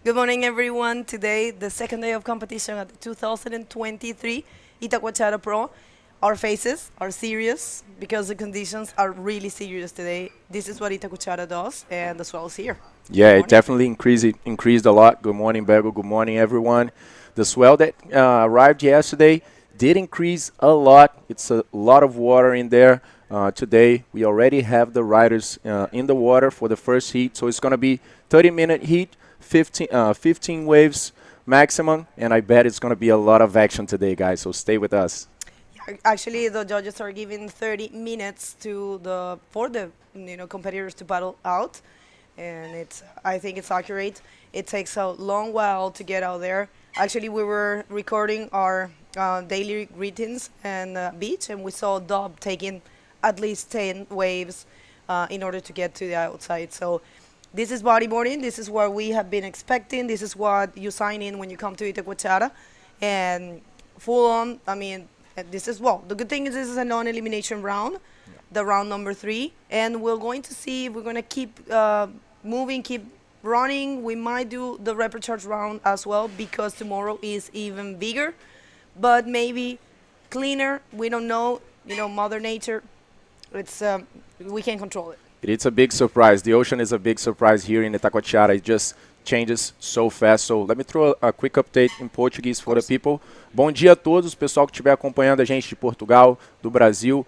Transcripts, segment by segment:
Good morning, everyone. Today, the second day of competition at the 2023 Itacoatiara Pro. Our faces are serious because the conditions are really serious today. This is what Itacoatiara does, and the swell is here. Yeah, Good it morning. definitely increased a lot. Good morning, Bego. Good morning, everyone. The swell that arrived yesterday did increase a lot. It's a lot of water in there. Today, we already have the riders in the water for the first heat. So it's going to be 30-minute heat, 15 waves maximum. And I bet it's going to be a lot of action today, guys. So stay with us. Actually, the judges are giving 30 minutes for the competitors to paddle out, and I think it's accurate. It takes a long while to get out there. Actually, we were recording our daily greetings and beach, and we saw Dob taking at least 10 waves in order to get to the outside. So this is bodyboarding. This is what we have been expecting. This is what you sign in when you come to Itacoatiara, and full on. I mean, this is the good thing is this is a non-elimination round, the round number 3, and we're going to see if we're going to keep moving, keep running. We might do the recharge round as well because tomorrow is even bigger, but maybe cleaner. We don't know. Mother Nature. It's we can't control it. It's a big surprise. The ocean is a big surprise here in Itacoatiara. It just changes so fast. So let me throw a quick update in Portuguese for the people. Bom dia a todos, pessoal que estiver acompanhando a gente de Portugal, do Brasil.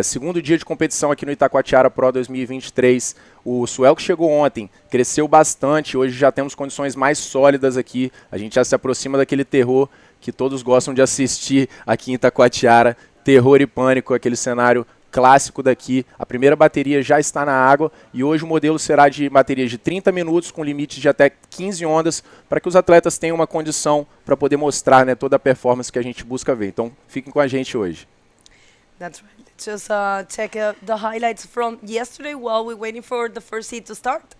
Segundo dia de competição aqui no Itacoatiara Pro 2023. O swell que chegou ontem cresceu bastante. Hoje já temos condições mais sólidas aqui. A gente já se aproxima daquele terror que todos gostam de assistir aqui em Itacoatiara. Terror e pânico, aquele cenário clássico daqui. A primeira bateria já está na água e hoje o modelo será de baterias de 30 minutos com limite de até 15 ondas para que os atletas tenham uma condição para poder mostrar, né, toda a performance que a gente busca ver. Então fiquem com a gente hoje. That's right. Let's just check the highlights from yesterday while we're waiting for the first heat to start.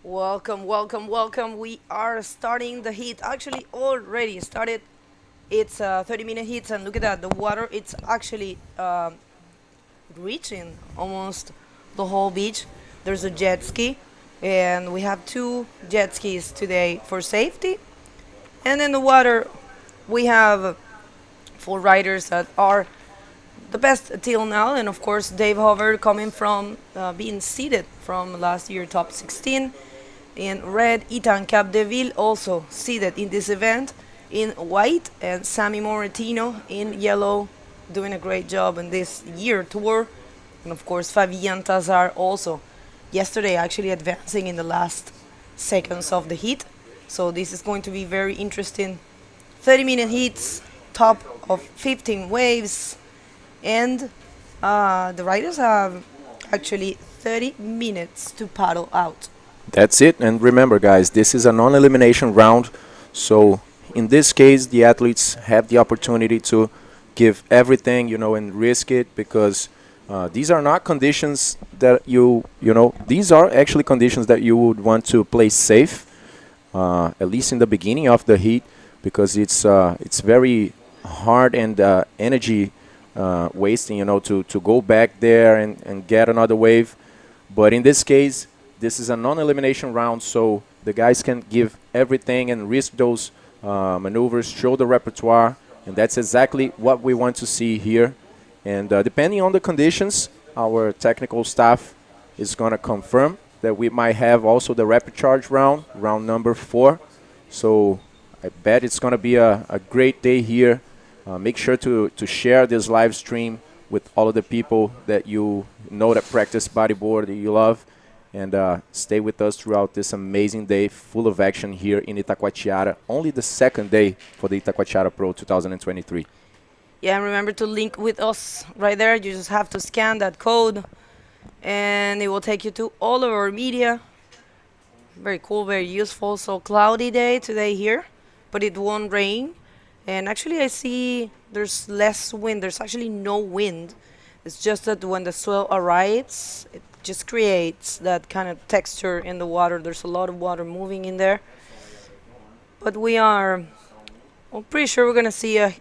Welcome, welcome, welcome. We are starting the heat. Actually, already started. It's 30-minute heats, and look at that. The water, it's actually reaching almost the whole beach. There's a jet ski, and we have 2 jet skis today for safety. And in the water, we have 4 riders that are the best till now, and of course Dave Hover coming from being seeded from last year top 16. In red, Ethan Capdeville also seeded in this event in white, and Sammy Moretino in yellow doing a great job in this year tour. And of course, Fabian Tazar also yesterday actually advancing in the last seconds of the heat. So this is going to be very interesting. 30-minute heats, top of 15 waves, and the riders have actually 30 minutes to paddle out. That's it. And remember, guys, this is a non-elimination round. So in this case, the athletes have the opportunity to give everything, and risk it, because these are not conditions that these are actually conditions that you would want to play safe, at least in the beginning of the heat, because it's very hard and energy wasting, to go back there and get another wave. But in this case, this is a non-elimination round, so the guys can give everything and risk those maneuvers, show the repertoire, and that's exactly what we want to see here. And depending on the conditions, our technical staff is going to confirm that we might have also the rapid charge round number 4. So I bet it's going to be a great day here. Make sure to share this live stream with all of the people that you know that practice bodyboard, that you love, and stay with us throughout this amazing day full of action here in Itacoatiara. Only the second day for the Itacoatiara Pro 2023. Yeah, and remember to link with us right there. You just have to scan that code, and it will take you to all of our media. Very cool, very useful. So cloudy day today here, but it won't rain. And actually I see there's less wind. There's actually no wind. It's just that when the swell arrives, it just creates that kind of texture in the water. There's a lot of water moving in there. But I'm pretty sure we're going to see an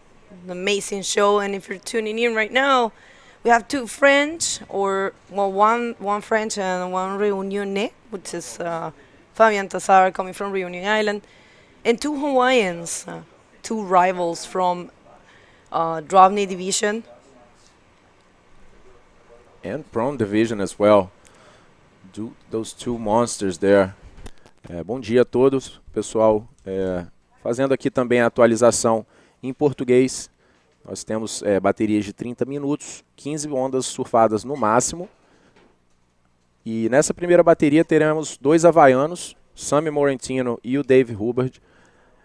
amazing show. And if you're tuning in right now, we have two French, one French and one Réunionnais, which is Fabian Tazar coming from Reunion Island, and two Hawaiians, two rivals from Drovny Division. And Prone Division as well. Those two monsters there. Bom dia a todos, pessoal. Fazendo aqui também a atualização em português. Nós temos baterias de 30 minutos, 15 ondas surfadas no máximo. E nessa primeira bateria teremos 2 havaianos, Sammy Morentino e o Dave Hubbard,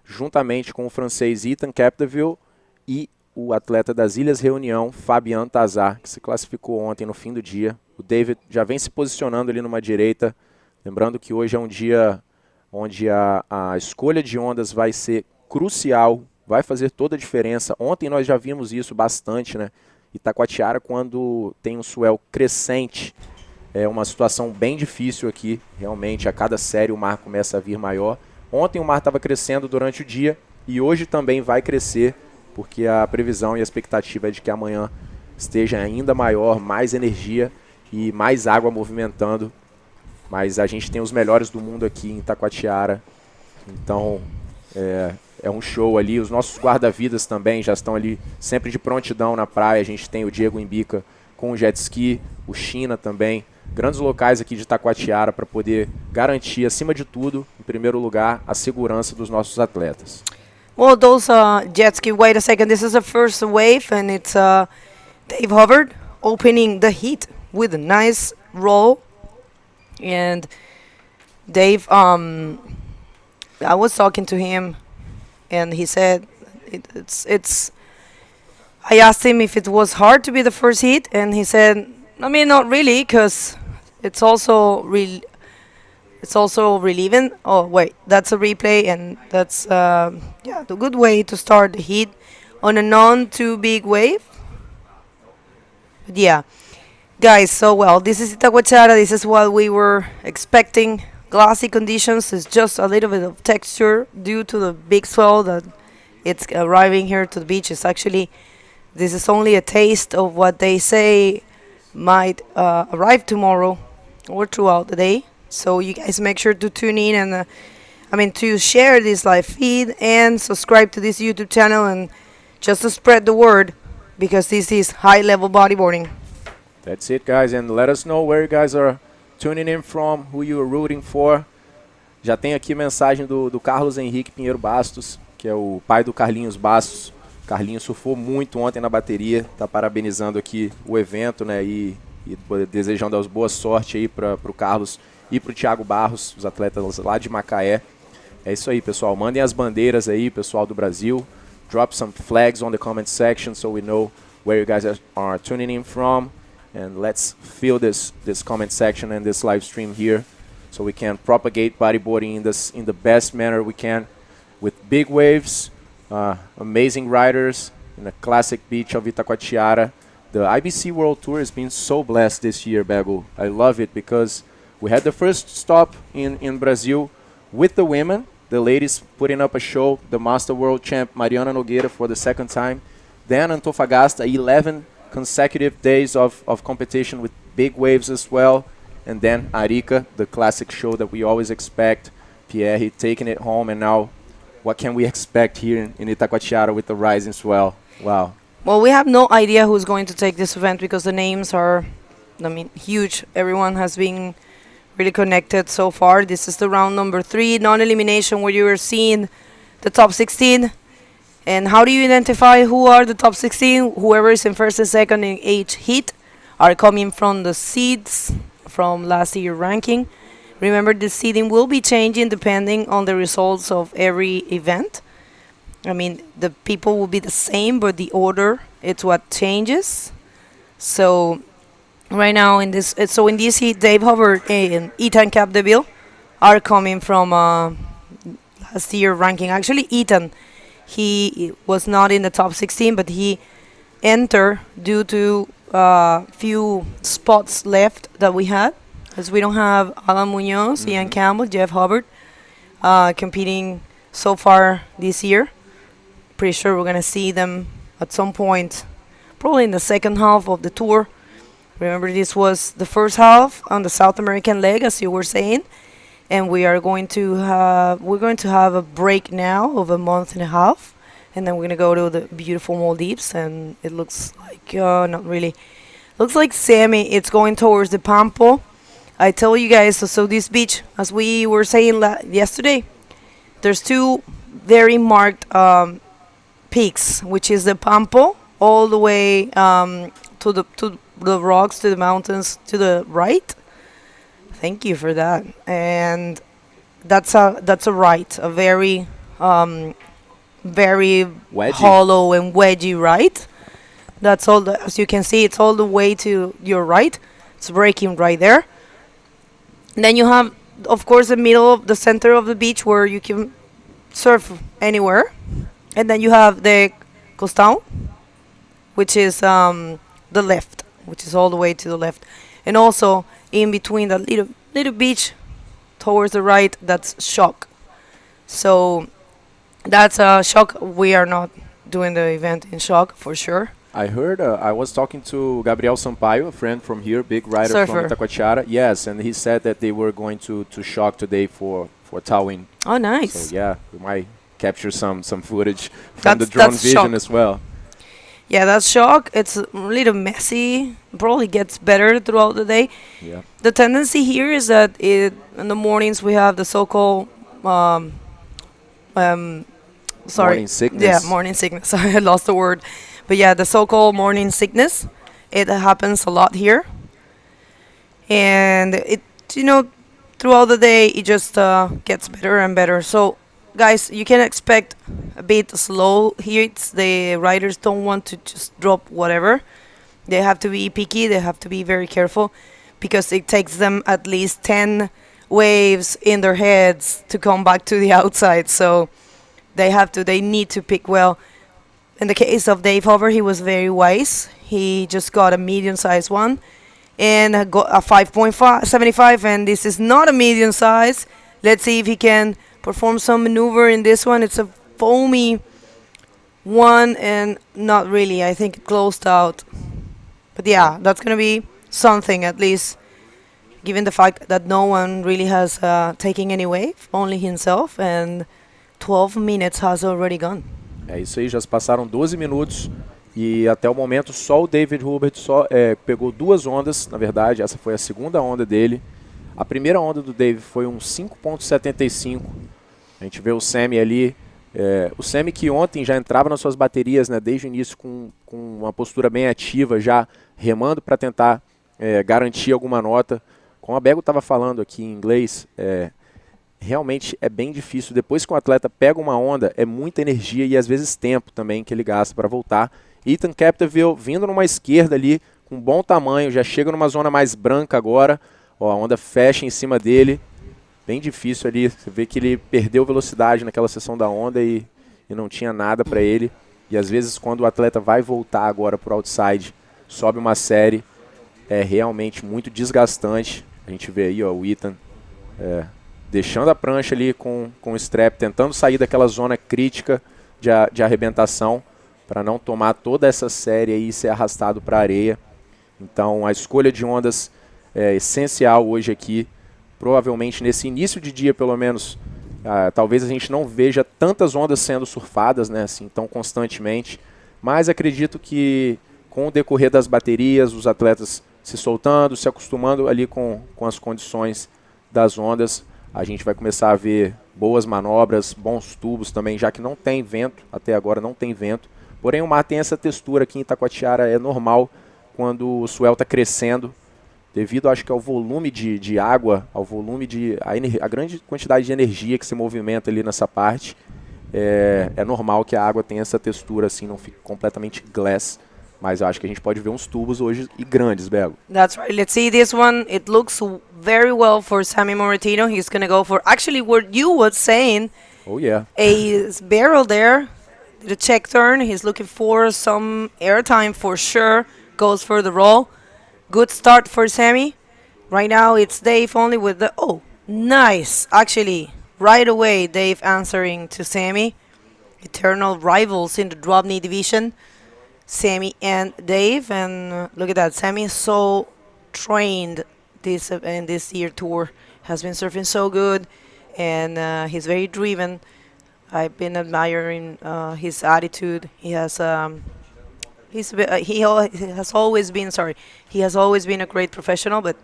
juntamente com o francês Ethan Capdeville e o atleta das Ilhas Reunião, Fabian Tazar, que se classificou ontem no fim do dia. O David já vem se posicionando ali numa direita. Lembrando que hoje é um dia onde a escolha de ondas vai ser crucial, vai fazer toda a diferença. Ontem nós já vimos isso bastante, né? Itacoatiara, quando tem um swell crescente, é uma situação bem difícil aqui. Realmente, a cada série o mar começa a vir maior. Ontem o mar estava crescendo durante o dia e hoje também vai crescer, porque a previsão e a expectativa é de que amanhã esteja ainda maior, mais energia e mais água movimentando. Mas a gente tem os melhores do mundo aqui em Itacoatiara, então é um show ali. Os nossos guarda-vidas também já estão ali sempre de prontidão na praia. A gente tem o Diego Imbica com o jet ski, o China também. Grandes locais aqui de Itacoatiara para poder garantir, acima de tudo, em primeiro lugar, a segurança dos nossos atletas. Well, those jet ski, wait a second, this is the first wave, and it's Dave Hubbard opening the heat with a nice roll. And Dave, I was talking to him, and he said it's I asked him if it was hard to be the first heat, and he said, I mean, not really, because it's also relieving. Oh wait, that's a replay, and that's yeah, the good way to start the heat on a non-too big wave. But yeah, guys, so well, this is Itacoatiara. This is what we were expecting. Glassy conditions. It's just a little bit of texture due to the big swell that it's arriving here to the beach. It's actually, this is only a taste of what they say might arrive tomorrow or throughout the day. So you guys make sure to tune in and to share this live feed and subscribe to this YouTube channel, and just to spread the word, because this is high level bodyboarding. That's it, guys, and let us know where you guys are tuning in from, who you are rooting for. Já tem aqui mensagem do Carlos Henrique Pinheiro Bastos, que é o pai do Carlinhos Bastos. Carlinhos surfou muito ontem na bateria, tá parabenizando aqui o evento, né, e desejando as boa sorte aí para o Carlos e para o Thiago Barros, os atletas lá de Macaé. É isso aí, pessoal. Mandem as bandeiras aí, pessoal do Brasil. Drop some flags on the comment section so we know where you guys are tuning in from. And let's fill this comment section and this live stream here so we can propagate bodyboarding in the best manner we can with big waves, amazing riders in a classic beach of Itacoatiara. The IBC World Tour has been so blessed this year, Bego. I love it because we had the first stop in Brazil with the women, the ladies putting up a show, the Master World Champ Mariana Nogueira for the second time. Then Antofagasta, 11 consecutive days of competition with big waves as well. And then Arica, the classic show that we always expect. Pierre taking it home, and now what can we expect here in Itacoatiara with the rising swell? Wow. Well, we have no idea who's going to take this event because the names are, I mean, huge. Everyone has been really connected so far. This is the round number 3, non-elimination, where you are seeing the top 16. And how do you identify who are the top 16? Whoever is in first and second in each heat are coming from the seeds from last year's ranking. Remember, the seeding will be changing depending on the results of every event. I mean, the people will be the same, but the order, it's what changes. So right now in this heat, Dave Hubbard and Ethan Capdeville are coming from last year ranking. Actually, Ethan, he was not in the top 16, but he entered due to few spots left that we had, because we don't have Alan Munoz, Ian Campbell, Jeff Hubbard competing so far this year. Pretty sure we're gonna see them at some point, probably in the second half of the tour. Remember, this was the first half on the South American leg, as you were saying, and we're going to have a break now of a month and a half, and then we're gonna go to the beautiful Maldives, and it looks like not really, looks like Sammy. It's going towards the Pampo. I tell you guys, so this beach, as we were saying yesterday, there's two very marked peaks, which is the Pampo all the way to the rocks, to the mountains to the right. Thank you for that. And that's a right, a very very wedgy, hollow and wedgy right. That's all. As you can see, it's all the way to your right. It's breaking right there. And then you have, of course, the center of the beach where you can surf anywhere. And then you have the Costão, which is the left, which is all the way to the left. And also in between that little beach towards the right, that's Shock. So that's Shock. We are not doing the event in Shock for sure. I heard, I was talking to Gabriel Sampaio, a friend from here, big rider Surfer from Itacoatiara. Yes, and he said that they were going to Shock today for Tawin. Oh, nice. So yeah, we might capture some footage from the drone vision Shock as well. Yeah, that's Shock. It's a little messy. Probably gets better throughout the day. Yeah. The tendency here is that in the mornings we have the so-called morning sickness. Yeah, morning sickness. I lost the word. But yeah, the so-called morning sickness, it happens a lot here. And it, throughout the day, it just gets better and better. So guys, you can expect a bit slow heats. The riders don't want to just drop whatever. They have to be picky. They have to be very careful, because it takes them at least 10 waves in their heads to come back to the outside. So they need to pick well. In the case of Dave Hover, he was very wise. He just got a medium-sized one and got a 5.75, and this is not a medium size. Let's see if he can perform some maneuver in this one. It's a foamy one, and not really. I think it closed out. But yeah, that's going to be something, at least, given the fact that no one really has taken any wave, only himself, and 12 minutes has already gone. É isso aí, já se passaram 12 minutos e até o momento só o David Hubert pegou 2 ondas, na verdade, essa foi a segunda onda dele. A primeira onda do Dave foi um 5.75. A gente vê o Sammy ali O Semi que ontem já entrava nas suas baterias, né, desde o início com uma postura bem ativa, já remando para tentar garantir alguma nota. Como a Bego estava falando aqui em inglês, realmente é bem difícil. Depois que um atleta pega uma onda, é muita energia e às vezes tempo também que ele gasta para voltar. Ethan Capdeville vindo numa esquerda ali, com bom tamanho, já chega numa zona mais branca agora. Ó, a onda fecha em cima dele. Bem difícil ali, você vê que ele perdeu velocidade naquela seção da onda e não tinha nada para ele. E às vezes quando o atleta vai voltar agora para o outside, sobe uma série, é realmente muito desgastante. A gente vê aí, ó, o Ethan deixando a prancha ali com o strap, tentando sair daquela zona crítica de arrebentação para não tomar toda essa série aí e ser arrastado para a areia. Então a escolha de ondas é essencial hoje aqui. Provavelmente nesse início de dia, pelo menos, talvez a gente não veja tantas ondas sendo surfadas, né, assim, tão constantemente, mas acredito que com o decorrer das baterias, os atletas se soltando, se acostumando ali com as condições das ondas, a gente vai começar a ver boas manobras, bons tubos também, já que não tem vento, até agora não tem vento, porém o mar tem essa textura aqui em Itacoatiara, é normal quando o swell está crescendo, devido, acho que ao volume de água, ao volume a grande quantidade de energia que se movimenta ali nessa parte, é normal que a água tenha essa textura assim, não fique completamente glass, mas eu acho que a gente pode ver uns tubos hoje e grandes, Bego. That's right. Let's see this one. It looks very well for Sammy Moritino. He's going to go for actually what you were saying. Oh, yeah. A barrel there, the check turn. He's looking for some airtime for sure. Goes for the roll. Good start for Sammy. Right now it's Dave only with the... Oh, nice. Actually, right away Dave answering to Sammy. Eternal rivals in the drop knee division. Sammy and Dave. And look at that. Sammy is so trained in this year tour. Has been surfing so good. And he's very driven. I've been admiring his attitude. He has... he has always been a great professional, but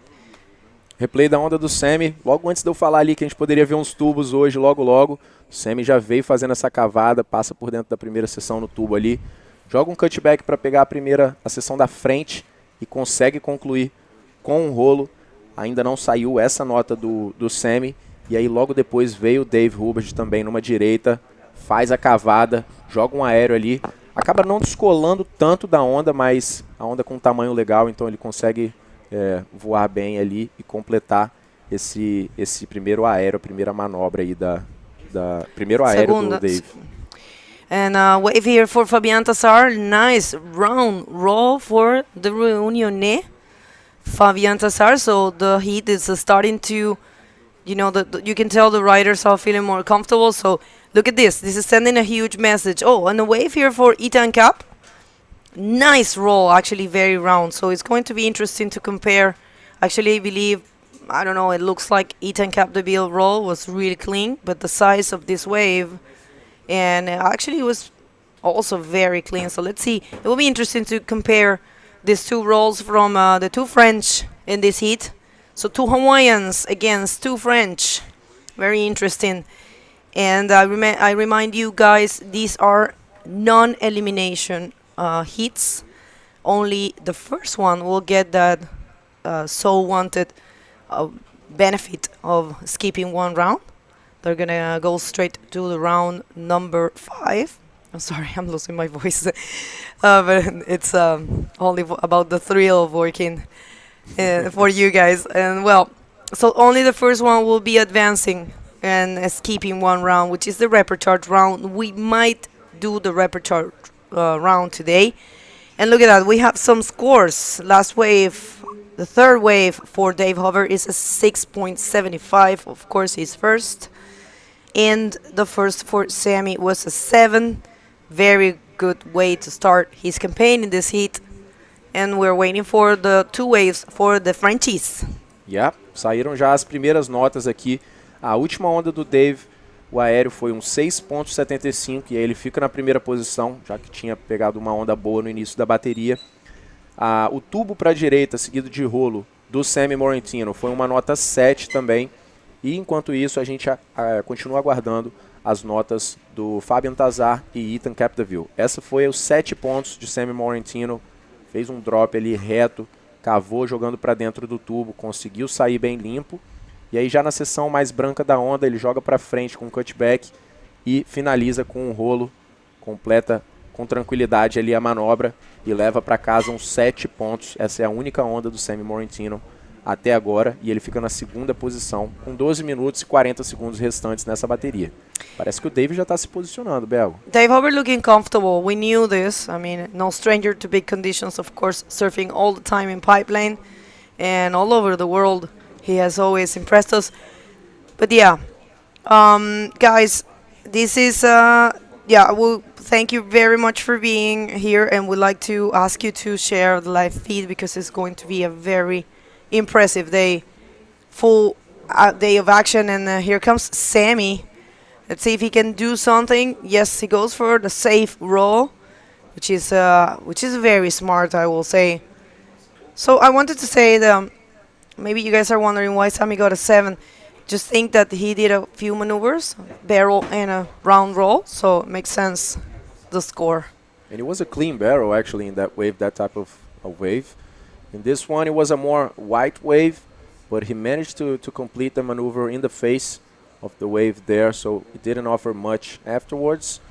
Replay da onda do Sammy, logo antes de eu falar ali que a gente poderia ver uns tubos hoje, logo. O Sammy já veio fazendo essa cavada, passa por dentro da primeira seção no tubo ali, joga um cutback para pegar a seção da frente e consegue concluir com um rolo. Ainda não saiu essa nota do Sammy, e aí logo depois veio o Dave Hubbard também numa direita, faz a cavada, joga um aéreo ali, acaba não descolando tanto da onda, mas a onda com um tamanho legal, então ele consegue voar bem ali e completar esse primeiro aéreo, a primeira manobra aí primeiro aéreo do Dave. And wave here for Fabian Tassar, nice round roll for the Reunione. Fabian Tassar, so the heat is starting to, you can tell the riders are feeling more comfortable, so look at this. This is sending a huge message. Oh, and a wave here for Ethan Cap. Nice roll, actually very round. So it's going to be interesting to compare. Actually, I believe, I don't know, it looks like Ethan Capdeville roll was really clean, but the size of this wave, and actually it was also very clean. So let's see. It will be interesting to compare these two rolls from the two French in this heat. So two Hawaiians against two French. Very interesting. And I remind you guys, these are non-elimination heats. Only the first one will get that so wanted benefit of skipping one round. They're gonna go straight to the round number 5. I'm sorry, I'm losing my voice. But it's only about the thrill of working for you guys. And well, so only the first one will be advancing and skipping one round, which is the repertoire round. We might do the repertoire round today. And look at that, we have some scores. Last wave, the third wave for Dave Hover is a 6.75. Of course, he's first. And the first for Sammy was a 7. Very good way to start his campaign in this heat. And we're waiting for the two waves for the Frenchies. Yeah, saíram já as primeiras notas aqui. A última onda do Dave, o aéreo foi um 6.75 e aí ele fica na primeira posição, já que tinha pegado uma onda boa no início da bateria. O tubo para a direita, seguido de rolo, do Sammy Moritino, foi uma nota 7 também. E enquanto isso, a gente continua aguardando as notas do Fabian Tazar e Ethan Capdeville. Essa foi os 7 pontos de Sammy Morentino. Fez um drop ali reto, cavou jogando para dentro do tubo, conseguiu sair bem limpo. E aí já na seção mais branca da onda, ele joga para frente com um cutback e finaliza com um rolo, completa com tranquilidade ali a manobra e leva para casa uns 7 pontos. Essa é a única onda do Sammy Morentino até agora, e ele fica na segunda posição com 12 minutos e 40 segundos restantes nessa bateria. Parece que o Dave já está se posicionando, Belo. Dave Hubbard looking comfortable. We knew this. I mean, no stranger to big conditions, of course, surfing all the time in pipeline and all over the world. He has always impressed us. But yeah, guys, this is, well, thank you very much for being here, and we'd like to ask you to share the live feed because it's going to be a very impressive day, full day of action. And here comes Sammy. Let's see if he can do something. Yes, he goes for the safe roll, which is very smart, I will say. So I wanted to say that maybe you guys are wondering why Sammy got a 7. Just think that he did a few maneuvers, barrel and a round roll, so it makes sense, the score. And it was a clean barrel actually in that wave, that type of a wave. In this one, it was a more white wave, but he managed to complete the maneuver in the face of the wave there, so it didn't offer much afterwards.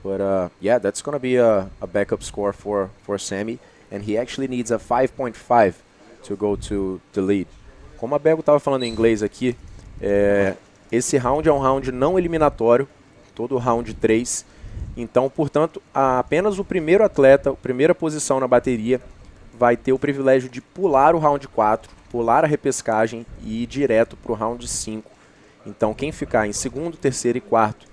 But yeah, that's going to be a backup score for Sammy, and he actually needs a 5.5 to go to the lead. Como a Bego estava falando em inglês aqui, esse round é um round não eliminatório, todo round 3. Então, portanto, apenas o primeiro atleta, a primeira posição na bateria, vai ter o privilégio de pular o round 4, pular a repescagem e ir direto para o round 5. Então, quem ficar em segundo, terceiro e quarto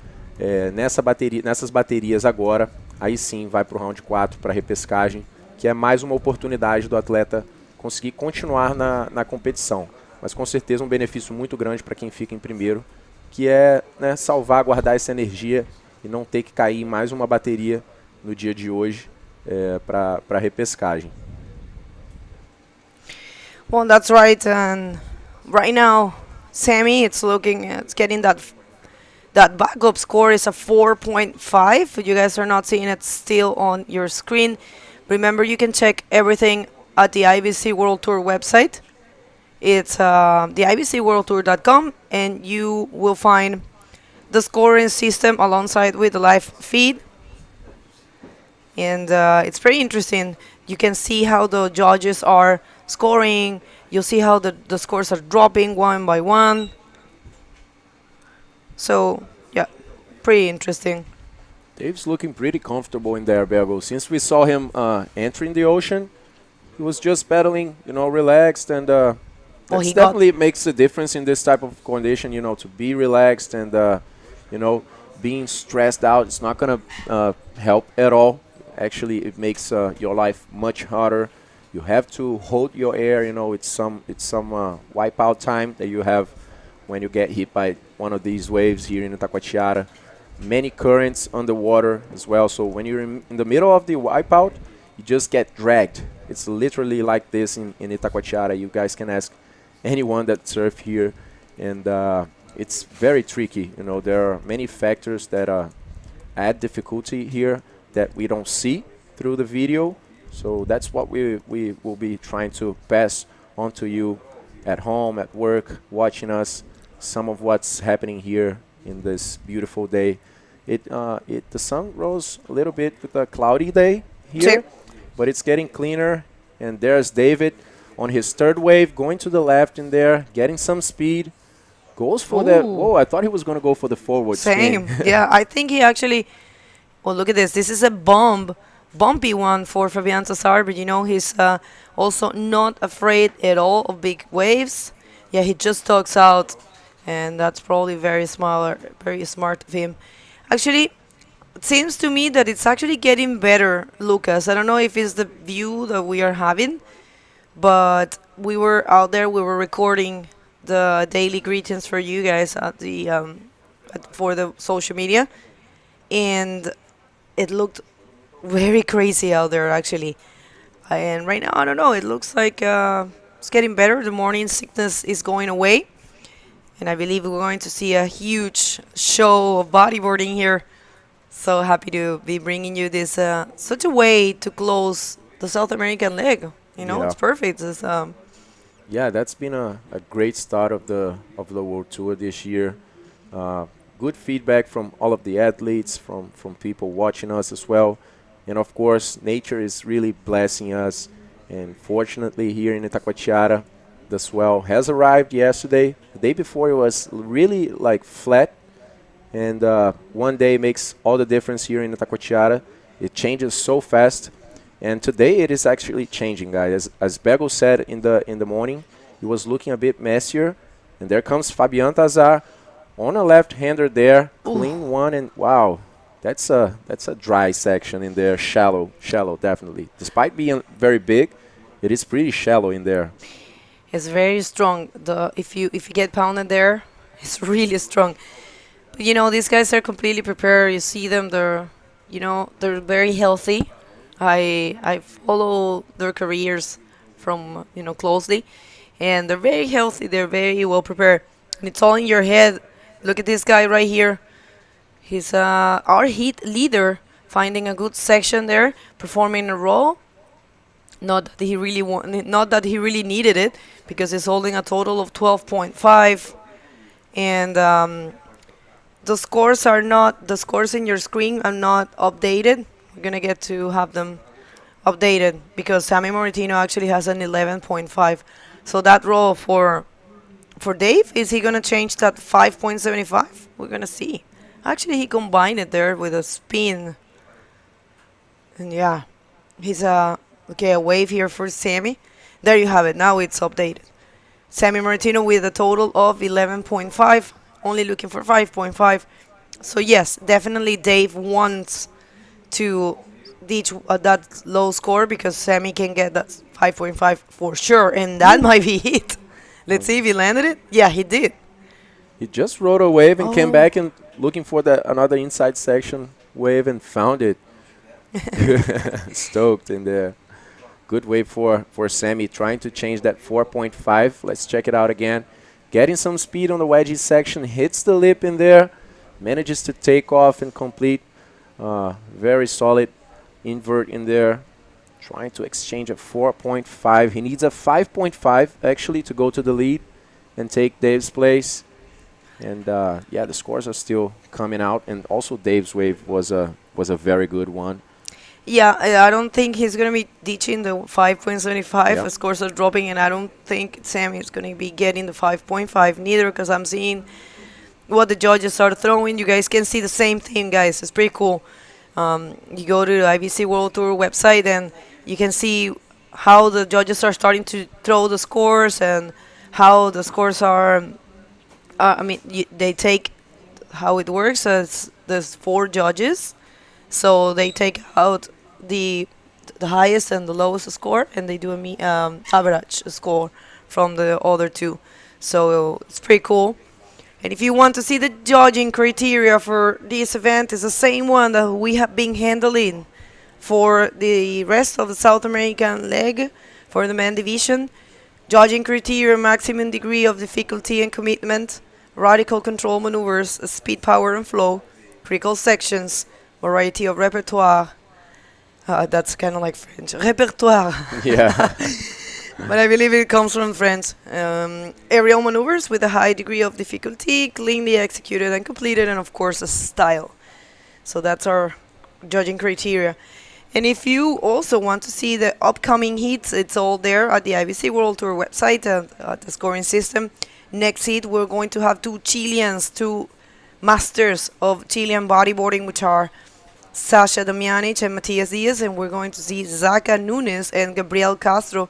nessas baterias agora, aí sim vai para o round 4, para a repescagem, que é mais uma oportunidade do atleta conseguir continuar na competição. Mas com certeza um benefício muito grande para quem fica em primeiro, que é, né, salvaguardar essa energia e não ter que cair em mais uma bateria no dia de hoje para a repescagem. Well, that's right. And right now, Sammy, it's getting that backup score is a 4.5. You guys are not seeing it still on your screen. Remember, you can check everything at the IBC World Tour website. It's the ibcworldtour.com, and you will find the scoring system alongside with the live feed. And it's pretty interesting. You can see how the judges are scoring. You'll see how the scores are dropping one by one. So, yeah, pretty interesting. Dave's looking pretty comfortable in there, Bego. Since we saw him entering the ocean, he was just paddling, relaxed, and that definitely makes a difference in this type of condition, to be relaxed and, being stressed out. It's not going to help at all. Actually, it makes your life much harder. You have to hold your air, it's some wipeout time that you have when you get hit by one of these waves here in Itacoatiara. Many currents underwater as well, so when you're in the middle of the wipeout, you just get dragged. It's literally like this in Itacoatiara. You guys can ask anyone that surf here, and it's very tricky. There are many factors that add difficulty here that we don't see through the video. So that's what we will be trying to pass on to you at home, at work, watching us, some of what's happening here in this beautiful day. The sun rose a little bit with a cloudy day here, but it's getting cleaner. And there's David on his third wave, going to the left in there, getting some speed. Goes for that. Whoa, I thought he was going to go for the forward Same. spin. Yeah, I think he actually... Well, look at this. This is a bumpy one for Fabian Tazar, but he's also not afraid at all of big waves. Yeah, he just tucks out, and that's probably very smart of him. Actually, it seems to me that it's actually getting better, Lucas. I don't know if it's the view that we are having, but we were out there, we were recording the daily greetings for you guys at the for the social media, and it looked very crazy out there actually. And right now, I don't know, it looks like it's getting better. The morning sickness is going away, And I believe we're going to see a huge show of bodyboarding here. So happy to be bringing you this such a way to close the South American leg. You know, Yeah. it's perfect. It's, Yeah, that's been a great start of the World Tour this year. Uh, Good feedback from all of the athletes, from people watching us as well. And of course, nature is really blessing us. And fortunately, here in Itacoatiara, the swell has arrived yesterday. The day before, it was really like flat. And one day makes all the difference here in Itacoatiara. It changes so fast. And today it is actually changing, guys. As Bego said in the morning, it was looking a bit messier. And there comes Fabian Tazar on a left-hander there, clean one, and wow, that's a dry section in there, shallow, definitely. Despite being very big, it is pretty shallow in there. it's very strong. If you get pounded there, it's really strong. But you know, these guys are completely prepared. You see them, they're very healthy. I follow their careers from closely, and they're very healthy. They're very well prepared, and it's all in your head. Look at this guy right here. He's our heat leader, finding a good section there, performing a roll. Not that he really needed it, because he's holding a total of 12.5, and the scores in your screen are not updated. We're gonna get to have them updated because Sammy Moritino actually has an 11.5. So that roll for Dave, is he gonna change that 5.75? We're gonna see. Actually, he combined it there with a spin, and yeah, he's okay, a wave here for Sammy. There you have it. Now it's updated. Sammy Moritino with a total of 11.5, only looking for 5.5. So yes, definitely Dave wants to reach that low score because Sammy can get that 5.5 for sure, and that might be it. Let's see if he landed it. Yeah, he did. He just rode a wave and came Oh. back and looking for that another inside section wave and found it. Stoked in there. Good wave for Sammy, trying to change that 4.5. Let's check it out again. Getting some speed on the wedgie section, hits the lip in there, manages to take off and complete. Very solid invert in there. Trying to exchange a 4.5. He needs a 5.5 actually to go to the lead and take Dave's place. And yeah, the scores are still coming out. And also Dave's wave was a very good one. Yeah, I don't think he's going to be ditching the 5.75. Yeah. The scores are dropping, and I don't think Sammy is going to be getting the 5.5 neither, because I'm seeing what the judges are throwing. You guys can see the same thing, guys. It's pretty cool. You go to the IBC World Tour website, and you can see how the judges are starting to throw the scores and how the scores are. They take how it works as there's 4 judges, so they take out the highest and the lowest score, and they do a average score from the other 2. So it's pretty cool. And if you want to see the judging criteria for this event, it's the same one that we have been handling for the rest of the South American leg for the men division. Judging criteria: maximum degree of difficulty and commitment, radical control maneuvers, speed, power, and flow, critical sections, variety of repertoire. That's kind of like French. Repertoire. Yeah. But I believe it comes from French. Aerial maneuvers with a high degree of difficulty, cleanly executed and completed, and of course a style. So that's our judging criteria. And if you also want to see the upcoming heats, it's all there at the IBC World Tour website, at the scoring system. Next heat, we're going to have 2 Chileans, 2 masters of Chilean bodyboarding, which are Sasha Damianic and Matias Diaz, and we're going to see Zaka Nunes and Gabriel Castro,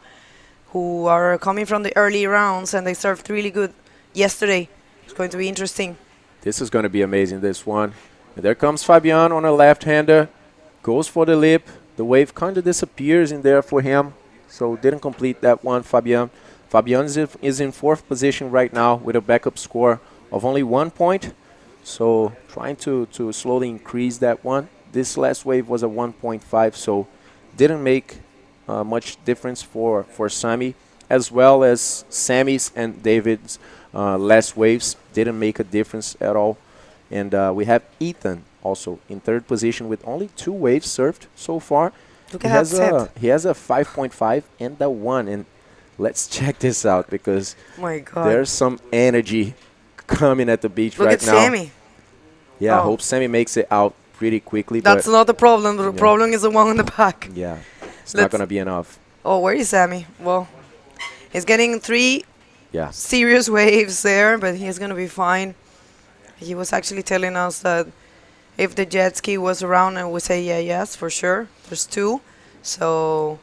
who are coming from the early rounds, and they served really good yesterday. It's going to be interesting. This is going to be amazing, this one. And there comes Fabian on a left-hander. Goes for the lip. The wave kind of disappears in there for him. So didn't complete that one, Fabian. Fabian is in 4th position right now with a backup score of only 1 point. So trying to slowly increase that one. This last wave was a 1.5, so didn't make much difference for Sammy. as well as Sammy's and David's last waves didn't make a difference at all. And we have Ethan also in third position with only 2 waves surfed so far. Look He at has that he has a 5.5 and a 1. And let's check this out because My God. there's some energy coming at the beach Look right at now. Sammy. Yeah, I Oh. hope Sammy makes it out pretty quickly. That's but not the problem. The Yeah. problem is the one in the back. yeah, it's not Let's- going to be enough. Oh, where is Sammy? Well, he's getting 3 Yeah. serious waves there, but he's going to be fine. He was actually telling us that if the jet ski was around, and we say, yeah, yes, for sure. There's 2. So,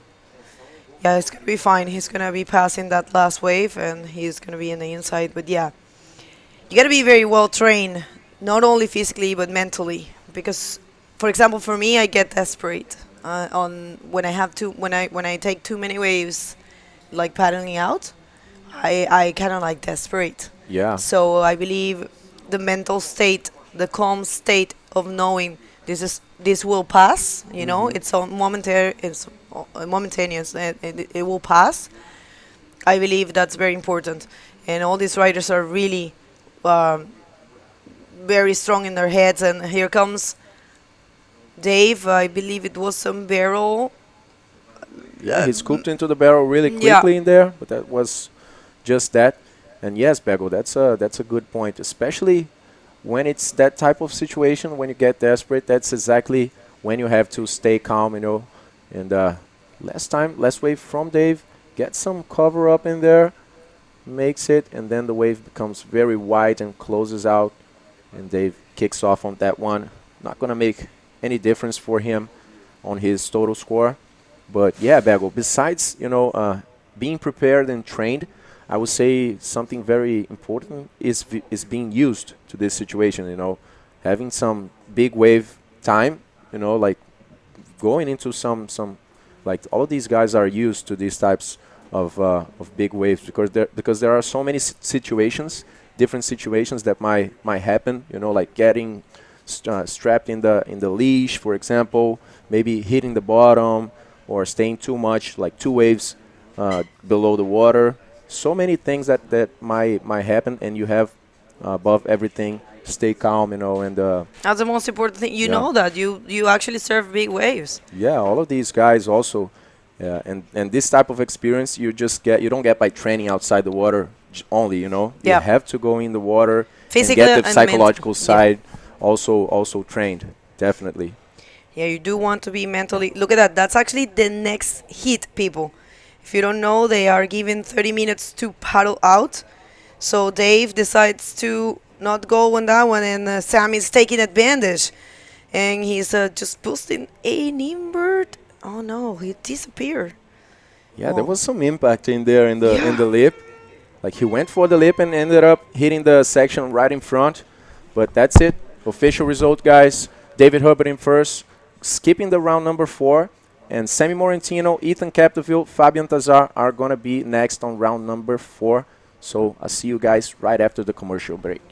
yeah, it's going to be fine. He's going to be passing that last wave, and he's going to be in the inside. But, yeah, you got to be very well trained, not only physically, but mentally. Because, for example, for me, I get desperate on when I take too many waves, like paddling out. I kind of like desperate. Yeah. So I believe the mental state, the calm state of knowing this will pass. You know, it's on momentaneous. It will pass. I believe that's very important, and all these riders are really very strong in their heads. And here comes Dave. I believe it was some barrel. Yeah, he scooped into the barrel really Yeah. quickly in there, but that was just that. And yes, Bego, that's a good point, especially when it's that type of situation when you get desperate. That's exactly when you have to stay calm, you know. And last wave from Dave, get some cover up in there, makes it, and then the wave becomes very wide and closes out. And Dave kicks off on that one. Not gonna make any difference for him on his total score. But yeah, Bego, besides, you know, being prepared and trained, I would say something very important is being used to this situation, you know, having some big wave time, you know, like going into some like all of these guys are used to these types of big waves because there are so many situations, different situations that might happen, you know, like getting strapped in the leash, for example, maybe hitting the bottom or staying too much, like 2 waves below the water. So many things that might happen, and you have above everything, stay calm, you know, and That's the most important thing. You Yeah. know that you actually surf big waves. yeah, all of these guys also, and this type of experience you don't get by training outside the water only, you know. Yeah. You have to go in the water Physically and get the and psychological mentally. Yeah. side also trained, definitely. Yeah, you do want to be mentally. Look at that. That's actually the next hit, people. If you don't know, they are given 30 minutes to paddle out. So Dave decides to not go on that one, and Sammy's taking advantage. And he's just boosting an invert. Oh no, he disappeared. Yeah, there Oh. was some impact in there in the Yeah. lip. Like he went for the lip and ended up hitting the section right in front. But that's it. Official result, guys. David Hubbard in first, skipping the round number 4. And Sammy Morentino, Ethan Capdeville, Fabian Tazar are going to be next on round number 4. So I'll see you guys right after the commercial break.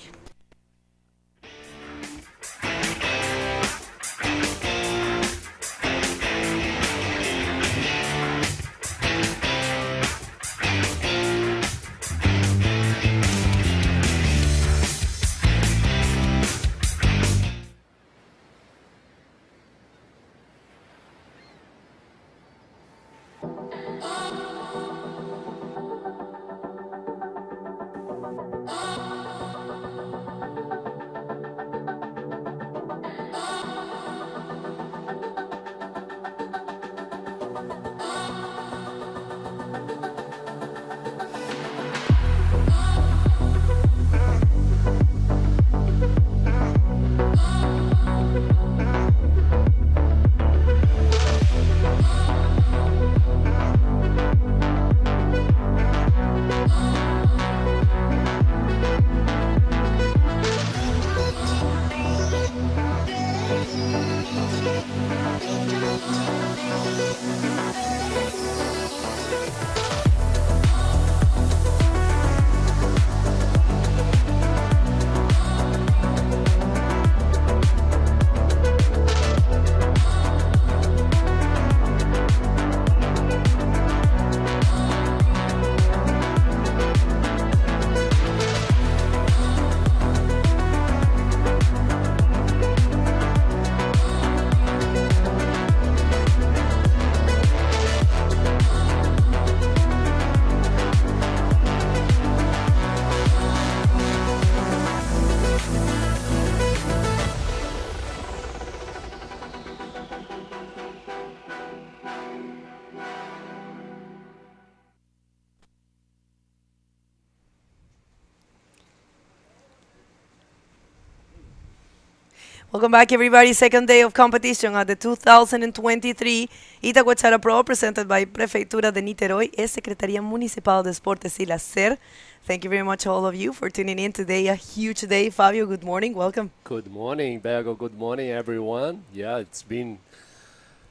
Welcome back, everybody. Second day of competition at the 2023 Itacoatiara Pro, presented by Prefeitura de Niterói, Secretaría Municipal de Esportes y Lazer. Thank you very much, all of you, for tuning in today. A huge day. Fabio, good morning. Welcome. Good morning, Bergo. Good morning, everyone. Yeah, it's been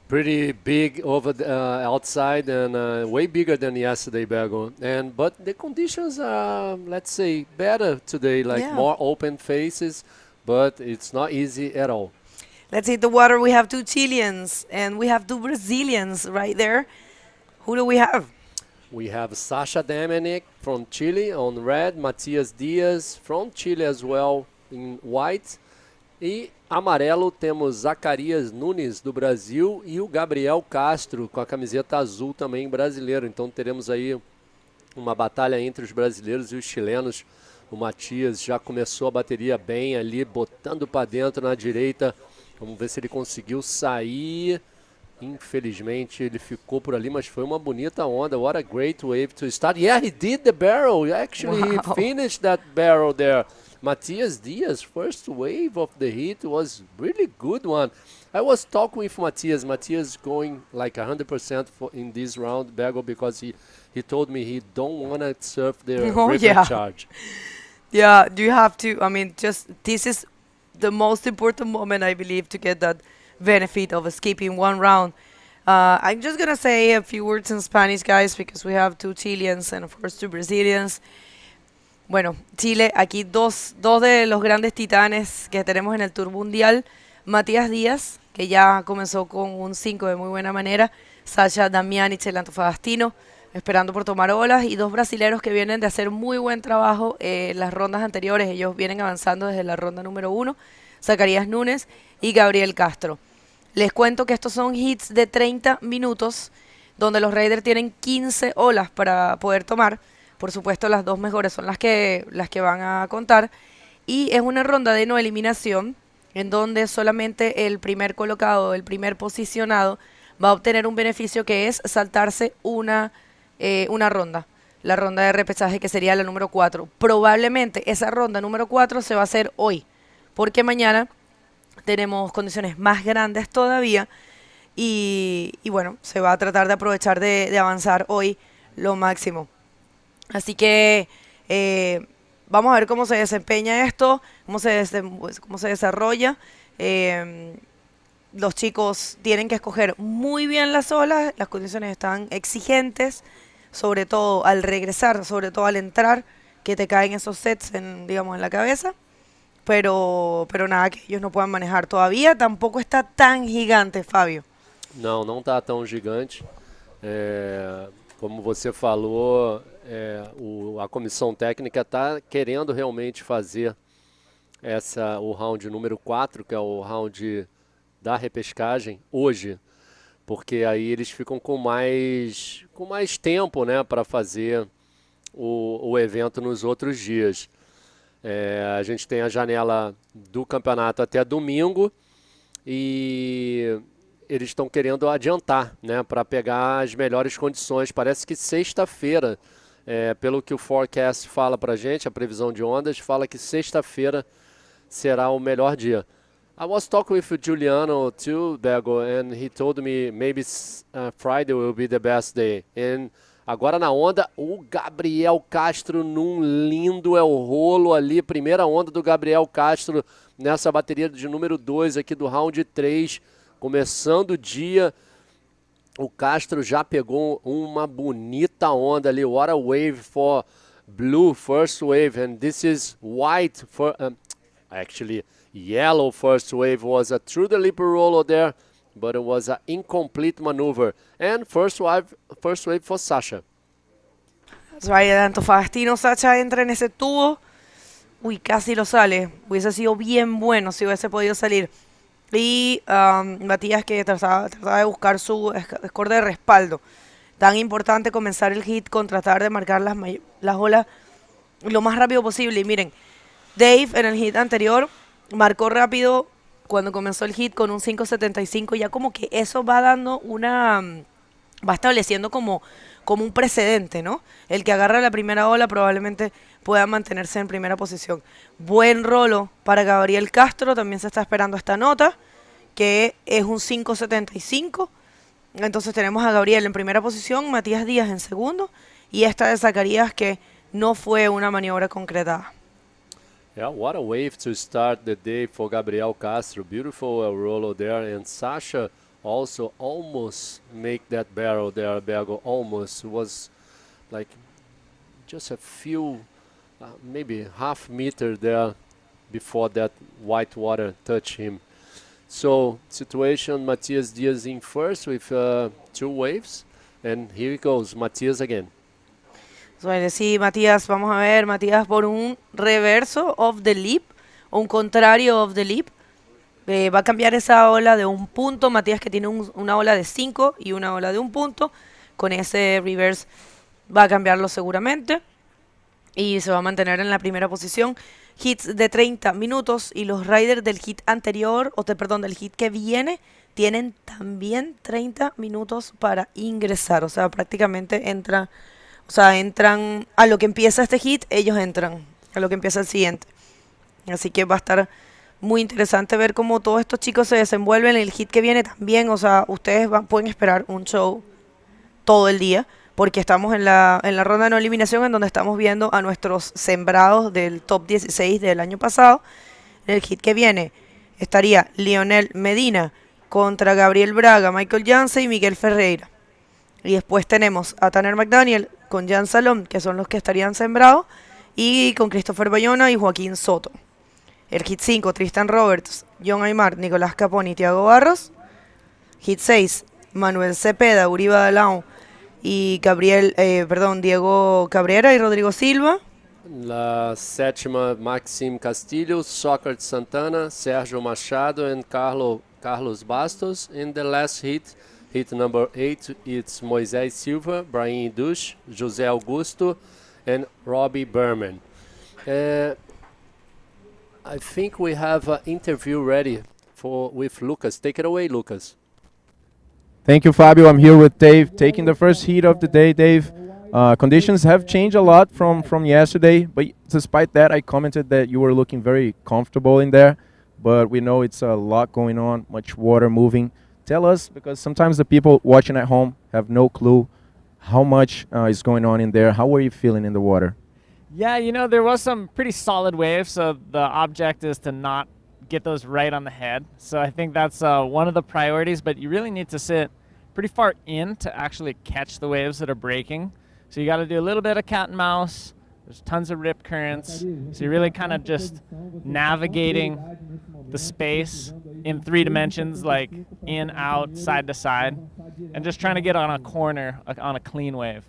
pretty big over outside and way bigger than yesterday, Bergo. But the conditions are, let's say, better today, like more open faces, but it's not easy at all. Let's hit the water. We have two Chileans and we have two Brazilians right there. Who do we have? We have Sasha Dominic from Chile on red, Matias Dias from Chile as well in white. E amarelo temos Zacarias Nunes do Brasil e o Gabriel Castro com a camiseta azul também brasileiro. Então teremos aí uma batalha entre os brasileiros e os chilenos. O Matias já começou a bateria bem ali, botando para dentro na direita. Vamos ver se ele conseguiu sair. Infelizmente ele ficou por ali, mas foi uma bonita onda. What a great wave to start. Yeah, he did the barrel. Actually, he finished that barrel there. Matias Diaz, first wave of the hit was really good one. I was talking with Matias. Matias going like 100% in this round, Bergo, because he told me he don't want to surf the river charge. Yeah, do you have to, I mean, just this is the most important moment, I believe, to get that benefit of escaping one round. I'm just going to say a few words in Spanish, guys, because we have two Chileans and, of course, two Brazilians. Bueno, Chile, aquí dos de los grandes titanes que tenemos en el Tour Mundial. Matías Díaz, que ya comenzó con un 5 de muy buena manera. Sasha Damianic, el antofagastino, esperando por tomar olas. Y dos brasileros que vienen de hacer muy buen trabajo en las rondas anteriores. Ellos vienen avanzando desde la ronda número 1. Zacarias Nunes y Gabriel Castro. Les cuento que estos son hits de 30 minutos, donde los raiders tienen 15 olas para poder tomar. Por supuesto, las dos mejores son las que van a contar. Y es una ronda de no eliminación, en donde solamente el primer colocado, el primer posicionado, va a obtener un beneficio que es saltarse una ronda. La ronda de repechaje, que sería la número 4. Probablemente esa ronda número 4 se va a hacer hoy, porque mañana tenemos condiciones más grandes todavía. Y bueno, se va a tratar de aprovechar de avanzar hoy lo máximo. Así que vamos a ver cómo se desempeña esto, cómo se desarrolla. Los chicos tienen que escoger muy bien las olas, las condiciones están exigentes, sobre todo al regresar, sobre todo al entrar, que te caen esos sets digamos, en la cabeza. Pero nada que ellos no puedan manejar todavía. Tampoco está tan gigante, Fabio. Não está tão gigante. Como você falou, a comissão técnica está querendo realmente fazer o round número 4, que é o round da repescagem, hoje, porque aí eles ficam com mais tempo, né, para fazer o evento nos outros dias. A gente tem a janela do campeonato até domingo e eles estão querendo adiantar, né, para pegar as melhores condições. Parece que sexta-feira, pelo que o forecast fala para a gente, a previsão de ondas, fala que sexta-feira será o melhor dia. I was talking with Juliano too, Bergo, and he told me maybe Friday will be the best day. And agora na onda, o Gabriel Castro num lindo rolo ali, primeira onda do Gabriel Castro nessa bateria de número 2 aqui do round 3. Começando o dia, o Castro já pegou uma bonita onda ali. What a wave for blue first wave, and this is white for actually yellow first wave. Was a through the lip roller there, but it was an incomplete maneuver. And first wave for Sasha. That's right, el antofagastino Sasha entra en ese tubo. Uy, casi lo sale. Hubiese sido bien bueno si hubiese podido salir. Y Matías, que trataba de buscar su score de respaldo. Tan importante comenzar el hit con tratar de marcar las olas lo más rápido posible. Y miren, Dave en el hit anterior marcó rápido cuando comenzó el hit con un 5.75. Ya como que eso va dando va estableciendo como un precedente, ¿no? El que agarra la primera ola probablemente pueda mantenerse en primera posición. Buen rolo para Gabriel Castro, también se está esperando esta nota, que es un 5.75. Entonces tenemos a Gabriel en primera posición, Matías Díaz en segundo, y esta de Zacarías que no fue una maniobra concretada. Yeah, what a wave to start the day for Gabriel Castro. Beautiful roller there, and Sasha also almost make that barrel there, Bergo, almost. It was like just a few, maybe half meter there before that white water touched him. So situation, Matias Diaz in first with 2 waves, and here he goes, Matias again. Bueno, sí, Matías, vamos a ver, Matías por un reverso off the lip, o un contrario off the lip. Va a cambiar esa ola de un punto, Matías que tiene una ola de 5 y una ola de un punto. Con ese reverse va a cambiarlo seguramente y se va a mantener en la primera posición. Hits de 30 minutos y los riders del hit anterior, perdón, del hit que viene, tienen también 30 minutos para ingresar. O sea, prácticamente entran a lo que empieza este hit, ellos entran a lo que empieza el siguiente. Así que va a estar muy interesante ver cómo todos estos chicos se desenvuelven en el hit que viene también. O sea, ustedes pueden esperar un show todo el día, porque estamos en la ronda de no eliminación, en donde estamos viendo a nuestros sembrados del top 16 del año pasado. En el hit que viene estaría Lionel Medina contra Gabriel Braga, Michael Jansen y Miguel Ferreira. Y después tenemos a Tanner McDaniel con Jan Salom, que son los que estarían sembrados, y con Christopher Bayona y Joaquín Soto. El hit 5, Tristan Roberts, John Aymar, Nicolás Caponi y Thiago Barros. Hit 6, Manuel Cepeda, Uribe Dalao y Diego Cabrera y Rodrigo Silva. La sétima, Maxim Castillo, Sócrates Santana, Sérgio Machado and Carlos Bastos. In the last hit number 8, it's Moisés Silva, Brahim Dush, José Augusto and Robbie Berman. I think we have an interview ready with Lucas. Take it away, Lucas. Thank you, Fabio. I'm here with Dave, taking the first heat of the day. Dave, conditions have changed a lot from yesterday, but despite that, I commented that you were looking very comfortable in there, but we know it's a lot going on, much water moving. Tell us, because sometimes the people watching at home have no clue how much is going on in there. How were you feeling in the water? Yeah, you know, there was some pretty solid waves, so the object is to not get those right on the head. So I think that's one of the priorities, but you really need to sit pretty far in to actually catch the waves that are breaking. So you got to do a little bit of cat and mouse. There's tons of rip currents. So you're really kind of just navigating the space in 3 dimensions, like in, out, side to side, and just trying to get on a corner on a clean wave.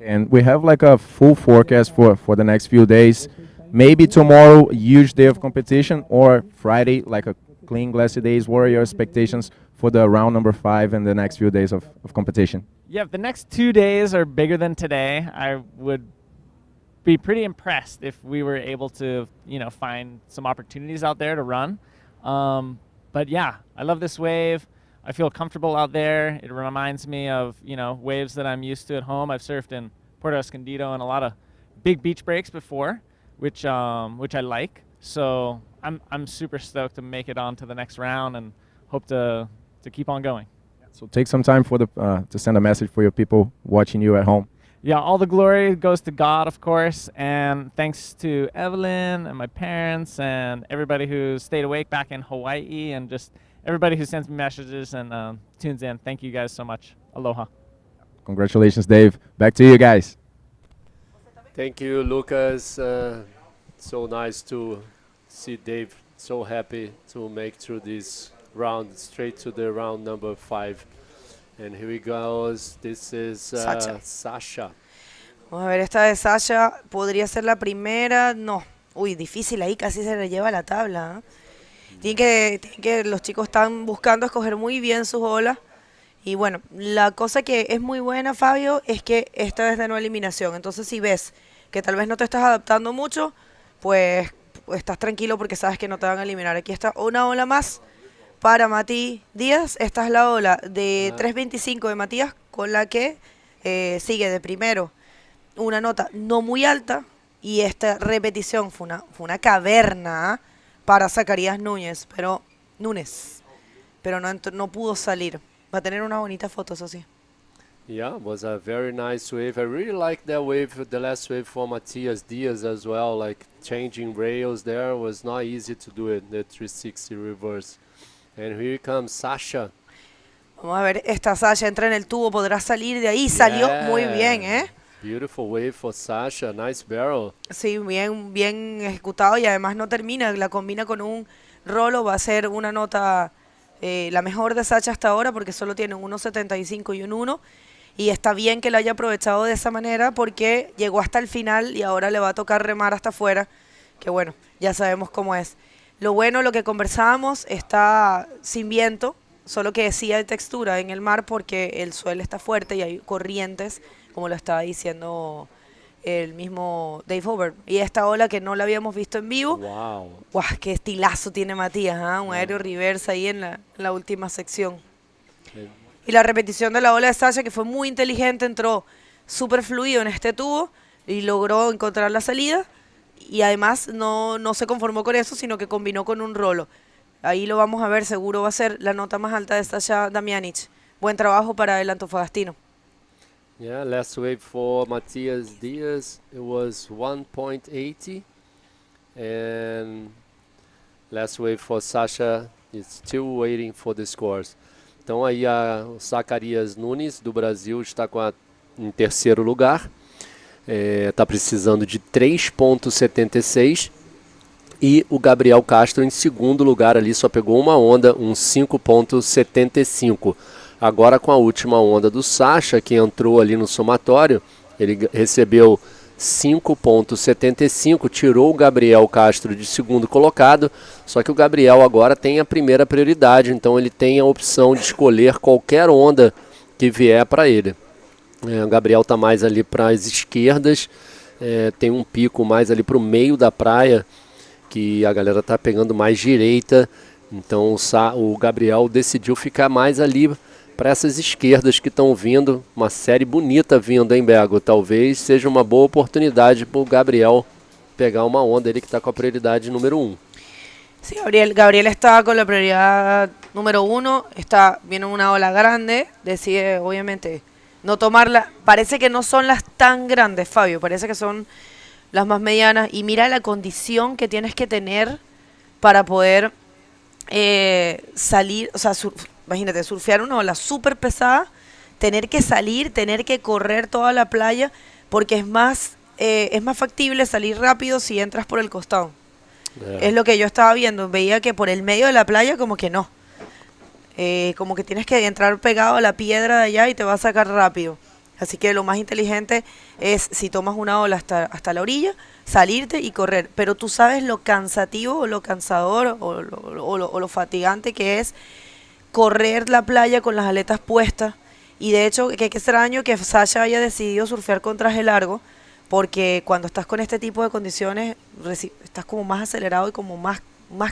And we have like a full forecast for the next few days. Maybe tomorrow, a huge day of competition, or Friday, like a clean, glassy days. What are your expectations for the round number 5 and the next few days of competition? Yeah, if the next 2 days are bigger than today, I would be pretty impressed if we were able to, find some opportunities out there to run. But yeah, I love this wave. I feel comfortable out there. It reminds me of, waves that I'm used to at home. I've surfed in Puerto Escondido and a lot of big beach breaks before, which I like. So I'm super stoked to make it on to the next round and hope to keep on going. So take some time for to send a message for your people watching you at home. Yeah, all the glory goes to God, of course, and thanks to Evelyn and my parents and everybody who stayed awake back in Hawaii, and just everybody who sends me messages and tunes in. Thank you guys so much. Aloha. Congratulations, Dave. Back to you guys. Thank you, Lucas. So nice to see Dave so happy to make through this round, straight to the round number 5. And here he goes. This is Sasha. Vamos a ver, esta de Sasha podría ser la primera. No. Uy, difícil ahí, casi se le lleva la tabla. Tienen que los chicos están buscando escoger muy bien sus olas. Y bueno, la cosa que es muy buena, Fabio, es que esta es de no eliminación. Entonces, si ves que tal vez no te estás adaptando mucho, pues estás tranquilo porque sabes que no te van a eliminar. Aquí está una ola más para Mati Díaz. Esta es la ola de 3.25 de Matías con la que sigue de primero. Una nota no muy alta y esta repetición fue una caverna para Zacarías Núñez, pero no pudo salir. Va a tener una bonita foto, eso sí. Yeah, was a very nice wave. I really like that wave, the last wave for Matias Diaz as well. Like changing rails there was not easy to do it, the 360 reverse. And here comes Sasha. Vamos a ver, esta Sasha entra en el tubo, podrá salir de ahí. Salió muy bien, ¿eh? Beautiful wave for Sasha, nice barrel. Sí, bien ejecutado y además no termina, la combina con un rolo, va a ser una nota la mejor de Sasha hasta ahora porque solo tiene un 1.75 y un 1. Y está bien que lo haya aprovechado de esa manera porque llegó hasta el final y ahora le va a tocar remar hasta afuera, que bueno, ya sabemos cómo es. Lo bueno, lo que conversábamos, está sin viento, solo que sí hay textura en el mar porque el suelo está fuerte y hay corrientes, como lo estaba diciendo el mismo Dave Over. Y esta ola que no la habíamos visto en vivo, Wow. ¡guau! ¡Qué estilazo tiene Matías! ¿Eh? Un aéreo reverse ahí en la última sección. Y la repetición de la ola de Sasha, que fue muy inteligente, entró súper fluido en este tubo y logró encontrar la salida. Y además no se conformó con eso, sino que combinó con un rolo. Ahí lo vamos a ver, seguro va a ser la nota más alta de Sasha Damianic. Buen trabajo para el antofagastino. Yeah, last wave for Matias Diaz, it was 1.80. And last wave for Sasha is still waiting for the scores. Então aí o Zacarias Nunes, do Brasil, está em terceiro lugar. Está precisando de 3.76. E o Gabriel Castro em segundo lugar ali, só pegou uma onda, um 5.75. Agora com a última onda do Sasha, que entrou ali no somatório, ele recebeu 5.75, tirou o Gabriel Castro de segundo colocado, só que o Gabriel agora tem a primeira prioridade, então ele tem a opção de escolher qualquer onda que vier para ele. O Gabriel está mais ali para as esquerdas, tem um pico mais ali para o meio da praia, que a galera está pegando mais direita, então o Gabriel decidiu ficar mais ali para essas esquerdas que estão vindo, uma série bonita vindo, hein, Bego? Talvez seja uma boa oportunidade para o Gabriel pegar uma onda, ele que está com a prioridade número 1. Sí, Gabriel está con la prioridad número 1, viene una ola grande, decide obviamente no tomarla, parece que no son las tan grandes, Fabio, parece que son las más medianas, y mira la condición que tienes que tener para poder salir, o sea, imagínate, surfear una ola súper pesada, tener que salir, tener que correr toda la playa, porque es más factible salir rápido si entras por el costado. Es lo que yo estaba viendo, veía que por el medio de la playa como que no. Como que tienes que entrar pegado a la piedra de allá y te va a sacar rápido. Así que lo más inteligente es, si tomas una ola hasta la orilla, salirte y correr. Pero tú sabes lo cansativo o lo cansador o lo fatigante que es correr la playa con las aletas puestas. Y de hecho, qué extraño que Sasha haya decidido surfear con traje largo, porque cuando estás con este tipo de condiciones, estás como más acelerado y como más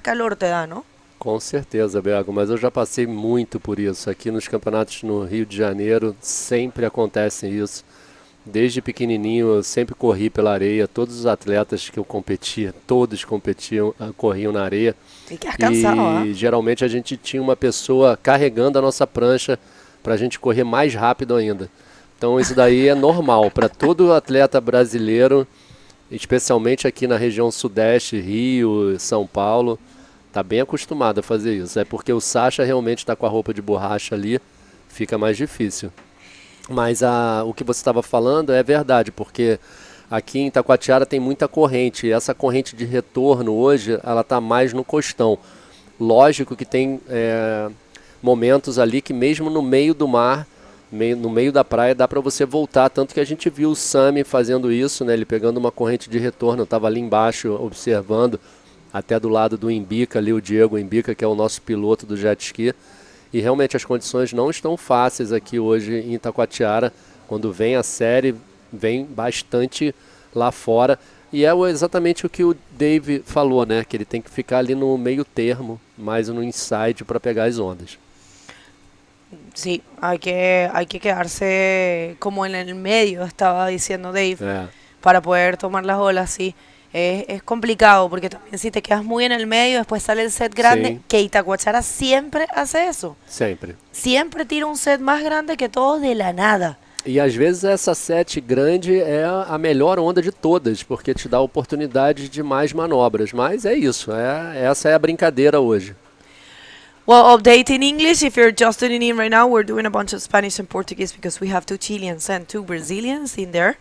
calor te da, ¿no? Com certeza, Bego, mas eu já passei muito por isso. Aqui nos campeonatos no Rio de Janeiro sempre acontece isso. Desde pequenininho eu sempre corri pela areia. Todos os atletas que eu competia, todos corriam na areia. E geralmente a gente tinha uma pessoa carregando a nossa prancha para a gente correr mais rápido ainda. Então isso daí é normal para todo atleta brasileiro, especialmente aqui na região sudeste, Rio, São Paulo. Está bem acostumado a fazer isso. É porque o Sasha realmente está com a roupa de borracha ali, fica mais difícil. Mas o que você estava falando é verdade, porque aqui em Itacoatiara tem muita corrente. E essa corrente de retorno hoje, ela está mais no costão. Lógico que tem momentos ali que mesmo no meio do mar, no meio da praia, dá para você voltar. Tanto que a gente viu o Sami fazendo isso, né? Ele pegando uma corrente de retorno. Eu estava ali embaixo observando, até do lado do Imbica ali, o Diego Imbica, que é o nosso piloto do jet ski. E realmente as condições não estão fáceis aqui hoje em Itacoatiara. Quando vem a série, vem bastante lá fora. E é exatamente o que o Dave falou, né? Que ele tem que ficar ali no meio termo, mais no inside para pegar as ondas. Sí, hay que quedarse como en el medio, estaba diciendo Dave, para poder tomar las olas, sí. Es complicado porque también si te quedas muy en el medio, después sale el set grande, Sí. que Itacoatiara siempre hace eso. Sempre. Siempre tira un set más grande que todos de la nada. E às vezes essa set grande é a melhor onda de todas, porque te dá oportunidade de mais manobras. Mas é isso, essa é a brincadeira hoje. Well, update in English, if you're just tuning in right now, we're doing a bunch of Spanish and Portuguese because we have 2 Chileans and 2 Brazilians in there.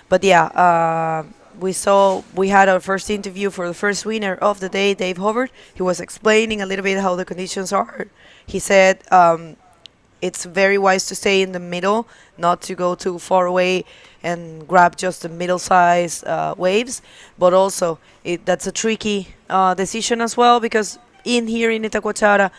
But yeah, we had our first interview for the first winner of the day, Dave Hubbard. He was explaining a little bit how the conditions are. He said it's very wise to stay in the middle, not to go too far away and grab just the middle size waves. But also, that's a tricky decision as well, because in here in Itacoatiara,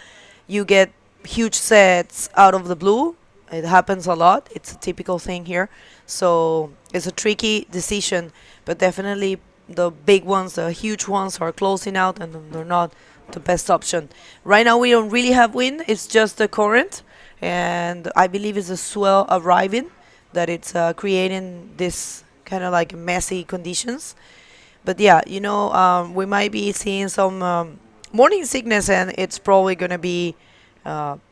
you get huge sets out of the blue. It happens a lot. It's a typical thing here. So it's a tricky decision, but definitely the big ones, the huge ones, are closing out and they're not the best option. Right now we don't really have wind. It's just the current, and I believe it's a swell arriving that it's creating this kind of like messy conditions. But yeah, you know, we might be seeing some morning sickness, and it's probably going to be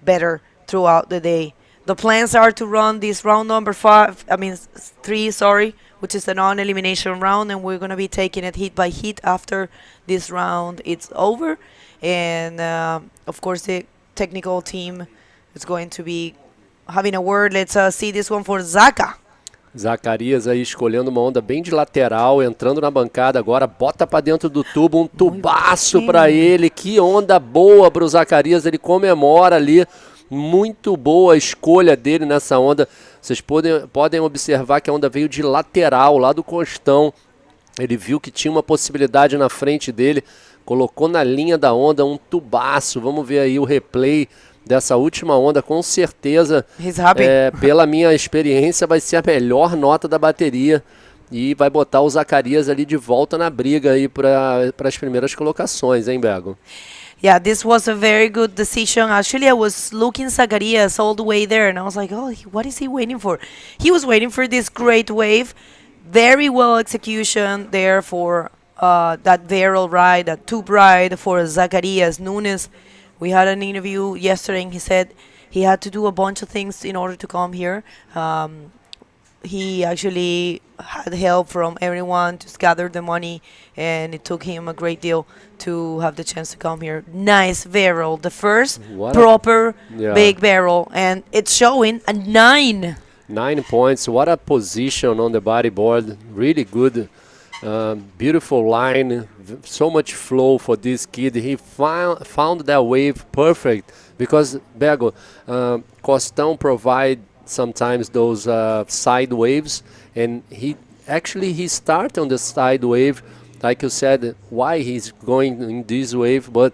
better throughout the day. The plans are to run this round number 3, which is a non-elimination round, and we're going to be taking it heat by heat after this round it's over. And of course, the technical team is going to be having a word. Let's see this one for Zaka. Zacarias aí escolhendo uma onda bem de lateral, entrando na bancada agora, bota para dentro do tubo, um tubaço para ele. Que onda boa para o Zacarias, ele comemora ali. Muito boa a escolha dele nessa onda. Vocês podem observar que a onda veio de lateral, lá do costão. Ele viu que tinha uma possibilidade na frente dele, colocou na linha da onda um tubaço. Vamos ver aí o replay dessa última onda, com certeza, pela minha experiência, vai ser a melhor nota da bateria e vai botar o Zacarias ali de volta na briga aí para as primeiras colocações, hein, Bego? Yeah, this was a very good decision. Actually, I was looking Zacarias all the way there, and I was like, oh, what is he waiting for? He was waiting for this great wave. Very well execution there for that barrel ride, that tube ride for Zacarias Nunes. We had an interview yesterday, and he said he had to do a bunch of things in order to come here. He actually had help from everyone to gather the money, and it took him a great deal to have the chance to come here. Nice barrel, the first proper big barrel, and it's showing a 9. 9 points. What a position on the bodyboard. Really good. Beautiful line, so much flow for this kid. He found that wave perfect because Bego, Costão provide sometimes those side waves, and he started on the side wave, like you said, why he's going in this wave, but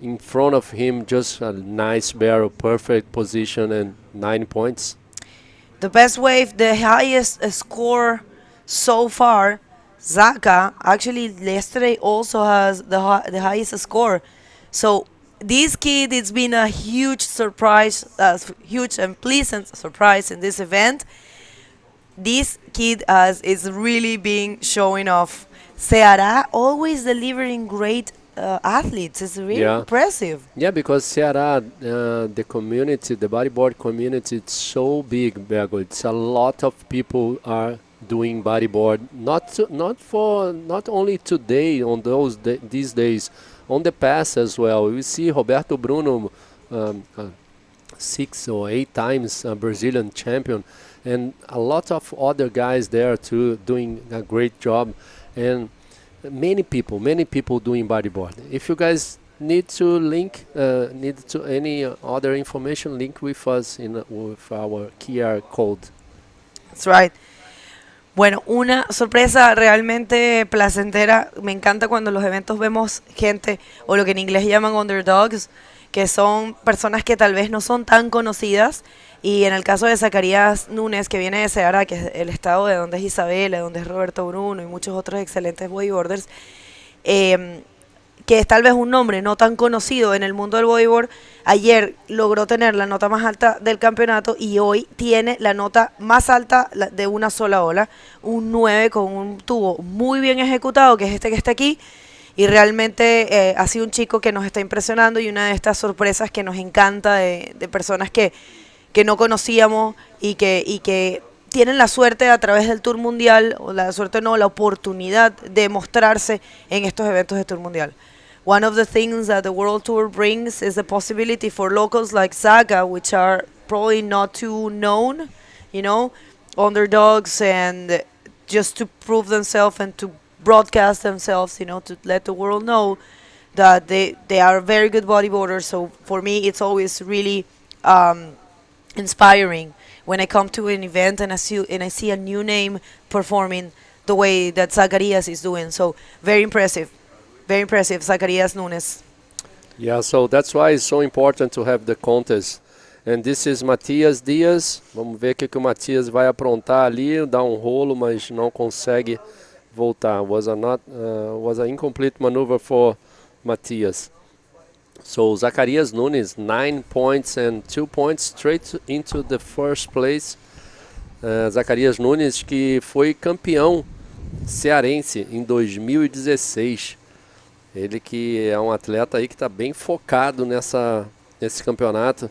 in front of him just a nice barrel, perfect position, and 9 points. The best wave, the highest score so far. Zaka actually yesterday also has the highest score. So this kid, it's been a huge surprise, huge and pleasant surprise in this event. This kid is really being showing off. Ceará always delivering great athletes. It's really impressive. Yeah, because Ceará, the community, the bodyboard community, it's so big, Bego. It's a lot of people are doing bodyboard, not only today on these days, on the past as well. We see Roberto Bruno 6 or 8 times Brazilian champion, and a lot of other guys there too doing a great job, and many people doing bodyboard. If you guys need any other information, link with us with our QR code. That's right. Bueno, una sorpresa realmente placentera. Me encanta cuando en los eventos vemos gente, o lo que en inglés llaman underdogs, que son personas que tal vez no son tan conocidas. Y en el caso de Zacarías Núñez, que viene de Ceará, que es el estado de donde es Isabela, donde es Roberto Bruno y muchos otros excelentes bodyboarders, que es tal vez un nombre no tan conocido en el mundo del bodyboard, ayer logró tener la nota más alta del campeonato y hoy tiene la nota más alta de una sola ola, un 9 con un tubo muy bien ejecutado, que es este que está aquí, y realmente ha sido un chico que nos está impresionando y una de estas sorpresas que nos encanta de personas que no conocíamos y que tienen la suerte a través del Tour Mundial, o la suerte no, la oportunidad de mostrarse en estos eventos de Tour Mundial. One of the things that the World Tour brings is the possibility for locals like Zaga, which are probably not too known, you know, underdogs, and just to prove themselves and to broadcast themselves, you know, to let the world know that they are very good bodyboarders. So for me, it's always really inspiring when I come to an event and I see a new name performing the way that Zacarías is doing. So very impressive, Zacarías Núñez. Yeah, so that's why it's so important to have the contest. And this is Matias Dias. Vamos ver o que o Matias vai aprontar ali, dá um rolo, mas não consegue voltar. Was an incomplete maneuver for Matias. So Zacarías Núñez, 9 points and 2 points straight into the first place. Zacarías Núñez, que foi campeão cearense em 2016. Ele que é um atleta aí que está bem focado nesse campeonato.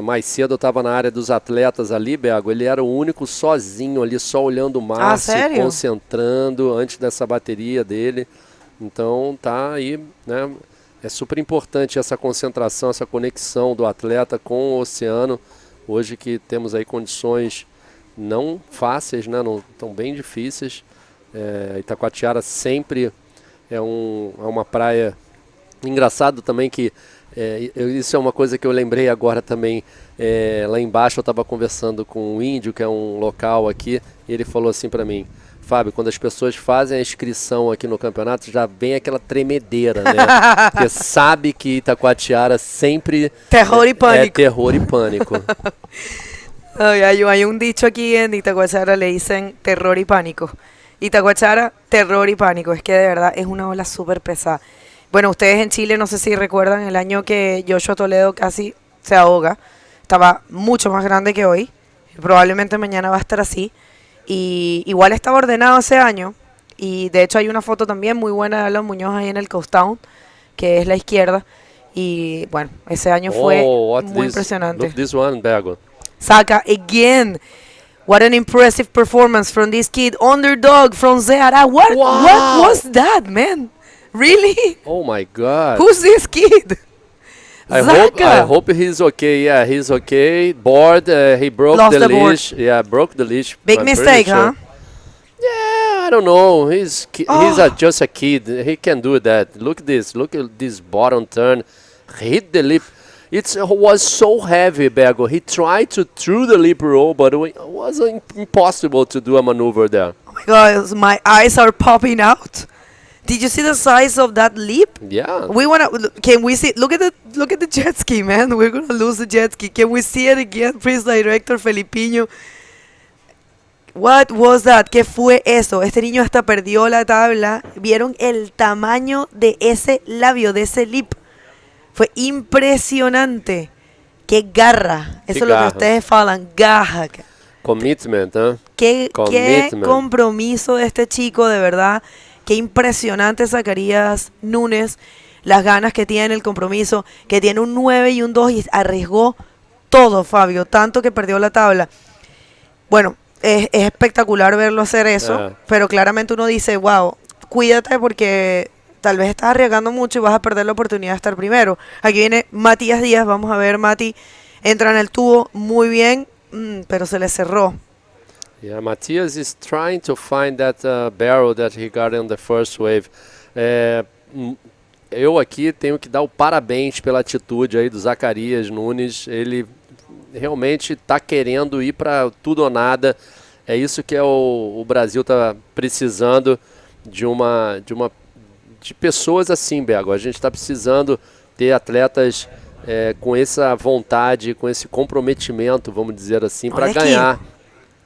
Mais cedo eu estava na área dos atletas ali, Bego. Ele era o único sozinho ali, só olhando o mar, se concentrando antes dessa bateria dele. Então tá aí, né? É super importante essa concentração, essa conexão do atleta com o oceano. Hoje que temos aí condições não fáceis, né? Não tão bem difíceis. Itacoatiara sempre é uma praia. Engraçado também que isso é uma coisa que eu lembrei agora também. Lá embaixo eu estava conversando com um índio, que é um local aqui, e ele falou assim para mim: Fábio, quando as pessoas fazem a inscrição aqui no campeonato, já vem aquela tremedeira, né? Porque sabe que Itacoatiara sempre terror e pânico. Terror e pânico. Hay un dicho aquí en Itacoatiara, le dicen terror y pánico. Itacoatiara, terror y pánico. Es que de verdad es una ola súper pesada. Bueno, ustedes en Chile, no sé si recuerdan el año que Joshua Toledo casi se ahoga. Estaba mucho más grande que hoy. Probablemente mañana va a estar así. Y igual estaba ordenado ese año. Y de hecho hay una foto también muy buena de Alan Muñoz ahí en el coast town, que es la izquierda. Y bueno, ese año fue muy impresionante. Look this one, Bego. Saka again. What an impressive performance from this kid. Underdog from Ceará. What was that, man? Really? Oh my God. Who's this kid? I hope he's okay. Yeah, he's okay. Board. He broke the leash. Yeah, broke the leash. Big mistake, huh? Yeah, I don't know. He's just a kid. He can do that. Look at this. Look at this bottom turn. Hit the lip. It was so heavy, Bego. He tried to through the lip roll, but it was impossible to do a maneuver there. Oh my God, my eyes are popping out. Did you see the size of that leap? Yeah. Can we see? Look at the jet ski, man. We're gonna lose the jet ski. Can we see it again, please, Director Felipinho? What was that? ¿Qué fue eso? Este niño hasta perdió la tabla. ¿Vieron el tamaño de ese labio, de ese lip? Fue impresionante. Qué garra. Eso es lo que ustedes falan, garra. Commitment, ¿eh? Qué compromiso de este chico, de verdad. Qué impresionante Zacarías Núñez. Las ganas que tiene, el compromiso, que tiene un 9 y un 2 y arriesgó todo, Fabio, tanto que perdió la tabla. Bueno, es espectacular verlo hacer eso, pero claramente uno dice, wow, cuídate porque tal vez estás arriesgando mucho y vas a perder la oportunidad de estar primero. Aquí viene Matías Díaz, vamos a ver, Mati entra en el tubo muy bien, pero se le cerró. Yeah, Matias is trying to find that barrel that he got on the first wave. Eu aqui tenho que dar o parabéns pela atitude aí do Zacarías Núñez. Ele realmente está querendo ir para tudo ou nada. É isso que o Brasil está precisando de pessoas assim, Bego. A gente está precisando ter atletas com essa vontade, com esse comprometimento, vamos dizer assim, para Olha aqui. ganhar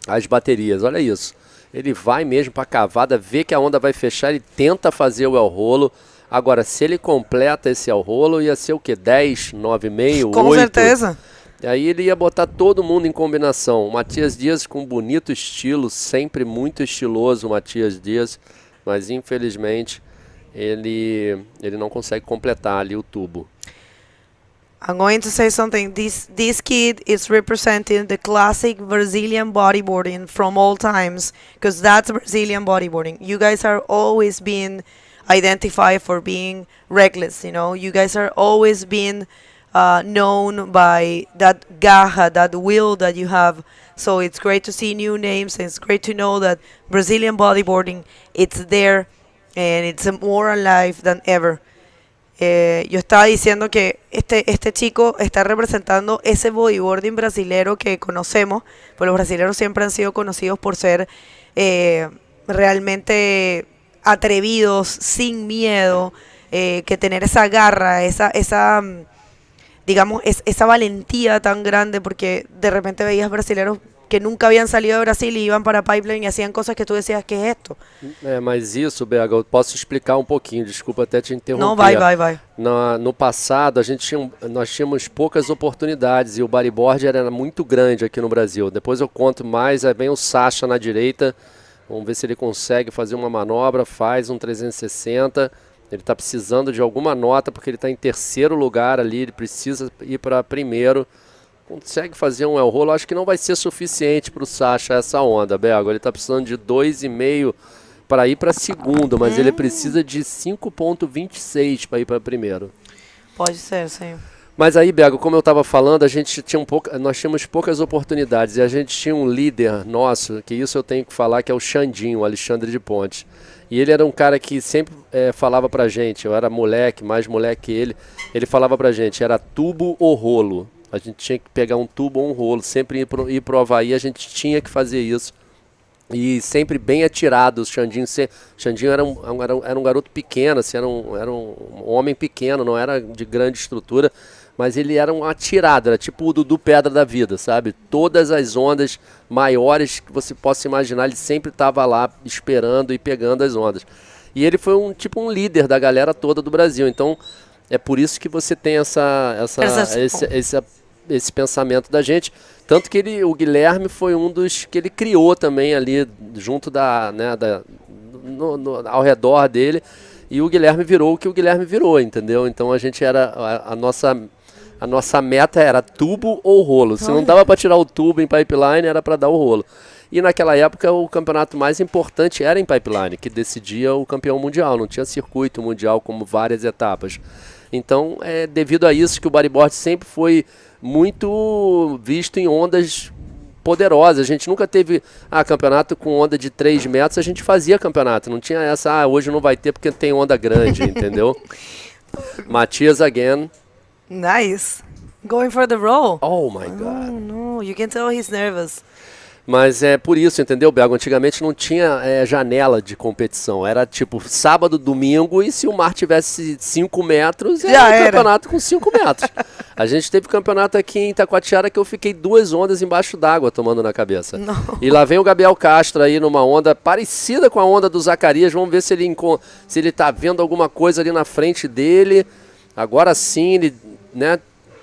as baterias. Olha isso. Ele vai mesmo para a cavada, vê que a onda vai fechar, ele tenta fazer o el rolo. Agora, se ele completa esse el rolo, ia ser o quê? 10, 9,5, 8? Com certeza. E aí ele ia botar todo mundo em combinação. O Matias Dias com bonito estilo, sempre muito estiloso o Matias Dias, mas infelizmente ele não consegue completar ali o tubo. I'm going to say something. This kid is representing the classic Brazilian bodyboarding from all times, because that's Brazilian bodyboarding. You guys are always being identified for being reckless, you know. You guys are always being known by that garra, that will that you have. So it's great to see new names, and it's great to know that Brazilian bodyboarding, it's there, and it's more alive than ever. Yo estaba diciendo que este chico está representando ese bodyboarding brasilero que conocemos, pues los brasileros siempre han sido conocidos por ser realmente atrevidos, sin miedo, que tener esa garra, digamos, esa valentía tan grande, porque de repente veías brasileros que nunca habían salido de Brasil e iam para a pipeline e hacían cosas que tu decías, que é esto? Mas isso, Berga, eu posso explicar um pouquinho, desculpa até te interromper. Não, vai. No passado, nós tínhamos poucas oportunidades e o bodyboard era muito grande aqui no Brasil. Depois eu conto mais, aí vem o Sacha na direita, vamos ver se ele consegue fazer uma manobra, faz um 360, ele está precisando de alguma nota porque ele está em terceiro lugar ali, ele precisa ir para primeiro. Consegue fazer um el rolo, acho que não vai ser suficiente para o Sacha essa onda, Bergo. Ele está precisando de 2,5 para ir para segundo, mas ele precisa de 5,26 para ir para primeiro. Pode ser, sim. Mas aí, Bergo, como eu estava falando, nós tínhamos poucas oportunidades e a gente tinha um líder nosso, que isso eu tenho que falar, que é o Xandinho, o Alexandre de Pontes. E ele era um cara que sempre falava pra gente, eu era moleque, mais moleque que ele falava pra gente, era tubo ou rolo. A gente tinha que pegar um tubo ou um rolo, sempre ir pro Havaí, a gente tinha que fazer isso. E sempre bem atirado, o Xandinho era um garoto pequeno, assim, era um homem pequeno, não era de grande estrutura, mas ele era um atirado, era tipo o Dudu Pedra da vida, sabe? Todas as ondas maiores que você possa imaginar, ele sempre estava lá esperando e pegando as ondas. E ele foi um líder da galera toda do Brasil, então é por isso que você tem esse pensamento da gente. Tanto que o Guilherme foi um dos que ele criou também ali, junto ao redor dele. E o Guilherme virou o que o Guilherme virou, entendeu? Então a gente a nossa meta era tubo ou rolo. Se não dava para tirar o tubo em pipeline, era para dar o rolo. E naquela época o campeonato mais importante era em pipeline, que decidia o campeão mundial. Não tinha circuito mundial como várias etapas. Então é devido a isso que o bodyboard sempre foi muito visto em ondas poderosas. A gente nunca teve campeonato com onda de 3 metros, a gente fazia campeonato. Não tinha essa, hoje não vai ter porque tem onda grande, entendeu? Matias again. Nice. Going for the roll. Oh my God. Oh no, you can tell he's nervous. Mas é por isso, entendeu, Bergo? Antigamente não tinha janela de competição. Era tipo sábado, domingo, e se o mar tivesse 5 metros, era campeonato com 5 metros. A gente teve campeonato aqui em Itacoatiara que eu fiquei 2 ondas embaixo d'água tomando na cabeça. Não. E lá vem o Gabriel Castro aí numa onda parecida com a onda do Zacarias. Vamos ver se ele tá vendo alguma coisa ali na frente dele. Agora sim, ele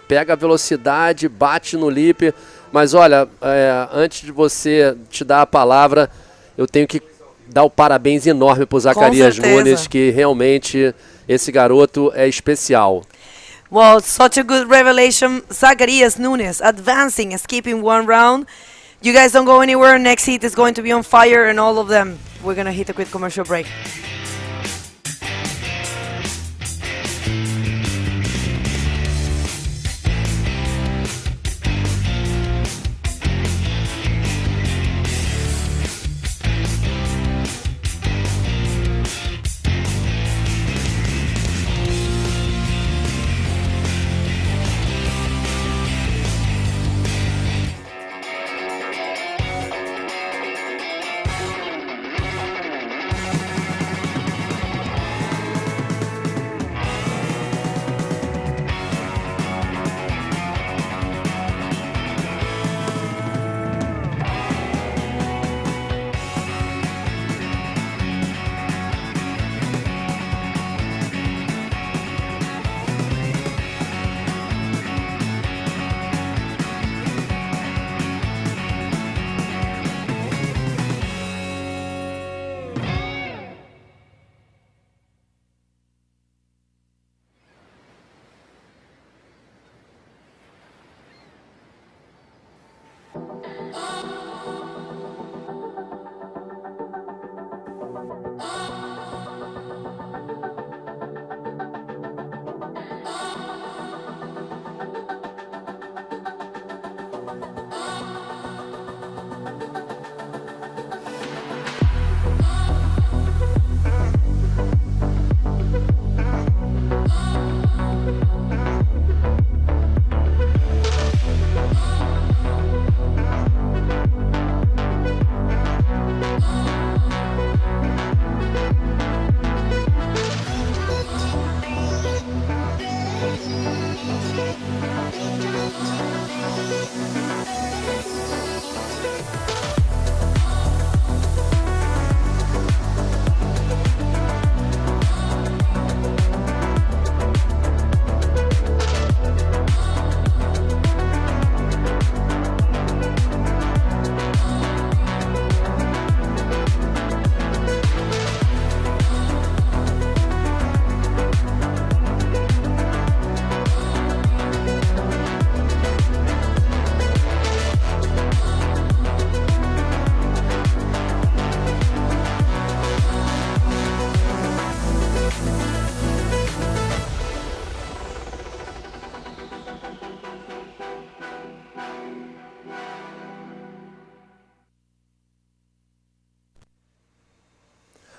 pega a velocidade, bate no lip. Mas olha, antes de você te dar a palavra, eu tenho que dar o parabéns enorme para o Zacarias Nunes, que realmente esse garoto é especial. Well, such a good revelation. Zacarias Nunes advancing, skipping 1 round. You guys don't go anywhere. Next heat is going to be on fire, and all of them. We're going to hit a quick commercial break.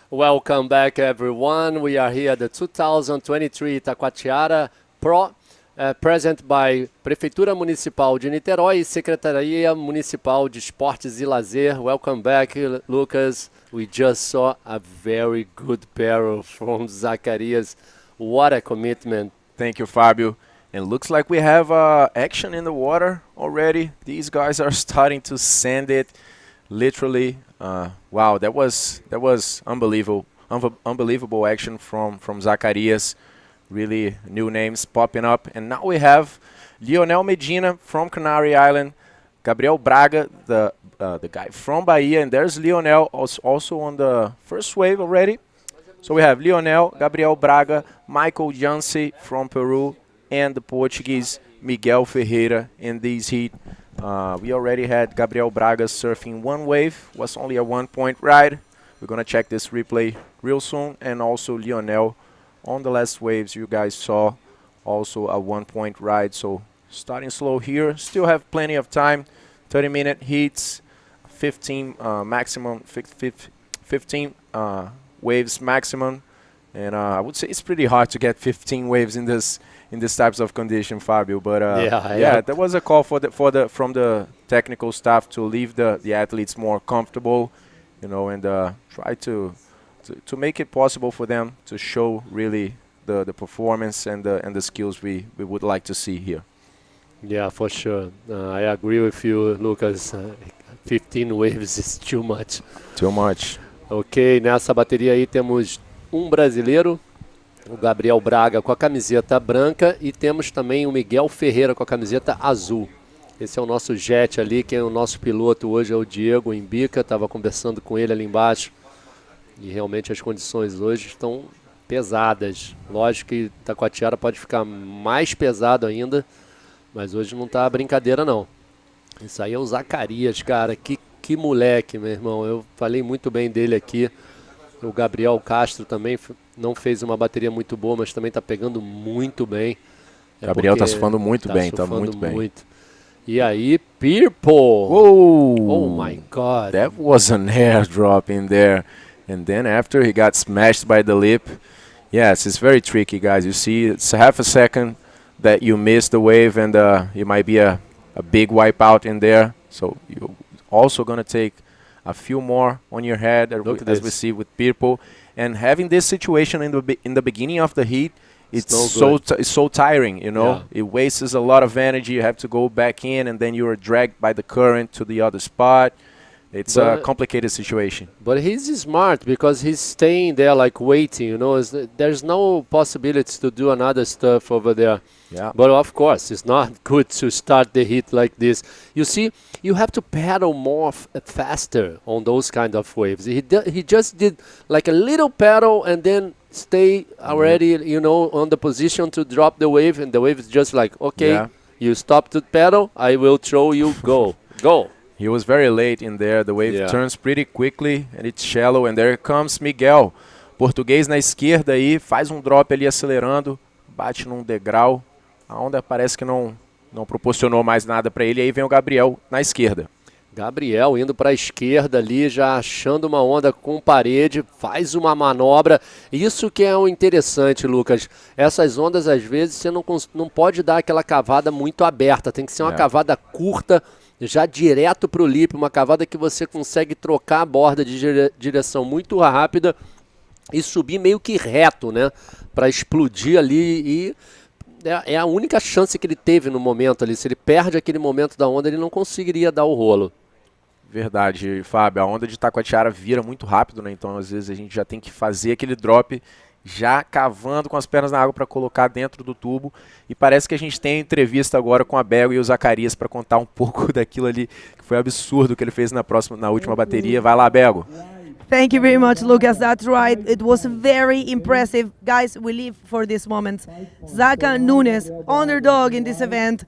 Welcome back, everyone. We are here at the 2023 Itacoatiara Pro, present by Prefeitura Municipal de Niterói e Secretaria Municipal de Esportes e Lazer. Welcome back, Lucas. We just saw a very good barrel from Zacarias. What a commitment. Thank you, Fabio. And looks like we have action in the water already. These guys are starting to send it, literally. Wow, that was unbelievable action from Zacarias. Really new names popping up. And now we have Lionel Medina from Canary Island, Gabriel Braga, the guy from Bahia, and there's Lionel also on the first wave already. So we have Lionel, Gabriel Braga, Michael Jansi from Peru, and the Portuguese Miguel Ferreira in this heat. We already had Gabriel Braga surfing one wave, was only a 1-point ride. We're going to check this replay real soon. And also Lionel on the last waves you guys saw, also a 1-point ride. So starting slow here, still have plenty of time. 30-minute heats, 15 maximum, 15 waves maximum. And I would say it's pretty hard to get 15 waves in this types of condition, Fabio. But yeah, there was a call from the technical staff to leave the athletes more comfortable, you know, and try to make it possible for them to show really the performance and the skills we would like to see here. Yeah, for sure. I agree with you, Lucas. 15 waves is too much. Too much. Ok, nessa bateria aí temos um brasileiro, o Gabriel Braga com a camiseta branca, e temos também o Miguel Ferreira com a camiseta azul. Esse é o nosso jet ali, quem é o nosso piloto hoje é o Diego Embica, estava conversando com ele ali embaixo, e realmente as condições hoje estão pesadas. Lógico que Itacoatiara pode ficar mais pesado ainda, mas hoje não tá brincadeira não. Isso aí é o Zacarias, cara, que moleque, meu irmão, eu falei muito bem dele aqui. O Gabriel Castro também não fez uma bateria muito boa, mas também está pegando muito bem. Gabriel está surfando muito bem, está muito bem. E aí, Pirpo! Oh my God! That was an airdrop in there. And then after he got smashed by the lip. Yes, it's very tricky, guys. You see, it's half a second that you miss the wave, and it might be a big wipeout in there. So you're also going to take a few more on your head, as we see with Pirpo. And having this situation in the beginning of the heat, it's so tiring, you know. Yeah. It wastes a lot of energy. You have to go back in, and then you are dragged by the current to the other spot. It's a complicated situation. But he's smart because he's staying there like waiting, you know. There's no possibility to do another stuff over there. Yeah. But of course, it's not good to start the heat like this. You see, you have to paddle more faster on those kind of waves. He just did like a little paddle and then stay already, you know, on the position to drop the wave, and the wave is just like, okay, you stop to paddle, I will throw you, go, go. He was very late in there. The wave turns pretty quickly and it's shallow. And there comes Miguel. Português na esquerda aí, faz um drop ali acelerando, bate num degrau. A onda parece que não proporcionou mais nada para ele. Aí vem o Gabriel na esquerda. Gabriel indo para a esquerda ali, já achando uma onda com parede, faz uma manobra. Isso que é o interessante, Lucas. Essas ondas, às vezes, você não pode dar aquela cavada muito aberta. Tem que ser uma cavada curta, já direto para o lip, uma cavada que você consegue trocar a borda de direção muito rápida e subir meio que reto, né? Para explodir ali, e é a única chance que ele teve no momento ali. Se ele perde aquele momento da onda, ele não conseguiria dar o rolo. Verdade, Fábio. A onda de Itacoatiara vira muito rápido, né? Então, às vezes, a gente já tem que fazer aquele drop já cavando com as pernas na água para colocar dentro do tubo. E parece que a gente tem entrevista agora com a Bego e o Zacarias para contar um pouco daquilo ali, que foi absurdo que ele fez na última bateria. Vai lá, Bego. Thank you very much, Lucas. That's right. It was very impressive. Guys, we live for this moment. Zaka Nunes, underdog in this event.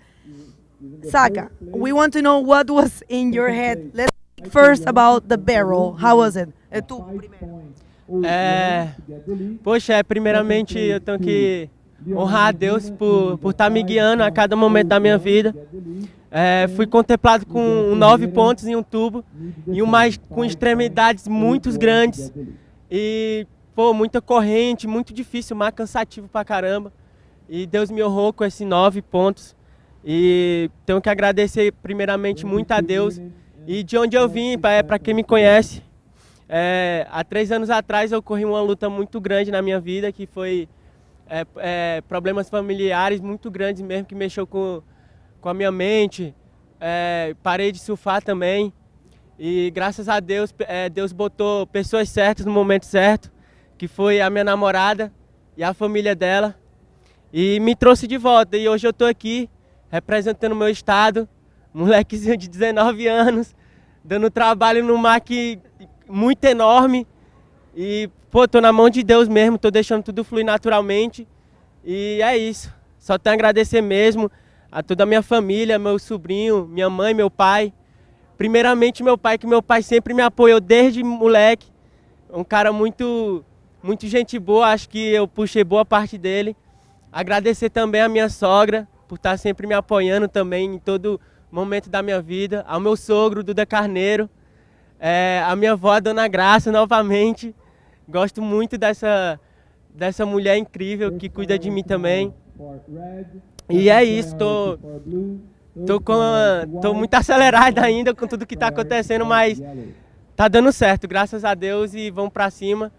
Zaka, we want to know what was in your head. Let's speak first about the barrel. How was it? Tu primeiro. Poxa, primeiramente eu tenho que honrar a Deus por estar me guiando a cada momento da minha vida. Fui contemplado com 9 pontos em um tubo e com extremidades muito grandes. E, pô, muita corrente, muito difícil, mais cansativo pra caramba. E Deus me honrou com esses 9 pontos. E tenho que agradecer primeiramente muito a Deus. E de onde eu vim, para quem me conhece, há 3 anos atrás eu corri uma luta muito grande na minha vida, que foi problemas familiares muito grandes mesmo, que mexeu com a minha mente. Parei de surfar também. E graças a Deus, Deus botou pessoas certas no momento certo, que foi a minha namorada e a família dela. E me trouxe de volta. E hoje eu estou aqui representando o meu estado, molequezinho de 19 anos, dando trabalho no mar muito enorme. E, pô, tô na mão de Deus mesmo, tô deixando tudo fluir naturalmente. E é isso. Só tenho a agradecer mesmo a toda a minha família, meu sobrinho, minha mãe, meu pai. Primeiramente meu pai, que meu pai sempre me apoiou desde moleque. Um cara muito gente boa, acho que eu puxei boa parte dele. Agradecer também a minha sogra, por estar sempre me apoiando também em todo momento da minha vida. Ao meu sogro, Duda Carneiro. A minha avó, a Dona Graça, novamente. Gosto muito dessa mulher incrível que cuida de mim também. E é isso, tô muito acelerado ainda com tudo que está acontecendo, mas tá dando certo, graças a Deus, e vamos para cima.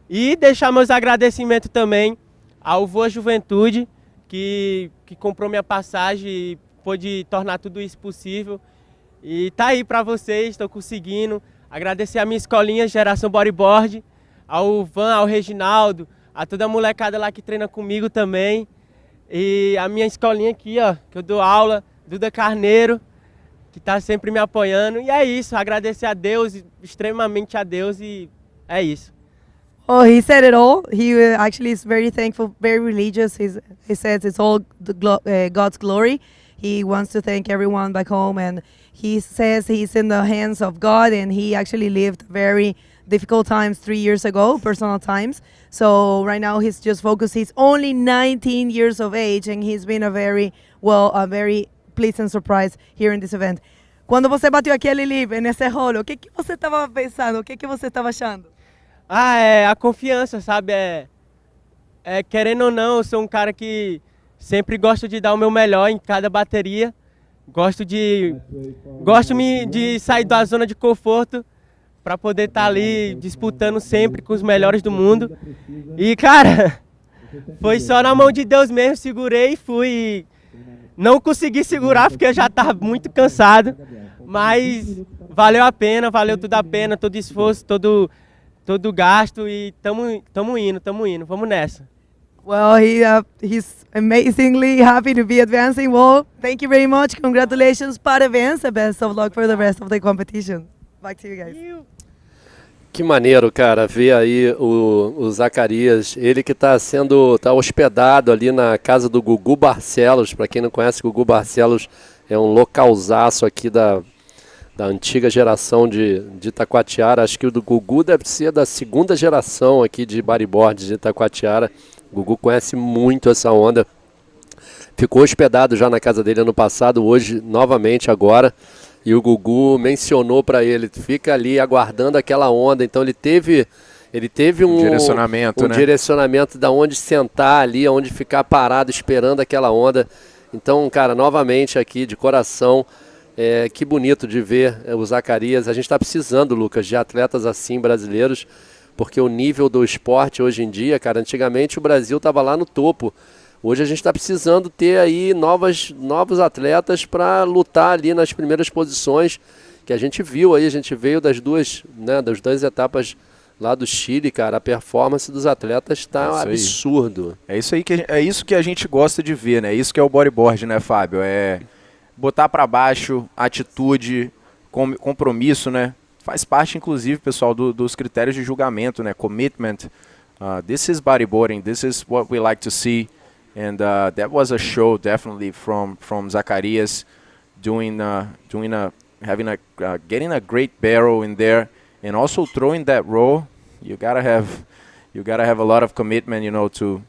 E deixar meus agradecimentos também ao Voa Juventude, que comprou minha passagem e pôde tornar tudo isso possível. E tá aí para vocês, estou conseguindo. Agradecer a minha escolinha Geração Bodyboard, ao Van, ao Reginaldo, a toda a molecada lá que treina comigo também. E a minha escolinha aqui, ó, que eu dou aula, Duda Carneiro, que está sempre me apoiando. E é isso, agradecer a Deus, extremamente a Deus, e é isso. Oh, he said it all. He actually is very thankful, very religious. He says it's all God's glory. He wants to thank everyone back home, and he says he's in the hands of God, and he actually lived very difficult times 3 years ago, personal times. So right now he's just focused. He's only 19 years of age, and he's been a very pleasant surprise here in this event. Quando você bateu aquele lip nesse rolo, o que você estava pensando? O que você estava achando? A confiança, sabe? Querendo ou não, eu sou um cara que sempre gosto de dar o meu melhor em cada bateria. Gosto de sair da zona de conforto para poder estar ali disputando sempre com os melhores do mundo. E, cara, foi só na mão de Deus mesmo, segurei e fui. Não consegui segurar porque eu já estava muito cansado, mas valeu a pena, valeu tudo a pena, todo esforço, todo gasto, e tamo indo, vamos nessa. Well, he's amazingly happy to be advancing. Well, thank you very much. Congratulations, parabéns, and best of luck for the rest of the competition. Back to you guys. Que maneiro, cara, ver aí o Zacarias, ele que tá hospedado ali na casa do Gugu Barcelos. Para quem não conhece, Gugu Barcelos é um localzaço aqui da antiga geração de Itacoatiara. Acho que o do Gugu deve ser da 2ª geração aqui de bodyboard de Itacoatiara. O Gugu conhece muito essa onda. Ficou hospedado já na casa dele ano passado, hoje novamente agora. E o Gugu mencionou para ele, fica ali aguardando aquela onda. Então ele teve um direcionamento, né? Direcionamento da onde sentar ali, onde ficar parado esperando aquela onda. Então, cara, novamente aqui de coração, que bonito de ver o Zacarias. A gente está precisando, Lucas, de atletas assim brasileiros, porque o nível do esporte hoje em dia, cara, antigamente o Brasil estava lá no topo. Hoje a gente está precisando ter aí novos atletas para lutar ali nas primeiras posições, que a gente viu aí, a gente veio das duas etapas lá do Chile, cara. A performance dos atletas está absurdo. É isso que a gente gosta de ver, né? Isso que é o bodyboard, né, Fábio? É botar para baixo, atitude, compromisso, né? Faz parte, inclusive, pessoal, dos critérios de julgamento, né? Commitment. This is bodyboarding. This is what we like to see. And that was a show, definitely, from Zacarias getting a great barrel in there, and also throwing that roll. You gotta have a lot of commitment, you know, to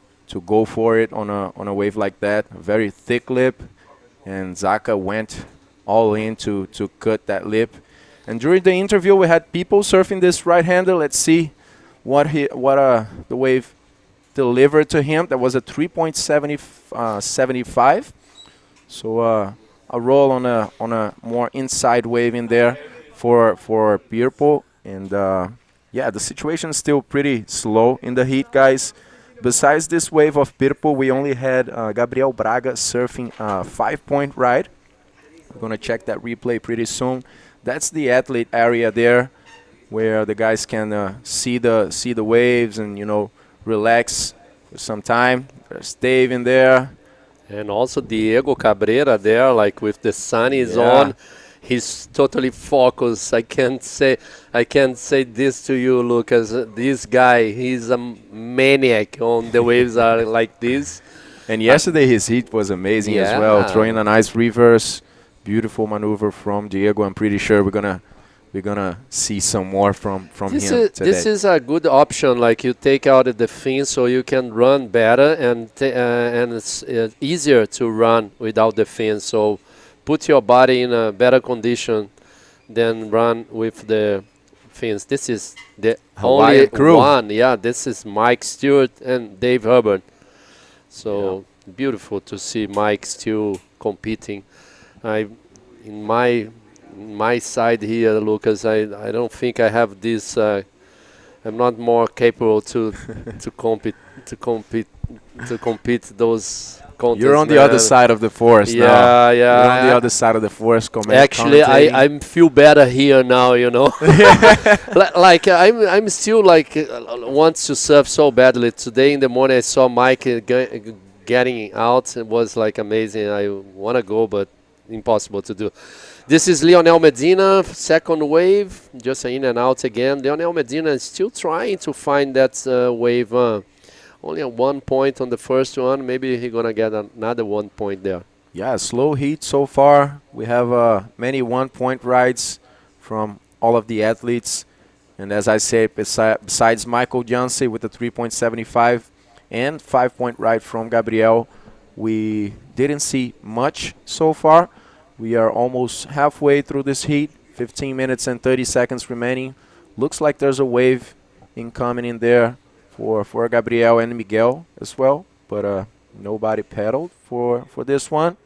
go for it on a wave like that. A very thick lip, and Zaka went all in to cut that lip. And during the interview, we had people surfing this right-hander. Let's see what the wave delivered to him. That was a 3.75. So a roll on a more inside wave in there for Pirpo. And yeah, the situation is still pretty slow in the heat, guys. Besides this wave of Pirpo, we only had Gabriel Braga surfing a 5-point ride. We're gonna check that replay pretty soon. That's the athlete area there, where the guys can see the waves and, you know, relax for some time. There's Dave in there. And also Diego Cabrera there, like with the sun is on. He's totally focused. I can't say this to you, Lucas. This guy, he's a maniac on the waves are like this. And yesterday his heat was amazing as well, throwing a nice reverse. Beautiful maneuver from Diego. I'm pretty sure we're gonna see some more from him today. This is a good option. Like you take out the fin so you can run better, and it's easier to run without the fin. So put your body in a better condition than run with the fins. This is the Hawaiian only crew. one. Yeah, this is Mike Stewart and Dave Hubbard. So beautiful to see Mike still competing. In my side here, Lucas, I don't think I have this. I'm not more capable to compete those contests. You're on the other side of the forest now. Yeah. You're on the other side of the forest. Actually, I feel better here now. You know, like I'm still like wants to surf so badly. Today in the morning, I saw Mike getting out. It was like amazing. I want to go, but impossible to do. This is Lionel Medina, second wave, just in and out again. Lionel Medina is still trying to find that wave. Only a 1 point on the first one. Maybe he's going to get another 1 point there. Yeah, slow heat so far. We have many 1-point rides from all of the athletes. And as I said, besides Michael Janse with the 3.75 and 5-point ride from Gabriel, we didn't see much so far. We are almost halfway through this heat, 15 minutes and 30 seconds remaining. Looks like there's a wave incoming in there for Gabriel and Miguel as well, but nobody paddled for this one.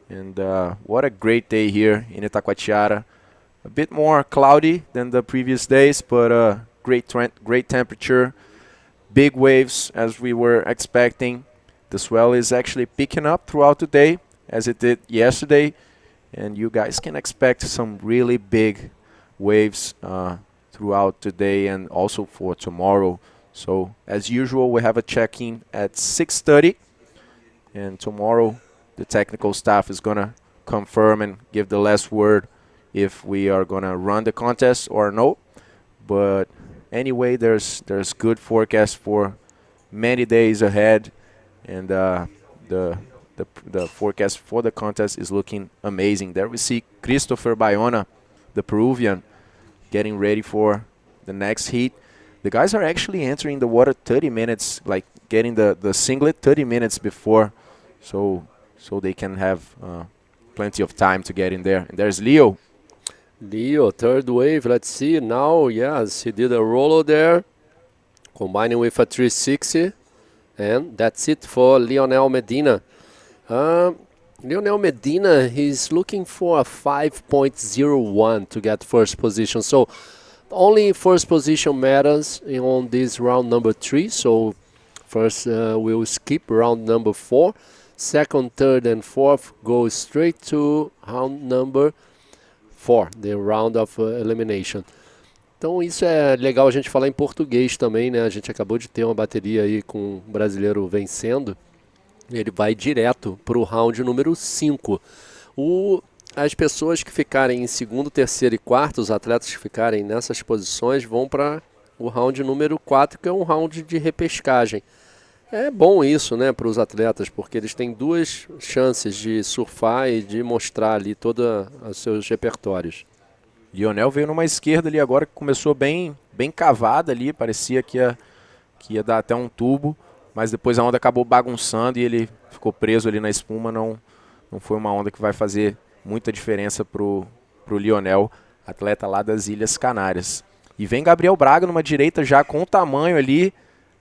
And what a great day here in Itacoatiara. A bit more cloudy than the previous days, but great temperature, big waves as we were expecting. The swell is actually picking up throughout the day, as it did yesterday, and you guys can expect some really big waves throughout today and also for tomorrow. So as usual, we have a check-in at 6:30, and tomorrow the technical staff is gonna confirm and give the last word if we are gonna run the contest or no. But anyway, there's good forecast for many days ahead, and the forecast for the contest is looking amazing. There we see Christopher Bayona, the Peruvian, getting ready for the next heat. The guys are actually entering the water 30 minutes, like getting the singlet 30 minutes before, so they can have plenty of time to get in there. And there's Leo. Leo, third wave. Let's see now. Yes, he did a roller there, combining with a 360. And that's it for Lionel Medina. Lionel Medina, he's looking for a 5.01 to get first position. So only first position matters on this round number 3. So first we'll skip round number 4. Second, third, and fourth go straight to round number 4, the round of elimination. Então isso é legal a gente falar em português também, né? A gente acabou de ter uma bateria aí com o brasileiro vencendo. Ele vai direto para o round número 5. As pessoas que ficarem em segundo, terceiro e quarto, os atletas que ficarem nessas posições, vão para o round número 4, que é um round de repescagem. É bom isso, né, para os atletas, porque eles têm duas chances de surfar e de mostrar ali todos os seus repertórios. Lionel veio numa esquerda ali agora que começou bem cavada ali, parecia que ia dar até um tubo, mas depois a onda acabou bagunçando e ele ficou preso ali na espuma. Não foi uma onda que vai fazer muita diferença pro Lionel, atleta lá das Ilhas Canárias. E vem Gabriel Braga numa direita já com o tamanho ali.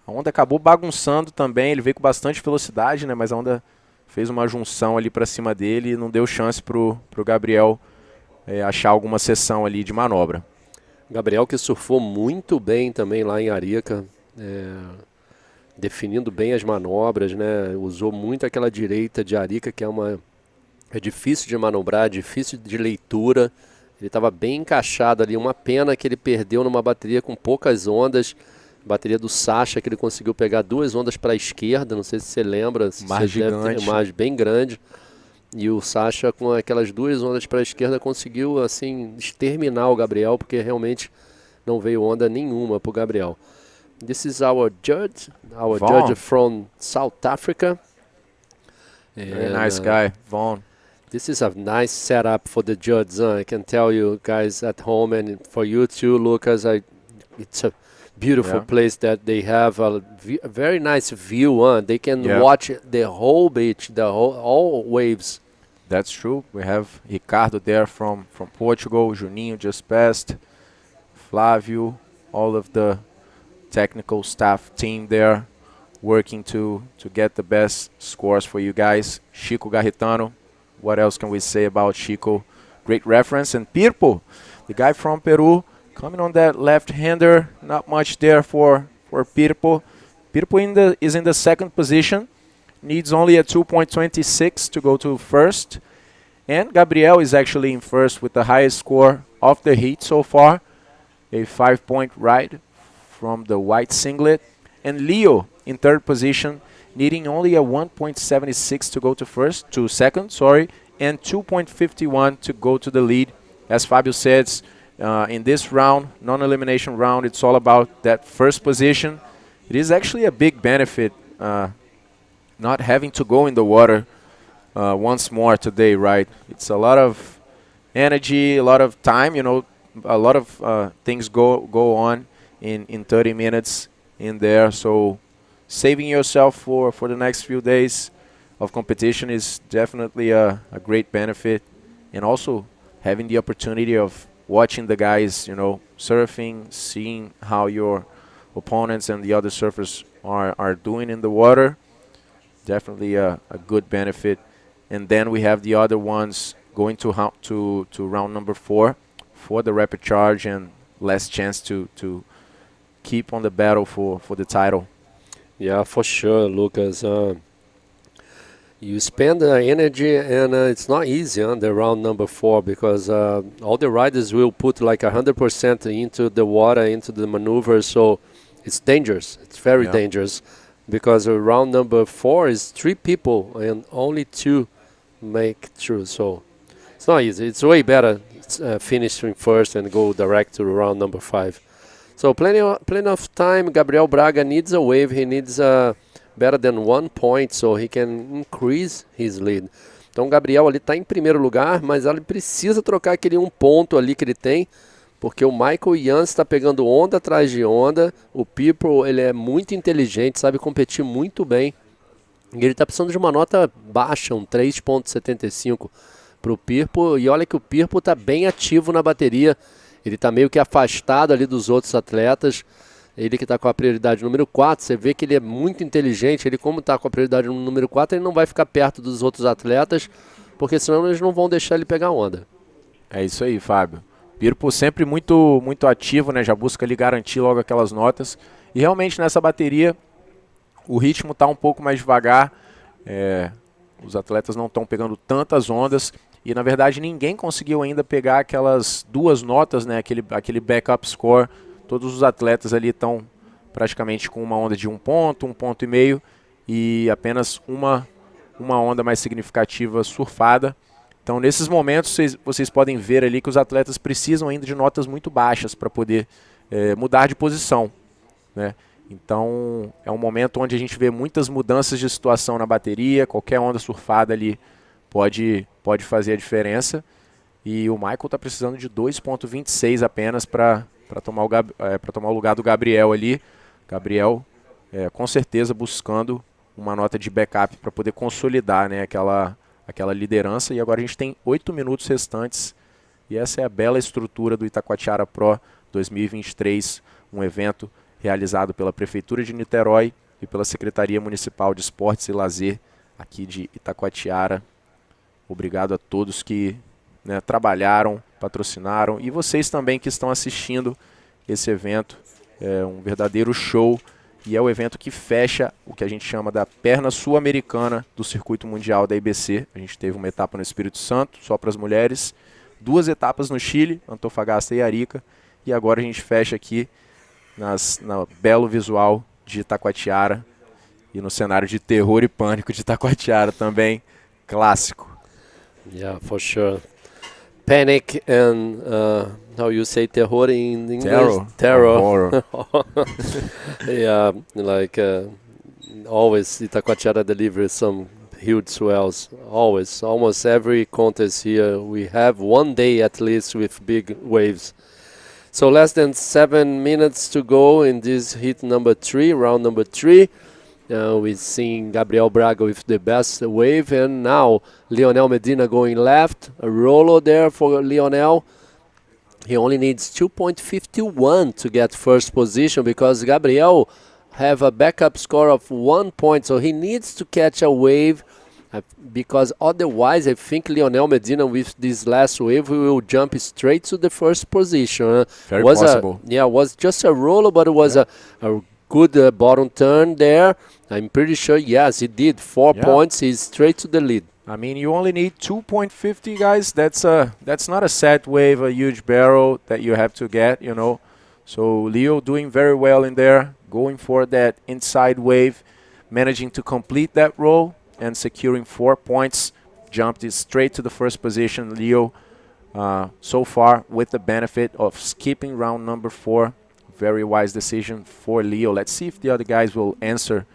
A onda acabou bagunçando também, ele veio com bastante velocidade, né? Mas a onda fez uma junção ali para cima dele e não deu chance pro Gabriel achar alguma seção ali de manobra. Gabriel que surfou muito bem também lá em Arica, definindo bem as manobras, né? Usou muito aquela direita de Arica, que é difícil de manobrar, difícil de leitura. Ele estava bem encaixado ali, uma pena que ele perdeu numa bateria com poucas ondas, bateria do Sacha, que ele conseguiu pegar 2 ondas para a esquerda, não sei se você lembra, Mar gigante. Mar bem grande, e o Sacha com aquelas 2 ondas para a esquerda conseguiu assim exterminar o Gabriel, porque realmente não veio onda nenhuma para o Gabriel. This is our judge from South Africa. Very nice guy, Vaughn. This is a nice setup for the judges. I can tell you guys at home, and for you too, Lucas. It's a beautiful place that they have a very nice view. They can watch the whole beach, all waves. That's true. We have Ricardo there from Portugal. Juninho just passed. Flávio, all of the technical staff team there working to get the best scores for you guys. Chico Garritano. What else can we say about Chico? Great reference. And Pirpo, the guy from Peru, coming on that left-hander. Not much there for Pirpo. Pirpo is in the second position. Needs only a 2.26 to go to first. And Gabriel is actually in first with the highest score of the heat so far. A 5-point ride from the white singlet. And Leo in third position, needing only a 1.76 to go to second, and 2.51 to go to the lead. As Fabio says, in this round, non-elimination round, it's all about that first position. It is actually a big benefit not having to go in the water once more today, right? It's a lot of energy, a lot of time, you know, a lot of things go on in 30 minutes in there, so saving yourself for the next few days of competition is definitely a great benefit, and also having the opportunity of watching the guys, you know, surfing, seeing how your opponents and the other surfers are doing in the water, definitely a good benefit. And then we have the other ones going to round number 4 for the rapid charge and last chance to keep on the battle for the title. Yeah, for sure, Lucas. You spend energy, and it's not easy on the round number 4, because all the riders will put like 100% into the water, into the maneuver, so it's dangerous. It's very dangerous, because round number 4 is 3 people and only 2 make through, so it's not easy. It's way better finishing first and go direct to round number 5. So plenty of time. Gabriel Braga needs a wave. He needs better than 1 point, so he can increase his lead. Então o Gabriel ali está em primeiro lugar, mas ele precisa trocar aquele 1 ponto ali que ele tem, porque o Michael Jans está pegando onda atrás de onda. O People, ele é muito inteligente, sabe competir muito bem. E ele está precisando de uma nota baixa, um 3.75 para o Pirpo. E olha que o Pirpo está bem ativo na bateria. Ele está meio que afastado ali dos outros atletas. Ele que está com a prioridade número 4. Você vê que ele é muito inteligente. Ele, como está com a prioridade número 4, ele não vai ficar perto dos outros atletas, porque senão eles não vão deixar ele pegar onda. É isso aí, Fábio. Pirpo sempre muito ativo, né? Já busca ali garantir logo aquelas notas. E realmente nessa bateria o ritmo está um pouco mais devagar. Os atletas não estão pegando tantas ondas. E, na verdade, ninguém conseguiu ainda pegar aquelas 2 notas, né? Aquele backup score. Todos os atletas ali estão praticamente com uma onda de 1 ponto, 1,5 ponto, e apenas uma onda mais significativa surfada. Então, nesses momentos, vocês podem ver ali que os atletas precisam ainda de notas muito baixas para poder mudar de posição, né? Então, é um momento onde a gente vê muitas mudanças de situação na bateria. Qualquer onda surfada ali pode fazer a diferença. E o Michael está precisando de 2.26 apenas para tomar o lugar do Gabriel ali. Gabriel, com certeza, buscando uma nota de backup para poder consolidar, né, aquela liderança. E agora a gente tem 8 minutos restantes. E essa é a bela estrutura do Itacoatiara Pro 2023, um evento realizado pela Prefeitura de Niterói e pela Secretaria Municipal de Esportes e Lazer aqui de Itacoatiara. Obrigado a todos que, né, trabalharam, patrocinaram e vocês também que estão assistindo esse evento. É um verdadeiro show e é o evento que fecha o que a gente chama da perna sul-americana do circuito mundial da IBC. A gente teve uma etapa no Espírito Santo, só para as mulheres, 2 etapas no Chile, Antofagasta e Arica, e agora a gente fecha aqui na belo visual de Itacoatiara e no cenário de terror e pânico de Itacoatiara também, clássico. Yeah, for sure. Panic and how you say terror in English? Terror. Horror. Yeah, like always Itacoatiara delivers some huge swells. Always, almost every contest here we have one day at least with big waves. So less than 7 minutes to go in this heat number 3, round number 3. We're seeing Gabriel Braga with the best wave, and now Lionel Medina going left. A roller there for Lionel. He only needs 2.51 to get first position because Gabriel have a backup score of 1 point, so he needs to catch a wave because otherwise I think Lionel Medina with this last wave will jump straight to the first position. Very possible. It was just a roller, but it was a good bottom turn there. I'm pretty sure, yes, he did 4 points. He's straight to the lead. I mean, you only need 2.50, guys. That's not a set wave, a huge barrel that you have to get, you know. So Leo doing very well in there, going for that inside wave, managing to complete that roll and securing 4 points. Jumped it straight to the first position. Leo, so far, with the benefit of skipping round number 4. Very wise decision for Leo. Let's see if the other guys will answer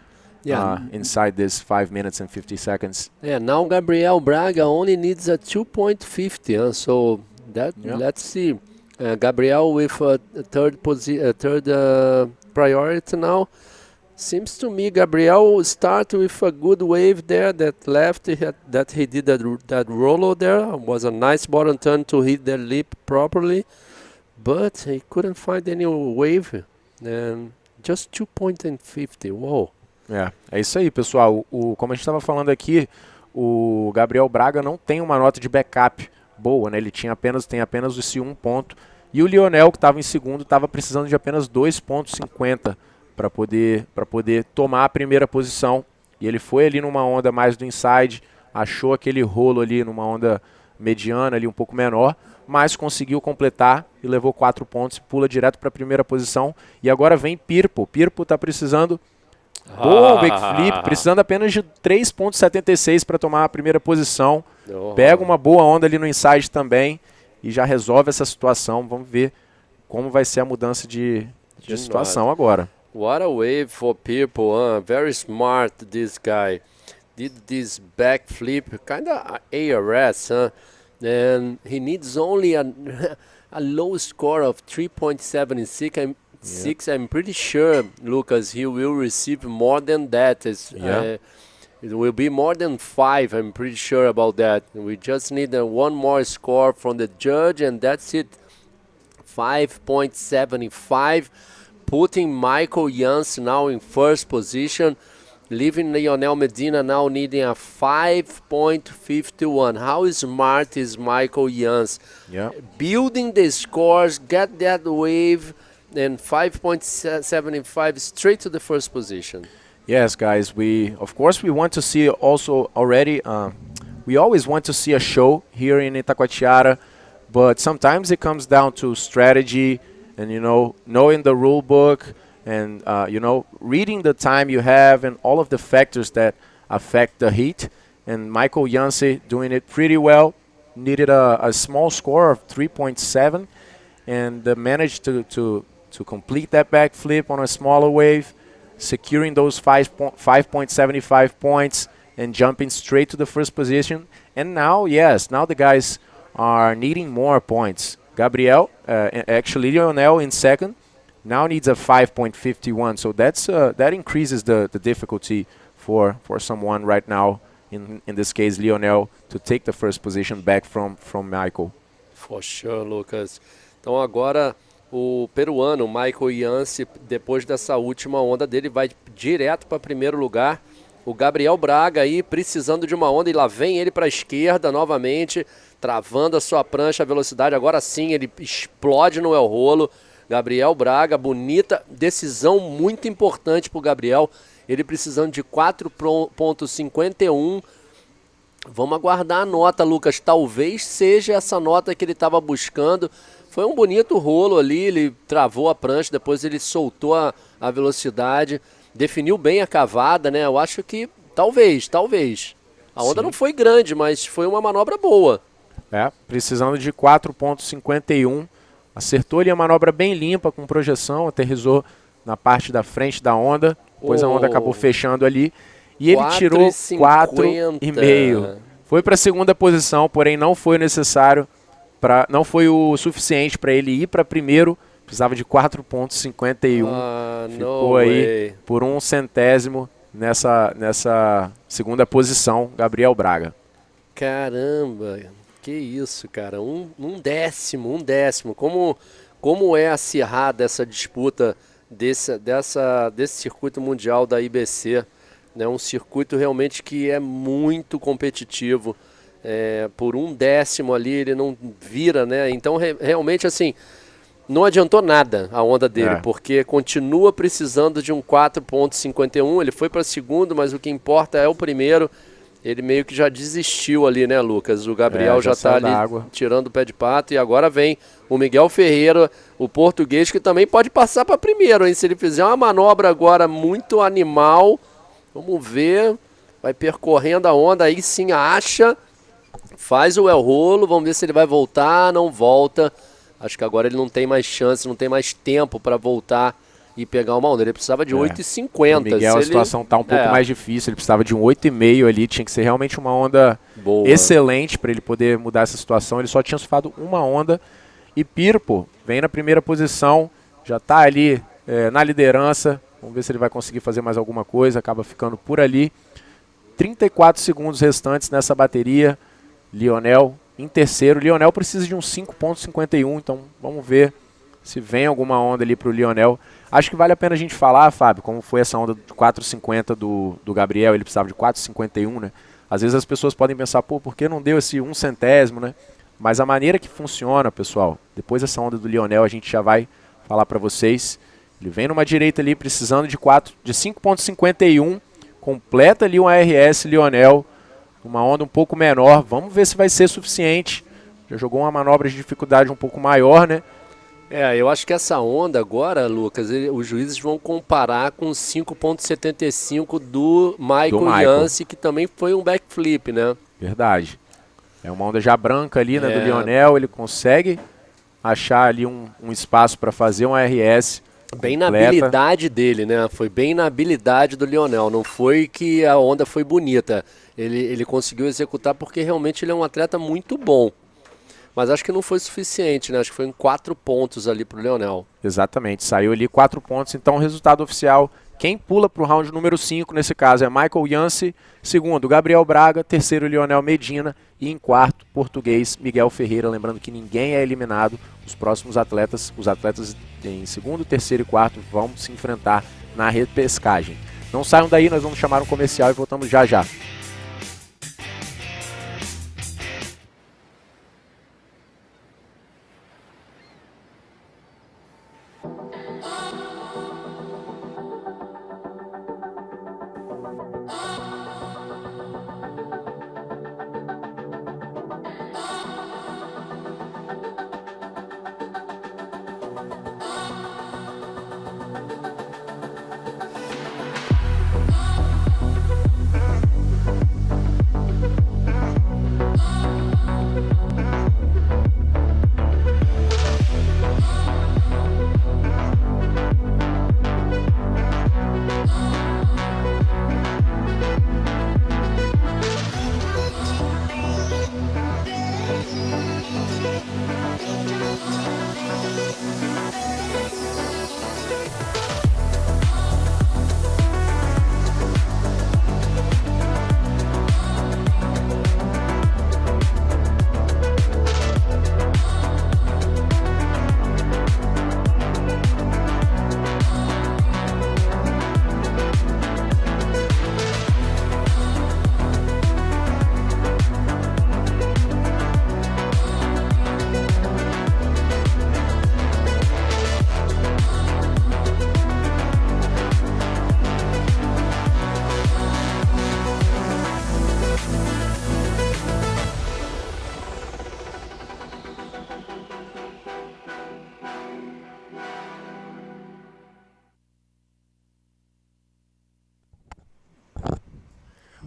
inside this 5 minutes and 50 seconds. Yeah, now Gabriel Braga only needs a 2.50. So that let's see. Gabriel with a third priority now. Seems to me Gabriel start with a good wave there. That left that he did that roller there was a nice bottom turn to hit the lip properly. But he couldn't find any wave, and just 2.50. Wow. É isso aí, pessoal. Como a gente estava falando aqui, o Gabriel Braga não tem uma nota de backup boa, né? Ele tem apenas esse 1 ponto. E o Lionel, que estava em segundo, estava precisando de apenas 2.50 para poder tomar a primeira posição. E ele foi ali numa onda mais do inside, achou aquele rolo ali numa onda mediana, ali um pouco menor, mas conseguiu completar e levou 4 pontos, pula direto para a primeira posição. E agora vem Pirpo. Pirpo está precisando bom backflip, precisando apenas de 3.76 para tomar a primeira posição. Pega uma boa onda ali no inside também e já resolve essa situação. Vamos ver como vai ser a mudança de situação agora. What a wave for Pirpo, very smart this guy. Did this backflip, kind of ARS, and he needs only a low score of 3.76. I'm pretty sure, Lucas, he will receive more than that. It will be more than 5. I'm pretty sure about that. We just need one more score from the judge, and that's it. 5.75, putting Michael Jans now in first position, leaving Lionel Medina now needing a 5.51. How smart is Michael Jans? Building the scores, get that wave, and 5.75 straight to the first position. Yes, guys, of course we want to see also already, we always want to see a show here in Itacoatiara, but sometimes it comes down to strategy and, you know, knowing the rule book and, you know, reading the time you have and all of the factors that affect the heat. And Michael Janse doing it pretty well, needed a small score of 3.7 and managed to complete that backflip on a smaller wave, securing those 5.75 points and jumping straight to the first position. And now, yes, now the guys are needing more points. Gabriel, actually Lionel in second, now needs a 5.51. So that increases the difficulty for someone right now, in this case Lionel, to take the first position back from Michael. For sure, Lucas. Então agora o peruano, Michael Yancy, depois dessa última onda dele, vai direto para primeiro lugar. O Gabriel Braga aí precisando de uma onda e lá vem ele para a esquerda novamente, travando a sua prancha, a velocidade. Agora sim, ele explode no El Rolo. Gabriel Braga, bonita decisão, muito importante para o Gabriel. Ele precisando de 4,51. Vamos aguardar a nota, Lucas. Talvez seja essa nota que ele estava buscando. Foi um bonito rolo ali, ele travou a prancha, depois ele soltou a velocidade. Definiu bem a cavada, né? Eu acho que talvez. A onda não foi grande, mas foi uma manobra boa. Precisando de 4,51. Acertou ali a manobra bem limpa, com projeção, aterrissou na parte da frente da onda. Depois a onda acabou fechando ali. E ele tirou 4,5. Foi para a segunda posição, porém não foi necessário, não foi o suficiente para ele ir para primeiro. Precisava de 4,51. Ficou aí por 1 centésimo nessa segunda posição, Gabriel Braga. Caramba, que isso, cara. Um décimo. Como é acirrada essa disputa desse circuito mundial da IBC. Né? Um circuito realmente que é muito competitivo. Por 1 décimo ali ele não vira, né? Então realmente assim, não adiantou nada a onda dele, porque continua precisando de um 4,51. Ele foi para segundo, mas o que importa é o primeiro. Ele meio que já desistiu ali, né, Lucas? O Gabriel já está ali tirando o pé de pato. E agora vem o Miguel Ferreira, o português, que também pode passar para primeiro, hein? Se ele fizer uma manobra agora muito animal, vamos ver. Vai percorrendo a onda, aí sim acha. Faz o El Rolo, vamos ver se ele vai voltar, não volta. Acho que agora ele não tem mais chance, não tem mais tempo para voltar e pegar uma onda. Ele precisava de 8,50. Miguel, a situação está um pouco mais difícil. Ele precisava de um 8,5 ali. Tinha que ser realmente uma onda excelente para ele poder mudar essa situação. Ele só tinha surfado uma onda. E Pirpo vem na primeira posição. Já está ali na liderança. Vamos ver se ele vai conseguir fazer mais alguma coisa. Acaba ficando por ali. 34 segundos restantes nessa bateria. Lionel em terceiro. Lionel precisa de um 5,51. Então vamos ver se vem alguma onda ali para o Lionel. Acho que vale a pena a gente falar, Fábio, como foi essa onda de 4,50 do Gabriel. Ele precisava de 4,51, né? Às vezes as pessoas podem pensar, por que não deu esse 1 centésimo, né? Mas a maneira que funciona, pessoal, depois dessa onda do Lionel, a gente já vai falar para vocês. Ele vem numa direita ali, precisando de 5,51. Completa ali um ARS Lionel, uma onda um pouco menor. Vamos ver se vai ser suficiente. Já jogou uma manobra de dificuldade um pouco maior, né? Eu acho que essa onda agora, Lucas, os juízes vão comparar com 5,75 do Michael Yancy, que também foi um backflip, né? Verdade. É uma onda já branca ali, né, do Lionel. Ele consegue achar ali um espaço para fazer um RS. Bem na habilidade dele, né? Foi bem na habilidade do Lionel. Não foi que a onda foi bonita. Ele conseguiu executar porque realmente ele é um atleta muito bom. Mas acho que não foi suficiente, né? Acho que foi em 4 pontos ali pro Lionel. Exatamente, saiu ali 4 pontos. Então, o resultado oficial, quem pula pro round número 5, nesse caso, é Michael Yancy. Segundo, Gabriel Braga. Terceiro, Lionel Medina. E em quarto, português, Miguel Ferreira. Lembrando que ninguém é eliminado. Os próximos atletas, os atletas em segundo, terceiro e quarto, vão se enfrentar na repescagem. Não saiam daí, nós vamos chamar um comercial e voltamos já já.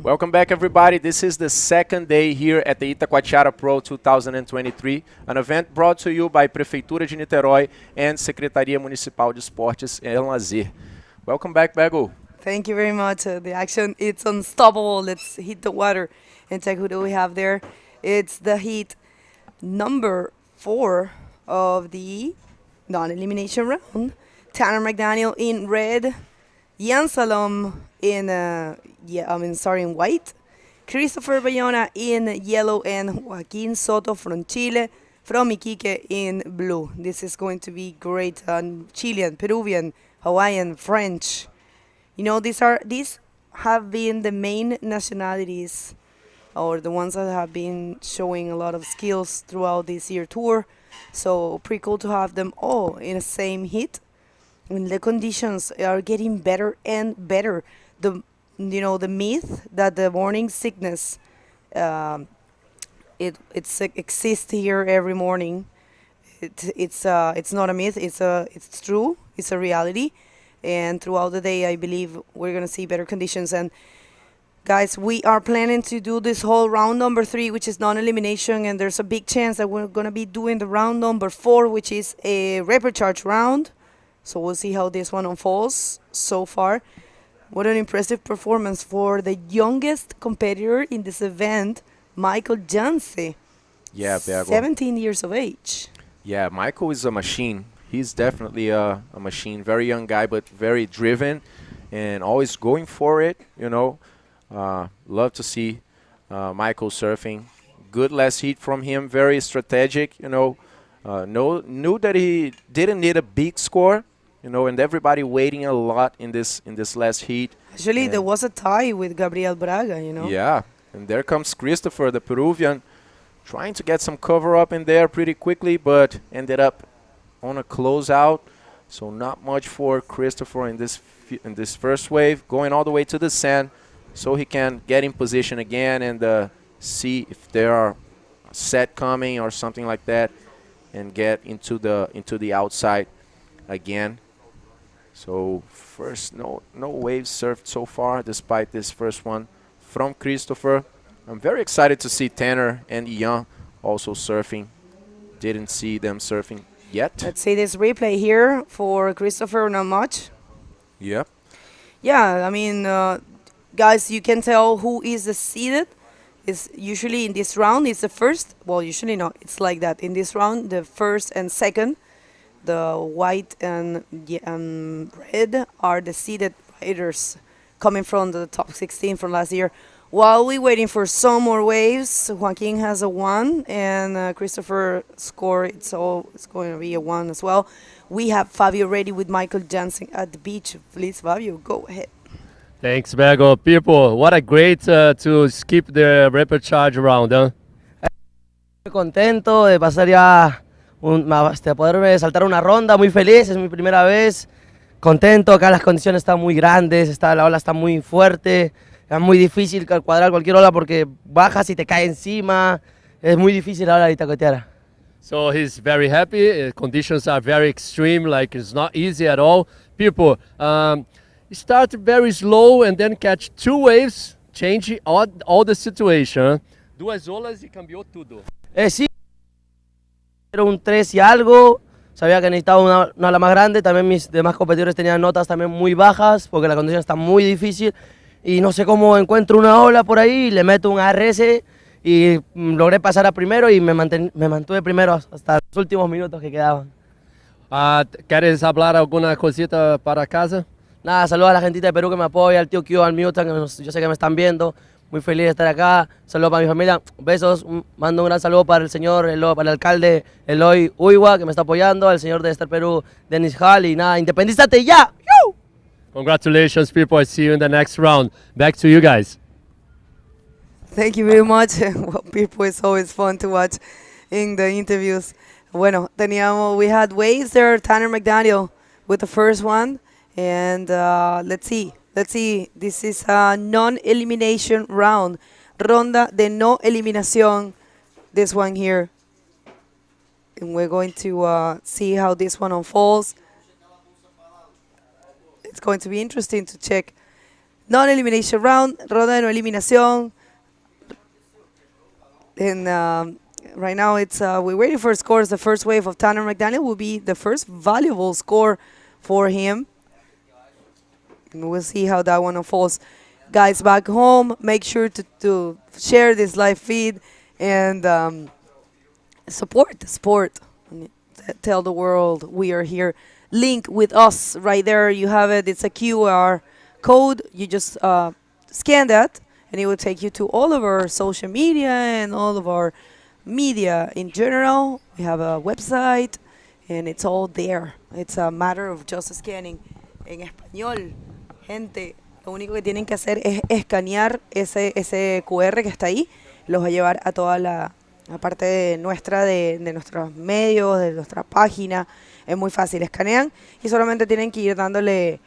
Welcome back, everybody. This is the second day here at the Itacoatiara Pro 2023, an event brought to you by Prefeitura de Niterói and Secretaria Municipal de Esportes e Lazer. Welcome back, Bego. Thank you very much. The action, it's unstoppable. Let's hit the water and check who do we have there. It's the heat number 4 of the non-elimination round. Tanner McDaniel in red, Jan Salom in in white, Christopher Bayona in yellow, and Joaquin Soto from Chile, from Iquique in blue. This is going to be great. Chilean, Peruvian, Hawaiian, French. You know, these have been the main nationalities, or the ones that have been showing a lot of skills throughout this year tour. So pretty cool to have them all in the same heat. And the conditions are getting better and better. The myth that the morning sickness it exists here every morning. It's not a myth. It's true. It's a reality. And throughout the day, I believe we're gonna see better conditions. And guys, we are planning to do this whole round number 3, which is non-elimination, and there's a big chance that we're gonna be doing the round number 4, which is a repecharge round. So we'll see how this one unfolds so far. What an impressive performance for the youngest competitor in this event, Michael Janse. Yeah, Bego. 17 years of age. Yeah, Michael is a machine. He's definitely a machine. Very young guy, but very driven and always going for it, you know. Love to see Michael surfing. Good last heat from him. Very strategic, you know. Knew that he didn't need a big score, you know, and everybody waiting a lot in this last heat. Actually, there was a tie with Gabriel Braga, you know. Yeah, and there comes Christopher, the Peruvian, trying to get some cover up in there pretty quickly, but ended up on a closeout. So not much for Christopher in this first wave, going all the way to the sand, so he can get in position again and see if there are set coming or something like that, and get into the outside again. So first, no waves surfed so far, despite this first one from Christopher. I'm very excited to see Tanner and Ian also surfing. Didn't see them surfing yet. Let's see this replay here for Christopher. Not much. Yep. Yeah, I mean, guys, you can tell who is the seeded. Is usually in this round, it's the first. Well, usually not. It's like that. In this round, the first and second, the white and red are the seeded riders coming from the top 16 from last year. While we're waiting for some more waves, Joaquin has a 1, and Christopher score, it's going to be a 1 as well. We have Fabio ready with Michael Jansen at the beach. Please, Fabio, go ahead. Thanks, Bego. People, what a great to skip the repecharge round, huh? Muy contento de pasar ya, poderme saltar una ronda, muy feliz, es mi primera vez. Contento, acá las condiciones están muy grandes, la ola está muy fuerte, es muy difícil cuadrar cualquier ola porque bajas y te cae encima, es muy difícil la ola de Itacoatiara. So he's very happy. Conditions are very extreme, like it's not easy at all. People, start very slow and then catch 2 waves, change all the situation. 2 olas y cambió tudo. Sí, era un 3 y algo, sabía que necesitaba una ola más grande, también mis demás competidores tenían notas también muy bajas porque la condición está muy difícil y no sé cómo encuentro una ola por ahí, le meto un Hrs y logré pasar a primero y me mantuve primero hasta los últimos minutos que quedaban. ¿Quieres hablar alguna cosita para casa? Nada, saludos a la gentita de Perú que me apoya, al tío Kio, al Mewtan, que yo sé que me están viendo. Muy feliz de estar acá. Saludos para mi familia. Besos. Mando un gran saludo para el señor, para el alcalde Eloy Uywa, que me está apoyando, al señor de Star Perú, Dennis Hall. Y nada, independízate ya. ¡Yoo! Congratulations, people. I see you in the next round. Back to you guys. Thank you very much. Well, people, it's always fun to watch in the interviews. Bueno, we had waves there, Tanner McDaniel with the first one. And let's see. This is a non-elimination round. Ronda de no eliminación. This one here. And we're going to see how this one unfolds. It's going to be interesting to check Non-elimination round, ronda de no eliminación. And right now we're waiting for scores. The first wave of Tanner McDaniel will be the first valuable score for him. And we'll see how that one unfolds. Guys back home, make sure to share this live feed and support the sport. Tell the world we are here. Link with us right there. You have it. It's a QR code. You just scan that, and it will take you to all of our social media and all of our media in general. We have a website, and it's all there. It's a matter of just scanning. En español, gente, lo único que tienen que hacer es escanear ese QR que está ahí. Los va a llevar a toda la parte de nuestros medios, de nuestra página. Es muy fácil, escanean y solamente tienen que ir dándole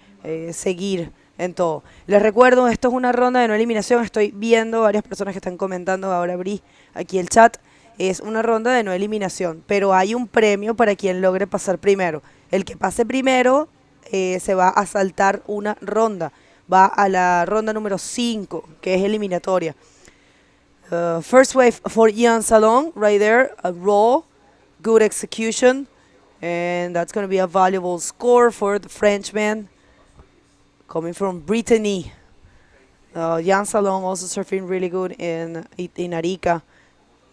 seguir en todo. Les recuerdo, esto es una ronda de no eliminación. Estoy viendo varias personas que están comentando, ahora abrí aquí el chat. Es una ronda de no eliminación, pero hay un premio para quien logre pasar primero. El que pase primero se va a saltar una ronda. Va a la ronda número 5, que es eliminatoria. First wave for Ian Salon, right there, a raw, good execution. And that's going to be a valuable score for the Frenchman coming from Brittany. Jan Salon also surfing really good in Arica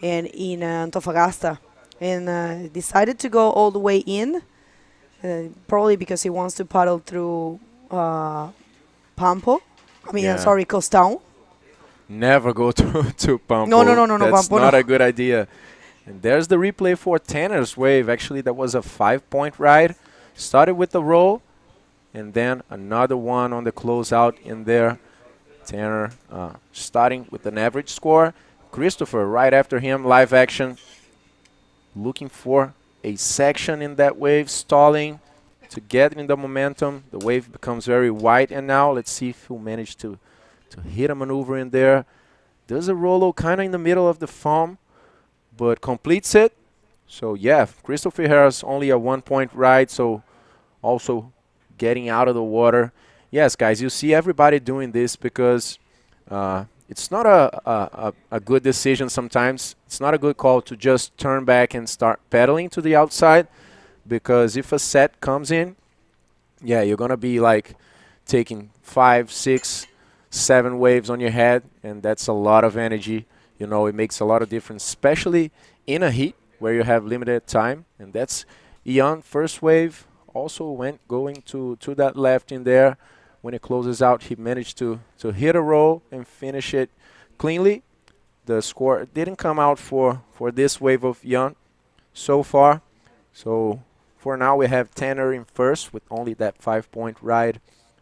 and in Antofagasta. And decided to go all the way in, probably because he wants to paddle through Pampo. Sorry, Costão. Never go to Pampo. No, That's Pampo not no. a good idea. And there's the replay for Tanner's wave. Actually, that was a 5-point ride. Started with the roll, and then another one on the closeout in there. Tanner starting with an average score. Christopher right after him, live action. Looking for a section in that wave, stalling to get in the momentum. The wave becomes very wide, and now let's see if he'll manage to hit a maneuver in there. Does a rollo kind of in the middle of the foam, but completes it. So yeah, Christopher has only a 1-point ride, so also getting out of the water. Yes, guys, you see everybody doing this because it's not a good decision sometimes. It's not a good call to just turn back and start pedaling to the outside, because if a set comes in, yeah, you're going to be like taking 5, 6, 7 waves on your head, and that's a lot of energy. You know, it makes a lot of difference, especially in a heat where you have limited time. And that's Ian, first wave, also going to that left in there. When it closes out, he managed to hit a roll and finish it cleanly. The score didn't come out for this wave of Ian so far. So for now, we have Tanner in first with only that 5-point ride.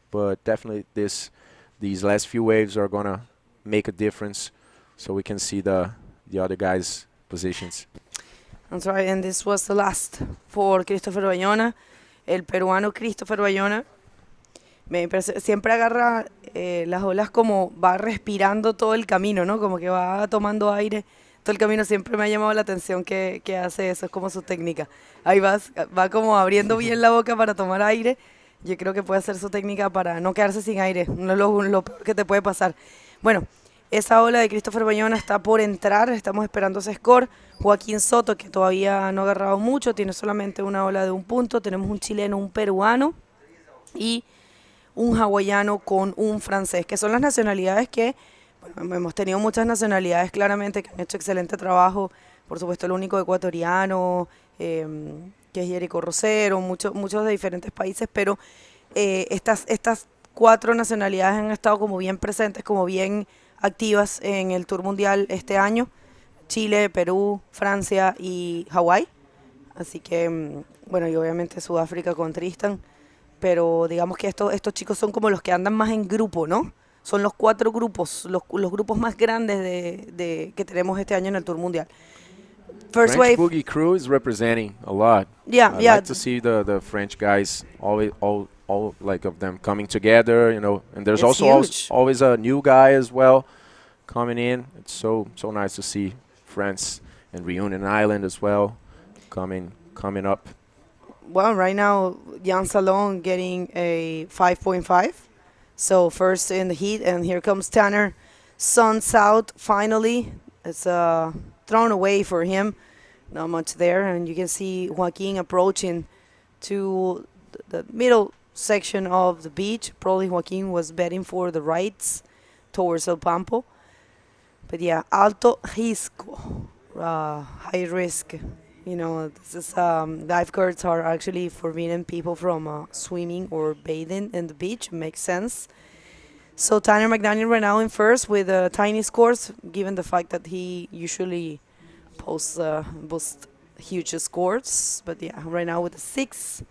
But definitely these last few waves are going to make a difference, so we can see the other guys' positions. That's right, and this was the last for Christopher Bayona, el peruano Christopher Bayona. Siempre agarra las olas como va respirando todo el camino, ¿no? Como que va tomando aire todo el camino. Siempre me ha llamado la atención que hace eso, es como su técnica. Ahí va como abriendo bien la boca para tomar aire. Yo creo que puede ser su técnica para no quedarse sin aire, no es lo peor que te puede pasar. Bueno, esa ola de Christopher Bayona está por entrar, estamos esperando ese score. Joaquín Soto, que todavía no ha agarrado mucho, tiene solamente una ola de 1 punto. Tenemos un chileno, un peruano y un hawaiano con un francés, que son las nacionalidades que, bueno, hemos tenido muchas nacionalidades claramente que han hecho excelente trabajo. Por supuesto, el único ecuatoriano, que es Jerico Rosero, muchos de diferentes países, pero estas 4 nacionalidades han estado como bien presentes, como bien activas en el Tour Mundial este año. Chile, Perú, Francia y Hawái. Así que, bueno, y obviamente Sudáfrica con Tristan. Pero digamos que estos chicos son como los que andan más en grupo, ¿no? Son los 4 grupos, los grupos más grandes que tenemos este año en el Tour Mundial. First French wave. Boogie crew is representing a lot. Yeah, I like to see the French guys, all like of them coming together, you know. And there's It's also huge. always a new guy as well coming in. It's so nice to see France and Reunion Island as well coming up. Well, right now, Jan Salon getting a 5.5. So first in the heat, and here comes Tanner. Sun's out finally. It's thrown away for him. Not much there, and you can see Joaquin approaching to the middle section of the beach. Probably Joaquin was betting for the rights towards El Pampo. But yeah, alto risco, high risk. You know, this is lifeguards are actually forbidden people from swimming or bathing in the beach. Makes sense. So Tanner McDaniel right now in first with tiny scores, given the fact that he usually boasts huge scores. But yeah, right now with a 6.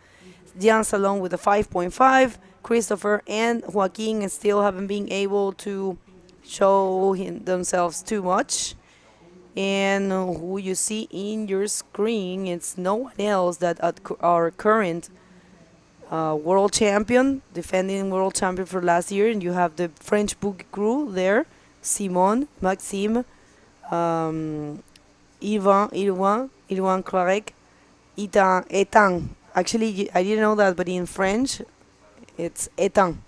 Gian Salon with a 5.5. Christopher and Joaquin still haven't been able to show themselves too much. And who you see in your screen, it's no one else that our current world champion, defending world champion for last year. And you have the French boogie crew there, Simon, Maxime, Ivan Clarek, Etan. Actually, I didn't know that, but in French, it's Etan.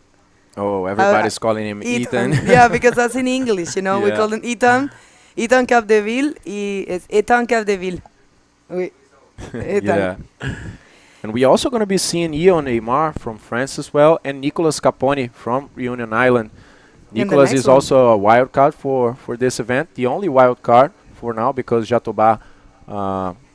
Oh, everybody's calling him Ethan. Yeah, because that's in English, you know. We Yeah. call him Ethan. Ethan Capdeville. It's Etan Capdeville. Oui. Etan. Yeah. And we're also going to be seeing Ion Neymar from France as well, and Nicolas Capone from Reunion Island. And the Nicolas next is one. also a wild card for this event, the only wild card for now because Jatobá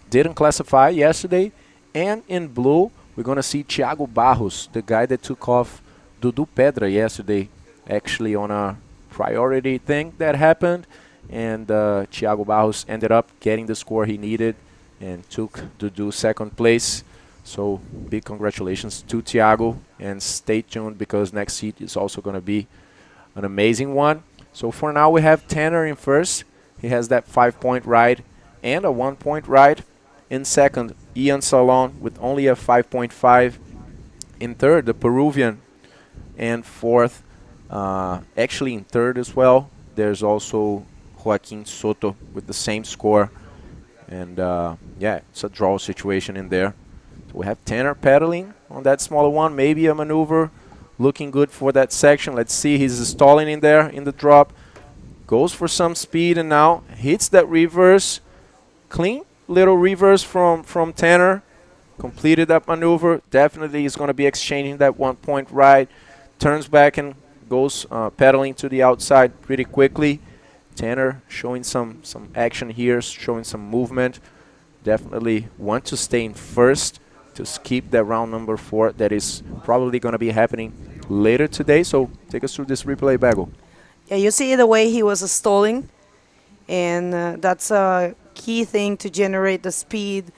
didn't classify yesterday. And in blue, we're going to see Thiago Barros, the guy that took off Dudu Pedra yesterday, actually on a priority thing that happened. And Thiago Barros ended up getting the score he needed and took Dudu second place. So big congratulations to Thiago, and stay tuned because next heat is also going to be an amazing one. So for now we have Tanner in first. He has that 5-point ride and a 1-point ride. In second, Ian Salon with only a 5.5. In third, the Peruvian. And fourth, actually in third as well, there's also Joaquin Soto with the same score. And yeah, it's a draw situation in there. So we have Tanner pedaling on that smaller one, maybe a maneuver. Looking good for that section. Let's see, he's stalling in there in the drop. Goes for some speed and now hits that reverse. Clean little reverse from Tanner. Completed that maneuver. Definitely is going to be exchanging that 1-point ride. Turns back and goes pedaling to the outside pretty quickly. Tanner showing some action here, showing some movement. Definitely want to stay in first to skip that round number 4 that is probably going to be happening later today. So take us through this replay, Bago. Yeah, you see the way he was stalling, and that's a key thing to generate the speed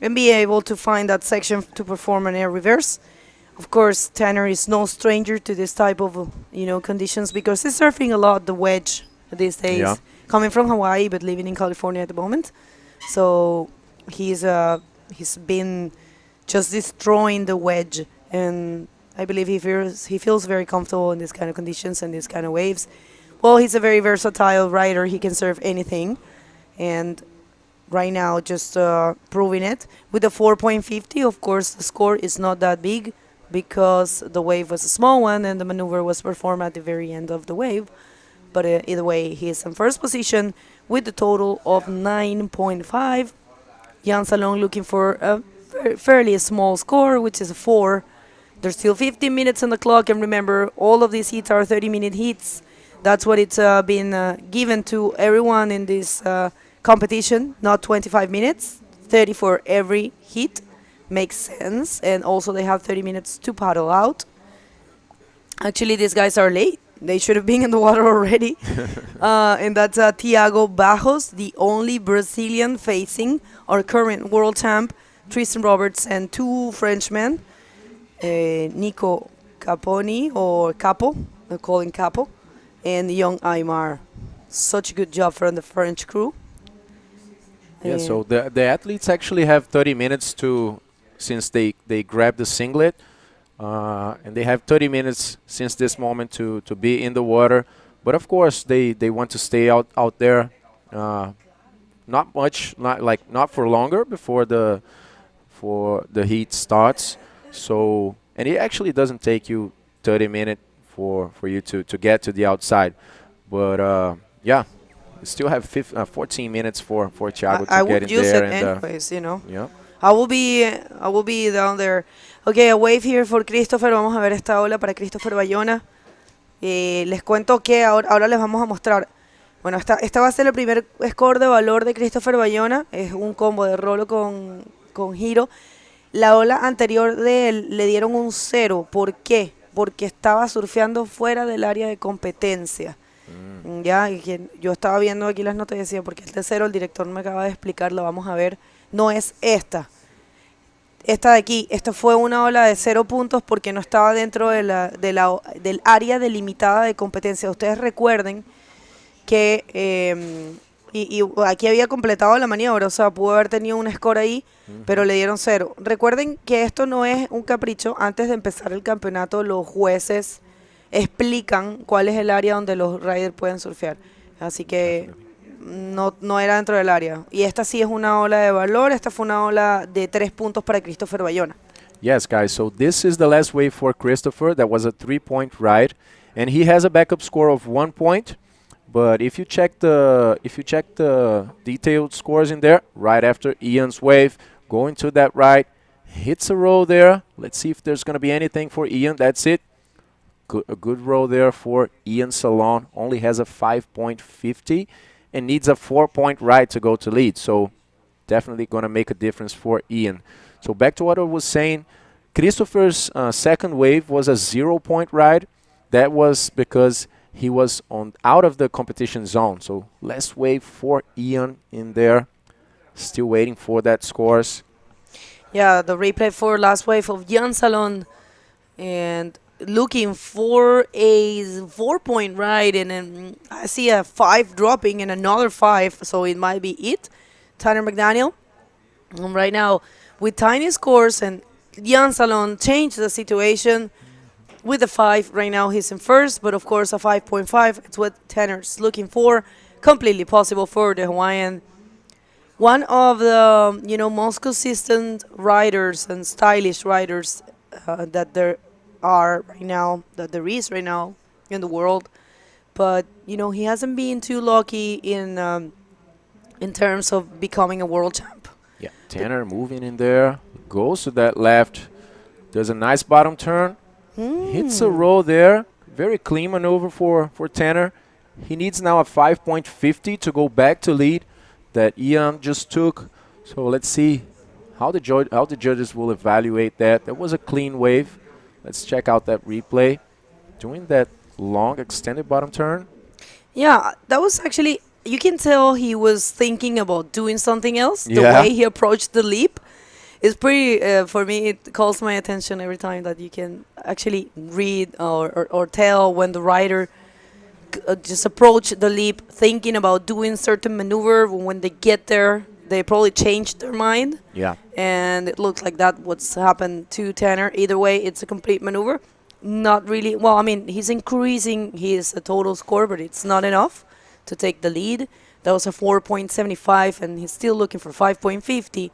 and be able to find that section to perform an air reverse. Of course, Tanner is no stranger to this type of conditions because he's surfing a lot the wedge these days. Yeah. Coming from Hawaii but living in California at the moment, so he's been just destroying the wedge, and I believe he feels very comfortable in this kind of conditions and these kind of waves. Well, he's a very versatile rider. He can surf anything, and right now just proving it with a 4.50. Of course, the score is not that big because the wave was a small one and the maneuver was performed at the very end of the wave. But either way, he is in first position with a total of 9.5. Jan Salon looking for a fairly small score, which is a 4. There's still 15 minutes on the clock, and remember, all of these heats are 30-minute heats. That's what it's been given to everyone in this competition, not 25 minutes, 30 for every heat. Makes sense, and also they have 30 minutes to paddle out. Actually, these guys are late. They should have been in the water already. And that's Thiago Barros, the only Brazilian facing our current world champ, Tristan Roberts, and 2 Frenchmen, Nico Caponi, or Capo, they call him Capo, and young Aymar. Such a good job from the French crew. Yeah, so the athletes actually have 30 minutes since they grab the singlet. And they have 30 minutes since this moment to be in the water. But of course, they want to stay out there. Not much, not for longer before the heat starts. So, and it actually doesn't take you 30 minutes for you to get to the outside. But yeah, we still have 14 minutes for Thiago to I get would in use there. it And anyways, you know. yeah. I will be down there. Okay, a wave here for Christopher. Vamos a ver esta ola para Christopher Bayona. Les cuento que ahora les vamos a mostrar. Bueno, esta va a ser el primer score de valor de Christopher Bayona. Es un combo de rolo con giro. La ola anterior de él le dieron un 0. ¿Por qué? Porque estaba surfeando fuera del área de competencia. Ya, y yo estaba viendo aquí las notas y decía, porque el T0, el director me acaba de explicar, lo vamos a ver. No es esta. Esta de aquí, esta fue una ola de 0 puntos porque no estaba dentro del área delimitada de competencia. Ustedes recuerden que y aquí había completado la maniobra, o sea, pudo haber tenido un score ahí, pero le dieron 0. Recuerden que esto no es un capricho. Antes de empezar el campeonato, los jueces explican cuál es el área donde los riders pueden surfear. Así que no era dentro del área. Y esta sí es una ola de valor. Esta fue una ola de 3 puntos para Christopher Bayona. Yes, guys. So this is the last wave for Christopher. That was a 3-point ride, and he has a backup score of 1 point. But if you check the detailed scores in there, right after Ian's wave, going to that right, hits a roll there. Let's see if there's going to be anything for Ian. That's it. A good roll there for Ian Salon. Only has a 5.50 and needs a 4-point ride to go to lead. So definitely going to make a difference for Ian. So back to what I was saying, Christopher's second wave was a 0-point ride. That was because he was out of the competition zone. So last wave for Ian in there. Still waiting for that scores. Yeah, the replay for last wave of Ian Salon. And looking for a 4-point ride, and then I see a 5 dropping and another 5, so it might be it. Tanner McDaniel. Right now, with tiny scores, and Ian Salon changed the situation with the 5. Right now, he's in first, but of course, a 5.5. It's what Tanner's looking for. Completely possible for the Hawaiian. One of the most consistent riders and stylish riders that there is right now in the world, but he hasn't been too lucky in terms of becoming a world champ. Yeah, Tanner moving in there, goes to that left. There's a nice bottom turn, hits a roll there. Very clean maneuver for Tanner. He needs now a 5.50 to go back to lead that Ian just took. So let's see how the judges will evaluate that. That was a clean wave. Let's check out that replay. Doing that long extended bottom turn. Yeah, that was actually, you can tell he was thinking about doing something else. The Yeah. way he approached the leap is pretty, for me, it calls my attention every time that you can actually read or tell when the rider just approach the leap thinking about doing certain maneuver. When they get there, they probably changed their mind. Yeah. And it looks like that what's happened to Tanner. Either way, it's a complete maneuver. Not really, well, I mean, he's increasing his total score, but it's not enough to take the lead. That was a 4.75, and he's still looking for 5.50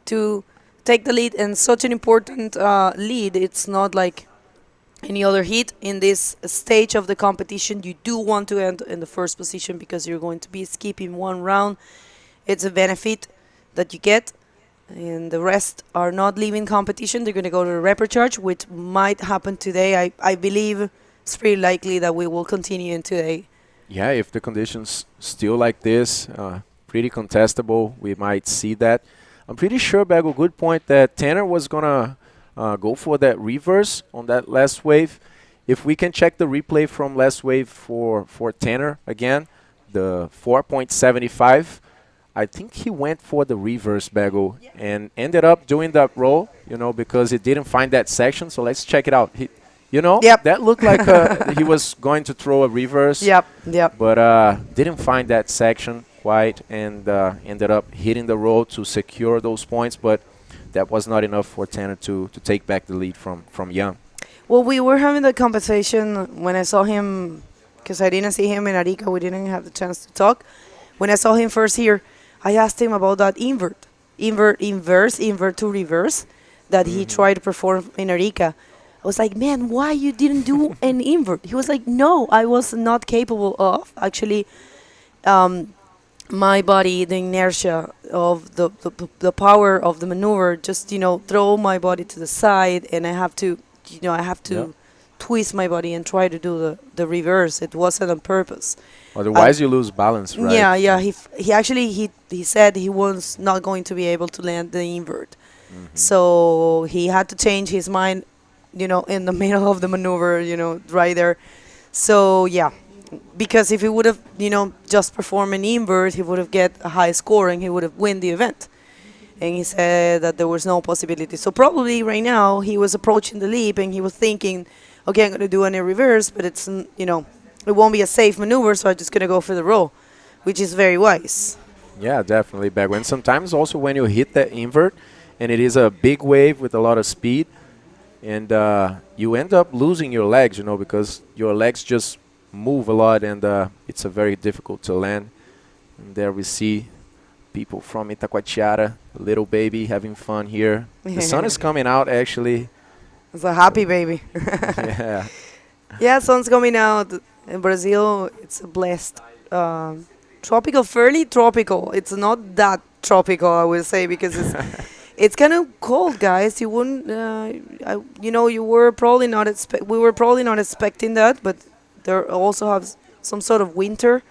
to take the lead. And such an important lead. It's not like any other heat. In this stage of the competition, you do want to end in the first position because you're going to be skipping one round. It's a benefit that you get, and the rest are not leaving competition. They're going to go to the repechage, which might happen today. I believe it's pretty likely that we will continue in today. Yeah, if the conditions still like this, pretty contestable, we might see that. I'm pretty sure, Bago, good point, that Tanner was going to go for that reverse on that last wave. If we can check the replay from last wave for Tanner again, the 4.75, I think he went for the reverse, Bago, and ended up doing that roll, because he didn't find that section. So let's check it out. Yep. That looked like he was going to throw a reverse. Yep. But didn't find that section quite, and ended up hitting the roll to secure those points. But that was not enough for Tanner to take back the lead from Young. Well, we were having the conversation when I saw him, because I didn't see him in Arica. We didn't have the chance to talk. When I saw him first here, I asked him about that invert to reverse that he tried to perform in Arica. was like, man, why you didn't do an invert? He was like, no, I was not capable of. Actually, my body, the inertia of the power of the maneuver, just, throw my body to the side, and I have to, twist my body and try to do the reverse. It wasn't on purpose. Otherwise, you lose balance, right? Yeah. He actually he said he was not going to be able to land the invert, so he had to change his mind, in the middle of the maneuver, right there. So yeah, because if he would have, just performed an invert, he would have get a high score and he would have win the event. And he said that there was no possibility. So probably right now he was approaching the leap and he was thinking, okay, I'm going to do a reverse, but it's, it won't be a safe maneuver, so I'm just going to go for the roll, which is very wise. Yeah, definitely, Bego. And sometimes also when you hit that invert, and it is a big wave with a lot of speed, and you end up losing your legs, because your legs just move a lot, and it's a very difficult to land. And there we see people from Itacoatiara, little baby, having fun here. The sun is coming out, actually. It's a happy baby. Yeah. Yeah, sun's coming out. In Brazil, it's a blessed tropical, fairly tropical. It's not that tropical, I will say, because it's kind of cold, guys. You wouldn't, you were probably not we were probably not expecting that, but there also have some sort of winter,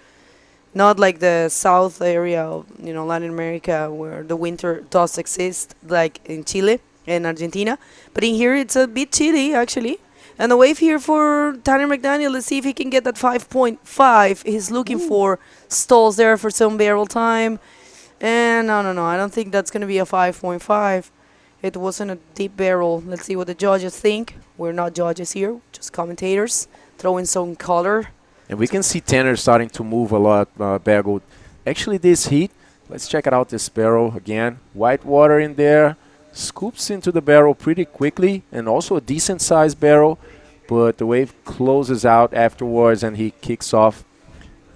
not like the south area of Latin America where the winter does exist, like in Chile and Argentina. But in here, it's a bit chilly actually. And the wave here for Tanner McDaniel, let's see if he can get that 5.5. He's looking for stalls there for some barrel time. And no, I don't think that's going to be a 5.5. It wasn't a deep barrel. Let's see what the judges think. We're not judges here, just commentators, throwing some color. And we can see Tanner starting to move a lot, Bego. Actually, this heat, let's check it out, this barrel again. White water in there. Scoops into the barrel pretty quickly, and also a decent sized barrel, but the wave closes out afterwards and he kicks off.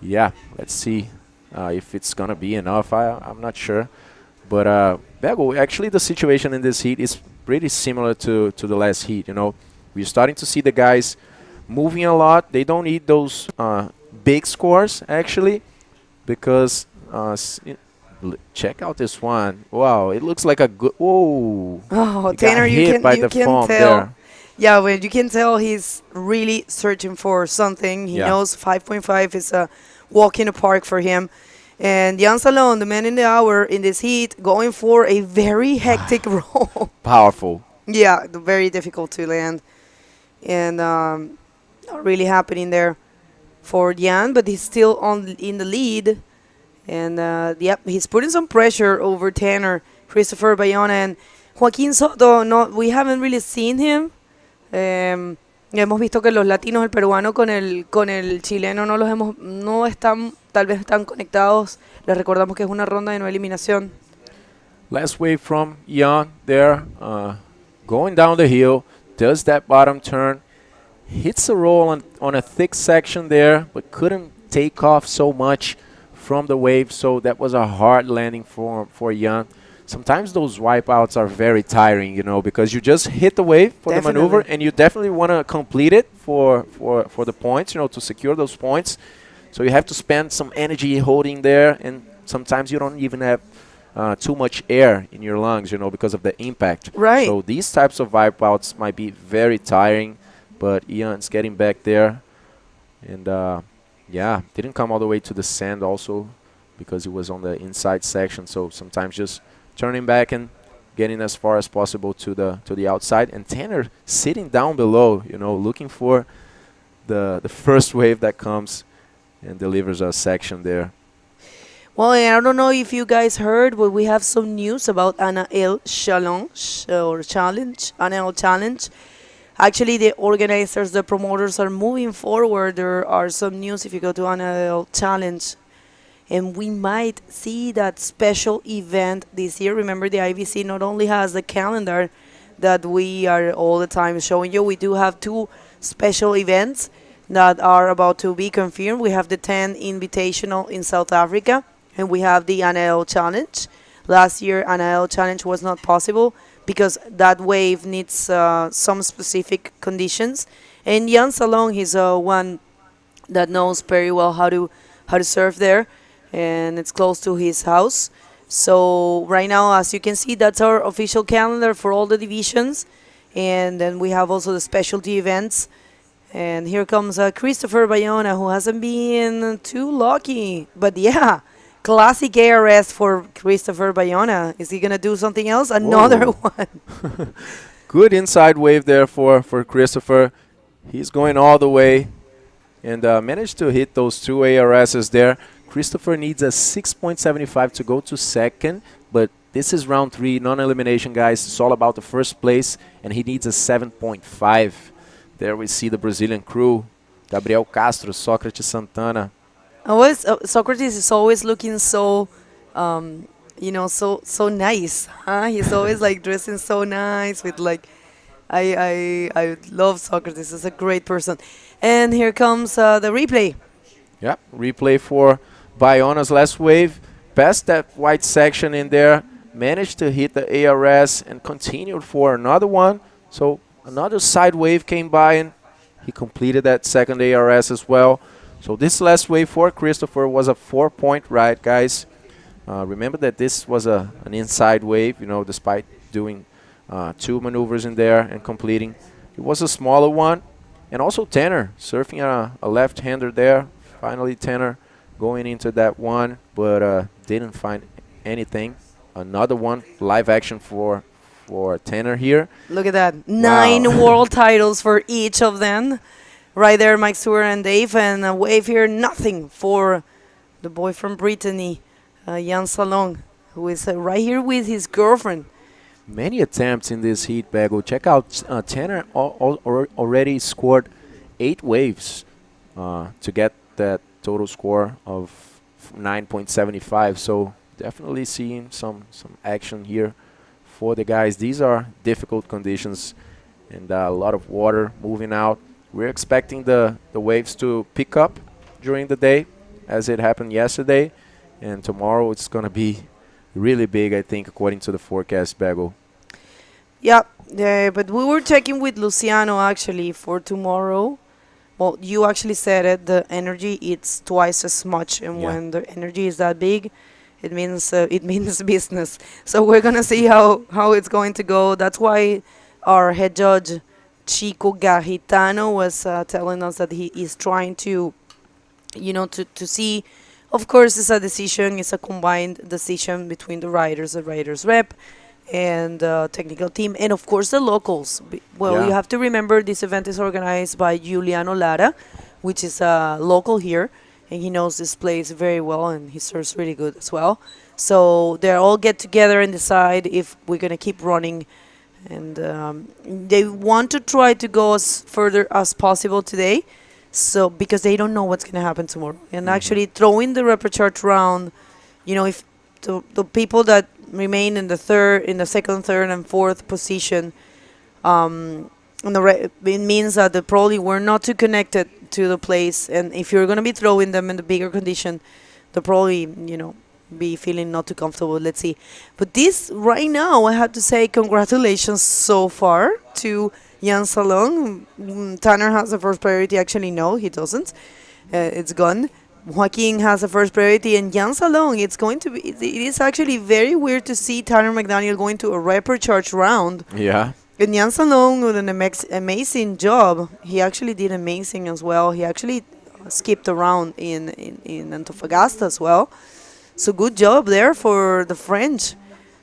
Yeah, let's see if it's gonna be enough. I'm not sure, but Bego, actually the situation in this heat is pretty similar to the last heat. We're starting to see the guys moving a lot. They don't need those big scores actually, because check out this one. Wow, it looks like a good. Whoa! Oh, Tanner, you can tell. There. Yeah, well, you can tell he's really searching for something. He knows 5.5 is a walk in the park for him. And Jan Salon, the man in the hour in this heat, going for a very hectic roll. Powerful. Yeah, very difficult to land. And not really happening there for Jan, but he's still in the lead. And, he's putting some pressure over Tanner, Christopher Bayona, and Joaquín Soto. No, we haven't really seen him. Hemos visto que los latinos, el peruano con el chileno, no están, tal vez están conectados. Les recordamos que es una ronda de no eliminación. Last wave from Jan there, going down the hill, does that bottom turn, hits a roll on a thick section there, but couldn't take off so much from the wave, so that was a hard landing for Jan. Sometimes those wipeouts are very tiring, because you just hit the wave for the maneuver, and you definitely want to complete it for the points, to secure those points. So you have to spend some energy holding there, and sometimes you don't even have too much air in your lungs, because of the impact. Right. So these types of wipeouts might be very tiring, but Ian's getting back there, and yeah, didn't come all the way to the sand also because it was on the inside section. So sometimes just turning back and getting as far as possible to the outside. And Tanner sitting down below, looking for the first wave that comes and delivers a section there. Well, I don't know if you guys heard, but we have some news about Ana El Challenge or Challenge. Ana El Challenge. Actually, the organizers, the promoters are moving forward. There are some news if you go to Ana Challenge. And we might see that special event this year. Remember, the IBC not only has the calendar that we are all the time showing you, we do have two special events that are about to be confirmed. We have the 10 Invitational in South Africa, and we have the Ana Challenge. Last year, Ana Challenge was not possible because that wave needs some specific conditions. And Jan Salong, he's one that knows very well how to surf there, and it's close to his house. So right now, as you can see, that's our official calendar for all the divisions, and then we have also the specialty events. And here comes Christopher Bayona, who hasn't been too lucky, but yeah, classic ARS for Christopher Bayona. Is he gonna do something else? Another one. Good inside wave there for Christopher. He's going all the way and managed to hit those 2 ARSs there. Christopher needs a 6.75 to go to second, but this is round 3, non-elimination, guys. It's all about the first place, and he needs a 7.5. There we see the Brazilian crew, Gabriel Castro, Sócrates Santana. Always, Socrates is always looking so, so nice. Huh? He's always like dressing so nice with like, I love Socrates. He's a great person. And here comes the replay. Yeah, replay for Bayona's last wave. Passed that white section in there, managed to hit the ARS and continued for another one. So another side wave came by and he completed that second ARS as well. So this last wave for Christopher was a 4-point ride, guys. Remember that this was an inside wave, despite doing 2 maneuvers in there and completing. It was a smaller one. And also Tanner surfing a left-hander there. Finally Tanner going into that one, but didn't find anything. Another one, live action for Tanner here. Look at that. 9 world titles for each of them. Right there, Mike Stewart and Dave. And a wave here, nothing for the boy from Brittany, Jan Salong, who is right here with his girlfriend. Many attempts in this heat, Bago. Check out Tanner already scored 8 waves to get that total score of 9.75. So definitely seeing some action here for the guys. These are difficult conditions and a lot of water moving out. We're expecting the waves to pick up during the day as it happened yesterday. And tomorrow it's going to be really big, I think, according to the forecast, Bago. Yeah, but we were checking with Luciano actually for tomorrow. Well, you actually said it, the energy it's twice as much, and when the energy is that big, it means business. So we're gonna see how it's going to go. That's why our head judge Chico Garritano was telling us that he is trying to, to see. Of course, it's a decision. It's a combined decision between the riders rep, and technical team, and of course the locals. You have to remember this event is organized by Juliano Lara, which is a local here, and he knows this place very well, and he serves really good as well. So they all get together and decide if we're going to keep running, and they want to try to go as further as possible today, so because they don't know what's going to happen tomorrow. And actually throwing the repechage round, if the people that remain in the second, third, and fourth position, it means that they probably were not too connected to the place, and if you're going to be throwing them in the bigger condition, they'll probably, be feeling not too comfortable. Let's see. But this, right now, I have to say congratulations so far to Jan Salong. Tanner has the first priority. Actually, no, he doesn't. It's gone. Joaquin has the first priority, and Jan Salong, it is actually very weird to see Tanner McDaniel going to a repechage round. Yeah. And Jan Salong with an amazing job. He actually did amazing as well. He actually skipped around in Antofagasta as well. So good job there for the French.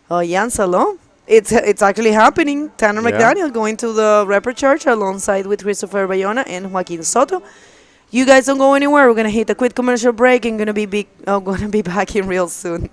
Jan Salong. It's actually happening. Tanner McDaniel going to the repechage alongside with Christopher Bayona and Joaquin Soto. You guys don't go anywhere. We're gonna hit a quick commercial break and gonna be back in real soon.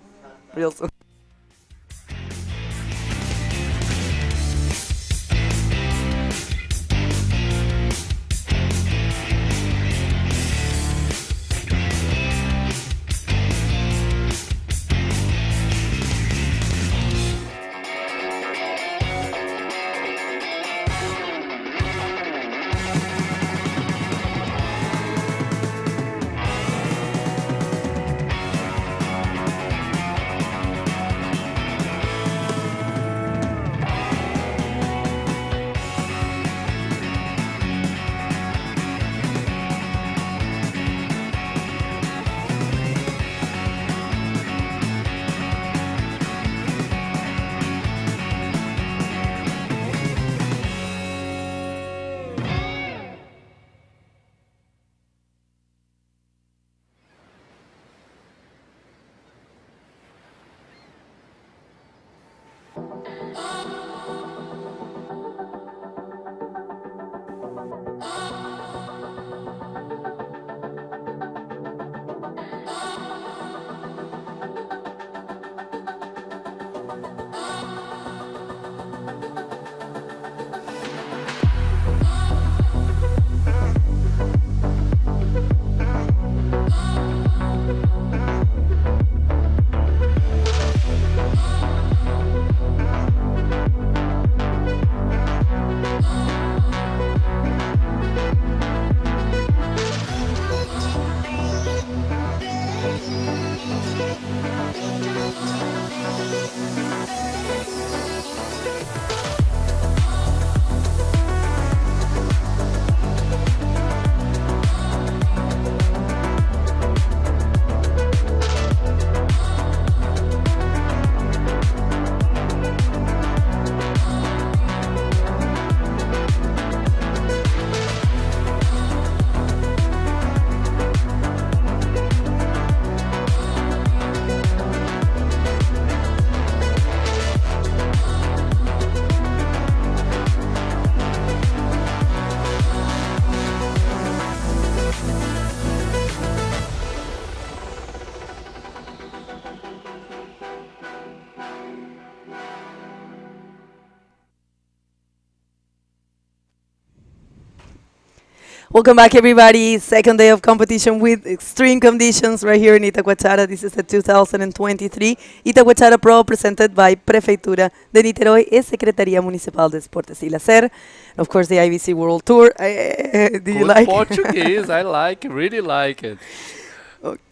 Welcome back, everybody. Second day of competition with extreme conditions right here in Itacoatiara. This is the 2023 Itacoatiara Pro presented by Prefeitura de Niterói y Secretaría Municipal de Deportes y Lazer. Of course, the IBC World Tour. Do you Good like Portuguese, I like it, really like it.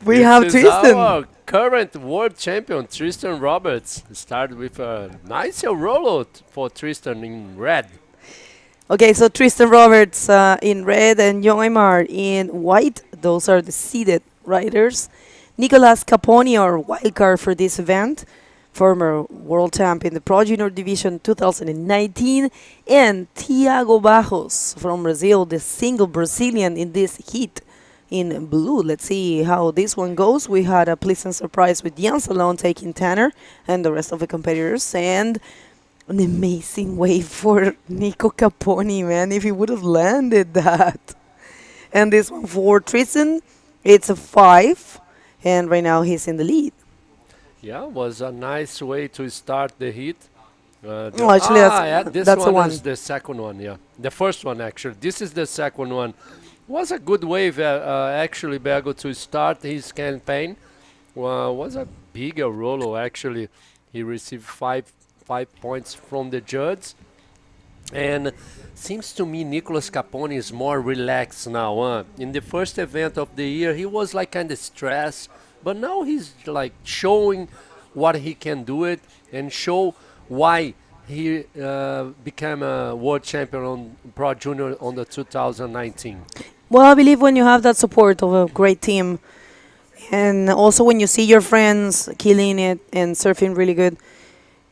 We This have is Tristan. our current world champion, Tristan Roberts. Started with a nice rollout for Tristan in red. Okay, so Tristan Roberts in red and John Aymar in white. Those are the seeded riders. Nicolas Caponi, our wildcard for this event, former world champ in the Pro Junior Division 2019. And Thiago Barros from Brazil, the single Brazilian in this heat in blue. Let's see how this one goes. We had a pleasant surprise with Jan Salon taking Tanner and the rest of the competitors. And an amazing wave for Nico Caponi, man, if he would have landed that. And this one for Tristan, it's a 5, and right now he's in the lead. Yeah, was a nice way to start the heat. Oh, actually, this that's the one one. is the second one, yeah. The first one, actually. This is the second one. Was a good wave, actually, Bergo, to start his campaign. Was a bigger rolo, actually. He received five points from the judge. And seems to me Nicolas Caponi is more relaxed now. In the first event of the year, he was like kind of stressed. But now he's like showing what he can do it and show why he became a world champion on Pro Junior on the 2019. Well, I believe when you have that support of a great team, and also when you see your friends killing it and surfing really good,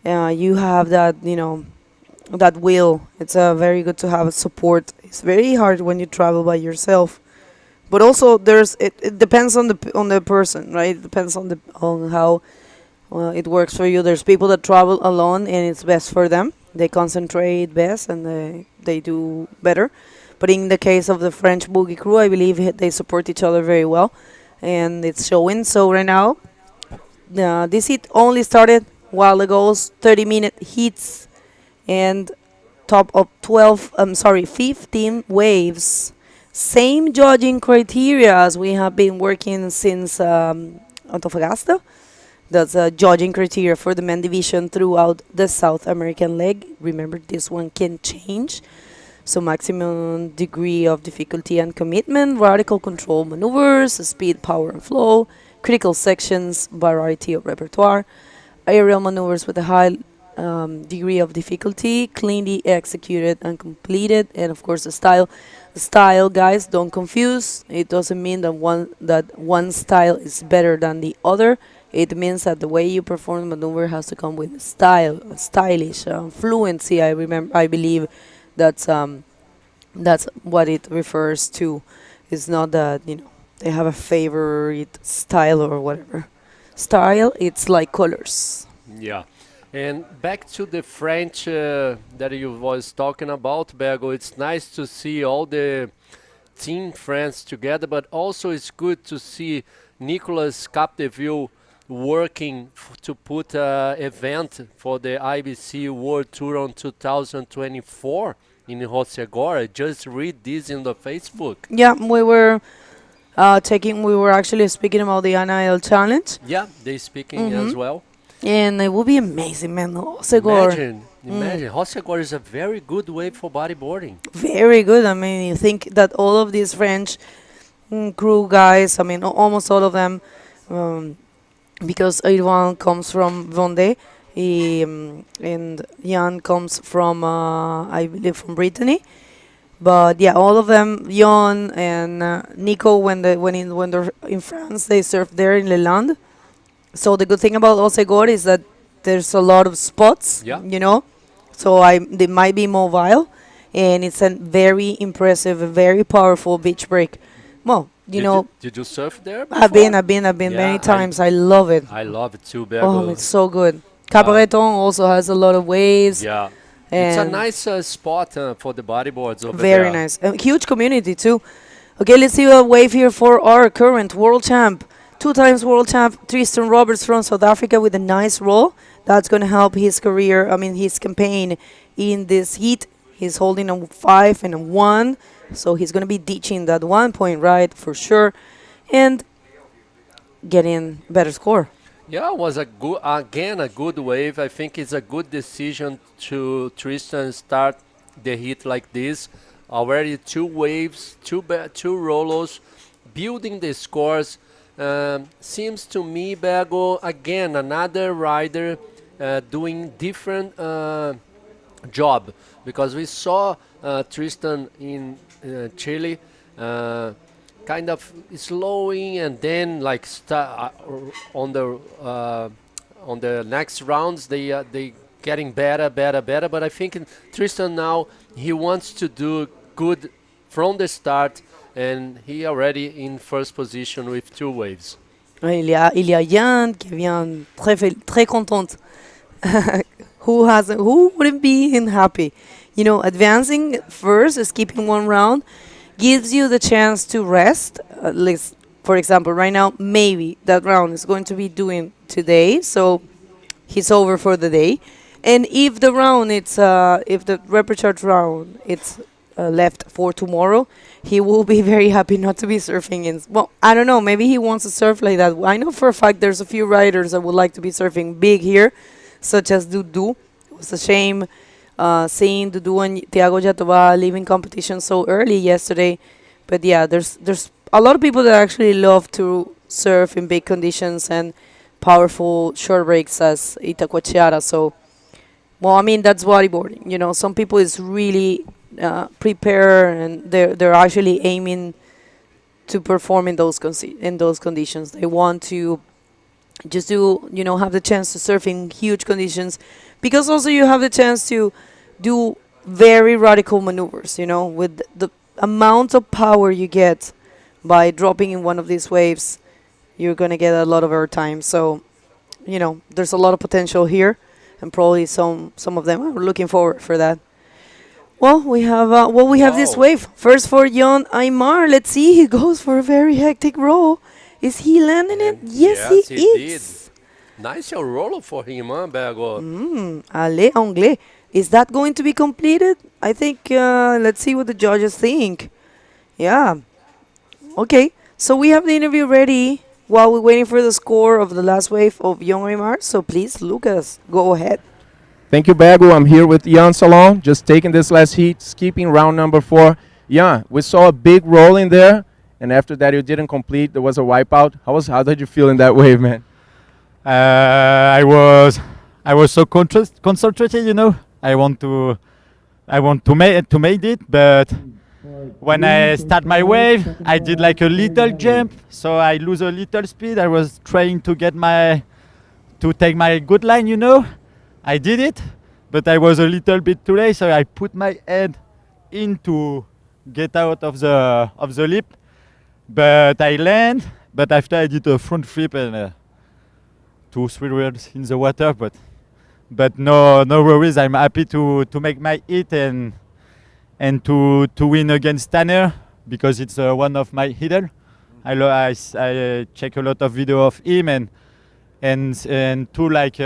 you have that, that will. It's very good to have support. It's very hard when you travel by yourself, but also it depends on the person, right? It depends on how it works for you. There's people that travel alone and it's best for them. They concentrate best and they do better. But in the case of the French boogie crew, I believe they support each other very well, and it's showing. So right now, this heat only started while ago, 30-minute heats, and top of 15 waves. Same judging criteria as we have been working since Antofagasta. That's a judging criteria for the men division throughout the South American leg. Remember, this one can change. So maximum degree of difficulty and commitment, radical control maneuvers, speed, power, and flow, critical sections, variety of repertoire, aerial maneuvers with a high degree of difficulty, cleanly executed and completed, and of course the style. The style, guys, don't confuse. It doesn't mean that one style is better than the other. It means that the way you perform the maneuver has to come with style, stylish, fluency. I believe that's what it refers to. It's not that they have a favorite style or whatever. Style, it's like colors. Yeah. And back to the French that you was talking about, Bergo, it's nice to see all the team France together, but also it's good to see Nicolas Capdeville working to put an event for the IBC World Tour on 2024 in Hrs. Just read this in the Facebook. Yeah, we were actually speaking about the NIL challenge. Yeah, they speaking as well. And it would be amazing, man. Hrs. Imagine. Hrs is a very good way for bodyboarding. Very good. I mean, you think that all of these French crew guys, I mean, almost all of them, because Irwan comes from Vendée, and Jan comes from, I believe, from Brittany. But yeah, all of them, Jan and Nico, when they're in France, they surf there in Leland. So the good thing about Hrs is that there's a lot of spots, So they might be mobile, and it's a very impressive, very powerful beach break. Well, Did you surf there before? I've been many times. I love it. I love it too, Bergo. Oh, it's so good. Cabareton also has a lot of waves. Yeah. And it's a nice spot for the bodyboards over very there. nice. A huge community too. Okay, let's see a wave here for our current world champ. 2 times world champ Tristan Roberts from South Africa with a nice roll. That's going to help his career, his campaign in this heat. He's holding a 5 and a 1, so he's going to be ditching that 1 point ride for sure and getting better score. Yeah, it was a good wave. I think it's a good decision to Tristan start the hit like this. Already 2 waves, 2 rolos, building the scores. Seems to me, Bego, again, another rider doing different job, because we saw Tristan in Chile kind of slowing, and then like on the next rounds they getting better. But I think Tristan now, he wants to do good from the start, and he already in first position with 2 waves. Il y a Yann qui vient très contente. Who wouldn't be happy? You know, advancing first, skipping 1 round, gives you the chance to rest. At least, for example, right now, maybe that round is going to be doing today, so he's over for the day. And if the round, if the reprecharge round, it's left for tomorrow, he will be very happy not to be surfing in. Well, I don't know. Maybe he wants to surf like that. I know for a fact there's a few riders that would like to be surfing big here, such as Dudu. It was a shame seeing Dudu and Itacoatiara leaving competition so early yesterday. But yeah, there's a lot of people that actually love to surf in big conditions and powerful short breaks as Itacoatiara. So, well, I mean, that's bodyboarding. You know, some people is really prepare, and they're actually aiming to perform in those conditions. They want to just have the chance to surf in huge conditions, because also you have the chance to do very radical maneuvers, with the amount of power you get by dropping in one of these waves. You're going to get a lot of airtime. So, there's a lot of potential here, and probably some of them are looking forward for that. Well, we have this wave. First for Jon Aymar. Let's see. He goes for a very hectic roll. Is he landing it? Yes, he is. Did. Nice roll for him, Bego. Allez, anglais. Is that going to be completed? I think, let's see what the judges think. Yeah. Okay. So we have the interview ready while we're waiting for the score of the last wave of Jon Aymar. So please, Lucas, go ahead. Thank you, Bego. I'm here with Jan Salon, just taking this last heat, skipping round number 4. Jan, we saw a big roll in there, and after that you didn't complete. There was a wipeout. How did you feel in that wave, man? I was so concentrated, I want to make it, but when I start my wave, I did like a little jump, so I lose a little speed. I was trying to take my good line, I did it, but I was a little bit too late, so I put my head in to get out of the lip, but I land. But after I did a front flip and 2-3 rolls in the water, but no worries. I'm happy to make my hit and to win against Tanner, because it's one of my idols. I check a lot of video of him and too, like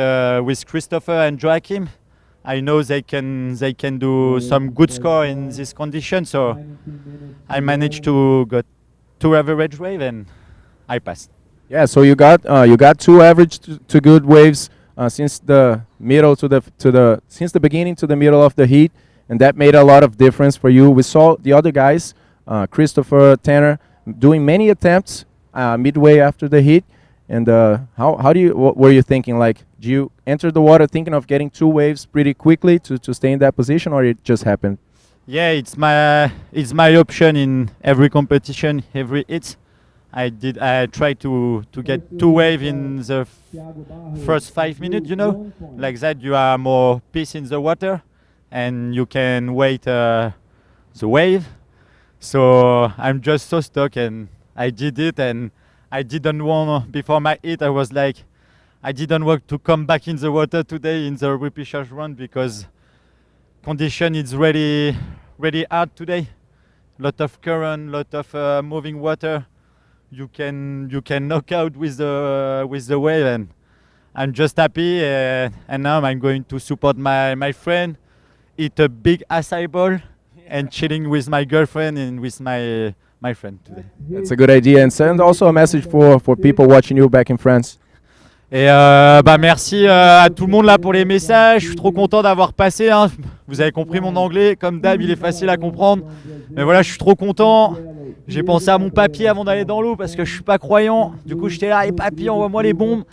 with Christopher and Joachim, I know they can do some good score in this condition. So I managed to get 2 average wave and I passed. Yeah, so you got 2 average to good waves since the beginning to the middle of the heat, and that made a lot of difference for you. We saw the other guys, Christopher, Tanner, doing many attempts midway after the heat. And what were you thinking? Like, do you enter the water thinking of getting 2 waves pretty quickly to stay in that position, or it just happened? Yeah, it's my option in every competition, every hit. I tried to get 2 waves in the first 5 minutes, like that you are more peace in the water and you can wait the wave. So I'm just so stuck, and I did it, and I didn't want, before my hit, I was like, I didn't want to come back in the water today in the repechage run, because condition is really hard today. Lot of current, lot of moving water. You can knock out with the wave, and I'm just happy. And now I'm going to support my friend eat a big acai bowl and chilling with my girlfriend and with my friend today. That's a good idea. And send also a message for people watching you back in France. Et merci à tout le monde là pour les messages. Je suis trop content d'avoir passé. Hein. Vous avez compris mon anglais. Comme d'hab, il est facile à comprendre. Mais voilà, je suis trop content. J'ai pensé à mon papy avant d'aller dans l'eau parce que je suis pas croyant. Du coup, j'étais là, et papy, envoie-moi les bombes.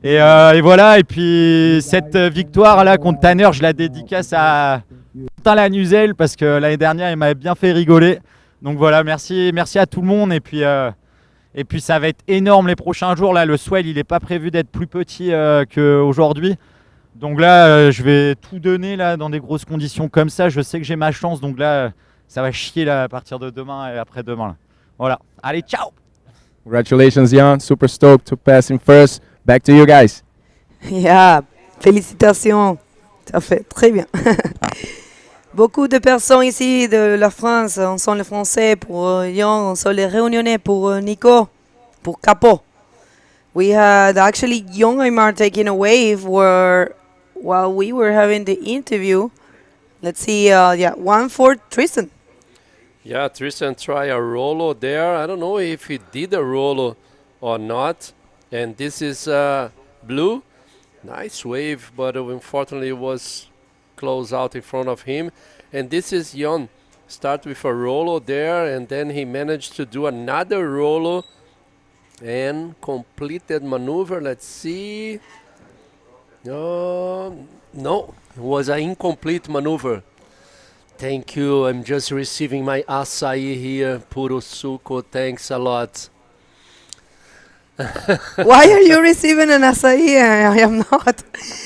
Et voilà. Et puis cette victoire là contre Tanner, je la dédicace à Martin Lanuzel parce que l'année dernière, il m'avait bien fait rigoler. Donc voilà, merci à tout le monde. Et puis ça va être énorme les prochains jours. Là, le swell, il n'est pas prévu d'être plus petit qu'aujourd'hui. Donc là, je vais tout donner là, dans des grosses conditions comme ça. Je sais que j'ai ma chance. Donc là, ça va chier là, à partir de demain et après-demain. Là. Voilà. Allez, ciao! Congratulations, Jan. Super stoked to pass in first. Back to you guys. Yeah, félicitations. Ça fait très bien. Beaucoup de personnes ici de la France, on sont les Français pour Jan, on sont les Réunionnais pour Nico, pour Capo. We had actually young Aymar taking a wave while we were having the interview. Let's see, one for Tristan. Yeah, Tristan tried a rolo there. I don't know if he did a rolo or not. And this is Blue. Nice wave, but unfortunately it was close out in front of him. And this is Jan. Start with a rolo there, and then he managed to do another rolo and completed maneuver. Let's see. No, it was an incomplete maneuver. Thank you. I'm just receiving my açaí here. Puro suco. Thanks a lot. Why are you receiving an açaí? I am not.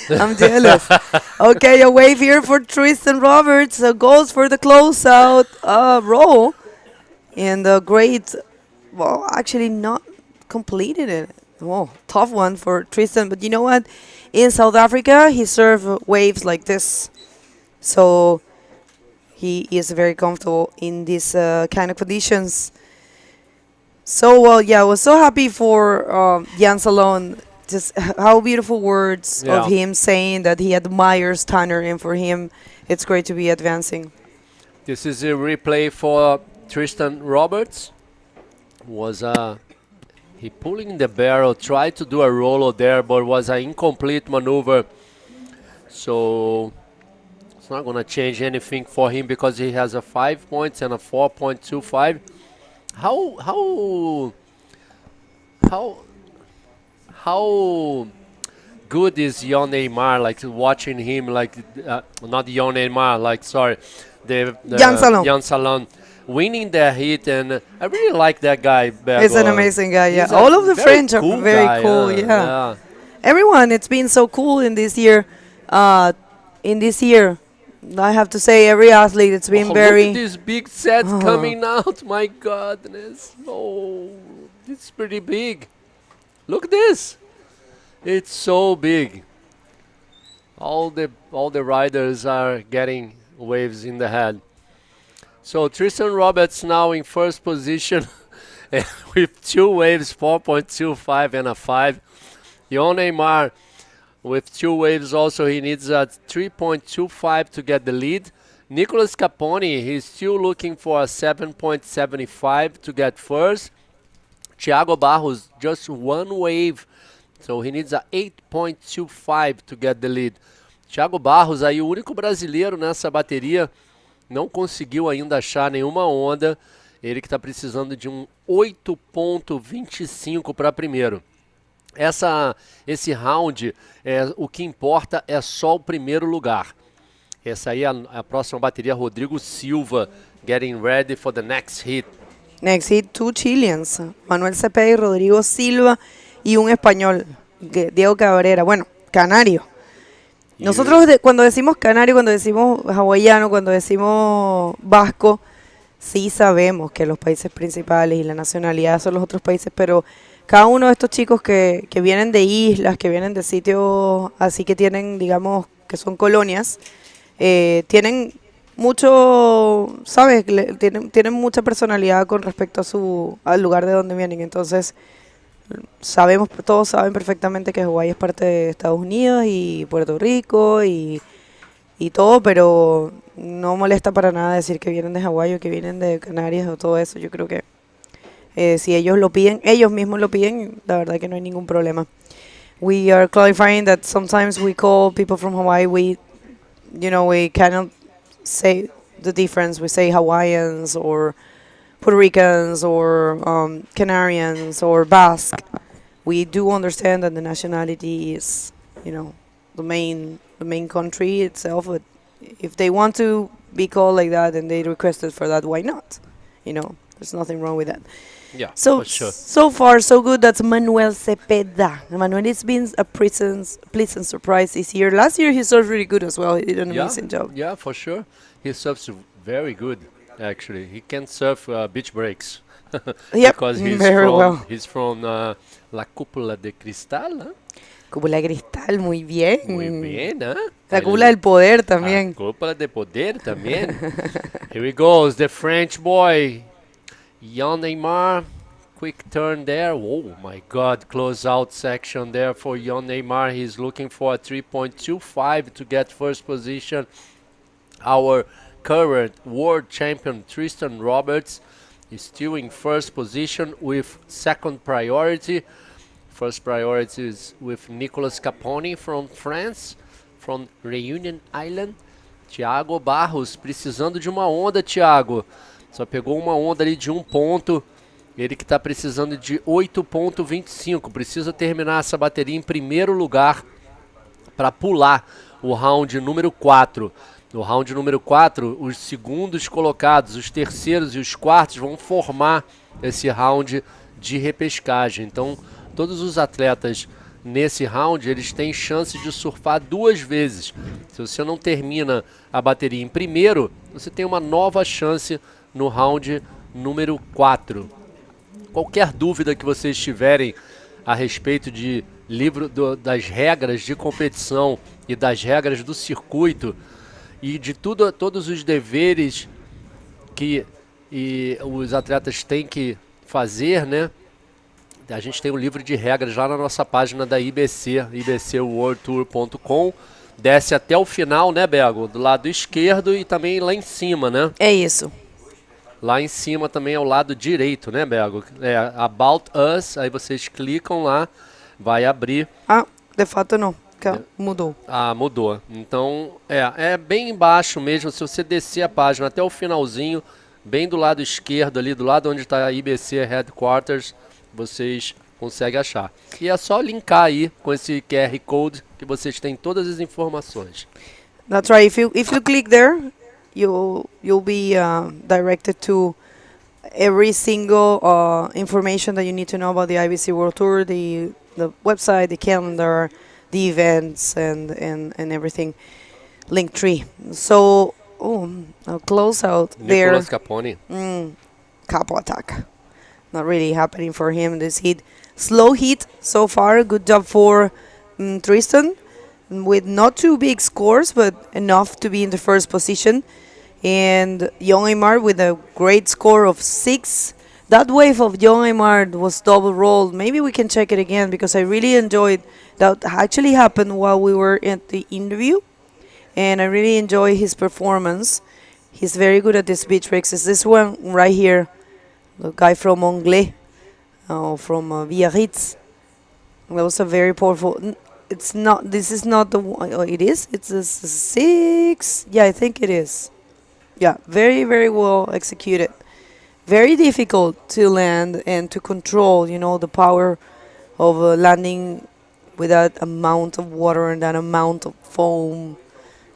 I'm jealous. Okay, a wave here for Tristan Roberts. Goes for the closeout roll. And a great, well, actually not completed it. Oh, tough one for Tristan. But you know what? In South Africa, he served waves like this. So he is very comfortable in these kind of conditions. So, well, yeah, I was so happy for Jan Salon. Just how beautiful words of him saying that he admires Tanner, and for him, it's great to be advancing. This is a replay for Tristan Roberts. Was he pulling the barrel, tried to do a rolo there, but was an incomplete maneuver. So it's not going to change anything for him because he has a 5 points and a 4.25. How good is Jan Aymar? Like watching him, like not Jan Aymar, like sorry, the Jan Salon winning the heat, and I really like that guy. Bergo. He's an amazing guy. Yeah, all of the French are very cool. Yeah, everyone. It's been so cool in this year. I have to say, every athlete, it's been very... Look at this big set coming out. My goodness. Oh, it's pretty big. Look at this. It's so big. All the riders are getting waves in the head. So Tristan Roberts now in first position with 2 waves, 4.25 and a 5. Jan Aymar with 2 waves also, he needs a 3.25 to get the lead. Nicolas Caponi, he's still looking for a 7.75 to get first. Thiago Barros, just 1 wave, so he needs a 8.25 to get the lead. Thiago Barros, aí o único brasileiro nessa bateria, não conseguiu ainda achar nenhuma onda. Ele que está precisando de um 8.25 para primeiro. Esse round, o que importa é só o primeiro lugar. Essa aí é a próxima bateria, Rodrigo Silva, getting ready for the next hit. Next hit, 2 Chileans, Manuel Cepeda y Rodrigo Silva, y un español, Diego Cabrera, bueno, canario. Nosotros cuando decimos canario, cuando decimos hawaiano, cuando decimos vasco, sí sabemos que los países principales y la nacionalidad son los otros países, pero cada uno de estos chicos que vienen de islas, que vienen de sitios así que tienen, digamos, que son colonias, tienen mucho, ¿sabes? Tienen mucha personalidad con respecto al lugar de donde vienen. Entonces, todos saben perfectamente que Hawái es parte de Estados Unidos y Puerto Rico y y todo, pero no molesta para nada decir que vienen de Hawái o que vienen de Canarias o todo eso. Yo creo que si ellos lo piden, ellos mismos lo piden, la verdad que no hay ningún problema. We are clarifying that sometimes we call people from Hawaii, we cannot say the difference. We say Hawaiians or Puerto Ricans or Canarians or Basque. We do understand that the nationality is, the main country itself. But if they want to be called like that and they requested for that, why not? There's nothing wrong with that. Yeah, So for sure. so far so good. That's Manuel Cepeda. Manuel, it's been a pleasant surprise this year. Last year he served really good as well. He did an amazing job. Yeah, for sure. He surfs very good, actually. He can surf beach breaks. Yep, Because he's from La Cúpula de Cristal, ¿eh? Cúpula de cristal, muy bien. Muy bien, ¿eh? La cúpula del poder también. Cúpula de poder también. Here he goes, the French boy, Jan Neymar. Quick turn there. Oh my God, close out section there for Jan Neymar. He's looking for a 3.25 to get first position. Our current world champion Tristan Roberts is still in first position with second priority. First priority is with Nicolas Caponi from France, from Reunion Island. Thiago Barros, precisando de uma onda, Thiago. Só pegou uma onda ali de 1 ponto. Ele que está precisando de 8.25. Precisa terminar essa bateria em primeiro lugar para pular o round número 4. No round número 4, os segundos colocados, os terceiros e os quartos vão formar esse round de repescagem. Então, todos os atletas nesse round, eles têm chance de surfar 2 vezes. Se você não termina a bateria em primeiro, você tem uma nova chance no round número 4. Qualquer dúvida que vocês tiverem a respeito de das regras de competição e das regras do circuito e de todos os deveres que os atletas têm que fazer, né? A gente tem um livro de regras lá na nossa página da IBC, ibcworldtour.com. Desce até o final, né, Bego? Do lado esquerdo e também lá em cima, né? É isso. Lá em cima também é o lado direito, né, Bego? É About Us, aí vocês clicam lá, vai abrir. Ah, de fato não. Mudou. Ah, mudou. Então, é bem embaixo mesmo, se você descer a página até o finalzinho, bem do lado esquerdo ali, do lado onde está a IBC Headquarters, vocês conseguem achar. E é só linkar aí com esse QR Code que vocês têm todas as informações. That's right. If you click there, you'll be directed to every single information that you need to know about the IBC World Tour, the website, the calendar, the events, and everything. Linktree. So, I'll close out there. Nicolas Caponi. Capo attack. Not really happening for him this heat. Slow heat so far. Good job for Tristan, with not too big scores, but enough to be in the first position. And Jan Neymar with a great score of 6. That wave of Jan Neymar was double rolled. Maybe we can check it again, because I really enjoyed that. Actually happened while we were at the interview, and I really enjoy his performance. He's very good at these beach breaks. It's this one right here, the guy from Anglais, from Biarritz. That was a very powerful. It's not. This is not the one. Oh, it is. It's a 6. Yeah, I think it is. Yeah, very, very well executed. Very difficult to land and to control, the power of landing with that amount of water and that amount of foam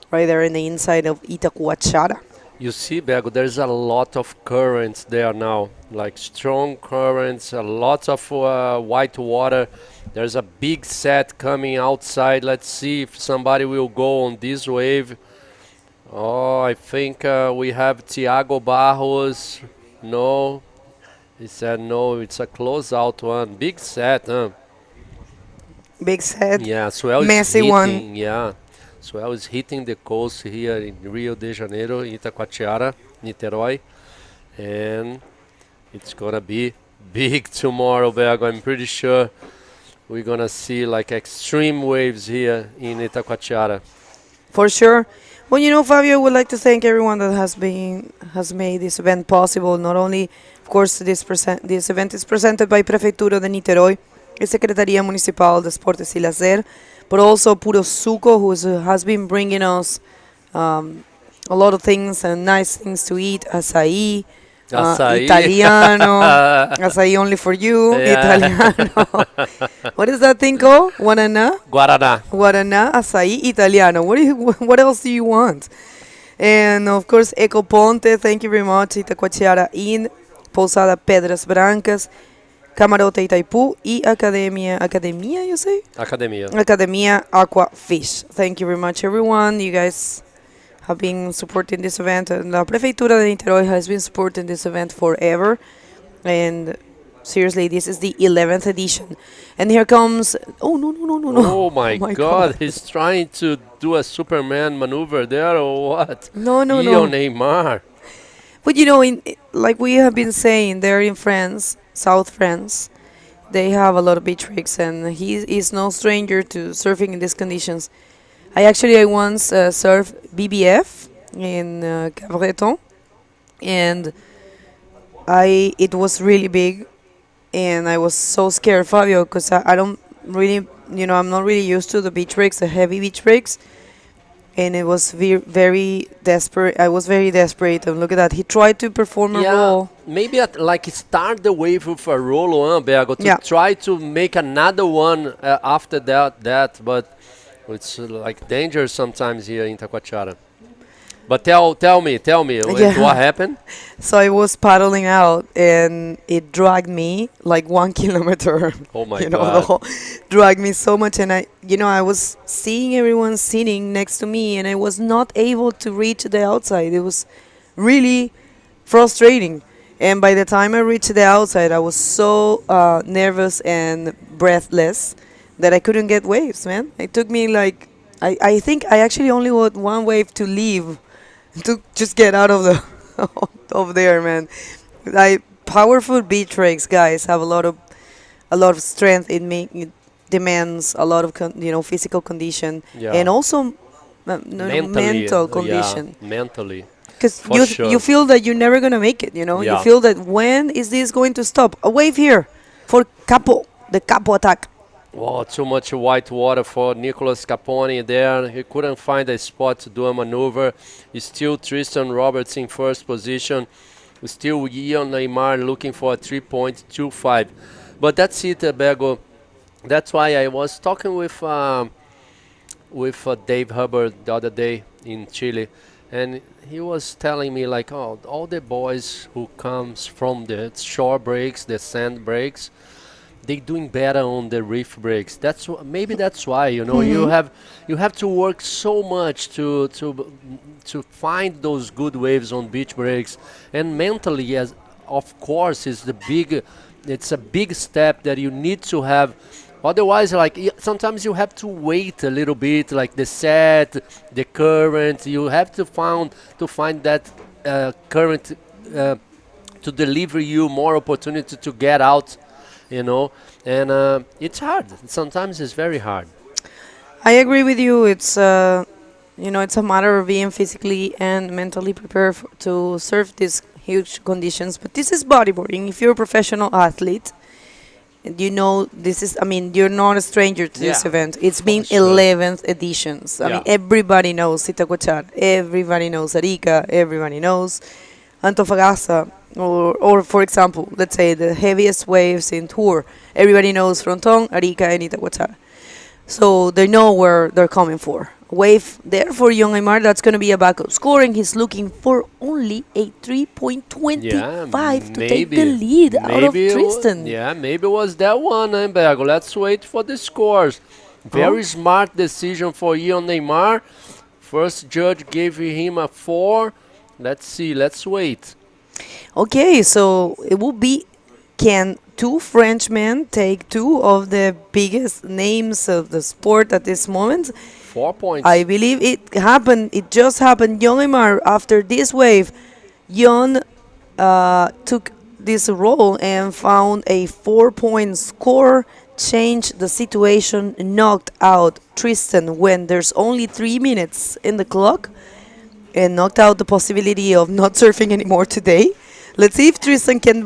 right there in the inside of Itacoatiara. You see, Bego, there's a lot of currents there now, like strong currents, a lot of white water. There's a big set coming outside. Let's see if somebody will go on this wave. Oh, I think we have Thiago Barros. No, he said no, it's a close-out one. Big set, huh? Big set. Yeah, swell is Messy hitting, one. yeah. Swell is hitting the coast here in Rio de Janeiro, Itacoatiara, Niterói. And it's gonna be big tomorrow, Bego. I'm pretty sure we're gonna see like extreme waves here in Itacoatiara. For sure. Well, Fabio, I would like to thank everyone that has made this event possible. Not only, of course, this event is presented by Prefeitura de Niterói, y Secretaría Municipal de Esportes y Lazer, but also Puro Suco, who has been bringing us a lot of things and nice things to eat. Açaí, Açaí. Italiano, açaí only for you, Yeah. Italiano. What is that thing called? Guaraná? Guaraná. Açaí, Italiano. What else do you want? And of course, Eco Ponte, thank you very much. Itacoatiara Inn, Pousada Pedras Brancas, Camarote Itaipu, y Academia, you say? Academia Aqua Fish. Thank you very much, everyone. You guys have been supporting this event, and La Prefeitura de Niterói has been supporting this event forever. And seriously, this is the 11th edition. And here comes... Oh, no. Oh my God, he's trying to do a Superman maneuver there or what? No. Neymar. But like we have been saying, they're in France, South France. They have a lot of beach rigs, and he is no stranger to surfing in these conditions. I once surfed BBF in Cabreton, and it was really big, and I was so scared, Fabio, because I don't really, I'm not really used to the beach rigs, the heavy beach rigs, and it was very desperate. I was very desperate, and look at that. He tried to perform a roll. Maybe start the wave with a roll, Bergo, to try to make another one after that, but it's dangerous sometimes here in Itacoatiara. But tell me, what happened? So I was paddling out, and it dragged me like 1 kilometer. Oh my God! Dragged me so much, and I was seeing everyone sitting next to me, and I was not able to reach the outside. It was really frustrating. And by the time I reached the outside, I was so nervous and breathless that I couldn't get waves, man. It took me I think I actually only want one wave to leave, to just get out of the of there, man. Powerful beach rigs, guys, have a lot of strength. It demands a lot of physical condition, and also mental condition. Yeah, mentally. Because you feel that you're never gonna make it. You feel that when is this going to stop? A wave here for the capo attack. Wow, too much white water for Nicolas Capone there. He couldn't find a spot to do a maneuver. Still Tristan Roberts in first position. Still Ian Neymar looking for a 3.25. But that's it, Bego. That's why I was talking with Dave Hubbard the other day in Chile. And he was telling me all the boys who comes from the shore breaks, the sand breaks, they doing better on the reef breaks. Maybe that's why you have to work so much to find those good waves on beach breaks, and mentally, as of course, it's a big step that you need to have. Otherwise, sometimes you have to wait a little bit, the set, the current. You have to find that current to deliver you more opportunity to get out. And it's hard. Sometimes it's very hard. I agree with you. It's it's a matter of being physically and mentally prepared to surf these huge conditions. But this is bodyboarding. If you're a professional athlete, and you're not a stranger to this event. It's been 11th editions. I mean, everybody knows Itacoatiara. Everybody knows Arica. Everybody knows Antofagasta. Or for example, let's say the heaviest waves in tour. Everybody knows Fronton, Arica, and Itacoatiara. So they know where they're coming for. Wave there for young Neymar, that's going to be a backup score, and he's looking for only a 3.25 to take the lead out of Tristan. Maybe it was that one, Bergo. Let's wait for the scores. Very smart decision for Ian Neymar. First judge gave him a 4. Let's see, let's wait. Okay, so it will be, can two Frenchmen take two of the biggest names of the sport at this moment? 4 points. I believe it happened. It just happened. Jon Neymar, after this wave, Jon took this roll and found a 4-point score, changed the situation, knocked out Tristan when there's only 3 minutes in the clock. and knocked out the possibility of not surfing anymore today. Let's see if Tristan can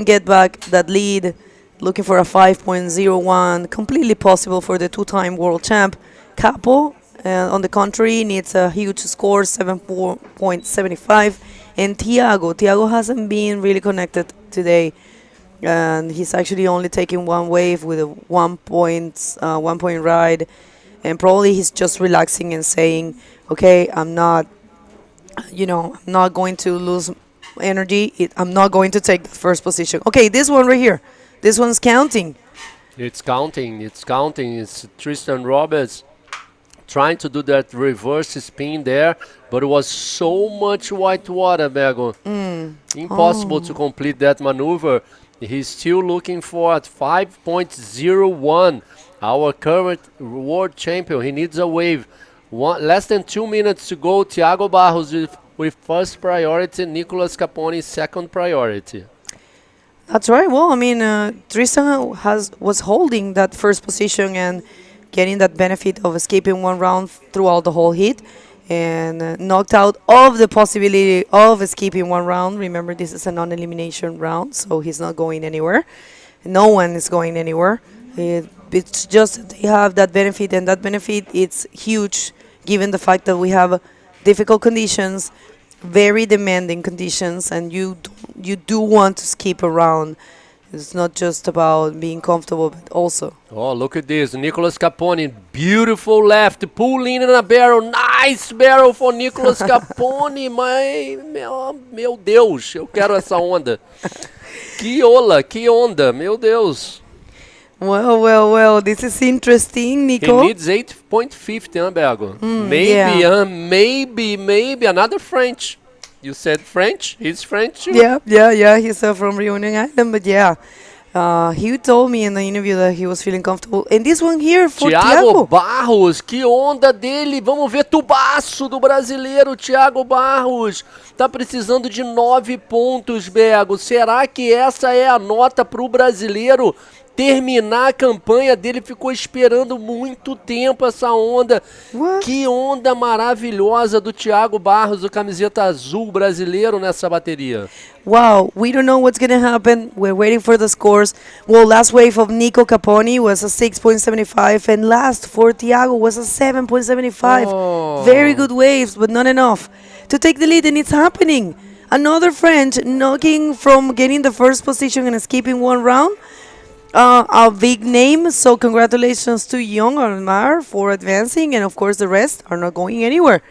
get back that lead. Looking for a 5.01, completely possible for the two-time world champ. Capo, on the contrary, needs a huge score, 7.75. And Tiago hasn't been really connected today, and he's actually only taking one wave with a 1 point ride, and probably he's just relaxing and saying, okay, I'm not going to lose energy. I'm not going to take the first position. Okay, this one right here. This one's counting. It's counting. It's Tristan Roberts trying to do that reverse spin there, but it was so much white water, Bego. Impossible to complete that maneuver. He's still looking for at 5.01. Our current world champion. He needs a wave. Less than 2 minutes to go. Thiago Barros with first priority. Nicolas Capone second priority. That's right. Well, I mean, Tristan was holding that first position and getting that benefit of escaping one round throughout the whole heat, and knocked out of the possibility of escaping one round. Remember, this is a non-elimination round, so he's not going anywhere. No one is going anywhere. It's just they have that benefit, and that benefit it's huge given the fact that we have difficult conditions, very demanding conditions, and you do want to skip around. It's not just about being comfortable, but also. Oh, look at this. Nicolas Capone, beautiful left, pulling in a barrel. Nice barrel for Nicolas Capone. Meu Deus, eu quero essa onda. Que onda, meu Deus. Well, this is interesting, Nico. He needs 8.50, huh, Bergo? Maybe another French. You said French? He's French too? Yeah. He's from Reunion Island, but yeah. He told me in the interview that he was feeling comfortable. And this one here for Thiago Barros, que onda dele. Vamos ver tubaço do brasileiro, Thiago Barros. Tá precisando de 9 pontos, Bergo. Será que essa é a nota pro brasileiro terminar a campanha dele? Ficou esperando muito tempo essa onda. What? Que onda maravilhosa do Thiago Barros, o camiseta azul brasileiro nessa bateria. Wow, we don't know what's going to happen. We're waiting for the scores. Well, last wave of Nico Capone was a 6.75, and last for Thiago was a 7.75. Oh. Very good waves, but not enough to take the lead, and it's happening. Another French knocking from getting the first position and escaping one round. A big name, so congratulations to Young Almar for advancing, and of course the rest are not going anywhere.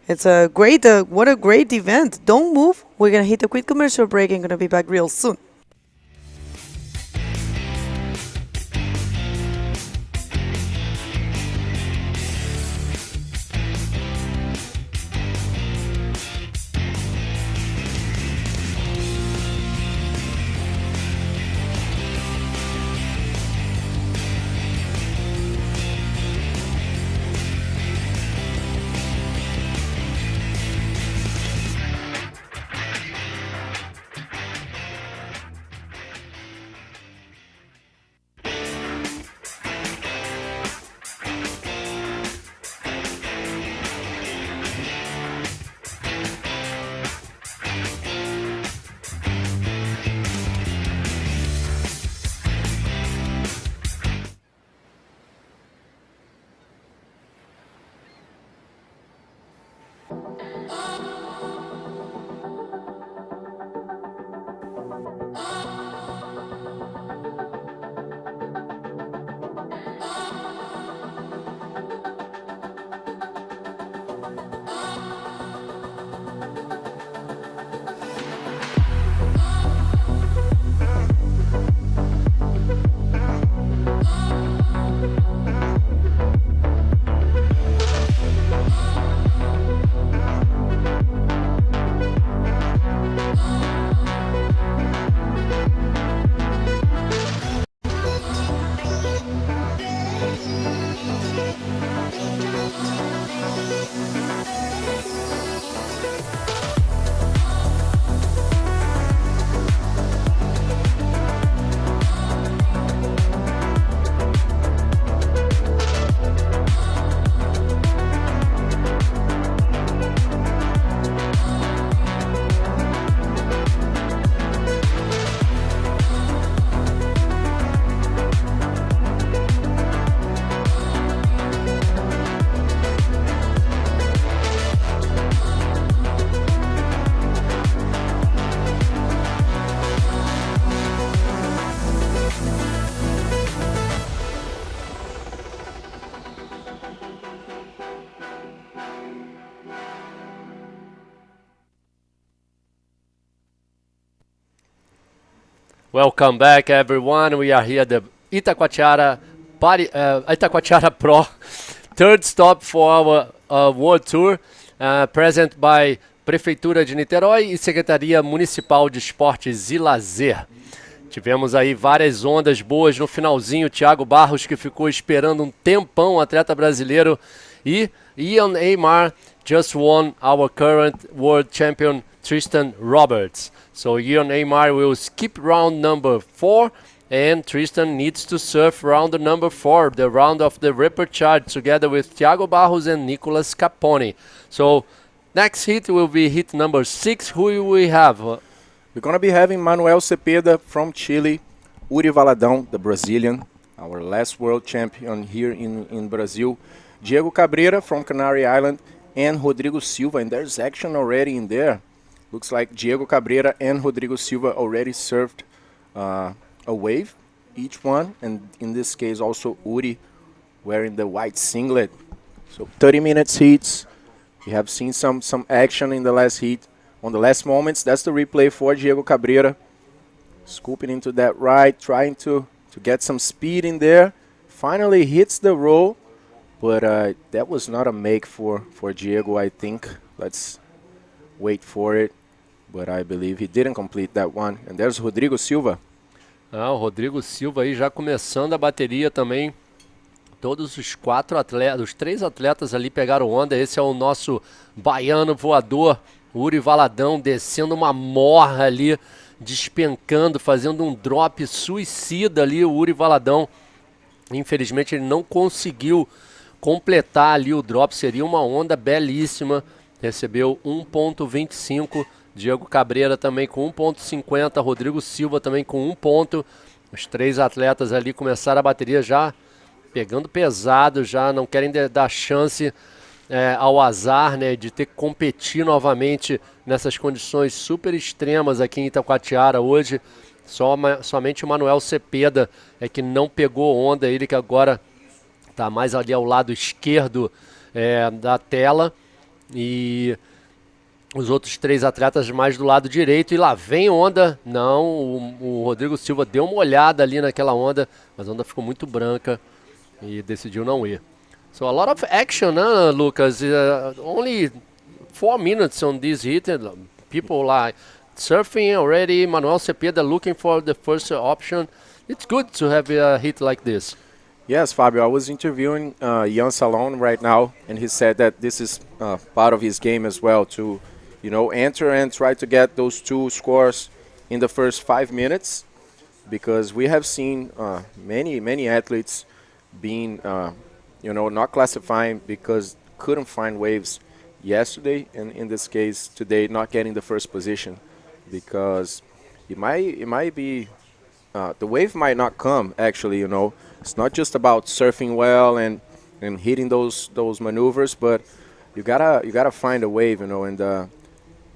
It's a great, what a great event. Don't move. We're going to hit a quick commercial break and going to be back real soon. Welcome back, everyone. We are here at the Itacoatiara Pro, third stop for our World Tour, present by Prefeitura de Niterói e Secretaria Municipal de Esportes e Lazer. Tivemos aí várias ondas boas no finalzinho. Thiago Barros, que ficou esperando um tempão, atleta brasileiro, e Ian Aymar just won our current world champion Tristan Roberts. So Ian Aymar will skip round number 4, and Tristan needs to surf round number 4, the round of the repechage, together with Thiago Barros and Nicolas Capone. So next hit will be hit number 6. Who will we have? We're going to be having Manuel Cepeda from Chile, Uri Valadão, the Brazilian, our last world champion here in Brazil, Diego Cabrera from Canary Island, and Rodrigo Silva. And there's action already in there. Looks like Diego Cabrera and Rodrigo Silva already surfed a wave, each one. And in this case, also Uri wearing the white singlet. So 30 minutes heats. We have seen some action in the last heat. On the last moments, that's the replay for Diego Cabrera. Scooping into that right, trying to get some speed in there. Finally hits the roll, but that was not a make for Diego, I think. Let's wait for it, but I believe he didn't complete that one. And there's Rodrigo Silva. O Rodrigo Silva aí já começando a bateria também. Todos os 4 atletas, os 3 atletas ali pegaram onda. Esse é o nosso baiano voador, Uri Valadão, descendo uma morra ali, despencando, fazendo um drop suicida ali, o Uri Valadão. Infelizmente ele não conseguiu completar ali o drop, seria uma onda belíssima. Recebeu 1.25, Diego Cabrera também com 1.50, Rodrigo Silva também com 1 ponto. Os 3 atletas ali começaram a bateria já pegando pesado, já não querem dar chance ao azar, né, de ter que competir novamente nessas condições super extremas aqui em Itacoatiara hoje. Somente o Manuel Cepeda é que não pegou onda, ele que agora está mais ali ao lado esquerdo da tela, e os outros 3 atletas mais do lado direito. E lá vem onda. Não, o Rodrigo Silva deu uma olhada ali naquela onda, mas a onda ficou muito branca e decidiu não ir. So a lot of action, Lucas? Only 4 minutes on this hit. People like surfing already. Manuel Cepeda looking for the first option. It's good to have a hit like this. Yes, Fabio, I was interviewing Jan Salon right now, and he said that this is part of his game as well, to enter and try to get those 2 scores in the first 5 minutes, because we have seen many athletes being not classifying because couldn't find waves yesterday, and in this case today not getting the first position, because it might be the wave might not come actually. It's not just about surfing well and hitting those maneuvers, but you gotta find a wave, and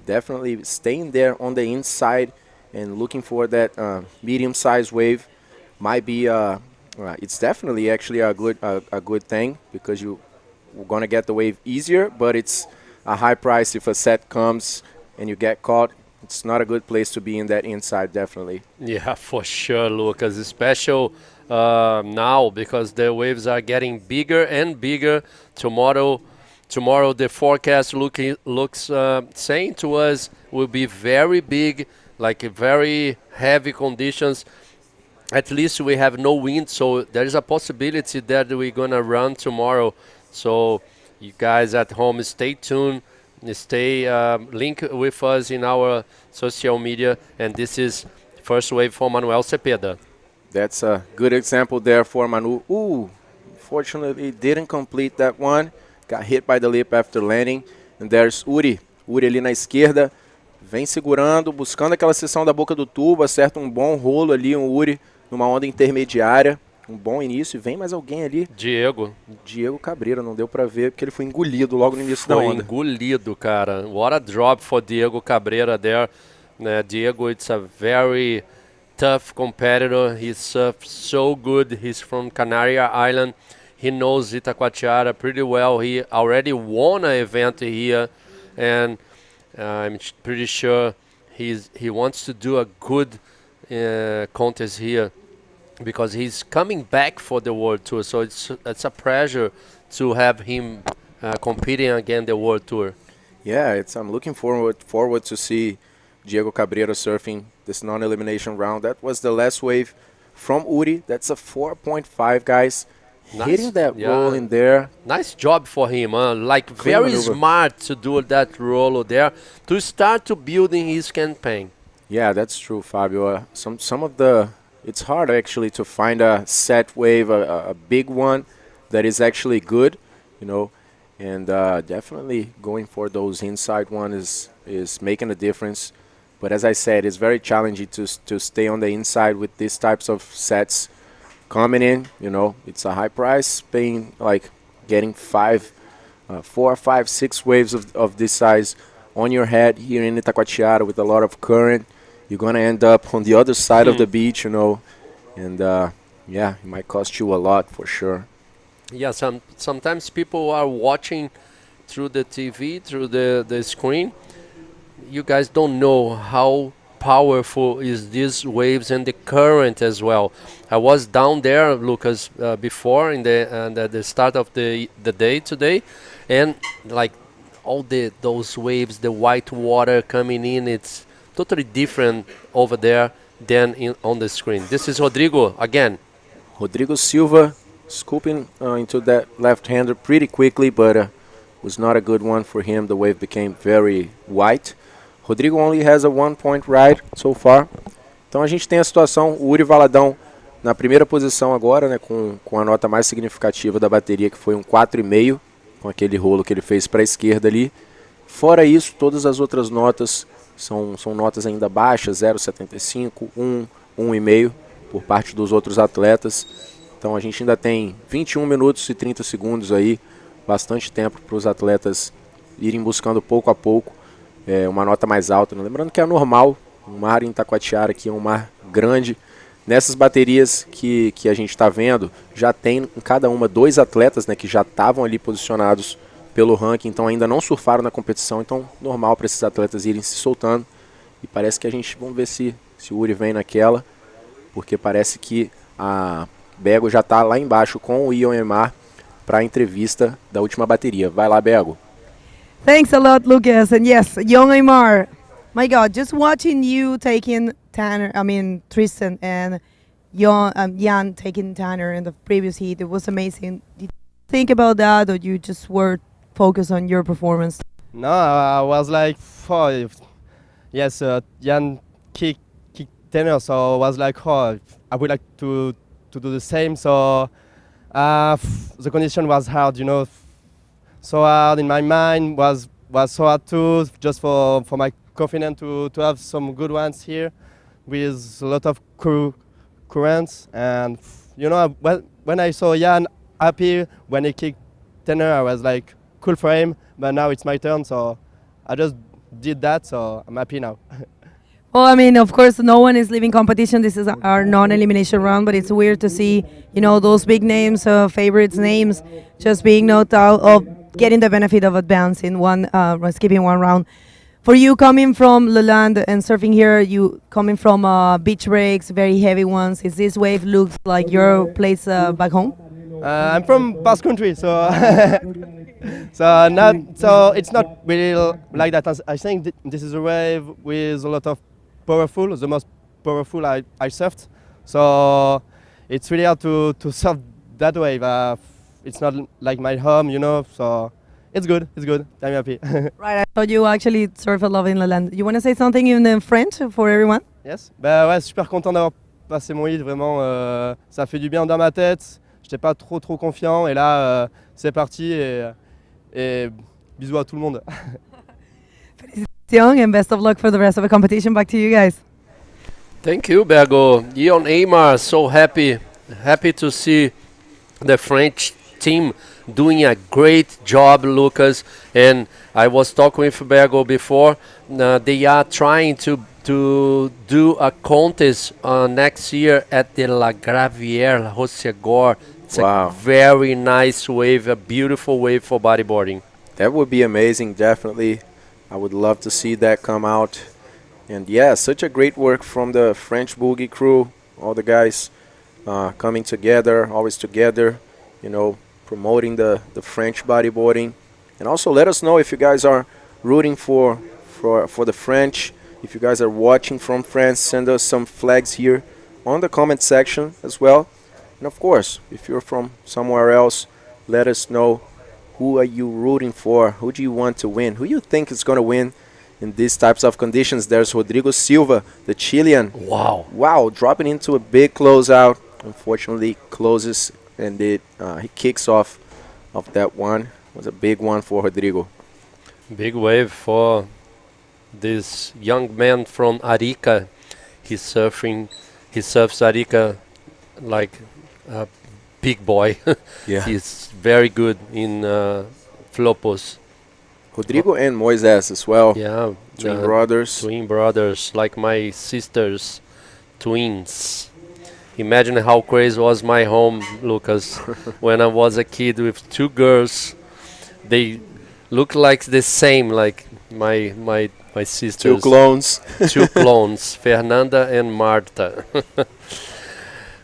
definitely staying there on the inside and looking for that medium-sized wave might be it's definitely actually a good thing, because we're gonna get the wave easier, but it's a high price if a set comes and you get caught. It's not a good place to be in that inside, definitely. Yeah, for sure, Lucas. Especially now, because the waves are getting bigger and bigger. Tomorrow the forecast looks saying to us will be very big, like very heavy conditions. At least we have no wind, so there is a possibility that we're gonna run tomorrow. So you guys at home, stay tuned, stay link with us in our social media, and this is first wave for Manuel Cepeda. That's a good example there for Manu. Fortunately didn't complete that one. Got hit by the lip after landing. And there's Uri. Uri ali na esquerda, vem segurando, buscando aquela seção da boca do tubo, acerta um bom rolo ali, Uri numa onda intermediária, um bom início. E vem mais alguém ali. Diego Cabrera, não deu pra ver porque ele foi engolido logo no início da onda. Foi engolido, cara. What a drop for Diego Cabrera there. Diego, it's a very tough competitor. He surfs so good. He's from Canary Island. He knows Itacoatiara pretty well. He already won an event here, and I'm pretty sure he wants to do a good contest here, because he's coming back for the World Tour. So it's a pleasure to have him competing again the World Tour. Yeah, I'm looking forward to see Diego Cabrera surfing this non-elimination round. That was the last wave from Uri. That's a 4.5, guys. Nice. Hitting that roll in there. Nice job for him. Like Clean very maneuver. smart to do that roll there to start to building his campaign. Yeah, that's true, Fabio. Some of the, it's hard actually to find a set wave, a big one that is actually good, you know, and definitely going for those inside one is making a difference. But as I said, it's very challenging to stay on the inside with these types of sets coming in. You know, it's a high price, paying like getting 4, 5, 6 waves of this size on your head here in Itacoatiara with a lot of current. You're gonna end up on the other side of the beach, you know, and yeah, it might cost you a lot for sure. Yeah, sometimes people are watching through the TV, through the screen. You guys don't know how powerful is these waves and the current as well. I was down there, Lucas, before in the start of the day today, and like all those waves, the white water coming in, it's totally different over there than on the screen. This is Rodrigo again. Rodrigo Silva scooping into that left-hander pretty quickly, but was not a good one for him. The wave became very white. Rodrigo only has a 1-point ride so far. Então a gente tem a situação, o Uri Valadão na primeira posição agora, né, com a nota mais significativa da bateria, que foi um 4,5, com aquele rolo que ele fez para a esquerda ali. Fora isso, todas as outras notas são notas ainda baixas, 0,75, 1, 1,5 por parte dos outros atletas. Então a gente ainda tem 21 minutos e 30 segundos aí, bastante tempo para os atletas irem buscando pouco a pouco uma nota mais alta, né? Lembrando que é normal, o mar em Itacoatiara aqui é um mar grande. Nessas baterias que a gente está vendo, já tem em cada uma 2 atletas, né, que já estavam ali posicionados pelo ranking, então ainda não surfaram na competição, então normal para esses atletas irem se soltando. E parece que vamos ver se o Uri vem naquela, porque parece que a Bego já está lá embaixo com o Ion Emar para a entrevista da última bateria. Vai lá, Bego. Thanks a lot, Lucas. And yes, young Aymar. My God, just watching you taking Tristan and Jan taking Tanner in the previous heat, it was amazing. Did you think about that, or you just were focused on your performance? No, I was like, yes, Jan kicked Tanner, so I was like, I would like to do the same. So the condition was hard, you know. So hard in my mind, was so hard too, just for my confidence to have some good ones here with a lot of currents. And you know, when I saw Jan happy when he kicked Tanner, I was like, cool for him, but now it's my turn, so I just did that, so I'm happy now. Well, I mean, of course, no one is leaving competition. This is our non-elimination round, but it's weird to see, you know, those big names, favorites names, just being knocked out of getting the benefit of advance in skipping one round. For you, coming from Leland and surfing here, you coming from beach breaks, very heavy ones, is this wave looks like your place back home? I'm from Basque Country, so so it's not really like that. I think this is a wave with a lot of powerful, the most powerful I surfed. So it's really hard to surf that wave. It's not like my home, you know, so it's good. I'm happy. Right, I thought you actually surf a lot in Leland. You want to say something in French for everyone? Yes. Bah ouais, super content d'avoir passé mon hit, vraiment. Ça fait du bien dans ma tête. J'étais pas trop confiant et là, c'est parti et bisous à tout le monde. Félicitations and best of luck for the rest of the competition. Back to you guys. Thank you, Bego. Ion Aymar, so happy to see the French team doing a great job, Lucas. And I was talking with Bego before. They are trying to do a contest next year at the La Gravière, Rossegor. It's Wow. a very nice wave, a beautiful wave for bodyboarding. That would be amazing, definitely. I would love to see that come out. And yeah, such a great work from the French boogie crew, all the guys coming together, always together, you know, promoting the French bodyboarding. And also let us know if you guys are rooting for the French. If you guys are watching from France, send us some flags here on the comment section as well. And of course, if you're from somewhere else, let us know who are you rooting for, who do you want to win, who you think is going to win in these types of conditions. There's Rodrigo Silva, the Chilean. Wow, dropping into a big closeout. Unfortunately, closes and he kicks off of that one. It was a big one for Rodrigo. Big wave for this young man from Arica. He surfs Arica like a big boy. Yeah. He's very good in flopos. Rodrigo and Moises as well. Yeah, Twin brothers. Twin brothers, like my sisters, twins. Imagine how crazy was my home, Lucas, when I was a kid with two girls. They look like the same, like my sisters. Two clones. Two clones, Fernanda and Marta.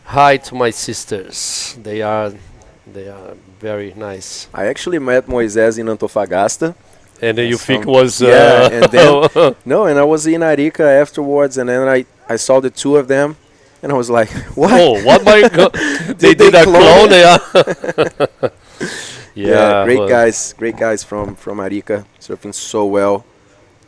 Hi to my sisters. They are very nice. I actually met Moises in Antofagasta. And then you think was yeah, and then no, and I was in Arica afterwards, and then I saw the two of them, and I was like, what? Oh, what my god! They did a clone, yeah. Yeah, great guys from Arica, surfing so well.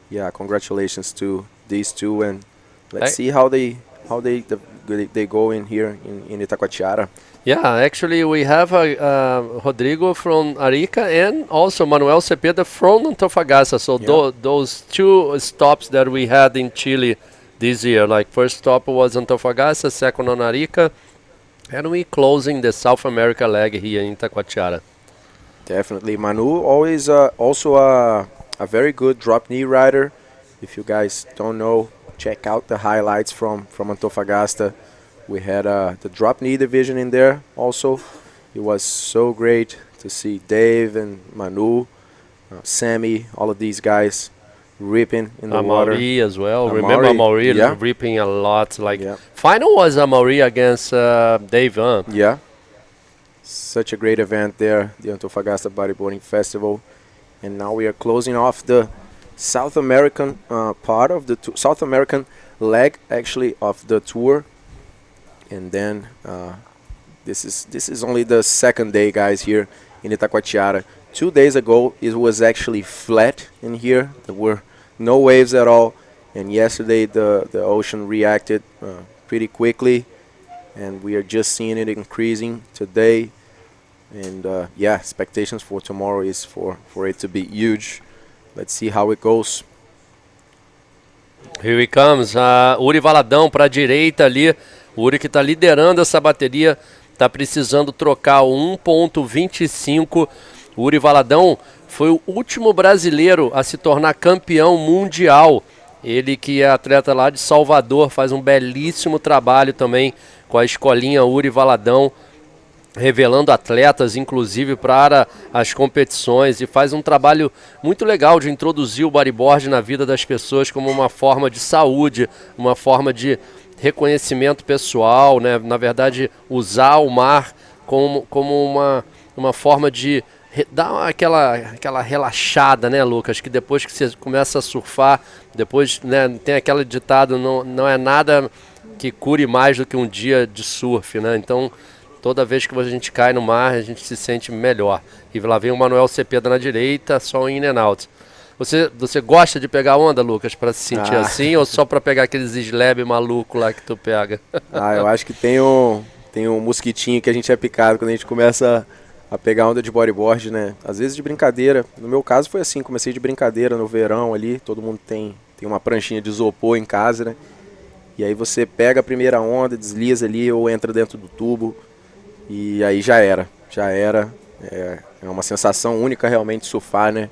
Yeah, congratulations to these two, and let's see how they go in here in Itacoatiara. Yeah, actually we have Rodrigo from Arica and also Manuel Cepeda from Antofagasta. So those two stops that we had in Chile this year, like first stop was Antofagasta, second on Arica, and we closing the South America leg here in Itacoatiara. Definitely, Manu always also a very good drop knee rider. If you guys don't know, check out the highlights from Antofagasta. We had the drop knee division in there also. It was so great to see Dave and Manu, Sammy, all of these guys ripping in the water. Amaury as well. Remember Amaury ripping a lot. Like final was Amaury against Dave. Yeah. Such a great event there, the Antofagasta Bodyboarding Festival. And now we are closing off the South American part of the South American leg actually of the tour. And then this is only the second day, guys, here in Itacoatiara. 2 days ago, it was actually flat in here. There were no waves at all. And yesterday, the ocean reacted pretty quickly. And we are just seeing it increasing today. And yeah, expectations for tomorrow is for it to be huge. Let's see how it goes. Here he comes. Uri Valadão para a direita ali. Uri que está liderando essa bateria, está precisando trocar o 1.25. Uri Valadão foi o último brasileiro a se tornar campeão mundial. Ele que é atleta lá de Salvador, faz um belíssimo trabalho também com a escolinha Uri Valadão, revelando atletas, inclusive, para as competições, e faz um trabalho muito legal de introduzir o bodyboard na vida das pessoas como uma forma de saúde, uma forma de reconhecimento pessoal, né? Na verdade, usar o mar como uma forma de dar aquela relaxada, né, Lucas? Que depois que você começa a surfar, depois, né, tem aquele ditado, não é nada que cure mais do que um dia de surf, né? Então, toda vez que a gente cai no mar, a gente se sente melhor. E lá vem o Manuel Cepeda na direita, só in and out. Você gosta de pegar onda, Lucas, para se sentir assim, ou só para pegar aqueles slab maluco lá que tu pega? Eu acho que tem um mosquitinho que a gente é picado quando a gente começa a pegar onda de bodyboard, né? Às vezes de brincadeira. No meu caso foi assim, comecei de brincadeira no verão ali, todo mundo tem uma pranchinha de isopor em casa, né? E aí você pega a primeira onda, desliza ali ou entra dentro do tubo e aí já era. É uma sensação única realmente surfar, né?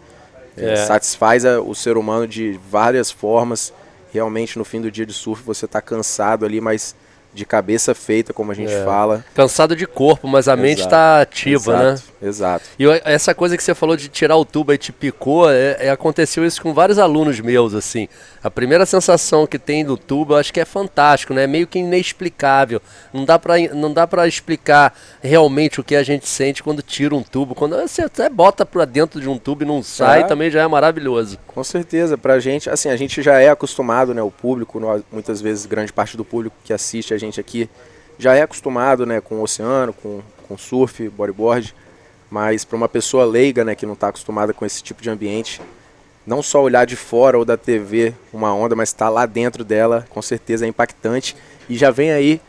Satisfaz o ser humano de várias formas. Realmente no fim do dia de surf você está cansado ali, mas de cabeça feita, como a gente fala. Cansado de corpo, mas a mente está ativa, exato, né? Exato. E essa coisa que você falou de tirar o tubo e te picou, aconteceu isso com vários alunos meus, assim. A primeira sensação que tem do tubo, eu acho que é fantástico, né? É meio que inexplicável. Não dá pra explicar realmente o que a gente sente quando tira um tubo. Quando você até bota pra dentro de um tubo e não sai, também já é maravilhoso. Com certeza, pra gente, assim, a gente já é acostumado, né? O público, muitas vezes, grande parte do público que assiste a gente aqui, já é acostumado, né? Com o oceano, com surf, bodyboard. Mas para uma pessoa leiga, né, que não está acostumada com esse tipo de ambiente, não só olhar de fora ou da TV uma onda, mas estar lá dentro dela, com certeza é impactante. E já vem aí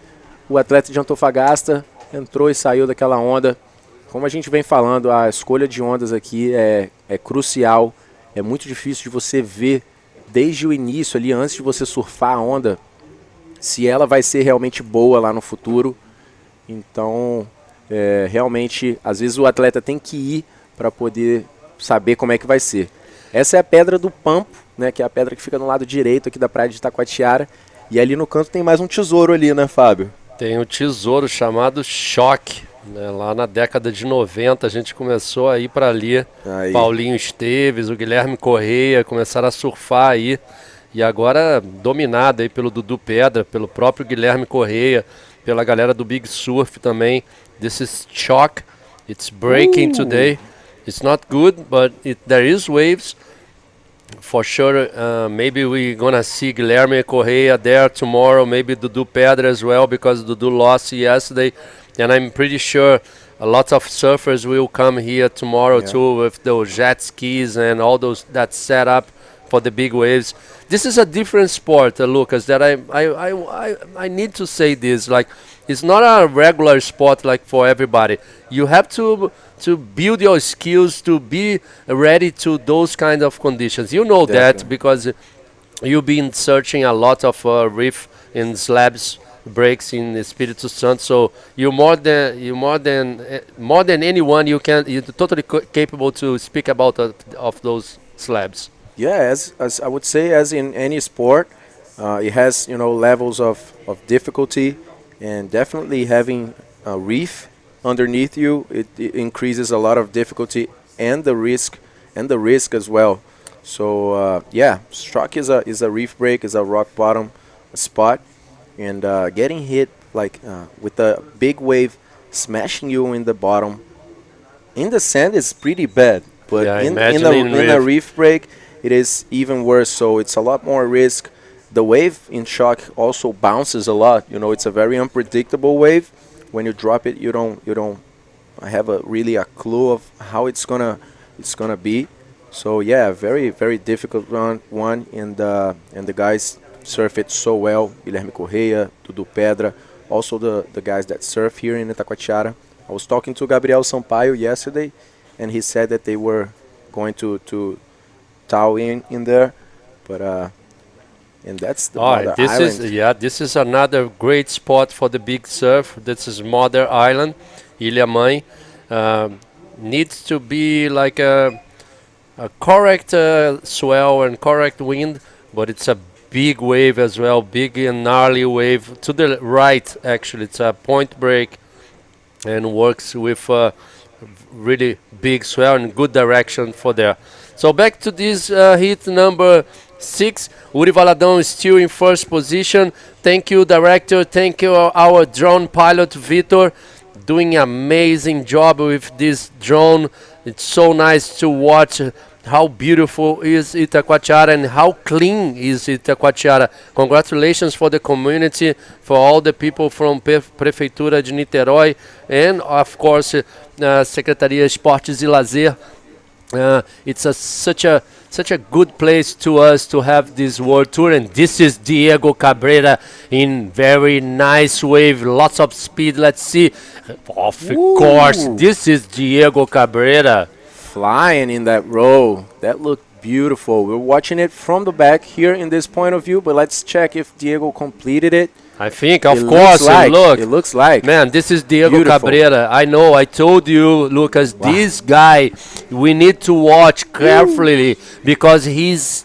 o atleta de Antofagasta, entrou e saiu daquela onda. Como a gente vem falando, a escolha de ondas aqui é crucial. É muito difícil de você ver desde o início, ali antes de você surfar a onda, se ela vai ser realmente boa lá no futuro. Então, realmente, às vezes o atleta tem que ir para poder saber como é que vai ser. Essa é a pedra do Pampo, né, que é a pedra que fica no lado direito aqui da praia de Itacoatiara. E ali no canto tem mais um tesouro ali, né, Fábio? Tem um tesouro chamado Choque. Né? Lá na década de 90 a gente começou a ir para ali. Aí. Paulinho Esteves, o Guilherme Correia começaram a surfar aí. E agora dominado aí pelo Dudu Pedra, pelo próprio Guilherme Correia, pela galera do Big Surf também. This is Choque. It's breaking today. It's not good, but there is waves. For sure, maybe we're gonna see Guilherme Correia there tomorrow, maybe Dudu Pedra as well, because Dudu lost yesterday. And I'm pretty sure a lot of surfers will come here tomorrow too, with those jet skis and all that setup for the big waves. This is a different sport, Lucas, that I need to say this, like, it's not a regular sport like for everybody. You have to build your skills to be ready to those kind of conditions. You know that because you've been searching a lot of reef and slabs breaks in Espírito Santo. So you're more than anyone. You're totally capable to speak about of those slabs. Yeah, as I would say, as in any sport, it has levels of difficulty, and definitely having a reef underneath you, it increases a lot of difficulty and the risk as well. So Stroke is a reef break, is a rock bottom spot, and getting hit with a big wave smashing you in the bottom in the sand is pretty bad, but in a reef break it is even worse. So it's a lot more risk. The wave in Shock also bounces a lot. It's a very unpredictable wave. When you drop it, you don't have really a clue of how it's gonna be. So yeah, very very difficult one, and the guys surf it so well. Guilherme Correia, Dudu Pedra, also the guys that surf here in Itacoatiara. I was talking to Gabriel Sampaio yesterday, and he said that they were going to tow in there, but and that's the Mother Island. This is another great spot for the big surf. This is Mother Island, Ilha Mãe. Needs to be like a correct swell and correct wind, but it's a big wave as well, big and gnarly wave. To the right, actually, it's a point break and works with really big swell and good direction for there. So back to this heat number 6. Uri Valadão is still in first position. Thank you, director. Thank you, our drone pilot, Vitor. Doing an amazing job with this drone. It's so nice to watch how beautiful is Itacoatiara and how clean is Itacoatiara. Congratulations for the community, for all the people from Prefeitura de Niterói, and of course, Secretaria Esportes e Lazer. It's such a good place to us to have this world tour, and this is Diego Cabrera in very nice wave, lots of speed. Let's see. Of course, this is Diego Cabrera. Flying in that row. That looked beautiful. We're watching it from the back here in this point of view, but let's check if Diego completed it. I think, of course, it looks like. Man, this is Diego Cabrera. I know, I told you, Lucas, this guy, we need to watch carefully because he's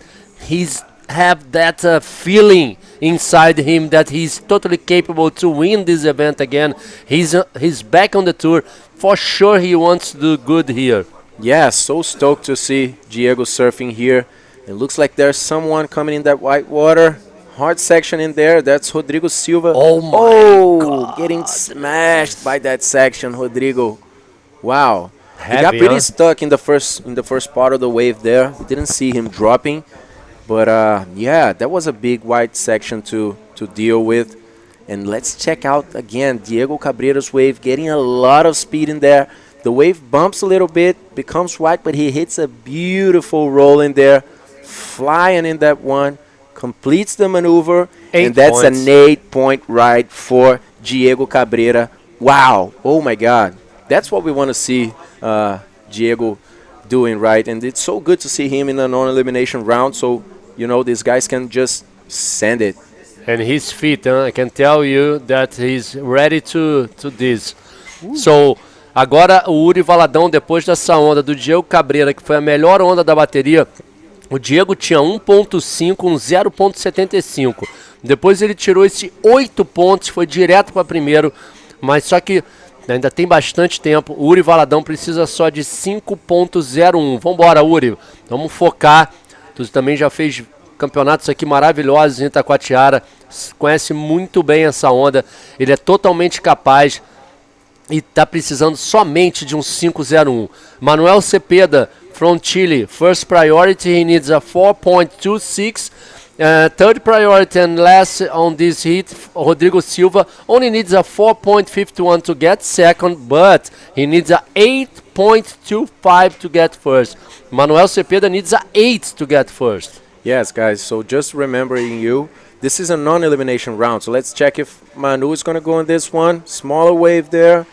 have that feeling inside him that he's totally capable to win this event again. He's back on the tour. For sure he wants to do good here. Yeah, so stoked to see Diego surfing here. It looks like there's someone coming in that white water. Hard section in there. That's Rodrigo Silva. Oh my God. Getting smashed by that section, Rodrigo. Wow. He got Heavy, pretty huh? stuck in the first part of the wave there. Didn't see him dropping. But yeah, that was a big white section to deal with. And let's check out again Diego Cabrera's wave, getting a lot of speed in there. The wave bumps a little bit, becomes white, but he hits a beautiful roll in there, flying in that one, completes the maneuver, and that's an 8-point ride for Diego Cabrera. Wow, oh my God. That's what we want to see Diego doing, right? And it's so good to see him in a non-elimination round, so, you know, these guys can just send it. And his feet, I can tell you that he's ready to this. So, agora o Uri Valadão, depois dessa onda do Diego Cabrera, que foi a melhor onda da bateria, o Diego tinha 1.5, um 0.75. Depois ele tirou esse 8 pontos, foi direto para primeiro, mas só que ainda tem bastante tempo. O Uri Valadão precisa só de 5.01. Vambora, Uri, vamos focar. Tu também já fez campeonatos aqui maravilhosos em Itacoatiara, conhece muito bem essa onda, ele é totalmente capaz e está precisando somente de um 5.01. Manuel Cepeda, from Chile, first priority, he needs a 4.26. Third priority and last on this heat, Rodrigo Silva only needs a 4.51 to get second, but he needs a 8.25 to get first. Manuel Cepeda needs a 8 to get first. Yes, guys, so just remembering you, this is a non-elimination round, so let's check if Manu is going to go on this one. Smaller wave there,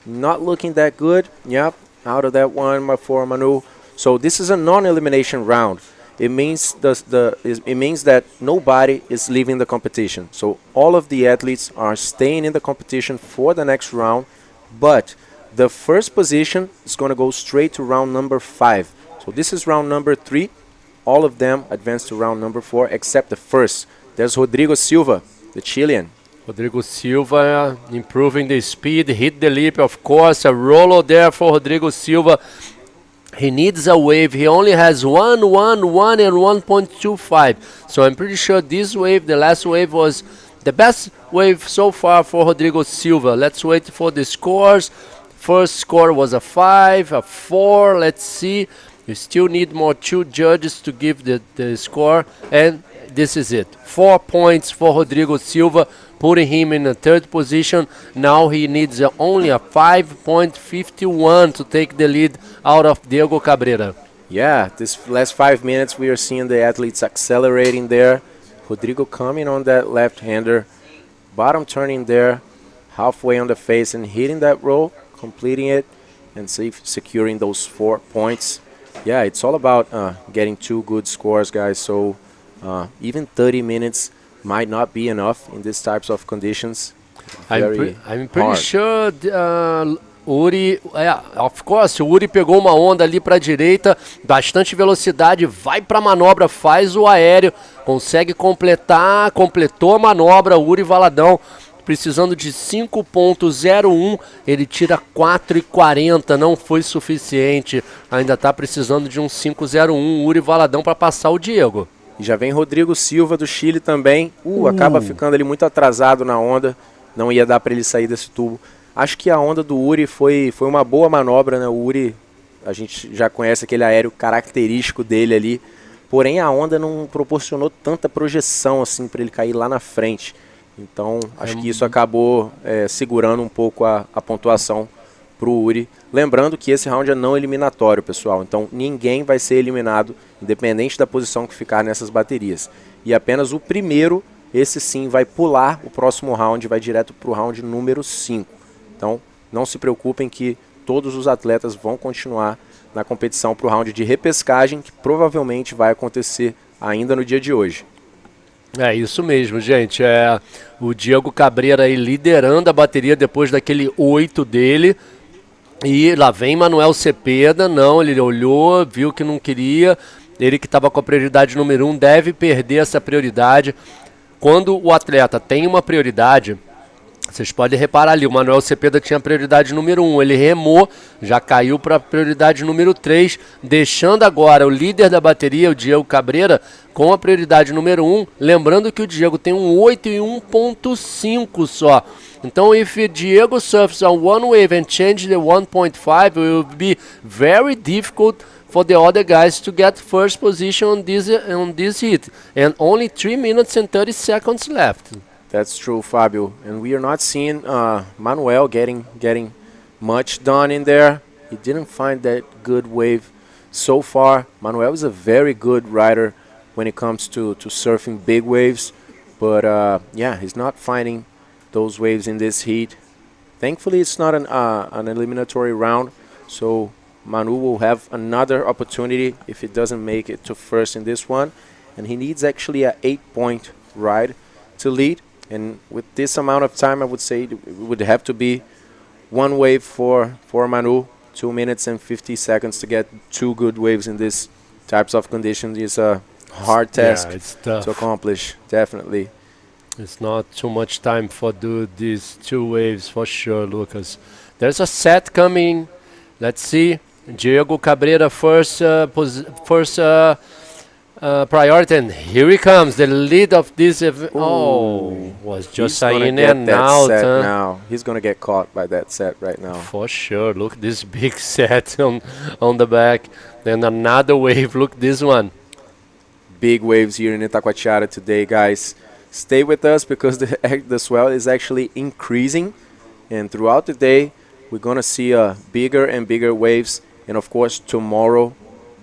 not looking that good. Yep, out of that one for Manu. So this is a non-elimination round. It means it means that nobody is leaving the competition. So all of the athletes are staying in the competition for the next round, but the first position is going to go straight to round number 5. So this is round number 3. All of them advanced to round number 4 except the first. There's Rodrigo Silva, the Chilean. Rodrigo Silva improving the speed, hit the lip, of course. A roller there for Rodrigo Silva. He needs a wave. He only has 1, 1, 1, and 1.25. So I'm pretty sure this wave, the last wave, was the best wave so far for Rodrigo Silva. Let's wait for the scores. First score was a 5, a 4. Let's see. You still need more 2 judges to give the score, and this is it. 4 points for Rodrigo Silva, putting him in the 3rd position. Now he needs only a 5.51 to take the lead out of Diego Cabrera. Yeah, this last 5 minutes we are seeing the athletes accelerating there. Rodrigo coming on that left-hander, bottom turning there, halfway on the face and hitting that roll, completing it, and securing those 4 points. Yeah, it's all about getting 2 good scores, guys. So even 30 minutes might not be enough in these types of conditions. I'm pretty sure Uri, of course, o Uri pegou uma onda ali para a direita, bastante velocidade, vai para a manobra, faz o aéreo, consegue completar, completou a manobra. Uri Valadão precisando de 5.01, ele tira 4.40, não foi suficiente, ainda está precisando de um 5.01, Uri Valadão para passar o Diego. E já vem Rodrigo Silva do Chile também, acaba ficando ali muito atrasado na onda, não ia dar para ele sair desse tubo. Acho que a onda do Uri foi uma boa manobra, né? O Uri, a gente já conhece aquele aéreo característico dele ali, porém a onda não proporcionou tanta projeção assim para ele cair lá na frente. Então, acho que isso acabou segurando um pouco a pontuação para o Uri. Lembrando que esse round é não eliminatório, pessoal. Então, ninguém vai ser eliminado, independente da posição que ficar nessas baterias. E apenas o primeiro, esse sim, vai pular o próximo round, vai direto para o round número 5. Então, não se preocupem que todos os atletas vão continuar na competição para o round de repescagem, que provavelmente vai acontecer ainda no dia de hoje. É isso mesmo, gente. O Diego Cabrera aí liderando a bateria depois daquele 8 dele. E lá vem Manuel Cepeda. Não, ele olhou, viu que não queria. Ele que estava com a prioridade número 1 deve perder essa prioridade. Quando o atleta tem uma prioridade, vocês podem reparar ali, o Manuel Cepeda tinha prioridade número 1, ele remou, já caiu para a prioridade número 3, deixando agora o líder da bateria, o Diego Cabreira, com a prioridade número 1, lembrando que o Diego tem um 8 e 1.5 só. Então, if Diego surfs on one wave and change the 1.5, it will be very difficult for the other guys to get first position on this heat. And only 3 minutes and 30 seconds left. That's true, Fabio. And we are not seeing Manuel getting much done in there. He didn't find that good wave so far. Manuel is a very good rider when it comes to surfing big waves. But yeah, he's not finding those waves in this heat. Thankfully, it's not an eliminatory round. So Manu will have another opportunity if he doesn't make it to first in this one. And he needs actually a 8-point ride to lead. And with this amount of time, I would say it would have to be one wave for Manu. 2 minutes and 50 seconds to get 2 good waves in these types of conditions is a hard task to accomplish, definitely. It's not too much time for do these 2 waves for sure, Lucas. There's a set coming. Let's see. Diego Cabreira first priority, and here he comes, the lead of this event. Oh, was just in and out. Now he's gonna get caught by that set right now. For sure. Look this big set on the back, and another wave. Look this one. Big waves here in Itacoatiara today, guys. Stay with us because the swell is actually increasing, and throughout the day we're gonna see bigger and bigger waves. And of course tomorrow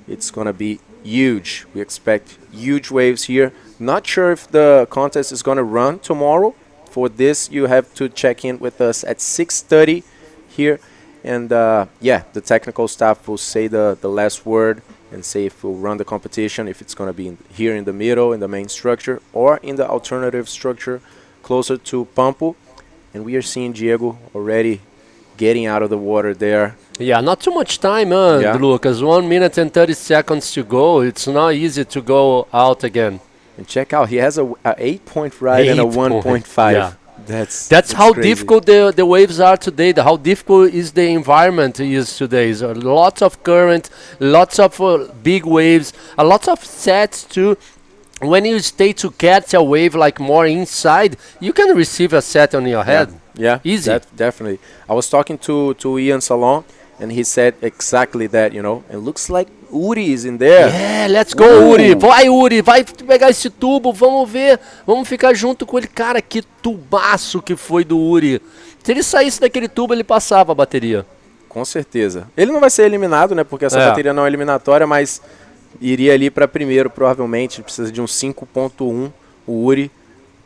it's gonna be huge. We expect huge waves here. Not sure if the contest is going to run tomorrow. For this, you have to check in with us at 6:30 here. And yeah, the technical staff will say the last word and say if we'll run the competition, if it's going to be here in the middle, in the main structure, or in the alternative structure closer to Pampo. And we are seeing Diego already getting out of the water there. Yeah, not too much time, Lucas. 1 minute and 30 seconds to go. It's not easy to go out again. And check out, he has a 8-point ride and a 1.5. Yeah. That's how crazy. difficult the waves are today. How difficult is the environment is today. So lots of current, lots of big waves, a lot of sets too. When you stay to catch a wave like more inside, you can receive a set on your head. Yeah, easy. Definitely. I was talking to Ian Salon, and he said exactly that, you know. It looks like Uri is in there. Yeah, let's go, Uri. Vai, Uri, vai pegar esse tubo, vamos ver. Vamos ficar junto com ele. Cara, que tubaço que foi do Uri. Se ele saísse daquele tubo, ele passava a bateria. Com certeza. Ele não vai ser eliminado, né, porque essa bateria não é eliminatória, mas iria ali para primeiro, provavelmente. Precisa de um 5.1, o Uri.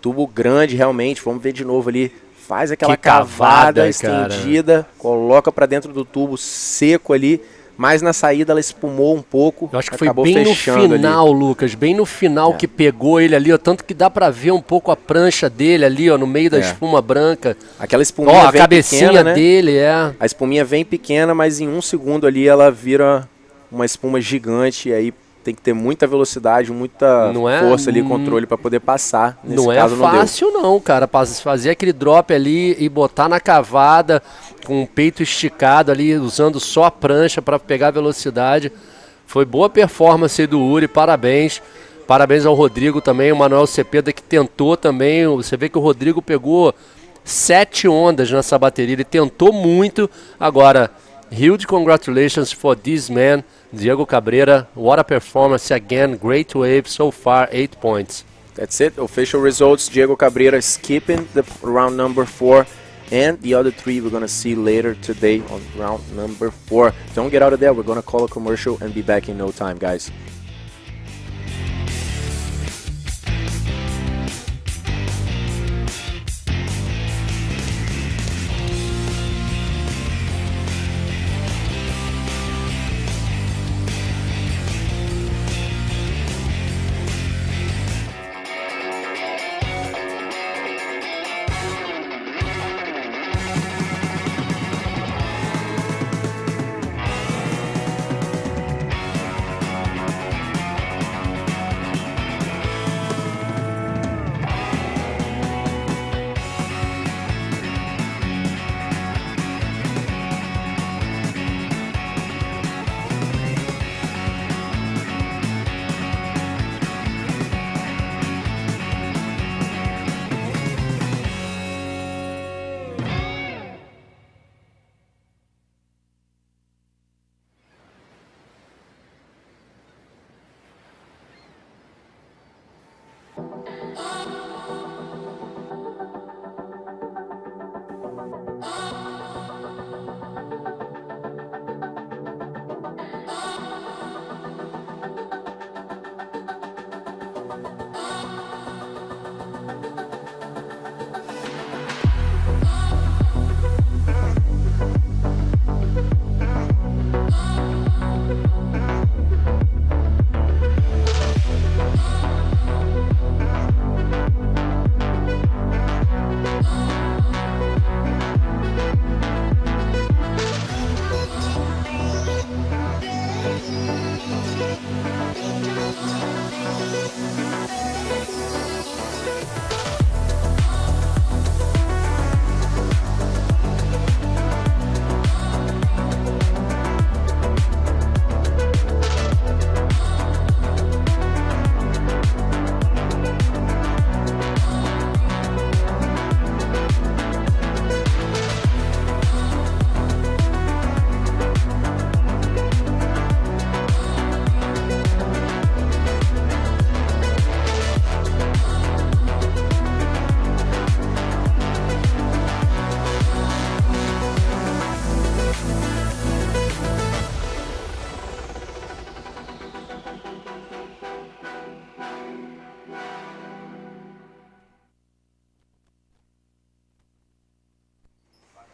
Tubo grande, realmente. Vamos ver de novo ali. Faz aquela cavada estendida, cara. Coloca para dentro do tubo seco ali, mas na saída ela espumou um pouco. Eu acho que foi bem no final, ali. Lucas, bem no final que pegou ele ali, ó, tanto que dá para ver um pouco a prancha dele ali, ó, no meio da espuma branca. Aquela espuminha a cabecinha pequena, né? dele, A espuminha vem pequena, mas em 1 segundo ali ela vira uma espuma gigante e aí tem que ter muita velocidade, muita força ali, controle para poder passar. Nesse caso, não é fácil não, cara, fazer aquele drop ali e botar na cavada com o peito esticado ali, usando só a prancha para pegar velocidade. Foi boa performance aí do Uri, parabéns. Parabéns ao Rodrigo também, o Manuel Cepeda que tentou também. Você vê que o Rodrigo pegou 7 ondas nessa bateria, ele tentou muito. Agora, huge congratulations for this man. Diego Cabreira, what a performance again, great wave so far, 8 points. That's it, official results, Diego Cabreira skipping the round number 4, and the other 3 we're going to see later today on round number 4. Don't get out of there, we're going to call a commercial and be back in no time, guys.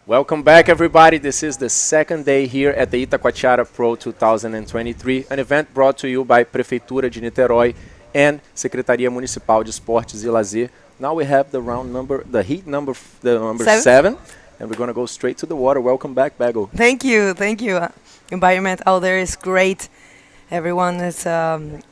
Welcome back, everybody. This is the second day here at the Itacoatiara Pro 2023, an event brought to you by Prefeitura de Niterói and Secretaria Municipal de Esportes e Lazer. Now we have the heat number 7, and we're going to go straight to the water. Welcome back, Bago. Thank you. Environment out there is great. Everyone is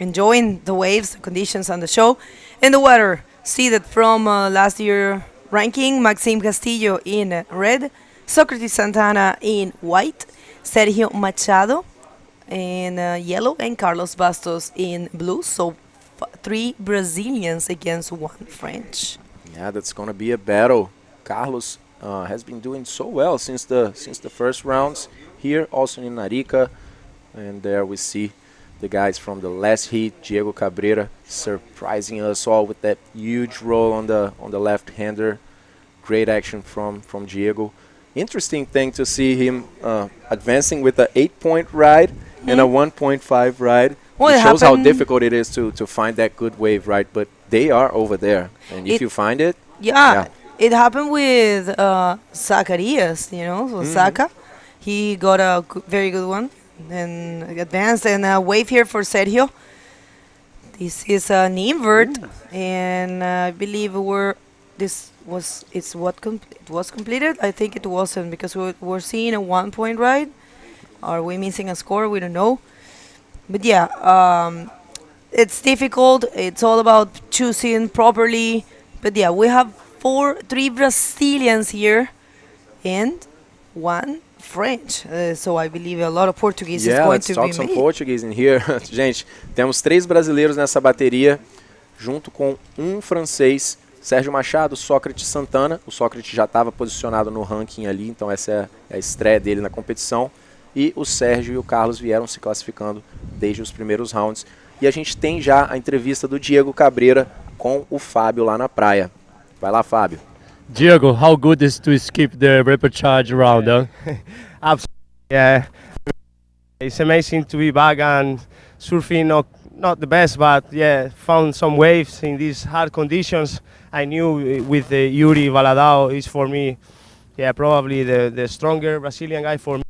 enjoying the waves, the conditions on the show, and the weather. See that from last year ranking, Maxime Castillo in red, Socrates Santana in white, Sergio Machado in yellow, and Carlos Bastos in blue. So 3 Brazilians against 1 French. Yeah, that's going to be a battle. Carlos has been doing so well since the first rounds here, also in Arica. And there we see the guys from the last heat, Diego Cabrera, surprising us all with that huge roll on the left-hander. Great action from Diego. Interesting thing to see him advancing with an 8-point ride and a 1.5 ride. Well, it shows how difficult it is to find that good wave, right? But they are over there. And if you find it, yeah. It happened with Zacarias, so Saka. He got a very good one and advanced, and a wave here for Sergio. This is an invert, and I believe it was completed. I think it wasn't, because we're seeing a 1-point ride. Are we missing a score? We don't know. But yeah, it's difficult. It's all about choosing properly. But yeah, we have 3 Brazilians here and 1 French. So I believe a lot of Portuguese is going to be made. Yeah, let's talk some Portuguese in here. Gente, temos 3 brasileiros nessa bateria, junto com 1 francês, Sérgio Machado, Sócrates Santana. O Sócrates já estava posicionado no ranking ali, então essa é a estreia dele na competição. E o Sérgio e o Carlos vieram se classificando desde os primeiros rounds. E a gente tem já a entrevista do Diego Cabrera com o Fábio lá na praia. Vai lá, Fábio. Diego, how good is to skip the repecharge round? Huh? Absolutely, yeah. It's amazing to be back and surfing. Not the best, but yeah, found some waves in these hard conditions. I knew with Yuri Valadao is for me, yeah, probably the stronger Brazilian guy for me.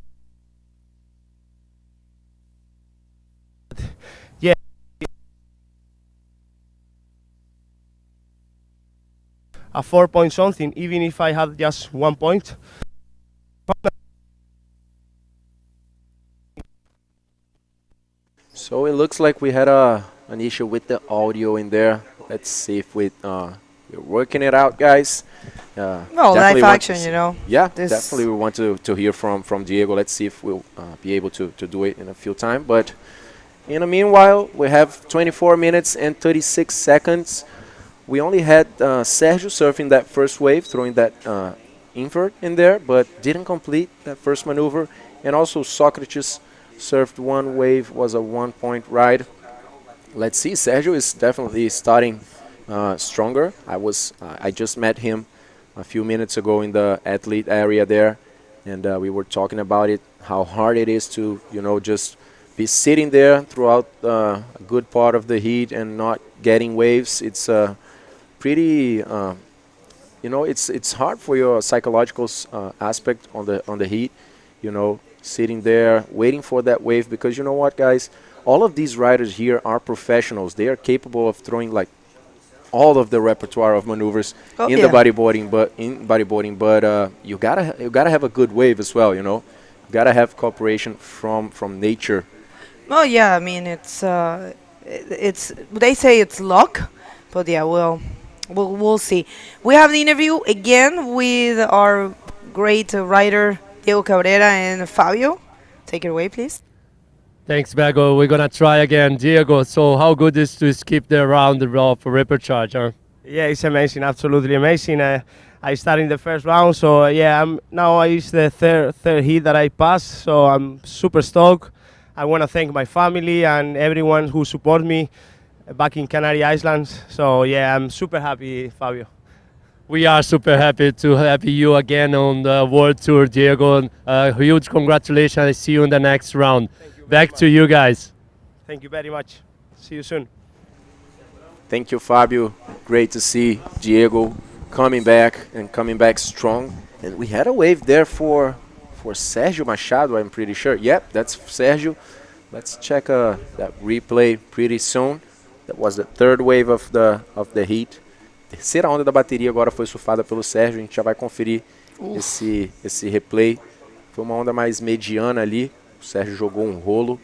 Yeah. A 4-point something, even if I had just 1 point. So it looks like we had an issue with the audio in there. Let's see if we're working it out, guys. Live action, Yeah, definitely we want to hear from Diego. Let's see if we'll be able to do it in a few time. But in the meanwhile, we have 24 minutes and 36 seconds. We only had Sergio surfing that first wave, throwing that invert in there, but didn't complete that first maneuver. And also Socrates surfed 1 wave, was a 1-point ride. Let's see, Sergio is definitely starting stronger. I just met him a few minutes ago in the athlete area there, and we were talking about it, how hard it is to, just be sitting there throughout a good part of the heat and not getting waves. It's pretty, it's hard for your psychological aspect on the heat, sitting there waiting for that wave, because you know what, guys, all of these riders here are professionals. They are capable of throwing like all of the repertoire of maneuvers the bodyboarding, but you gotta have a good wave as well. You gotta have cooperation from nature. Oh yeah, I mean it's they say it's luck, but yeah, we'll see. We have the interview again with our great rider Diego Cabrera and Fabio. Take it away, please. Thanks, Bago. We're going to try again. Diego, so how good is to skip the round of repecharge? Huh? Yeah, it's amazing, absolutely amazing. I started in the first round, so yeah, now it's the third heat that I passed, so I'm super stoked. I want to thank my family and everyone who support me back in Canary Islands. So yeah, I'm super happy, Fabio. We are super happy to have you again on the World Tour, Diego. Huge congratulations. I see you in the next round. Back to you guys. Thank you very much. See you soon. Thank you, Fabio. Great to see Diego coming back strong. And we had a wave there for Sérgio Machado, I'm pretty sure. Yep, that's Sérgio. Let's check that replay pretty soon. That was the third wave of the heat. Terceira onda da bateria agora foi surfada pelo Sérgio. A gente já vai conferir esse replay. Foi uma onda mais mediana ali. O Sérgio jogou um rolo.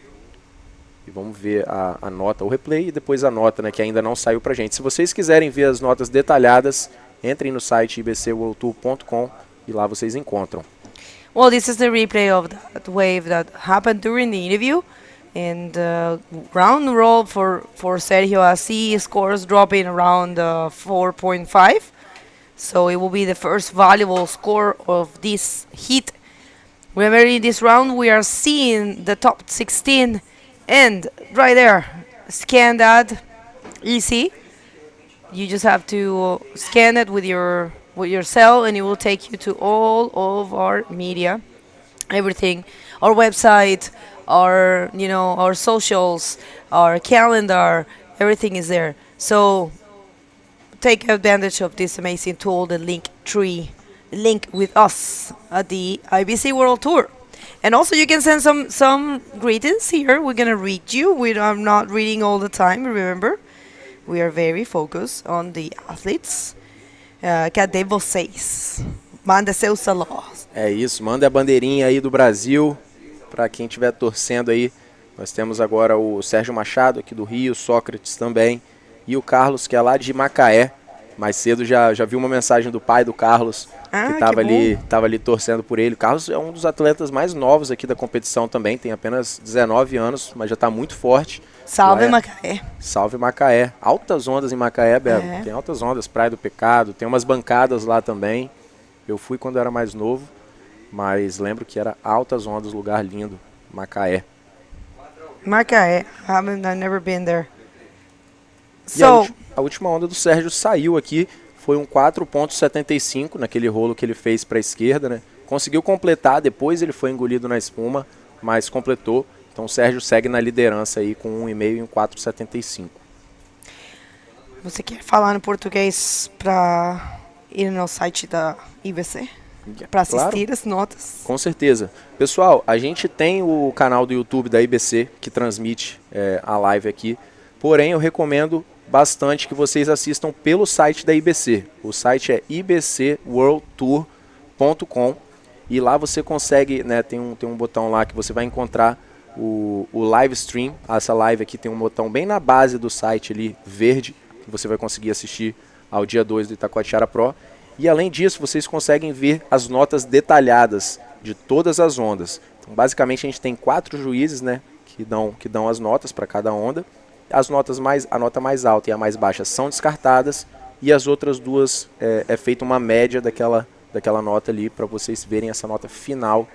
E vamos ver a nota, o replay e depois a nota, né, que ainda não saiu pra gente. Se vocês quiserem ver as notas detalhadas, entrem no site ibcworldtour.com e lá vocês encontram. Well, this is the replay of that wave that happened during the interview. And round roll for Sergio, I see scores dropping around 4.5. So it will be the first valuable score of this heat. Remember, in this round, we are seeing the top 16. And right there, scan that, easy. You just have to scan it with your cell, and it will take you to all of our media, everything, our website, our socials, our calendar, everything is there. So take advantage of this amazing tool, the Linktree, link with us at the IBC World Tour. And also you can send some greetings here. We're going to read you. I'm not reading all the time, remember. We are very focused on the athletes. Cadê vocês? Manda seus alôs. É isso, manda a bandeirinha aí do Brasil. Para quem estiver torcendo aí, nós temos agora o Sérgio Machado aqui do Rio, Sócrates também. E o Carlos, que é lá de Macaé. Mais cedo já vi uma mensagem do pai do Carlos, que estava ali torcendo por ele. O Carlos é um dos atletas mais novos aqui da competição também, tem apenas 19 anos, mas já está muito forte. Salve Macaé. Salve Macaé. Altas ondas em Macaé, Belo. Tem altas ondas, Praia do Pecado, tem umas bancadas lá também. Eu fui quando era mais novo, mas lembro que era altas ondas, lugar lindo, Macaé. Macaé, I've never been there. E a última onda do Sérgio saiu aqui, foi um 4.75 naquele rolo que ele fez para a esquerda, né? Conseguiu completar, depois ele foi engolido na espuma, mas completou. Então o Sérgio segue na liderança aí com 1,5 e um 4.75. Você quer falar em português para ir no site da IBC? Para assistir as notas? Com certeza. Pessoal, a gente tem o canal do YouTube da IBC que transmite a live aqui. Porém, eu recomendo bastante que vocês assistam pelo site da IBC. O site é ibcworldtour.com e lá você consegue, né, tem um botão lá que você vai encontrar o live stream. Essa live aqui tem um botão bem na base do site ali, verde, que você vai conseguir assistir ao dia 2 do Itacoatiara Pro. E além disso, vocês conseguem ver as notas detalhadas de todas as ondas. Então, basicamente, a gente tem 4 juízes, né, que dão as notas para cada onda. A nota mais alta e a mais baixa são descartadas e as outras duas é feita uma média daquela nota ali para vocês verem essa nota final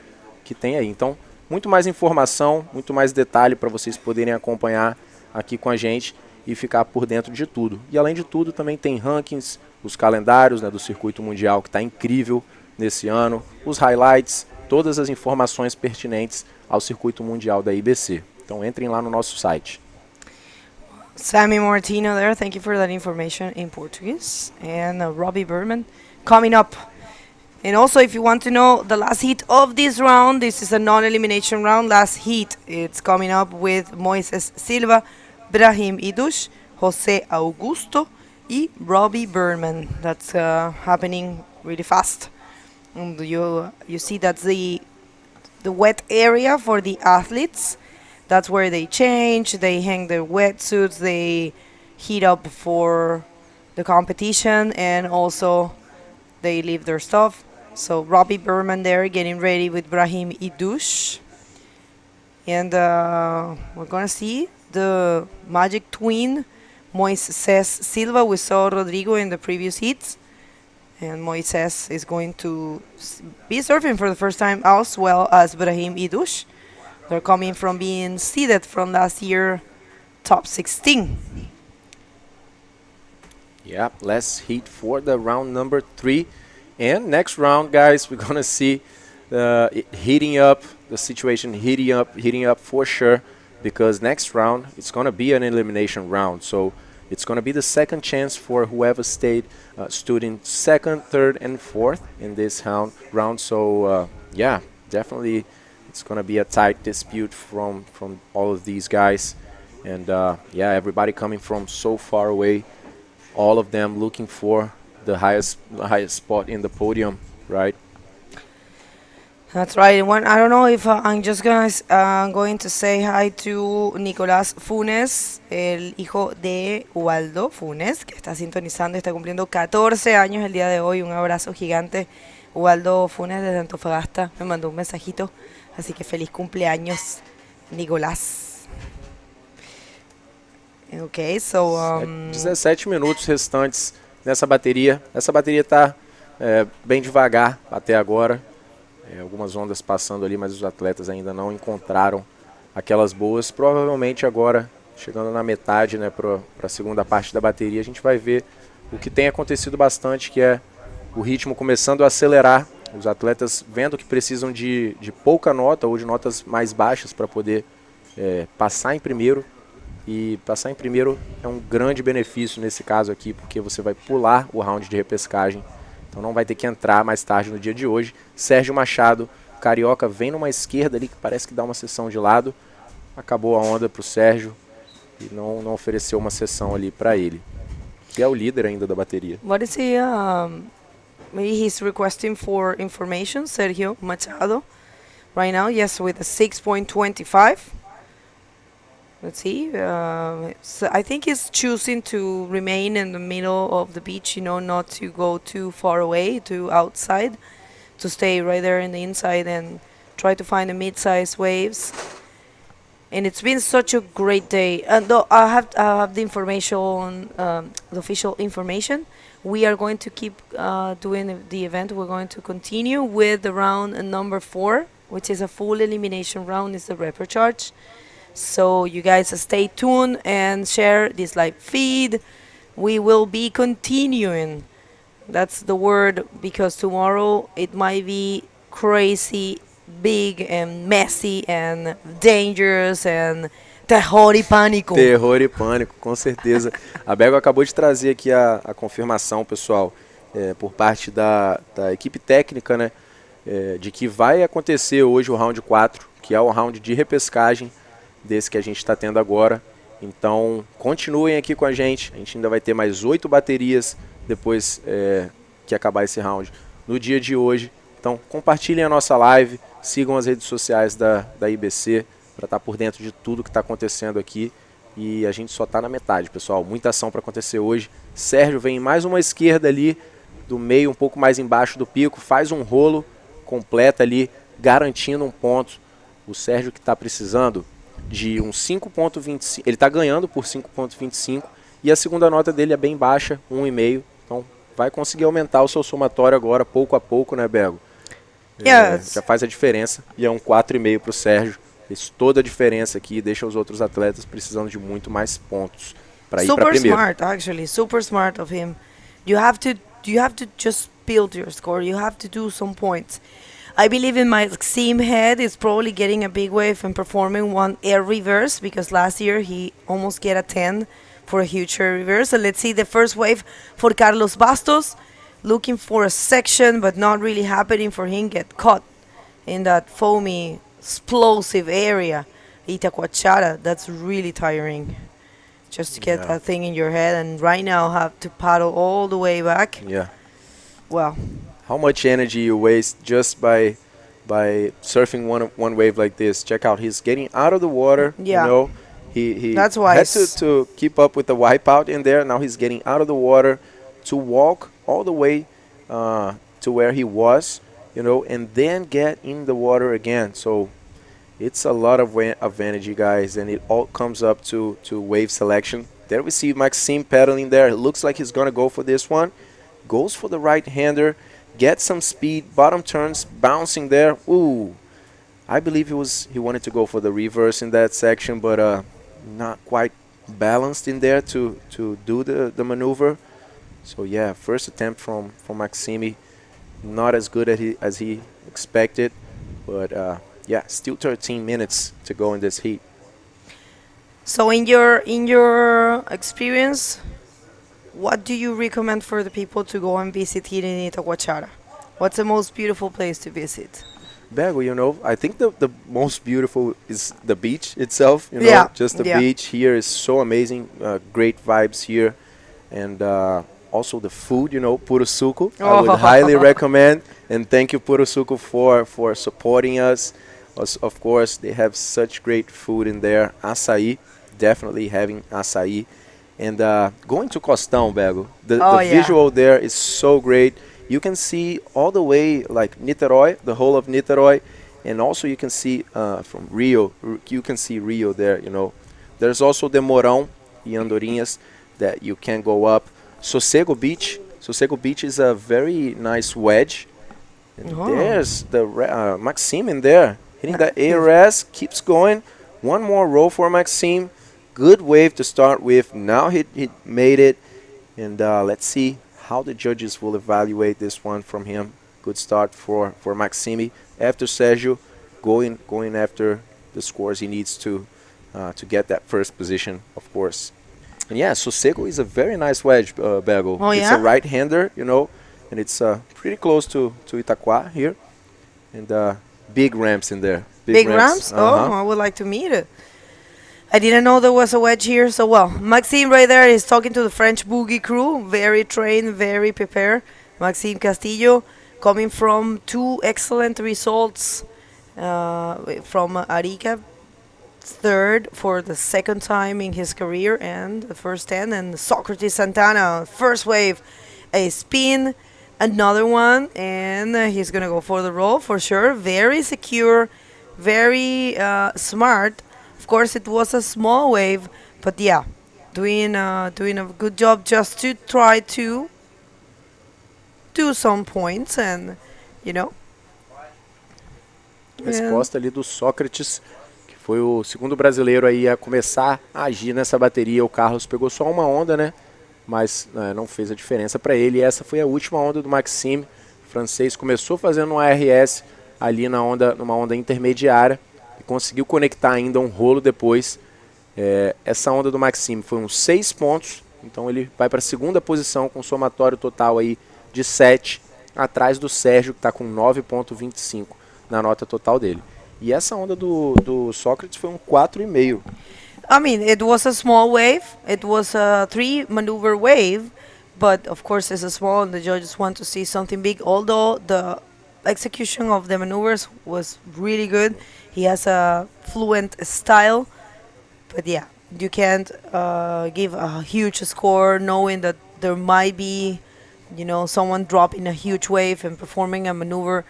que tem aí. Então, muito mais informação, muito mais detalhe para vocês poderem acompanhar aqui com a gente e ficar por dentro de tudo. E além de tudo, também tem rankings, os calendários, né, do circuito mundial, que está incrível nesse ano, os highlights, todas as informações pertinentes ao circuito mundial da IBC. Então entrem lá no nosso site. Sammy Martino there, thank you for that information in Portuguese. And Robbie Berman coming up. And also, if you want to know the last heat of this round, this is a non-elimination round. Last heat, it's coming up with Moises Silva, Brahim Idush, José Augusto, and Robbie Berman. That's happening really fast. And you see that's the wet area for the athletes. That's where they change, they hang their wetsuits, they heat up for the competition, and also they leave their stuff. So Robbie Berman there getting ready with Brahim Idush. And we're going to see the Magic Twin, Moises Silva. We saw Rodrigo in the previous heats. And Moises is going to be surfing for the first time, as well as Brahim Idush. They're coming from being seeded from last year, top 16. Yeah, last heat for the round number 3. And next round, guys, we're going to see it heating up, the situation heating up for sure, because next round, it's going to be an elimination round. So it's going to be the second chance for whoever stood in second, third, and fourth in this round. So yeah, definitely it's going to be a tight dispute from all of these guys. And yeah, everybody coming from so far away, all of them looking for the highest spot in the podium, right? That's right. I don't know if I'm just going to say hi to Nicolás Funes, el hijo de Ubaldo Funes, que está sintonizando y está cumpliendo 14 años el día de hoy. Un abrazo gigante. Ubaldo Funes desde Antofagasta me mandó un mensajito, así que feliz cumpleaños, Nicolás. Ok, so... 17 minutos restantes nessa bateria. Essa bateria está bem devagar até agora. Algumas ondas passando ali, mas os atletas ainda não encontraram aquelas boas. Provavelmente agora, chegando na metade, né, para a segunda parte da bateria, a gente vai ver o que tem acontecido bastante, que é o ritmo começando a acelerar. Os atletas vendo que precisam de pouca nota ou de notas mais baixas para poder passar em primeiro. E passar em primeiro é um grande benefício nesse caso aqui, porque você vai pular o round de repescagem. Então não vai ter que entrar mais tarde no dia de hoje. Sérgio Machado, carioca, vem numa esquerda ali que parece que dá uma sessão de lado. Acabou a onda para o Sérgio e não ofereceu uma sessão ali para ele. Que é o líder ainda da bateria. What is he? Maybe he's requesting for information, Sergio Machado. Right now, yes, with a 6.25. Let's see. So I think he's choosing to remain in the middle of the beach, you know, not to go too far away, to outside, to stay right there in the inside and try to find the mid-sized waves. And it's been such a great day. Though I have the information, the official information. We are going to keep doing the event. We're going to continue with the round number 4, which is a full elimination round. It's the repecharge. So you guys stay tuned and share this live feed. We will be continuing. That's the word, because tomorrow it might be crazy, big and messy and dangerous and terror e pânico. Terror e pânico, com certeza. A Bego acabou de trazer aqui a confirmação, pessoal, por parte da equipe técnica, né, de que vai acontecer hoje o round 4, que é o round de repescagem desse que a gente está tendo agora. Então continuem aqui com a gente ainda vai ter mais 8 baterias depois que acabar esse round no dia de hoje. Então compartilhem a nossa live, sigam as redes sociais da IBC para estar por dentro de tudo que está acontecendo aqui. E a gente só está na metade, pessoal, muita ação para acontecer hoje. Sérgio vem em mais uma esquerda ali, do meio um pouco mais embaixo do pico, faz um rolo, completa ali, garantindo um ponto. O Sérgio que está precisando de um 5.25, ele está ganhando por 5.25 e a segunda nota dele é bem baixa, 1,5. Então vai conseguir aumentar o seu somatório agora, pouco a pouco, né, Bego? Yes. Já faz a diferença e é um 4,5 para o Sérgio. Fez toda a diferença aqui e deixa os outros atletas precisando de muito mais pontos para ir para primeiro. Super smart, actually, super smart of him. You have to just build your score. You have to do some points. I believe in my Maxime head is probably getting a big wave and performing one air reverse, because last year he almost get a 10 for a huge air reverse. So let's see the first wave for Carlos Bastos, looking for a section but not really happening for him, get caught in that foamy, explosive area. Itacoatiara, that's really tiring. Just to get that thing in your head, and right now have to paddle all the way back. Yeah. Well. How much energy you waste just by surfing one wave like this? Check out, he's getting out of the water. Yeah. You know, he That's why had to keep up with the wipeout in there. Now he's getting out of the water to walk all the way to where he was, you know, and then get in the water again. So it's a lot of energy, guys, and it all comes up to wave selection. There we see Maxime pedaling there. It looks like he's going to go for this one. Goes for the right-hander. Gets some speed, bottom turns, bouncing there. Ooh, I believe he wanted to go for the reverse in that section, but not quite balanced in there to do the maneuver. So yeah, first attempt from Maxime, not as good as he expected, but yeah, still 13 minutes to go in this heat. So in your experience, what do you recommend for the people to go and visit here in Itacoatiara? What's the most beautiful place to visit? Bego, I think the most beautiful is the beach itself, Yeah, just the yeah. beach here is so amazing, great vibes here, and also the food, Puro Suco, I would highly recommend, and thank you Puro Suco for supporting us. Of course, they have such great food in there, açaí, definitely having açaí, and going to Costão, Bego, Oh, the yeah. visual there is so great. You can see all the way like Niterói, the whole of Niterói, and also you can see from Rio, you can see Rio there, There's also the Morão in Andorinhas that you can go up. Sossego Beach. Sossego Beach is a very nice wedge. And Oh. there's the Maxime in there, hitting the ARS, keeps going. One more roll for Maxime. Good wave to start with. Now he made it. And let's see how the judges will evaluate this one from him. Good start for Maxime. After Sergio, going after the scores he needs to get that first position, of course. And yeah, Sossego is a very nice wedge, Bego. Oh, it's yeah? a right-hander, and it's pretty close to Itaquá here. And big ramps in there. Big ramps? Oh, I would like to meet it. I didn't know there was a wedge here, so well. Maxime right there is talking to the French boogie crew. Very trained, very prepared. Maxime Castillo coming from 2 excellent results from Arica. Third for the second time in his career and the first 10. And Socrates Santana, first wave, a spin, another one, and he's going to go for the roll for sure. Very secure, very smart. Of course, it was a small wave, but yeah, doing a good job just to try to do some points and, Resposta ali do Sócrates, que foi o segundo brasileiro aí a começar a agir nessa bateria. O Carlos pegou só uma onda, né? Mas não fez a diferença para ele. E essa foi a última onda do Maxime. O francês começou fazendo um ARS ali numa onda intermediária e conseguiu conectar ainda um rolo depois. Essa onda do Maxime foi uns 6 pontos. Então ele vai para a segunda posição com somatório total aí de 7, atrás do Sérgio, que está com 9,25 na nota total dele. E essa onda do Sócrates foi um 4,5. I mean, it was a small wave. It was a 3 maneuver wave, but of course it's a small and the judges want to see something big. Although the execution of the maneuvers was really good. He has a fluent style, but yeah, you can't give a huge score knowing that there might be, someone dropping a huge wave and performing a maneuver.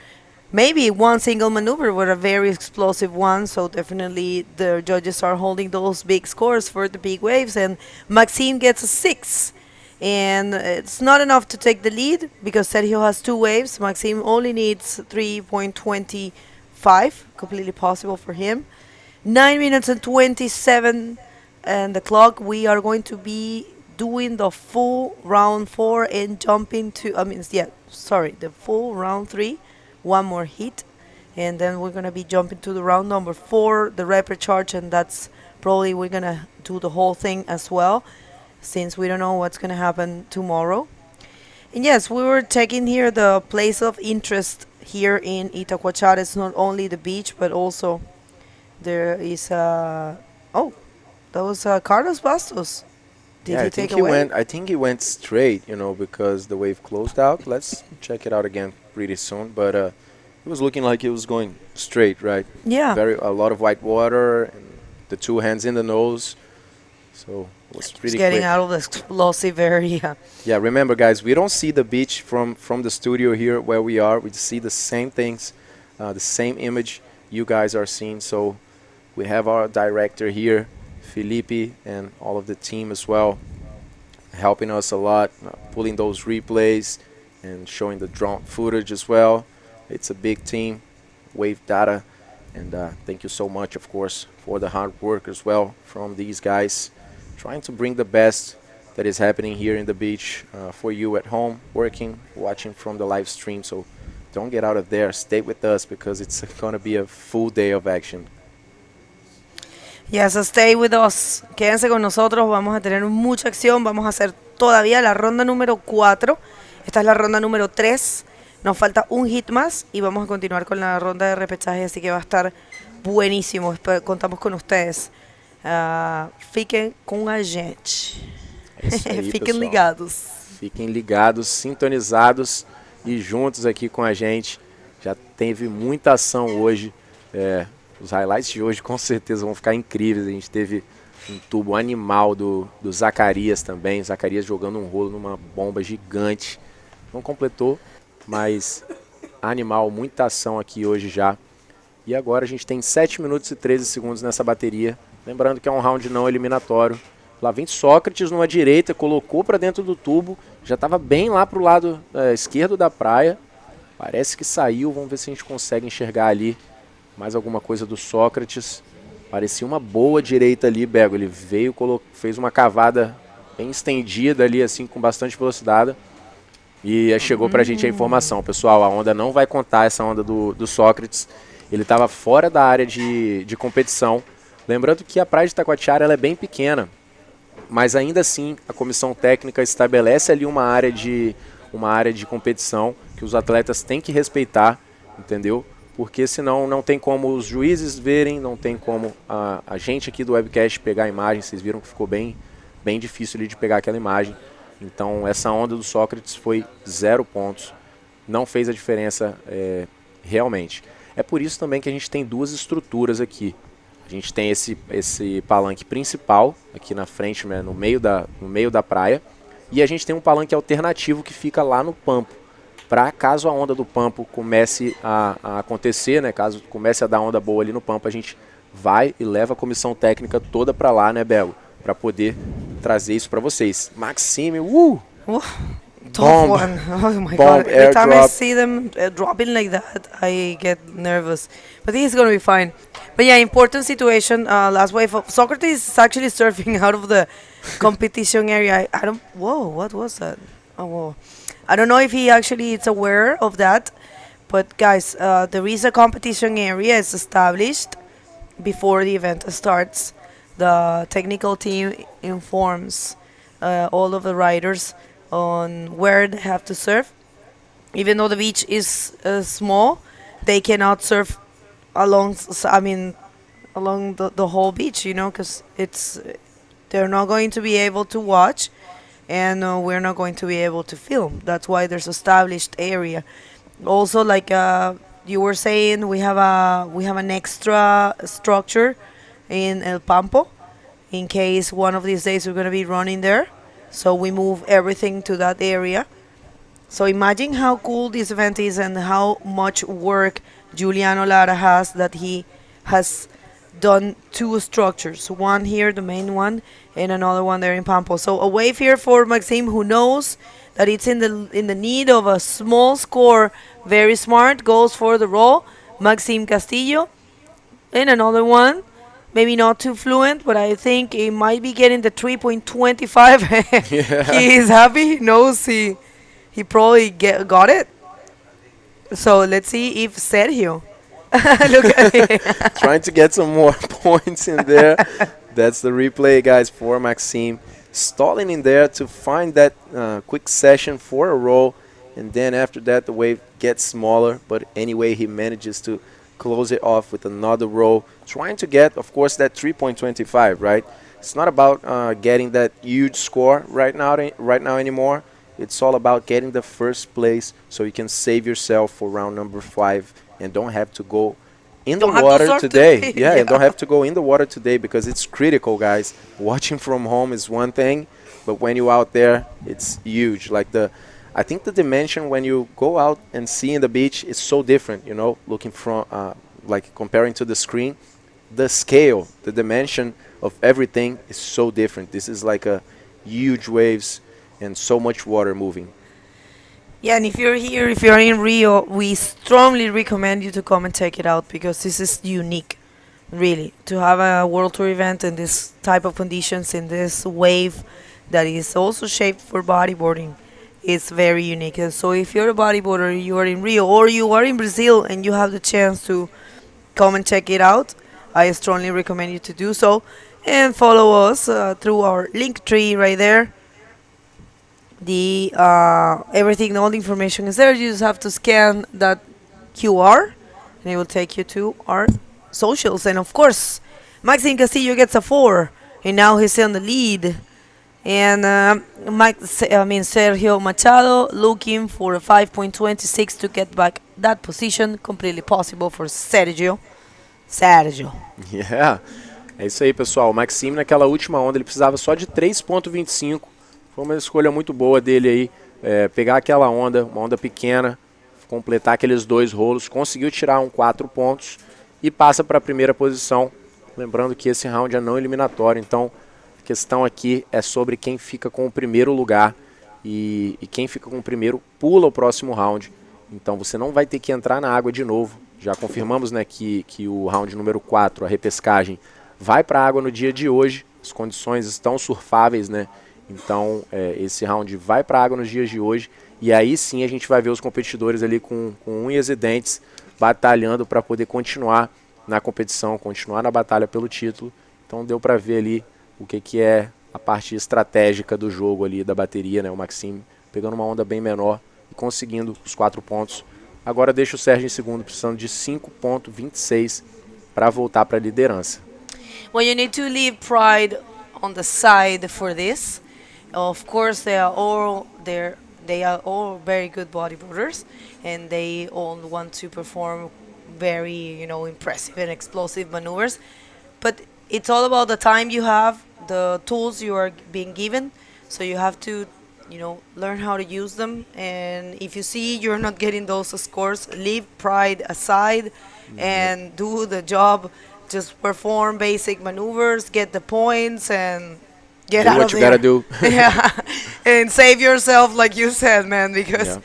Maybe one single maneuver with a very explosive one, so definitely the judges are holding those big scores for the big waves, and Maxime gets a 6. And it's not enough to take the lead because Sergio has 2 waves. Maxime only needs 3.25, completely possible for him. 9 minutes and 27 and the clock. We are going to be doing the full round 4 and jumping to, the full round 3. One more hit, and then we're going to be jumping to the round number 4, the rapid charge, and that's probably we're going to do the whole thing as well, since we don't know what's going to happen tomorrow. And yes, we were taking here the place of interest here in Itacoatiara. It's not only the beach, but also there is that was Carlos Bastos. Did he take away? I think he went straight, because the wave closed out. Let's check it out again pretty soon. But it was looking like it was going straight, right? Yeah. A lot of white water and the 2 hands in the nose. So it was pretty It's getting quick. out of the explosive area. Yeah, remember, guys, we don't see the beach from the studio here where we are. We see the same things, the same image you guys are seeing. So we have our director here, Felipe, and all of the team as well, helping us a lot, pulling those replays and showing the drone footage as well. It's a big team, Wave Data, and thank you so much, of course, for the hard work as well from these guys, trying to bring the best that is happening here in the beach for you at home, working, watching from the live stream. So don't get out of there. Stay with us because it's going to be a full day of action. Yes, stay with us. Quédense con nosotros, vamos a tener mucha acción, vamos a hacer todavía la ronda número 4. Esta es la ronda número 3. Nos falta un hit más y vamos a continuar con la ronda de repechaje, así que va a estar buenísimo. Contamos con ustedes. Fiquem com a gente. É isso aí, Fiquem pessoal. ligados. Fiquem ligados, sintonizados e juntos aqui com a gente. Já teve muita ação hoje. Os highlights de hoje com certeza vão ficar incríveis. A gente teve um tubo animal do Zacarias também. O Zacarias jogando um rolo numa bomba gigante. Não completou, mas animal, muita ação aqui hoje já. E agora a gente tem 7 minutos e 13 segundos nessa bateria. Lembrando que é um round não eliminatório. Lá vem Sócrates numa direita, colocou para dentro do tubo. Já estava bem lá para o lado esquerdo da praia. Parece que saiu. Vamos ver se a gente consegue enxergar ali mais alguma coisa do Sócrates. Parecia uma boa direita ali, Bego. Ele veio, fez uma cavada bem estendida ali, assim, com bastante velocidade. E chegou pra gente a informação. Pessoal, a onda não vai contar, essa onda do Sócrates. Ele estava fora da área de competição. Lembrando que a praia de Itacoatiara ela é bem pequena. Mas ainda assim, a comissão técnica estabelece ali uma área de competição que os atletas têm que respeitar, entendeu? Porque senão não tem como os juízes verem, não tem como a gente aqui do webcast pegar a imagem. Vocês viram que ficou bem difícil ali de pegar aquela imagem. Então essa onda do Sócrates foi 0 pontos. Não fez a diferença realmente. É por isso também que a gente tem duas estruturas aqui. A gente tem esse palanque principal aqui na frente, né, no meio da praia. E a gente tem um palanque alternativo que fica lá no pampo. Para caso a onda do pampo comece a acontecer, né, caso comece a dar onda boa ali no pampo, a gente vai e leva a comissão técnica toda para lá, né, Belo? Para poder trazer isso para vocês. Maxime, Tough one. Oh my God. Every time I see them dropping like that, I get nervous. But he's going to be fine. But yeah, important situation. Last wave of Socrates is actually surfing out of the competition area. Whoa, what was that? Oh, whoa. I don't know if he actually is aware of that. But guys, there is a competition area. It's established before the event starts. The technical team informs all of the riders on where they have to surf. Even though the beach is small, they cannot surf along the whole beach, you know, because they're not going to be able to watch, and we're not going to be able to film. That's why there's established area. Also, like you were saying, we have an extra structure in El Pampo in case one of these days we're going to be running there. So we move everything to that area. So imagine how cool this event is and how much work Juliano Lara has, that he has done 2 structures. One here, the main one, and another one there in Pampo. So a wave here for Maxime, who knows that it's in the need of a small score. Very smart, goes for the roll. Maxime Castillo. And another one. Maybe not too fluent, but I think he might be getting the 3.25. Yeah. He is happy. He knows he probably got it. So let's see if Sergio. Look at him. Trying to get some more points in there. That's the replay, guys, for Maxime. Stalling in there to find that quick session for a roll. And then after that, the wave gets smaller. But anyway, he manages to close it off with another roll, trying to get, of course, that 3.25, right? It's not about getting that huge score right now anymore. It's all about getting the first place so you can save yourself for round number 5 and don't have to go in the water today. Yeah, and don't have to go in the water today because it's critical, guys. Watching from home is one thing, but when you're out there, it's huge. I think the dimension when you go out and see in the beach is so different, you know, looking from, like comparing to the screen. The scale, the dimension of everything is so different. This is like a huge waves and so much water moving. Yeah, and if you're here, if you're in Rio, we strongly recommend you to come and check it out because this is unique, really, to have a World Tour event in this type of conditions, in this wave that is also shaped for bodyboarding. It's very unique. And so if you're a bodyboarder, you are in Rio or you are in Brazil and you have the chance to come and check it out, I strongly recommend you to do so. And follow us through our link tree right there. The everything, all the information is there. You just have to scan that QR, and it will take you to our socials. And of course, Maxime Castillo gets a 4, and now he's on the lead. And Sergio Machado looking for a 5.26 to get back that position. Completely possible for Sergio. Yeah. É isso aí, pessoal. O Maxime, naquela última onda, ele precisava só de 3.25. Foi uma escolha muito boa dele aí. Pegar aquela onda, uma onda pequena, completar aqueles 2 rolos, conseguiu tirar 4 pontos e passa para a primeira posição. Lembrando que esse round é não eliminatório, então a questão aqui é sobre quem fica com o primeiro lugar. E quem fica com o primeiro pula o próximo round. Então você não vai ter que entrar na água de novo. Já confirmamos, né, que o round número 4, a repescagem, vai para a água no dia de hoje. As condições estão surfáveis, né? Então esse round vai para a água nos dias de hoje. E aí sim a gente vai ver os competidores ali com unhas e dentes batalhando para poder continuar na competição, continuar na batalha pelo título. Então deu para ver ali o que é a parte estratégica do jogo ali da bateria, né? O Maxime pegando uma onda bem menor e conseguindo os 4 pontos. Agora deixa o Sérgio em segundo, precisando de 5.26 para voltar para a liderança. Well, you need to leave pride on the side for this. Of course, they are all very good bodybuilders, and they all want to perform very, impressive and explosive maneuvers. But it's all about the time you have, the tools you are being given. So you have to, learn how to use them. And if you see you're not getting those scores, leave pride aside and do the job. Just perform basic maneuvers, get the points, and get out of there. Do what you gotta do. Yeah, and save yourself, like you said, man, because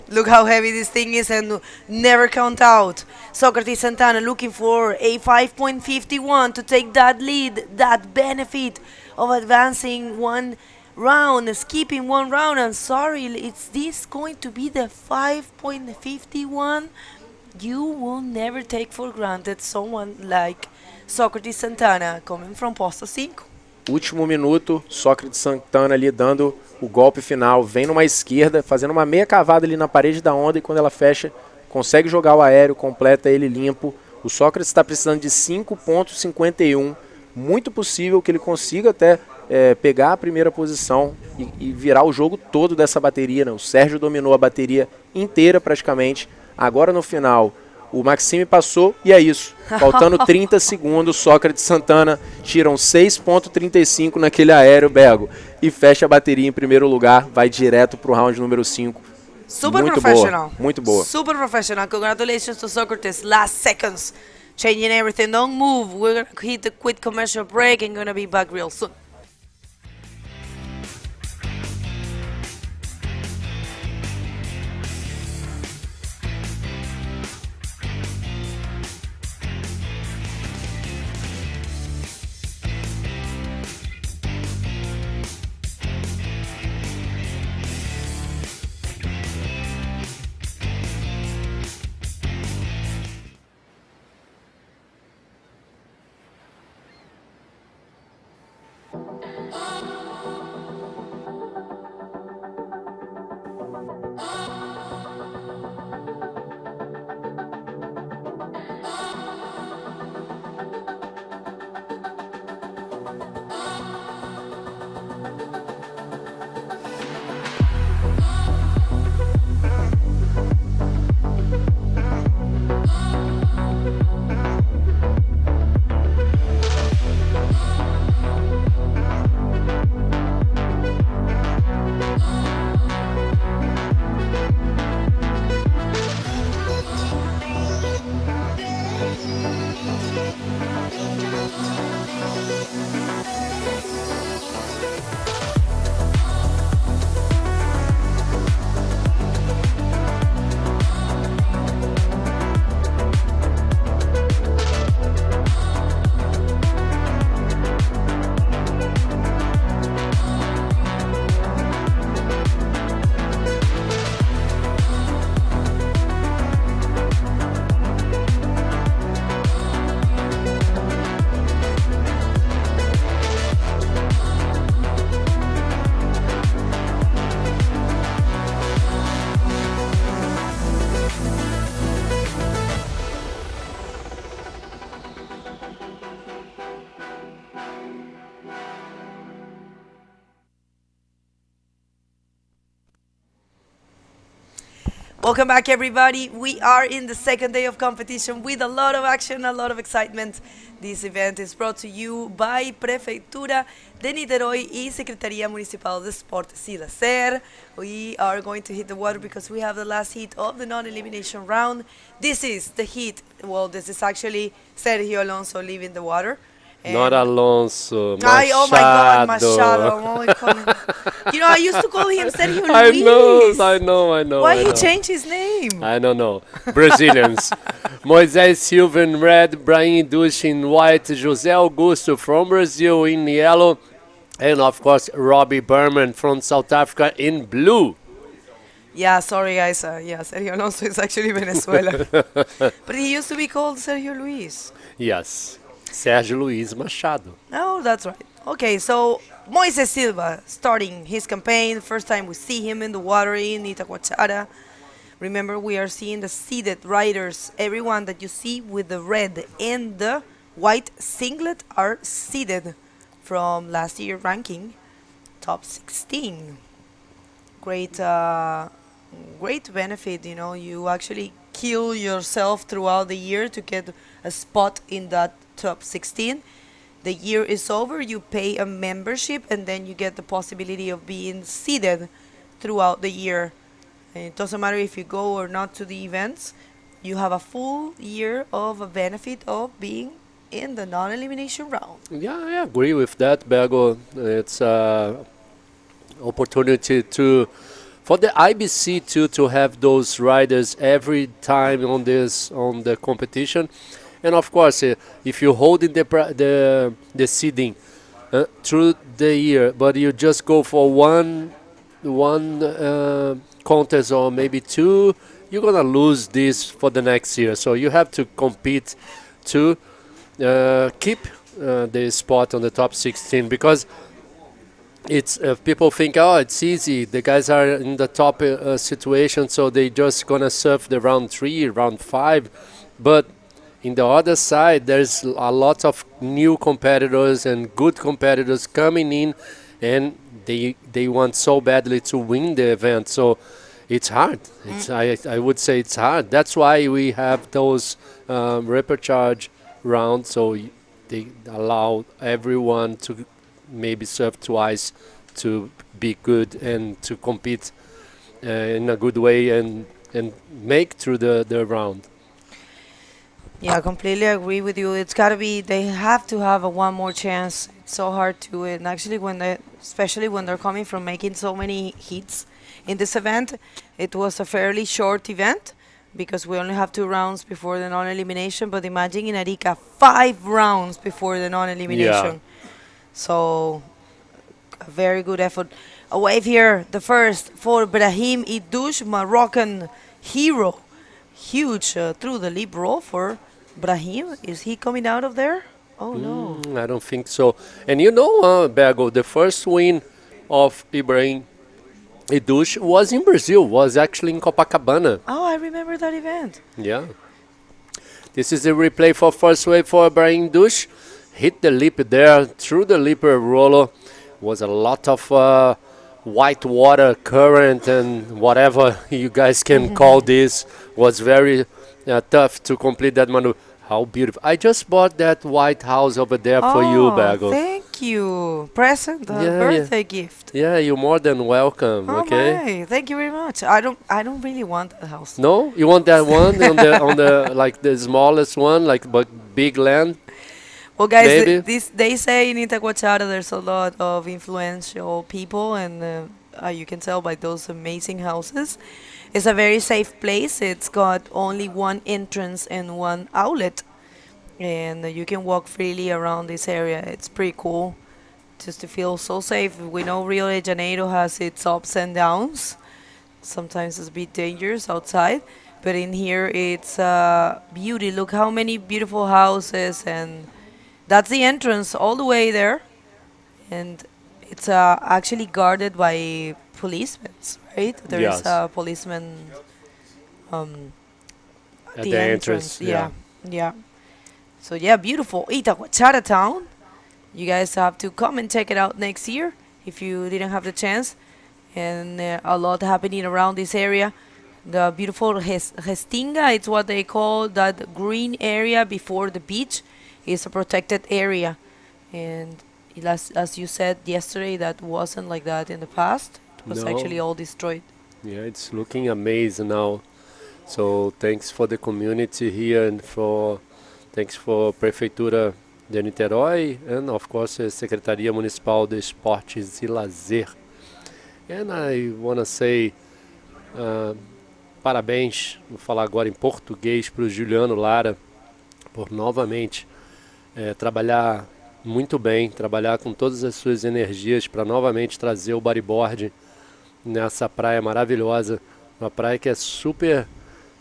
look how heavy this thing is, and never count out. Socrates Santana looking for a 5.51 to take that lead, that benefit of advancing 1 round, skipping 1 round. And sorry, is this going to be the 5.51? You will never take for granted someone like Socrates Santana coming from posto 5. Último minuto, Sócrates Santana ali dando o golpe final, vem numa esquerda, fazendo uma meia cavada ali na parede da onda, e quando ela fecha, consegue jogar o aéreo, completa ele limpo. O Sócrates está precisando de 5.51, muito possível que ele consiga até pegar a primeira posição e virar o jogo todo dessa bateria, né? O Sérgio dominou a bateria inteira praticamente. Agora no final, o Maxime passou e é isso. Faltando 30 segundos, Sócrates Santana tiram 6.35 naquele aéreo, Bego, e fecha a bateria em primeiro lugar, vai direto para o round número 5. Super muito professional. Boa, muito boa. Super professional. Congratulations to Socrates. Last seconds, changing everything. Don't move. We're going to hit the quick commercial break and going to be back real soon. Welcome back, everybody. We are in the second day of competition with a lot of action, a lot of excitement. This event is brought to you by Prefeitura de Niterói y Secretaría Municipal de Sport Silacer. We are going to hit the water because we have the last heat of the non-elimination round. This is the heat. Well, this is actually Sergio Alonso leaving the water. Not Alonso, Machado. Oh my God, Machado. Oh my God. You know, I used to call him Sergio Luis. I know. Why he changed his name? I don't know. Brazilians. Moisés Silva in red, Brahim Dush in white, José Augusto from Brazil in yellow, and of course Robbie Berman from South Africa in blue. Yeah, sorry guys. Yeah, Sergio Alonso is actually Venezuela. But he used to be called Sergio Luis. Yes. Sérgio Luís Machado. Oh, that's right. Okay, so Moises Silva starting his campaign. First time we see him in the water in Itacoatiara. Remember, we are seeing the seeded riders. Everyone that you see with the red and the white singlet are seeded from last year ranking, top 16. Great, great benefit. You know, you actually kill yourself throughout the year to get a spot in that top 16. The year is over, you pay a membership, and then you get the possibility of being seeded throughout the year. And it doesn't matter if you go or not to the events, you have a full year of a benefit of being in the non-elimination round. Yeah, I agree with that, Bergo. It's an opportunity for the IBC to have those riders every time on the competition. And of course, if you hold in the seeding through the year, but you just go for one contest or maybe two, you're gonna lose this for the next year. So you have to compete to keep the spot on the top 16, because it's people think, oh, it's easy. The guys are in the top situation, so they just gonna surf the round 3, round 5, but in the other side, there's a lot of new competitors and good competitors coming in, and they want so badly to win the event. So it's hard. I would say it's hard. That's why we have those repecharge rounds, so they allow everyone to maybe surf twice to be good and to compete in a good way and make through the round. Yeah, I completely agree with you. It's got to be, they have to have a one more chance. It's so hard to, and actually especially when they're coming from making so many hits in this event, it was a fairly short event because we only have 2 rounds before the non-elimination, but imagine in Arica, 5 rounds before the non-elimination. Yeah. So, a very good effort. A wave here, the first for Brahim Idouche, Moroccan hero. Huge through the leap roll for Brahim. Is he coming out of there? Oh, no. I don't think so. And you know, Bergo, the first win of Ibrahim Idouche was in Brazil, was actually in Copacabana. Oh, I remember that event. Yeah. This is the replay for first wave for Ibrahim Idouche. Hit the lip there, through the lip roller. Was a lot of white water, current, and whatever you guys can call this. Was very tough to complete that maneuver. How beautiful. I just bought that White House over there for you, Bergo. Thank you. Present, birthday gift. Yeah, you're more than welcome. Oh okay. My. Thank you very much. I don't really want a house. No? You want that one on the like the smallest one, like but big land? Well, guys, they say in Itacoatiara there's a lot of influential people, and you can tell by those amazing houses. It's a very safe place. It's got only one entrance and one outlet, and you can walk freely around this area. It's pretty cool just to feel so safe. We know Rio de Janeiro has its ups and downs. Sometimes it's a bit dangerous outside, but in here it's beauty. Look how many beautiful houses, and that's the entrance all the way there, and it's actually guarded by policemen, right? There is a policeman at the entrance. Yeah. So yeah, beautiful Itacoatiara town. You guys have to come and check it out next year if you didn't have the chance. And a lot happening around this area. The beautiful Restinga, it's what they call that green area before the beach. It's a protected area. And as you said yesterday, that wasn't like that in the past. It was No. actually all destroyed. Yeah, it's looking amazing now. So thanks for the community here and thanks for Prefeitura de Niterói and of course a Secretaria Municipal de Esportes e Lazer. And I want to say parabéns, vou falar agora em português, para o Juliano Lara por novamente trabalhar muito bem, trabalhar com todas as suas energias para novamente trazer o bodyboard nessa praia maravilhosa, uma praia que é super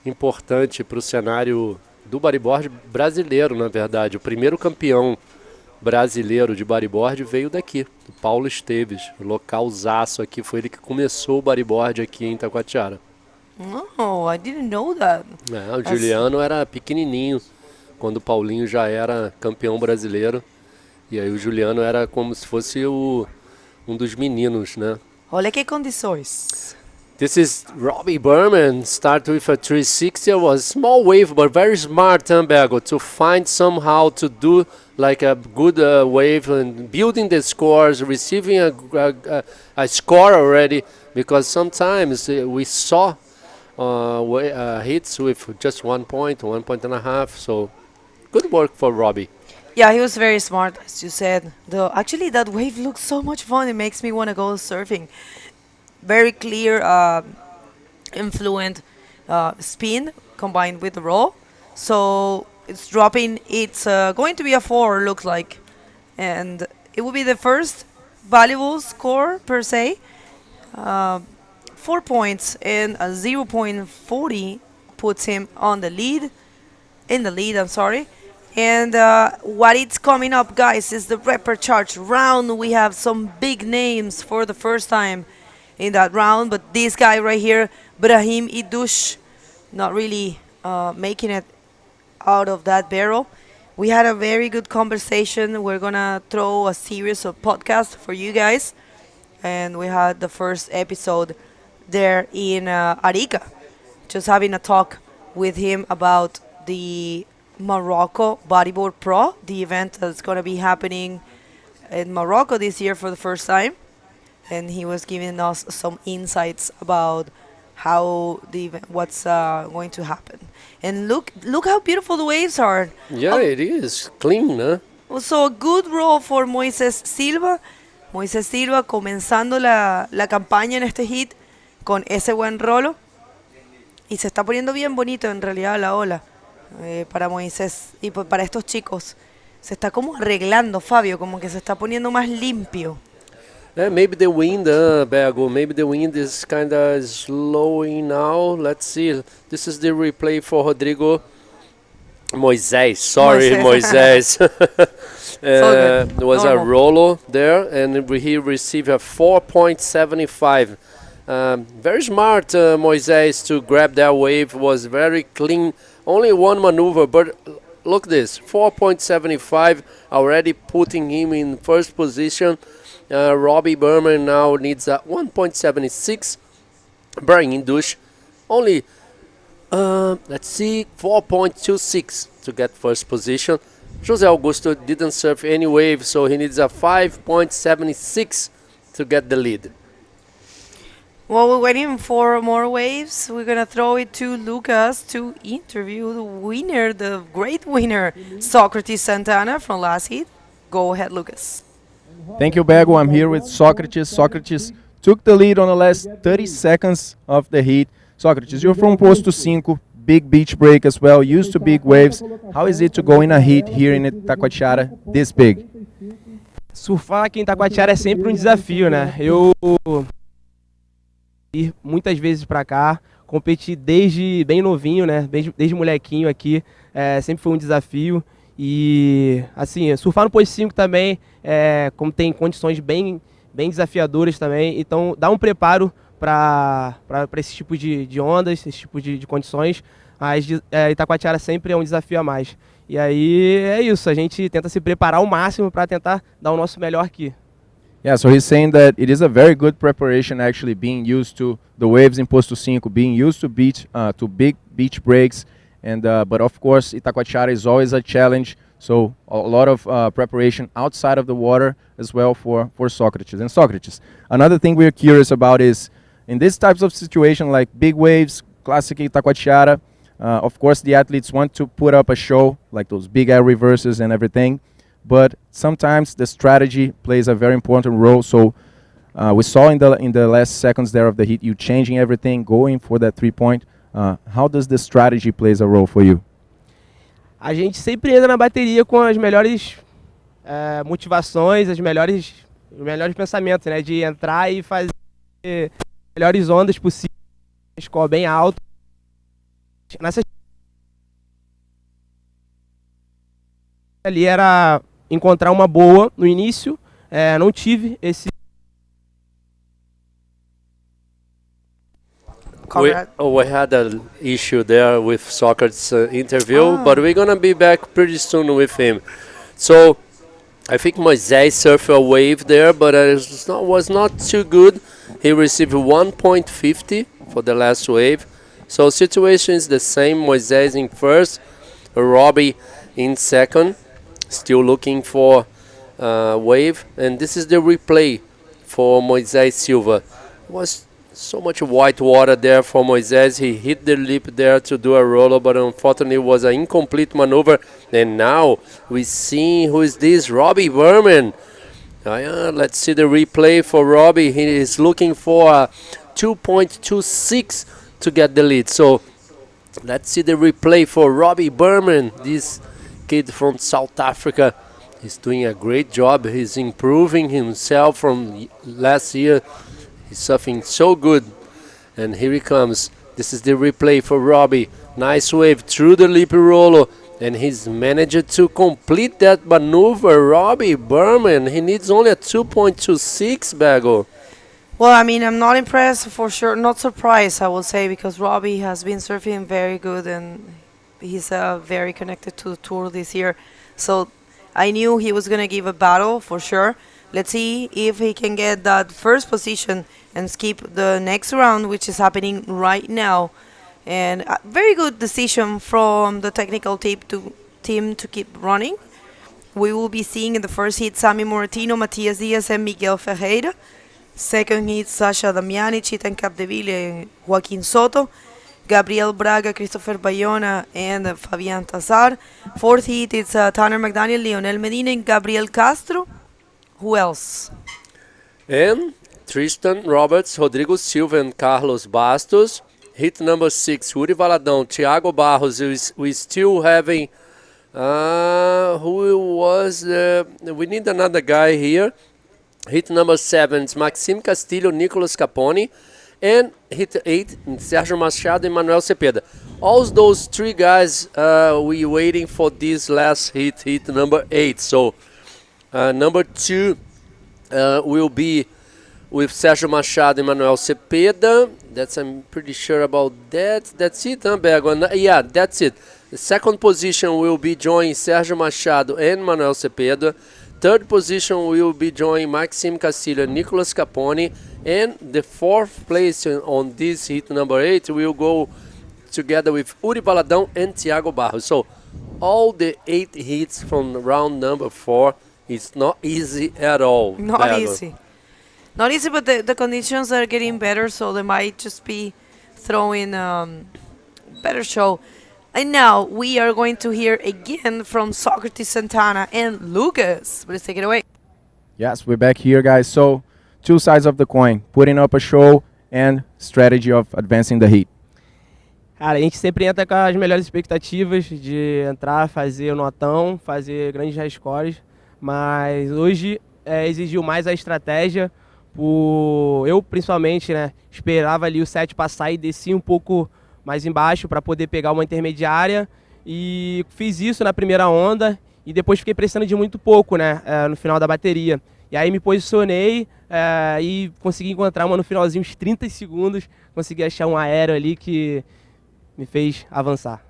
importante para o cenário do bodyboard brasileiro, na verdade. O primeiro campeão brasileiro de bodyboard veio daqui, do Paulo Esteves, localzaço aqui, foi ele que começou o bodyboard aqui em Itacoatiara. Oh, I didn't know that. O Juliano era pequenininho quando o Paulinho já era campeão brasileiro, e aí o Juliano era como se fosse um dos meninos, né? Olha que condições. This is Robbie Berman, start with a 360, was a small wave but very smart, Bego, to find somehow to do like a good wave and building the scores, receiving a score already, because sometimes we saw hits with just 1 point, 1.5, so good work for Robbie. Yeah, he was very smart, as you said. Actually, that wave looks so much fun. It makes me want to go surfing. Very clear, influent spin combined with the roll. So it's dropping. It's going to be a 4, looks like. And it will be the first valuable score, per se. 4 points and a 0.40 puts him on the lead. In the lead, I'm sorry. And what it's coming up, guys, is the Repper Charge round. We have some big names for the first time in that round, but this guy right here, Brahim Idush, not really making it out of that barrel. We had a very good conversation. We're gonna throw a series of podcasts for you guys, and we had the first episode there in Arica, just having a talk with him about the Morocco Bodyboard Pro, the event that's going to be happening in Morocco this year for the first time. And he was giving us some insights about how the event, what's going to happen. And look how beautiful the waves are. Yeah, it is clean, huh? So a good roll for Moisés Silva. Moisés Silva comenzando la campaña en este hit con ese buen rolo. Y se está poniendo bien bonito en realidad la ola. Para Moisés y para estos chicos se está como arreglando, Fabio, como que se está poniendo más limpio. Maybe the wind, Bego, maybe the wind is kind of slowing now. Let's see. This is the replay for Rodrigo Moisés. Sorry, Moisés. There was a rolo there, and he received a 4.75. Very smart, Moisés, to grab that wave. Was very clean. Only one maneuver, but look this, 4.75, already putting him in first position. Robbie Berman now needs a 1.76. Brian Dush, only, let's see, 4.26 to get first position. José Augusto didn't surf any wave, so he needs a 5.76 to get the lead. While we're waiting for more waves, we're going to throw it to Lucas to interview the winner, the great winner, Socrates Santana from last heat. Go ahead, Lucas. Thank you, Bego. I'm here with Socrates. Socrates took the lead on the last 30 seconds of the heat. Socrates, you're from Posto 5, big beach break as well, used to big waves. How is it to go in a heat here in Itacoatiara this big? Surfar aqui em Itacoatiara é sempre um desafio, né? Eu ir muitas vezes para cá, competi desde bem novinho, né? Desde molequinho aqui, sempre foi um desafio. E assim, surfar no posto 5 também, como tem condições bem desafiadoras também, então dá um preparo para esse tipo de ondas, esse tipo de condições, mas Itacoatiara sempre é um desafio a mais. E aí é isso, a gente tenta se preparar ao máximo para tentar dar o nosso melhor aqui. Yeah, so he's saying that it is a very good preparation actually being used to the waves in Posto 5, being used to big beach breaks, and but of course Itacoatiara is always a challenge, so a lot of preparation outside of the water as well for Socrates. And Socrates, another thing we're curious about is, in these types of situation like big waves, classic Itacoatiara, of course the athletes want to put up a show, like those big air reverses and everything, but sometimes the strategy plays a very important role. So we saw in the last seconds there of the heat, you changing everything, going for that 3-point. How does the strategy plays a role for you? A gente sempre entra na bateria com as melhores motivações, os melhores pensamentos, né? De entrar e fazer as melhores ondas possíveis, score bem alto. Nessa ali era encontrar uma boa no início, não tive esse. We had an issue there with Socrates' interview, but we're gonna be back pretty soon with him. So I think Moisés surfed a wave there, but it was not too good. He received 1.50 for the last wave. So situation is the same. Moisés in first, Robbie in second. Still looking for wave, and this is the replay for Moisés Silva. Was so much white water there for Moisés. He hit the lip there to do a roller, but unfortunately it was an incomplete maneuver. And now we see who is this, Robbie Berman. Let's see the replay for Robbie. He is looking for a 2.26 to get the lead. So let's see the replay for Robbie Berman, this kid from South Africa. He's doing a great job. He's improving himself from last year. He's surfing so good. And here he comes. This is the replay for Robbie. Nice wave through the lip roller. And he's managed to complete that maneuver. Robbie Berman, he needs only a 2.26, Bago. Well, I mean, I'm not impressed for sure. Not surprised, I will say, because Robbie has been surfing very good and he's very connected to the tour this year. So I knew he was going to give a battle for sure. Let's see if he can get that first position and skip the next round, which is happening right now. And a very good decision from the technical team to keep running. We will be seeing in the first heat Sami Moratino, Matias Diaz, and Miguel Ferreira. Second heat, Sasha Damiani, Chitan Capdeville, and Joaquin Soto. Gabriel Braga, Christopher Bayona, and Fabian Tazar. Fourth heat, it's Tanner McDaniel, Leonel Medina, and Gabriel Castro. Who else? And Tristan Roberts, Rodrigo Silva, and Carlos Bastos. Hit number 6, Uri Valadão, Thiago Barros. We still having... who was... we need another guy here. Hit number 7 is Maxime Castillo, Nicolas Capone. And hit 8, Sérgio Machado and Manuel Cepeda. All those 3 guys, we waiting for this last hit number 8. So, number 2 will be with Sérgio Machado and Manuel Cepeda. I'm pretty sure about that. That's it, huh, Bergo? Yeah, that's it. The second position will be joining Sérgio Machado and Manuel Cepeda. Third position will be joining Maxime Castillo and Nicolas Capone. And the fourth place on this hit number 8 will go together with Uri Valadão and Thiago Barros. So all the 8 hits from round number 4, it's not easy at all. Not easy. Not easy, but the conditions are getting better, so they might just be throwing better show. And now we are going to hear again from Socrates Santana and Lucas. Please take it away. Yes, we're back here, guys. So 2 sides of the coin, putting up a show and strategy of advancing the heat. Cara, a gente sempre entra com as melhores expectativas de entrar, fazer o notão, fazer grandes high scores, mas hoje exigiu mais a estratégia. Eu, principalmente, né, esperava ali o set passar e desci um pouco mais embaixo para poder pegar uma intermediária, e fiz isso na primeira onda e depois fiquei prestando de muito pouco, né, no final da bateria. E aí me posicionei e consegui encontrar uma no finalzinho, uns 30 segundos, consegui achar um aéreo ali que me fez avançar.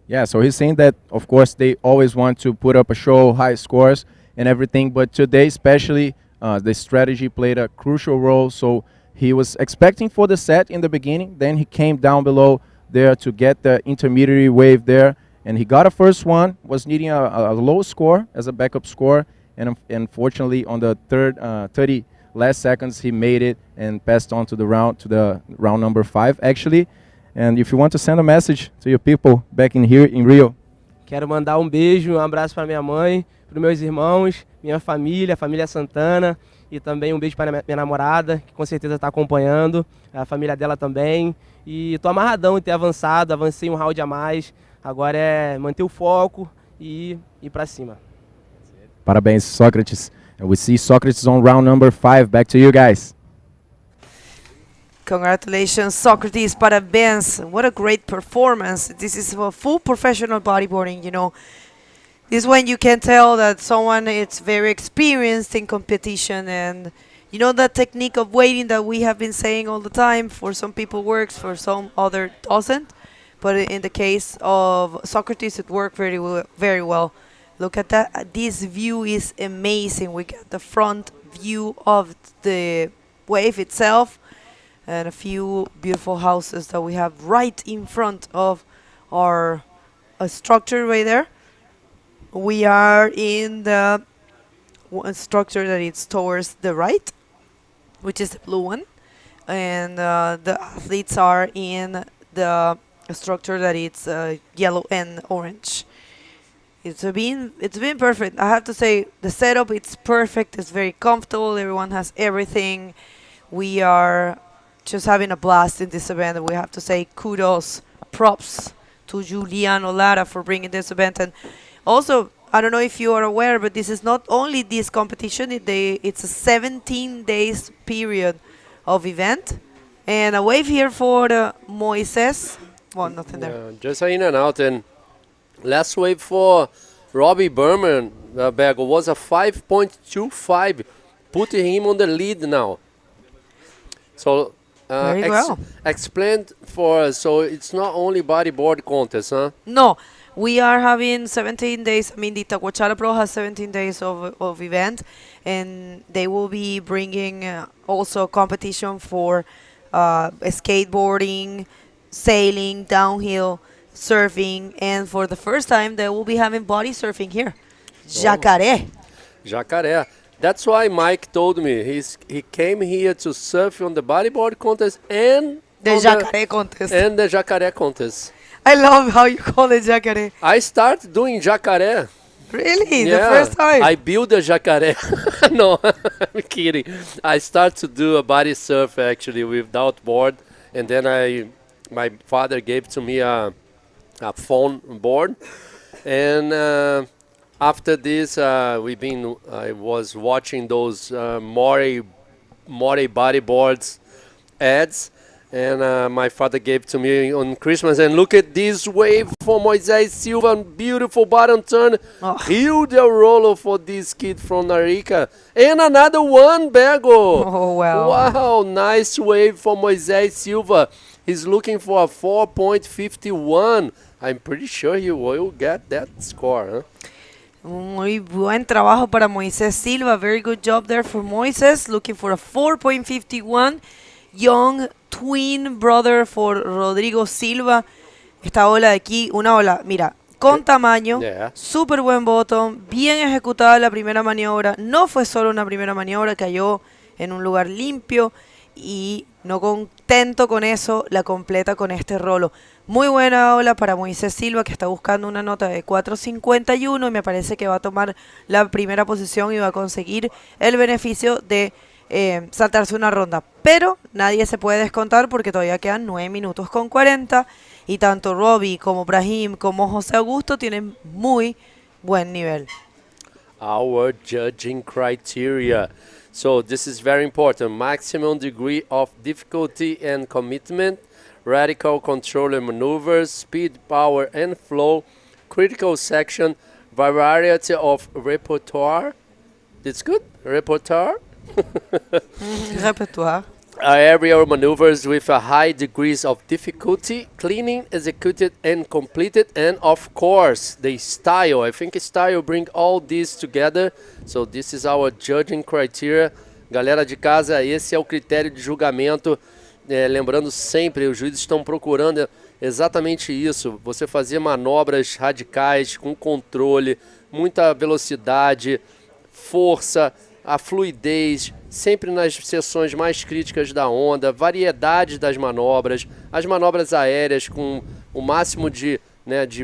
Yeah, so he's saying that, of course, they always want to put up a show, high scores and everything, but today especially, The strategy played a crucial role. So he was expecting for the set in the beginning. Then he came down below there to get the intermediary wave there. And he got a first one, was needing a low score as a backup score. And unfortunately, on the 30 last seconds, he made it and passed on to the round number 5, actually. And if you want to send a message to your people back in here in Rio. Quero mandar beijo, abraço para minha mãe, para meus irmãos, minha família, a família Santana, e também beijo para minha namorada, que com certeza está acompanhando, a família dela também. E tô amarradão em ter avançado, avancei um round a mais. Agora é manter o foco e ir para cima. Parabéns, Socrates. And we see Socrates on round number 5. Back to you guys. Congratulations, Socrates, parabéns. What a great performance. This is a full professional bodyboarding, you know. This is when you can tell that someone is very experienced in competition, and you know that technique of waiting that we have been saying all the time, for some people works, for some other doesn't. But in the case of Socrates, it worked very well. Look at that. This view is amazing. We got the front view of the wave itself and a few beautiful houses that we have right in front of our structure right there. We are in the structure that is towards the right, which is the blue one. And the athletes are in the structure that is yellow and orange. It's been perfect. I have to say the setup, it's perfect. It's very comfortable. Everyone has everything. We are just having a blast in this event. And we have to say kudos, props to Juliano Lara for bringing this event. And also, I don't know if you are aware, but this is not only this competition. It's a 17 days period of event. And a wave here for Moises. Well, nothing there. Just in and out. And last wave for Robbie Berman, Bergo, was a 5.25, putting him on the lead now. So, very well. Explain for us, so it's not only bodyboard contest, huh? No, we are having 17 days. I mean, the Itacoatiara Pro has 17 days of event, and they will be bringing also competition for skateboarding, sailing, downhill, surfing, and for the first time they will be having body surfing here. Jacaré. Jacaré. That's why Mike told me he came here to surf on the bodyboard contest and the Jacaré contest. And the Jacaré contest. I love how you call it Jacaré. I started doing Jacaré. Really? Yeah, the first time? I built a Jacaré. No, I'm kidding. I started to do a body surf actually without board, and then my father gave to me a phone board, and after this I was watching those Morey bodyboards ads, and my father gave to me on Christmas. And look at this wave for Moisés Silva, beautiful bottom turn, huge roller for this kid from Narica, and another one, Bergo. Oh wow! Wow, nice wave for Moisés Silva. He's looking for a 4.51. I'm pretty sure he will get that score, huh? Muy buen trabajo para Moisés Silva. Very good job there for Moisés. Looking for a 4.51. Young twin brother for Rodrigo Silva. Esta ola de aquí, una ola, mira, con tamaño, súper buen bottom, bien ejecutada la primera maniobra. No fue solo una primera maniobra, cayó en un lugar limpio y no contento con eso, la completa con este rolo. Muy buena ola para Moisés Silva, que está buscando una nota de 4.51 y me parece que va a tomar la primera posición y va a conseguir el beneficio de saltarse una ronda. Pero nadie se puede descontar porque todavía quedan 9 minutos con 40 y tanto Robbie como Brahim como José Augusto tienen muy buen nivel. Our judging criteria. So this is very important. Maximum degree of difficulty and commitment, radical control and maneuvers, speed, power and flow, critical section, variety of repertoire. It's good? Repertoire? Repertoire. aerial maneuvers with a high degrees of difficulty, cleaning, executed and completed, and of course the style. I think style bring all this together. So this is our judging criteria. Galera de casa, esse é o critério de julgamento. Lembrando sempre, os juízes estão procurando exatamente isso. Você fazer manobras radicais, com controle, muita velocidade, força, a fluidez, sempre nas seções mais críticas da onda, variedade das manobras, as manobras aéreas com o máximo de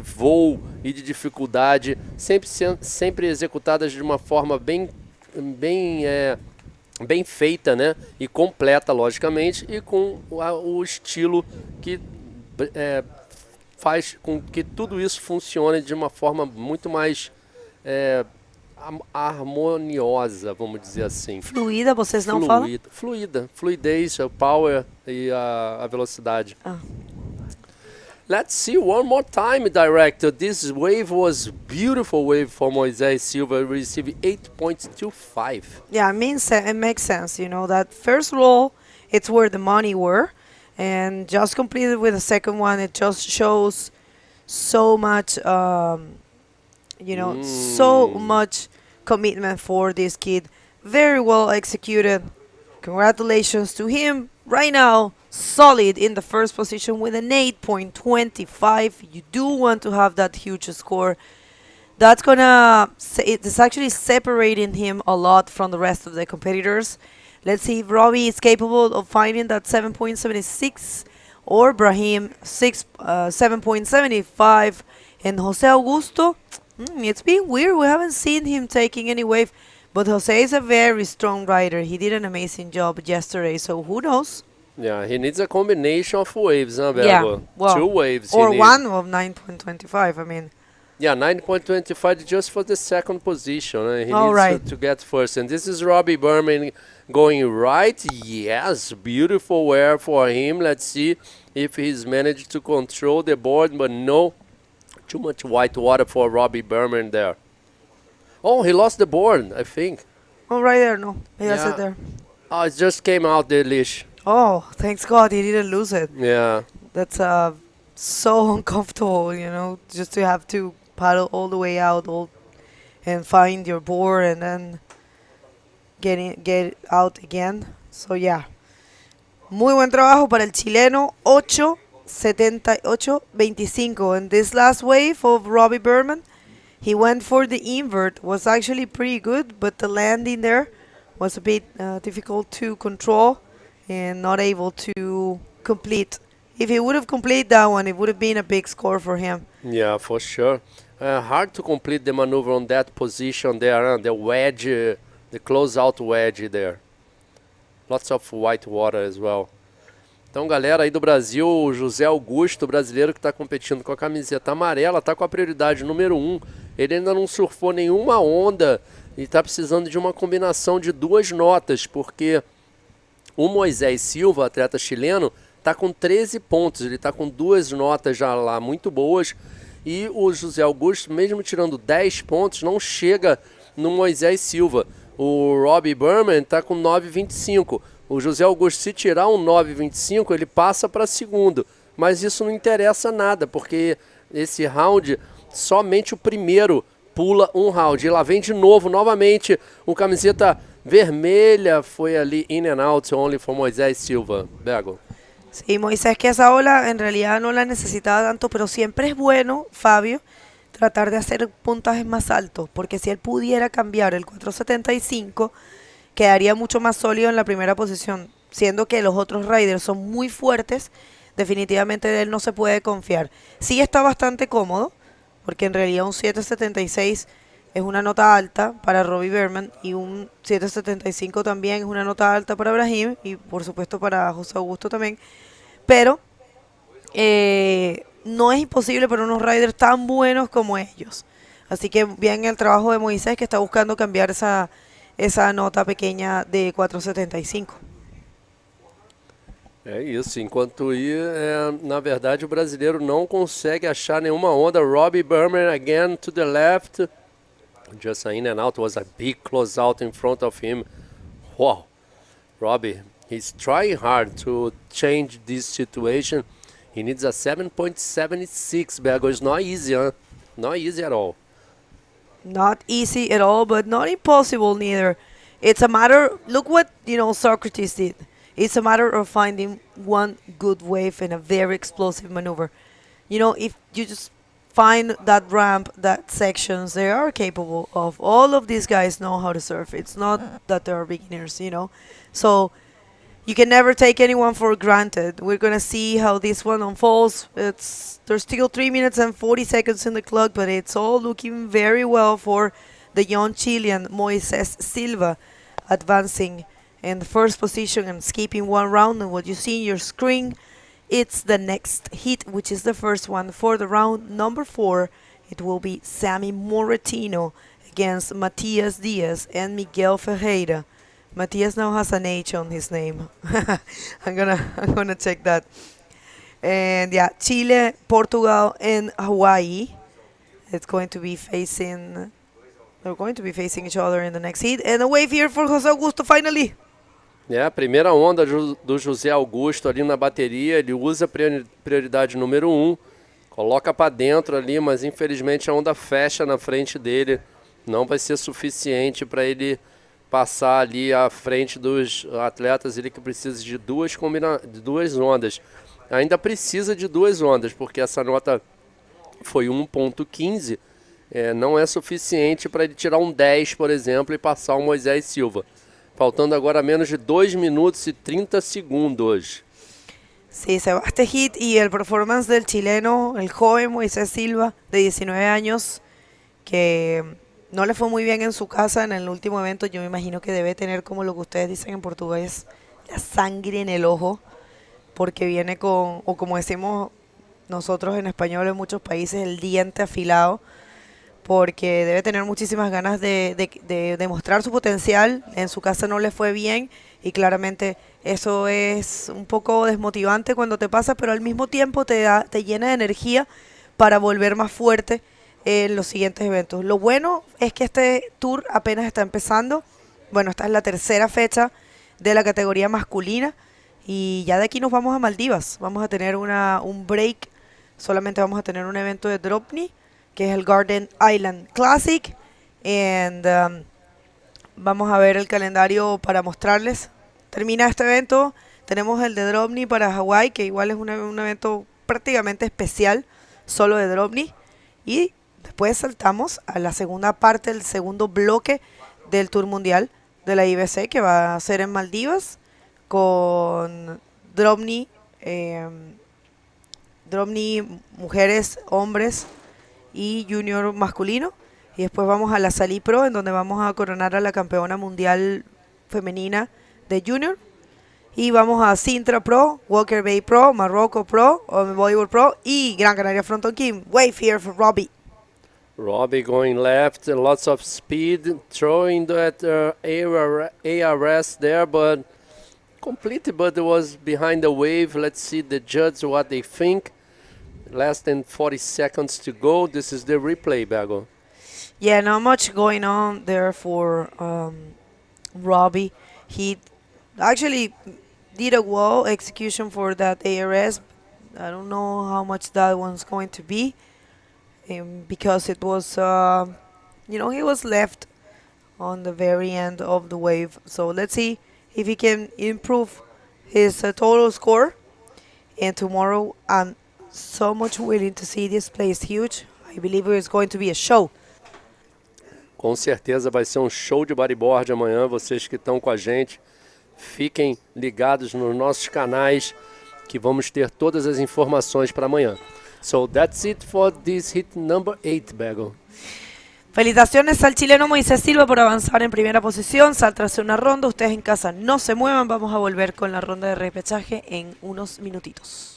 voo e de dificuldade, sempre executadas de uma forma bem feita, né? E completa, logicamente, e com o estilo que faz com que tudo isso funcione de uma forma muito mais harmoniosa, vamos dizer assim. Fluida, vocês não falam? Fluida, fluidez, o power e a velocidade. Let's see one more time, director. This wave was beautiful wave for Moisés Silva, received 8.25. Yeah, it makes sense. You know, that first roll, it's where the money were. And just completed with the second one, it just shows so much, so much commitment for this kid. Very well executed. Congratulations to him. Right now, solid in the first position with an 8.25. You do want to have that huge score. That's it's actually separating him a lot from the rest of the competitors. Let's see if Robbie is capable of finding that 7.76 or Brahim 7.75. And Jose Augusto, it's been weird. We haven't seen him taking any wave. But Jose is a very strong rider. He did an amazing job yesterday, so who knows? Yeah, he needs a combination of waves, huh, Bergo? Yeah, well, 2 waves. Or one of 9.25, I mean. Yeah, 9.25 just for the second position. He All needs right. to get first. And this is Robbie Berman going right. Yes, beautiful wear for him. Let's see if he's managed to control the board, but no, too much white water for Robbie Berman there. Oh, he lost the board, I think. Oh, right there, no. He has Yeah. it there. Oh, it just came out the leash. Oh, thanks God he didn't lose it. Yeah. That's so uncomfortable, you know, just to have to paddle all the way out and find your board and then get it out again. So, yeah. Muy buen trabajo para el chileno. 8.78.25. And this last wave of Robbie Berman, he went for the invert. Was actually pretty good, but the landing there was a bit difficult to control and not able to complete. If he would have completed that one, it would have been a big score for him. Yeah, for sure. Hard to complete the maneuver on that position there, the wedge, the close-out wedge there. Lots of white water as well. Então, galera aí do Brasil, o José Augusto, brasileiro que está competindo com a camiseta amarela, está com a prioridade número 1. Ele ainda não surfou nenhuma onda e está precisando de uma combinação de 2 notas, porque o Moisés Silva, atleta chileno, está com 13 pontos. Ele está com 2 notas já lá muito boas. E o José Augusto, mesmo tirando 10 pontos, não chega no Moisés Silva. O Robbie Berman está com 9,25. O José Augusto, se tirar um 9,25, ele passa para segundo. Mas isso não interessa nada, porque esse round, somente o primeiro pula um round. E lá vem de novo, novamente, o camiseta vermelha foi ali in and out only for Moisés Silva. Bego. Sí, Moisés, que esa ola en realidad no la necesitaba tanto, pero siempre es bueno, Fabio, tratar de hacer puntajes más altos, porque si él pudiera cambiar el 475, quedaría mucho más sólido en la primera posición, siendo que los otros riders son muy fuertes, definitivamente él no se puede confiar. Sí está bastante cómodo, porque en realidad un 776 es una nota alta para Robbie Berman y un 775 también es una nota alta para Brahim y por supuesto para José Augusto también, pero no es imposible para unos riders tan buenos como ellos. Así que bien el trabajo de Moisés, que está buscando cambiar esa nota pequeña de 475. É isso, enquanto na verdade o brasileiro não consegue achar nenhuma onda. Robbie Berman again to the left, just in and out, was a big close out in front of him. Wow, Robbie He's trying hard to change this situation. He needs a 7.76, Bergo. It's not easy, huh? Not easy at all. Not easy at all, but not impossible neither. It's a matter, look what, Socrates did. It's a matter of finding one good wave and a very explosive maneuver. If you just find that ramp, that sections, they are capable of. All of these guys know how to surf. It's not that they are beginners, So you can never take anyone for granted. We're going to see how this one unfolds. There's still 3 minutes and 40 seconds in the clock, but it's all looking very well for the young Chilean Moises Silva, advancing in the first position and skipping one round. And what you see in your screen, it's the next hit, which is the first one for the round number 4. It will be Sammy Moratino against Matias Diaz and Miguel Ferreira. Matias now has an H on his name. I'm gonna check that. And yeah, Chile, Portugal, and Hawaii. They're going to be facing each other in the next heat. And a wave here for José Augusto finally. A primeira onda do José Augusto ali na bateria, ele usa a prioridade número 1, coloca para dentro ali, mas infelizmente a onda fecha na frente dele, não vai ser suficiente para ele passar ali à frente dos atletas, ele que precisa de duas ondas. Ainda precisa de 2 ondas, porque essa nota foi 1.15, não é suficiente para ele tirar um 10, por exemplo, e passar o Moisés Silva. Faltando agora menos de 2 minutos y 30 segundos. Sí, se va este hit y el performance del chileno, el joven Moisés Silva, de 19 años, que no le fue muy bien en su casa en el último evento. Yo me imagino que debe tener, como lo que ustedes dicen en portugués, la sangre en el ojo, porque viene con, o como decimos nosotros en español en muchos países, el diente afilado, porque debe tener muchísimas ganas de demostrar su potencial. En su casa no le fue bien y claramente eso es un poco desmotivante cuando te pasa, pero al mismo tiempo te llena de energía para volver más fuerte en los siguientes eventos. Lo bueno es que este tour apenas está empezando. Bueno, esta es la tercera fecha de la categoría masculina y ya de aquí nos vamos a Maldivas. Vamos a tener un break, solamente vamos a tener un evento de Dropney, que es el Garden Island Classic, y vamos a ver el calendario para mostrarles. Termina este evento, tenemos el de Dropney para Hawái, que igual es un evento prácticamente especial, solo de Dropney, y después saltamos a la segunda parte, el segundo bloque del Tour Mundial de la IBC, que va a ser en Maldivas, con Dropney, mujeres, hombres, y junior masculino, y después vamos a la Salí Pro, en donde vamos a coronar a la campeona mundial femenina de junior, y vamos a Sintra Pro, Walker Bay Pro, Marrocco Pro, Bodyboard Pro y Gran Canaria Fronton King. Wave here for Robbie. Robbie going left, lots of speed, throwing that ARS there, but it was behind the wave. Let's see the judges what they think. Less than 40 seconds to go. This is the replay, Bago. Yeah, not much going on there for Robbie. He actually did a well execution for that ARS. I don't know how much that one's going to be, because it was, he was left on the very end of the wave. So let's see if he can improve his total score. And tomorrow, so much willing to see this place huge. I believe it's going to be a show. Com certeza vai ser um show de bodyboard amanhã. Vocês que estão com a gente, fiquem ligados nos nossos canais que vamos ter todas as informações para amanhã. So that's it for this hit number 8, Bago. Felicitaciones al chileno Moisés Silva por avanzar en primera posición, saltarse una ronda. Ustedes en casa no se muevan, vamos a volver con la ronda de repechaje en unos minutitos.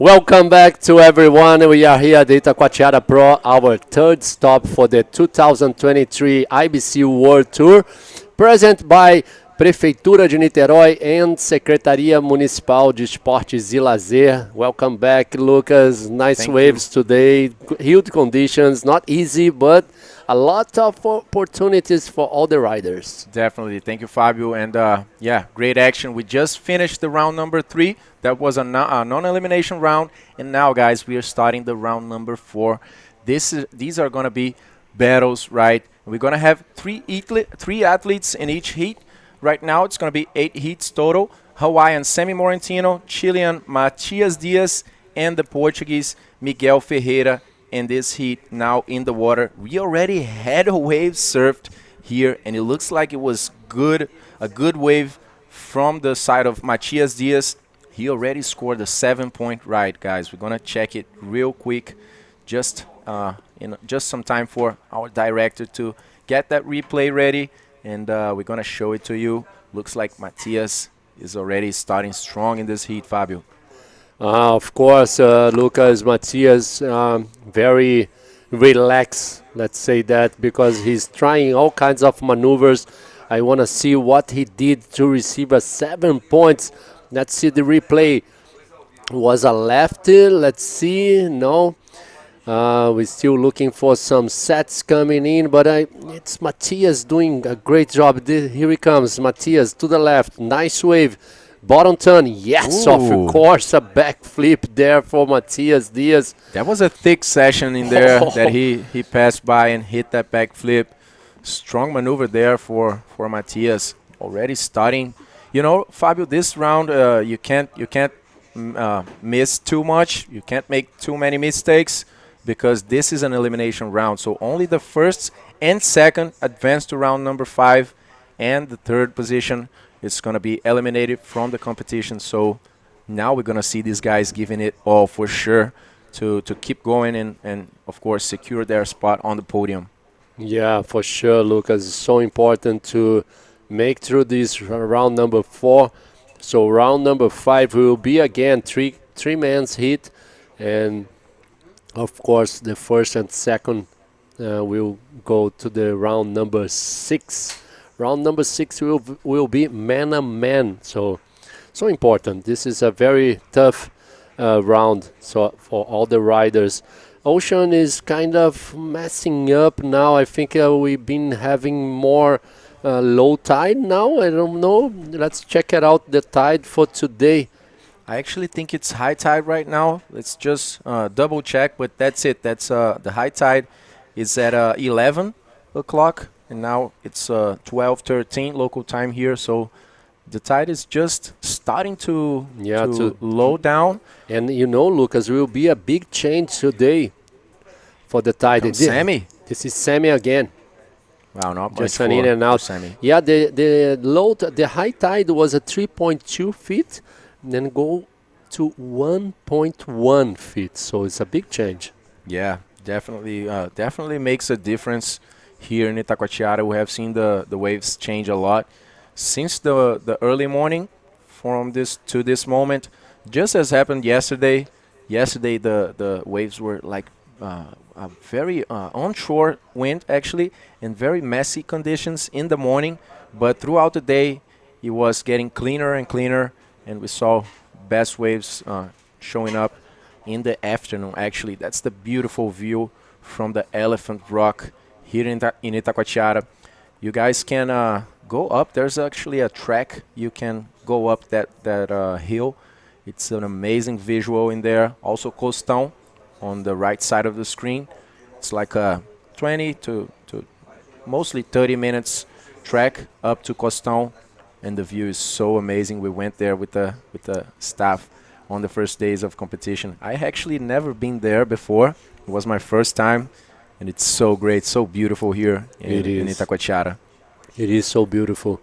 Welcome back to everyone. We are here at the Itacoatiara Pro, our third stop for the 2023 IBC World Tour, present by Prefeitura de Niterói and Secretaria Municipal de Esportes e Lazer. Welcome back, Lucas. Nice waves today. Huge conditions, not easy, but a lot of opportunities for all the riders. Definitely. Thank you, Fabio. And yeah, great action. We just finished the round number 3. That was a non-elimination round. And now, guys, we are starting the round number 4. These are going to be battles, right? We're going to have three athletes in each heat. Right now, it's going to be 8 heats total. Hawaiian Semi Morentino, Chilean Matias Diaz, and the Portuguese Miguel Ferreira in this heat now in the water. We already had a wave surfed here, and it looks like it was a good wave from the side of Matias Diaz. He already scored a 7-point ride, guys. We're going to check it real quick. Just some time for our director to get that replay ready. And we're going to show it to you. Looks like Matias is already starting strong in this heat, Fabio. Of course, Lucas, Matias, very relaxed, let's say that, because he's trying all kinds of maneuvers. I want to see what he did to receive a 7 points. Let's see the replay. Was a lefty, let's see, no. We're still looking for some sets coming in, but it's Matias doing a great job. Here he comes, Matias to the left, nice wave, bottom turn, yes, Ooh. of course, a backflip there for Matias Diaz. That was a thick session in there that he passed by and hit that backflip. Strong maneuver there for Matias. Already starting, you know, Fabio, this round you can't miss too much. You can't make too many mistakes, because this is an elimination round. So only the first and second advance to round number 5, and the third position is going to be eliminated from the competition. So now we're going to see these guys giving it all for sure to keep going and of course secure their spot on the podium. Yeah, for sure, Lucas. It's so important to make through this round number 4. So round number 5 will be again three man's hit, and of course, the first and second will go to the round number 6. Round number 6 will be man-on-man. So important. This is a very tough round for all the riders. Ocean is kind of messing up now. I think we've been having more low tide now. I don't know. Let's check it out, the tide for today. I actually think it's high tide right now. Let's just double check, but that's it. That's the high tide is at 11 o'clock, and now it's 12:13 local time here. So the tide is just starting to low down. And you know, Lucas, will be a big change today for the tide. Semi. This is semi again. Wow, not just much an in and out. Semi. Yeah, the high tide was a 3.2 feet. Then go to 1.1 feet, so it's a big change. Yeah, definitely makes a difference here in Itacoatiara. We have seen the waves change a lot since the early morning from this to this moment. Just as happened yesterday. Yesterday the waves were like a very onshore wind actually, and very messy conditions in the morning, but throughout the day it was getting cleaner and cleaner. And we saw best waves showing up in the afternoon, actually. That's the beautiful view from the Elephant Rock here in Itacoatiara. You guys can go up. There's actually a track. You can go up that hill. It's an amazing visual in there. Also Costão on the right side of the screen. It's like a 20 to mostly 30 minutes trek up to Costão. And the view is so amazing. We went there with the staff on the first days of competition. I actually never been there before. It was my first time, and it's so great, so beautiful here in Itacoatiara. It is so beautiful.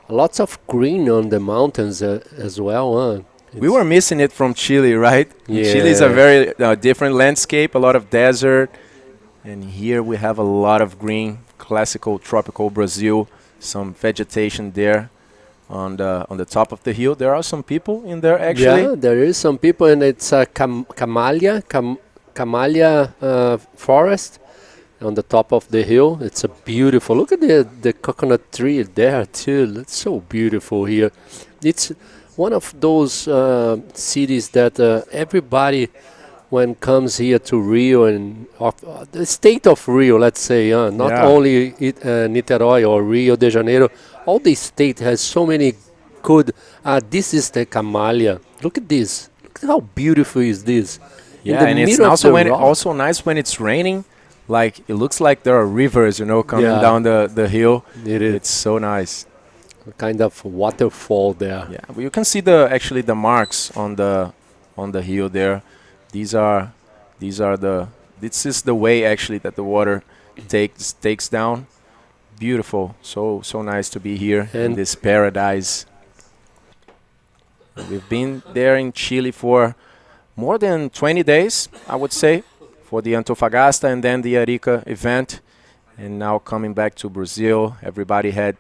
Lots of green on the mountains as well. Huh? We were missing it from Chile, right? Yeah. Chile is a very different landscape, a lot of desert, and here we have a lot of green, classical tropical Brazil, some vegetation there. on the top of the hill. There are some people in there actually. Yeah, there is some people, and it's a camellia forest on the top of the hill. It's a beautiful. Look at the coconut tree there too. It's so beautiful here. It's one of those cities that everybody, when comes here to Rio and the state of Rio, let's say, not only Niterói or Rio de Janeiro, all the state has so many good. This is the camellia. Look at this. Look at how beautiful is this. Yeah, and it's also nice when it's raining. Like it looks like there are rivers, coming down the hill. It's so nice. A kind of waterfall there. Yeah, well, you can see the marks on the hill there. This is the way actually that the water takes down. Beautiful. So nice to be here in this paradise. We've been there in Chile for more than 20 days, I would say, for the Antofagasta and then the Arica event. And now coming back to Brazil, everybody had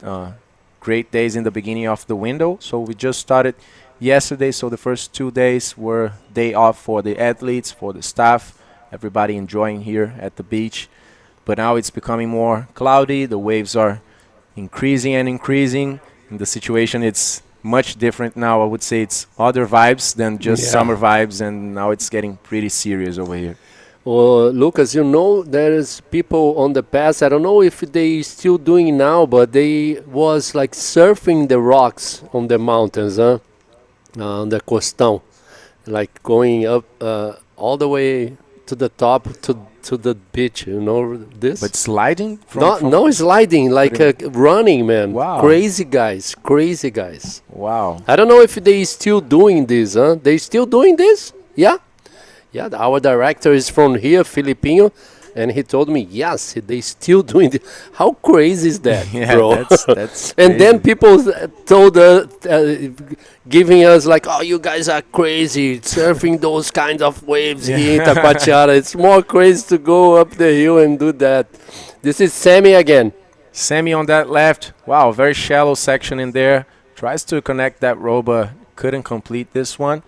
great days in the beginning of the window. So we just started yesterday, so the first 2 days were day off for the athletes, for the staff, everybody enjoying here at the beach. But now it's becoming more cloudy, the waves are increasing and increasing, and the situation it's much different now. I would say it's other vibes than just summer vibes, and now it's getting pretty serious over here. Well, Lucas, there is people on the past, I don't know if they still doing now, but they was like surfing the rocks on the mountains, on the costão, like going up all the way to the top to the beach, this. But sliding? No, sliding, like running, man. Wow. Crazy guys. Wow. I don't know if they still doing this, They still doing this? Yeah? Yeah, our director is from here, Filipinho, and he told me, yes, they still doing this. How crazy is that, bro? That's and then people told giving us like, oh, you guys are crazy, surfing those kinds of waves here in Itacoatiara. It's more crazy to go up the hill and do that. This is Sammy again. Sammy on that left. Wow, very shallow section in there. Tries to connect that row, but couldn't complete this one.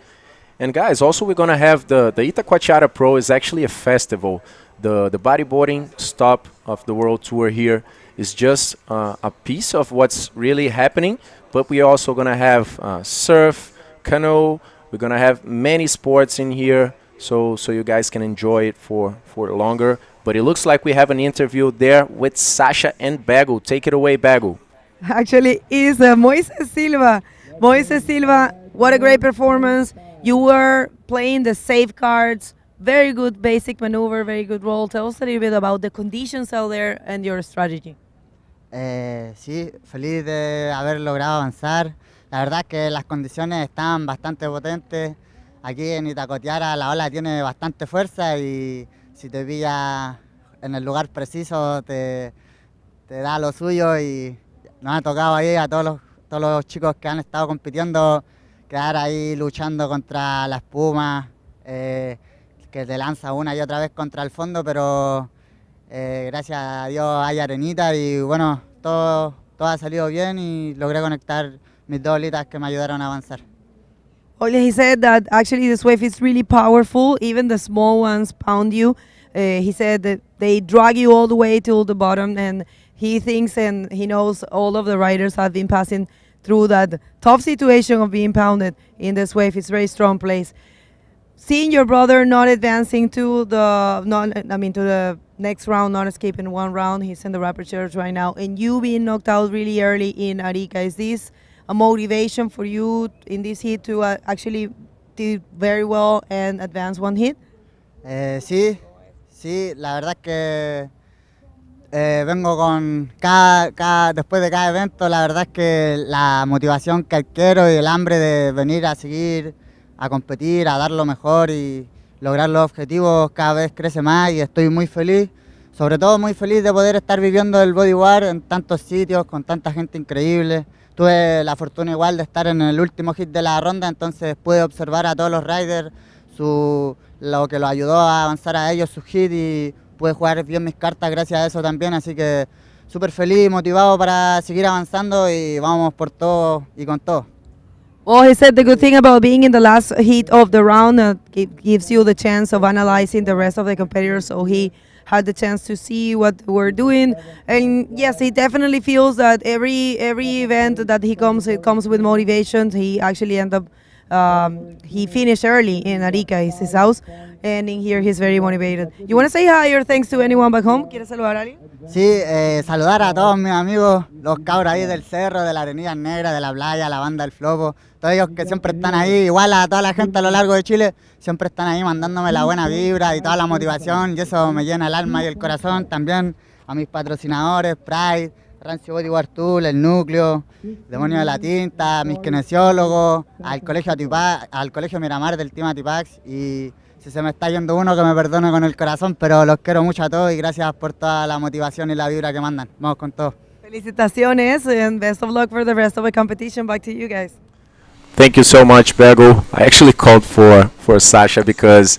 And guys, also we're going to have the Itacoatiara Pro is actually a festival. The bodyboarding stop of the World Tour here is just a piece of what's really happening. But we're also going to have surf, canoe. We're going to have many sports in here so you guys can enjoy it for longer. But it looks like we have an interview there with Sasha and Bagel. Take it away, Bagel. Actually, is Moises Silva. Moises Silva, what a great performance. You were playing the safeguards, very good basic maneuver, very good roll. Tell us a little bit about the conditions out there and your strategy. Sí, feliz de haber logrado avanzar. La verdad es que las condiciones están bastante potentes. Aquí en Itacoatiara la ola tiene bastante fuerza y si te pilla en el lugar preciso te da lo suyo, y nos ha tocado ahí a todos los chicos que han estado compitiendo quedar ahí luchando contra la espuma, que te lanza una y otra vez contra el fondo, pero gracias a Dios hay arenita y bueno, todo ha salido bien y logré conectar mis dos olitas que me ayudaron a avanzar. Oye, he said that actually this wave is really powerful, even the small ones pound you. He said that they drag you all the way to the bottom, and he thinks and he knows all of the riders have been passing through that tough situation of being pounded in this wave. It's a very strong place. Seeing your brother not advancing to the next round, not escaping one round, he's in the rapid chairs right now, and you being knocked out really early in Arica, is this a motivation for you in this heat to actually do very well and advance one hit? Sí, la verdad es que vengo con después de cada evento, la verdad es que la motivación que adquiero y el hambre de venir a seguir, a competir, a dar lo mejor y lograr los objetivos cada vez crece más, y estoy muy feliz, sobre todo muy feliz de poder estar viviendo el bodyboard en tantos sitios, con tanta gente increíble. Tuve la fortuna igual de estar en el último hit de la ronda, entonces pude observar a todos los riders, lo que los ayudó a avanzar a ellos, sus hits, y pude jugar bien mis cartas gracias a eso también, así que súper feliz y motivado para seguir avanzando y vamos por todo y con todo. Well, he said the good thing about being in the last heat of the round gives you the chance of analyzing the rest of the competitors. So he had the chance to see what we're doing, and yes, he definitely feels that every event that he comes, it comes with motivation. He actually ended up he finished early in Arica, is his house, and in here he's very motivated. You want to say hi or thanks to anyone back home? ¿Quieres saludar a alguien? Sí, saludar a todos mis amigos, los cabros ahí del cerro, de la Arenilla Negra, de la playa, la banda del Flopo, todos ellos que siempre están ahí, igual a toda la gente a lo largo de Chile, siempre están ahí mandándome la buena vibra y toda la motivación, y eso me llena el alma y el corazón. También a mis patrocinadores, Pride, Rancio Bodyboard Tool, El Núcleo, Demonio de la Tinta, mis kinesiólogos, al colegio Miramar del Team Atipax, y si se me está yendo uno, que me perdone con el corazón, pero los quiero mucho a todos y gracias por toda la motivación y la vibra que mandan. Vamos con todo. Felicitaciones and best of luck for the rest of the competition. Back to you guys. Thank you so much, Bego. I actually called for Sasha because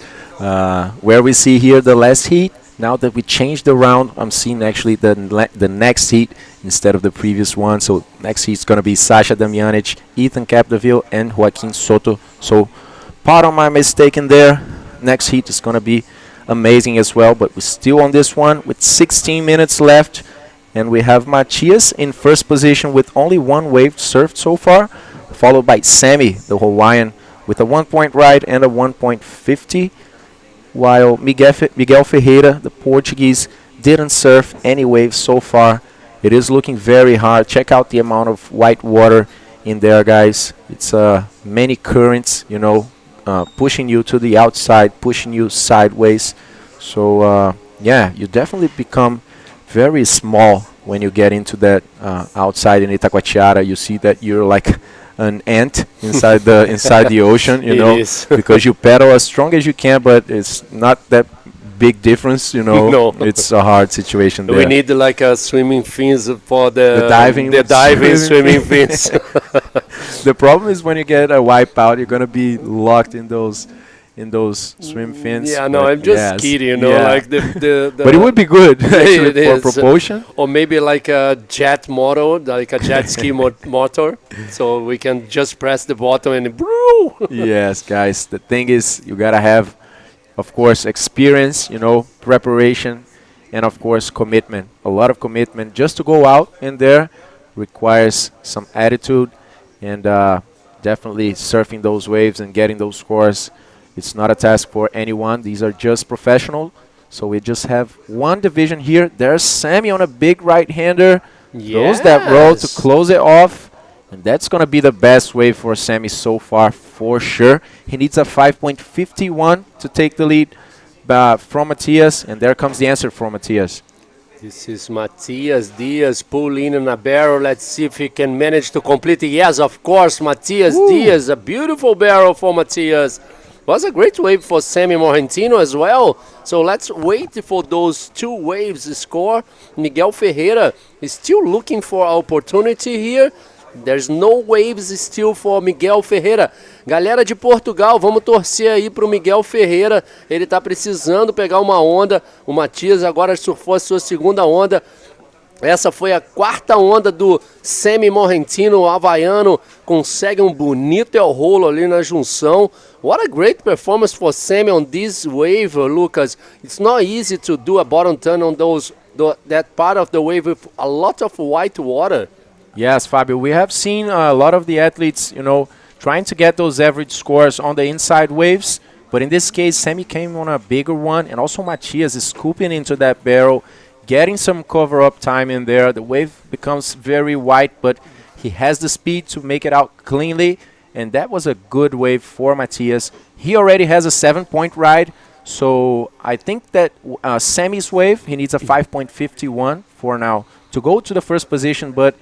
where we see here the last heat, now that we changed the round, I'm seeing actually the next heat instead of the previous one. So next heat is going to be Sasha Damjanic, Ethan Capdeville, and Joaquin Soto. So pardon my mistake in there. Next heat is going to be amazing as well, but we're still on this one with 16 minutes left, and we have Matias in first position with only one wave surfed so far, followed by Sammy, the Hawaiian, with a 1 point ride and a 1.50, while Miguel Ferreira, the Portuguese, didn't surf any waves so far. It is looking very hard. Check out the amount of white water in there, guys. It's many currents, you know, pushing you to the outside, pushing you sideways. So yeah, you definitely become very small when you get into that outside in Itacoatiara. You see that you're like an ant inside the ocean, you know, because you paddle as strong as you can, but it's not that big difference, you know. No. It's a hard situation there. We need like a swimming fins for the diving swimming fins. The problem is when you get a wipeout, you're gonna be locked in those swim fins. Yeah, no, I'm just kidding, you know, like the but it would be good actually for propulsion. Or maybe like a jet motor, like a jet ski motor, so we can just press the button and brew. Yes, guys, the thing is you gotta have, of course, experience, you know, preparation, and of course commitment. A lot of commitment just to go out in there requires some attitude, and definitely surfing those waves and getting those scores. It's not a task for anyone. These are just professional. So we just have one division here. There's Sammy on a big right-hander. Throws that roll to close it off. And that's going to be the best wave for Sammy so far, for sure. He needs a 5.51 to take the lead from Matias. And there comes the answer from Matias. This is Matias Diaz pulling in a barrel. Let's see if he can manage to complete it. Yes, of course, Matias Diaz. A beautiful barrel for Matias. Was a great wave for Sammy Morgentino as well. So let's wait for those two waves to score. Miguel Ferreira is still looking for opportunity here. There's no waves still for Miguel Ferreira. Galera de Portugal, vamos torcer aí pro Miguel Ferreira. Ele tá precisando pegar uma onda. O Matias agora surfou a sua segunda onda. Essa foi a quarta onda do Sammy Morgentino, o havaiano. Consegue um bonito el rolo ali na junção. What a great performance for Sammy on this wave, Lucas. It's not easy to do a bottom turn on that part of the wave with a lot of white water. Yes, Fabio, we have seen a lot of the athletes, you know, trying to get those average scores on the inside waves. But in this case, Sammy came on a bigger one, and also Matias is scooping into that barrel, getting some cover-up time in there. The wave becomes very white, but he has the speed to make it out cleanly, and that was a good wave for Matias. He already has a 7-point ride, so I think that Sammy's wave, he needs a 5.51 for now to go to the first position, but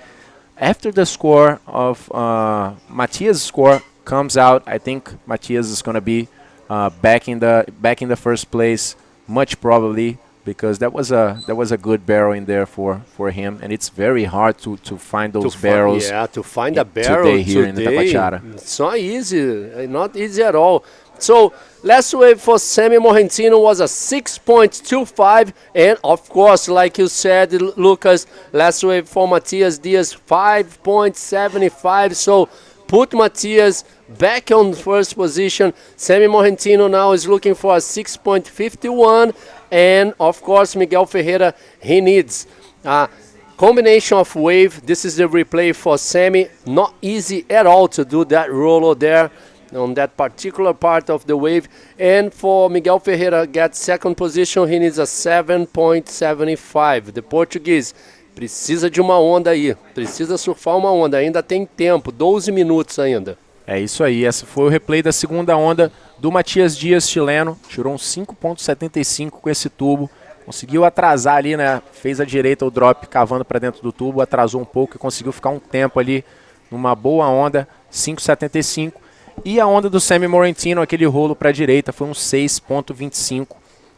after the score of Matias' score comes out, I think Matias is going to be back in the first place, much probably, because that was a good barrel in there for him, and it's very hard to find those barrels. To find a barrel today here in Itacoatiara. It's not easy at all. So last wave for Sammy Morgentino was a 6.25, and of course, like you said, Lucas, last wave for Matias Diaz 5.75. So put Matias back on first position. Sammy Morgentino now is looking for a 6.51, and of course Miguel Ferreira, he needs a combination of wave. This is the replay for Sammy. Not easy at all to do that roller there on that particular part of the wave. And for Miguel Ferreira get second position, he needs a 7.75. The Português precisa de uma onda aí, precisa surfar uma onda, ainda tem tempo, 12 minutos ainda. É isso aí, esse foi o replay da segunda onda do Matias Dias, chileno. Tirou um 5.75 com esse tubo, conseguiu atrasar ali, né? Fez a direita o drop cavando para dentro do tubo, atrasou um pouco e conseguiu ficar um tempo ali numa boa onda, 5.75. E a onda do Sammy Morgentino, aquele rolo para a direita, foi um 6.25.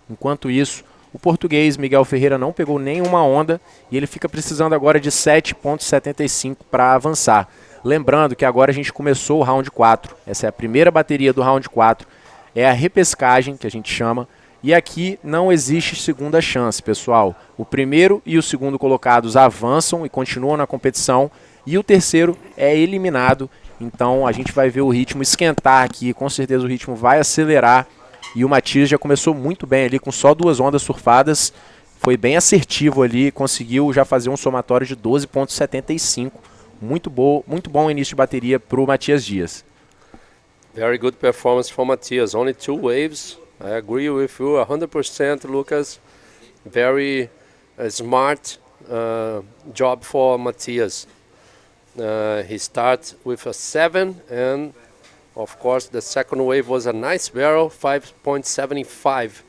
Enquanto isso, o português Miguel Ferreira não pegou nenhuma onda e ele fica precisando agora de 7.75 para avançar. Lembrando que agora a gente começou o round 4. Essa é a primeira bateria do round 4. É a repescagem, que a gente chama. E aqui não existe segunda chance, pessoal. O primeiro e o segundo colocados avançam e continuam na competição. E o terceiro é eliminado. Então a gente vai ver o ritmo esquentar aqui. Com certeza o ritmo vai acelerar. E o Matias já começou muito bem ali, com só 2 ondas surfadas. Foi bem assertivo ali, conseguiu já fazer um somatório de 12.75. Muito bom início de bateria para o Matias Dias. Very good performance for Matias. Only 2 waves. I agree with you 100%, Lucas. Very smart job for Matias. He starts with a 7, and of course the second wave was a nice barrel, 5.75.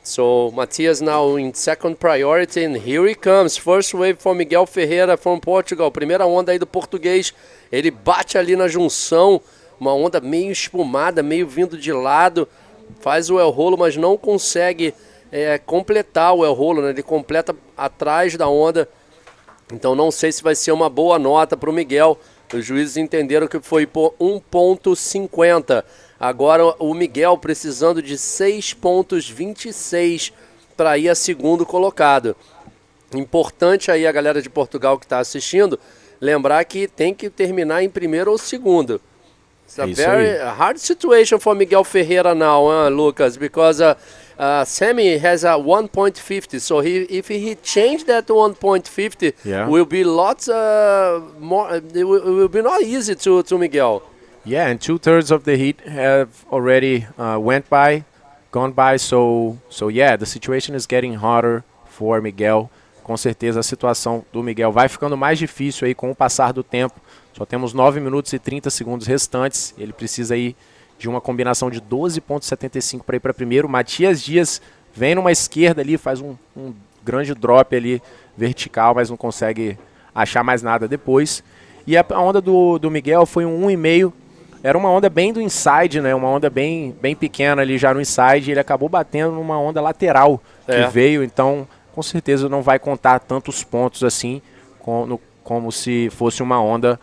So Matias now in second priority, and here he comes. First wave for Miguel Ferreira from Portugal. Primeira onda aí do português. Ele bate ali na junção, uma onda meio espumada, meio vindo de lado. Faz o el rolo, mas não consegue completar o el rolo, né? Ele completa atrás da onda. Então não sei se vai ser uma boa nota para o Miguel. Os juízes entenderam que foi por 1.50. Agora o Miguel precisando de 6.26 para ir a segundo colocado. Importante aí a galera de Portugal que está assistindo, lembrar que tem que terminar em primeiro ou segundo. It's a very hard situation for Miguel Ferreira now, Lucas, because Sammy has a 1.50, so if he changed that to 1.50, will be lots more. It will be not easy to Miguel. Yeah, and 2/3 of the heat have already gone by. So yeah, the situation is getting harder for Miguel. Com certeza a situação do Miguel vai ficando mais difícil aí com o passar do tempo. Só temos 9 minutos e 30 segundos restantes. Ele precisa aí de uma combinação de 12.75 para ir para primeiro. Matias Dias vem numa esquerda ali, faz um grande drop ali vertical, mas não consegue achar mais nada depois. E a onda do Miguel foi um 1,5. Era uma onda bem do inside, né? Uma onda bem pequena ali já no inside. Ele acabou batendo numa onda lateral que veio, então com certeza não vai contar tantos pontos assim como se fosse uma onda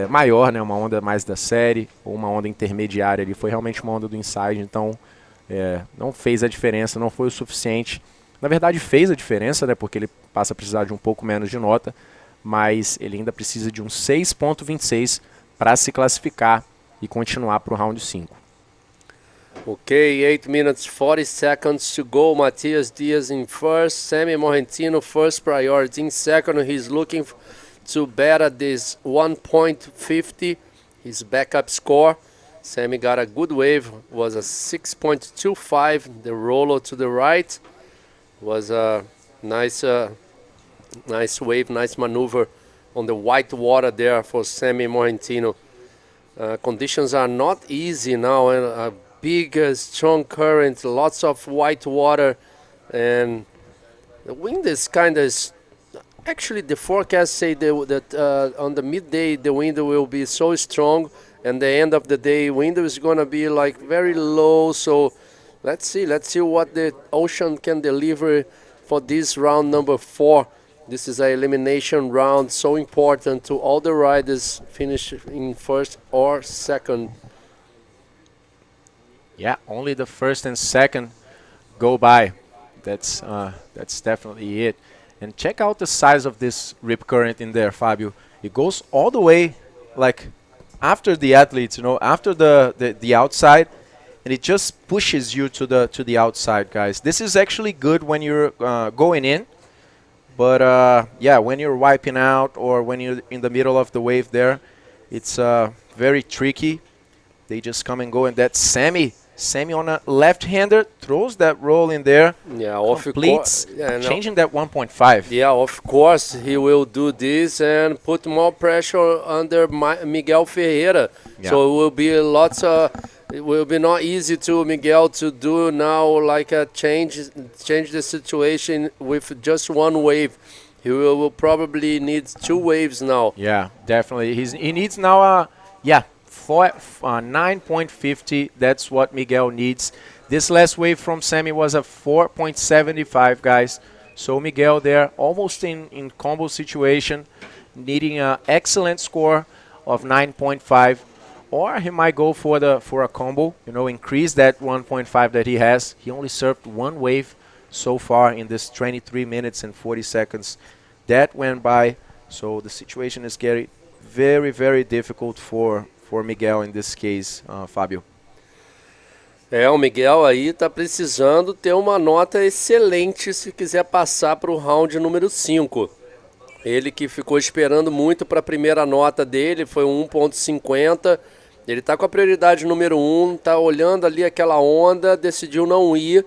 maior, né? Uma onda mais da série ou uma onda intermediária ali. Foi realmente uma onda do inside, então não fez a diferença, não foi o suficiente. Na verdade fez a diferença, né? Porque ele passa a precisar de um pouco menos de nota, mas ele ainda precisa de um 6.26 para se classificar e continuar para o round 5. Okay, 8 minutes 40 seconds to go. Matias Diaz in first, Sammy Morgentino first priority in second. He's looking to better this 1.50, his backup score. Sammy got a good wave, was a 6.25. The roller to the right was a nice wave, nice maneuver on the white water there for Sammy Morgentino. Conditions are not easy now, and a big, strong current, lots of white water, and the wind is kind of. Actually, the forecast say that on the midday the wind will be so strong, and the end of the day wind is gonna be like very low. So let's see what the ocean can deliver for this round number 4. This is an elimination round, so important to all the riders finish in first or second. Yeah, only the first and second go by. That's definitely it. And check out the size of this rip current in there, Fabio. It goes all the way, like after the athletes, you know, after the outside, and it just pushes you to the outside, guys. This is actually good when you're going in, but yeah, when you're wiping out or when you're in the middle of the wave there, it's very tricky. They just come and go, and that's Sammy on a left-hander throws that roll in there. Yeah, completes, yeah, changing that 1.5. Yeah, of course he will do this and put more pressure under Miguel Ferreira. Yeah. So it will be lots of. It will be not easy to Miguel to do now like a change the situation with just one wave. He will probably need 2 waves now. Yeah, definitely. He needs now 9.50. That's what Miguel needs. This last wave from Sammy was a 4.75, guys. So Miguel there, almost in combo situation, needing an excellent score of 9.5. Or he might go for a combo, you know, increase that 1.5 that he has. He only served 1 wave so far in this 23 minutes and 40 seconds. That went by, so the situation is getting very, very difficult for Miguel in this case, Fábio. O Miguel aí tá precisando ter uma nota excelente se quiser passar para o round número 5. Ele que ficou esperando muito para a primeira nota dele, foi 1.50. Ele tá com a prioridade número 1, tá olhando ali aquela onda, decidiu não ir.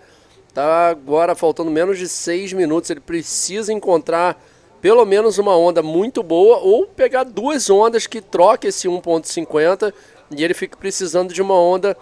Tá agora faltando menos de 6 minutos, ele precisa encontrar pelo menos uma onda muito boa ou pegar 2 ondas que troquem esse 1.50 e ele fica precisando de uma onda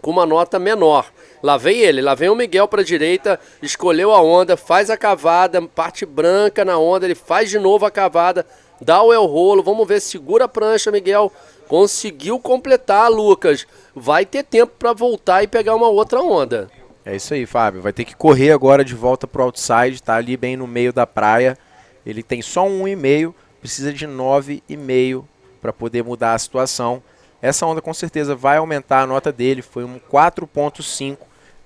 com uma nota menor. Lá vem o Miguel para a direita, escolheu a onda, faz a cavada, parte branca na onda, ele faz de novo a cavada, dá o el rolo, vamos ver, segura a prancha, Miguel, conseguiu completar, Lucas, vai ter tempo para voltar e pegar uma outra onda. É isso aí, Fábio, vai ter que correr agora de volta pro outside, tá ali bem no meio da praia, ele tem só 1,5, precisa de 9,5 para poder mudar a situação. Essa onda com certeza vai aumentar a nota dele, foi um 4.5.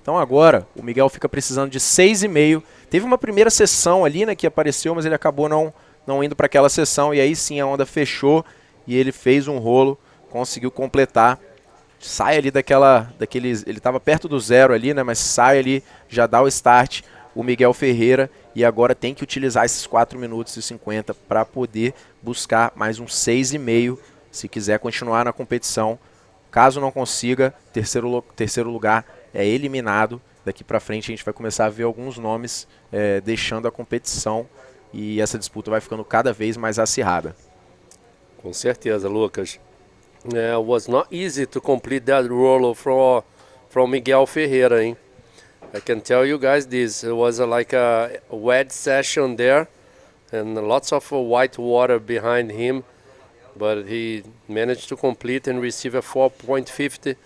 Então agora o Miguel fica precisando de 6,5. Teve uma primeira sessão ali, né, que apareceu, mas ele acabou não indo para aquela sessão. E aí sim a onda fechou e ele fez um rolo, conseguiu completar. Sai ali daqueles... Ele estava perto do 0 ali, né, mas sai ali, já dá o start o Miguel Ferreira. E agora tem que utilizar esses 4 minutos e 50 para poder buscar mais um 6,5. Se quiser continuar na competição. Caso não consiga, terceiro lugar é eliminado. Daqui para frente a gente vai começar a ver alguns nomes deixando a competição e essa disputa vai ficando cada vez mais acirrada. Com certeza, Lucas. Was not easy to complete that roll from Miguel Ferreira, hein? I can tell you guys this. It was like a wet session there and lots of white water behind him. But he managed to complete and receive a 4.50.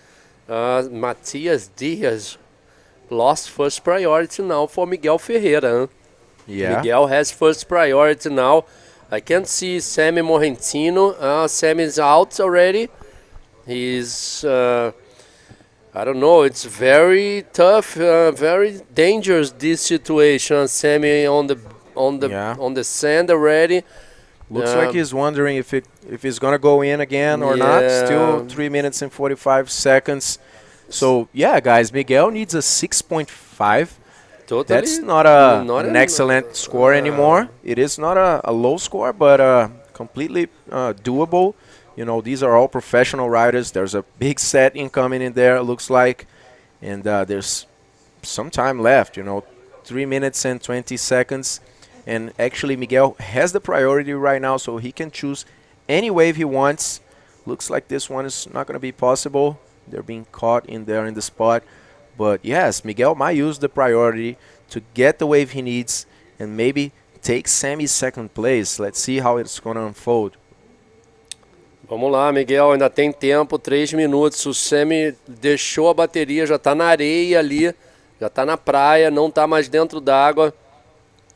Matias Diaz lost first priority now for Miguel Ferreira. Huh? Yeah. Miguel has first priority now. I can't see Sammy Morrentino. Sammy's out already. He's, I don't know, it's very tough, very dangerous this situation. Sammy on the sand already. Looks like he's wondering if he's going to go in again or not. Still 3 minutes and 45 seconds. So, yeah, guys, Miguel needs a 6.5. Totally. That's not an excellent score anymore. It is not a low score, but completely doable. You know, these are all professional riders. There's a big set incoming in there, it looks like. And there's some time left, you know, 3 minutes and 20 seconds. And actually Miguel has the priority right now, so he can choose any wave he wants. Looks like this one is not going to be possible. They're being caught in there in the spot. But yes, Miguel might use the priority to get the wave he needs and maybe take Sammy's second place. Let's see how it's going to unfold. Vamos lá, Miguel, ainda tem tempo, 3 minutos. O Sammy deixou a bateria, já está na areia ali, já está na praia, não está mais dentro d'água.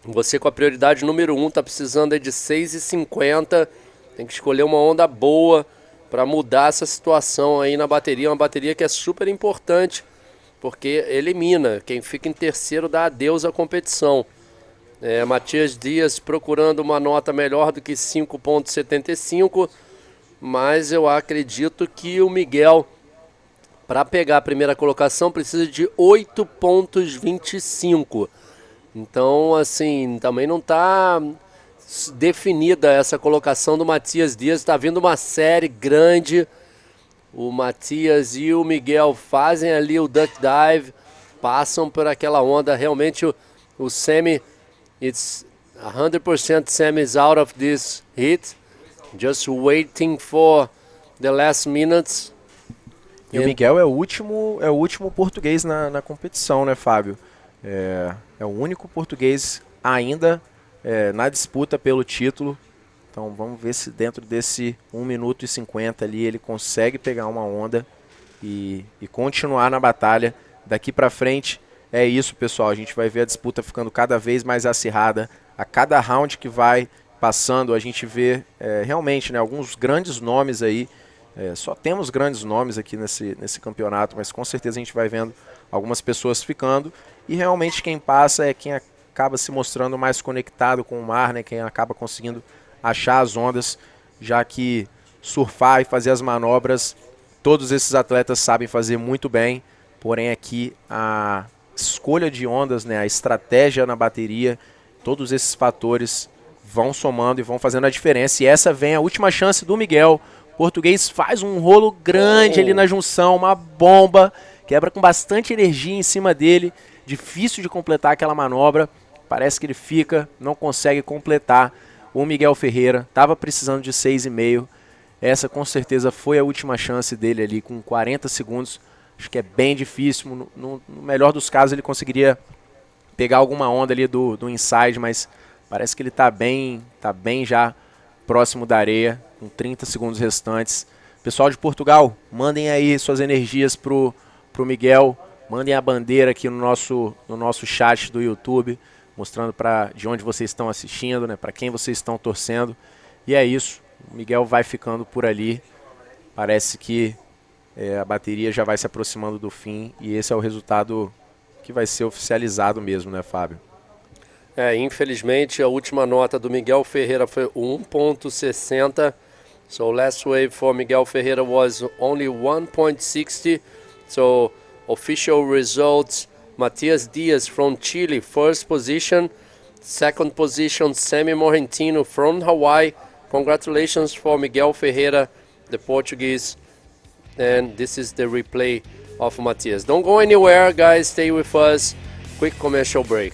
Você com a prioridade número 1 tá precisando aí de 6,50. Tem que escolher uma onda boa para mudar essa situação aí na bateria. Uma bateria que é super importante, porque elimina. Quem fica em terceiro dá adeus à competição. Matias Dias procurando uma nota melhor do que 5,75, mas eu acredito que o Miguel, para pegar a primeira colocação, precisa de 8,25. Então, assim, também não está definida essa colocação do Matias Dias. Está vindo uma série grande. O Matias e o Miguel fazem ali o duck dive, passam por aquela onda. Realmente o semi, it's 100% semi is out of this hit, just waiting for the last minutes. E o Miguel é o último português na competição, né, Fábio? É o único português ainda na disputa pelo título. Então vamos ver se dentro desse 1 minuto e 50 ali ele consegue pegar uma onda e continuar na batalha. Daqui pra frente é isso, pessoal. A gente vai ver a disputa ficando cada vez mais acirrada. A cada round que vai passando, a gente vê realmente, né, alguns grandes nomes aí. Só temos grandes nomes aqui nesse campeonato, mas com certeza a gente vai vendo algumas pessoas ficando. E realmente quem passa é quem acaba se mostrando mais conectado com o mar, né? Quem acaba conseguindo achar as ondas, já que surfar e fazer as manobras, todos esses atletas sabem fazer muito bem. Porém aqui a escolha de ondas, né? A estratégia na bateria, todos esses fatores vão somando e vão fazendo a diferença. E essa vem a última chance do Miguel. O português faz um rolo grande ali na junção, uma bomba, quebra com bastante energia em cima dele. Difícil de completar aquela manobra. Parece que ele fica, não consegue completar. O Miguel Ferreira estava precisando de 6,5. Essa com certeza foi a última chance dele ali com 40 segundos. Acho que é bem difícil. No melhor dos casos ele conseguiria pegar alguma onda ali do inside, mas parece que ele está bem já próximo da areia, com 30 segundos restantes. Pessoal de Portugal, mandem aí suas energias pro Miguel. Mandem a bandeira aqui no nosso chat do YouTube, mostrando de onde vocês estão assistindo, né, para quem vocês estão torcendo. E é isso, o Miguel vai ficando por ali. Parece que a bateria já vai se aproximando do fim e esse é o resultado que vai ser oficializado mesmo, né, Fábio? Infelizmente a última nota do Miguel Ferreira foi 1,60. So last wave for Miguel Ferreira was only 1.60. So official results: Matias Dias from Chile, first position. Second position, Sammy Morgentino from Hawaii. Congratulations for Miguel Ferreira, the Portuguese. And this is the replay of Matias. Don't go anywhere, guys. Stay with us. Quick commercial break.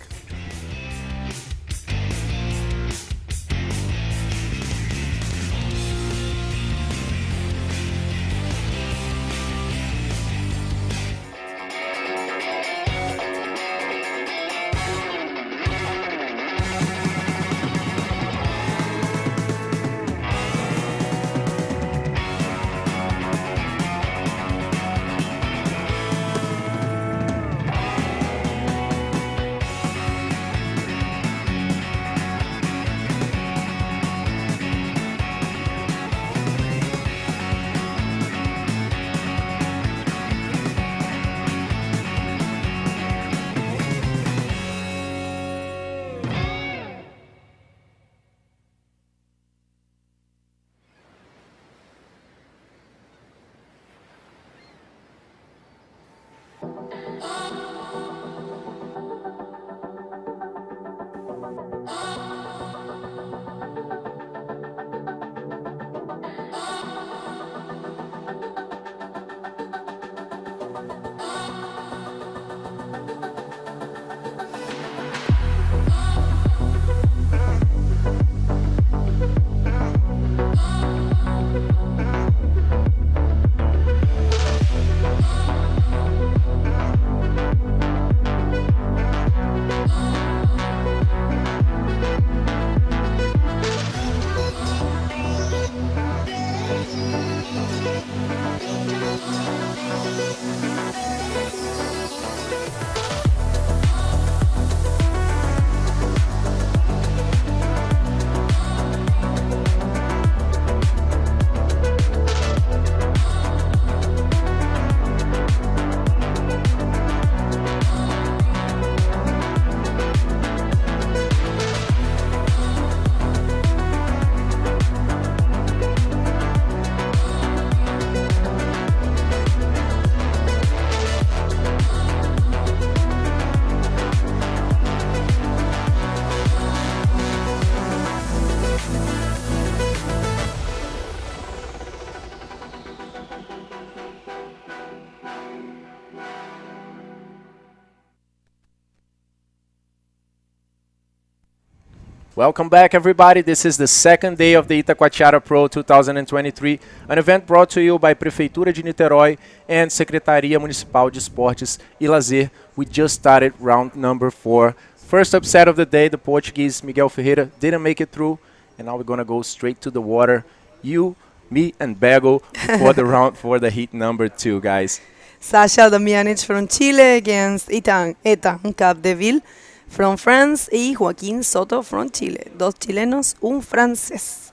Welcome back, everybody. This is the second day of the Itacoatiara Pro 2023, an event brought to you by Prefeitura de Niterói and Secretaria Municipal de Esportes e Lazer. We just started round number 4. First upset of the day, the Portuguese Miguel Ferreira didn't make it through, and now we're going to go straight to the water. You, me, and Bego for the round for the heat number 2, guys. Sasha Damianic from Chile against Ethan Capdeville from France y Joaquín Soto from Chile. 2 chilenos, un francés.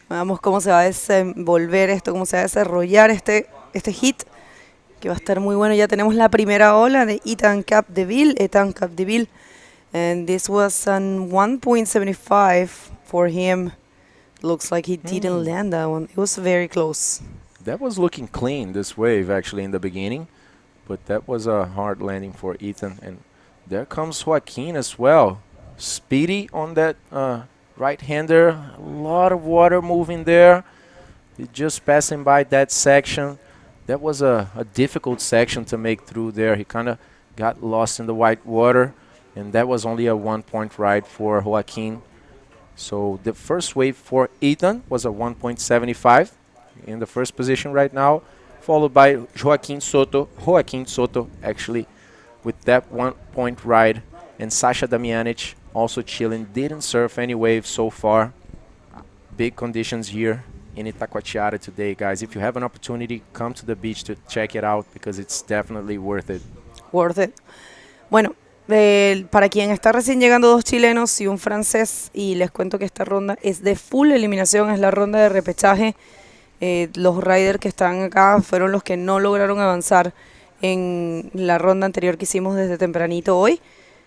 Veamos cómo se va a desenvolver esto, cómo se va a desarrollar este hit, que va a estar muy bueno. Ya tenemos la primera ola de Ethan Capdeville, and this was an 1.75 for him. Looks like he didn't land that one. It was very close. That was looking clean, this wave, actually, in the beginning. But that was a hard landing for Ethan. And there comes Joaquin as well. Speedy on that right-hander. A lot of water moving there. He's just passing by that section. That was a difficult section to make through there. He kind of got lost in the white water. And that was only a 1-point ride for Joaquin. So the first wave for Ethan was a 1.75 in the first position right now, followed by Joaquin Soto, actually, with that 1-point ride, and Sasha Damianic also chilling, didn't surf any waves so far. Big conditions here in Itacoatiara today, guys. If you have an opportunity, come to the beach to check it out because it's definitely worth it. Worth it. Bueno, para quien está recién llegando, 2 chilenos y un francés, y les cuento que esta ronda es de full eliminación, es la ronda de repechaje. Los riders que están acá fueron los que no lograron avanzar en la ronda anterior que hicimos desde tempranito hoy,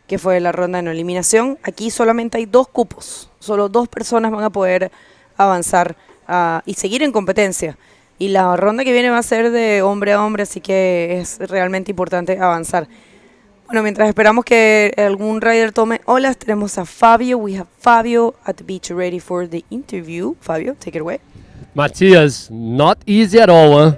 que fue la ronda de no eliminación. Aquí solamente hay 2 cupos, solo 2 personas van a poder avanzar y seguir en competencia. Y la ronda que viene va a ser de hombre a hombre, así que es realmente importante avanzar. Bueno, mientras esperamos que algún rider tome olas, tenemos a Fabio. We have Fabio at the beach ready for the interview. Fabio, take it away. Matthias, not easy at all, huh?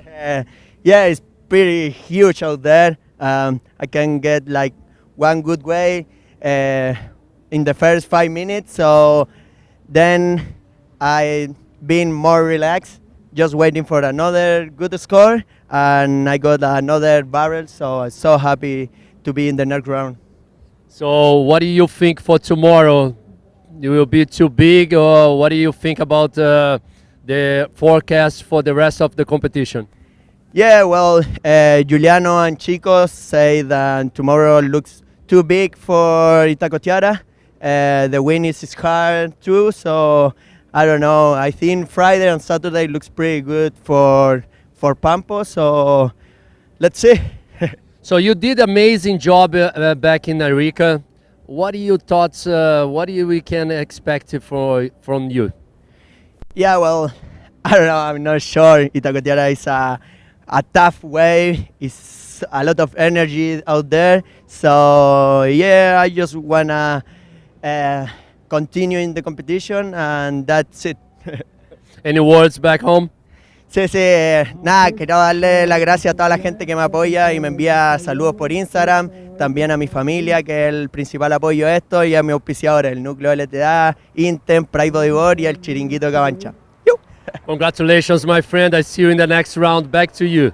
Yeah, it's pretty huge out there. I can get like one good way in the first 5 minutes, so then I been more relaxed, just waiting for another good score, and I got another barrel, so I'm so happy to be in the next round. So what do you think for tomorrow? It will be too big, or what do you think about the forecast for the rest of the competition? Yeah, well, Giuliano and Chicos say that tomorrow looks too big for Itacoatiara. The wind is hard too, so I don't know. I think Friday and Saturday looks pretty good for Pampo, so let's see. So you did amazing job back in Arica. What are your thoughts? What do we can expect from you? Yeah, well, I don't know. I'm not sure. Itacoatiara is a tough wave. It's a lot of energy out there. So yeah, I just wanna continue in the competition, and that's it. Any words back home? Sí, nada, quiero darle las gracias a toda la gente que me apoya y me envía saludos por Instagram, también a mi familia, que es el principal apoyo de esto, y a mis auspiciadores, el Núcleo LTA, Intem, Pride Bodyboard y el Chiringuito Cabancha. Congratulations, my friend. I see you in the next round. Back to you.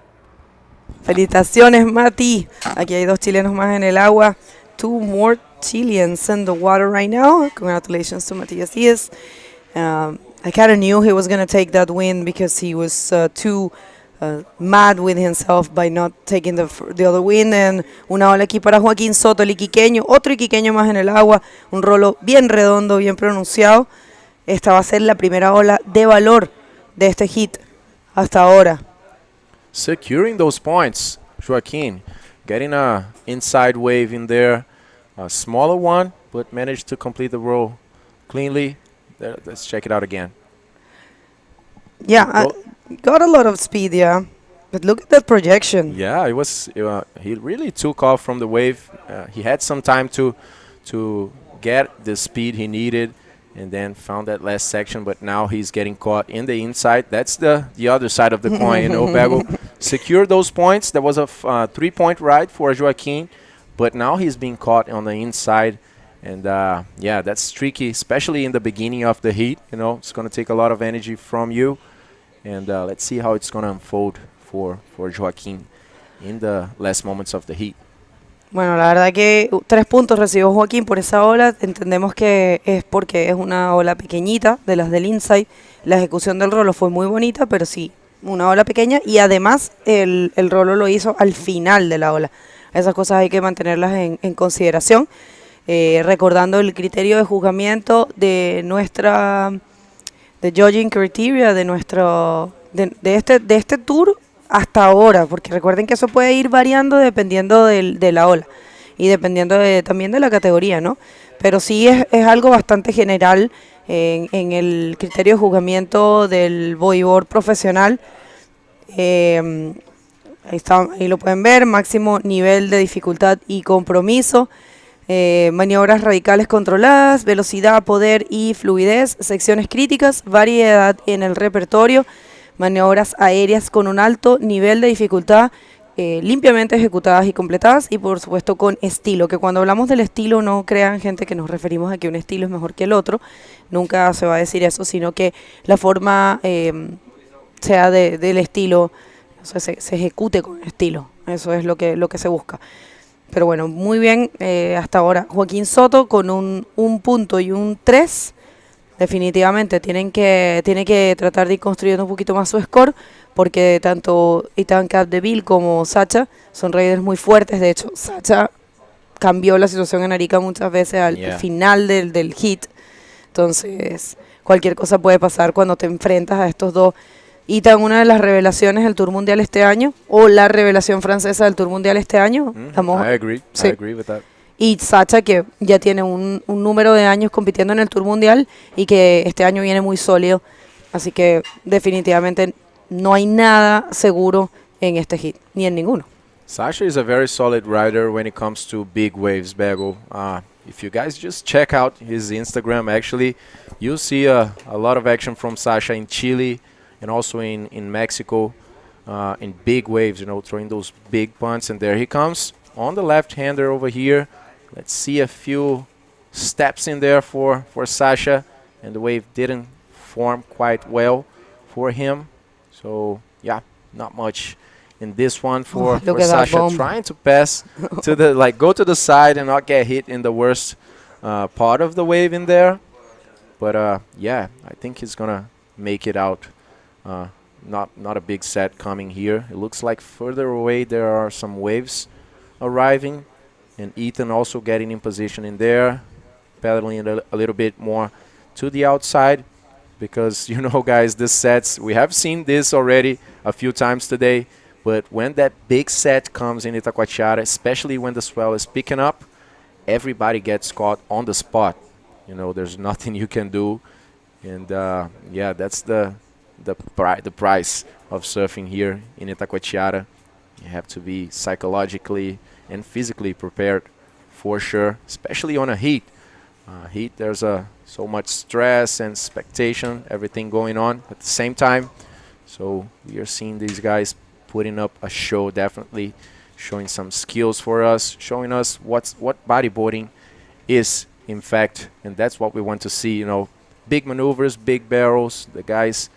Felicitaciones, Mati. Aquí hay 2 chilenos más en el agua. 2 more Chileans in the water right now. Congratulations to Matias Diaz. I kind of knew he was going to take that win because he was too mad with himself by not taking the other win. And una ola aquí para Joaquín Soto, el iquiqueño. Otro iquiqueño más en el agua. Un rolo bien redondo, bien pronunciado. Esta va a ser la primera ola de valor de este hit hasta ahora. Securing those points, Joaquin, getting a inside wave in there, a smaller one, but managed to complete the roll cleanly. There, let's check it out again. Yeah, got a lot of speed, yeah, but look at that projection. Yeah, it was. He really took off from the wave. He had some time to get the speed he needed, and then found that last section, but now he's getting caught in the inside. That's the other side of the coin, you know, Bego. Secure those points. That was a 3-point ride for Joaquin, but now he's being caught on the inside, And yeah, that's tricky, especially in the beginning of the heat. You know, it's going to take a lot of energy from you. And let's see how it's going to unfold for Joaquín in the last moments of the heat. Bueno, la verdad que 3 puntos recibió Joaquín por esa ola. Entendemos que es porque es una ola pequeñita de las del inside. La ejecución del rolo fue muy bonita, pero sí, una ola pequeña. Y además el rolo lo hizo al final de la ola. Esas cosas hay que mantenerlas en consideración. Recordando el criterio de juzgamiento de judging criteria de este tour hasta ahora, porque recuerden que eso puede ir variando dependiendo de la ola y dependiendo también de la categoría, ¿no? Pero sí es algo bastante general en el criterio de juzgamiento del bodyboard profesional. Ahí lo pueden ver, máximo nivel de dificultad y compromiso, maniobras radicales controladas, velocidad, poder y fluidez, secciones críticas, variedad en el repertorio, maniobras aéreas con un alto nivel de dificultad, limpiamente ejecutadas y completadas, y por supuesto con estilo, que cuando hablamos del estilo no crean, gente, que nos referimos a que un estilo es mejor que el otro. Nunca se va a decir eso, sino que la forma sea del estilo, o sea, se ejecute con estilo. Eso es lo que se busca. Pero bueno, muy bien hasta ahora. Joaquín Soto con un punto y un 3. Definitivamente tiene que tratar de ir construyendo un poquito más su score, porque tanto Itacoatiara como Sacha son riders muy fuertes. De hecho, Sacha cambió la situación en Arica muchas veces al final del hit. Entonces, cualquier cosa puede pasar cuando te enfrentas a estos dos. Ita, una de las revelaciones del Tour Mundial este año, o la revelación francesa del Tour Mundial este año. I agree. Sí. I agree with that. Y Sacha, que ya tiene un número de años compitiendo en el Tour Mundial y que este año viene muy sólido. Así que definitivamente no hay nada seguro en este hit, ni en ninguno. Sasha is a very solid rider when it comes to big waves, Bego. If you guys just check out his Instagram, actually, you'll see a lot of action from Sasha in Chile and also in Mexico in big waves, you know, throwing those big punts. And there he comes on the left-hander over here. Let's see a few steps in there for Sasha, and the wave didn't form quite well for him. So, yeah, not much in this one for Sasha, trying to pass to the, go to the side and not get hit in the worst part of the wave in there. But, yeah, I think he's going to make it out. Not a big set coming here. It looks like further away there are some waves arriving, and Ethan also getting in position in there, pedaling a little bit more to the outside, because, you know, guys, this sets, we have seen this already a few times today, but when that big set comes in Itacoatiara, especially when the swell is picking up, everybody gets caught on the spot. You know, there's nothing you can do, and yeah, that's the price of surfing here in Itacoatiara. You have to be psychologically and physically prepared for sure, especially on a heat. Heat, there's so much stress and expectation, everything going on at the same time. So we are seeing these guys putting up a show, definitely showing some skills for us, showing us what bodyboarding is, in fact, and that's what we want to see. You know, big maneuvers, big barrels, the guys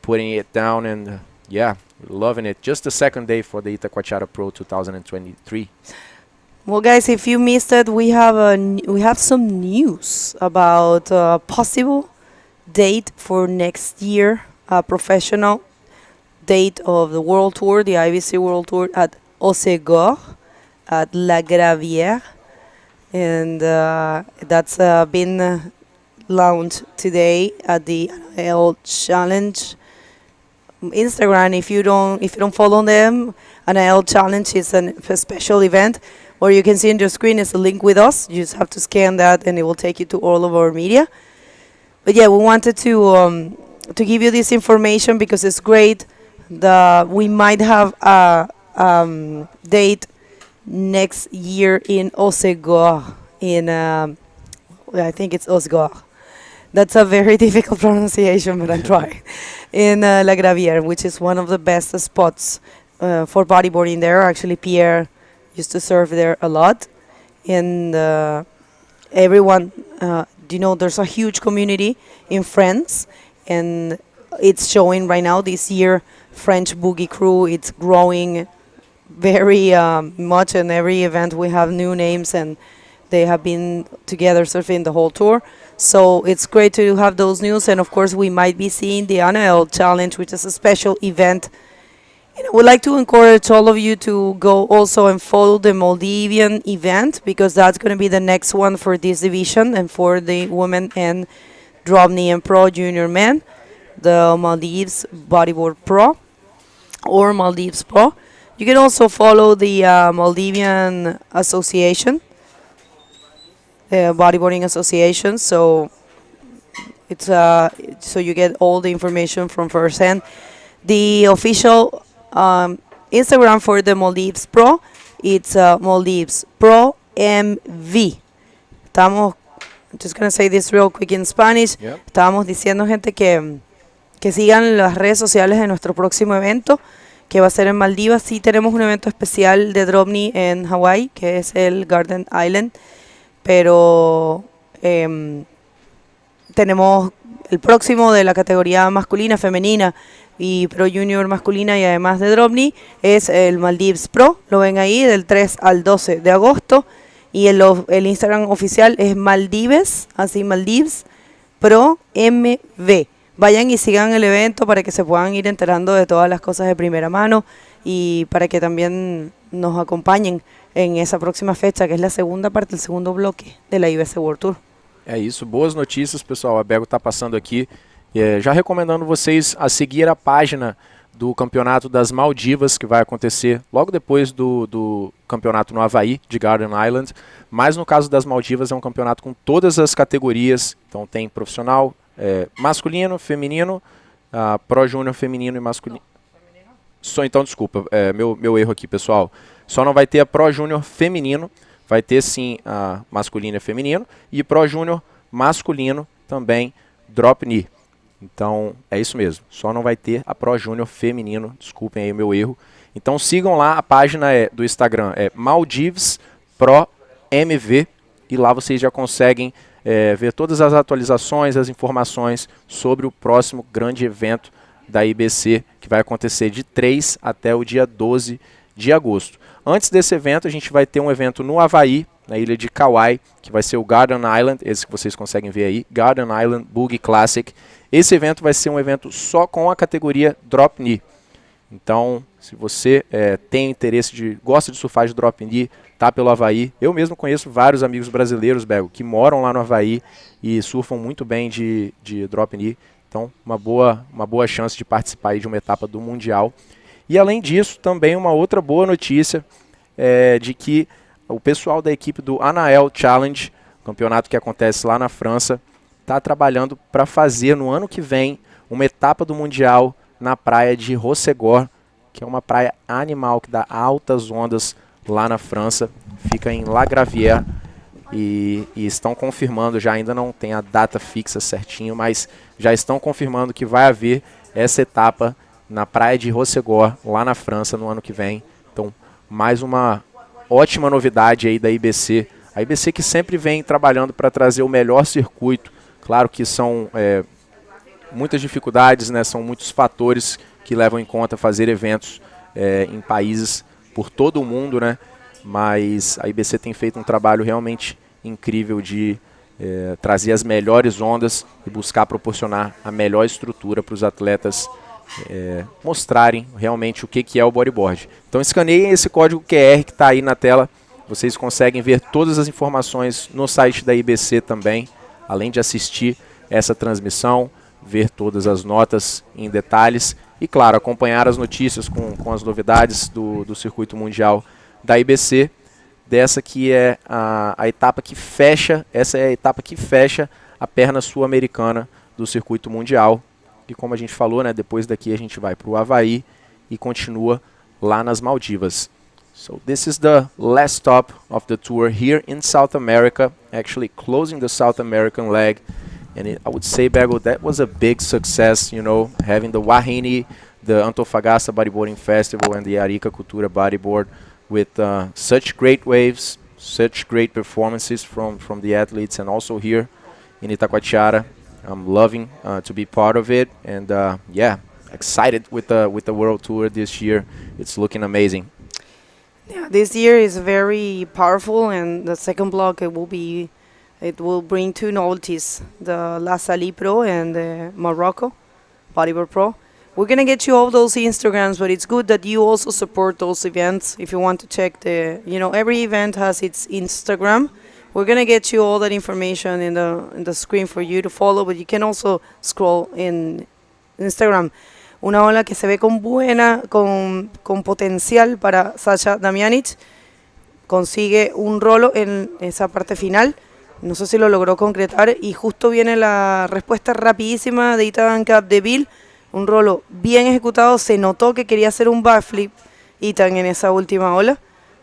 putting it down, and yeah, loving it. Just the second day for the Itacoatiara Pro 2023. Well, guys, if you missed it, we have some news about a possible date for next year, a professional date of the World Tour, the IBC World Tour at Osegor, at La Gravière, and that's been launched today at the NIL Challenge Instagram. If you don't follow them, NIL Challenge is a special event, or you can see on your screen is a link with us. You just have to scan that and it will take you to all of our media. But yeah, we wanted to give you this information because it's great that we might have a date next year in Osegor, in I think it's Osegor. That's a very difficult pronunciation, but I'm trying. In La Gravière, which is one of the best spots for bodyboarding there. Actually, Pierre used to surf there a lot. And everyone, there's a huge community in France, and it's showing right now this year. French boogie crew, it's growing very much. In every event we have new names, and they have been together surfing the whole tour. So it's great to have those news, and of course we might be seeing the NL Challenge, which is a special event. And I would like to encourage all of you to go also and follow the Maldivian event, because that's going to be the next one for this division and for the women and drop knee and pro junior men, the Maldives Bodyboard Pro or Maldives Pro. You can also follow the Maldivian Association, the Bodyboarding Association. So it's so you get all the information from first hand. The official Instagram for the Maldives Pro, it's Maldives Pro MV. I'm just gonna say this real quick in Spanish. Yep. Estábamos diciendo, gente, que sigan las redes sociales de nuestro próximo evento, que va a ser en Maldivas. Sí tenemos un evento especial de drop knee en Hawái, que es el Garden Island, pero tenemos el próximo de la categoría masculina, femenina y Pro Junior masculina, y además de drop knee, es el Maldives Pro. Lo ven ahí del 3 al 12 de agosto. Y el Instagram oficial es Maldives, así Maldives Pro MV. Vayan y sigan el evento para que se puedan ir enterando de todas las cosas de primera mano, y para que también nos acompañen en esa próxima fecha, que es la segunda parte, el segundo bloque de la IBC World Tour. É isso, boas notícias, pessoal. A Bego está passando aqui. Já recomendando vocês a seguir a página do Campeonato das Maldivas, que vai acontecer logo depois do campeonato no Havaí, de Garden Island. Mas no caso das Maldivas é um campeonato com todas as categorias. Então tem profissional, masculino, feminino, Pro Júnior feminino e masculino. Então, desculpa, meu erro aqui, pessoal. Só não vai ter a Pro Júnior feminino, vai ter sim a masculino e feminino, e Pro Júnior masculino também, drop knee. Então, é isso mesmo. Só não vai ter a Pro Júnior feminino. Desculpem aí o meu erro. Então, sigam lá. A página do Instagram é Maldives Pro MV. E lá vocês já conseguem ver todas as atualizações, as informações sobre o próximo grande evento da IBC, que vai acontecer de 3 até o dia 12 de agosto. Antes desse evento, a gente vai ter um evento no Havaí, na ilha de Kauai, que vai ser o Garden Island, esse que vocês conseguem ver aí, Garden Island Boogie Classic. Esse evento vai ser um evento só com a categoria Drop Knee. Então, se você tem interesse, gosta de surfar de Drop Knee, tá pelo Havaí. Eu mesmo conheço vários amigos brasileiros, Bego, que moram lá no Havaí e surfam muito bem de Drop Knee. Então, uma boa chance de participar aí de uma etapa do Mundial. E além disso, também uma outra boa notícia de que o pessoal da equipe do Anael Challenge, campeonato que acontece lá na França, está trabalhando para fazer no ano que vem uma etapa do Mundial na praia de Rossegor, que é uma praia animal que dá altas ondas lá na França, fica em La Gravière, e estão confirmando, já ainda não tem a data fixa certinho, mas já estão confirmando que vai haver essa etapa na praia de Rossegor, lá na França, no ano que vem. Então, mais uma ótima novidade aí da IBC. A IBC que sempre vem trabalhando para trazer o melhor circuito. Claro que são muitas dificuldades, né? São muitos fatores que levam em conta fazer eventos em países por todo o mundo, né? Mas a IBC tem feito um trabalho realmente incrível de trazer as melhores ondas e buscar proporcionar a melhor estrutura para os atletas mostrarem realmente o que é o bodyboard. Então escaneiem esse código QR que está aí na tela. Vocês conseguem ver todas as informações no site da IBC também, além de assistir essa transmissão, ver todas as notas em detalhes e, claro, acompanhar as notícias com as novidades do circuito mundial da IBC, dessa que é a etapa que fecha, essa é a etapa que fecha a perna sul-americana do circuito mundial. E como a gente falou, né, depois daqui a gente vai para o Havaí e continua lá nas Maldivas. So this is the last stop of the tour here in South America, actually closing the South American leg. And I would say, Bego, that was a big success, you know, having the Wahine, the Antofagasta Bodyboarding Festival and the Itacoatiara Bodyboard with such great waves, such great performances from the athletes, and also here in Itacoatiara. I'm loving to be part of it, and yeah, excited with the World Tour this year. It's looking amazing. Yeah, this year is very powerful, and the second block it will bring two novelties: the La Salle Pro and the Morocco Bodyboard Pro. We're gonna get you all those Instagrams, but it's good that you also support those events. If you want to check every event has its Instagram. We're gonna get you all that information in the screen for you to follow, but you can also scroll in Instagram. Una ola que se ve con potencial para Sasha Damjanic. Consigue un rolo en esa parte final. No sé si lo logró concretar, y justo viene la respuesta rapidísima de Ethan Capdeville. Un rolo bien ejecutado. Se notó que quería hacer un backflip Ethan en esa última ola,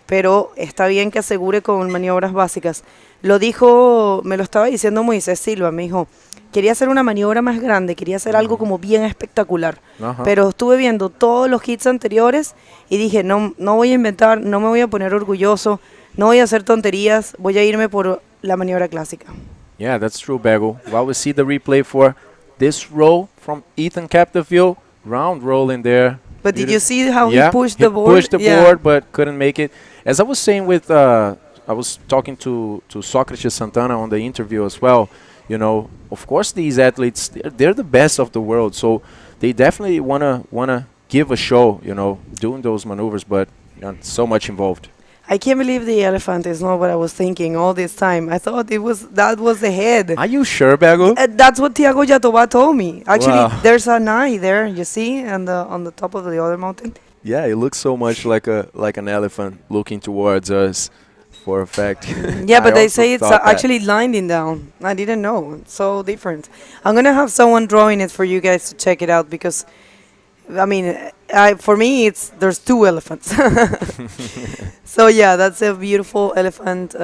pero está bien que asegure con maniobras básicas. Me lo estaba diciendo Moisés Silva, me dijo, quería hacer una maniobra más grande, quería hacer algo como bien espectacular, pero estuve viendo todos los hits anteriores y dije, no voy a inventar, no me voy a poner orgulloso, no voy a hacer tonterías, voy a irme por la maniobra clásica. Yeah, that's true, Bego. Well, we see the replay for this roll from Ethan Capdeville, round roll in there. But did you see how he pushed the board? He pushed the board, but couldn't make it. As I was saying I was talking to Socrates Santana on the interview as well. You know, of course, these athletes, they're the best of the world, so they definitely wanna give a show, you know, doing those maneuvers, but so much involved. I can't believe the elephant is not what I was thinking all this time. I thought that was the head. Are you sure, Bego? That's what Thiago Jatobá told me. Actually, there's an eye there, you see, on the top of the other mountain. Yeah, it looks so much like an elephant looking towards us, for a fact. Yeah, but they say it's actually lying down. I didn't know. It's so different. I'm gonna have someone drawing it for you guys to check it out, because I mean, for me, there's two elephants. So yeah, that's a beautiful elephant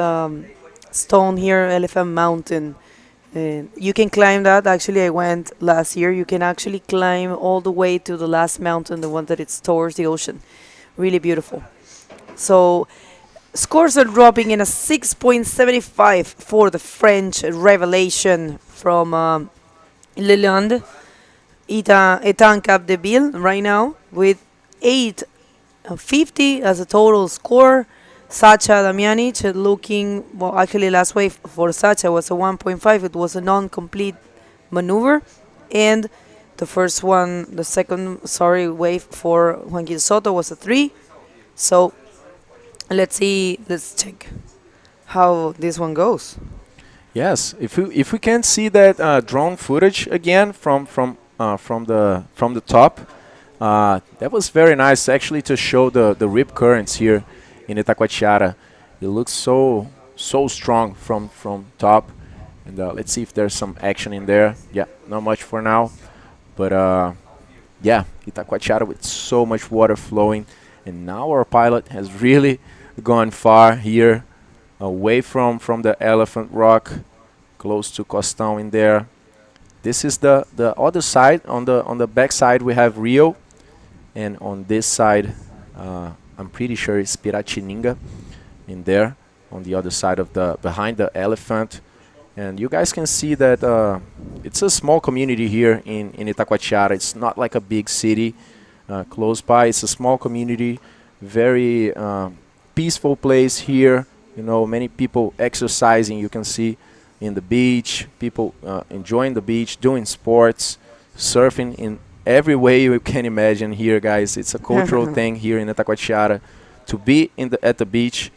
stone here, Elephant Mountain. You can climb that. Actually, I went last year. You can actually climb all the way to the last mountain, the one that it's towards the ocean. Really beautiful. So scores are dropping in a 6.75 for the French revelation from Leland. Ethan Capdeville right now with 850 as a total score. Sacha Damjanic looking, well, actually last wave for Sacha was a 1.5. It was a non-complete maneuver. And the second wave for Juan Soto was a 3. So let's check how this one goes. Yes, if we can see that drone footage again from the top, that was very nice actually to show the rip currents here in Itacoatiara. It looks so strong from top, and let's see if there's some action in there. Yeah, not much for now, but yeah, Itacoatiara with so much water flowing, and now our pilot has really gone far here, away from the Elephant Rock, close to Costão in there. This is the other side. On the back side we have Rio, and on this side I'm pretty sure it's Piratininga in there on the other side of behind the elephant. And you guys can see that it's a small community here in Itacoatiara. It's not like a big city close by. It's a small community, very peaceful place here. You know, many people exercising. You can see in the beach, people enjoying the beach, doing sports, surfing in every way you can imagine here, guys. It's a cultural thing here in Itacoatiara to be at the beach.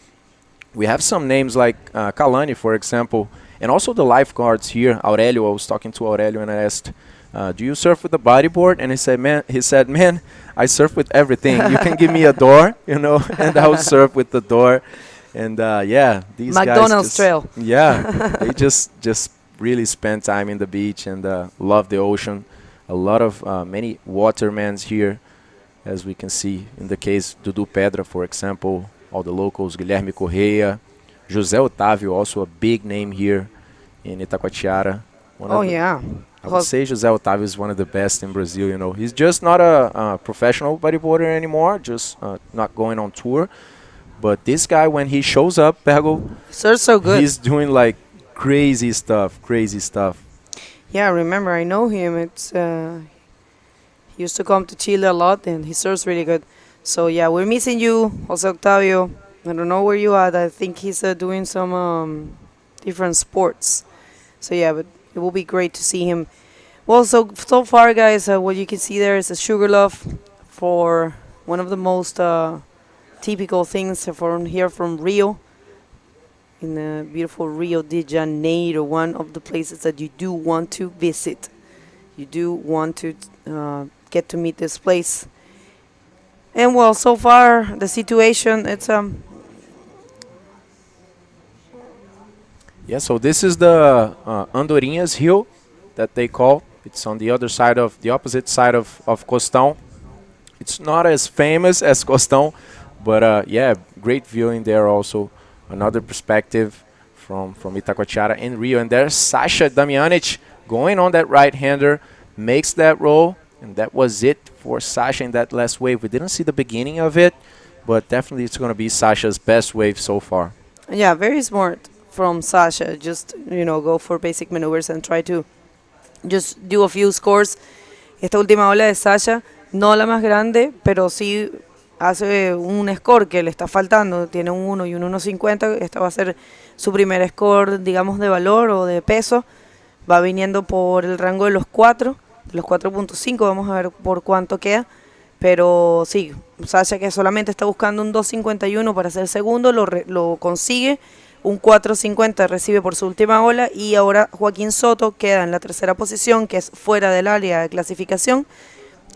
We have some names like Kalani, for example, and also the lifeguards here. Aurelio, I was talking to Aurelio and I asked, do you surf with the bodyboard? And he said, man, I surf with everything. You can give me a door, you know, and I'll surf with the door. And yeah, these McDonald's trail. Yeah, they just really spend time in the beach and love the ocean. A lot of many watermans here, as we can see in the case Dudu Pedra, for example, all the locals, Guilherme Correia, José Otávio, also a big name here in Itacoatiara. I would say José Otávio is one of the best in Brazil. You know, he's just not a professional bodyboarder anymore, just not going on tour. But this guy, when he shows up, Bergo, Serves so good. he's doing like crazy stuff, crazy stuff. Yeah, remember, I know him. He used to come to Chile a lot, and he serves really good. So yeah, we're missing you, Jose Octavio. I don't know where you at. I think he's doing some different sports. So yeah, but it will be great to see him. Well, so far, guys, what you can see there is a sugar loaf for one of the most typical things from here from Rio, in the beautiful Rio de Janeiro, one of the places that you do want to visit. You do want to get to meet this place. And well, so far the situation, it's Yeah, so this is the Andorinhas Hill that they call. It's on the other side of the opposite side of Costão. It's not as famous as Costão, but yeah, great viewing there also. Another perspective from Itacoatiara and Rio. And there's Sasha Damianic going on that right-hander, makes that roll, and that was it for Sasha in that last wave. We didn't see the beginning of it, but definitely it's going to be Sasha's best wave so far. yeah, very smart from Sasha. Just go for basic maneuvers and try to just do a few scores. Esta última ola de Sasha, no la más grande, pero sí hace un score que le está faltando. Tiene un 1 y un 1.50. Esta va a ser su primer score, digamos, de valor o de peso. Va viniendo por el rango de los 4, de los 4.5. Vamos a ver por cuánto queda. Pero sí, Sasha, que solamente está buscando un 2.51 para ser segundo, lo consigue. Un 4.50 recibe por su última ola. Y ahora Joaquín Soto queda en la tercera posición, que es fuera del área de clasificación,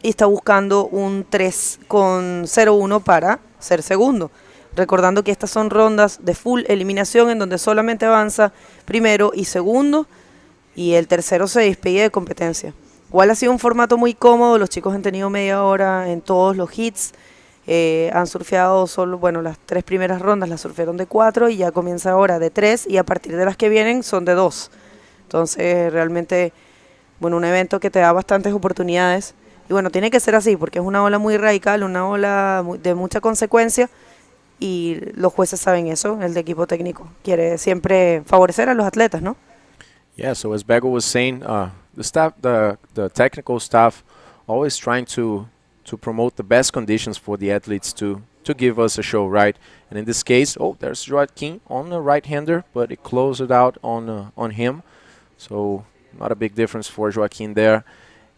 y está buscando un 3.01 para ser segundo. Recordando que estas son rondas de full eliminación, en donde solamente avanza primero y segundo, y el tercero se despide de competencia. Igual ha sido un formato muy cómodo. Los chicos han tenido media hora en todos los hits. Han surfeado solo, bueno, las 3 primeras rondas las surfearon de 4, y ya comienza ahora de 3, y a partir de las que vienen son de 2. Entonces realmente, bueno, un evento que te da bastantes oportunidades. Y bueno, tiene que ser así, porque es una ola muy radical, una ola de mucha consecuencia, y los jueces saben eso. El de equipo técnico quiere siempre favorecer a los atletas, ¿no? Yeah, so as Bego was saying, the staff, the technical staff, always trying to promote the best conditions for the athletes to give us a show, right? And in this case, there's Joaquin on the right-hander, but it closed it out on him. So not a big difference for Joaquin there.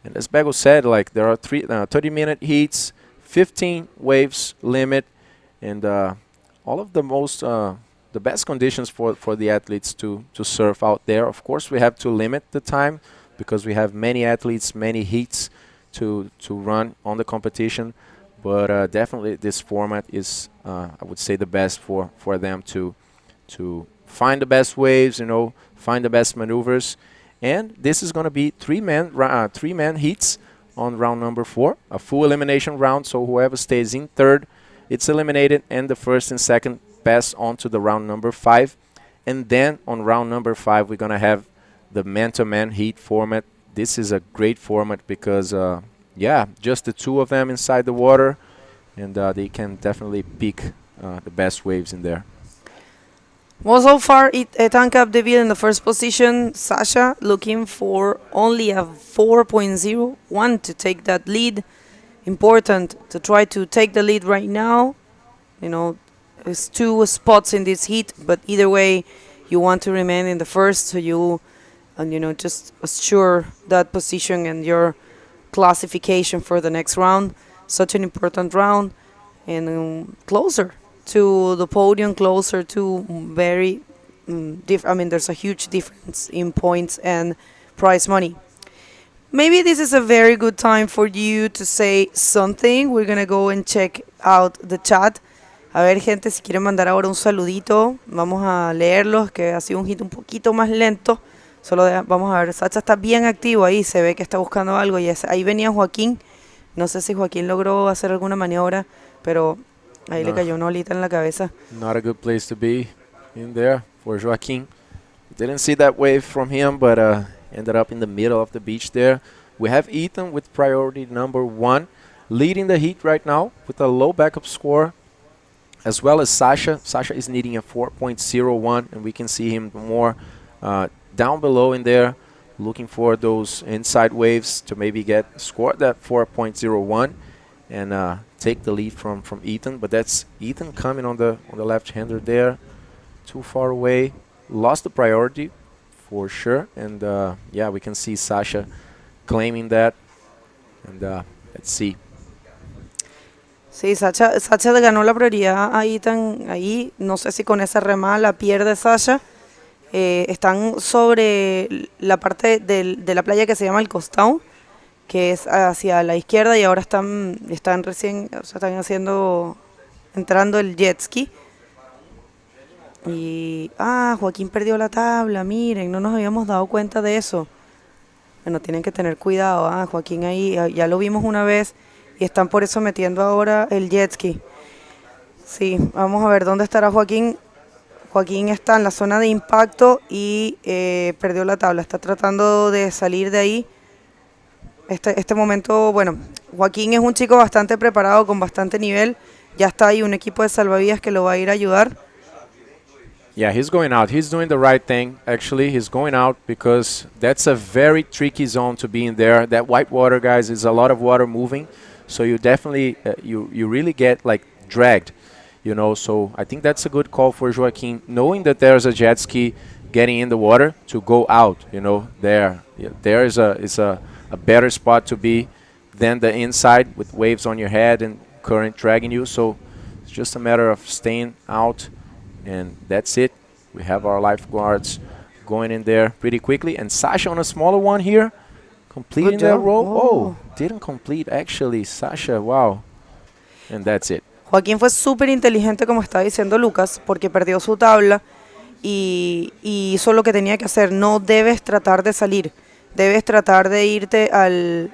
And as Bego said, like there are 30-minute heats, 15 waves limit, and all of the best conditions for the athletes to surf out there. Of course, we have to limit the time because we have many athletes, many heats to run on the competition. But definitely this format is, I would say, the best for them to find the best waves, find the best maneuvers. And this is going to be three-man heats on round number 4, a full elimination round. So whoever stays in third, it's eliminated, and the first and second pass on to the round number 5. And then on round number 5, we're going to have the man-to-man heat format. This is a great format because, just the 2 of them inside the water, and they can definitely pick the best waves in there. Well, so far, Ethan Capdeville in the first position. Sasha looking for only a 4.01 to take that lead. Important to try to take the lead right now. It's 2 spots in this heat, but either way, you want to remain in the first, so you just assure that position and your classification for the next round. Such an important round, and closer to the podium, closer to very there's a huge difference in points and prize money. Maybe this is a very good time for you to say something. We're gonna go and check out the chat. A ver, gente, si quieren mandar ahora un saludito, vamos a leerlos, que ha sido un hit un poquito más lento. Vamos a ver, Sacha está bien activo ahí, se ve que está buscando algo, y ahí venía Joaquín. No sé si Joaquín logró hacer alguna maniobra, pero ahí le cayó una olita en la cabeza. Not a good place to be in there for Joaquin. Didn't see that wave from him, but ended up in the middle of the beach there. We have Ethan with priority number 1, leading the heat right now with a low backup score. as well as Sasha. Sasha is needing a 4.01, and we can see him more down below in there, looking for those inside waves to maybe score that 4.01 and take the lead from Ethan. But that's Ethan coming on the left-hander there, too far away, lost the priority for sure. And yeah, we can see Sasha claiming that. And let's see. Sí, Sacha le ganó la prioridad a Ethan ahí. No sé si con esa remada la pierde Sasha. Están sobre la parte de la playa que se llama el Costado, que es hacia la izquierda, y ahora están recién, o sea, entrando el jet ski. Y Joaquín perdió la tabla, miren, no nos habíamos dado cuenta de eso. Bueno, tienen que tener cuidado, Joaquín ahí, ya lo vimos una vez, y están por eso metiendo ahora el jet ski. Sí, vamos a ver dónde estará Joaquín. Joaquín está en la zona de impacto y perdió la tabla, está tratando de salir de ahí. Este momento, bueno, Joaquín es un chico bastante preparado, con bastante nivel. Ya está ahí un equipo de salvavidas que lo va a ir a ayudar. Yeah, he's going out. He's doing the right thing, actually. He's going out because that's a very tricky zone to be in there. That white water, guys, is a lot of water moving. So you definitely, you really get, like, dragged, you know. So I think that's a good call for Joaquin, knowing that there's a jet ski getting in the water, to go out, you know, there. Yeah, there is a better spot to be than the inside with waves on your head and current dragging you. So it's just a matter of staying out. And that's it. We have our lifeguards going in there pretty quickly. And Sasha on a smaller one here, completing that roll. Oh, didn't complete actually. Sasha, wow. And that's it. Joaquín fue súper inteligente, como estaba diciendo Lucas, porque perdió su tabla y hizo lo que tenía que hacer. No debes tratar de salir. Debes tratar de irte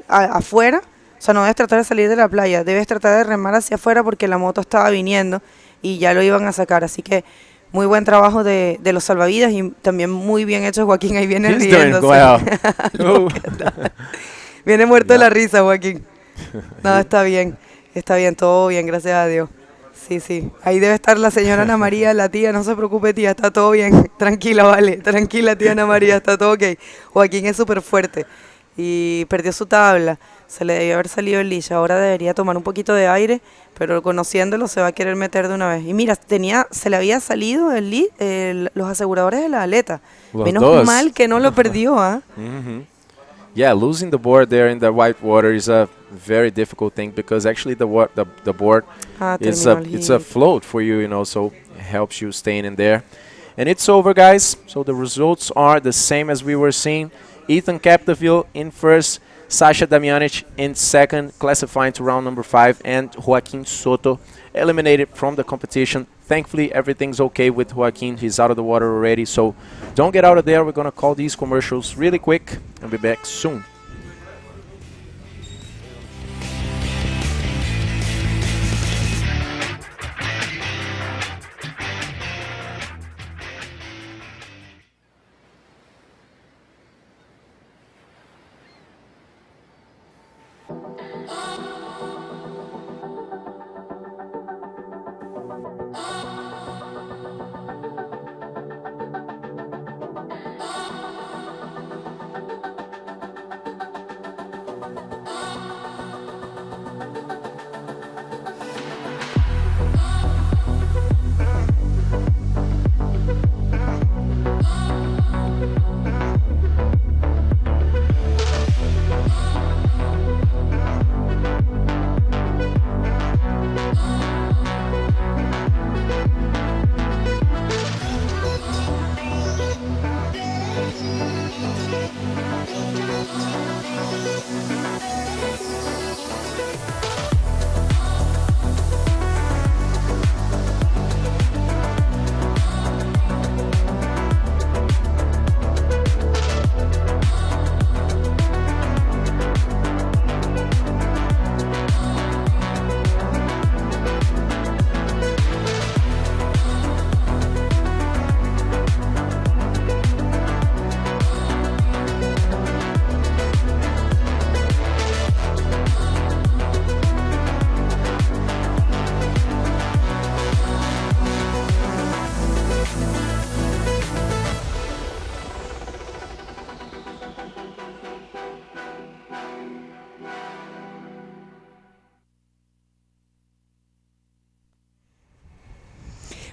afuera. O sea, no debes tratar de salir de la playa. Debes tratar de remar hacia afuera porque la moto estaba viniendo y ya lo iban a sacar, así que muy buen trabajo de los salvavidas y también muy bien hecho Joaquín, ahí viene riéndose. Viene muerto de la risa Joaquín. No, está bien, todo bien, gracias a Dios. Sí, ahí debe estar la señora Ana María, la tía, no se preocupe tía, está todo bien, tranquila, vale, tranquila tía Ana María, está todo ok. Joaquín es súper fuerte y perdió su tabla, se le debió haber salido el leash, ahora debería tomar un poquito de aire, pero conociéndolo se va a querer meter de una vez. Y mira, se le había salido el lead, los aseguradores de la aleta, menos mal que no lo perdió, Yeah, losing the board there in the white water is a very difficult thing because actually the board it's a float for you, you know, so it helps you staying in there. And it's over, guys. So the results are the same as we were seeing. Ethan Capdeville in first, Sasha Damjanic in second, classifying to round number 5, and Joaquin Soto eliminated from the competition. Thankfully, everything's okay with Joaquin. He's out of the water already, so don't get out of there. We're going to call these commercials really quick and be back soon.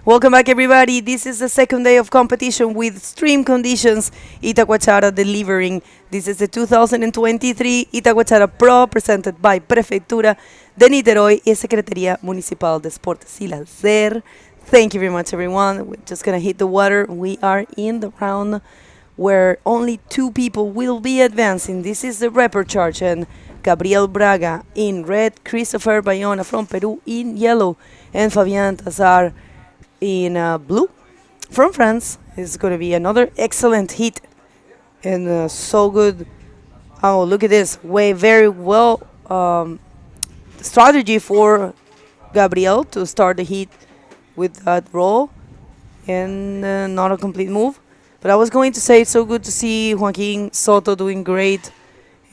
Welcome back, everybody. This is the second day of competition with extreme conditions. Itacoatiara delivering. This is the 2023 Itacoatiara Pro presented by Prefeitura de Niterói y Secretaría Municipal de Esportes y Lazer. Thank you very much, everyone. We're just going to hit the water. We are in the round where only 2 people will be advancing. This is the report charge, and Gabriel Braga in red, Christopher Bayona from Peru in yellow, and Fabian Tazar in blue from France. It's going to be another excellent heat and so good. Oh, look at this. Very well strategy for Gabriel to start the heat with that roll and not a complete move. But I was going to say it's so good to see Joaquin Soto doing great,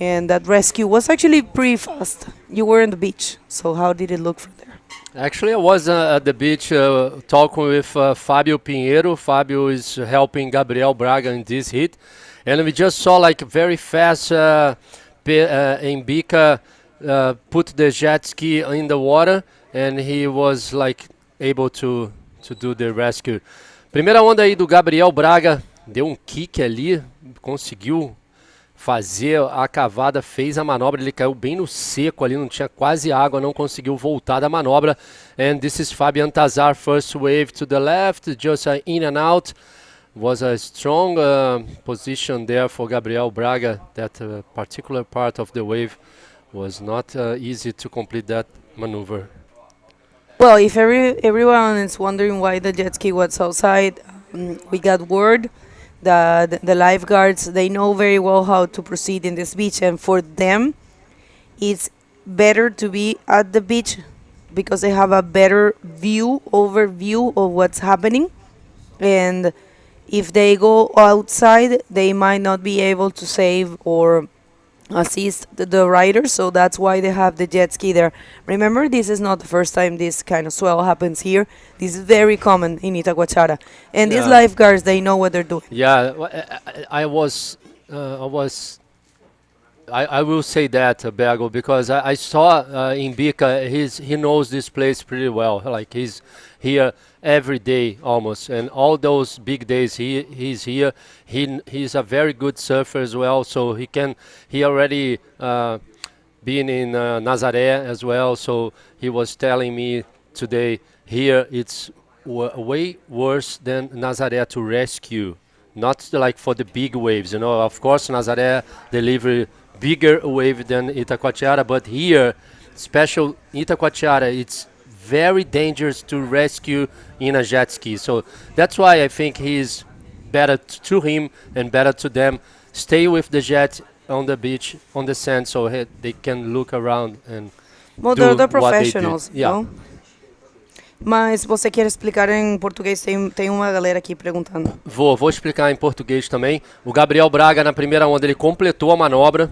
and that rescue was actually pretty fast. You were in the beach, so how did it look from there? Actually, I was at the beach talking with Fabio Pinheiro. Fabio is helping Gabriel Braga in this heat. And we just saw like very fast Embica put the jet ski in the water, and he was like able to do the rescue. Primeira onda aí do Gabriel Braga, deu um kick ali, conseguiu fazer a cavada, fez a manobra, ele caiu bem no seco ali, não tinha quase água, não conseguiu voltar da manobra. And this is Fabian Tazar, first wave to the left, just in and out. Was a strong position there for Gabriel Braga. That particular part of the wave was not easy to complete that maneuver. Well, if everyone is wondering why the jet ski was outside, we got word that the lifeguards, they know very well how to proceed in this beach, and for them it's better to be at the beach because they have a better overview of what's happening, and if they go outside they might not be able to save or assist the riders, so that's why they have the jet ski there. Remember, this is not the first time this kind of swell happens here. This is very common in Itacoatiara, and these lifeguards, they know what they're doing. Yeah, I will say that, Bergo, because I saw Embica. He knows this place pretty well. Like he's here every day almost, and all those big days he's here. He's a very good surfer as well, so he already been in Nazaré as well. So he was telling me today here it's way worse than Nazaré to rescue, not like for the big waves. You know, of course Nazaré deliver bigger wave than Itacoatiara, but here, special Itacoatiara, it's very dangerous to rescue in a jet ski. So that's why I think he's better to him and better to them. Stay with the jet on the beach, on the sand, so they can look around and do they're what professionals, they did. Yeah. não? Mas você quer explicar em português? Tem uma galera aqui perguntando. Vou explicar em português também. O Gabriel Braga, na primeira onda, ele completou a manobra.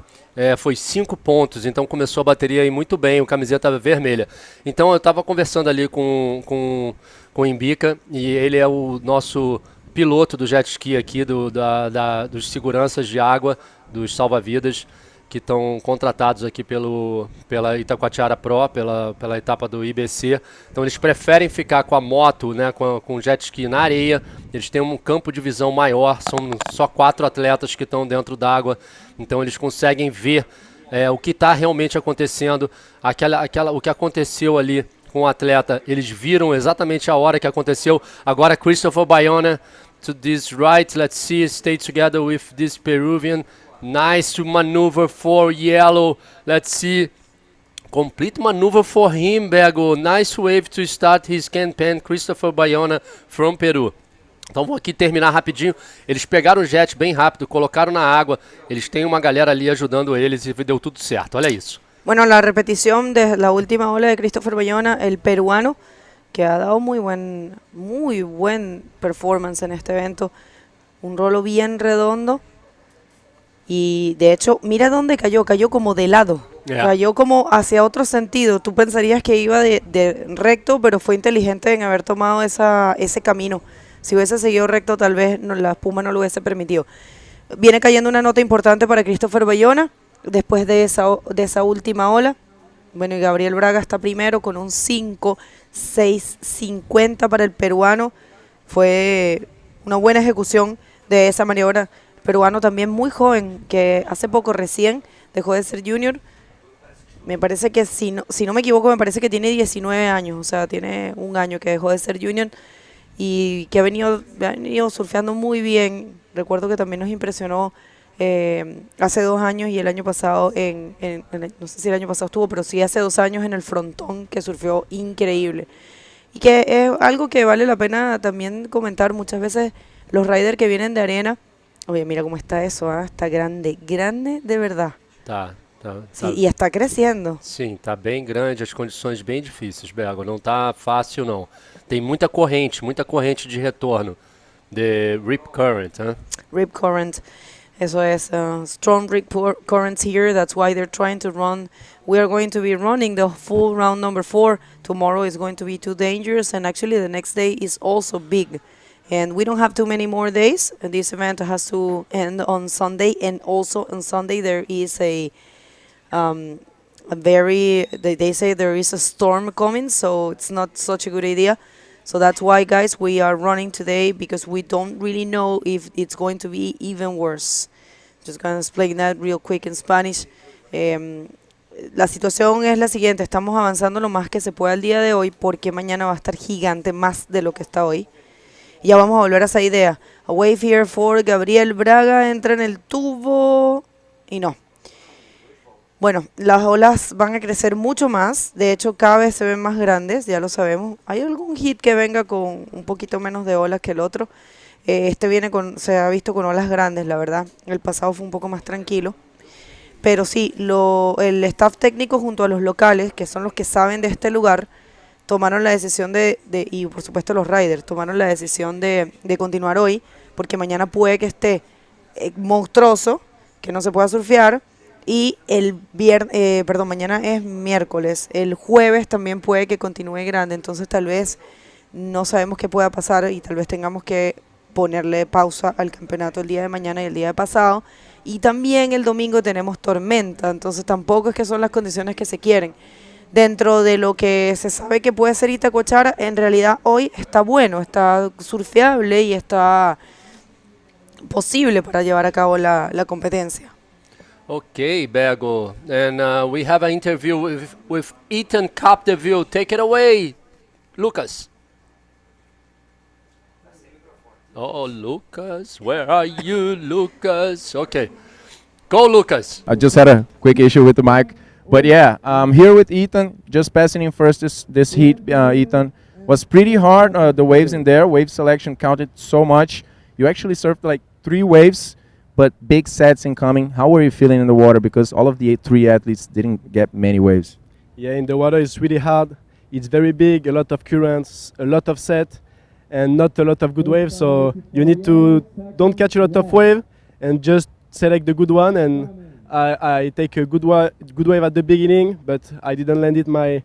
Foi 5 pontos, então começou a bateria aí muito bem, o camiseta vermelha. Então eu estava conversando ali com o Embica, e ele é o nosso piloto do jet ski aqui, dos seguranças de água, dos salva-vidas, que estão contratados aqui pela Itacoatiara Pro, pela etapa do IBC. Então eles preferem ficar com a moto, né, com o jet ski na areia. Eles têm um campo de visão maior, são só 4 atletas que estão dentro d'água, então eles conseguem ver o que está realmente acontecendo, o que aconteceu ali com o atleta, eles viram exatamente a hora que aconteceu. Agora Christopher Bayona to this right, let's see, stay together with this Peruvian. Nice to maneuver for yellow. Let's see. Complete maneuver for him, Bergo. Nice wave to start his campaign. Christopher Bayona from Peru. Então vou aqui terminar rapidinho. Eles pegaram o jet bem rápido, colocaram na água. Eles têm uma galera ali ajudando eles e deu tudo certo. Olha isso. Bueno, la repetición de la última ola de Christopher Bayona, el peruano, que ha dado muy buen performance en este evento. Un rolo bien redondo. Y de hecho, mira dónde cayó como de lado, cayó como hacia otro sentido. Tú pensarías que iba de recto, pero fue inteligente en haber tomado ese camino. Si hubiese seguido recto, tal vez la espuma no lo hubiese permitido. Viene cayendo una nota importante para Christopher Bayona, después de esa última ola. Bueno, y Gabriel Braga está primero con un 5.650 para el peruano. Fue una buena ejecución de esa maniobra. Peruano también muy joven, que hace poco recién dejó de ser junior. Me parece que, si no me equivoco, me parece que tiene 19 años, o sea, tiene un año que dejó de ser junior y que ha venido surfeando muy bien. Recuerdo que también nos impresionó hace 2 años y el año pasado, no sé si el año pasado estuvo, pero sí hace 2 años en el frontón, que surfeó increíble. Y que es algo que vale la pena también comentar. Muchas veces los riders que vienen de arena, oye, mira cómo está eso, está grande, grande de verdad. Sim, e está crescendo. Sim, está bem grande, as condições bem difíceis, Bergo. Não está fácil, não. Tem muita corrente de retorno. The rip current, hein? Rip current. Eso es strong rip currents here. That's why they're trying to run. We are going to be running the full round number 4. Tomorrow is going to be too dangerous, and actually the next day is also big. And we don't have too many more days. This event has to end on Sunday, and also on Sunday there is they say there is a storm coming, so it's not such a good idea. So that's why, guys, we are running today, because we don't really know if it's going to be even worse. Just gonna explain that real quick in Spanish. La situación es la siguiente: estamos avanzando lo más que se pueda el día de hoy, porque mañana va a estar gigante, más de lo que está hoy. Y ya vamos a volver a esa idea. A wave here for Gabriel Braga, entra en el tubo y no. Bueno, las olas van a crecer mucho más. De hecho, cada vez se ven más grandes, ya lo sabemos. Hay algún hit que venga con un poquito menos de olas que el otro. Se ha visto con olas grandes, la verdad. El pasado fue un poco más tranquilo. Pero sí, el staff técnico junto a los locales, que son los que saben de este lugar, tomaron la decisión y por supuesto los riders, tomaron la decisión de continuar hoy, porque mañana puede que esté monstruoso, que no se pueda surfear. Y mañana es miércoles, el jueves también puede que continúe grande, entonces tal vez no sabemos qué pueda pasar y tal vez tengamos que ponerle pausa al campeonato el día de mañana y el día de pasado. Y también el domingo tenemos tormenta, entonces tampoco es que son las condiciones que se quieren. Dentro de lo que se sabe que puede ser Itacoatiara, en realidad hoy está bueno, está surfeable y está posible para llevar a cabo la competencia. Okay, Bergo, and we have an interview with Ethan Capdeville. Take it away, Lucas. Oh, Lucas, where are you, Lucas? Okay, go, Lucas. I just had a quick issue with the mic. But yeah, here with Ethan, just passing in first this heat, Ethan. Was pretty hard, the waves in there. Wave selection counted so much. You actually surfed like 3 waves, but big sets incoming. How were you feeling in the water? Because all of the 3 athletes didn't get many waves. Yeah, in the water it's really hard. It's very big, a lot of currents, a lot of set, and not a lot of good waves. So you need to don't catch a lot of wave and just select the good one. And I take a good wave at the beginning, but I didn't land it my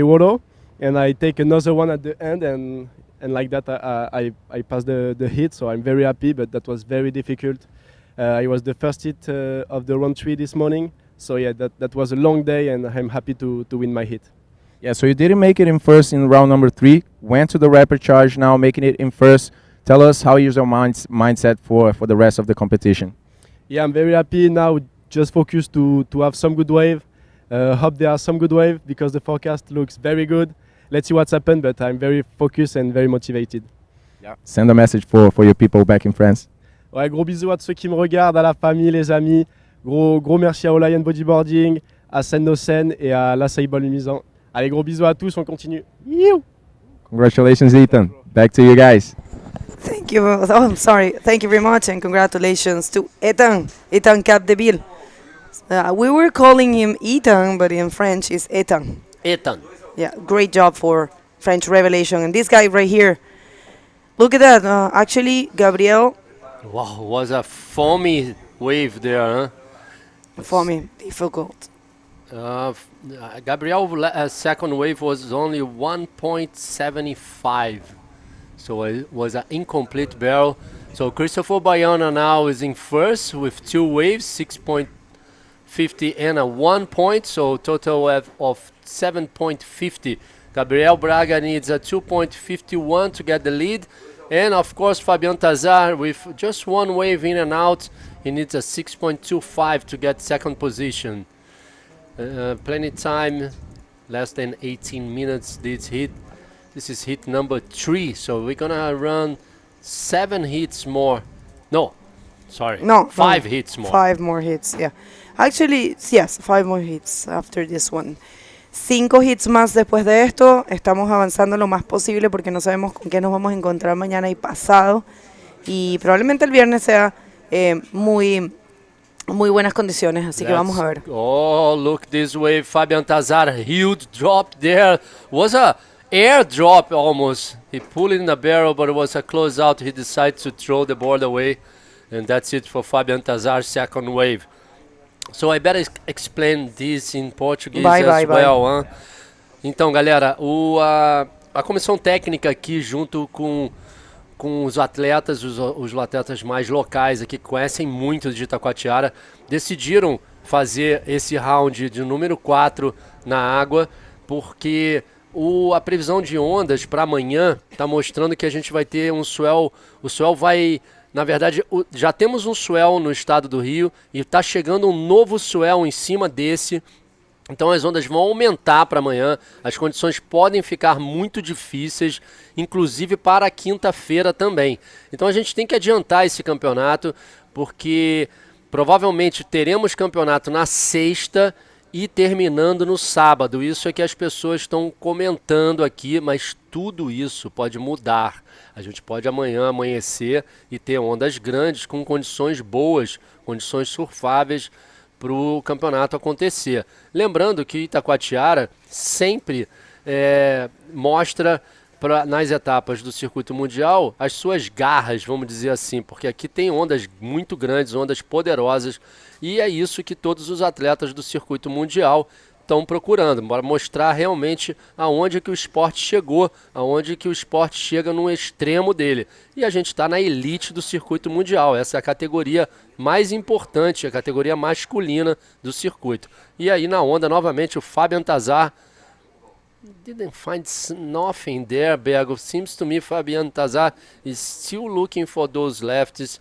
water, and I take another one at the end, and like that I passed the hit. So I'm very happy, but that was very difficult. I was the first hit of the round 3 this morning, so yeah, that was a long day, and I'm happy to win my hit. Yeah, so you didn't make it in first in round number 3, went to the rapid charge, now making it in first. Tell us how is your mindset for the rest of the competition? Yeah, I'm very happy now, just focus to have some good wave. Hope there are some good wave, because the forecast looks very good. Let's see what's happened, but I'm very focused and very motivated. Yeah. Send a message for your people back in France. Ouais, gros bisous à tous ceux qui me regardent, à la famille, les amis. Gros merci à Olayan Bodyboarding, à Sen et à La Saibol Limizan. Allez, gros bisous à tous, on continue. Congratulations, Ethan. Back to you guys. Thank you. Oh, I'm sorry. Thank you very much, and congratulations to Ethan Capdeville. We were calling him Ethan, but in French it's Ethan. Ethan. Yeah, great job for French Revelation. And this guy right here, look at that. Actually, Gabriel. Wow, was a foamy wave there, huh? Foamy, difficult. Gabriel's second wave was only 1.75, so it was an incomplete barrel. So Christopher Baiana now is in first with 2 waves, 6.5 50 and a 1 point, so total of 7.50. Gabriel Braga needs a 2.51 to get the lead. And of course, Fabian Tazar, with just one wave in and out, he needs a 6.25 to get second position. Plenty time, less than 18 minutes this hit. This is hit number 3, so we're gonna run 7 hits more. No, sorry. No, 5 hits more. 5 more hits, yeah. Actually, yes, 5 more hits after this one. 5 hits más después de esto. Estamos avanzando lo más posible porque no sabemos con qué nos vamos a encontrar mañana y pasado. Y probablemente el viernes sea muy buenas condiciones, así que vamos a ver. Oh, look this way, Fabian Tazar, huge drop there. Was a air drop almost. He pulled in the barrel, but it was a close out. He decided to throw the board away, and that's it for Fabian Tazar's second wave. So I better explain this in Portuguese as well. Huh? Então, galera, a comissão técnica aqui junto com os atletas, os atletas mais locais aqui que conhecem muito de Itacoatiara, decidiram fazer esse round de número 4 na água, porque a previsão de ondas para amanhã está mostrando que a gente vai ter um swell, o swell vai... Na verdade, já temos um swell no estado do Rio e está chegando um novo swell em cima desse. Então as ondas vão aumentar para amanhã. As condições podem ficar muito difíceis, inclusive para a quinta-feira também. Então a gente tem que adiantar esse campeonato, porque provavelmente teremos campeonato na sexta e terminando no sábado. Isso é que as pessoas estão comentando aqui, mas tudo isso pode mudar. A gente pode amanhã amanhecer e ter ondas grandes com condições boas, condições surfáveis para o campeonato acontecer. Lembrando que Itacoatiara sempre mostra nas etapas do circuito mundial as suas garras, vamos dizer assim, porque aqui tem ondas muito grandes, ondas poderosas, e é isso que todos os atletas do circuito mundial estão procurando, para mostrar realmente aonde que o esporte chegou, aonde que o esporte chega no extremo dele. E a gente está na elite do circuito mundial, essa é a categoria mais importante, a categoria masculina do circuito. E aí na onda, novamente, o Fabian Tazar didn't find nothing there, Bergo. Seems to me Fabian Tazar is still looking for those lefts.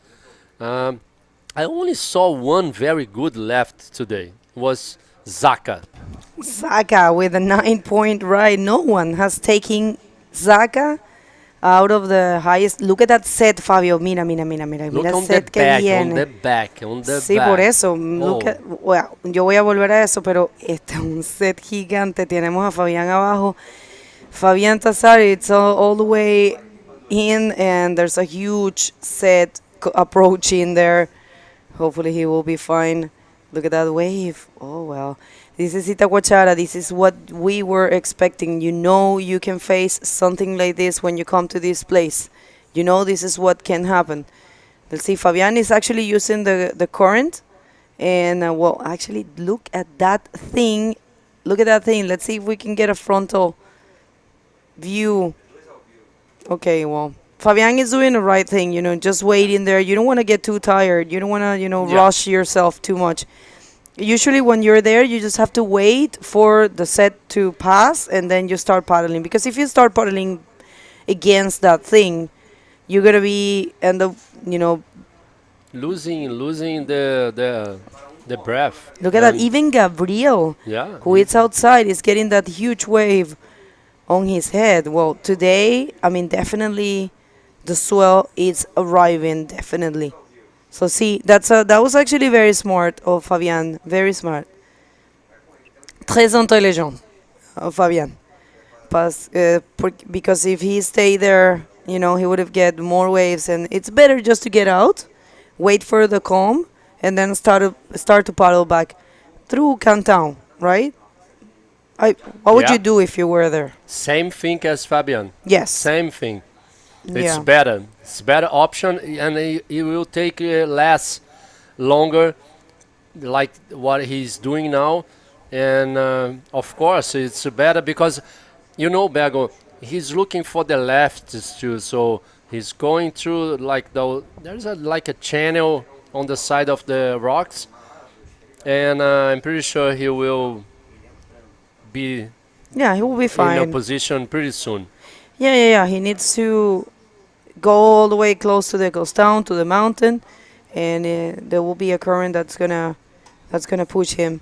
I only saw one very good left today. It was Zaka. Zaka with a 9-point ride. No one has taken Zaka out of the highest. Look at that set, Fabio. Mira. Look Mira on set the que back, viene. on the back, on the Sí, back. por eso. Look at, well, yo voy a volver a eso, pero este es un set gigante. Tenemos a Fabián abajo. Fabián Tazar, it's all the way in, and there's a huge set approaching there. Hopefully he will be fine. Look at that wave. Oh, well. This is Itacoatiara. This is what we were expecting. You know you can face something like this when you come to this place. You know this is what can happen. Let's see. Fabian is actually using the current. And, well, actually, look at that thing. Look at that thing. Let's see if we can get a frontal view. Okay, well. Fabian is doing the right thing, you know, just waiting there. You don't want to get too tired. You don't want to, you know, rush yourself too much. Usually when you're there, you just have to wait for the set to pass and then you start paddling. Because if you start paddling against that thing, you're going to be, you know, losing the breath. Look at that. Even Gabriel, who is outside, is getting that huge wave on his head. Well, today, I mean, definitely the swell is arriving, definitely. So see, that was actually very smart of Fabian, very smart. Très intelligent of Fabian. Because if he stayed there, you know, he would have get more waves, and it's better just to get out, wait for the calm, and then start to paddle back through countdown, right? What would you do if you were there? Same thing as Fabian. Yes. Same thing. It's better. It's better option, and it will take longer, like what he's doing now. And of course, it's better because, you know, Bergo, he's looking for the lefts too. So he's going through there's like a channel on the side of the rocks, and I'm pretty sure he will be Yeah, he will be in a fine. position pretty soon. Yeah. He needs to go all the way close to the coast town, to the mountain, and there will be a current that's gonna push him.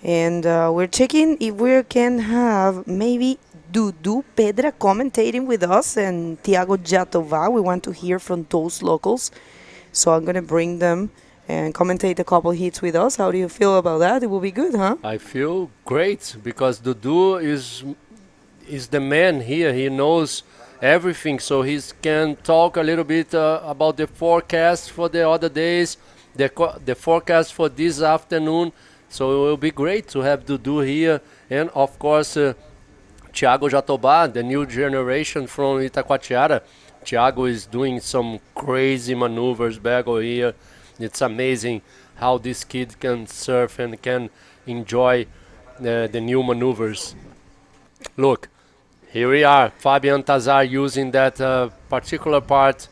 And we're checking if we can have maybe Dudu Pedra commentating with us and Tiago Jatova. We want to hear from those locals. So I'm going to bring them and commentate a couple hits with us. How do you feel about that? It will be good, huh? I feel great because Dudu is the man here. He knows everything, so he can talk a little bit about the forecast for the other days, the forecast for this afternoon. So it will be great to have Dudu here, and of course Thiago Jatobá, the new generation from Itacoatiara. Thiago is doing some crazy maneuvers back over here. It's amazing how this kid can surf and can enjoy the new maneuvers. Look, here we are, Fabian Tazar using that particular part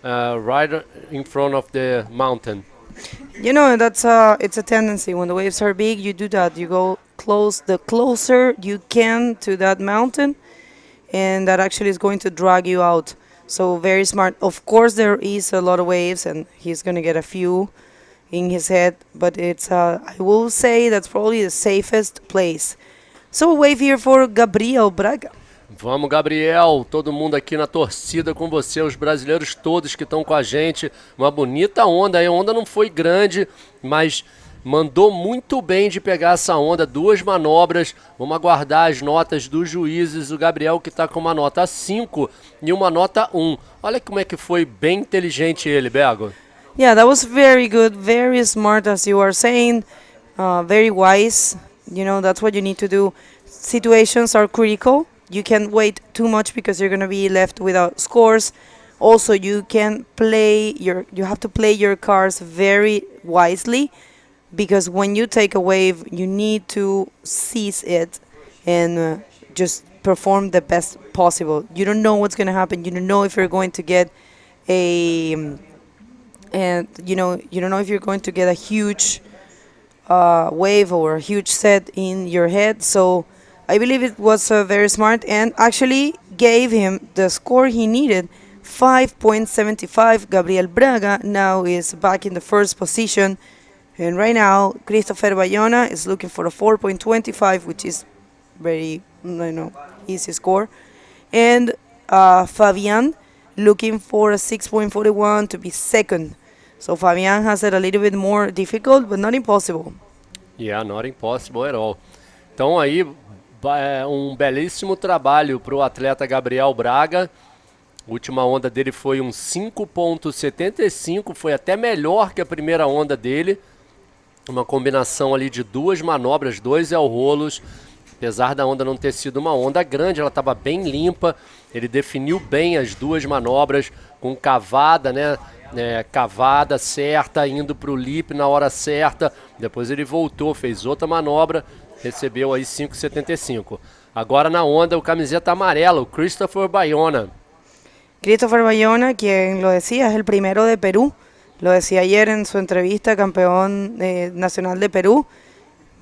right in front of the mountain. You know, it's a tendency. When the waves are big, you do that. You go the closer you can to that mountain, and that actually is going to drag you out. So very smart. Of course, there is a lot of waves, and he's going to get a few in his head, but I will say that's probably the safest place. So wave here for Gabriel Braga. Vamos, Gabriel, todo mundo aqui na torcida com você, os brasileiros todos que estão com a gente. Uma bonita onda, a onda não foi grande, mas mandou muito bem de pegar essa onda, 2 manobras. Vamos aguardar as notas dos juízes. O Gabriel que está com uma nota 5 e uma nota 1. Olha como é que foi bem inteligente ele, Bego. Yeah, that was very good, very smart, as you are saying, very wise. You know, that's what you need to do. Situations are critical. You can't wait too much because you're going to be left without scores. Also, you have to play your cards very wisely, because when you take a wave, you need to seize it and just perform the best possible. You don't know what's going to happen. You don't know if you're going to get you don't know if you're going to get a huge wave or a huge set in your head. So I believe it was very smart and actually gave him the score he needed, 5.75. Gabriel Braga now is back in the first position. And right now, Christopher Bayona is looking for a 4.25, which is very, easy score. And Fabian looking for a 6.41 to be second. So Fabian has it a little bit more difficult, but not impossible. Yeah, not impossible at all. Então aí, belíssimo trabalho para o atleta Gabriel Braga. A última onda dele foi um 5.75, foi até melhor que a primeira onda dele. Uma combinação ali de 2 manobras, 2 rolos. Apesar da onda não ter sido uma onda grande, ela estava bem limpa. Ele definiu bem as 2 manobras com cavada, cavada certa, indo para o lip na hora certa. Depois ele voltou, fez outra manobra, recebeu aí 5.75. Agora na onda, o camiseta amarela, o Christopher Bayona. Christopher Bayona, quien lo decía, es el primero de Perú. Lo decía ayer en su entrevista, campeón nacional de Perú.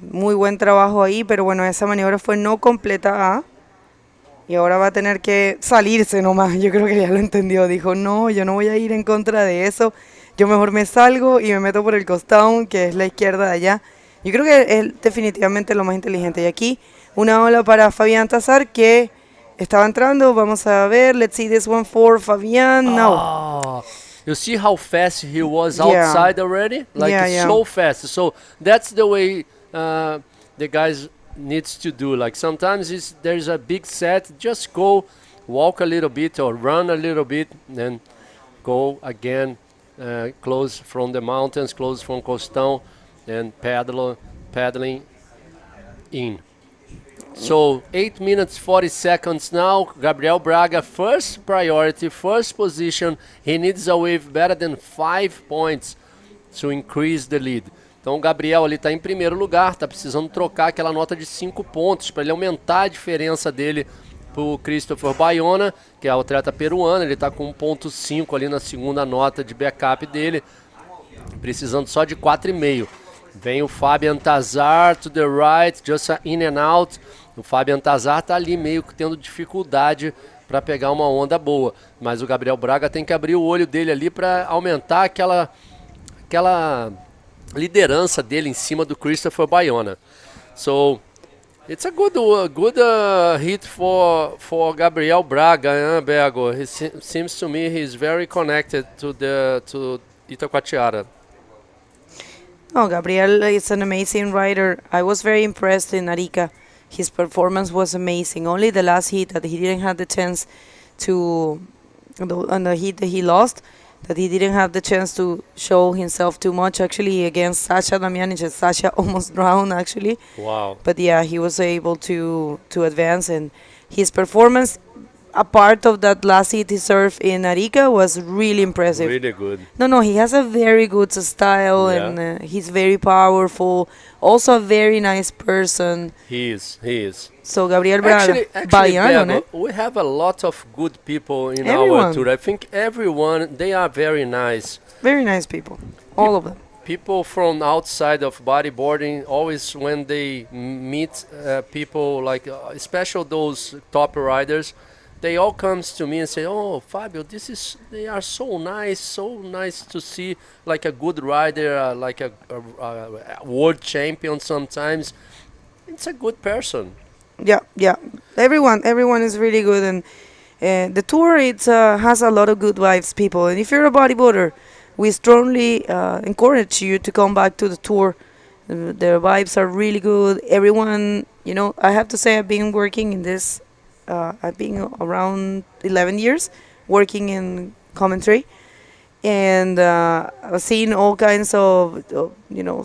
Muy buen trabajo ahí, pero bueno, esa maniobra fue no completa. Y ahora va a tener que salirse nomás. Yo creo que ya lo entendió. Dijo, no, yo no voy a ir en contra de eso. Yo mejor me salgo y me meto por el costado, que es la izquierda de allá. Yo creo que es definitivamente lo más inteligente. Y aquí una ola para Fabián Tazar, que estaba entrando. Vamos a ver. Let's see this one for Fabián. No. You see how fast he was outside already? Like so fast. So that's the way the guys needs to do. Like sometimes there's a big set, just go walk a little bit or run a little bit, then go again, close from the mountains, close from Costão, and paddling in. So 8 minutes 40 seconds now. Gabriel Braga, first priority, first position. He needs a wave better than 5 points to increase the lead. Então o Gabriel ali está em primeiro lugar, está precisando trocar aquela nota de 5 pontos para ele aumentar a diferença dele para o Christopher Bayona, que é o atleta peruano. Ele está com 1.5 ali na segunda nota de backup dele, precisando só de 4,5. Vem o Fabian Tazar to the right, just in and out. O Fabian Tazar tá ali meio que tendo dificuldade para pegar uma onda boa. Mas o Gabriel Braga tem que abrir o olho dele ali para aumentar aquela liderança dele em cima do Christopher Bayona. So it's a good hit for Gabriel Braga, Bego. Seems to me he's very connected to Itacoatiara. Oh, Gabriel is an amazing rider. I was very impressed in Arica. His performance was amazing. Only the last heat that he didn't have the chance to, on the heat that he lost, that he didn't have the chance to show himself too much. Actually, against Sasha Damjanic, Sasha almost drowned actually. Wow. But yeah, he was able to advance, and his performance, a part of that last heat he served in Arica, was really impressive. Really good. No, he has a very good style, Yeah. and he's very powerful. Also a very nice person. He is. So Gabriel Braga, Actually, baiano, né? Bego, we have a lot of good people in Everyone. our tour. I think everyone, they are very nice. Very nice people, all of them. People from outside of bodyboarding, always when they meet people like, especially those top riders, they all comes to me and say, "Oh, Fabio, they are so nice to see, like a good rider, like a world champion sometimes. It's a good person." Yeah. Everyone is really good, and the tour has a lot of good vibes, people. And if you're a bodyboarder, we strongly encourage you to come back to the tour. The vibes are really good. Everyone, I have to say, I've been working in this. I've been around 11 years working in commentary, and I've seen all kinds of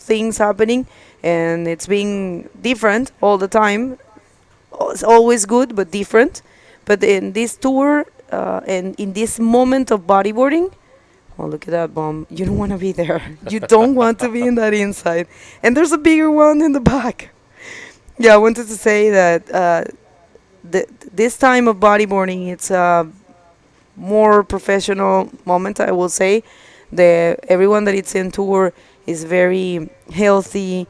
things happening, and it's been different all the time. It's always good, but different. But in this tour and in this moment of bodyboarding, oh, look at that bomb. You don't want to be there. You don't want to be in that inside. And there's a bigger one in the back. Yeah, I wanted to say that this time of bodyboarding, it's a more professional moment, I will say. Everyone that is in tour is very healthy,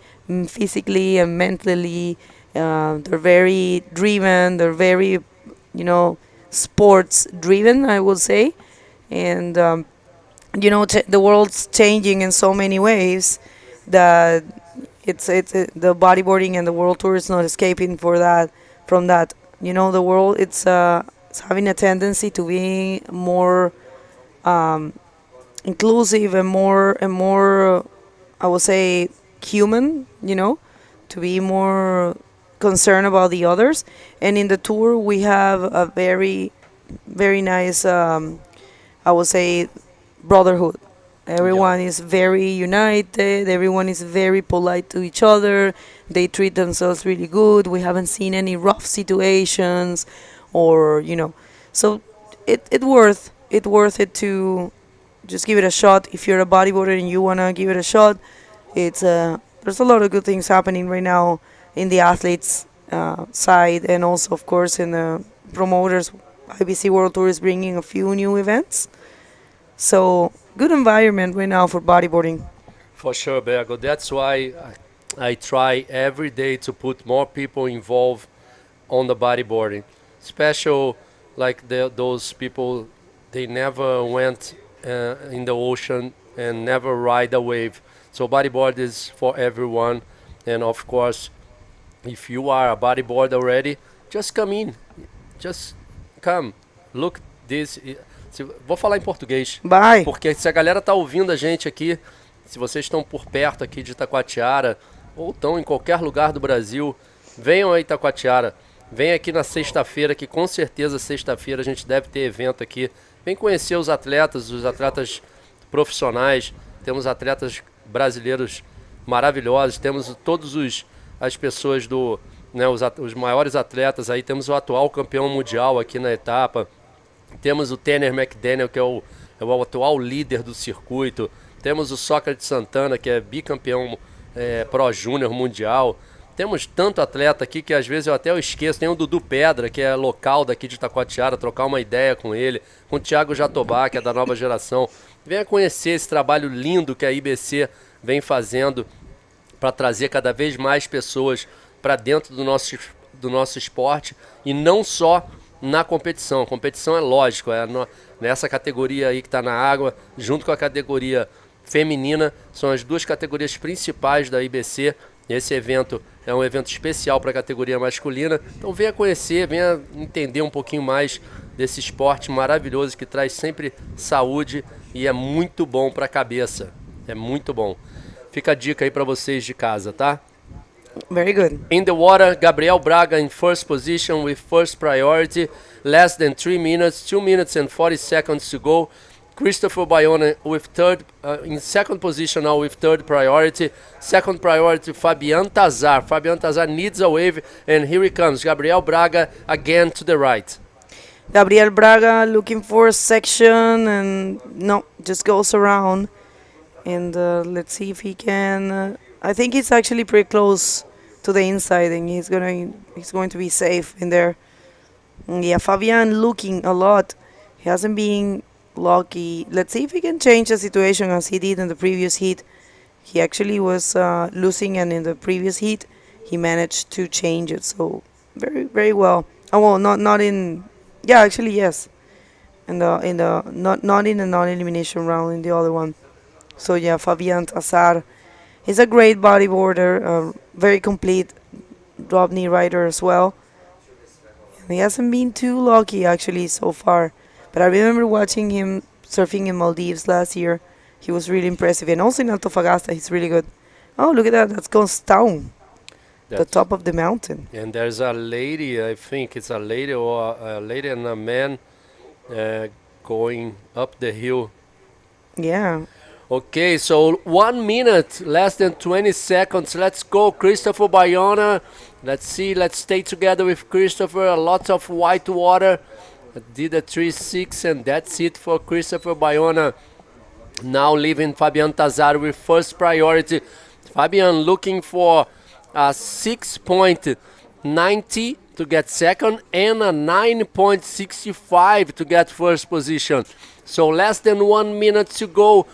physically and mentally. They're very driven. They're very, sports driven, I will say. And, the world's changing in so many ways that it's the bodyboarding and the world tour is not escaping from that. The world, it's having a tendency to be more inclusive and more, I would say, human, to be more concerned about the others. And in the tour, we have a very, very nice, I would say, brotherhood. Everyone is very united. Everyone is very polite to each other. They treat themselves really good. We haven't seen any rough situations, or So it's worth it to just give it a shot. If you're a bodyboarder and you wanna give it a shot, there's a lot of good things happening right now in the athletes side, and also of course in the promoters. IBC World Tour is bringing a few new events. So good environment right now for bodyboarding. For sure, Bego. That's why I try every day to put more people involved on the bodyboarding. Special like those people, they never went in the ocean and never ride a wave. So bodyboard is for everyone. And of course, if you are a bodyboarder already, just come in. Just come. Look this. Vou falar em português. Vai. Porque se a galera tá ouvindo a gente aqui, se vocês estão por perto aqui de Itacoatiara, ou estão em qualquer lugar do Brasil, venham a Itacoatiara. Vem aqui na sexta-feira, que com certeza sexta-feira a gente deve ter evento aqui. Vem conhecer os atletas profissionais. Temos atletas brasileiros maravilhosos. Temos as pessoas os maiores atletas aí. Temos o atual campeão mundial aqui na etapa. Temos o Tanner McDaniel, que é o atual líder do circuito. Temos o Sócrates Santana, que é bicampeão Pro Júnior mundial. Temos tanto atleta aqui que às vezes eu até esqueço. Tem o Dudu Pedra, que é local daqui de Itacoatiara, trocar uma ideia com ele. Com o Thiago Jatobá, que é da nova geração. Venha conhecer esse trabalho lindo que a IBC vem fazendo para trazer cada vez mais pessoas para dentro do nosso esporte e não só na competição. A competição é lógico, nessa categoria aí que está na água, junto com a categoria feminina, são as duas categorias principais da IBC. Esse evento é um evento especial para a categoria masculina, então venha conhecer, venha entender um pouquinho mais desse esporte maravilhoso que traz sempre saúde e é muito bom para a cabeça, é muito bom. Fica a dica aí para vocês de casa, tá? Very good. In the water, Gabriel Braga in first position with first priority, less than 3 minutes, 2 minutes and 40 seconds to go. Christopher Bayona with in second position now with third priority. Second priority, Fabian Tazar. Fabian Tazar needs a wave, and here he comes. Gabriel Braga again to the right. Gabriel Braga looking for a section, and no, just goes around. And let's see if he can. I think he's actually pretty close to the inside, and he's going to be safe in there. Yeah, Fabian looking a lot. He hasn't been lucky. Let's see if he can change the situation as he did in the previous heat. He actually was losing, and in the previous heat he managed to change it. So very, very well. Oh well, not in. Yeah, actually yes. Not in the non-elimination round, in the other one. So yeah, Fabian Tazar is a great bodyboarder, very complete drop knee rider as well. And he hasn't been too lucky actually so far. But I remember watching him surfing in Maldives last year. He was really impressive. And also in Antofagasta, he's really good. Oh, look at that. That goes down the top of the mountain. And there's a lady, I think it's a lady or a lady and a man going up the hill. Yeah. Okay, so 1 minute, less than 20 seconds. Let's go, Christopher Bayona. Let's see, let's stay together with Christopher. A lot of white water. Did a 3-6, and that's it for Christopher Bayona. Now leaving Fabian Tazar with first priority. Fabian looking for a 6.90 to get second and a 9.65 to get first position. So less than 1 minute to go.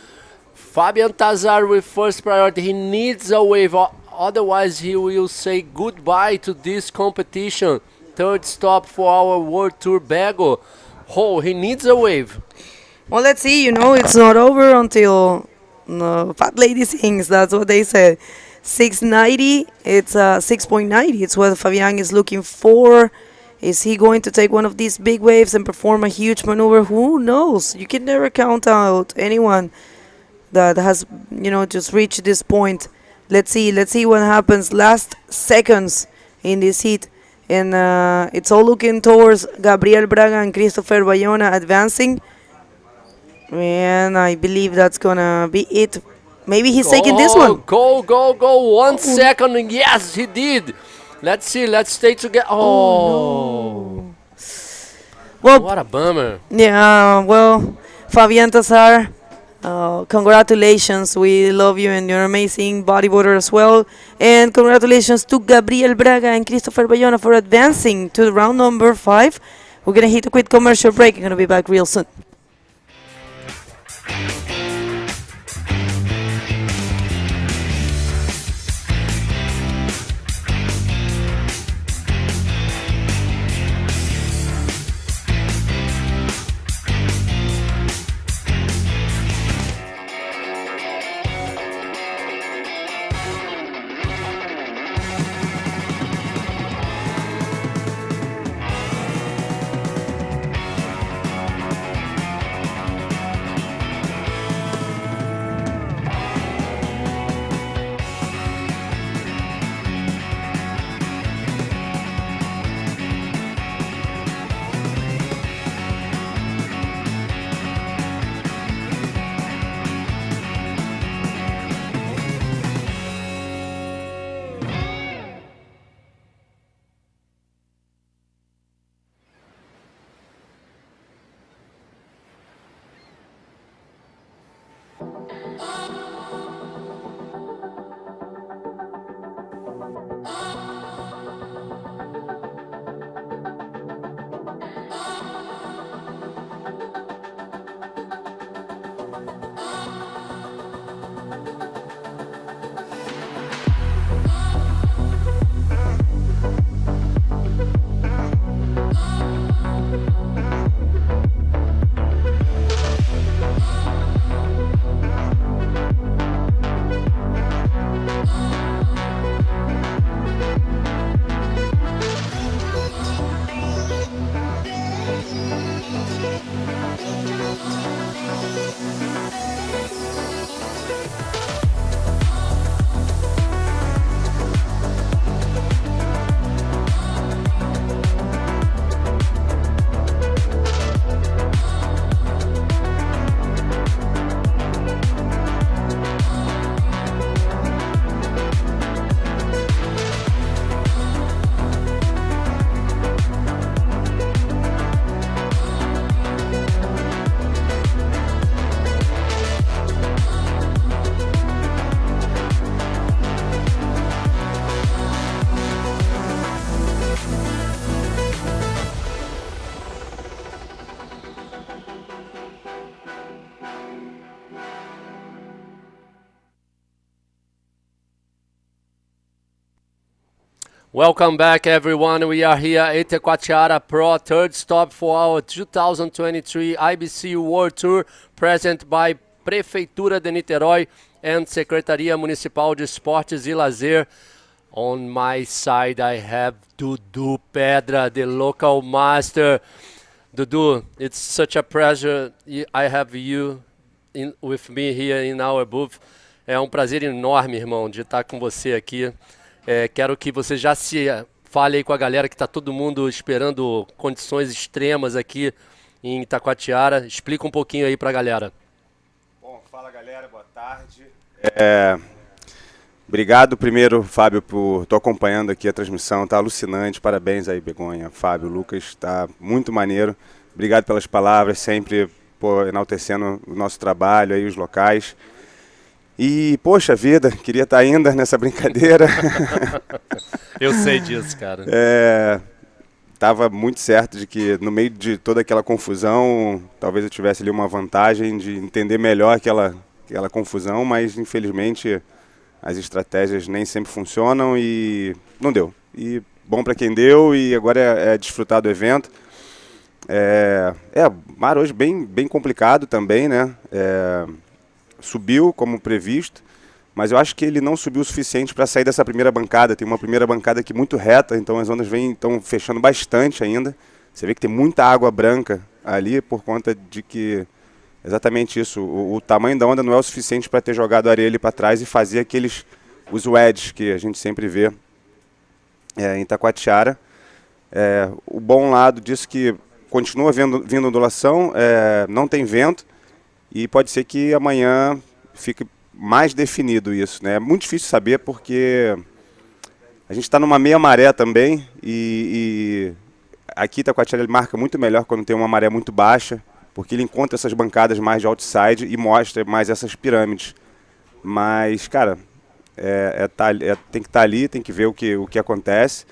Fabian Tazar with first priority. He needs a wave, otherwise he will say goodbye to this competition. Third stop for our World Tour Bago. Oh, he needs a wave. Well, let's see. It's not over until Fat Lady sings. That's what they said. 690. It's 6.90. It's what Fabian is looking for. Is he going to take one of these big waves and perform a huge maneuver? Who knows? You can never count out anyone that has, just reached this point. Let's see what happens. Last seconds in this heat. And it's all looking towards Gabriel Braga and Christopher Bayona advancing. And I believe that's going to be it. Maybe he's taking this one. Go. 1 second. Yes, he did. Let's see. Let's stay together. No. Well, what a bummer. Yeah, well, Fabian Tazar, congratulations. We love you, and you're an amazing bodyboarder as well. And congratulations to Gabriel Braga and Christopher Bayona for advancing to round number 5. We're going to hit a quick commercial break. I'm going to be back real soon. Welcome back, everyone. We are here at Itacoatiara Pro, third stop for our 2023 IBC World Tour, present by Prefeitura de Niterói and Secretaria Municipal de Esportes e Lazer. On my side, I have Dudu Pedra, the local master. Dudu, it's such a pleasure I have you with me here in our booth. É um prazer enorme, irmão, de estar com você aqui. Quero que você já se fale aí com a galera que está todo mundo esperando condições extremas aqui em Itacoatiara. Explica um pouquinho aí para a galera. Bom, fala galera, boa tarde. Obrigado primeiro, Fábio, por estar acompanhando aqui a transmissão. Tá alucinante, parabéns aí, Begonha, Fábio, Lucas, tá muito maneiro. Obrigado pelas palavras, sempre enaltecendo o nosso trabalho aí, os locais. E, poxa vida, queria estar ainda nessa brincadeira. Eu sei disso, cara. Tava muito certo de que no meio de toda aquela confusão, talvez eu tivesse ali uma vantagem de entender melhor aquela confusão, mas infelizmente as estratégias nem sempre funcionam e não deu. E bom para quem deu e agora é desfrutar do evento. Mar hoje bem complicado também, né? Subiu como previsto, mas eu acho que ele não subiu o suficiente para sair dessa primeira bancada. Tem uma primeira bancada aqui muito reta, então as ondas estão fechando bastante ainda. Você vê que tem muita água branca ali por conta de que, exatamente isso, o tamanho da onda não é o suficiente para ter jogado a areia ali para trás e fazer os wedges que a gente sempre vê em Itacoatiara. O bom lado disso que continua vindo ondulação, não tem vento, e pode ser que amanhã fique mais definido isso, né? É muito difícil saber porque a gente está numa meia maré também e aqui Itacoatiara ele marca muito melhor quando tem uma maré muito baixa, porque ele encontra essas bancadas mais de outside e mostra mais essas pirâmides. Mas, cara, tem que estar ali, tem que ver o que acontece.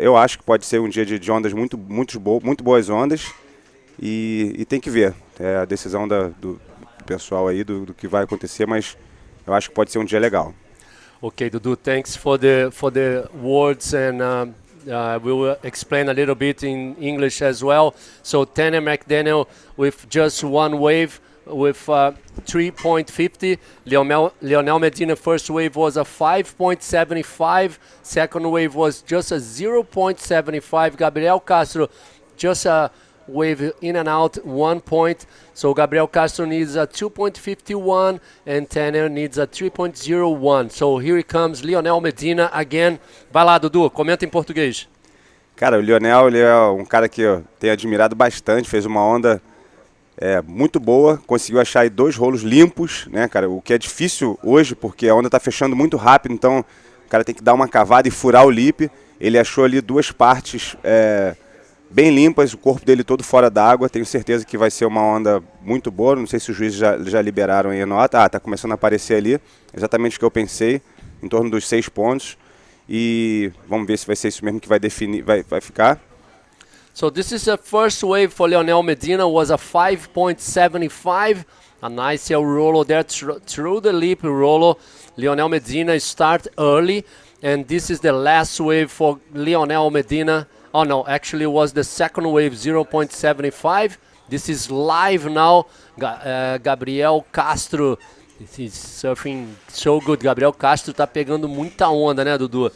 Eu acho que pode ser um dia de ondas muito boas ondas. E tem que ver a decisão do pessoal aí do que vai acontecer, mas eu acho que pode ser um dia legal. Okay, Dudu, thanks for the words, and we'll explain a little bit in English as well. So Tanner McDaniel with just one wave with 3.50. Lionel Medina first wave was a 5.75. Second wave was just a 0.75. Gabriel Castro just a wave in and out 1 point. So Gabriel Castro needs a 2.51 and Tanner needs a 3.01. So here comes Lionel Medina again. Vai lá, Dudu, comenta em português. Cara, o Lionel ele é um cara que eu tenho admirado bastante, fez uma onda muito boa, conseguiu achar aí 2 rolos limpos, né, cara, o que é difícil hoje porque a onda tá fechando muito rápido, então o cara tem que dar uma cavada e furar o lip. Ele achou ali 2 partes bem limpas, o corpo dele todo fora d'água. Tenho certeza que vai ser uma onda muito boa. Não sei se os juízes já liberaram aí a nota. Tá começando a aparecer ali. Exatamente o que eu pensei, em torno dos 6 pontos. E vamos ver se vai ser isso mesmo que vai definir, vai ficar. So this is the first wave for Lionel Medina, was a 5.75. A nice rollo there through the lip rollo. Lionel Medina start early, and this is the last wave for Lionel Medina. Oh no, actually it was the second wave, 0.75. This is live now. Gabriel Castro, he's surfing so good. Gabriel Castro tá pegando muita onda, né, Dudu?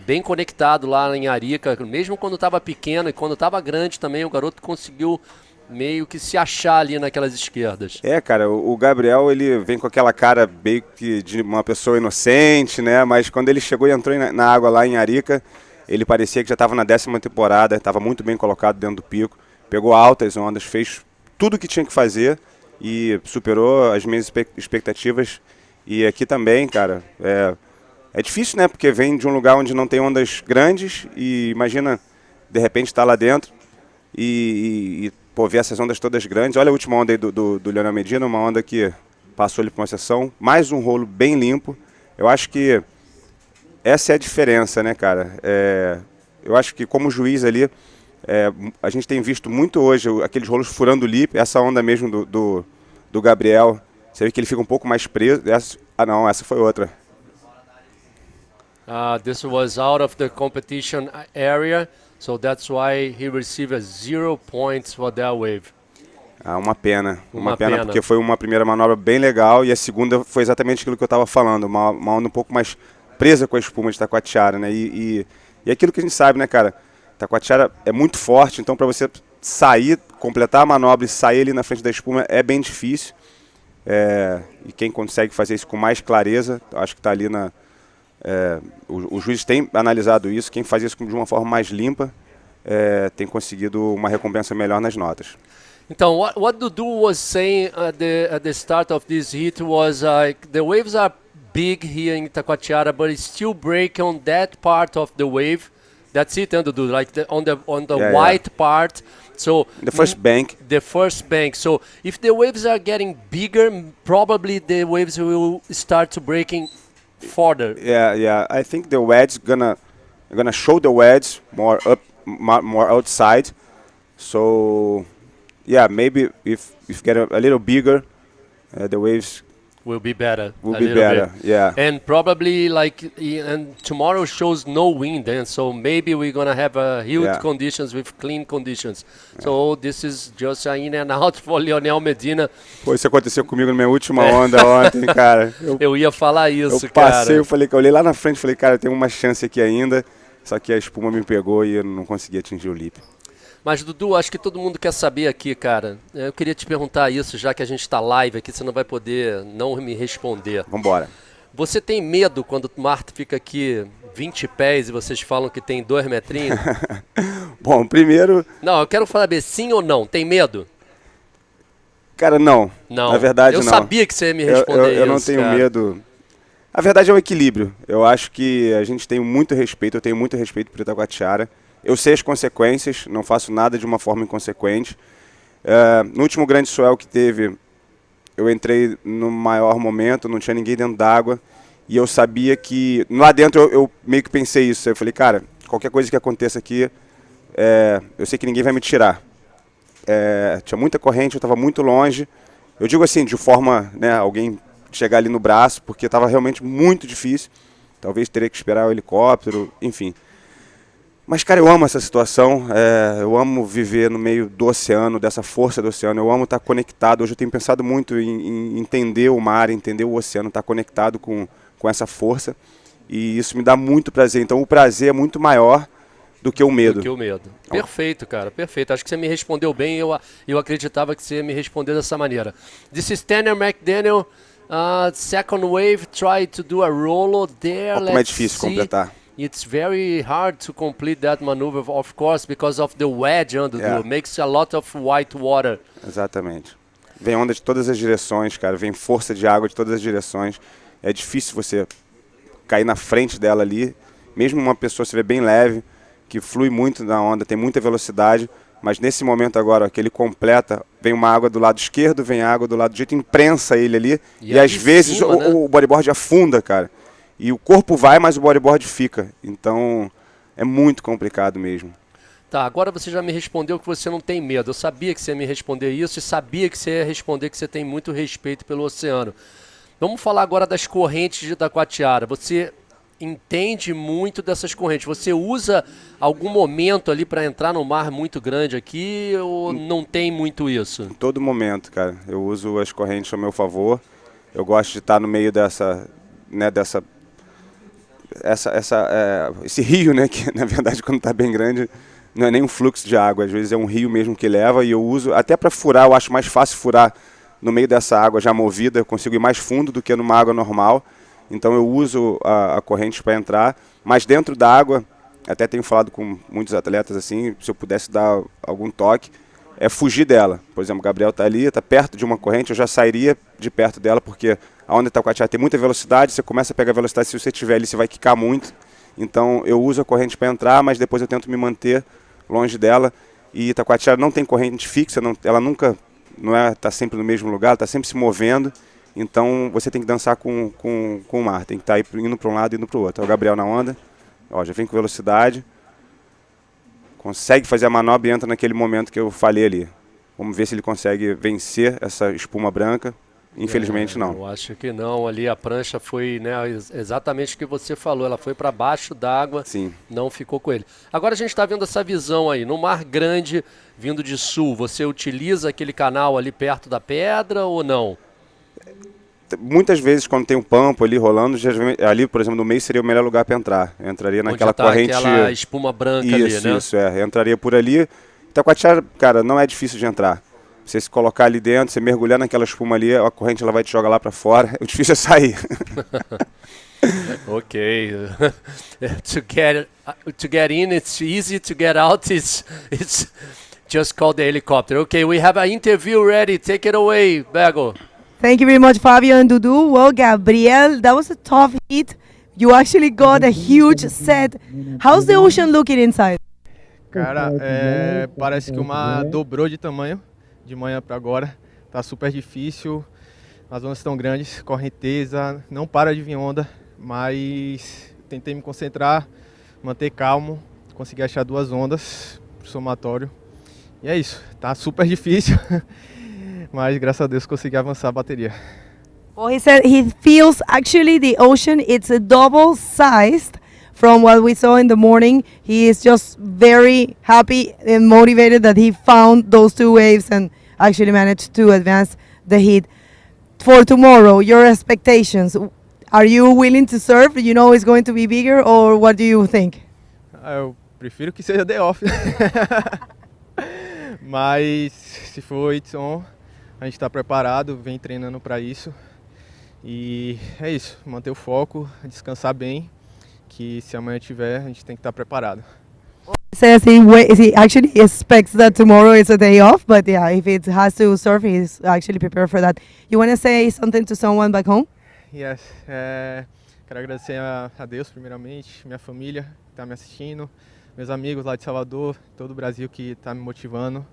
Bem conectado lá em Arica, mesmo quando estava pequeno e quando estava grande também, o garoto conseguiu meio que se achar ali naquelas esquerdas. Cara, o Gabriel, ele vem com aquela cara meio que de uma pessoa inocente, né? Mas quando ele chegou e entrou na água lá em Arica, ele parecia que já estava na 10ª temporada, estava muito bem colocado dentro do pico, pegou altas ondas, fez tudo o que tinha que fazer e superou as minhas expectativas. E aqui também, cara, é difícil, né? Porque vem de um lugar onde não tem ondas grandes e imagina, de repente, estar lá dentro e ver essas ondas todas grandes. Olha a última onda aí do Lionel Medina, uma onda que passou ali por uma sessão, mais um rolo bem limpo. Eu acho que essa é a diferença, né, cara? Eu acho que como juiz ali, a gente tem visto muito hoje aqueles rolos furando o lip, essa onda mesmo do Gabriel, você vê que ele fica um pouco mais preso. Não, essa foi outra. This was out of the competition area, so that's why he received 0 points for that wave. Uma pena. Uma pena porque foi uma primeira manobra bem legal e a segunda foi exatamente aquilo que eu estava falando, uma onda um pouco mais presa com a espuma de Itacoatiara, né? E aquilo que a gente sabe, né, cara? Itacoatiara é muito forte, então para você sair, completar a manobra e sair ali na frente da espuma é bem difícil. E quem consegue fazer isso com mais clareza, acho que está ali na... o juiz tem analisado isso, quem faz isso de uma forma mais limpa tem conseguido uma recompensa melhor nas notas. Então, what Dudu was saying at the start of this heat was the waves are big here in Itacoatiara, but it still break on that part of the wave. That's it, Dudu, like on the white part. So the first bank. The first bank. So if the waves are getting bigger, probably the waves will start to breaking further. Yeah. I think the wedge gonna show the wedge more up, more outside. So yeah, maybe if get a little bigger, the waves will be better. Will be better. Bit. Yeah. And probably and tomorrow shows no wind, and so maybe we're gonna have huge conditions with clean conditions. So this is just an in and out for Leonel Medina. Pô, isso aconteceu comigo na minha última onda ontem, cara. Eu ia falar isso, cara. Eu passei, eu olhei lá na frente, falei, cara, tem uma chance aqui ainda. Só que a espuma me pegou e eu não consegui atingir o lip. Mas, Dudu, acho que todo mundo quer saber aqui, cara. Eu queria te perguntar isso, já que a gente está live aqui, você não vai poder não me responder. Vambora. Você tem medo quando o mar fica aqui 20 pés e vocês falam que tem 2 metrinhos? Bom, primeiro... Não, eu quero saber sim ou não. Tem medo? Cara, não. Não. Na verdade, não. Eu sabia que você ia me responder isso, eu não tenho medo. A verdade é o equilíbrio. Eu acho que a gente tem muito respeito, eu tenho muito respeito por Itacoatiara. Eu sei as consequências, não faço nada de uma forma inconsequente. No último grande swell que teve, eu entrei no maior momento, não tinha ninguém dentro d'água. E eu sabia que... Lá dentro eu meio que pensei isso. Eu falei, cara, qualquer coisa que aconteça aqui, eu sei que ninguém vai me tirar. Tinha muita corrente, eu estava muito longe. Eu digo assim, de forma, né, alguém chegar ali no braço, porque estava realmente muito difícil. Talvez teria que esperar o helicóptero, enfim. Mas, cara, eu amo essa situação, eu amo viver no meio do oceano, dessa força do oceano, eu amo estar conectado. Hoje eu tenho pensado muito em entender o mar, entender o oceano, estar conectado com essa força, e isso me dá muito prazer. Então o prazer é muito maior do que o medo. Do que o medo. Perfeito, cara, perfeito. Acho que você me respondeu bem, eu acreditava que você ia me responder dessa maneira. This is Tanner McDaniel, second wave, try to do a roll there. Como é difícil completar. It's very hard to complete that maneuver, of course, because of the wedge under it makes a lot of white water. Exatamente. Vem onda de todas as direções, cara. Vem força de água de todas as direções. É difícil você cair na frente dela ali. Mesmo uma pessoa se vê bem leve, que flui muito na onda, tem muita velocidade, mas nesse momento agora, ó, que ele completa, vem uma água do lado esquerdo, vem água do lado direito, imprensa ele ali, e às vezes cima, né? o bodyboard afunda, cara. E o corpo vai, mas o bodyboard fica. Então, é muito complicado mesmo. Tá, agora você já me respondeu que você não tem medo. Eu sabia que você ia me responder isso e sabia que você ia responder que você tem muito respeito pelo oceano. Vamos falar agora das correntes de Itacoatiara. Você entende muito dessas correntes. Você usa algum momento ali para entrar no mar muito grande aqui ou não tem muito isso? Em todo momento, cara. Eu uso as correntes ao meu favor. Eu gosto de estar no meio dessa, né, esse rio, né, que na verdade quando está bem grande não é nem um fluxo de água, às vezes é um rio mesmo que leva, e eu uso até para furar. Eu acho mais fácil furar no meio dessa água já movida, eu consigo ir mais fundo do que numa água normal, então eu uso a corrente para entrar, mas dentro da água, até tenho falado com muitos atletas assim, se eu pudesse dar algum toque, é fugir dela. Por exemplo, o Gabriel está ali, está perto de uma corrente, eu já sairia de perto dela, porque a onda Itacoatiara tem muita velocidade, você começa a pegar velocidade, se você estiver ali, você vai quicar muito. Então eu uso a corrente para entrar, mas depois eu tento me manter longe dela. E Itacoatiara não tem corrente fixa, ela nunca está sempre no mesmo lugar, está sempre se movendo. Então você tem que dançar com o mar, tem que estar indo para um lado e indo para o outro. O Gabriel na onda, ó, já vem com velocidade, consegue fazer a manobra e entra naquele momento que eu falei ali. Vamos ver se ele consegue vencer essa espuma branca. Infelizmente não. Eu acho que não, ali a prancha foi, né, exatamente o que você falou, ela foi para baixo d'água, não ficou com ele. Agora a gente está vendo essa visão aí, no mar grande, vindo de sul, você utiliza aquele canal ali perto da pedra ou não? Muitas vezes quando tem um pampo ali rolando, ali por exemplo no meio seria o melhor lugar para entrar. Eu entraria naquela corrente... aquela espuma branca ali, né? Isso, entraria por ali. Itacoatiara, cara, não é difícil de entrar. Você se colocar ali dentro, você mergulhar naquela espuma ali, a corrente ela vai te jogar lá para fora. O difícil é sair. Ok. to get in, it's easy. To get out, it's just call the helicopter. Okay, we have an interview ready. Take it away, Bego. Thank you very much, Fabio and Dudu. Well, Gabriel, that was a tough hit. You actually got a huge set. How's the ocean looking inside? Cara, parece que o mar dobrou de tamanho de manhã para agora. Tá super difícil, as ondas estão grandes, correnteza, não para de vir onda, mas tentei me concentrar, manter calmo, consegui achar 2 ondas pro somatório. E é isso, tá super difícil, mas graças a Deus consegui avançar a bateria. Well, he said he feels actually the ocean, it's a double sized from what we saw in the morning. He is just very happy and motivated that he found those 2 waves and actually managed to advance the heat. For tomorrow, your expectations, are you willing to surf? You know it's going to be bigger, or what do you think? Eu prefiro que seja day off. Mas se for it's on, a gente está preparado, vem treinando para isso. E é isso, manter o foco, descansar bem, que se amanhã tiver, a gente tem que estar preparado. He says he actually expects that tomorrow is a day off, but yeah, if it has to surf, he's actually prepared for that. You want to say something to someone back home? Yes, quero agradecer a Deus primeiramente, minha família que está me assistindo, meus amigos lá de Salvador, todo o Brasil que está me motivando,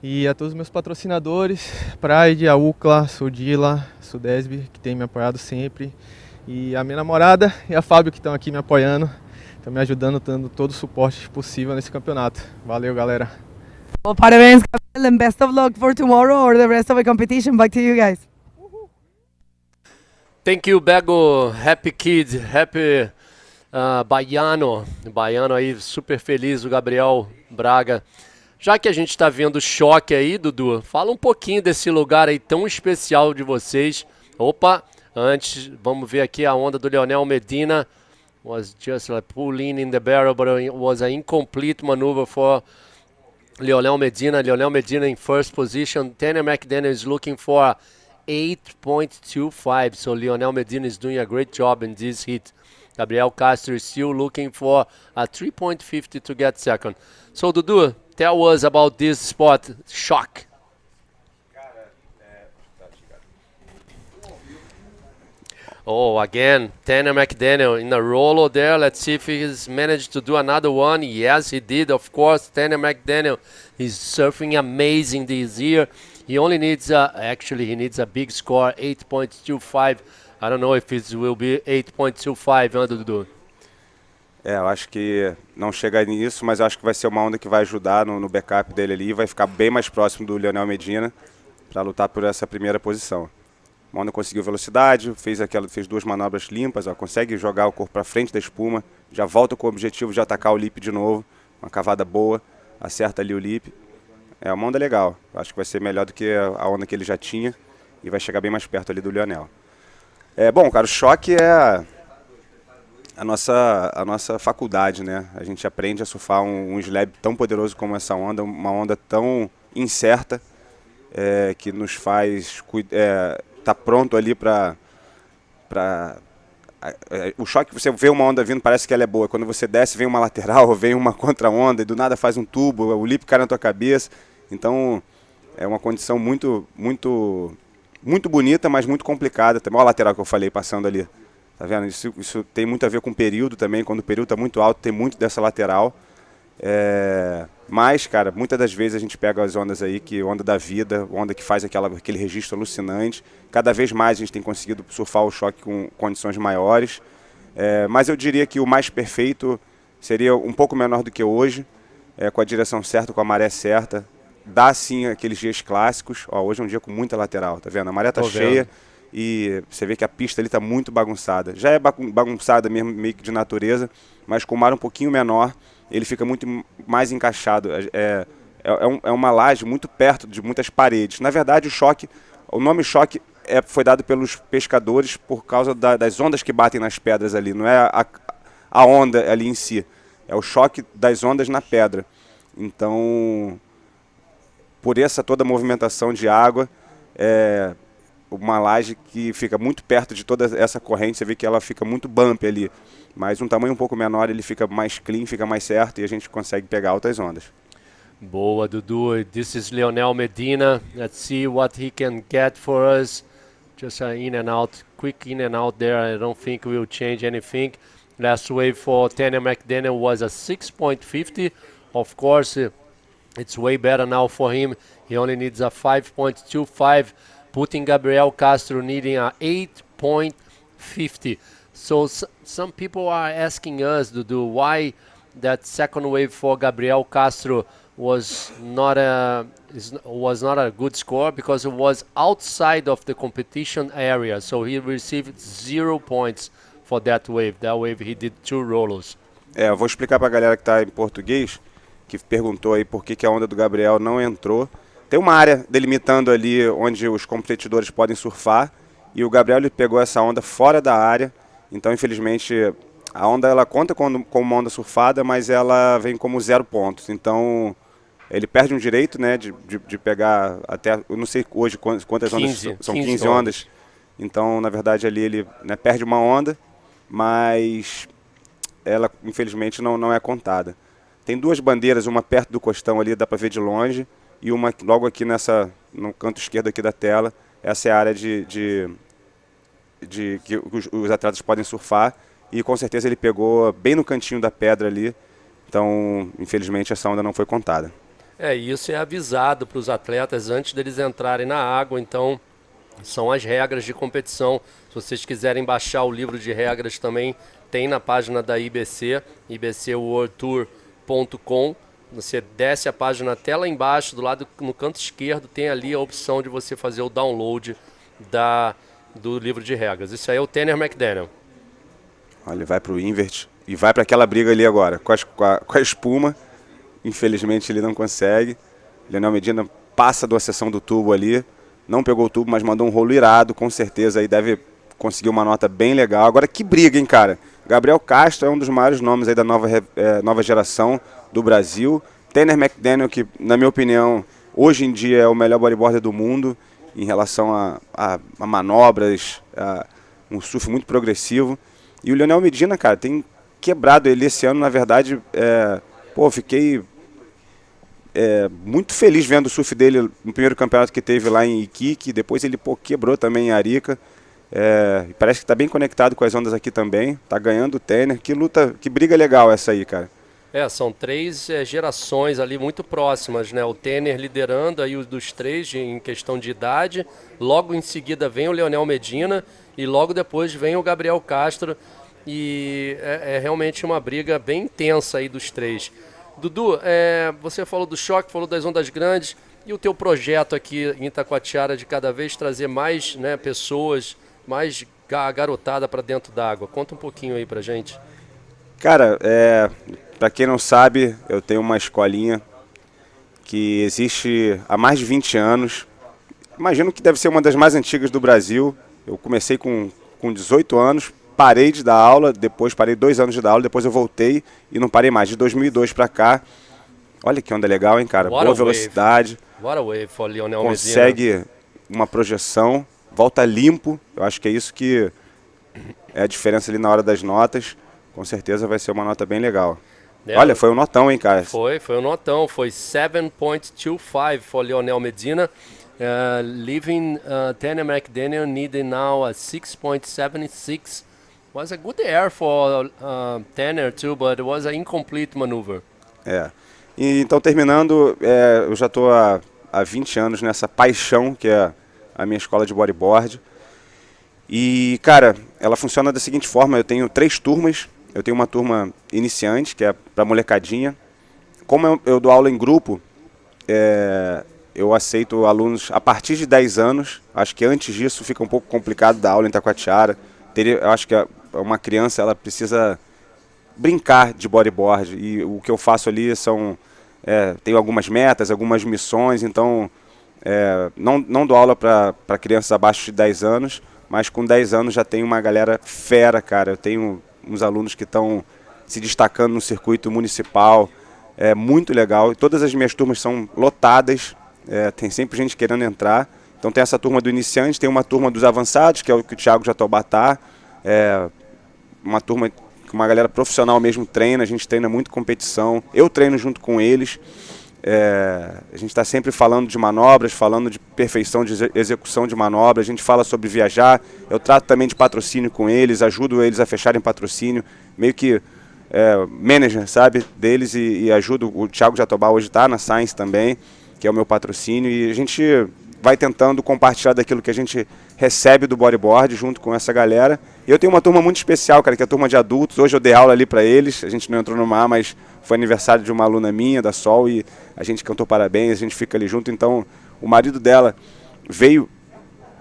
e a todos os meus patrocinadores, Pride, a UCLA, Sodila, Sudesb, que tem me apoiado sempre, e a minha namorada e a Fábio que estão aqui me apoiando, estão me ajudando, dando todo o suporte possível nesse campeonato. Valeu, galera. Well, parabéns, Gabriel, and best of luck for tomorrow or the rest of the competition. Back to you guys. Thank you, Bego. Happy kid, happy baiano. Baiano aí, super feliz, o Gabriel Braga. Já que a gente está vendo o choque aí, Dudu, fala um pouquinho desse lugar aí tão especial de vocês. Opa, antes, vamos ver aqui a onda do Leonel Medina. Was just like pulling in the barrel, but it was an incomplete maneuver for Leonel Medina. Leonel Medina in first position. Tanner McDaniel is looking for 8.25, so Leonel Medina is doing a great job in this heat. Gabriel Castro is still looking for a 3.50 to get second. So Dudu, tell us about this spot, shock. Oh, again, Tanner McDaniel in a roller there. Let's see if he's managed to do another one. Yes, he did, of course. Tanner McDaniel is surfing amazing this year. He only needs, actually, he needs a big score, 8.25. I don't know if it will be 8.25, Dudu. Eu acho que não chega nisso, mas eu acho que vai ser uma onda que vai ajudar no backup dele ali. Vai ficar bem mais próximo do Leonel Medina para lutar por essa primeira posição. O onda conseguiu velocidade, fez 2 manobras limpas, consegue jogar o corpo para frente da espuma, já volta com o objetivo de atacar o lip de novo, uma cavada boa, acerta ali o lip. É uma onda legal, acho que vai ser melhor do que a onda que ele já tinha e vai chegar bem mais perto ali do Leonel. Bom, cara, o choque é a nossa faculdade, né? A gente aprende a surfar um slab tão poderoso como essa onda, uma onda tão incerta, que nos faz tá pronto ali para o choque. Você vê uma onda vindo, parece que ela é boa. Quando você desce, vem uma lateral, vem uma contra-onda e do nada faz um tubo, o lip cai na tua cabeça. Então é uma condição muito bonita, mas muito complicada também. Olha a lateral que eu falei passando ali, tá vendo? Isso tem muito a ver com o período também. Quando o período está muito alto, tem muito dessa lateral. Mas, cara, muitas das vezes a gente pega as ondas aí, onda da vida, onda que faz aquele registro alucinante. Cada vez mais a gente tem conseguido surfar o choque com condições maiores. Mas eu diria que o mais perfeito seria um pouco menor do que hoje, com a direção certa, com a maré certa. dá sim aqueles dias clássicos. Ó, hoje é um dia com muita lateral, tá vendo? A maré tá cheia e você vê que a pista ali tá muito bagunçada. Já é bagunçada mesmo, meio que de natureza, mas com o mar um pouquinho menor, ele fica muito mais encaixado. É uma laje muito perto de muitas paredes. Na verdade, o nome choque foi dado pelos pescadores por causa das ondas que batem nas pedras ali. Não é a onda ali em si, é o choque das ondas na pedra. Então, por essa toda a movimentação de água, uma laje que fica muito perto de toda essa corrente, você vê que ela fica muito bump ali. Mas um tamanho um pouco menor, ele fica mais clean, fica mais certo e a gente consegue pegar altas ondas. Boa, Dudu. This is Leonel Medina. Let's see what he can get for us. Just in and out, quick in and out there. I don't think we'll change anything. Last wave for Tanner McDaniel was a 6.50. Of course, it's way better now for him. He only needs a 5.25, putting Gabriel Castro needing a 8.50. So some people are asking us, Dudu, why that second wave for Gabriel Castro was not a good score, because it was outside of the competition area. So he received 0 points for that wave. That wave he did 2 rollers. Eu vou explicar para a galera que está em português, que perguntou aí por que a onda do Gabriel não entrou. Tem uma área delimitando ali onde os competidores podem surfar, e o Gabriel ele pegou essa onda fora da área. Então, infelizmente, a onda ela conta como uma onda surfada, mas ela vem como 0 pontos. Então, ele perde um direito, né, de pegar até, eu não sei hoje quantas ondas são, 15 ondas. Então, na verdade, ali ele, né, perde uma onda, mas ela, infelizmente, não é contada. Tem 2 bandeiras, uma perto do costão ali, dá para ver de longe, e uma logo aqui no canto esquerdo aqui da tela. Essa é a área que os atletas podem surfar, e com certeza ele pegou bem no cantinho da pedra ali. Então, infelizmente, essa onda não foi contada. Isso é avisado para os atletas antes deles entrarem na água. Então, são as regras de competição. Se vocês quiserem baixar o livro de regras também, tem na página da IBC, ibcworldtour.com. Você desce a página até lá embaixo, do lado no canto esquerdo, tem ali a opção de você fazer o download do livro de regras. Isso aí é o Tanner McDaniel. Olha, ele vai para o invert e vai para aquela briga ali agora, com a espuma. Infelizmente ele não consegue. Leonel Medina passa da seção do tubo ali, não pegou o tubo, mas mandou um rolo irado, com certeza aí deve conseguir uma nota bem legal. Agora que briga, hein, cara? Gabriel Castro é um dos maiores nomes aí da nova geração do Brasil. Tanner McDaniel, que na minha opinião hoje em dia é o melhor bodyboarder do mundo em relação a manobras, um surf muito progressivo. E o Leonel Medina, cara, tem quebrado ele esse ano. Na verdade, fiquei muito feliz vendo o surf dele no primeiro campeonato que teve lá em Iquique. Depois ele quebrou também em Arica. Parece que está bem conectado com as ondas aqui também. Tá ganhando o Tanner. Que briga legal essa aí, cara. São 3 gerações ali muito próximas, né? O Tanner liderando aí os dos 3 em questão de idade. Logo em seguida vem o Leonel Medina e logo depois vem o Gabriel Castro. E é realmente uma briga bem intensa aí dos 3. Dudu, você falou do choque, falou das ondas grandes, e o teu projeto aqui em Itacoatiara de cada vez trazer mais, né, pessoas, mais garotada para dentro d'água. Conta um pouquinho aí pra gente. Cara, para quem não sabe, eu tenho uma escolinha que existe há mais de 20 anos. Imagino que deve ser uma das mais antigas do Brasil. Eu comecei com 18 anos, parei de dar aula, depois parei 2 anos de dar aula, depois eu voltei e não parei mais. De 2002 para cá, olha que onda legal, hein, cara? Boa velocidade. What a wave for Leonel consegue Medina. Uma projeção, volta limpo. Eu acho que é isso que é a diferença ali na hora das notas. Com certeza vai ser uma nota bem legal. Olha, foi um notão, hein, cara? Foi um notão. Foi 7.25 for Leonel Medina. Leaving Tanner McDaniel needing now a 6.76. Was a good air for Tanner too, but it was an incomplete maneuver. E, então, terminando, eu já estou há 20 anos nessa paixão que é a minha escola de bodyboard. E, cara, ela funciona da seguinte forma: eu tenho 3 turmas. Eu tenho uma turma iniciante, que é para molecadinha. Como eu dou aula em grupo, eu aceito alunos a partir de 10 anos. Acho que antes disso fica um pouco complicado dar aula em Itacoatiara. Eu acho que uma criança ela precisa brincar de bodyboard, e o que eu faço ali tenho algumas metas, algumas missões, então não dou aula para crianças abaixo de 10 anos, mas com 10 anos já tem uma galera fera, cara. Eu tenho uns alunos que estão se destacando no circuito municipal, é muito legal, e todas as minhas turmas são lotadas, tem sempre gente querendo entrar. Então tem essa turma do iniciante, tem uma turma dos avançados, que é o que o Thiago Jatobá tá, uma turma que uma galera profissional mesmo treina, a gente treina muito competição, eu treino junto com eles, a gente está sempre falando de manobras, falando de perfeição de execução de manobras, a gente fala sobre viajar, eu trato também de patrocínio com eles, ajudo eles a fecharem patrocínio, meio que manager, sabe, deles, e ajudo. O Thiago Jatobá hoje está na Science também, que é o meu patrocínio, e a gente vai tentando compartilhar daquilo que a gente recebe do bodyboard junto com essa galera. E eu tenho uma turma muito especial, cara, que é a turma de adultos. Hoje eu dei aula ali para eles, a gente não entrou no mar, mas foi aniversário de uma aluna minha, da Sol, e a gente cantou parabéns, a gente fica ali junto. Então, o marido dela veio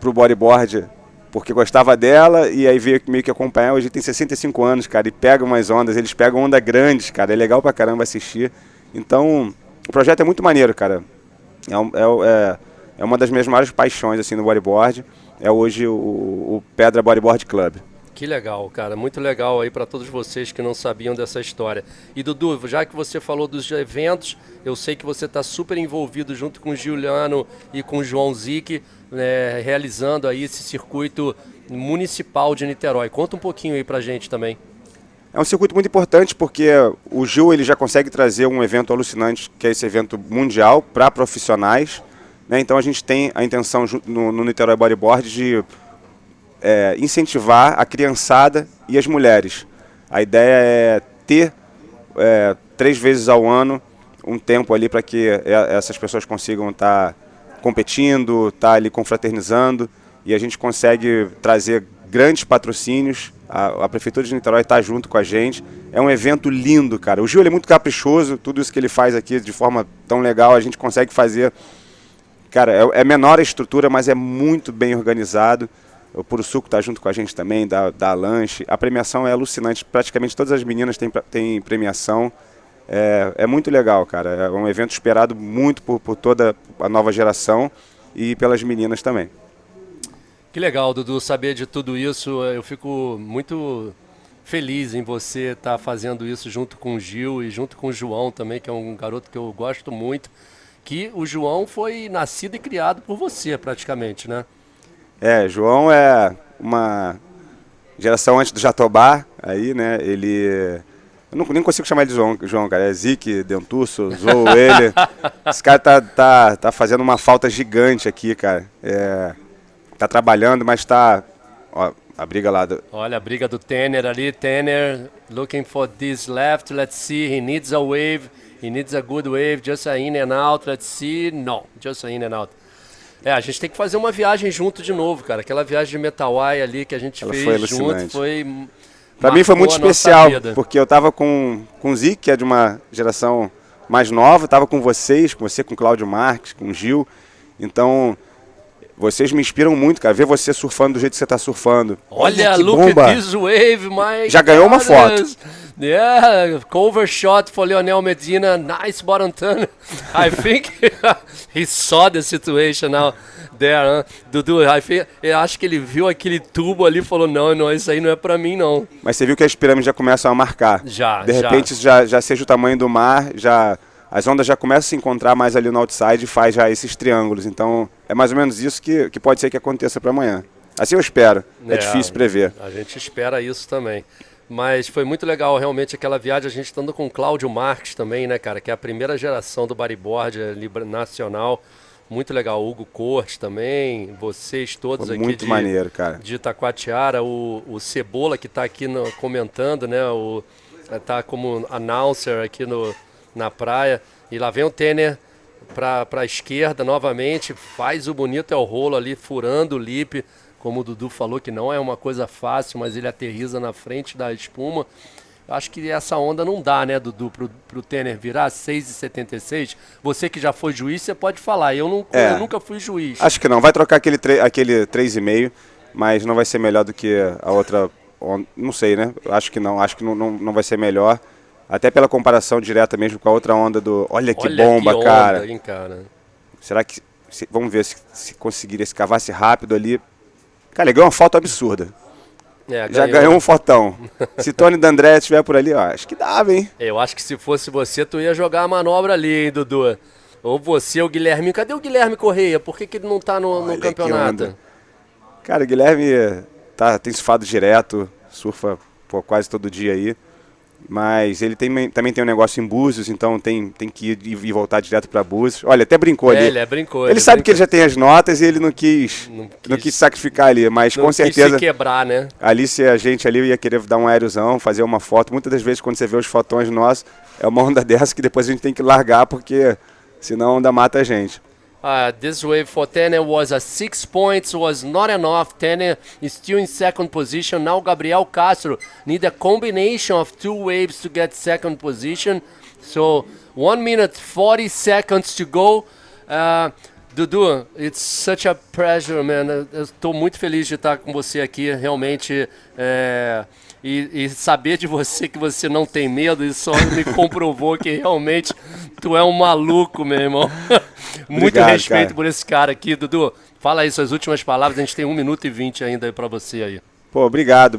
pro bodyboard porque gostava dela, e aí veio meio que acompanhar. Hoje tem 65 anos, cara, e pega umas ondas, eles pegam onda grandes, cara, é legal pra caramba assistir. Então, o projeto é muito maneiro, cara. É uma das minhas maiores paixões assim no bodyboard, é hoje o Pedra Bodyboard Club. Que legal, cara, muito legal aí para todos vocês que não sabiam dessa história. E Dudu, já que você falou dos eventos, eu sei que você está super envolvido junto com o Giuliano e com o João Zic, realizando aí esse circuito municipal de Niterói. Conta um pouquinho aí pra gente também. É um circuito muito importante porque o Gil ele já consegue trazer um evento alucinante, que é esse evento mundial para profissionais, né? Então a gente tem a intenção no Niterói Bodyboard de incentivar a criançada e as mulheres. A ideia é ter 3 vezes ao ano um tempo ali para que essas pessoas consigam estar competindo, estar ali confraternizando, e a gente consegue trazer grandes patrocínios. A Prefeitura de Niterói está junto com a gente. É um evento lindo, cara. O Gil ele é muito caprichoso, tudo isso que ele faz aqui de forma tão legal, a gente consegue fazer. Cara, é menor a estrutura, mas é muito bem organizado. O Puro Suco está junto com a gente também, dá lanche. A premiação é alucinante, praticamente todas as meninas têm premiação. É muito legal, cara. É um evento esperado muito por toda a nova geração e pelas meninas também. Que legal, Dudu, saber de tudo isso. Eu fico muito feliz em você estar fazendo isso junto com o Gil e junto com o João também, que é um garoto que eu gosto muito. Que o João foi nascido e criado por você, praticamente, né? João é uma geração antes do Jatobá, aí, né? Ele... Eu nem consigo chamar ele de João, cara. É Zic, Dentuço, Zou, ele. Esse cara tá fazendo uma falta gigante aqui, cara. Tá trabalhando, mas tá... Ó, a briga lá do... Olha a briga do Tanner ali. Tanner looking for this left. Let's see. He needs a wave. He needs a good wave. Just a in and out. Let's see. No. Just a in and out. A gente tem que fazer uma viagem junto de novo, cara. Aquela viagem de Niterói ali que a gente fez junto foi... Pra mim foi muito especial, porque eu tava com o Zic, que é de uma geração mais nova, tava com você, com o Cláudio Marques, com o Gil. Então, vocês me inspiram muito, cara. Ver você surfando do jeito que você tá surfando. Olha que look bomba. At this wave, my Já ganhou uma foto. Yeah, cover shot for Leonel Medina. Nice bottom turn. I think he saw the situation now there, huh? Dudu, eu acho que ele viu aquele tubo ali e falou, não, isso aí não é pra mim, não. Mas você viu que as pirâmides já começam a marcar. De repente, já seja o tamanho do mar, as ondas já começam a se encontrar mais ali no outside e faz já esses triângulos. Então, é mais ou menos isso que pode ser que aconteça para amanhã. Assim eu espero. É difícil prever. A gente espera isso também. Mas foi muito legal realmente aquela viagem, a gente estando com o Cláudio Marques também, né, cara? Que é a primeira geração do bodyboard nacional. Muito legal. Hugo Cortes também, vocês todos aqui muito maneiro, cara. De Itacoatiara. O Cebola que está aqui comentando, né? Tá como announcer aqui na praia. E lá vem o Tanner para a esquerda novamente, faz o bonito é o rolo ali, furando o lip. Como o Dudu falou, que não é uma coisa fácil, mas ele aterriza na frente da espuma. Eu acho que essa onda não dá, né, Dudu, pro Tanner virar 6,76. Você que já foi juiz, você pode falar. Eu nunca fui juiz. Acho que não. Vai trocar aquele 3,5, mas não vai ser melhor do que a outra onda. Não sei, né? Acho que não. Acho que não vai ser melhor. Até pela comparação direta mesmo com a outra onda do... Olha que bomba, que onda, cara. Hein, cara. Será que... Vamos ver se conseguiria, se cavasse rápido ali. Cara, ele ganhou uma foto absurda. Já ganhou um fotão. Se Tony D'Andrea estiver por ali, ó, acho que dava, hein? Eu acho que se fosse você, tu ia jogar a manobra ali, hein, Dudu? Ou você, o Guilherme. Cadê o Guilherme Correia? Por que ele não tá no campeonato? Cara, o Guilherme tem surfado direto, surfa quase todo dia aí. Mas ele também tem um negócio em Búzios, então tem que ir e voltar direto para Búzios. Olha, até brincou ali. Ele sabe que ele já tem as notas e ele não quis sacrificar ali, mas com certeza... Não quis se quebrar, né? Ali, se a gente ali ia querer dar um aérozão, fazer uma foto, muitas das vezes quando você vê os fotões nossos, é uma onda dessa que depois a gente tem que largar, porque senão a onda mata a gente. This wave for Tanner was a 6 points, was not enough. Tanner is still in second position. Now Gabriel Castro need a combination of 2 waves to get second position. So 1 minute 40 seconds to go. Dudu, it's such a pleasure, man. Eu estou muito feliz de estar com você aqui, realmente. E saber de você que você não tem medo, isso só me comprovou que realmente tu é um maluco, meu irmão. Muito respeito por esse cara aqui, Dudu. Fala aí suas últimas palavras, a gente tem 1 minuto e 20 ainda para você aí. Pô, obrigado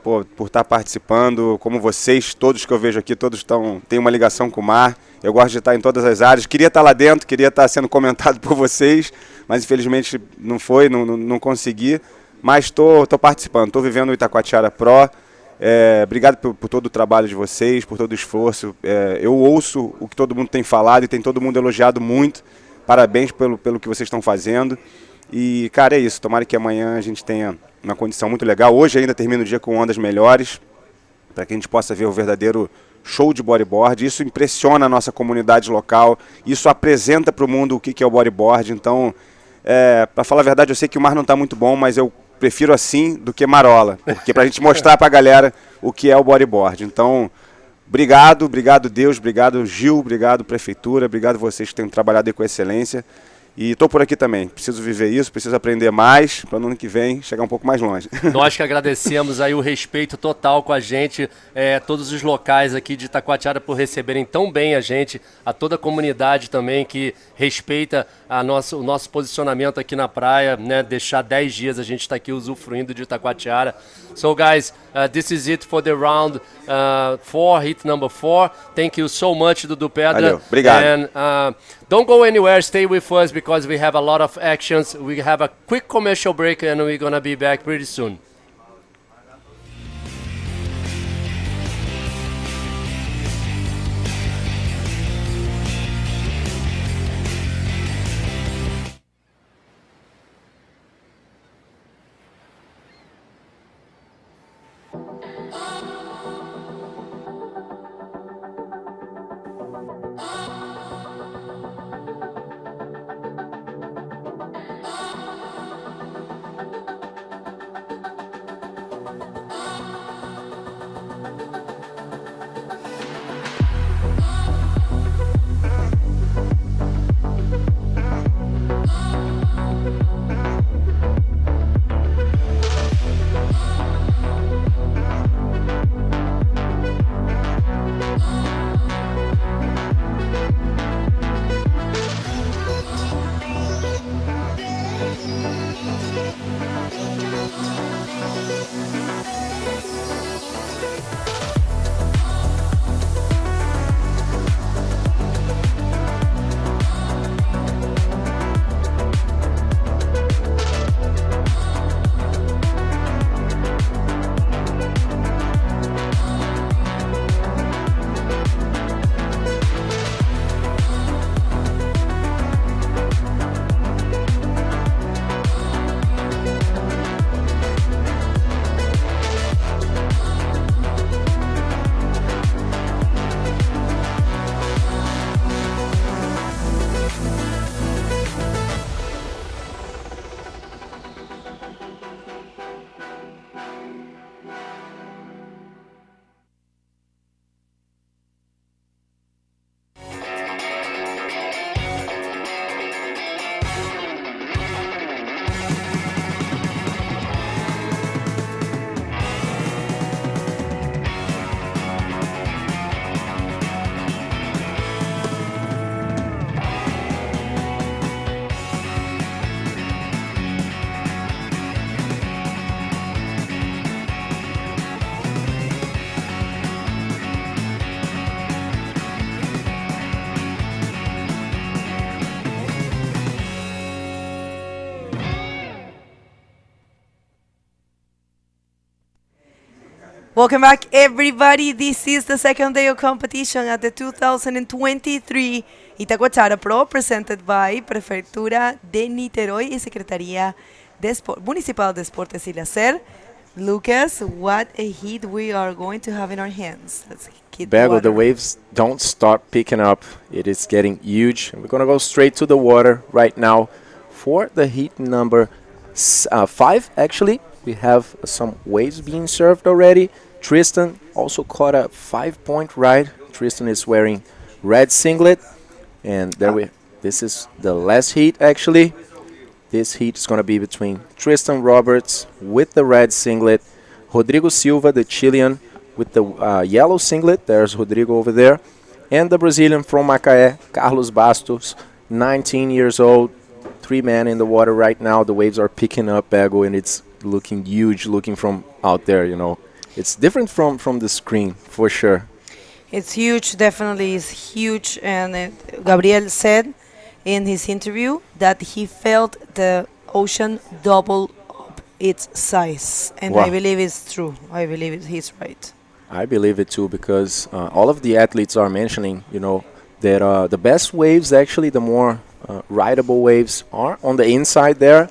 por estar participando. Como vocês, todos que eu vejo aqui, todos têm uma ligação com o mar. Eu gosto de estar em todas as áreas. Queria estar lá dentro, queria estar sendo comentado por vocês, mas infelizmente não consegui. Mas estou participando, estou vivendo o Itacoatiara Pro. Obrigado por todo o trabalho de vocês, por todo o esforço. Eu ouço o que todo mundo tem falado e tem todo mundo elogiado muito. Parabéns pelo que vocês estão fazendo. E, cara, é isso. Tomara que amanhã a gente tenha uma condição muito legal. Hoje ainda termina o dia com ondas melhores, para que a gente possa ver o verdadeiro show de bodyboard. Isso impressiona a nossa comunidade local. Isso apresenta para o mundo o que é o bodyboard. Então, para falar a verdade, eu sei que o mar não está muito bom, mas eu prefiro assim do que marola, porque pra gente mostrar pra galera o que é o bodyboard. Então, obrigado Deus, obrigado Gil, obrigado Prefeitura, obrigado vocês que têm trabalhado aí com excelência. E estou por aqui também, preciso viver isso, preciso aprender mais, para no ano que vem chegar um pouco mais longe. Nós que agradecemos aí o respeito total com a gente, todos os locais aqui de Itacoatiara por receberem tão bem a gente, a toda a comunidade também que respeita o nosso posicionamento aqui na praia, né? Deixar 10 dias a gente está aqui usufruindo de Itacoatiara. So guys, this is it for the round 4, hit number 4. Thank you so much, Dudu Pedra. Valeu, obrigado. And, don't go anywhere, stay with us because we have a lot of actions. We have a quick commercial break and we're gonna be back pretty soon. Welcome back, everybody. This is the second day of competition at the 2023 Itacoatiara Pro, presented by Prefectura de Niterói y Secretaría de Municipal de Deportes y Lazer. Lucas, what a heat we are going to have in our hands. Let's keep Bego, the waves don't stop picking up. It is getting huge. And we're going to go straight to the water right now for the heat number 5, actually. We have some waves being served already. Tristan also caught a 5-point ride. Tristan is wearing red singlet. And this is the last heat, actually. This heat is going to be between Tristan Roberts with the red singlet, Rodrigo Silva, the Chilean, with the yellow singlet. There's Rodrigo over there. And the Brazilian from Macaé, Carlos Bastos, 19 years old. 3 men in the water right now. The waves are picking up, Bego, and it's looking huge, looking from out there, you know. It's different from the screen, for sure. It's huge, definitely is huge. And Gabriel said in his interview that he felt the ocean double up its size. And wow. I believe it's true. I believe he's right. I believe it too, because all of the athletes are mentioning, you know, that the best waves, actually, the more rideable waves are on the inside there.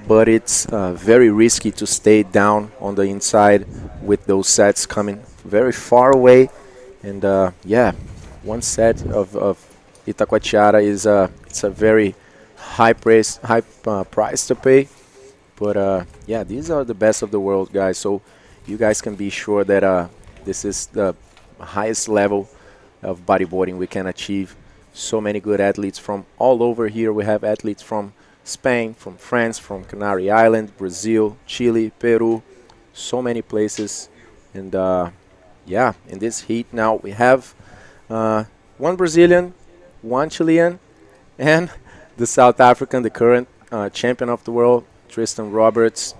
But it's very risky to stay down on the inside with those sets coming very far away. And yeah, one set of Itacoatiara is it's a very high price to pay. But yeah, these are the best of the world, guys. So you guys can be sure that this is the highest level of bodyboarding we can achieve. So many good athletes from all over here. We have athletes from Spain, from France, from Canary Island, Brazil, Chile, Peru, so many places. And yeah, in this heat now we have one Brazilian, one Chilean, and the South African, the current champion of the world, Tristan Roberts.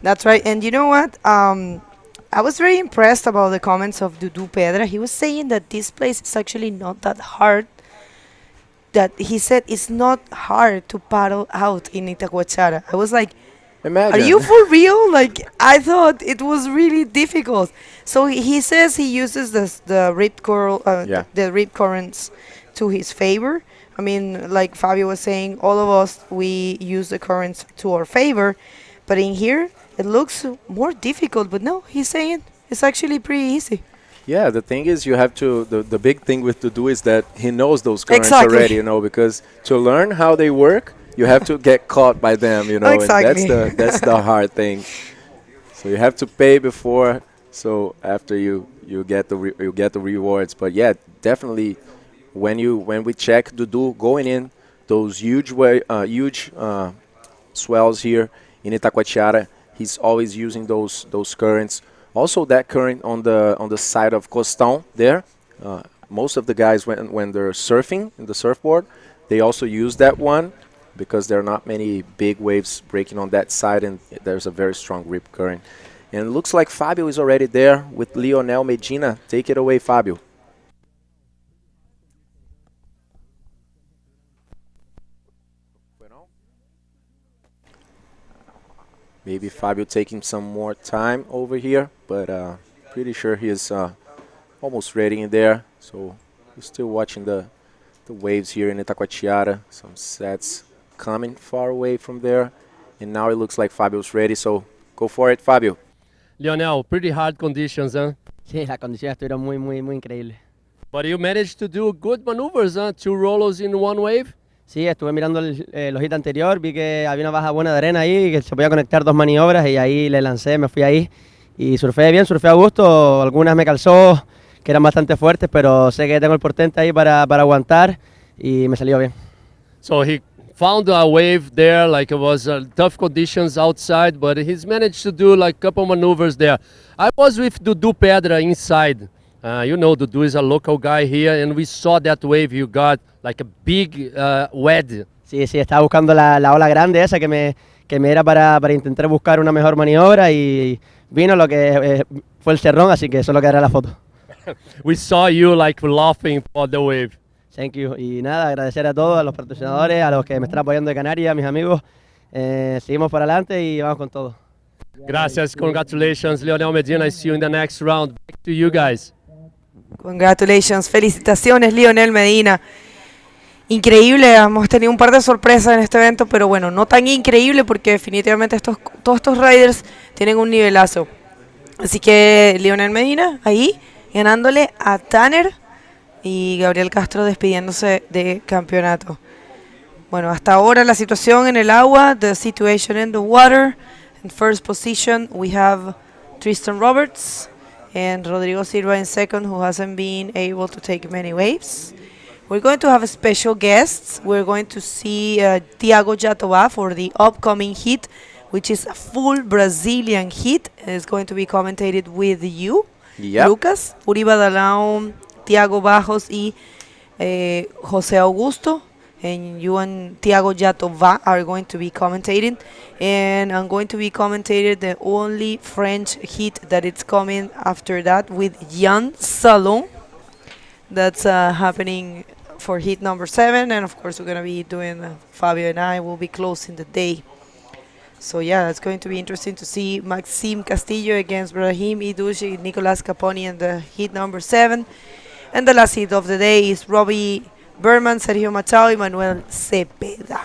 That's right. And you know what? I was very impressed about the comments of Dudu Pedra. He was saying that this place is actually not that hard. That he said it's not hard to paddle out in Itacoatiara. I was like, imagine. Are you for real? Like, I thought it was really difficult. So he says he uses the rip currents to his favor. I mean, like Fabio was saying, all of us, we use the currents to our favor. But in here, it looks more difficult. But no, he's saying it's actually pretty easy. Yeah, the thing is, you have to. The big thing with Dudu is that he knows those currents exactly. already, you know, because to learn how they work, you have to get caught by them, you know. Exactly. And that's the hard thing. So you have to pay before, so after you get the rewards. But yeah, definitely, when we check Dudu going in those huge swells here in Itacoatiara, he's always using those currents. Also, that current on the side of Costão there, most of the guys when they're surfing in the surfboard, they also use that one because there are not many big waves breaking on that side, and there's a very strong rip current. And it looks like Fabio is already there with Lionel Medina. Take it away, Fabio. Maybe Fabio taking some more time over here, but pretty sure he is almost ready in there. So we're still watching the waves here in Itacoatiara. Some sets coming far away from there. And now it looks like Fabio's ready, so go for it, Fabio. Lionel, pretty hard conditions, huh? Sí, las condiciones estuvieron muy increíbles. But you managed to do good maneuvers, huh? 2 rollers in one wave. Sí, estuve mirando el hit anterior, vi que había una baja buena de arena ahí, que se podía conectar 2 maniobras y ahí le lancé, me fui ahí y surfé bien, surfé a gusto. Algunas me calzó, que eran bastante fuertes, pero sé que tengo el portente ahí para aguantar y me salió bien. So he found a wave there, like it was tough conditions outside, but he's managed to do like a couple maneuvers there. I was with Dudu Pedra inside. You know, Dudu is a local guy here, and we saw that wave you got, like a big wedge. Sí, estaba buscando la ola grande esa que me era para intentar buscar una mejor maniobra y vino lo que fue el cerrón, así que solo quedará la foto. We saw you like laughing for the wave. Thank you. Y nada, agradecer a todos, a los patrocinadores, a los que me están apoyando de Canarias, a mis amigos. Seguimos para adelante y vamos con todo. Gracias, congratulations, Leonel Medina. I see you in the next round. Back to you guys. Congratulations, felicitaciones Lionel Medina. Increíble, hemos tenido un par de sorpresas en este evento, pero bueno, no tan increíble porque definitivamente todos estos riders tienen un nivelazo. Así que Lionel Medina ahí ganándole a Tanner y Gabriel Castro despidiéndose de campeonato. Bueno, hasta ahora la situación en el agua, the situation in the water. In first position we have Tristan Roberts and Rodrigo Silva in second, who hasn't been able to take many waves. We're going to have a special guests. We're going to see Thiago Jatobá for the upcoming heat, which is a full Brazilian heat. It's going to be commentated with you, Lucas, Uri Badalão, Thiago Barros y José Augusto. And you and Thiago Jatobá are going to be commentating. And I'm going to be commentating the only French heat that it's coming after that with Yann Salon. That's happening for heat number 7. And of course we're going to be doing, Fabio and I will be closing the day. So yeah, it's going to be interesting to see Maxime Castillo against Brahim Idouche and Nicolas Caponi in the heat number 7. And the last heat of the day is Robbie Berman, Sergio Machado e Manuel Cepeda.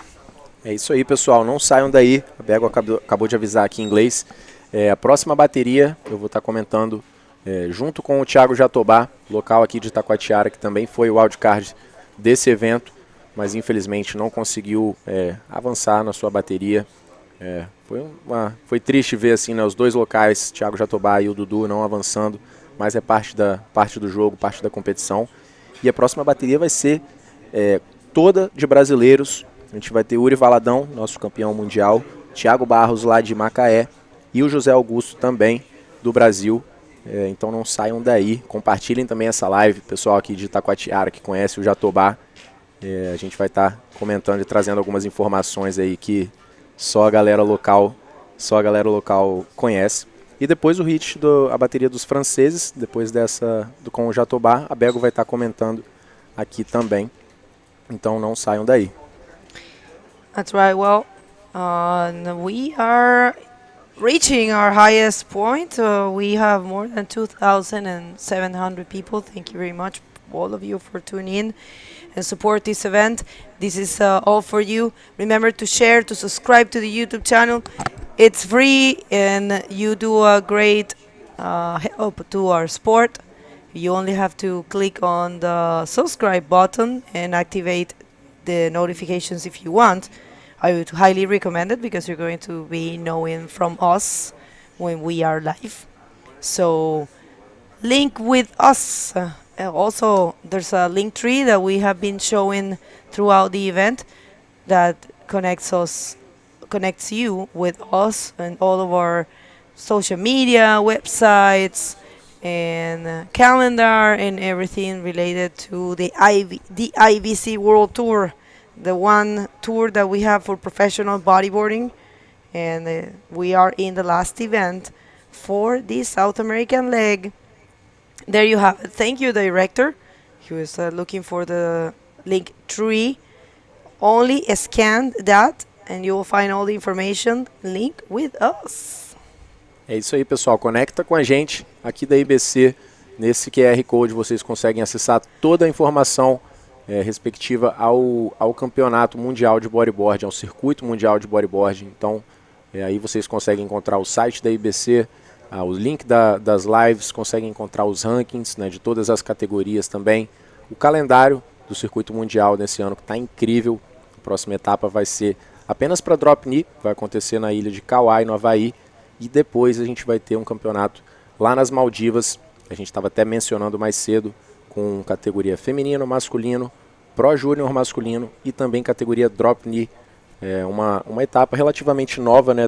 É isso aí, pessoal. Não saiam daí. A Bego acabou de avisar aqui em inglês. A próxima bateria eu vou estar comentando junto com o Thiago Jatobá, local aqui de Itacoatiara, que também foi o wildcard desse evento, mas infelizmente não conseguiu avançar na sua bateria. Foi triste ver assim, né, os dois locais, Thiago Jatobá e o Dudu, não avançando, mas é parte do jogo, parte da competição. E a próxima bateria vai ser toda de brasileiros. A gente vai ter Uri Valadão, nosso campeão mundial, Thiago Barros lá de Macaé e o José Augusto também do Brasil. Então não saiam daí, compartilhem também essa live, pessoal aqui de Itacoatiara que conhece o Jatobá. A gente vai estar comentando e trazendo algumas informações aí que só a galera local conhece. E depois o hit a bateria dos franceses, depois com o Jatobá, a Bego vai estar comentando aqui também. Então não saiam daí. That's right. Well, we are reaching our highest point. We have more than 2,700 people. Thank you very much, all of you, for tuning in and support this event. This is all for you. Remember to share, to subscribe to the YouTube channel. It's free and you do a great help to our sport. You only have to click on the subscribe button and activate the notifications if you want. I would highly recommend it because you're going to be knowing from us when we are live. So link with us. Also, there's a link tree that we have been showing throughout the event that connects you with us and all of our social media, websites, and calendar and everything related to the IBC World Tour, the one tour that we have for professional bodyboarding. And we are in the last event for the South American leg. There you have it. Thank you, director. He was looking for the link tree. Only scan that and you will find all the information. Link with us. É isso aí, pessoal. Conecta com a gente aqui da IBC. Nesse QR Code vocês conseguem acessar toda a informação respectiva ao campeonato mundial de bodyboard, ao circuito mundial de bodyboard. Então, aí vocês conseguem encontrar o site da IBC, o link das lives, conseguem encontrar os rankings, né, de todas as categorias também. O calendário do circuito mundial desse ano, que está incrível. A próxima etapa vai ser apenas para drop knee, vai acontecer na ilha de Kauai, no Havaí. E depois a gente vai ter um campeonato lá nas Maldivas. A gente estava até mencionando mais cedo, com categoria feminino, masculino, Pro Júnior masculino e também categoria drop knee. Uma etapa relativamente nova, né,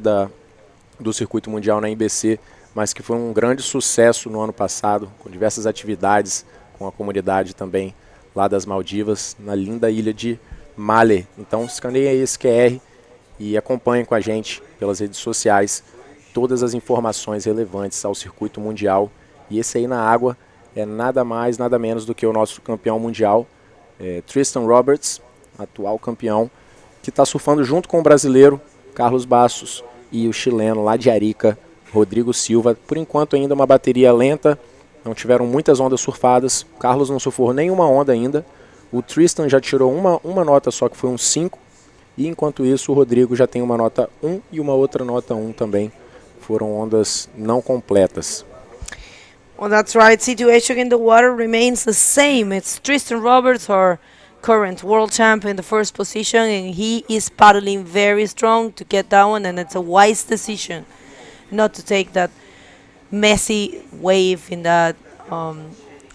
do circuito mundial na IBC, mas que foi um grande sucesso no ano passado, com diversas atividades com a comunidade também lá das Maldivas, na linda ilha de Male. Então escaneiem aí esse QR e acompanhem com a gente pelas redes sociais todas as informações relevantes ao circuito mundial. E esse aí na água é nada mais, nada menos do que o nosso campeão mundial, Tristan Roberts, atual campeão, que está surfando junto com o brasileiro Carlos Bastos e o chileno lá de Arica, Rodrigo Silva. Por enquanto ainda uma bateria lenta, não tiveram muitas ondas surfadas. Carlos não surfou nenhuma onda ainda. O Tristan já tirou uma nota só, que foi um 5. E enquanto isso o Rodrigo já tem uma nota 1 e uma outra nota 1 também. Foram ondas não completas. Well, that's right. Situation in the water remains the same. It's Tristan Roberts, our current world champ, in the first position, and he is paddling very strong to get that one, and it's a wise decision not to take that messy wave in that.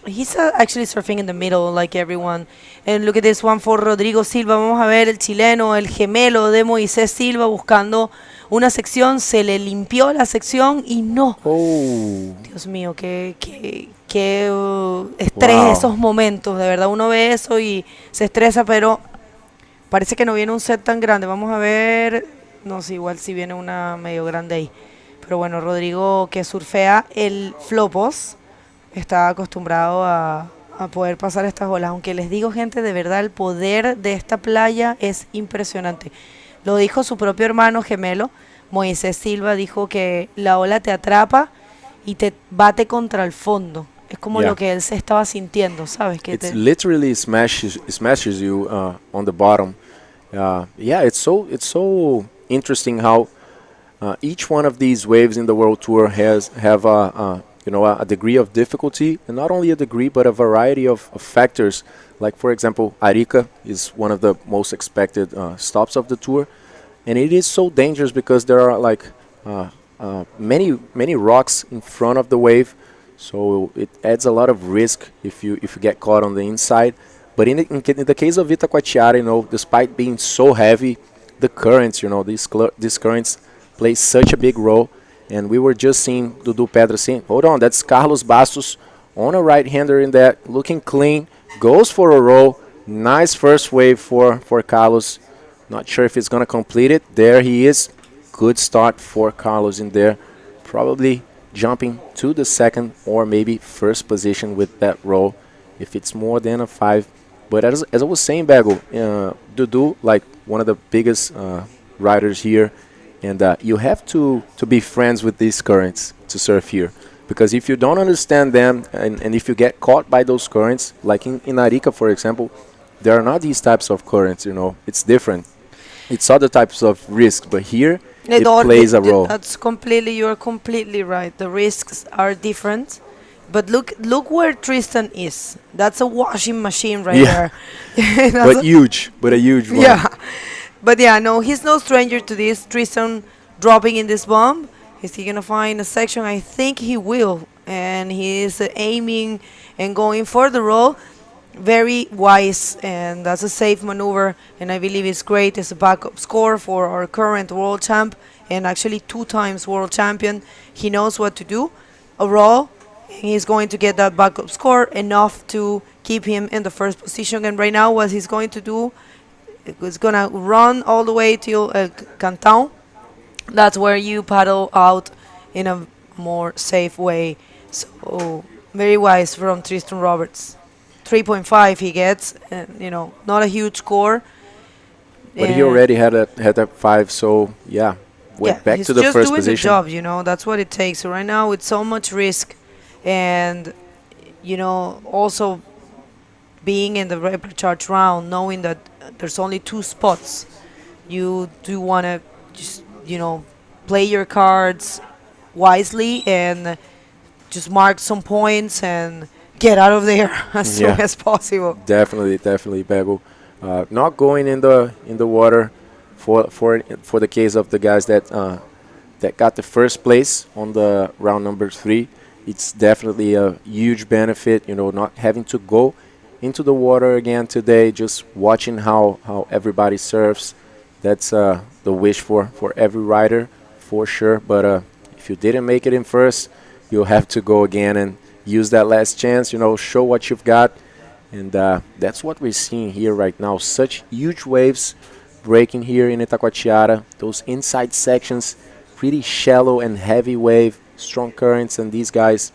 He's actually surfing in the middle like everyone. And look at this one for Rodrigo Silva. Vamos a ver el chileno, el gemelo de Moisés Silva buscando una sección. Se le limpió la sección y no. Oh. Dios mío, qué estrés esos momentos. De verdad uno ve eso y se estresa, pero parece que no viene un set tan grande. Vamos a ver. No sé, igual si viene una medio grande ahí. Pero bueno, Rodrigo, que surfea el flopos, está acostumbrado a poder pasar estas olas. Aunque les digo, gente, de verdad el poder de esta playa es impresionante. Lo dijo su propio hermano gemelo, Moisés Silva, dijo que la ola te atrapa y te bate contra el fondo. Es como lo que él se estaba sintiendo, ¿sabes? Que it literally smashes you on the bottom. It's so interesting how each one of these waves in the World Tour have a degree of difficulty, and not only a degree, but a variety of factors. Like, for example, Arica is one of the most expected stops of the tour, and it is so dangerous because there are like many rocks in front of the wave, so it adds a lot of risk if you get caught on the inside. But in the case of Itacoatiara, despite being so heavy, the currents, these currents play such a big role. And we were just seeing Dudu Pedra saying, hold on, that's Carlos Bastos on a right-hander in that, looking clean, goes for a roll. Nice first wave for Carlos. Not sure if he's going to complete it. There he is. Good start for Carlos in there. Probably jumping to the second or maybe first position with that roll if it's more than a 5. But as I was saying, Bago, Dudu, like one of the biggest riders here, and you have to be friends with these currents to surf here. Because if you don't understand them, and if you get caught by those currents, like in Arica, for example, there are not these types of currents, It's different. It's other types of risks, but here it plays a role. You're completely right. The risks are different. But look where Tristan is. That's a washing machine right there. But a huge one. Yeah. But no, he's no stranger to this. Tristan dropping in this bomb. Is he going to find a section? I think he will. And he is aiming and going for the roll. Very wise, and that's a safe maneuver. And I believe it's great. It's a backup score for our current world champ, and actually 2 times world champion. He knows what to do. A roll, and he's going to get that backup score, enough to keep him in the first position. And right now what he's going to do, it's going to run all the way till El Cantão. That's where you paddle out in a more safe way. So very wise from Tristan Roberts. 3.5 he gets, not a huge score. But he already had that 5, so went back to the first position. He's just doing the job, that's what it takes. So right now with so much risk, and also being in the recharge round, knowing that there's only 2 spots, you do want to just play your cards wisely and just mark some points and get out of there as soon as possible. Definitely, Bego. Not going in the water for the case of the guys that got the first place on the round number 3. It's definitely a huge benefit, not having to go into the water again today, just watching how everybody surfs. That's the wish for every rider, for sure. But if you didn't make it in first, you'll have to go again and use that last chance, show what you've got. And that's what we're seeing here right now. Such huge waves breaking here in Itacoatiara. Those inside sections, pretty shallow and heavy wave, strong currents, and these guys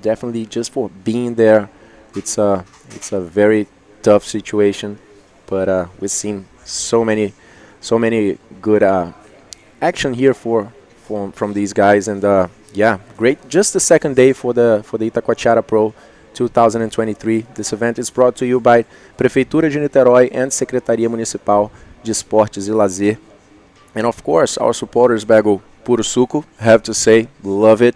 definitely, just for being there, it's a very tough situation. But we've seen so many good action here for from these guys, and yeah, great. Just the second day for the Itacoatiara Pro 2023. This event is brought to you by Prefeitura de Niterói and Secretaria Municipal de Esportes e Lazer. And of course, our supporters, Bego, Puro Suco, have to say, love it.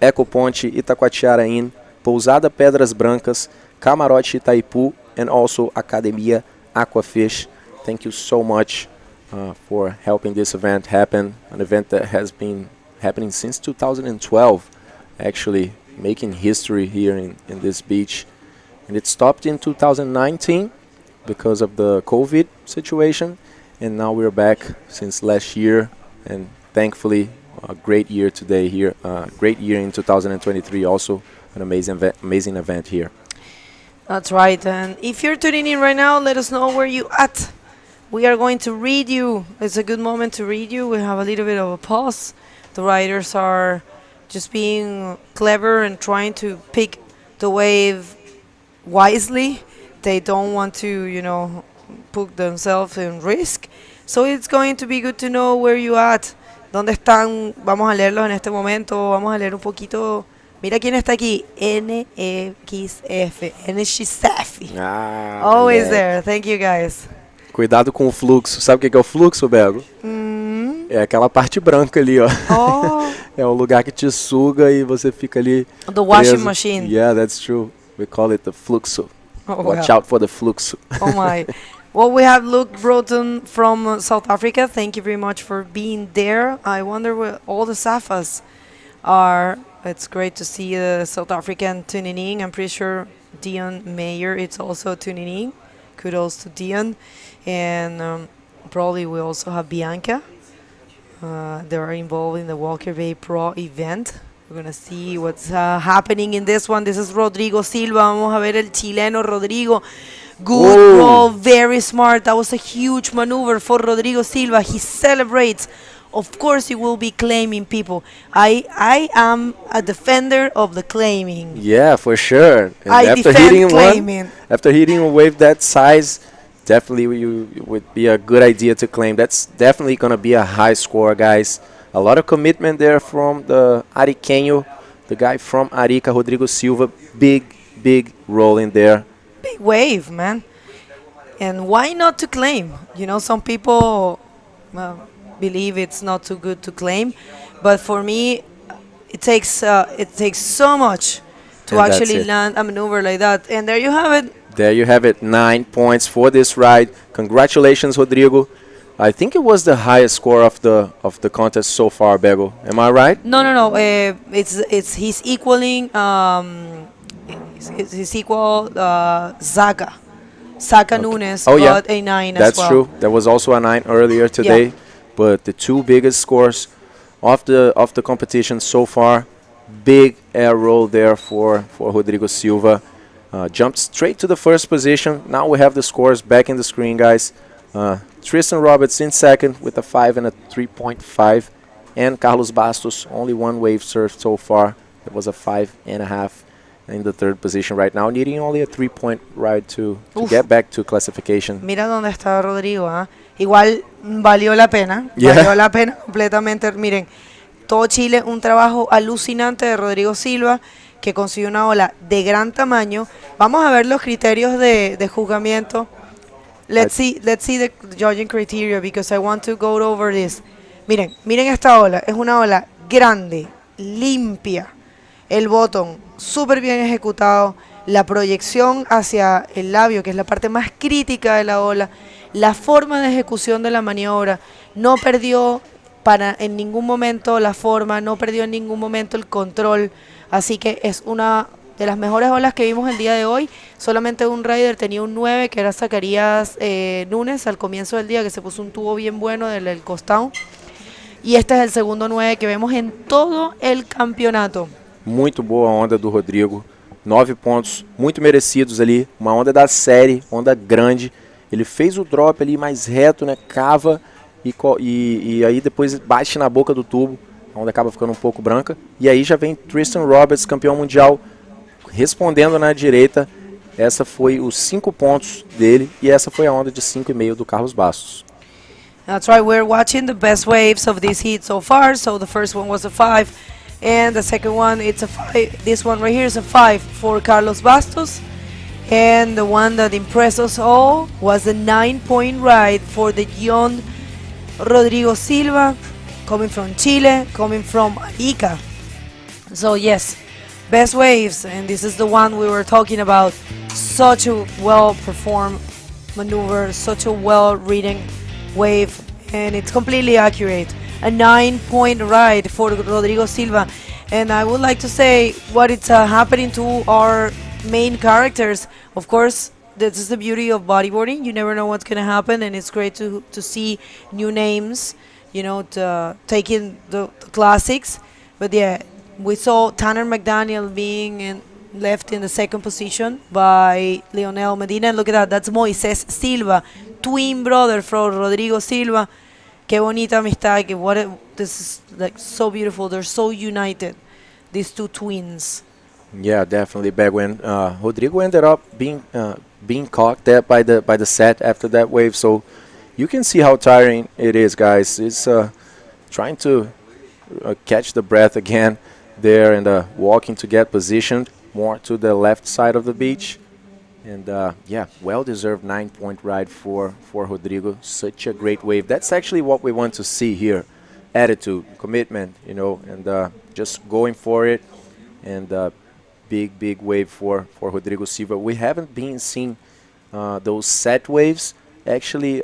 Eco Ponte, Itacoatiara Inn, Pousada Pedras Brancas, Camarote Itaipu, and also Academia Aquafish. Thank you so much for helping this event happen. An event that has been happening since 2012, actually making history here in this beach. And it stopped in 2019 because of the COVID situation. And now we're back since last year, and thankfully a great year today here. Great year in 2023 also, an amazing event here. That's right, and if you're tuning in right now, let us know where you at. We are going to read you. It's a good moment to read you. We have a little bit of a pause. The riders are just being clever and trying to pick the wave wisely. They don't want to, put themselves in risk. So it's going to be good to know where you at. ¿Dónde están? Vamos a leerlos en este momento. Vamos a leer un poquito. Mira quién está aquí. NXF. NXF. Always there. Thank you, guys. Cuidado com o fluxo. Sabe o que é o fluxo, Bego? É aquela parte branca ali, ó. Oh. É um lugar que te suga e você fica ali. The washing preso. machine. Yeah, that's true. We call it the fluxo. Oh, Watch out for the fluxo. Oh my. Well, we have Luke Broughton from South Africa. Thank you very much for being there. I wonder where all the Safas are. It's great to see the South African tuning in. I'm pretty sure Dion Mayer is also tuning in. Kudos to Dion. And probably we also have Bianca. They are involved in the Walker Bay Pro event. We're going to see what's happening in this one. This is Rodrigo Silva. Vamos a ver el chileno Rodrigo. Good roll, very smart. That was a huge maneuver for Rodrigo Silva. He celebrates. Of course, he will be claiming people. I am a defender of the claiming. Yeah, for sure. And I defend claiming. After hitting a wave that size, definitely it would be a good idea to claim. That's definitely going to be a high score, guys. A lot of commitment there from the Ariqueño, the guy from Arica, Rodrigo Silva. Big roll in there. Big wave, man. And why not to claim? Some people believe it's not too good to claim, but for me, it takes so much to And actually land a maneuver like that. And there you have it. There you have it. 9 points for this ride. Congratulations, Rodrigo. I think it was the highest score of the contest so far, Bego. Am I right? No. It's he's equaling his equal Zaka Nunes got a 9 That's as well. true. There was also a 9 earlier today. Yeah. But the two biggest scores of the competition so far, big air roll there for Rodrigo Silva. Jumped straight to the first position. Now we have the scores back in the screen, guys. Tristan Roberts in second with a 5 and a 3.5. And Carlos Bastos, only one wave surfed so far. It was a 5.5 in the third position right now, needing only a 3-point ride to get back to classification. Mira dónde está Rodrigo, ¿ah? Igual valió la pena, valió la pena completamente. Miren, todo Chile, un trabajo alucinante de Rodrigo Silva, que consiguió una ola de gran tamaño. Vamos a ver los criterios de juzgamiento. Let's see the judging criteria, because I want to go over this. Miren esta ola, es una ola grande, limpia. El bottom, súper bien ejecutado. La proyección hacia el labio, que es la parte más crítica de la ola. La forma de ejecución de la maniobra. No perdió en ningún momento la forma, no perdió en ningún momento el control. Así que es una de las mejores olas que vimos el día de hoy. Solamente un rider tenía un 9, que era Zacarías Nunes, al comienzo del día, que se puso un tubo bien bueno del costado. Y este es el segundo 9 que vemos en todo el campeonato. Muito boa a onda do Rodrigo. 9 pontos, muito merecidos ali. Uma onda da série, onda grande. Ele fez o drop ali mais reto, né? Cava e aí depois bate na boca do tubo. A onda acaba ficando um pouco branca. E aí já vem Tristan Roberts, campeão mundial, respondendo na direita. Essa foi os 5 pontos dele e essa foi a onda de 5,5 do Carlos Bastos. That's right, we're watching the best waves of this heat so far. So the first one was a 5, and the second one, it's a 5. This one right here is a 5 for Carlos Bastos. And the one that impressed us all was the 9-point ride for the young Rodrigo Silva, coming from Chile, coming from Arica. So yes, best waves, and this is the one we were talking about. Such a well-performed maneuver, such a well-reading wave, and it's completely accurate. A 9-point ride for Rodrigo Silva. And I would like to say what it's happening to our main characters. Of course, this is the beauty of bodyboarding. You never know what's going to happen, and it's great to see new names, you know, taking the classics. But yeah, we saw Tanner McDaniel being left in the second position by Leonel Medina. And look at that, that's Moises Silva, twin brother from Rodrigo Silva. Qué bonita amistad. This is like so beautiful. They're so united, these two twins. Yeah, definitely. Back when Rodrigo ended up being caught there by the set after that wave, so you can see how tiring it is, guys. It's trying to catch the breath again there and walking to get positioned more to the left side of the beach. And yeah, well-deserved 9-point ride for Rodrigo. Such a great wave. That's actually what we want to see here. Attitude, commitment, you know, and just going for it. And big wave for Rodrigo Silva. We haven't been seeing those set waves actually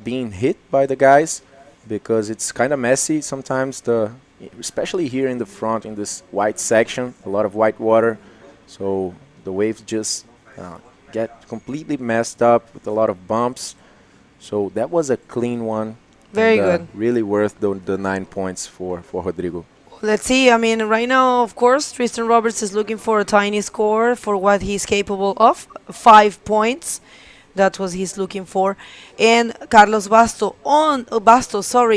being hit by the guys, because it's kind of messy sometimes, especially here in the front in this white section, a lot of white water. So the waves just get completely messed up with a lot of bumps. So that was a clean one. Very good. Really worth the 9 points for Rodrigo. Let's see. I mean, right now, of course, Tristan Roberts is looking for a tiny score for what he's capable of. 5 points. That's what he's looking for. And Carlos Bastos,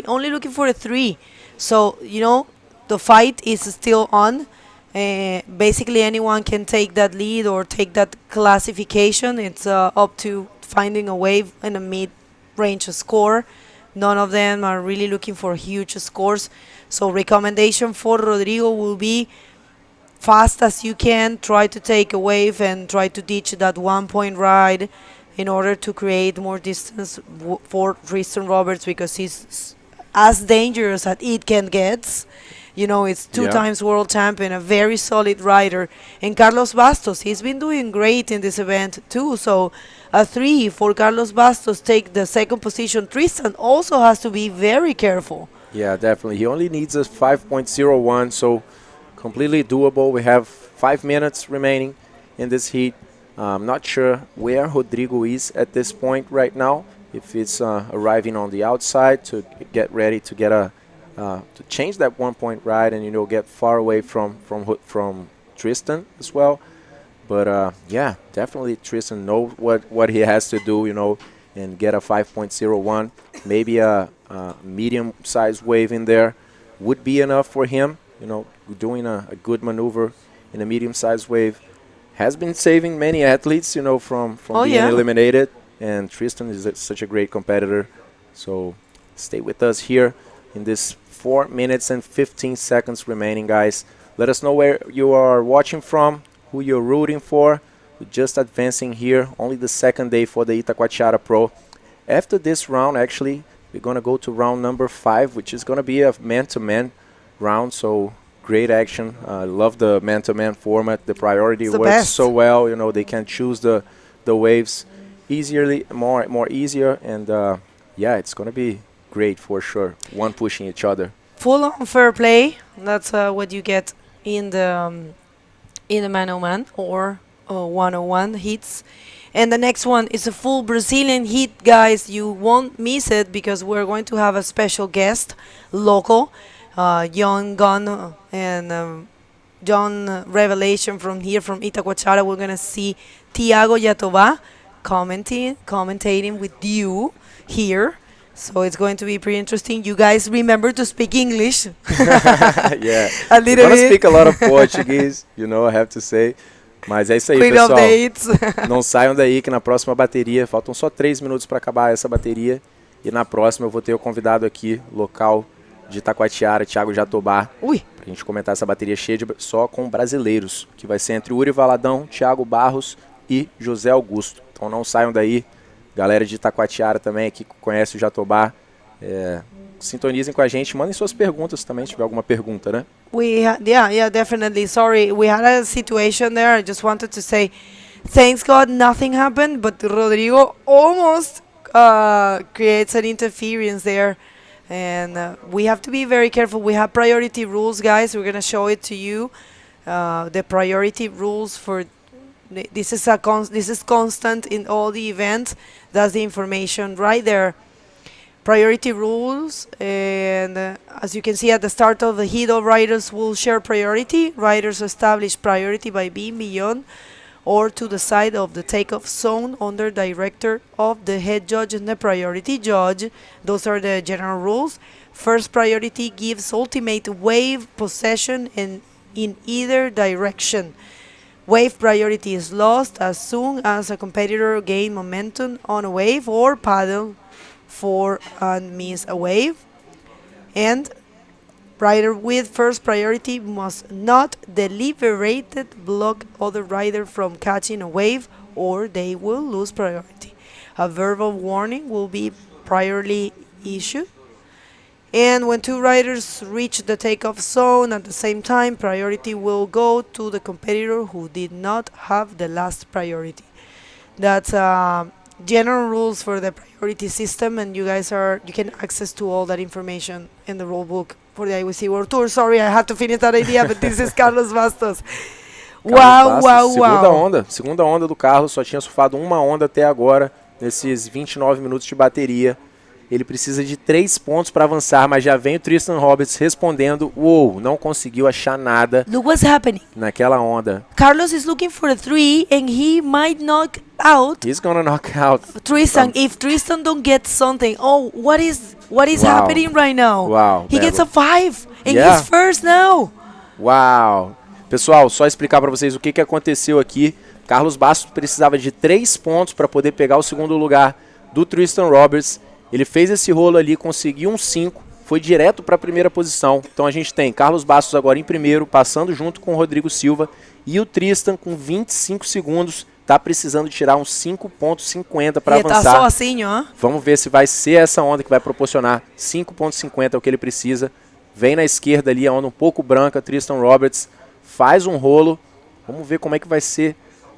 only looking for a 3. So, you know, the fight is still on. Basically, anyone can take that lead or take that classification. It's up to finding a wave and a mid-range score. None of them are really looking for huge scores. So recommendation for Rodrigo will be fast as you can. Try to take a wave and try to ditch that 1-point ride in order to create more distance for Tristan Roberts, because he's as dangerous as it can get. You know, it's 2 times world champion, a very solid rider. And Carlos Bastos, he's been doing great in this event too. So a 3 for Carlos Bastos, take the second position. Tristan also has to be very careful. Yeah, definitely. He only needs a 5.01, so completely doable. We have 5 minutes remaining in this heat. I'm not sure where Rodrigo is at this point right now. If it's arriving on the outside to get ready to get to change that 1-point ride and, you know, get far away from Tristan as well. But yeah, definitely Tristan knows what he has to do, you know, and get a 5.01. Maybe a medium-sized wave in there would be enough for him. You know, doing a good maneuver in a medium-sized wave has been saving many athletes, you know, from being eliminated. And Tristan is such a great competitor. So stay with us here in this 4 minutes and 15 seconds remaining, guys. Let us know where you are watching from, who you're rooting for. We're just advancing here, only the second day for the Itacoatiara Pro. After this round, actually, we're going to go to round number 5, which is going to be a man-to-man round. So great action. I love the man-to-man format. The priority works so well. You know, they can choose the waves easily, more easier. And yeah, it's going to be great for sure. One pushing each other. Full on fair play. That's what you get in the man-on-man or 101 heats. And the next one is a full Brazilian heat, guys. You won't miss it because we're going to have a special guest, local, young gun and John Revelation from here, from Itacoatiara. We're going to see Thiago Jatobá commentating with you here. So it's going to be pretty interesting. You guys remember to speak English. Yeah, a little bit. Speak a lot of Portuguese, you know, I have to say. Mas é isso aí, Queen pessoal. Não saiam daí que na próxima bateria, faltam só 3 minutos para acabar essa bateria. E na próxima eu vou ter o convidado aqui, local de Itacoatiara, Thiago Jatobá, pra gente comentar essa bateria cheia só com brasileiros, que vai ser entre Uri Valadão, Thiago Barros e José Augusto. Então não saiam daí, galera de Itacoatiara também aqui que conhece o Jatobá, sintonizem com a gente, mandem suas perguntas também, se tiver alguma pergunta, né? Yeah, definitely. Sorry, we had a situation there. I just wanted to say, thanks God, nothing happened, but Rodrigo almost creates an interference there, and we have to be very careful. We have priority rules, guys. We're gonna show it to you. The priority rules for this is constant in all the events. That's the information right there. Priority rules, and as you can see at the start of the heat, all riders will share priority. Riders establish priority by being beyond or to the side of the takeoff zone under director of the head judge and the priority judge. Those are the general rules. First priority gives ultimate wave possession in either direction. Wave priority is lost as soon as a competitor gains momentum on a wave or paddle for and miss a wave. And rider with first priority must not deliberately block other rider from catching a wave or they will lose priority. A verbal warning will be priorly issued. And when two riders reach the takeoff zone at the same time, priority will go to the competitor who did not have the last priority. That's general rules for the priority system, and you can access to all that information in the rule book for the IBC World Tour. Sorry, I had to finish that idea, but this is Carlos Bastos. Wow. Segunda onda do Carlos, só tinha surfado uma onda até agora, nesses 29 minutos de bateria. Ele precisa de 3 pontos para avançar, mas já vem o Tristan Roberts respondendo, não conseguiu achar nada. Look what's happening. Naquela onda. Carlos is looking for a 3 and he might knock out. He's gonna knock out Tristan. If Tristan don't get something, what is happening right now? Wow. He gets a 5 and he's first now. Uau. Pessoal, só explicar para vocês o que aconteceu aqui. Carlos Bastos precisava de 3 pontos para poder pegar o segundo lugar do Tristan Roberts. Ele fez esse rolo ali, conseguiu um 5, foi direto para a primeira posição. Então a gente tem Carlos Bastos agora em primeiro, passando junto com o Rodrigo Silva. E o Tristan, com 25 segundos, está precisando tirar um 5.50 para avançar. Tá sozinho, hein? Vamos ver se vai ser essa onda que vai proporcionar 5.50, é o que ele precisa. Vem na esquerda ali, a onda um pouco branca, Tristan Roberts faz um rolo. Vamos ver como é que vai ser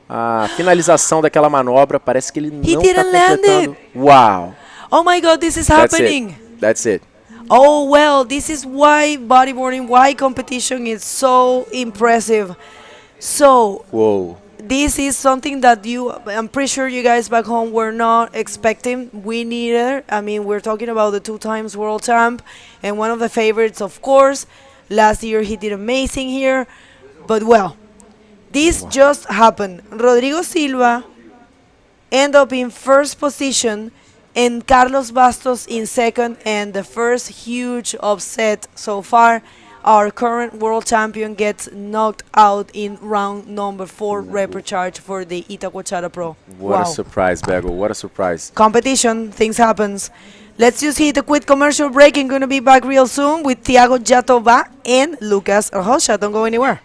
a finalização daquela manobra. Parece que ele não está completando. Uau! Oh my God, this is happening. That's it. Oh well, this is why bodyboarding, why competition is so impressive. So, this is something that I'm pretty sure you guys back home were not expecting. We neither. I mean, we're talking about the 2 times world champ and one of the favorites, of course. Last year he did amazing here. But well, this just happened. Rodrigo Silva ended up in first position and Carlos Bastos in second, and the first huge upset so far. Our current world champion gets knocked out in round number 4 repecharge for the Itacoatiara Pro. What a surprise, Bego. What a surprise. Competition, things happens. Let's just hit a quick commercial break and gonna be back real soon with Thiago Jatobá and Lucas Rocha. Don't go anywhere.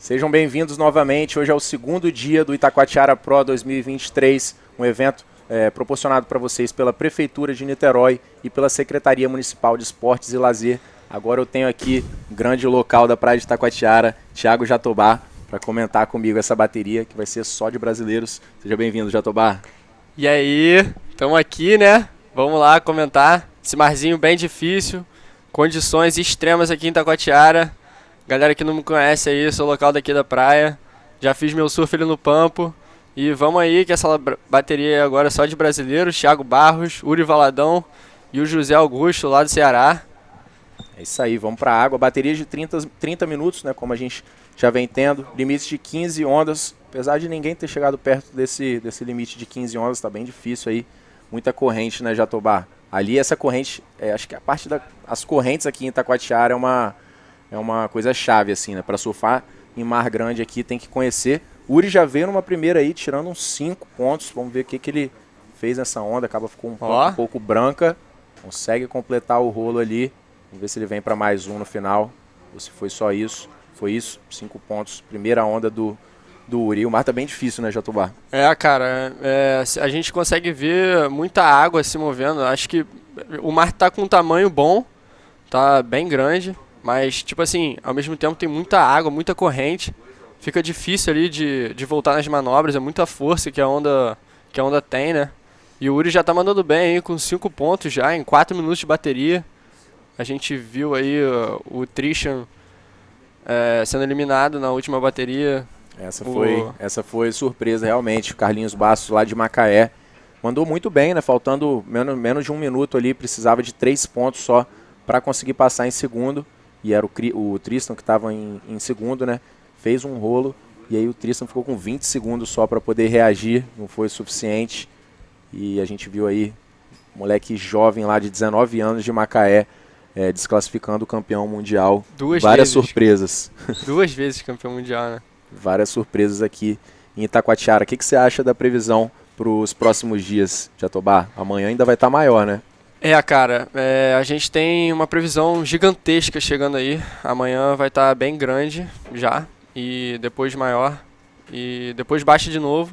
Sejam bem-vindos novamente. Hoje é o segundo dia do Itacoatiara Pro 2023, um evento proporcionado para vocês pela Prefeitura de Niterói e pela Secretaria Municipal de Esportes e Lazer. Agora eu tenho aqui um grande local da praia de Itacoatiara, Thiago Jatobá, para comentar comigo essa bateria que vai ser só de brasileiros. Seja bem-vindo, Jatobá. E aí, estamos aqui, né? Vamos lá comentar. Esse marzinho bem difícil, condições extremas aqui em Itacoatiara. Galera que não me conhece aí, sou local daqui da praia. Já fiz meu surf ali no Pampo. E vamos aí, que essa bateria agora é só de brasileiros. Thiago Barros, Uri Valadão e o José Augusto lá do Ceará. É isso aí, vamos para a água. Bateria de 30 minutos, né, como a gente já vem tendo. Limite de 15 ondas. Apesar de ninguém ter chegado perto desse limite de 15 ondas, está bem difícil aí. Muita corrente, né, Jatobá? Ali essa corrente, acho que a parte das correntes aqui em Itacoatiara é uma coisa chave, assim, né? Para surfar em mar grande aqui tem que conhecer. Uri já veio numa primeira aí, tirando uns 5 pontos. Vamos ver o que ele fez nessa onda. Acaba ficou um pouco branca. Consegue completar o rolo ali. Vamos ver se ele vem para mais um no final. Ou se foi só isso. Foi isso, 5 pontos. Primeira onda do Uri. O mar tá bem difícil, né, Jatobá? Cara, a gente consegue ver muita água se movendo. Acho que o mar tá com um tamanho bom. Tá bem grande. Mas, tipo assim, ao mesmo tempo tem muita água, muita corrente. Fica difícil ali de voltar nas manobras. É muita força que a onda tem, né? E o Uri já tá mandando bem aí, com 5 pontos já, em 4 minutos de bateria. A gente viu aí o Tristan sendo eliminado na última bateria. Essa foi surpresa, realmente. O Carlinhos Bastos, lá de Macaé, mandou muito bem, né? Faltando menos de 1 minuto ali. Precisava de 3 pontos só para conseguir passar em segundo. E era o Tristan que estava em segundo, né? Fez um rolo e aí o Tristan ficou com 20 segundos só para poder reagir. Não foi o suficiente. E a gente viu aí um moleque jovem lá de 19 anos de Macaé desclassificando o campeão mundial. Várias surpresas. 2 vezes campeão mundial, né? Várias surpresas aqui em Itacoatiara. O que você acha da previsão para os próximos dias, Jatobá? Amanhã ainda vai estar maior, né? Cara, a gente tem uma previsão gigantesca chegando aí. Amanhã vai estar bem grande já, e depois maior, e depois baixa de novo,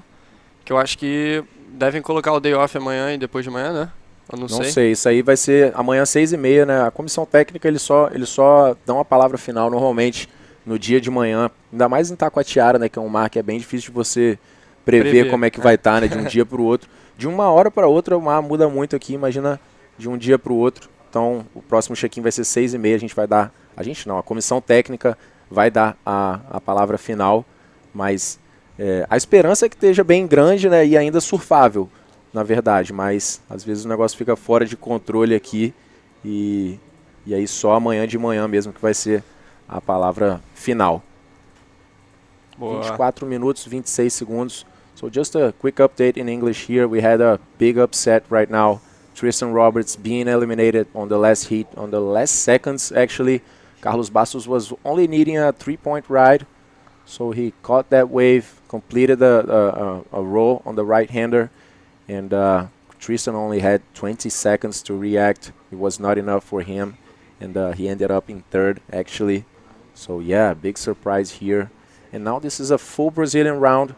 que eu acho que devem colocar o day off amanhã e depois de manhã, né? Eu não sei. Isso aí vai ser amanhã às 6h30, né? A comissão técnica, eles só dão a palavra final normalmente no dia de manhã, ainda mais em Itacoatiara, né, que é um mar que é bem difícil de você prever como é que vai estar, né, de um dia para o outro. De uma hora para outra o mar muda muito aqui, imagina de um dia para o outro. Então, o próximo check-in vai ser 6h30, a gente vai dar... a comissão técnica vai dar a palavra final, mas a esperança é que esteja bem grande, né, e ainda surfável, na verdade, mas às vezes o negócio fica fora de controle aqui e aí só amanhã de manhã mesmo que vai ser a palavra final. Boa. 24 minutos, 26 segundos. So just a quick update in English here. We had a big upset right now. Tristan Roberts being eliminated on the last heat, on the last seconds actually. Carlos Bastos was only needing a 3-point ride, so he caught that wave, completed a roll on the right-hander, and Tristan only had 20 seconds to react. It was not enough for him, and he ended up in third actually. So yeah, big surprise here. And now this is a full Brazilian round,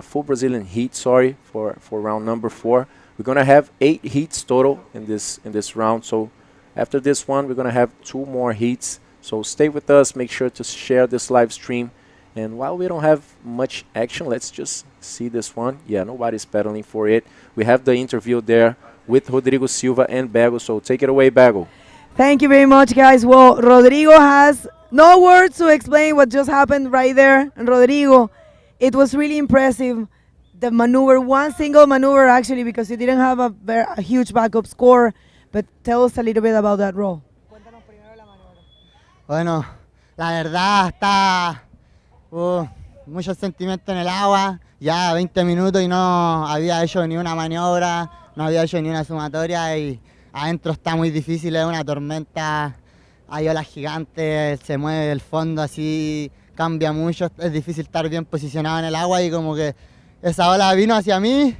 full Brazilian heat, sorry, for round number 4. We're going to have 8 heats total in this round. So after this one, we're going to have 2 more heats. So stay with us. Make sure to share this live stream. And while we don't have much action, let's just see this one. Yeah, nobody's pedaling for it. We have the interview there with Rodrigo Silva and Bago. So take it away, Bago. Thank you very much, guys. Well, Rodrigo has no words to explain what just happened right there. And Rodrigo, it was really impressive. The maneuver, one single maneuver actually, because you didn't have a huge backup score. But tell us a little bit about that roll. Bueno, la verdad está mucho sentimiento en el agua. Ya 20 minutos y no había hecho ni una maniobra, no había hecho ni una sumatoria y adentro está muy difícil, es una tormenta, hay olas gigantes, se mueve el fondo así, cambia mucho, es difícil estar bien posicionado en el agua y como que esa ola vino hacia mí,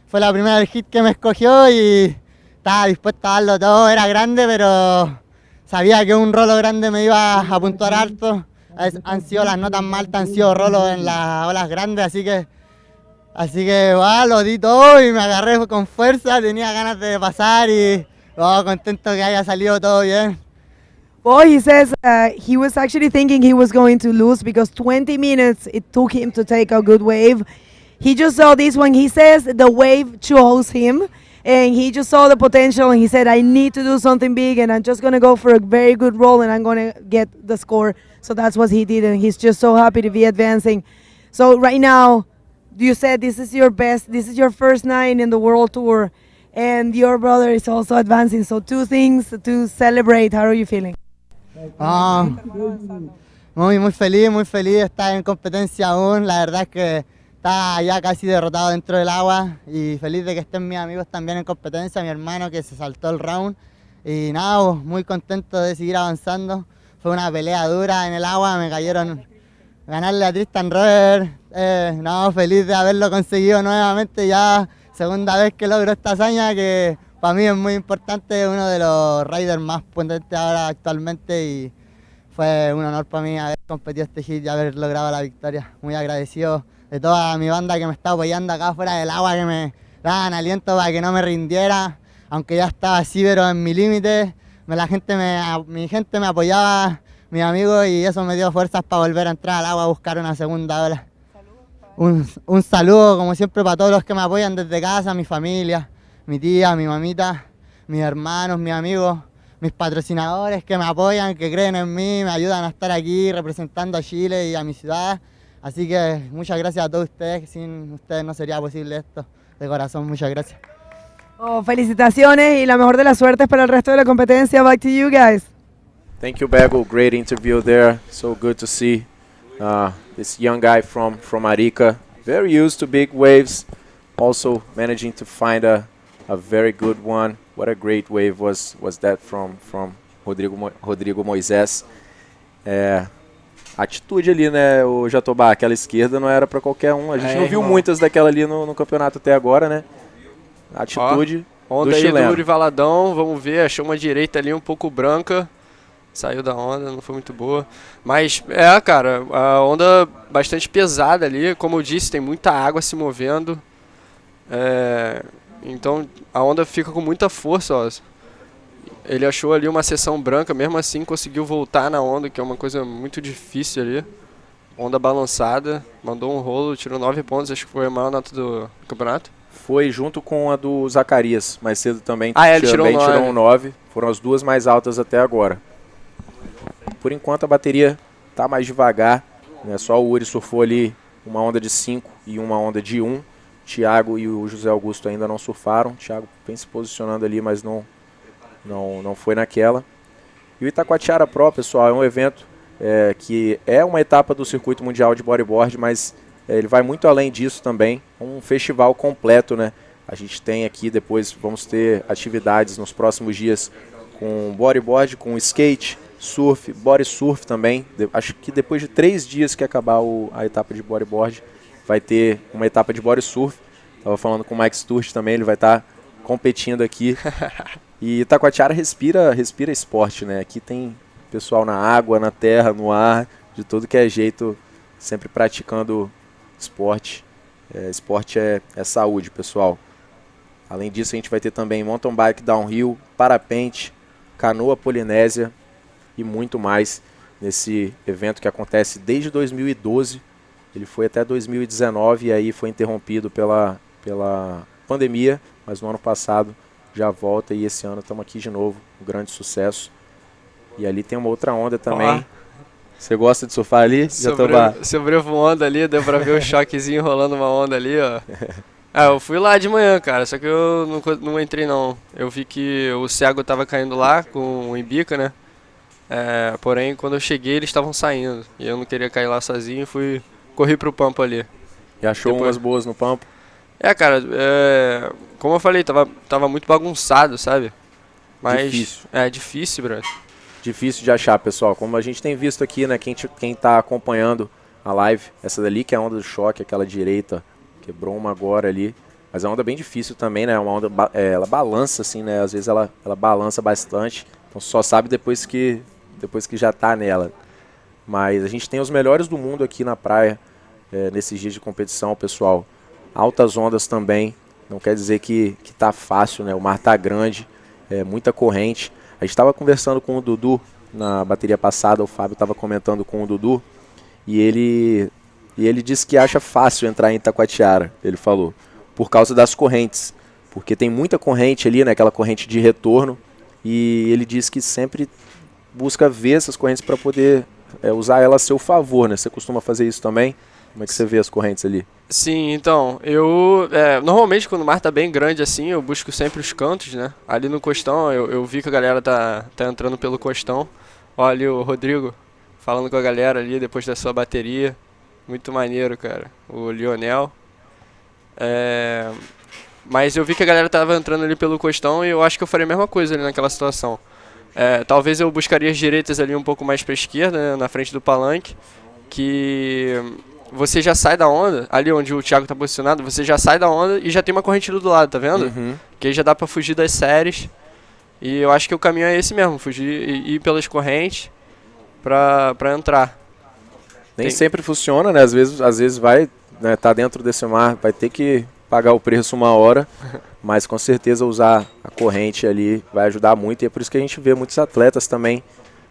fue la primera hit que me escogió y estaba dispuesto a darlo todo, era grande pero sabía que un rolo grande me iba a puntuar alto han sido las notas más altas, han sido rolos en las olas grandes, así que lo di todo y me agarré con fuerza, tenía ganas de pasar y contento que haya salido todo bien. Well, he says he was actually thinking he was going to lose because 20 minutes it took him to take a good wave. He just saw this one. He says the wave chose him, and he just saw the potential, and he said, I need to do something big, and I'm just going to go for a very good roll, and I'm going to get the score. So that's what he did, and he's just so happy to be advancing. So right now, you said this is your best, this is your first 9 in the World Tour, and your brother is also advancing. So 2 things to celebrate. How are you feeling? Muy feliz de estar en competencia aún. La verdad es que está ya casi derrotado dentro del agua y feliz de que estén mis amigos también en competencia, mi hermano que se saltó el round. Y nada, muy contento de seguir avanzando. Fue una pelea dura en el agua, me cayeron ganarle a Tristan Rover. Feliz de haberlo conseguido nuevamente, ya segunda vez que logro esta hazaña que para mí es muy importante, uno de los riders más potentes ahora actualmente y fue un honor para mí haber competido este hit y haber logrado la victoria. Muy agradecido de toda mi banda que me está apoyando acá fuera del agua, que me daban aliento para que no me rindiera, aunque ya estaba así pero en mi límite. Mi gente me apoyaba, mis amigos, y eso me dio fuerzas para volver a entrar al agua a buscar una segunda ola. Un saludo como siempre para todos los que me apoyan desde casa, mi familia, mi tía, mi mamita, mis hermanos, mis amigos, mis patrocinadores que me apoyan, que creen en mí, me ayudan a estar aquí representando a Chile y a mi ciudad. Así que muchas gracias a todos ustedes, que sin ustedes no sería posible esto. De corazón, muchas gracias. Felicitaciones y la mejor de las suertes para el resto de la competencia. Back to you guys. Thank you, Bego. Great interview there. So good to see this young guy from Arica. Very used to big waves. Also managing to find a very good one. What a great wave was that from Rodrigo Moisés. Atitude ali, né, o Jatobá, aquela esquerda não era para qualquer um. A gente não viu muitas daquela ali no campeonato até agora, né? Atitude onda do aí chileno. do Uri Valadão, vamos ver, achou uma direita ali um pouco branca. Saiu da onda, não foi muito boa. Mas, cara, a onda bastante pesada ali. Como eu disse, tem muita água se movendo. Então, a onda fica com muita força, ó. Ele achou ali uma seção branca, mesmo assim conseguiu voltar na onda, que é uma coisa muito difícil ali. Onda balançada, mandou um rolo, tirou 9 pontos, acho que foi a maior nota do campeonato. Foi junto com a do Zacarias, mais cedo também. Ele tirou 9. Tirou um 9. Foram as duas mais altas até agora. Por enquanto a bateria tá mais devagar, né? Só o Uri surfou ali uma onda de 5 e uma onda de 1. Thiago e o José Augusto ainda não surfaram. Thiago vem se posicionando ali, mas não foi naquela. E o Itacoatiara Pro, pessoal, é um evento que é uma etapa do circuito mundial de bodyboard, mas ele vai muito além disso também. Um festival completo, né? A gente tem aqui, depois vamos ter atividades nos próximos dias com bodyboard, com skate, surf, body surf também. Acho que depois de 3 dias que acabar a etapa de bodyboard, vai ter uma etapa de body surf. Estava falando com o Mike Sturge também, ele vai estar competindo aqui. E Itacoatiara respira esporte, né? Aqui tem pessoal na água, na terra, no ar, de tudo que é jeito, sempre praticando esporte. Esporte é saúde, pessoal. Além disso, a gente vai ter também mountain bike downhill, parapente, canoa polinésia e muito mais nesse evento que acontece desde 2012. Ele foi até 2019 e aí foi interrompido pela pandemia, mas no ano passado já volta e esse ano estamos aqui de novo, um grande sucesso. E ali tem uma outra onda também. Você gosta de surfar ali? Sobrevoando ali, deu pra ver o choquezinho rolando uma onda ali, ó. Eu fui lá de manhã, cara, só que eu não entrei não. Eu vi que o cego tava caindo lá com o embica, né? Porém, quando eu cheguei, eles estavam saindo. E eu não queria cair lá sozinho, corri pro pampo ali. E achou umas boas no pampo? Cara, como eu falei, tava muito bagunçado, sabe? Mas difícil. Difícil, brother. Difícil de achar, pessoal. Como a gente tem visto aqui, né? Quem tá acompanhando a live, essa dali que é a onda do choque, aquela direita, quebrou uma agora ali. Mas é uma onda bem difícil também, né? Uma onda, ela balança assim, né? Às vezes ela balança bastante. Então só sabe depois que já tá nela. mas a gente tem os melhores do mundo aqui na praia nesses dias de competição, pessoal. Altas ondas também, não quer dizer que tá fácil, né? O mar tá grande, muita corrente. A gente estava conversando com o Dudu na bateria passada, o Fábio estava comentando com o Dudu, e ele disse que acha fácil entrar em Itacoatiara, ele falou, por causa das correntes, porque tem muita corrente ali, né, aquela corrente de retorno, e ele disse que sempre busca ver essas correntes para poder usar elas a seu favor, né? Você costuma fazer isso também? Como é que você vê as correntes ali? Sim, então, eu normalmente quando o mar tá bem grande assim, eu busco sempre os cantos, né? Ali no costão, eu vi que a galera tá entrando pelo costão. Olha ali o Rodrigo falando com a galera ali depois da sua bateria. Muito maneiro, cara. O Lionel. Mas eu vi que a galera tava entrando ali pelo costão e eu acho que eu faria a mesma coisa ali naquela situação. Talvez eu buscaria as direitas ali um pouco mais pra esquerda, né, na frente do palanque, que você já sai da onda, ali onde o Thiago tá posicionado, você já sai da onda e já tem uma corrente do lado, tá vendo? Uhum. Que aí já dá pra fugir das séries. E eu acho que o caminho é esse mesmo, fugir e ir pelas correntes pra entrar. Nem sempre funciona, né? Às vezes vai, né, tá dentro desse mar, vai ter que pagar o preço uma hora, mas com certeza usar a corrente ali vai ajudar muito, e é por isso que a gente vê muitos atletas também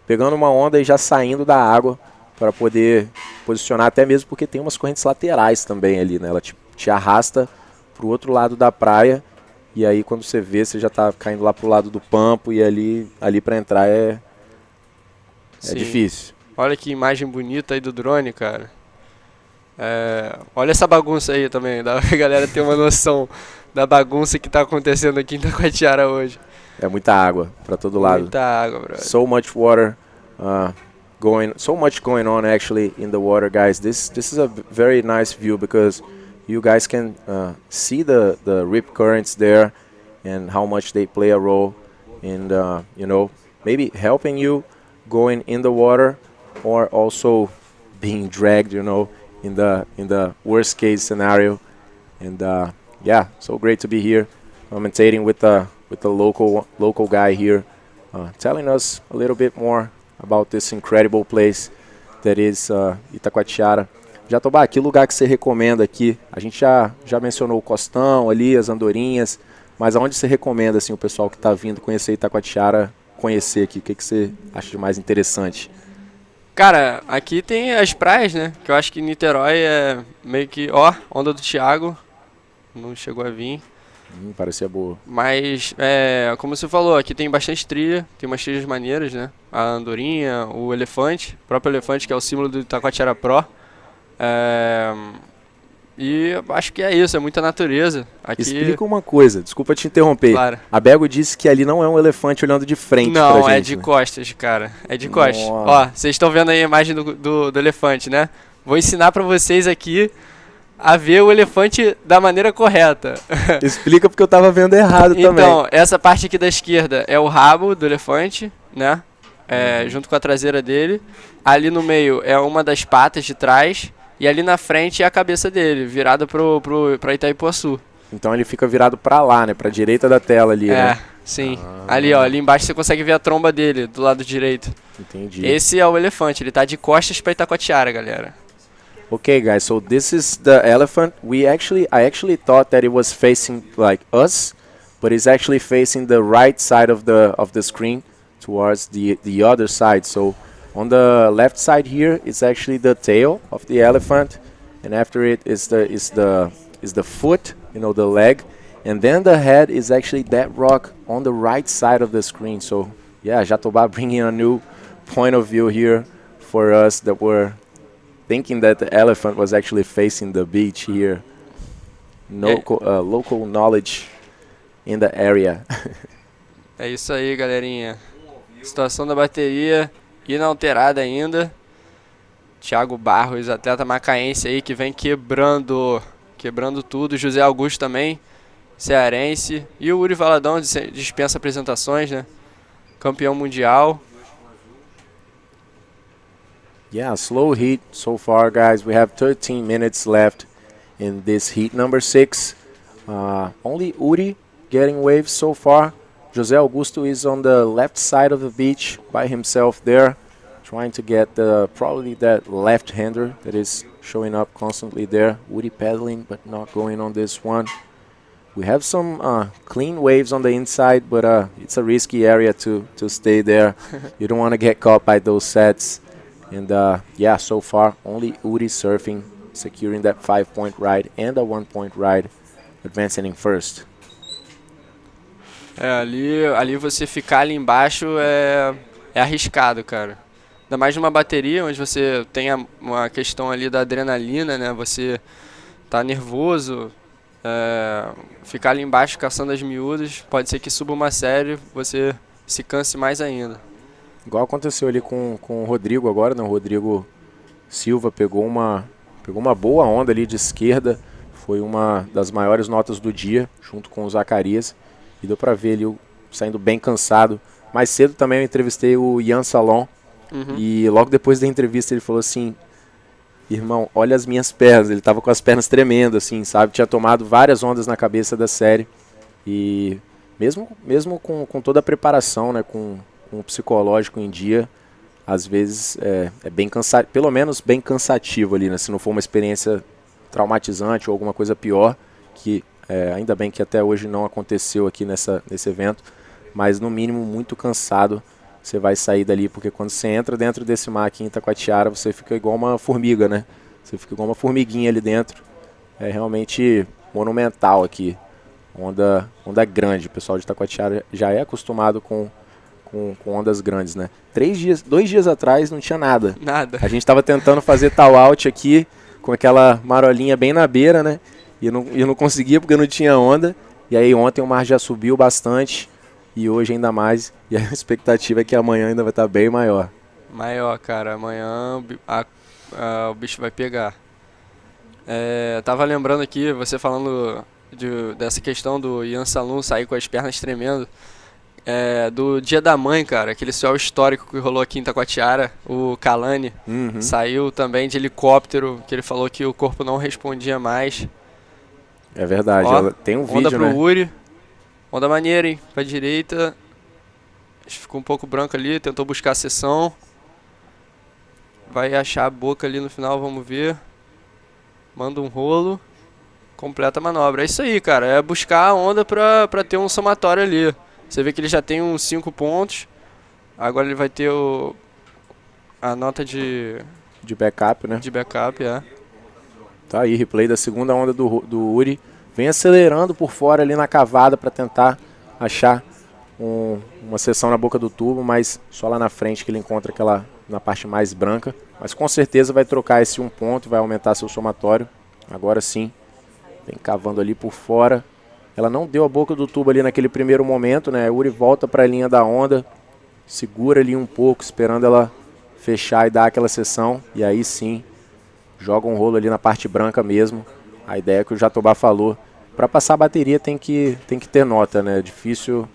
pegando uma onda e já saindo da água para poder posicionar, até mesmo porque tem umas correntes laterais também ali, né? Ela te arrasta pro outro lado da praia, e aí quando você vê, você já tá caindo lá pro lado do pampo, e ali para entrar é difícil. Olha que imagem bonita aí do drone, cara. Olha essa bagunça aí também, dá pra galera ter uma noção da bagunça que tá acontecendo aqui em Itacoatiara hoje. É muita água para todo lado. Muita água, brother. So much water so much going on actually in the water, guys. This is a very nice view because you guys can see the rip currents there and how much they play a role in maybe helping you going in the water or also being dragged, in the worst case scenario. And yeah, so great to be here commentating with the local guy here, telling us a little bit more about this incredible place that is Itacoatiara. Jatobá, que lugar que você recomenda aqui? A gente já mencionou o Costão ali, as Andorinhas, mas aonde você recomenda assim, o pessoal que está vindo conhecer Itacoatiara, conhecer aqui? O que você acha de mais interessante? Cara, aqui tem as praias, né? Que eu acho que Niterói é meio que... onda do Thiago. Não chegou a vir. Parecia boa. Mas, como você falou, aqui tem bastante trilha. Tem umas trilhas maneiras, né? A Andorinha, o Elefante. O próprio Elefante, que é o símbolo do Itacoatiara Pro. E acho que é isso, é muita natureza. Aqui... Explica uma coisa, desculpa te interromper. Claro. A Bego disse que ali não é um elefante olhando de frente pra gente. Não, é de costas, cara. É de costas. Nossa. Ó, vocês estão vendo aí a imagem do elefante, né? Vou ensinar pra vocês aqui a ver o elefante da maneira correta. Explica porque eu tava vendo errado também. Então, essa parte aqui da esquerda é o rabo do elefante, né? Junto com a traseira dele. Ali no meio é uma das patas de trás. E ali na frente é a cabeça dele, virada pra Itaipuaçu. Então ele fica virado pra lá, né? Pra direita da tela ali, né? Sim. Ali, ó, ali embaixo você consegue ver a tromba dele, do lado direito. Entendi. Esse é o elefante, ele tá de costas pra Itacoatiara, galera. Okay, guys, so this is the elephant. I actually thought that it was facing like us, but it's actually facing the right side of the screen towards the other side. So on the left side here, it's actually the tail of the elephant, and after it is the foot, the leg, and then the head is actually that rock on the right side of the screen. So yeah, Jatobá bringing a new point of view here for us that were thinking that the elephant was actually facing the beach here. Local knowledge in the area. É isso aí, galerinha. Situação da bateria inalterada ainda. Thiago Barros, atleta macaense aí que vem quebrando tudo. José Augusto também, cearense. E o Uri Valadão dispensa apresentações, né? Campeão mundial. Yeah, slow heat so far, guys. We have 13 minutes left in this heat number 6. Only Uri getting waves so far. José Augusto is on the left side of the beach by himself there, trying to get probably that left-hander that is showing up constantly there. Woody pedaling, but not going on this one. We have some clean waves on the inside, but it's a risky area to stay there. You don't want to get caught by those sets. And yeah, so far, only Woody surfing, securing that 5-point ride and a 1-point ride, advancing in first. Ali você ficar ali embaixo é arriscado, cara. Ainda mais numa bateria, onde você tem uma questão ali da adrenalina, né? Você tá nervoso, ficar ali embaixo caçando as miúdas, pode ser que suba uma série, você se canse mais ainda. Igual aconteceu ali com o Rodrigo agora, né? O Rodrigo Silva pegou uma boa onda ali de esquerda, foi uma das maiores notas do dia, junto com o Zacarias, e deu pra ver ele saindo bem cansado. Mais cedo também eu entrevistei o Ian Salon, e logo depois da entrevista ele falou assim: irmão, olha as minhas pernas. Ele tava com as pernas tremendo, assim, sabe? Tinha tomado várias ondas na cabeça da série, e mesmo com toda a preparação, né, com o psicológico em dia, às vezes é bem cansativo, pelo menos bem cansativo ali, né? Se não for uma experiência traumatizante ou alguma coisa pior, que ainda bem que até hoje não aconteceu aqui nesse evento, mas no mínimo muito cansado você vai sair dali, porque quando você entra dentro desse mar aqui em Itacoatiara, você fica igual uma formiga, né? Você fica igual uma formiguinha ali dentro. É realmente monumental aqui, onda grande. O pessoal de Itacoatiara já é acostumado com ondas grandes, né? 2 dias atrás não tinha nada. Nada. A gente estava tentando fazer tal out aqui, com aquela marolinha bem na beira, né? E não conseguia porque não tinha onda. E aí ontem o mar já subiu bastante, e hoje ainda mais. E a expectativa é que amanhã ainda vai estar bem maior. Maior, cara. Amanhã o bicho vai pegar. Tava lembrando aqui, você falando dessa questão do Ian Salum sair com as pernas tremendo. Do Dia da Mãe, cara, aquele céu histórico que rolou aqui em Itacoatiara, o Kalani saiu também de helicóptero, que ele falou que o corpo não respondia mais. É verdade, tem um vídeo, onda pro né? Uri, onda maneira, hein, pra direita, ficou um pouco branco ali, tentou buscar a seção, vai achar a boca ali no final, vamos ver, manda um rolo, completa a manobra. É isso aí, cara, é buscar a onda pra ter um somatório ali. Você vê que ele já tem uns 5 pontos. Agora ele vai ter a nota de backup, né? De backup, Tá aí, replay da segunda onda do Uri. Vem acelerando por fora ali na cavada para tentar achar uma seção na boca do tubo, mas só lá na frente que ele encontra aquela na parte mais branca. Mas com certeza vai trocar esse 1 ponto, vai aumentar seu somatório. Agora sim, vem cavando ali por fora. Ela não deu a boca do tubo ali naquele primeiro momento, né? O Uri volta para a linha da onda, segura ali um pouco, esperando ela fechar e dar aquela seção. E aí sim, joga um rolo ali na parte branca mesmo. A ideia que o Jatobá falou, para passar a bateria tem que ter nota, né? Difícil.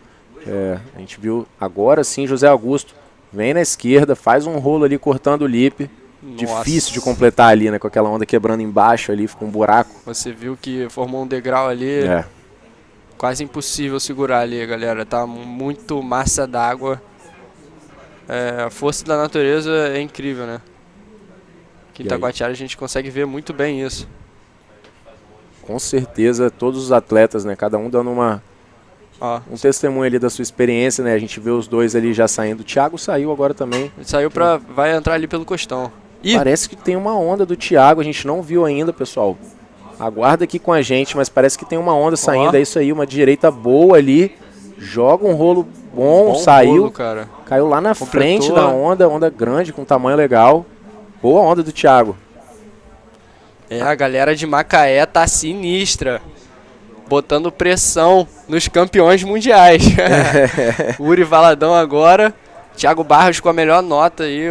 A gente viu agora sim, José Augusto vem na esquerda, faz um rolo ali cortando o lip. Difícil de completar ali, né? Com aquela onda quebrando embaixo ali, fica um buraco. Você viu que formou um degrau ali. Quase impossível segurar ali, galera. Tá muito massa d'água. A força da natureza é incrível, né? Aqui em Itacoatiara a gente consegue ver muito bem isso. Com certeza, todos os atletas, né? Cada um dando um testemunho ali da sua experiência, né? A gente vê os dois ali já saindo. O Thiago saiu agora também. Ele saiu vai entrar ali pelo costão. Parece que tem uma onda do Thiago, a gente não viu ainda, pessoal. Aguarda aqui com a gente, mas parece que tem uma onda saindo. É isso aí, uma direita boa ali. Joga um rolo bom, saiu. Rolo, cara. Caiu lá na frente da onda grande, com tamanho legal. Boa onda do Thiago. A galera de Macaé tá sinistra. Botando pressão nos campeões mundiais. Uri Valadão agora. Thiago Barros com a melhor nota aí.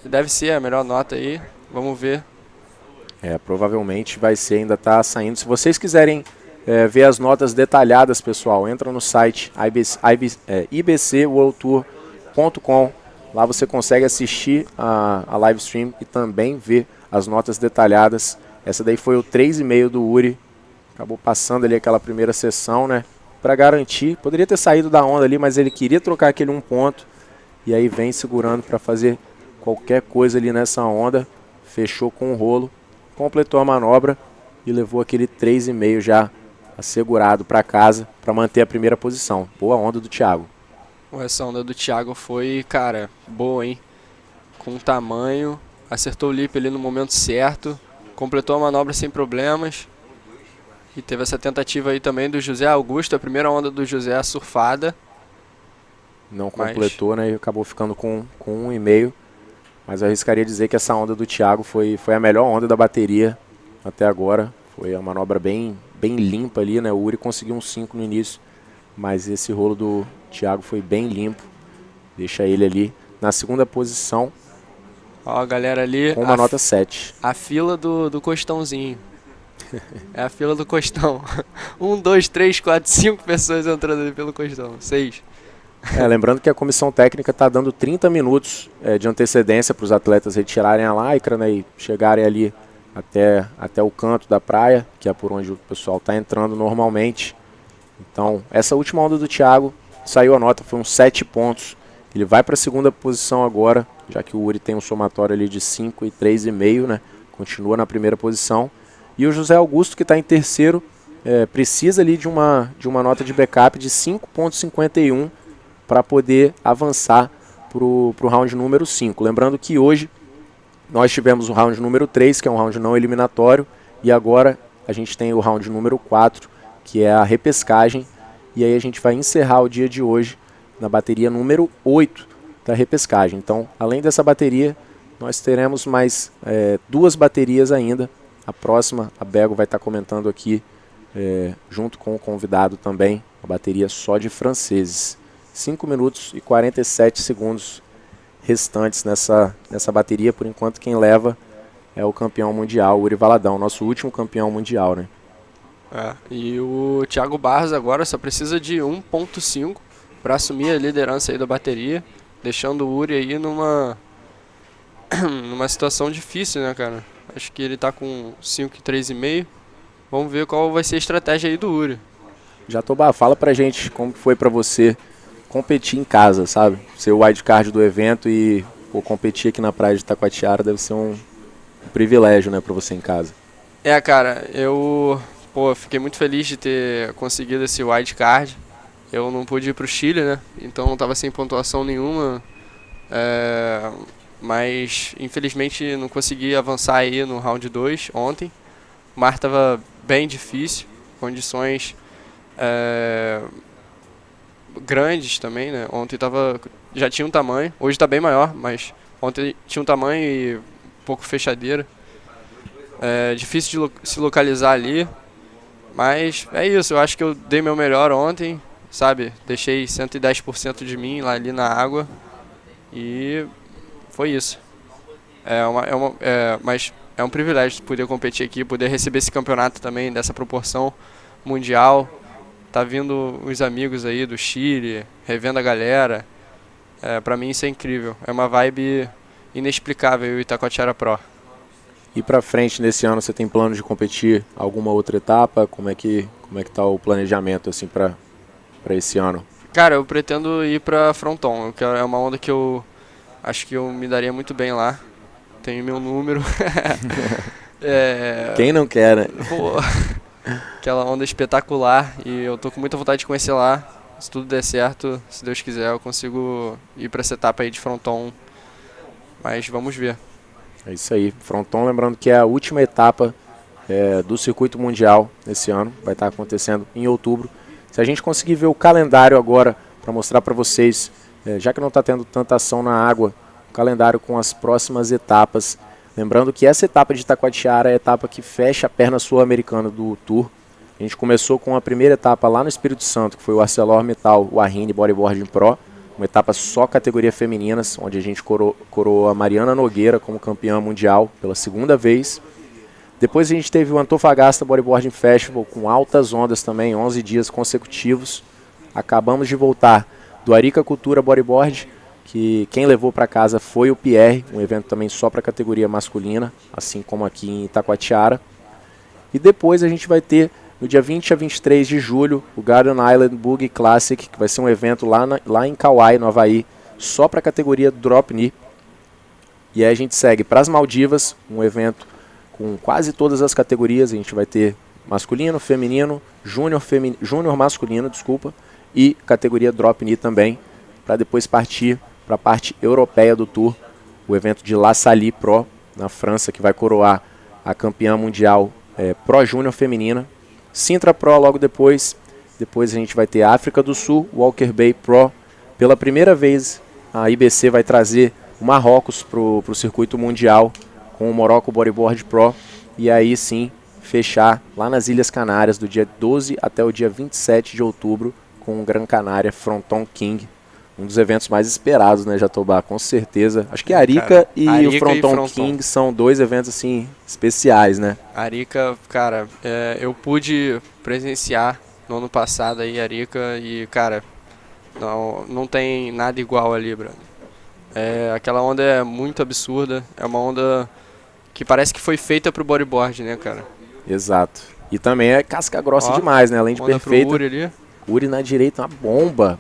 Deve ser a melhor nota aí. Vamos ver. Provavelmente vai ser, ainda tá saindo. Se vocês quiserem ver as notas detalhadas, pessoal, entra no site ibcworldtour.com. Lá você consegue assistir a live stream e também ver as notas detalhadas. Essa daí foi o 3,5 do Uri. Acabou passando ali aquela primeira sessão, né? Para garantir. Poderia ter saído da onda ali, mas ele queria trocar aquele 1 ponto. e aí vem segurando para fazer qualquer coisa ali nessa onda, fechou com o rolo, completou a manobra e levou aquele 3,5 já assegurado para casa para manter a primeira posição. Boa onda do Thiago. Essa onda do Thiago foi, cara, boa, hein? Com tamanho, acertou o lip ali no momento certo, completou a manobra sem problemas. E teve essa tentativa aí também do José Augusto, a primeira onda do José surfada. Não completou, né? E acabou ficando com 1,5. Mas eu arriscaria dizer que essa onda do Thiago foi a melhor onda da bateria até agora. Foi uma manobra bem limpa ali, né? O Uri conseguiu um 5 no início, mas esse rolo do Thiago foi bem limpo. Deixa ele ali na segunda posição. Ó, a galera ali... Com uma nota 7. A fila do costãozinho. É a fila do costão. 1, 2, 3, 4, 5 pessoas entrando ali pelo costão. 6. Lembrando que a comissão técnica está dando 30 minutos de antecedência para os atletas retirarem a lycra, né, e chegarem ali até o canto da praia, que é por onde o pessoal está entrando normalmente. Então, essa última onda do Thiago, saiu a nota, foi uns 7 pontos. Ele vai para a segunda posição agora, já que o Uri tem um somatório ali de 5 e 3,5, né? Continua na primeira posição. E o José Augusto, que está em terceiro, precisa ali de uma nota de backup de 5,51 para poder avançar para o round número 5. Lembrando que hoje nós tivemos o round número 3, que é um round não eliminatório, e agora a gente tem o round número 4, que é a repescagem, e aí a gente vai encerrar o dia de hoje na bateria número 8 da repescagem. Então, além dessa bateria, nós teremos mais 2 baterias ainda. A próxima, a Bego vai estar comentando aqui, junto com o convidado também, a bateria só de franceses. 5 minutos e 47 segundos restantes nessa bateria. Por enquanto, quem leva é o campeão mundial, Uri Valadão, nosso último campeão mundial, né? E o Thiago Barros agora só precisa de 1,5 para assumir a liderança aí da bateria, deixando o Uri aí numa situação difícil, né, cara? Acho que ele tá com 5 e 3,5. Vamos ver qual vai ser a estratégia aí do Uri. Jatobá, fala pra gente como foi pra você competir em casa, sabe? Ser o wildcard do evento e competir aqui na praia de Itacoatiara deve ser um privilégio, né, pra você em casa. Cara, eu fiquei muito feliz de ter conseguido esse wildcard. Eu não pude ir pro Chile, né? Então não tava sem pontuação nenhuma. Mas infelizmente não consegui avançar aí no round 2 ontem. O mar tava bem difícil, condições grandes também, né? Ontem já tinha um tamanho, hoje tá bem maior, mas ontem tinha um tamanho e um pouco fechadeira. Difícil de se localizar ali, mas é isso, eu acho que eu dei meu melhor ontem, sabe? Deixei 110% de mim ali na água e foi isso. Mas é um privilégio poder competir aqui, poder receber esse campeonato também dessa proporção mundial. Tá vindo os amigos aí do Chile, revendo a galera. Pra mim isso é incrível. É uma vibe inexplicável o Itacoatiara Pro. E pra frente nesse ano você tem plano de competir alguma outra etapa? Como é que tá o planejamento assim para esse ano? Cara, eu pretendo ir pra fronton. É uma onda que eu acho que eu me daria muito bem lá. Tenho meu número. Quem não quer, né? Aquela onda espetacular e eu tô com muita vontade de conhecer lá. Se tudo der certo, se Deus quiser, eu consigo ir para essa etapa aí de fronton. Mas vamos ver. É isso aí. Fronton, lembrando que é a última etapa do circuito mundial esse ano. Vai estar acontecendo em outubro. Se a gente conseguir ver o calendário agora para mostrar para vocês, já que não está tendo tanta ação na água, o calendário com as próximas etapas. Lembrando que essa etapa de Itacoatiara é a etapa que fecha a perna sul-americana do Tour. A gente começou com a primeira etapa lá no Espírito Santo, que foi o ArcelorMittal, o Hrs Bodyboarding Pro, uma etapa só categoria femininas, onde a gente coroou a Mariana Nogueira como campeã mundial pela segunda vez. Depois a gente teve o Antofagasta Bodyboarding Festival, com altas ondas também, 11 dias consecutivos. Acabamos de voltar do Itacoatiara Bodyboard, que quem levou para casa foi o Pierre, um evento também só para categoria masculina, assim como aqui em Itacoatiara. E depois a gente vai ter, no dia 20 a 23 de julho, o Garden Island Boogie Classic, que vai ser um evento lá em Kauai, no Havaí, só para a categoria Drop Knee. E aí a gente segue para as Maldivas, um evento com quase todas as categorias. A gente vai ter masculino, feminino, júnior masculino, desculpa, e categoria Drop Knee também, para depois partir para a parte europeia do Tour, o evento de La Salle Pro, na França, que vai coroar a campeã mundial Pro Júnior feminina. Sintra Pro logo depois. Depois a gente vai ter África do Sul, Walker Bay Pro. Pela primeira vez, a IBC vai trazer o Marrocos para o circuito mundial com o Morocco Bodyboard Pro. E aí sim, fechar lá nas Ilhas Canárias do dia 12 até o dia 27 de outubro com o Gran Canária Fronton King. Um dos eventos mais esperados, né, Jatobá? Com certeza. Acho que a Arica e o Fronton King são dois eventos, assim, especiais, né? Arica, cara, eu pude presenciar no ano passado aí Arica e, cara, não tem nada igual ali, brother. Aquela onda é muito absurda. É uma onda que parece que foi feita pro bodyboard, né, cara? Exato. E também é casca grossa demais, né? Além de perfeita. Uri ali. Uri na direita, uma bomba.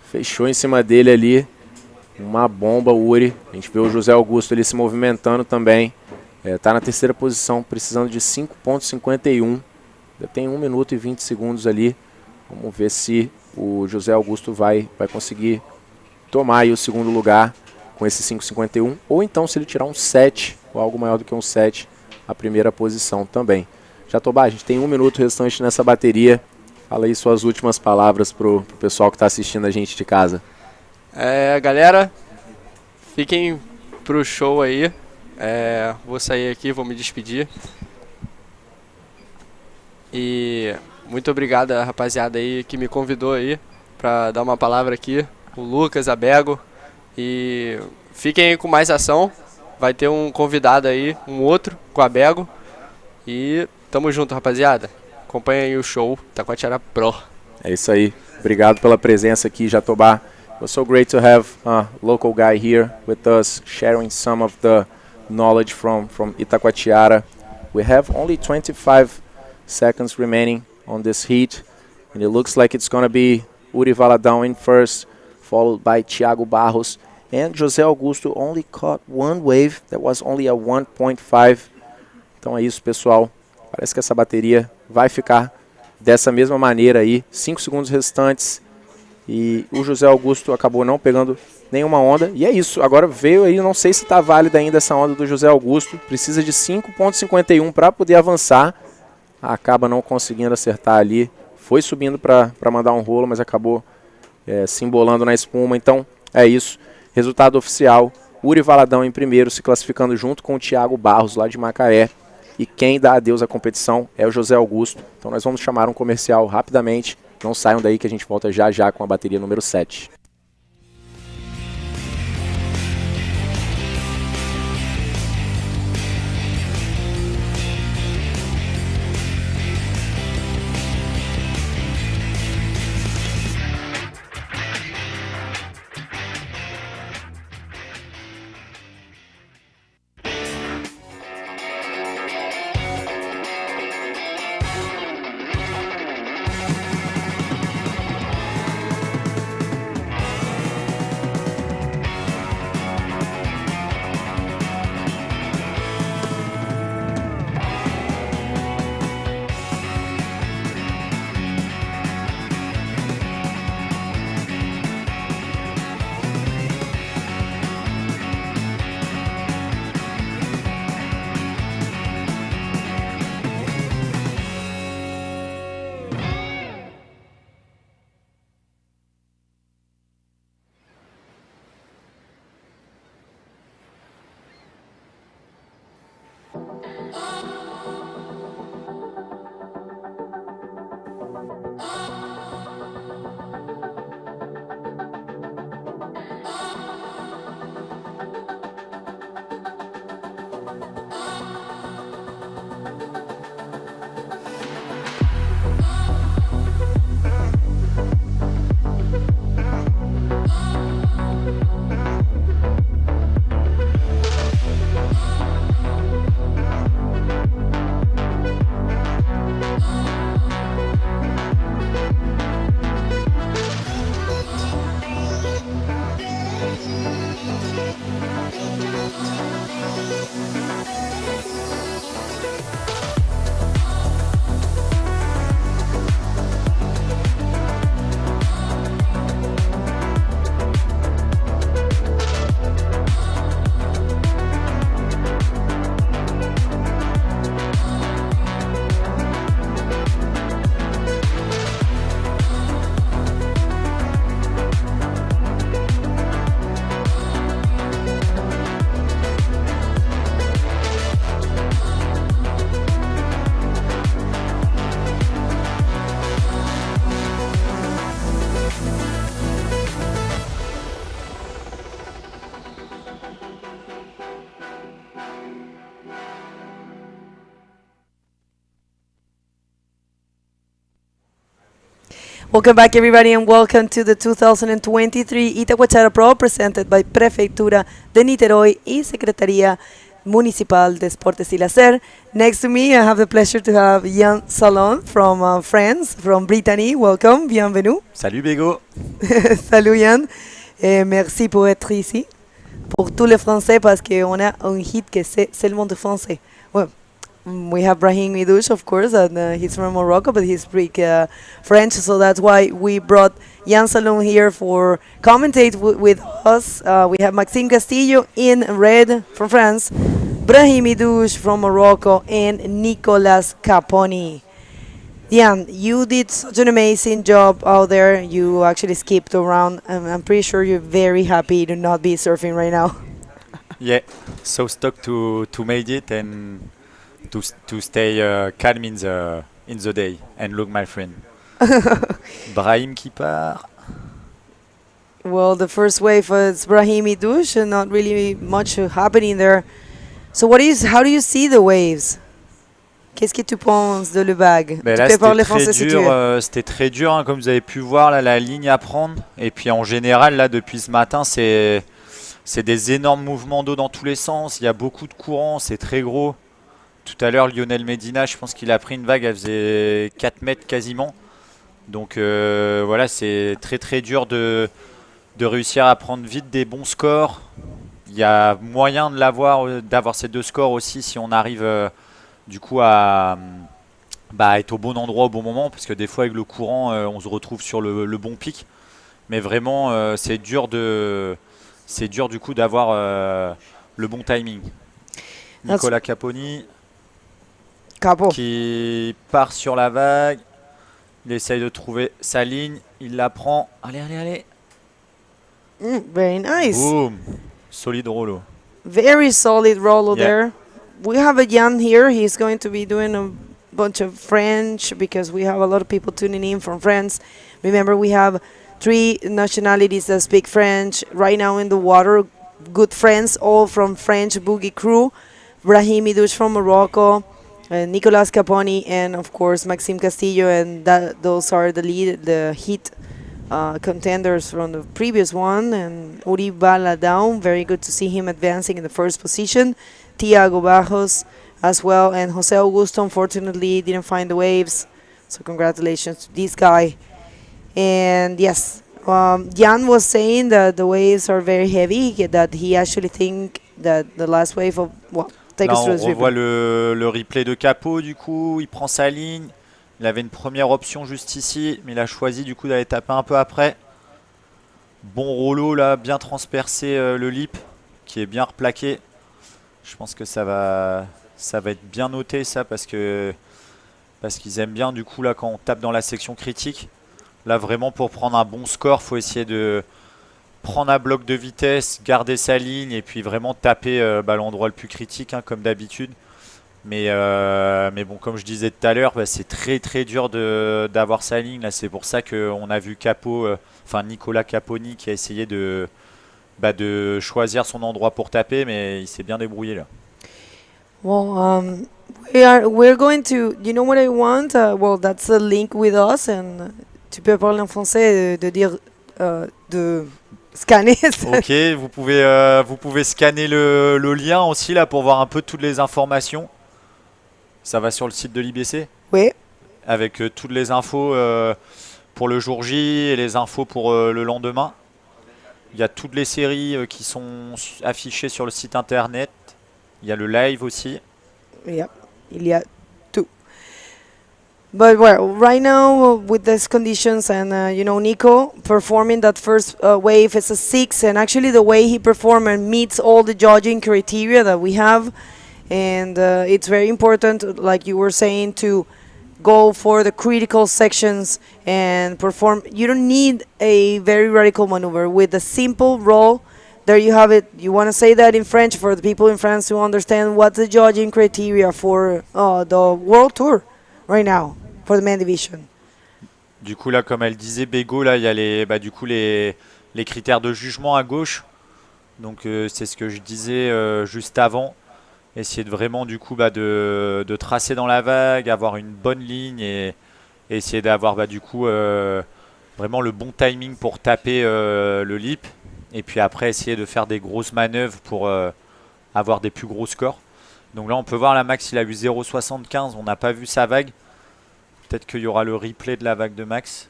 Fechou em cima dele ali. Uma bomba, Uri. A gente vê o José Augusto ali se movimentando também. Tá na terceira posição, precisando de 5,51. Ainda tem 1 minuto e 20 segundos ali. Vamos ver se o José Augusto vai conseguir tomar aí o segundo lugar com esse 5,51. Ou então, se ele tirar um 7, ou algo maior do que um 7, a primeira posição também. Jatobá, a gente tem 1 minuto restante nessa bateria. Fala aí suas últimas palavras pro pessoal que está assistindo a gente de casa. Galera, fiquem pro show aí. Vou sair aqui, vou me despedir. E muito obrigado a rapaziada aí que me convidou aí para dar uma palavra aqui. O Lucas, a Bego. E fiquem aí com mais ação. Vai ter um convidado aí, um outro, com a Bego. E tamo junto, rapaziada. Acompanha aí o show Itacoatiara Pro. É isso aí. Obrigado pela presença aqui, Jatobá. It was so great to have a local guy here with us, sharing some of the knowledge from Itacoatiara. We have only 25 seconds remaining on this heat, and it looks like it's going to be Uri Valadão in first, followed by Thiago Barros, and José Augusto only caught one wave, that was only a 1.5. Então é isso, pessoal. Parece que essa bateria vai ficar dessa mesma maneira aí. 5 segundos restantes. E o José Augusto acabou não pegando nenhuma onda. E é isso. Agora veio aí, não sei se está válida ainda essa onda do José Augusto. Precisa de 5.51 para poder avançar. Acaba não conseguindo acertar ali. Foi subindo para mandar um rolo, mas acabou se embolando na espuma. Então é isso. Resultado oficial. Uri Valadão em primeiro, se classificando junto com o Thiago Barros lá de Macaé. E quem dá adeus à competição é o José Augusto. Então nós vamos chamar um comercial rapidamente. Não saiam daí que a gente volta já já com a bateria número 7. Welcome back, everybody, and welcome to the 2023 Itacoatiara Pro, presented by Prefeitura de Niterói y Secretaría Municipal de Deportes y Lazer. Next to me, I have the pleasure to have Yann Salon from France, from Brittany. Welcome, bienvenue. Salut Bégo. Salut Yann. Merci pour être ici. Pour tous les Français, parce qu'on a un hit que c'est seulement de français. Well, we have Brahim Idouche, of course, and he's from Morocco, but he speaks French, so that's why we brought Yann Salon here for commentate with us. We have Maxime Castillo in red from France, Brahim Idouche from Morocco, and Nicolas Caponi. Yann, you did such an amazing job out there. You actually skipped around, and I'm pretty sure you're very happy to not be surfing right now. Yeah, so stuck to made it and to stay calm in the day. And look, my friend, Brahim qui part. Well, the first wave is Brahim Idouche, and not really much happening there. So how do you see the waves? Qu'est-ce que tu penses de le bag? Ben là, c'était très dur, hein, comme vous avez pu voir là, la ligne à prendre. Et puis en général, là, depuis ce matin, c'est des énormes mouvements d'eau dans tous les sens. Il y a beaucoup de courant, c'est très gros. Tout à l'heure, Lionel Medina, je pense qu'il a pris une vague, elle faisait 4 mètres quasiment. Donc voilà, c'est très très dur de réussir à prendre vite des bons scores. Il y a moyen de d'avoir ces deux scores aussi si on arrive du coup à être au bon endroit au bon moment, parce que des fois avec le courant on se retrouve sur le bon pic, mais vraiment c'est dur du coup d'avoir le bon timing. Nicolas Caponi qui part sur la vague, il essaye de trouver sa ligne, il la prend, allez very nice. Boom, solide rollo. Very solid rollo there. We have a Jan here. He's going to be doing a bunch of French because we have a lot of people tuning in from France. Remember, we have 3 nationalities that speak French right now in the water. Good friends, all from French boogie crew. Brahim Idouche from Morocco, Nicolas Caponi, and of course Maxime Castillo. And those are the heat contenders from the previous one. And Uri Bala down. Very good to see him advancing in the first position. Tiago Bajos as well, and Jose Augusto unfortunately didn't find the waves, so congratulations to this guy. And yes, Jan was saying that the waves are very heavy, that he actually think that the last wave of take Là, us through on this revoit le replay de Capo, du coup il prend sa ligne, il avait une première option juste ici, mais il a choisi du coup d'aller taper un peu après. Bon rollo là, bien transpercé le lip qui est bien replaqué. Je pense que ça va être bien noté ça, parce qu'ils aiment bien du coup là quand on tape dans la section critique. Là vraiment pour prendre un bon score, faut essayer de prendre un bloc de vitesse, garder sa ligne et puis vraiment taper l'endroit le plus critique, hein, comme d'habitude. Mais bon, comme je disais tout à l'heure, c'est très très dur d'avoir sa ligne. Là, c'est pour ça qu'on a vu Nicolas Caponi qui a essayé de choisir son endroit pour taper, mais il s'est bien débrouillé là. Well, we're going to, you know what I want? Well, that's a link with us, and tu peux parler en français, de dire, de scanner. Ok, vous pouvez scanner le lien aussi là pour voir un peu toutes les informations. Ça va sur le site de l'IBC. Oui. Avec toutes les infos pour le jour J et les infos pour le lendemain. Il y a toutes les séries qui sont affichées sur le site internet. Il y a le live aussi. Yeah, il y a tout. But well, right now with these conditions and Nico performing that first wave is a 6, and actually the way he performed and meets all the judging criteria that we have, and it's very important, like you were saying, to go for the critical sections and perform. You don't need a very radical maneuver. With a simple roll, there you have it. You want to say that in French for the people in France to understand what's the judging criteria for the World Tour right now for the main division. Du coup là, comme elle disait Bégo, là il y a les critères de jugement à gauche. Donc c'est ce que je disais juste avant. Essayer de vraiment du coup de tracer dans la vague, avoir une bonne ligne et essayer d'avoir du coup vraiment le bon timing pour taper le lip. Et puis après, essayer de faire des grosses manœuvres pour avoir des plus gros scores. Donc là, on peut voir la Max, il a eu 0,75. On n'a pas vu sa vague. Peut-être qu'il y aura le replay de la vague de Max.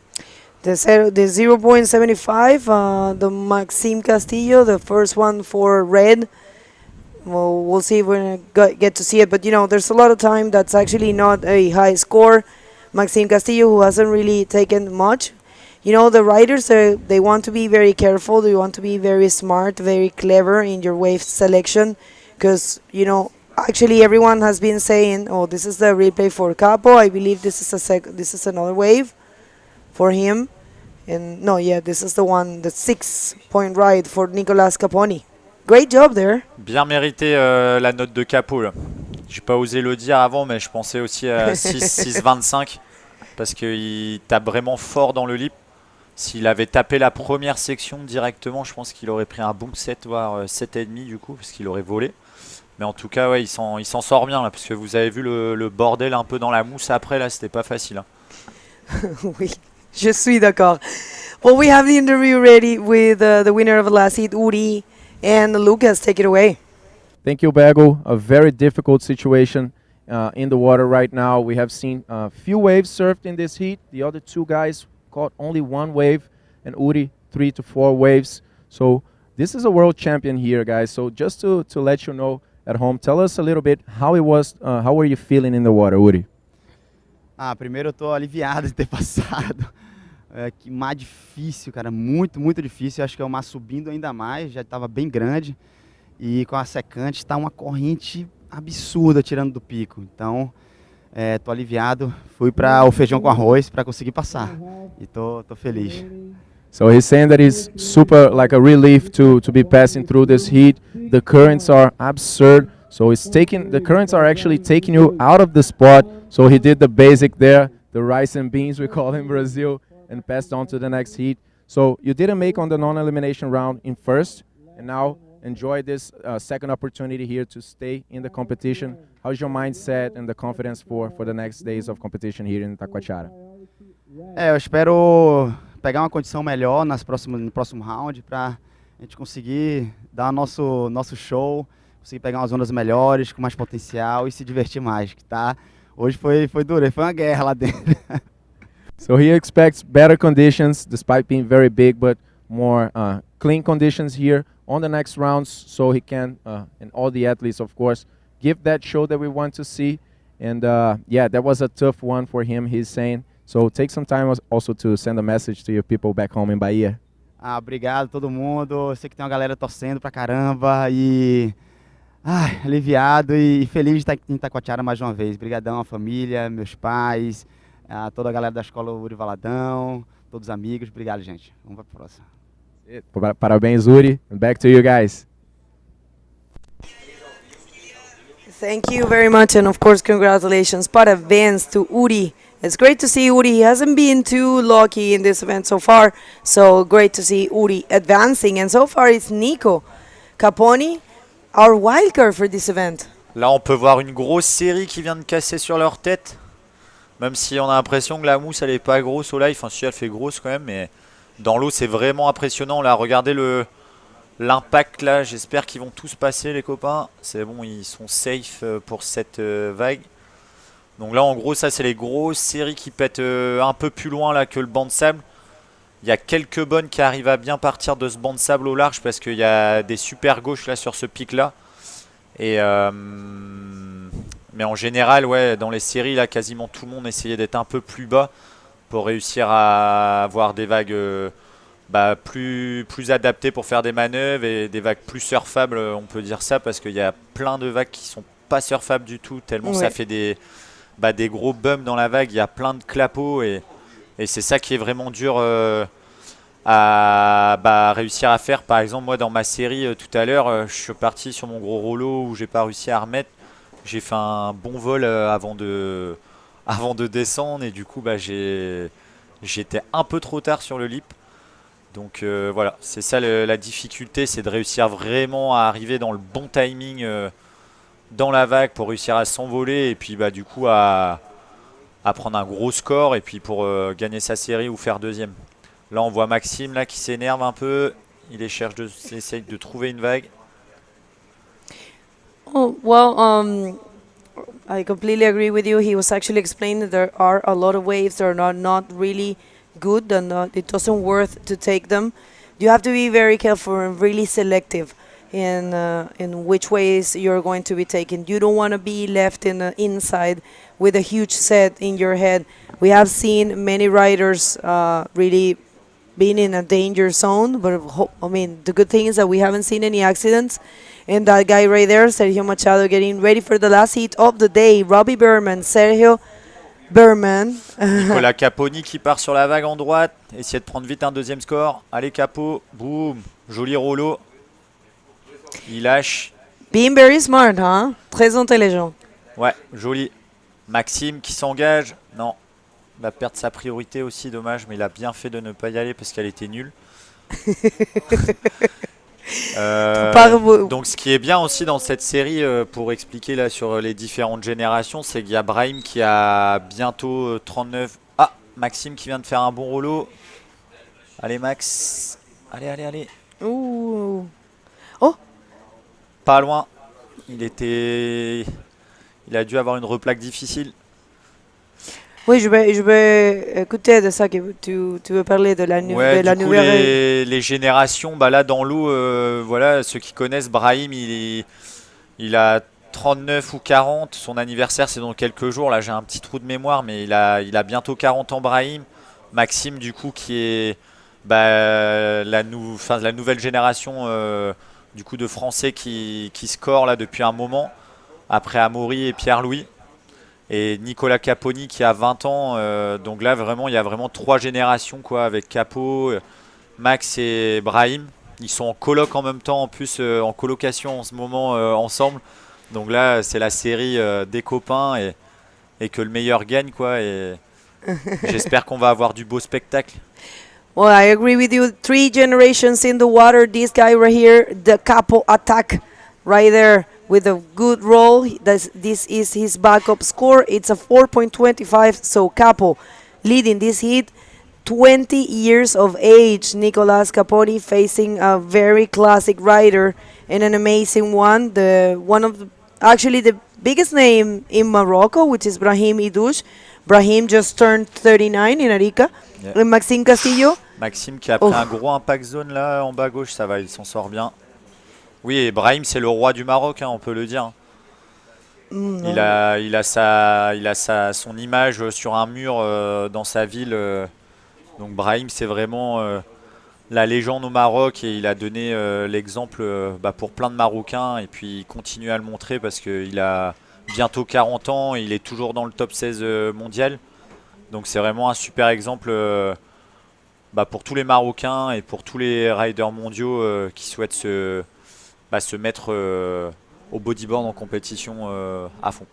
The 0.75, the Maxime Castillo, the first one for red. Well, we'll see if we're gonna get to see it. But, you know, there's a lot of time that's actually not a high score. Maxime Castillo, who hasn't really taken much. You know, the riders, they want to be very careful. They want to be very smart, very clever in your wave selection. Because, you know, actually everyone has been saying, oh, this is the replay for Capo. I believe this is another wave for him. And no, yeah, this is the one, the 6-point ride for Nicolas Caponi. Great job there. Bien mérité la note de Capo là. J'ai pas osé le dire avant, mais je pensais aussi à 6,25 parce qu'il tape vraiment fort dans le lip. S'il avait tapé la première section directement, je pense qu'il aurait pris un bon 7, voire 7,5 du coup, parce qu'il aurait volé. Mais en tout cas, ouais, il s'en sort bien là, parce que vous avez vu le bordel un peu dans la mousse après, là, c'était pas facile. Hein. Oui, je suis d'accord. Well, we have the interview ready with the winner of the last heat, Uri, and Lucas. Take it away. Thank you, Bago. A very difficult situation in the water right now. We have seen a few waves surfed in this heat. The other two guys caught only one wave, and Uri 3 to 4 waves. So this is a world champion here, guys. So just to let you know at home, tell us a little bit how it was, how were you feeling in the water, Uri? Primeiro eu tô aliviado de ter passado. Que mar difícil, cara, muito, muito difícil. Acho que é o mar subindo ainda mais, já estava bem grande. E com a secante está uma corrente absurda tirando do pico. Então, tô aliviado. Fui para o feijão com arroz para conseguir passar. E tô feliz. So he's saying that it's super like a relief to be passing through this heat. The currents are absurd. So the currents are actually taking you out of the spot. So he did the basic there, the rice and beans we call in Brazil, and passed on to the next heat. So you didn't make on the non-elimination round in first, and now enjoy this second opportunity here to stay in the competition. How's your mindset and the confidence for the next days of competition here in Itacoatiara? Eu espero pegar uma condição melhor no próximo round para a gente conseguir dar nosso show, conseguir pegar umas ondas melhores, com mais potencial e se divertir mais. Que tá, hoje foi duro, foi uma guerra lá dentro. So he expects better conditions, despite being very big, but more clean conditions here on the next rounds, so he can, and all the athletes, of course, give that show that we want to see. And yeah, that was a tough one for him, he's saying. So take some time also to send a message to your people back home in Bahia. Obrigado todo mundo. Eu sei que tem uma galera torcendo pra caramba e aliviado e feliz de estar aqui em Itacoatiara mais uma vez. Obrigadão à família, meus pais, a toda a galera da escola Uri Valadão, todos os amigos. Obrigado, gente. Vamos para a próxima. Parabéns, Uri. And back to you guys. Thank you very much, and of course, congratulations. Parabéns to Uri. It's great to see Uri. He hasn't been too lucky in this event so far, so great to see Uri advancing. And so far, it's Nico Caponi, our wildcard for this event. Là, on peut voir une grosse série qui vient de casser sur leur tête. Même si on a l'impression que la mousse, elle est pas grosse au live. Enfin, si elle fait grosse quand même, mais dans l'eau, c'est vraiment impressionnant. Là, regardez l'impact là. J'espère qu'ils vont tous passer, les copains. C'est bon, ils sont safe pour cette vague. Donc là, en gros, ça, c'est les grosses séries qui pètent un peu plus loin là que le banc de sable. Il y a quelques bonnes qui arrivent à bien partir de ce banc de sable au large parce qu'il y a des super gauches là sur ce pic là. Et mais en général, ouais, dans les séries là, quasiment tout le monde essayait d'être un peu plus bas pour réussir à avoir des vagues plus adaptées pour faire des manœuvres et des vagues plus surfables, on peut dire ça, parce qu'il y a plein de vagues qui sont pas surfables du tout, tellement ça fait des gros bumps dans la vague, il y a plein de clapots et c'est ça qui est vraiment dur à réussir à faire. Par exemple, moi dans ma série tout à l'heure, je suis parti sur mon gros rouleau où j'ai pas réussi à remettre. J'ai fait un bon vol avant de descendre et du coup j'étais un peu trop tard sur le lip. Donc voilà, c'est ça la difficulté, c'est de réussir vraiment à arriver dans le bon timing dans la vague pour réussir à s'envoler et puis du coup à prendre un gros score et puis pour gagner sa série ou faire deuxième. Là, on voit Maxime là, qui s'énerve un peu. Il essaye de trouver une vague. Oh, well, I completely agree with you. He was actually explaining that there are a lot of waves that are not really good, and it doesn't worth to take them. You have to be very careful and really selective in which ways you're going to be taken. You don't want to be left in the inside with a huge set in your head. We have seen many riders really being in a danger zone, but I mean, the good thing is that we haven't seen any accidents. And that guy right there, Sergio Machado, getting ready for the last heat of the day. Robbie Berman, Sergio Berman. Nicolas Caponi qui part sur la vague en droite. Essayer de prendre vite un deuxième score. Allez Capo, boum, joli rollo. Il lâche. Being very smart, hein? Très intelligent. Ouais, joli. Maxime qui s'engage. Non, il va perdre sa priorité aussi, dommage, mais il a bien fait de ne pas y aller parce qu'elle était nulle. Donc ce qui est bien aussi dans cette série, pour expliquer là sur les différentes générations, c'est qu'il y a Brahim qui a bientôt 39. Ah, Maxime qui vient de faire un bon rollo. Allez Max, allez. Ouh. Oh. Pas loin. Il a dû avoir une replaque difficile. Oui, je vais écouter de ça que tu veux parler de la, nouvelle. Les générations, bah là dans l'eau, voilà, ceux qui connaissent Brahim, il a 39 ou 40. Son anniversaire, c'est dans quelques jours. Là, j'ai un petit trou de mémoire, mais il a bientôt 40 ans, Brahim. Maxime, du coup, qui est la nouvelle génération du coup de Français qui score là depuis un moment, après Amaury et Pierre-Louis. Et Nicolas Caponi qui a 20 ans, donc là vraiment il y a vraiment 3 générations quoi, avec Capo, Max et Brahim. Ils sont en coloc en même temps, en plus en colocation en ce moment ensemble. Donc là c'est la série des copains et que le meilleur gagne quoi. Et j'espère qu'on va avoir du beau spectacle. Well, I agree with you. 3 generations in the water. This guy right here, the Capo attack right there. With a good roll, this is his backup score. It's a 4.25, so Capo leading this heat. 20 years of age, Nicolas Caponi facing a very classic rider and an amazing one. Actually the biggest name in Morocco, which is Brahim Idouche. Brahim just turned 39 in Arica. Yeah. And Maxime Castillo. Maxime qui a pris un gros impact zone là en bas gauche, ça va, il s'en sort bien. Oui, et Brahim, c'est le roi du Maroc, hein, on peut le dire. Il a son image sur un mur dans sa ville. Donc Brahim, c'est vraiment la légende au Maroc et il a donné l'exemple pour plein de Marocains. Et puis il continue à le montrer parce qu'il a bientôt 40 ans et il est toujours dans le top 16 mondial. Donc c'est vraiment un super exemple pour tous les Marocains et pour tous les riders mondiaux qui souhaitent se mettre au bodyboard en compétition à fond.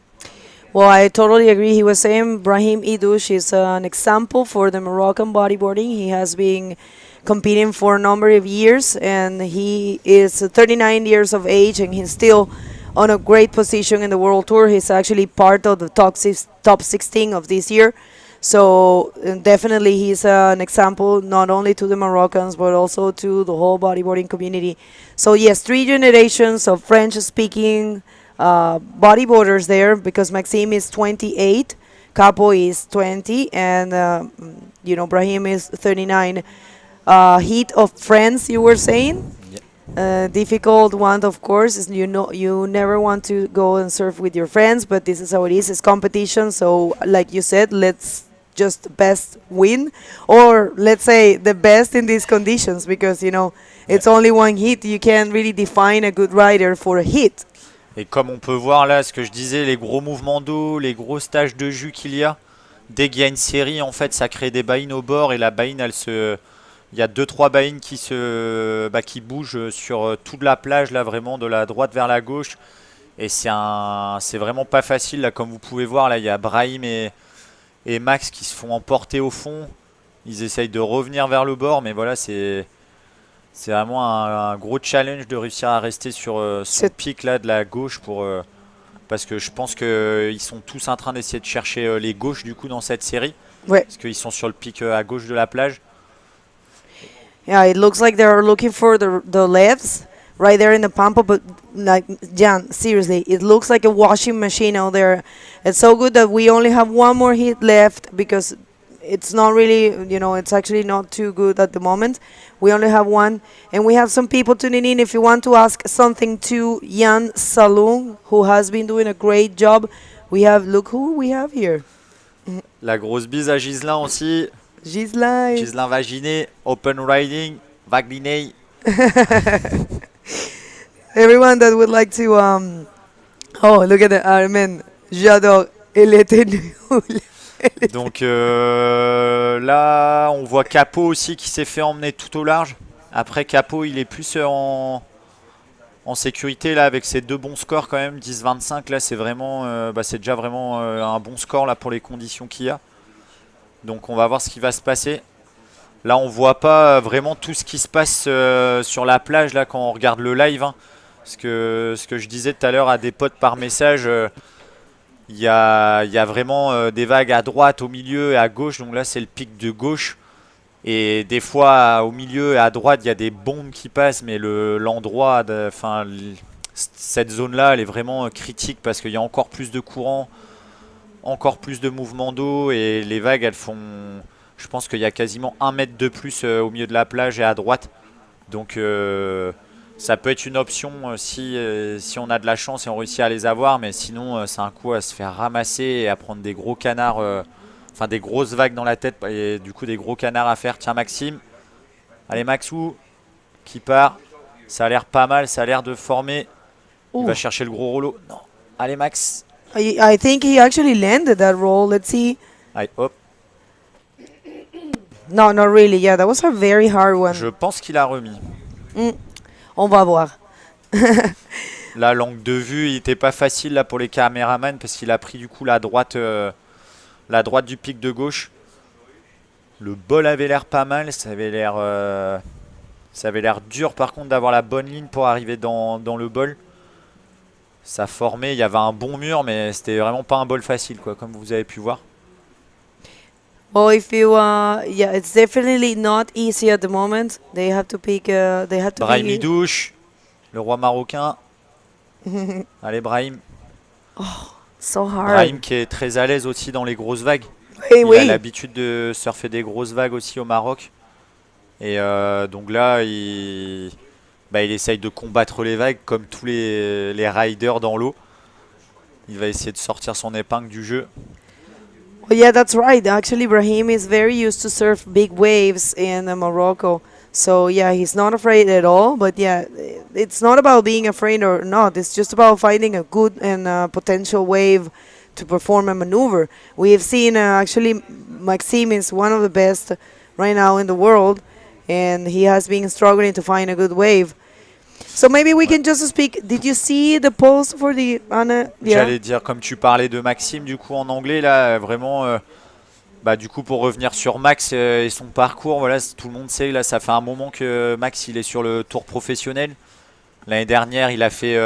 Well, I totally agree. He was saying Brahim Idouche is an example for the Moroccan bodyboarding. He has been competing for a number of years, and he is 39 years of age, and he's still on a great position in the World Tour. He's actually part of the top 16 of this year. So definitely he's an example not only to the Moroccans but also to the whole bodyboarding community. So yes, 3 generations of French-speaking bodyboarders there, because Maxime is 28, Capo is 20, and Brahim is 39. Heat of friends, you were saying? Difficult one, of course, is you never want to go and surf with your friends, but this is how it is. It's competition, so like you said, let's just the best win, or let's say the best in these conditions, because it's only one hit. You can't really define a good rider for a hit. Et comme on peut voir là, ce que je disais, les gros mouvements d'eau, les grosses taches de jus qu'il y a, dès qu'il y a une série, en fait, ça crée des baïnes au bord et la baïne, il y a 2-3 baïnes qui bougent sur toute la plage là, vraiment de la droite vers la gauche. Et c'est vraiment pas facile là, comme vous pouvez voir là, il y a Brahim et Max qui se font emporter au fond. Ils essayent de revenir vers le bord, mais voilà, c'est vraiment un gros challenge de réussir à rester sur son pic là de la gauche parce que je pense qu'ils sont tous en train d'essayer de chercher les gauches du coup dans cette série. Ouais. Parce qu'ils sont sur le pic à gauche de la plage. Yeah, it looks like they're looking for the lefts right there in the pampa, but like Jan, seriously, it looks like a washing machine out there. It's so good that we only have one more hit left because it's not really, it's actually not too good at the moment. We only have one, and we have some people tuning in. If you want to ask something to Jan Saloon, who has been doing a great job, look who we have here. La grosse bise à Ghislain aussi. Ghislain. Ghislain Vaginé, Open Riding, Vagliné. Everyone that would like to, oh, look at that, man, j'adore, il était nul. Donc là, on voit Capot aussi qui s'est fait emmener tout au large. Après, Capot, il est plus en sécurité là avec ses 2 bons scores quand même, 10-25. Là, c'est vraiment, c'est déjà vraiment un bon score là pour les conditions qu'il y a. Donc, on va voir ce qui va se passer. Là, on voit pas vraiment tout ce qui se passe sur la plage là quand on regarde le live. Hein. Ce que je disais tout à l'heure à des potes par message. Il y a vraiment des vagues à droite, au milieu et à gauche. Donc là, c'est le pic de gauche. Et des fois, au milieu et à droite, il y a des bombes qui passent. Mais l'endroit, cette zone-là, elle est vraiment critique parce qu'il y a encore plus de courant, encore plus de mouvements d'eau. Et les vagues, elles font... Je pense qu'il y a quasiment 1 mètre de plus au milieu de la plage et à droite. Donc... ça peut être une option si on a de la chance et on réussit à les avoir, mais sinon c'est un coup à se faire ramasser et à prendre des gros canards, enfin des grosses vagues dans la tête et du coup des gros canards à faire. Tiens Maxime, allez Maxou qui part, ça a l'air pas mal, ça a l'air de former. Il va chercher le gros rouleau. Non, allez Max. I think he actually landed that roll. Let's see. Allez hop. No, not really. Yeah, that was a very hard one. Je pense qu'il a remis. On va voir. Là, l'angle de vue, il n'était pas facile là pour les caméramans parce qu'il a pris du coup la droite du pic de gauche. Le bol avait l'air pas mal, ça avait l'air dur par contre d'avoir la bonne ligne pour arriver dans le bol. Ça formait, il y avait un bon mur, mais c'était vraiment pas un bol facile quoi, comme vous avez pu voir. Well, if you, yeah, it's definitely not easy at the moment. They have to pick, they have to Brahim Idouche, le roi marocain. Allez Brahim. Oh, so hard. Brahim qui est très à l'aise aussi dans les grosses vagues. Oui, il a l'habitude de surfer des grosses vagues aussi au Maroc. Et donc là, il essaye de combattre les vagues comme tous les riders dans l'eau. Il va essayer de sortir son épingle du jeu. Well, yeah, that's right. Actually, Brahim is very used to surf big waves in Morocco. So, yeah, he's not afraid at all. But, yeah, it's not about being afraid or not. It's just about finding a good and potential wave to perform a maneuver. We have seen, actually, Maxime is one of the best right now in the world. And he has been struggling to find a good wave. So maybe we can just speak. Did you see the post for the Anna? Yeah. J'allais dire, comme tu parlais de Maxime, du coup en anglais, là, vraiment, du coup pour revenir sur Max et son parcours, voilà, tout le monde sait, là, ça fait un moment que Max, il est sur le tour professionnel. L'année dernière, il a fait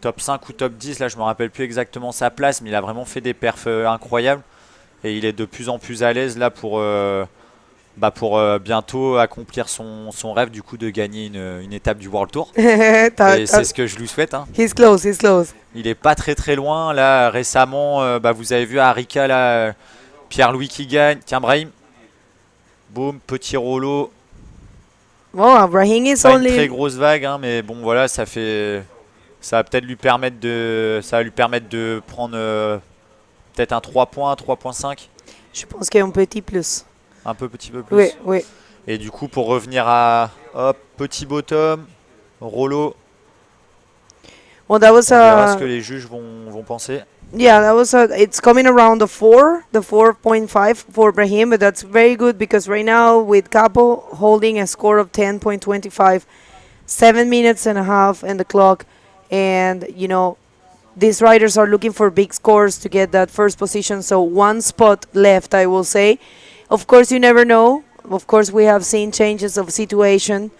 top 5 ou top 10, là, je me rappelle plus exactement sa place, mais il a vraiment fait des perfs incroyables. Et il est de plus en plus à l'aise, là, pour bientôt accomplir son rêve du coup de gagner une étape du World Tour. Et c'est ce que je lui souhaite. Hein. He's close, he's close. Il est pas très loin. Là récemment, vous avez vu à Arica, là, Pierre-Louis qui gagne. Tiens Brahim. Boum, petit rouleau. Oh, Brahim is pas only... une très grosse vague, hein, mais bon voilà, ça va peut-être lui permettre de prendre peut-être un 3 points, 3.5. Je pense qu'il y a un petit plus. Un petit peu plus. Oui, oui. Et du coup, pour revenir à petit bottom, rollo. Well, that was on verra ce que les juges vont penser. Yeah, that was it's coming around the 4.5 for Brahim, but that's very good because right now with Capo holding a score of 10.25, 7 minutes and a half in the clock, and these riders are looking for big scores to get that first position. So one spot left, I will say. Of course, you never know. Of course, we have seen changes of situation.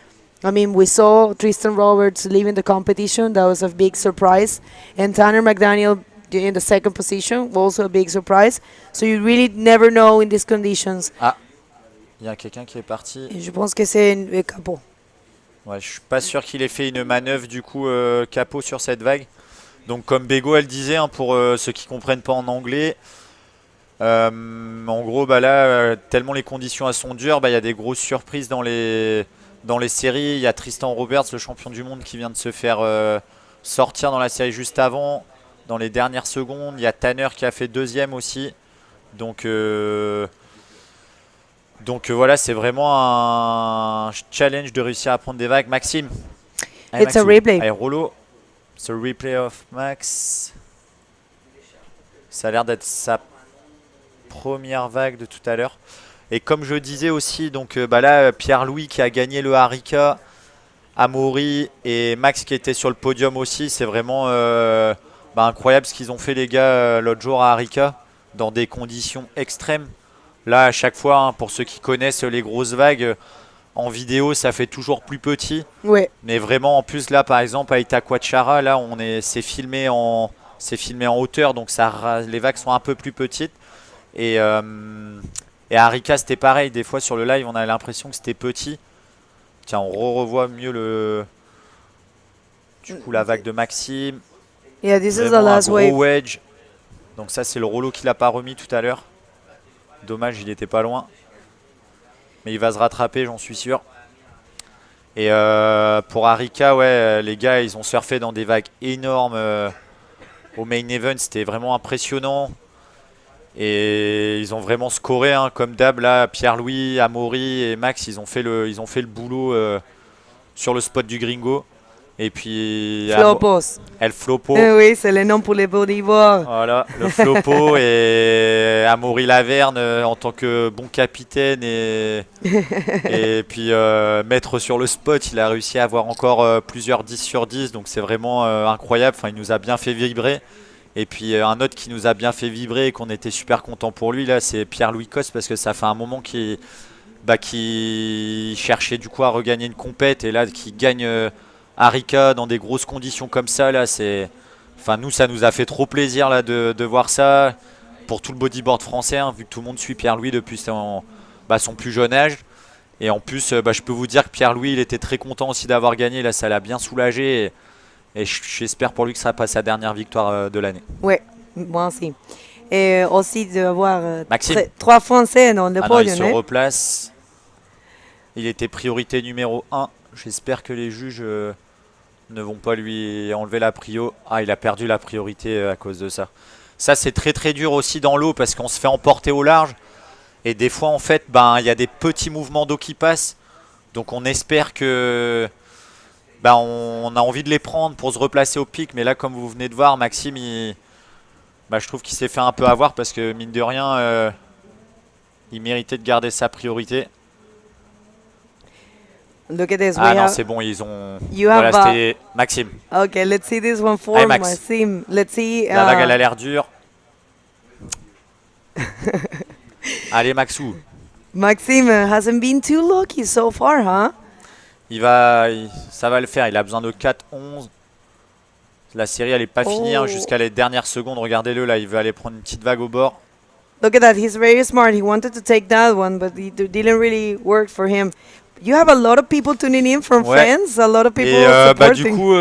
I mean, we saw Tristan Roberts leaving the competition. That was a big surprise. And Tanner McDaniel in the second position, also a big surprise. So you really never know in these conditions. Ah, Il y a quelqu'un qui est parti. Et je pense que c'est un capot. Ouais, je suis pas sûr qu'il ait fait une manœuvre du coup capot sur cette vague. Donc comme Bego elle disait, hein, pour ceux qui comprennent pas en anglais, en gros bah là tellement les conditions elles sont dures, bah il y a des grosses surprises dans les séries. Il y a Tristan Roberts, le champion du monde, qui vient de se faire sortir dans la série juste avant, dans les dernières secondes. Il y a Tanner qui a fait deuxième aussi. Donc voilà, c'est vraiment un challenge de réussir à prendre des vagues. Maxime. It's a replay. Allez, Rollo. C'est le replay of Max. Ça a l'air d'être sa première vague de tout à l'heure. Et comme je disais aussi, donc bah là, Pierre-Louis qui a gagné le Harika, Amaury et Max qui était sur le podium aussi. C'est vraiment bah, incroyable ce qu'ils ont fait les gars l'autre jour à Harika, dans des conditions extrêmes. Là, à chaque fois, hein, pour ceux qui connaissent les grosses vagues, en vidéo, ça fait toujours plus petit. Ouais. Mais vraiment, en plus, là, par exemple, à Itacoatiara, là, c'est filmé en hauteur, donc les vagues sont un peu plus petites. Et à Harika, c'était pareil. Des fois, sur le live, on a l'impression que c'était petit. Tiens, on revoit mieux du coup, la vague de Maxime. Yeah, this is the Vraiment un last gros wave. wedge. Donc ça, c'est le Rollo qui l'a pas remis tout à l'heure. Dommage, il était pas loin. Mais il va se rattraper, j'en suis sûr. Et pour Harika, ouais, les gars, ils ont surfé dans des vagues énormes au main event. C'était vraiment impressionnant. Et ils ont vraiment scoré, hein, comme d'hab. Là, Pierre-Louis, Amaury et Max, ils ont fait le boulot sur le spot du Gringo. Et puis Flopos. El Flopo. Oui, c'est le nom pour les bodyboards. Voilà, le Flopo et Amaury Laverne en tant que bon capitaine et puis maître sur le spot, il a réussi à avoir encore plusieurs 10 sur 10, donc c'est vraiment incroyable. Enfin, il nous a bien fait vibrer. Et puis un autre qui nous a bien fait vibrer et qu'on était super content pour lui, là, c'est Pierre-Louis Coste, parce que ça fait un moment qu'il cherchait du coup à regagner une compète, et là qui gagne Harika dans des grosses conditions comme ça, là, enfin nous, ça nous a fait trop plaisir là de voir ça pour tout le bodyboard français, hein, vu que tout le monde suit Pierre-Louis depuis son plus jeune âge. Et en plus, je peux vous dire que Pierre-Louis, il était très content aussi d'avoir gagné. Là, ça l'a bien soulagé. Et j'espère pour lui que ce sera pas sa dernière victoire de l'année. Ouais, moi aussi. Et aussi d'avoir Maxime. 3 Français dans le podium. Il se replace. Il était priorité numéro 1. J'espère que les juges ne vont pas lui enlever la prio. Ah, il a perdu la priorité à cause de ça. Ça, c'est très très dur aussi dans l'eau parce qu'on se fait emporter au large. Et des fois, en fait, il y a des petits mouvements d'eau qui passent. Donc on espère que on a envie de les prendre pour se replacer au pic. Mais là, comme vous venez de voir, Maxime, je trouve qu'il s'est fait un peu avoir parce que, mine de rien, il méritait de garder sa priorité. Look at this. Ah non, c'est bon, ils ont... Voilà, c'était Maxime. Ok, let's see this one for Allez, Max. Maxime. Let's see. La vague, elle a l'air dure. Allez, Maxou. Maxime hasn't been too lucky so far, huh? Ça va le faire. Il a besoin de 4-11. La série, elle n'est pas finie hein, jusqu'à les dernières secondes. Regardez-le, là, il veut aller prendre une petite vague au bord. Look at that. He's very smart. He wanted to take that one, but it didn't really work for him. You have a lot of people tuning in from France, a lot of people supporting. Du coup,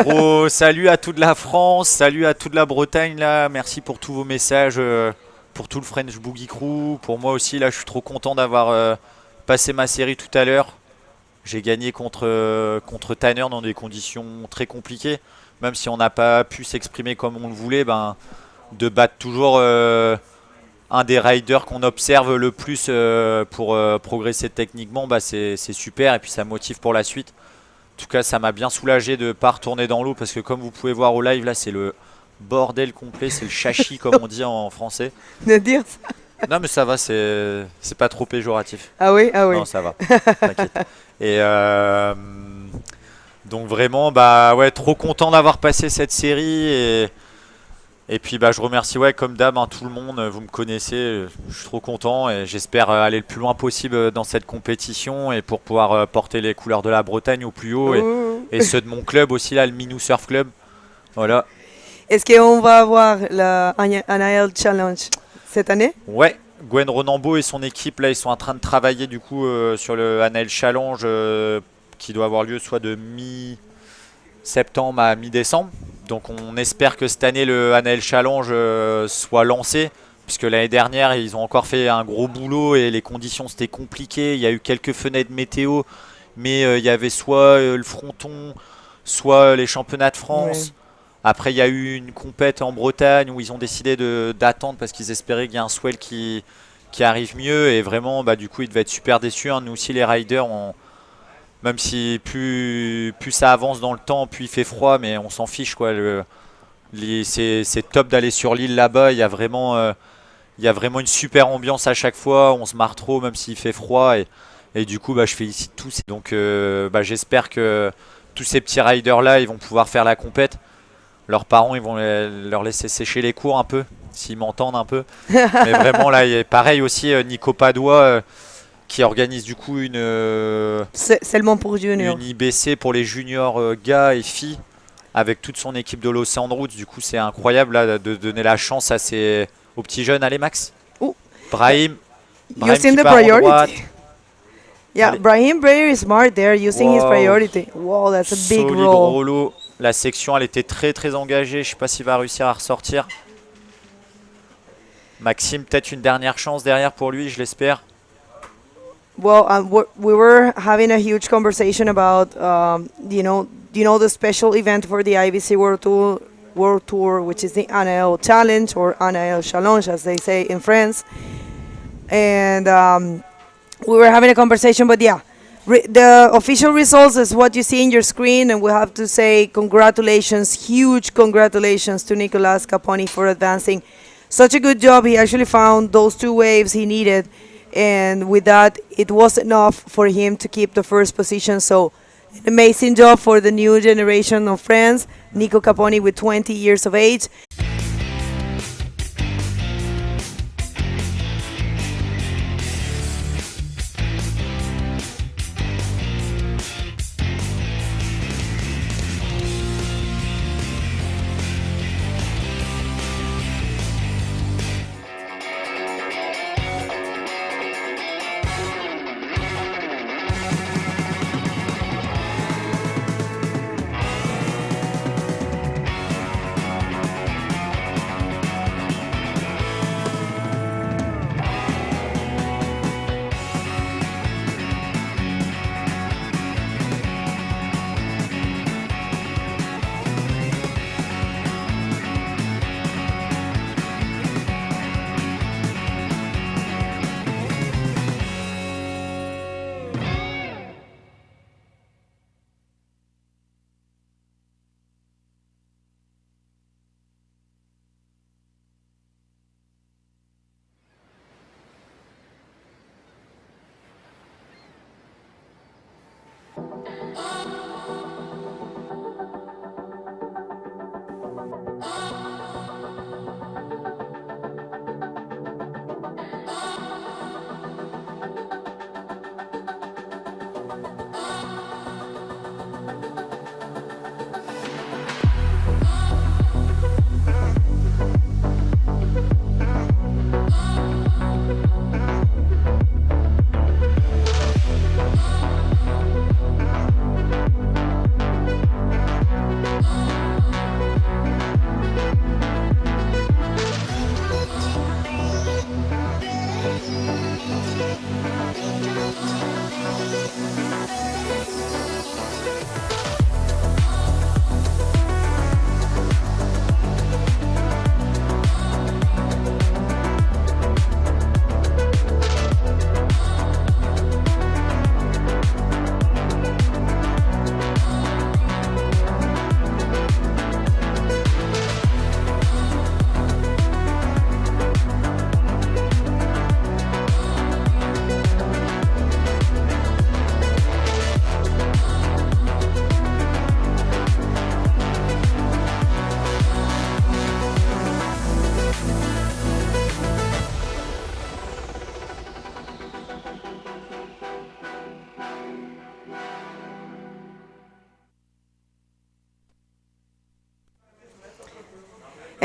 gros salut à toute la France, salut à toute la Bretagne là. Merci pour tous vos messages, pour tout le French Boogie Crew, pour moi aussi là. Je suis trop content d'avoir passé ma série tout à l'heure. J'ai gagné contre Tanner dans des conditions très compliquées, même si on n'a pas pu s'exprimer comme on le voulait. De battre toujours un des riders qu'on observe le plus pour progresser techniquement, c'est super et puis ça motive pour la suite. En tout cas, ça m'a bien soulagé de ne pas retourner dans l'eau parce que comme vous pouvez voir au live, là, c'est le bordel complet, c'est le chachi comme on dit en français. De dire ça. Non mais ça va, c'est pas trop péjoratif. Ah oui, ah oui. Non, ça va, t'inquiète. Et donc vraiment, ouais, trop content d'avoir passé cette série et puis je remercie comme d'hab tout le monde, vous me connaissez, je suis trop content et j'espère aller le plus loin possible dans cette compétition et pour pouvoir porter les couleurs de la Bretagne au plus haut et ceux de mon club aussi là, le Minou Surf Club. Voilà. Est-ce qu'on va avoir le NIL Challenge cette année? Ouais, Gwen Ronambo et son équipe, là, ils sont en train de travailler du coup sur le ANL Challenge qui doit avoir lieu soit de mi-septembre à mi-décembre. Donc on espère que cette année le ANL Challenge soit lancé, puisque l'année dernière ils ont encore fait un gros boulot et les conditions c'était compliqué. Il y a eu quelques fenêtres météo, mais il y avait soit le fronton, soit les championnats de France. Ouais. Après il y a eu une compète en Bretagne où ils ont décidé d'attendre parce qu'ils espéraient qu'il y ait un swell qui arrive mieux. Et vraiment du coup ils devaient être super déçus. Nous aussi les riders, même si plus ça avance dans le temps, plus il fait froid, mais on s'en fiche quoi. C'est top d'aller sur l'île là-bas. Il y a vraiment une super ambiance à chaque fois. On se marre trop même s'il fait froid. Et du coup je félicite tous. Donc j'espère que tous ces petits riders là ils vont pouvoir faire la compète. Leurs parents ils vont leur laisser sécher les cours un peu, s'ils m'entendent un peu. Mais vraiment là, il y a pareil aussi Nico Padois qui organise du coup seulement pour junior. Une IBC pour les juniors gars et filles avec toute son équipe de l'Océan de Route. Du coup c'est incroyable là, de donner la chance aux petits jeunes. Allez Max. Brahim Using qui the part en droite. priority. Yeah, Allez. Brahim very smart there, using his Wow. priority. Wow, that's a big Solide roll. rollo. La section elle était très très engagée. Je sais pas s'il va réussir à ressortir. Maxime, peut-être une dernière chance derrière pour lui, je l'espère. Well, we were having a huge conversation about, the special event for the IBC World Tour, which is the ANL Challenge or ANL Challenge, as they say in France. And we were having a conversation, but yeah, the official results is what you see in your screen, and we have to say congratulations, huge congratulations to Nicolas Caponi for advancing such a good job. He actually found those 2 waves he needed, and with that, it was enough for him to keep the first position. So, an amazing job for the new generation of friends. Nico Caponi with 20 years of age.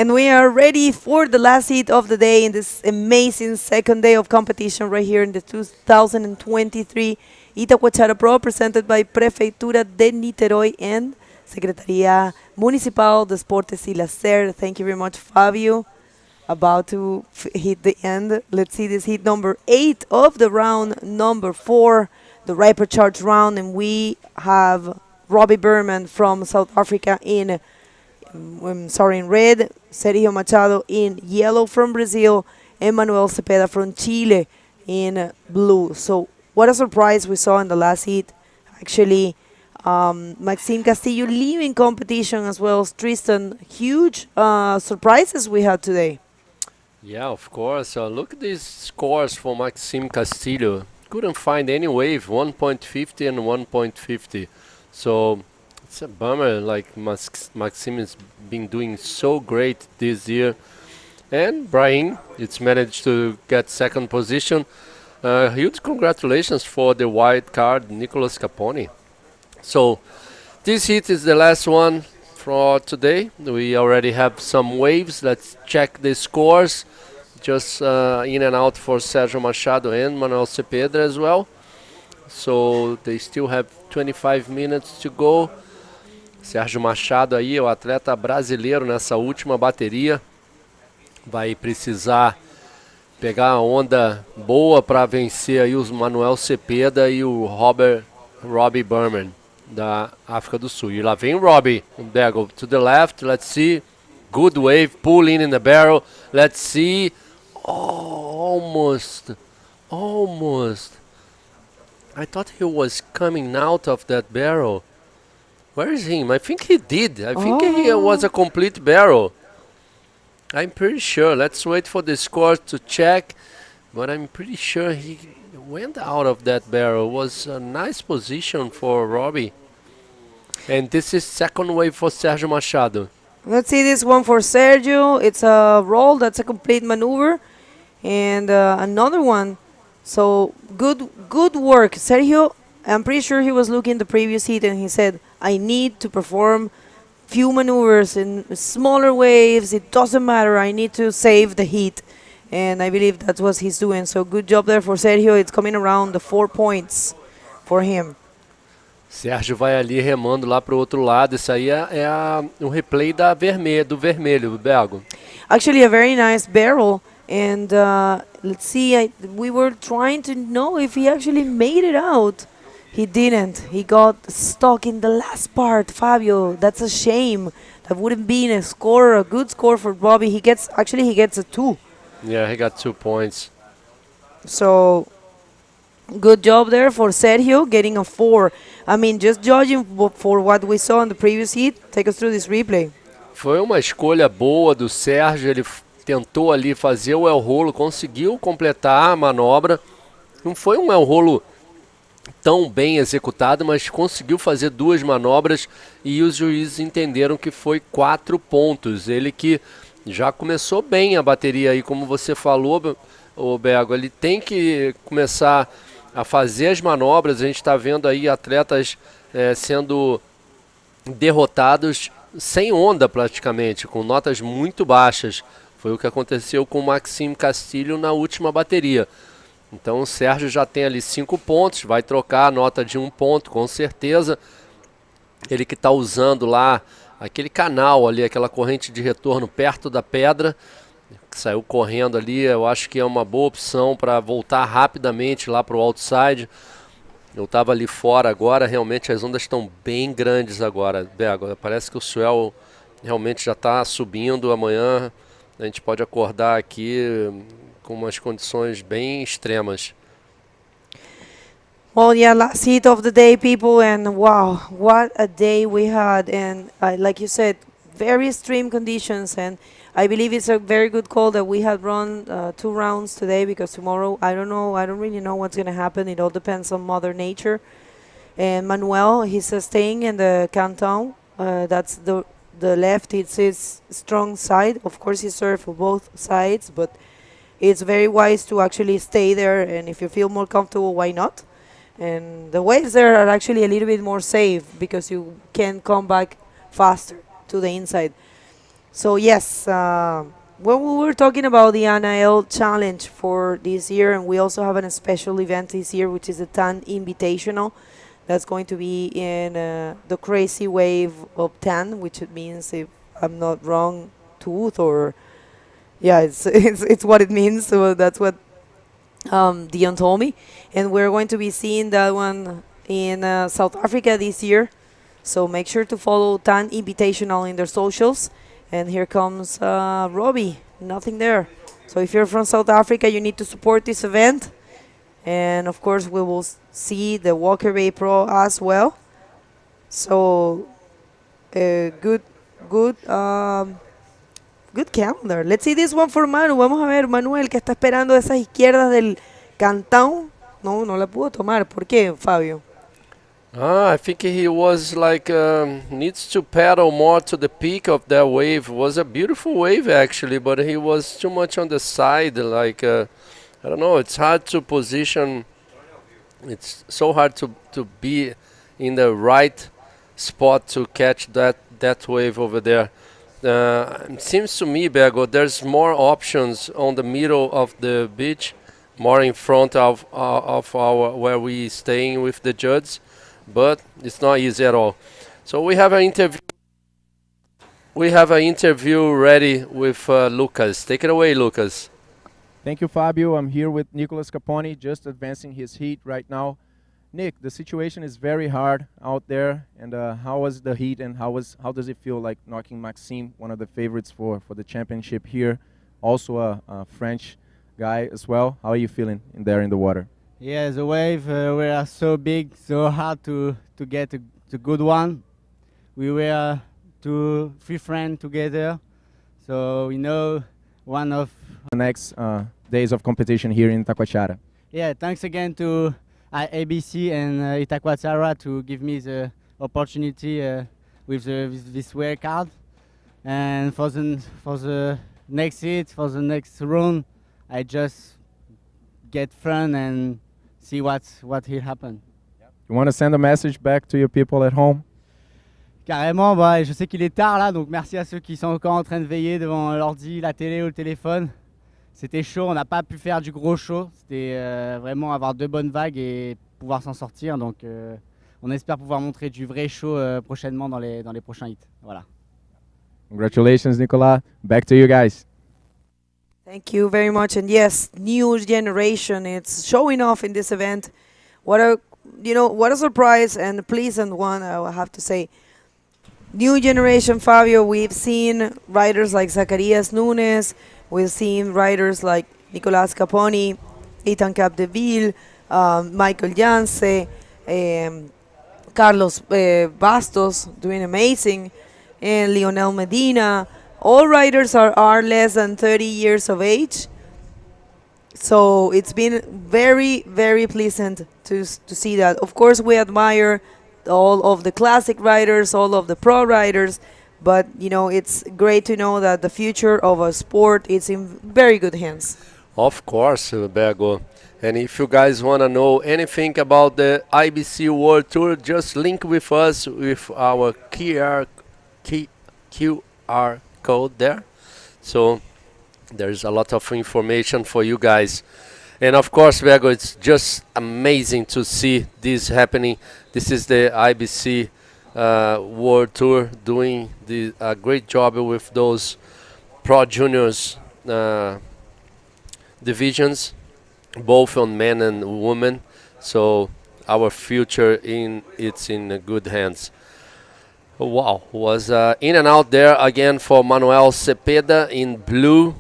And we are ready for the last heat of the day in this amazing second day of competition right here in the 2023 Itacoatiara Pro, presented by Prefeitura de Niterói and Secretaría Municipal de Esportes y Lazer. Thank you very much, Fabio. About to hit the end. Let's see this heat number 8 of the round number 4, the Rapid Charge round, and we have Robbie Berman from South Africa in red, Sergio Machado in yellow from Brazil, and Manuel Cepeda from Chile in blue. So what a surprise we saw in the last heat. Actually, Maxime Castillo leaving competition as well as Tristan. Huge surprises we had today. Yeah, of course. Look at these scores for Maxime Castillo. Couldn't find any wave, 1.50 and 1.50. So it's a bummer, like Maxime has been doing so great this year. And Brahim, it's managed to get second position. Huge congratulations for the wild card, Nicolas Capone. So this heat is the last one for today. We already have some waves. Let's check the scores. Just in and out for Sérgio Machado and Manuel Cepeda as well. So they still have 25 minutes to go. Sérgio Machado aí, o atleta brasileiro nessa última bateria. Vai precisar pegar uma onda boa para vencer aí os Manuel Cepeda e o Robbie Berman da África do Sul. E lá vem o Robbie. Go to the left, let's see. Good wave, pull in the barrel. Let's see. Oh, almost. I thought he was coming out of that barrel. Where is him? I think he did. I think he was a complete barrel. I'm pretty sure. Let's wait for the score to check. But I'm pretty sure he went out of that barrel. It was a nice position for Robbie. And this is second wave for Sérgio Machado. Let's see this one for Sergio. It's a roll. That's a complete maneuver. And another one. So good work. Sergio, I'm pretty sure he was looking the previous heat and he said, I need to perform few maneuvers in smaller waves. It doesn't matter. I need to save the heat. And I believe that's what he's doing. So good job there for Sergio. It's coming around the 4 points for him. Sérgio vai ali remando lá para o outro lado. Isso aí é um replay do vermelho, Bego. Actually, a very nice barrel. And let's see, we were trying to know if he actually made it out. He didn't. He got stuck in the last part, Fabio. That's a shame. That wouldn't be a good score for Bobby. He gets a 2. Yeah, he got 2 points. So good job there for Sergio getting a 4. I mean, just judging for what we saw in the previous heat, take us through this replay. Foi uma escolha boa do Sérgio. Ele tentou ali fazer o el rolo, conseguiu completar a manobra. Não foi um el rolo tão bem executado, mas conseguiu fazer 2 manobras e os juízes entenderam que foi 4 pontos. Ele que já começou bem a bateria aí, como você falou, o Bego, ele tem que começar a fazer as manobras. A gente está vendo aí atletas sendo derrotados sem onda praticamente, com notas muito baixas. Foi o que aconteceu com o Maxime Castillo na última bateria. Então o Sérgio já tem ali 5 pontos, vai trocar a nota de 1 ponto com certeza. Ele que está usando lá aquele canal ali, aquela corrente de retorno perto da pedra, que saiu correndo ali, eu acho que é uma boa opção para voltar rapidamente lá para o outside. Eu estava ali fora agora, realmente as ondas estão bem grandes agora. Bego, parece que o swell realmente já está subindo. Amanhã a gente pode acordar aqui com umas condições bem extremas. Well, yeah, last heat of the day, people, and wow, what a day we had. And like you said, very extreme conditions, and I believe it's a very good call that we had run 2 rounds today, because tomorrow, I don't really know what's going to happen. It all depends on Mother Nature. And Manuel, he's staying in the canton. That's the left, it's his strong side. Of course, he served for both sides, but it's very wise to actually stay there, and if you feel more comfortable, why not? And the waves there are actually a little bit more safe because you can come back faster to the inside. So yes, when we were talking about the NIL challenge for this year, and we also have a special event this year, which is the TAN Invitational. That's going to be in the crazy wave of TAN, which it means, if I'm not wrong, tooth, or yeah, it's what it means. So that's what Dion told me, and we're going to be seeing that one in South Africa this year. So make sure to follow TAN Invitational in their socials. And here comes Robbie, nothing there. So if you're from South Africa, you need to support this event. And of course, we will see the Walker Bay Pro as well. So good calendar. Let's see this one for Manu. Vamos a ver, Manuel, que está esperando esas izquierdas del cantón. No la pudo tomar. ¿Por qué, Fabio? I think he was like needs to paddle more to the peak of that wave. It was a beautiful wave actually, but he was too much on the side. Like I don't know. It's hard to position. It's so hard to be in the right spot to catch that wave over there. It seems to me, Bego, there's more options on the middle of the beach, more in front of our where we staying with the judges. But it's not easy at all. So we have an interview. We have an interview ready with Lucas. Take it away, Lucas. Thank you, Fabio. I'm here with Nicolas Caponi, just advancing his heat right now. Nick, the situation is very hard out there, and how was the heat, and how does it feel like knocking Maxime, one of the favorites for the championship here, also a French guy as well? How are you feeling in there in the water? Yeah, the wave were so big, so hard to get a good one. We were 2-3 friends together, so we know one of the next days of competition here in Itacoatiara. Yeah, thanks again to IBC and Itacoatiara to give me the opportunity with this wear card, and for the next hit, for the next round, I just get fun and see what will happen. You want to send a message back to your people at home? Carrément, bah, je sais qu'il est tard là, donc merci à ceux qui sont encore en train de veiller devant l'ordi, la télé ou le téléphone. C'était chaud, on n'a pas pu faire du gros show, c'était vraiment avoir 2 bonnes vagues et pouvoir s'en sortir, donc on espère pouvoir montrer du vrai show prochainement dans les prochains hits. Voilà. Congratulations, Nicolas. Back to you guys. Thank you very much. And yes, new generation, it's showing off in this event. What a surprise and a pleasant one, I will have to say. New generation, Fabio, we've seen riders like Zacarias Nunes, we've seen riders like Nicolas Caponi, Ethan Capdeville, Michael Janse, Carlos Bastos doing amazing, and Lionel Medina. All riders are less than 30 years of age. So it's been very, very pleasant to see that. Of course, we admire all of the classic riders, all of the pro riders, but it's great to know that the future of a sport is in very good hands. Of course, Bego. And if you guys want to know anything about the IBC World Tour, just link with us with our QR code there. So there's a lot of information for you guys. And of course, Bego, it's just amazing to see this happening. This is the IBC World Tour doing a great job with those Pro Juniors divisions, both on men and women. So our future it's in good hands. Wow, was in and out there again for Manuel Cepeda in blue.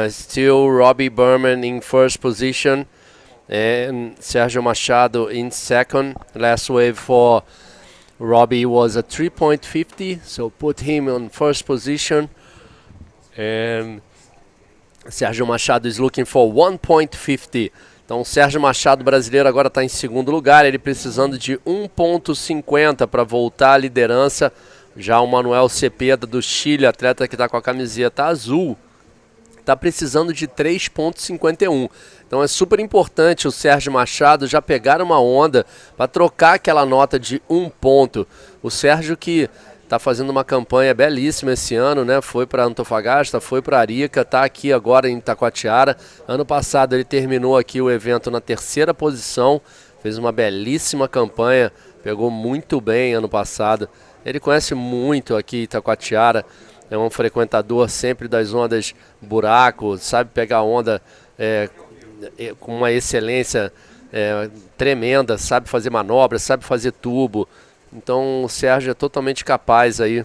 Still Robbie Berman in first position and Sergio Machado in second. Last wave for Robbie was a 3.50, so put him on first position. And Sergio Machado is looking for 1.50. Então, Sérgio Machado, brasileiro, agora está em segundo lugar, ele precisando de 1.50 para voltar à liderança. Já o Manuel Cepeda, do Chile, atleta que está com a camiseta azul, está precisando de 3.51. Então é super importante o Sérgio Machado já pegar uma onda para trocar aquela nota de 1 ponto. O Sérgio que Está fazendo uma campanha belíssima esse ano, né? Foi para Antofagasta, foi para Arica, está aqui agora em Itacoatiara. Ano passado ele terminou aqui o evento na 3ª posição, fez uma belíssima campanha, pegou muito bem ano passado. Ele conhece muito aqui Itacoatiara, é um frequentador sempre das ondas buraco, sabe pegar onda com uma excelência tremenda, sabe fazer manobras, sabe fazer tubo. Então o Sérgio é totalmente capaz aí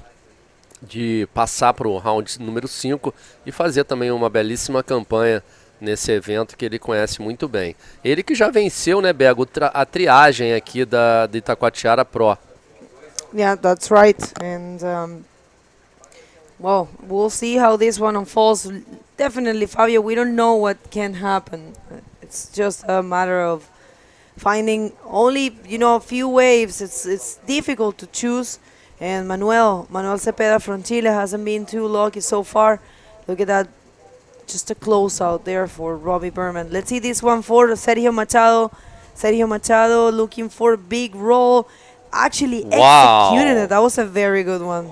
de passar para o round número 5 e fazer também uma belíssima campanha nesse evento que ele conhece muito bem. Ele que já venceu, né, Bego, a triagem aqui da Itacoatiara Pro. Yeah, that's right. And well, we'll see how this one unfolds. Definitely, Fabio, we don't know what can happen. It's just a matter of finding only, a few waves. It's difficult to choose. And Manuel Cepeda from Chile hasn't been too lucky so far. Look at that. Just a close out there for Robbie Berman. Let's see this one for Sergio Machado. Sergio Machado looking for a big roll. Actually executed it. That was a very good one.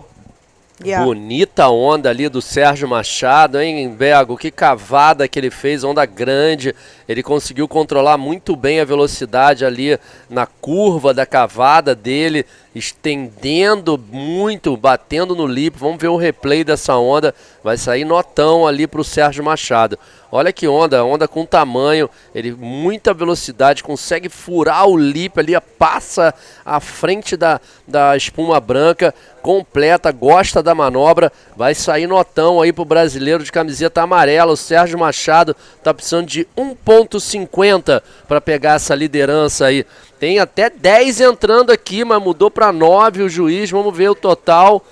Yeah. Bonita onda ali do Sérgio Machado, hein, Bego? Que cavada que ele fez, onda grande. Ele conseguiu controlar muito bem a velocidade ali na curva da cavada dele, estendendo muito, batendo no lip. Vamos ver o replay dessa onda. Vai sair notão ali para o Sérgio Machado. Olha que onda com tamanho, ele muita velocidade, consegue furar o lip ali, passa à frente da espuma branca, completa, gosta da manobra, vai sair notão aí pro brasileiro de camiseta amarela. O Sérgio Machado tá precisando de 1,50 para pegar essa liderança aí. Tem até 10 entrando aqui, mas mudou para 9 o juiz, vamos ver o total.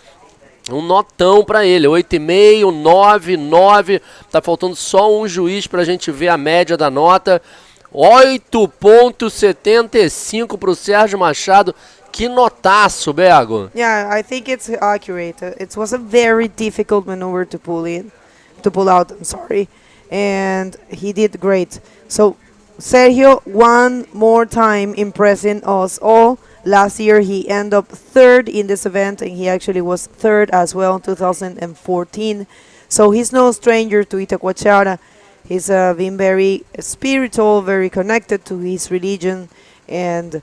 Um notão para ele, 8,5, 9, tá faltando só um juiz para a gente ver a média da nota. 8,75 para o Sérgio Machado, que notaço, Bego. Yeah, I think it's accurate. It was a very difficult maneuver to pull out, I'm sorry, and he did great. So Sergio, one more time impressing us all. Last year he ended up 3rd in this event, and he actually was 3rd as well in 2014. So he's no stranger to Itacoatiara. He's been very spiritual, very connected to his religion, and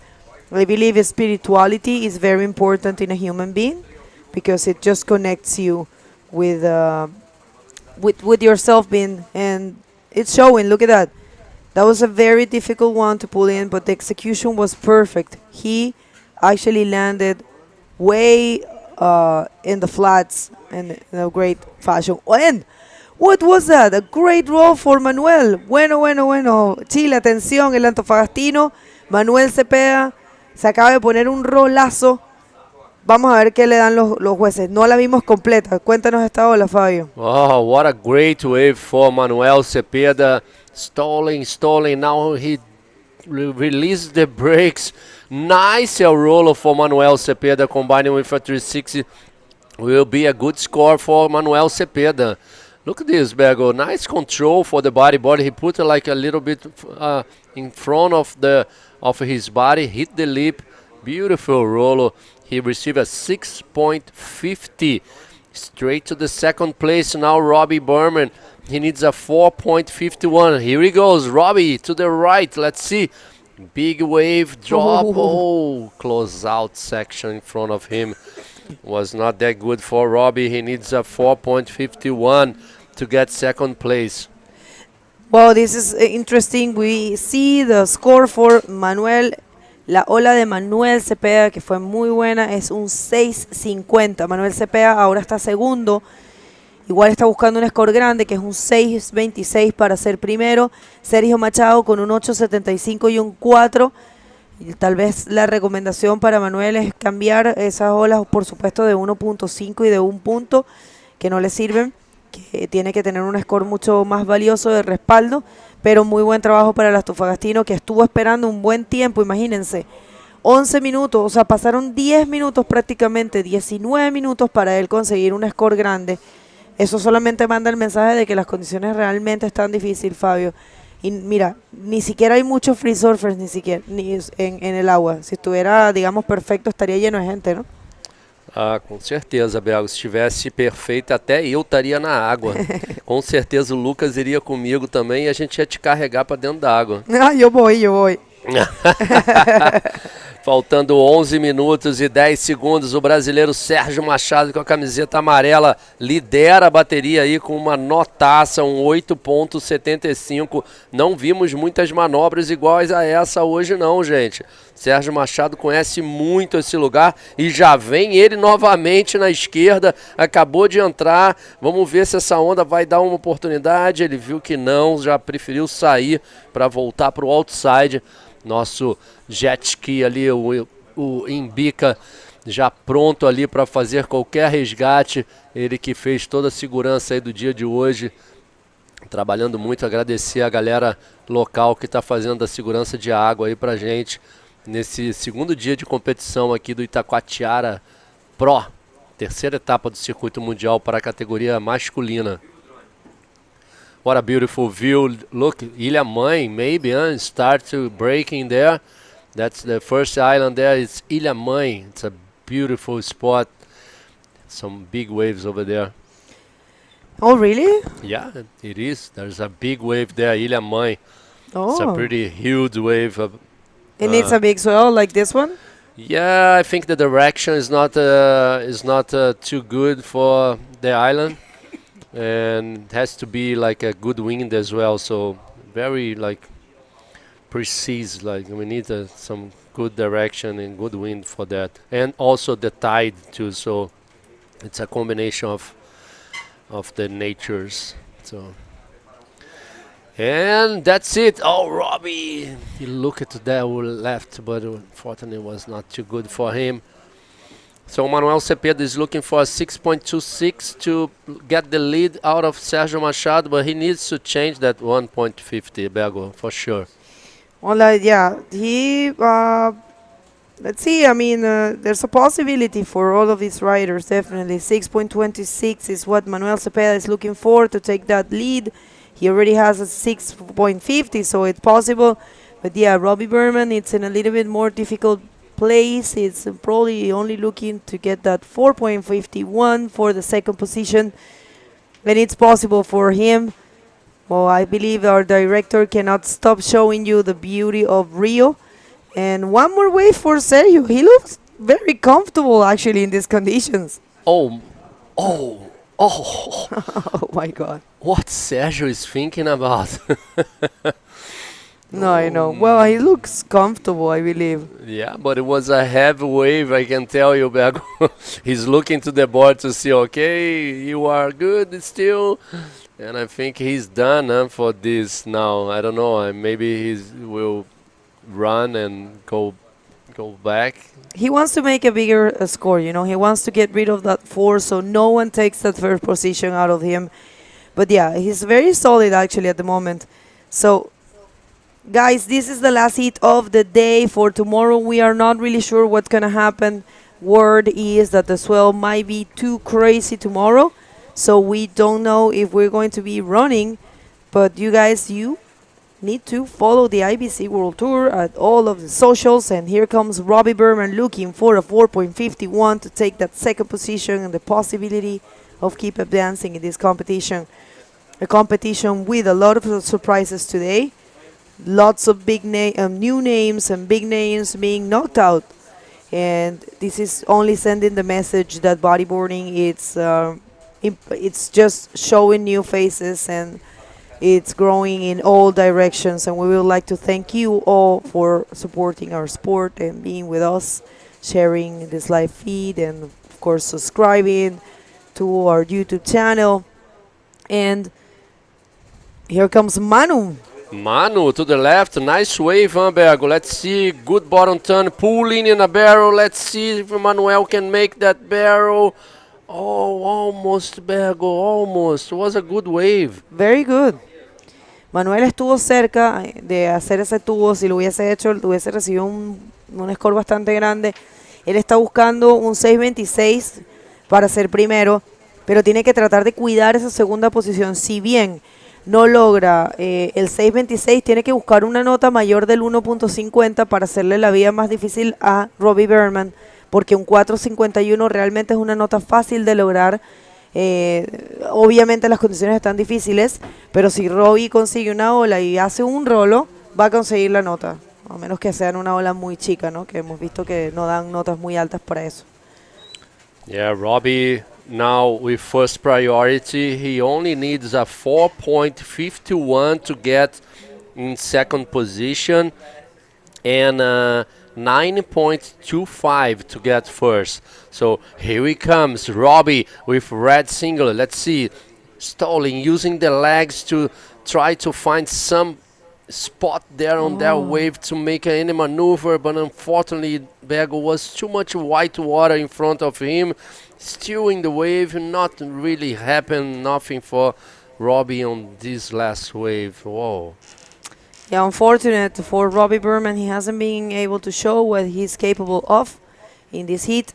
I believe spirituality is very important in a human being because it just connects you with yourself being, and it's showing. Look at that. That was a very difficult one to pull in, but the execution was perfect. He actually landed way in the flats in a great fashion. And what was that? A great roll for Manuel. Bueno. Chile, atención, el antofagastino. Manuel Cepeda se acaba de poner un rolazo. Vamos a ver qué le dan los jueces. No la vimos completa. Cuéntanos esta ola, Fabio. Oh, what a great wave for Manuel Cepeda. Stalling. Now he released the brakes. Nice roller for Manuel Cepeda, combining with a 360. Will be a good score for Manuel Cepeda. Look at this, Bego. Nice control for the bodyboard. He put it like a little bit in front of his body, hit the lip. Beautiful roller. He received a 6.50. Straight to the 2nd place now, Robbie Berman. He needs a 4.51. Here he goes, Robbie to the right. Let's see. Big wave drop. Oh, close out section in front of him. Was not that good for Robbie. He needs a 4.51 to get 2nd place. Well, this is interesting. We see the score for Manuel. La ola de Manuel Cepeda, que fue muy buena, es un 6.50. Manuel Cepeda ahora está segundo. Igual está buscando un score grande, que es un 6.26 para ser primero. Sergio Machado con un 8.75 y un 4. Y tal vez la recomendación para Manuel es cambiar esas olas, por supuesto, de 1.5 y de 1 punto, que no le sirven, que tiene que tener un score mucho más valioso de respaldo. Pero muy buen trabajo para el antofagastino, que estuvo esperando un buen tiempo, imagínense. 11 minutos, o sea, pasaron 10 minutos prácticamente, 19 minutos para él conseguir un score grande. Eso solamente manda el mensaje de que las condiciones realmente están difíciles, Fabio. Y mira, ni siquiera hay muchos free surfers, ni siquiera, ni en el agua. Si estuviera, digamos, perfecto, estaría lleno de gente, ¿no? Ah, com certeza, Bergo. Se estivesse perfeita, até eu estaria na água. Com certeza o Lucas iria comigo também e a gente ia te carregar para dentro da água. Ah, eu vou. Faltando 11 minutos e 10 segundos, o brasileiro Sérgio Machado com a camiseta amarela lidera a bateria aí com uma notaça, um 8.75. Não vimos muitas manobras iguais a essa hoje não, gente. Sérgio Machado conhece muito esse lugar e já vem ele novamente na esquerda, acabou de entrar. Vamos ver se essa onda vai dar uma oportunidade. Ele viu que não, já preferiu sair para voltar para o outside. Nosso jet ski ali, o Imbica, já pronto ali para fazer qualquer resgate. Ele que fez toda a segurança aí do dia de hoje, trabalhando muito. Agradecer a galera local que está fazendo a segurança de água aí pra gente nesse segundo dia de competição aqui do Itacoatiara Pro, terceira etapa do circuito mundial para a categoria masculina. What a beautiful view. Look, Ilha Mãe, maybe, start to breaking there. That's the first island there. It's Ilha Mãe. It's a beautiful spot. Some big waves over there. Oh, really? Yeah, it is. There's a big wave there, Ilha Mãe. Oh. It's a pretty huge wave. It needs a big swell like this one? Yeah, I think the direction is not too good for the island. And it has to be like a good wind as well, so very like precise, like we need some good direction and good wind for that, and also the tide too, so it's a combination of the natures. So, and that's it. Oh, Robbie, he looked at that left, but unfortunately it was not too good for him. So Manuel Cepeda is looking for a 6.26 to get the lead out of Sérgio Machado, but he needs to change that 1.50, Bergo, for sure. Well, yeah, let's see, I mean, there's a possibility for all of these riders, definitely. 6.26 is what Manuel Cepeda is looking for to take that lead. He already has a 6.50, so it's possible. But yeah, Robbie Berman, it's in a little bit more difficult place. It's probably only looking to get that 4.51 for the second position, and it's possible for him. Well, I believe our director cannot stop showing you the beauty of Rio. And one more wave for Sergio. He looks very comfortable actually in these conditions. Oh my God, what Sergio is thinking about. No, I know. Well, he looks comfortable, I believe. Yeah, but it was a heavy wave, I can tell you, Bergo. He's looking to the board to see, okay, you are good still. And I think he's done for this now. I don't know, maybe he will run and go back. He wants to make a bigger score, you know. He wants to get rid of that 4 so no one takes that first position out of him. But yeah, he's very solid actually at the moment. So guys, this is the last heat of the day. For tomorrow, we are not really sure what's going to happen. Word is that the swell might be too crazy tomorrow, so we don't know if we're going to be running. But you guys, you need to follow the IBC World Tour at all of the socials. And here comes Robbie Berman looking for a 4.51 to take that second position and the possibility of keep advancing in this competition. A competition with a lot of surprises today. Lots of big new names and big names being knocked out, and this is only sending the message that bodyboarding it's just showing new faces and it's growing in all directions. And we would like to thank you all for supporting our sport and being with us, sharing this live feed, and of course subscribing to our YouTube channel. And here comes Manu. Manu to the left, nice wave, Bergo. Let's see, good bottom turn, pulling in a barrel. Let's see if Manuel can make that barrel. Oh, almost, Bergo, almost. It was a good wave. Very good. Manuel estuvo cerca de hacer ese tubo. Si lo hubiese hecho, hubiese recibido un score bastante grande. Él está buscando un 6.26 para ser primero, pero tiene que tratar de cuidar esa segunda posición. Si bien no logra el 6.26, tiene que buscar una nota mayor del 1.50 para hacerle la vida más difícil a Robbie Berman, porque un 4.51 realmente es una nota fácil de lograr. Obviamente las condiciones están difíciles, pero si Robbie consigue una ola y hace un rolo, va a conseguir la nota, a menos que sea en una ola muy chica, ¿no? Que hemos visto que no dan notas muy altas para eso. Yeah, Robbie now with first priority, he only needs a 4.51 to get in second position and 9.25 to get first. So here he comes, Robbie with red singlet. Let's see, stalling, using the legs to try to find some spot there on that wave to make any maneuver, but unfortunately Bego was too much white water in front of him, still in the wave, not really happened, nothing for Robbie on this last wave. Whoa. Yeah, unfortunate for Robbie Berman. He hasn't been able to show what he's capable of in this heat.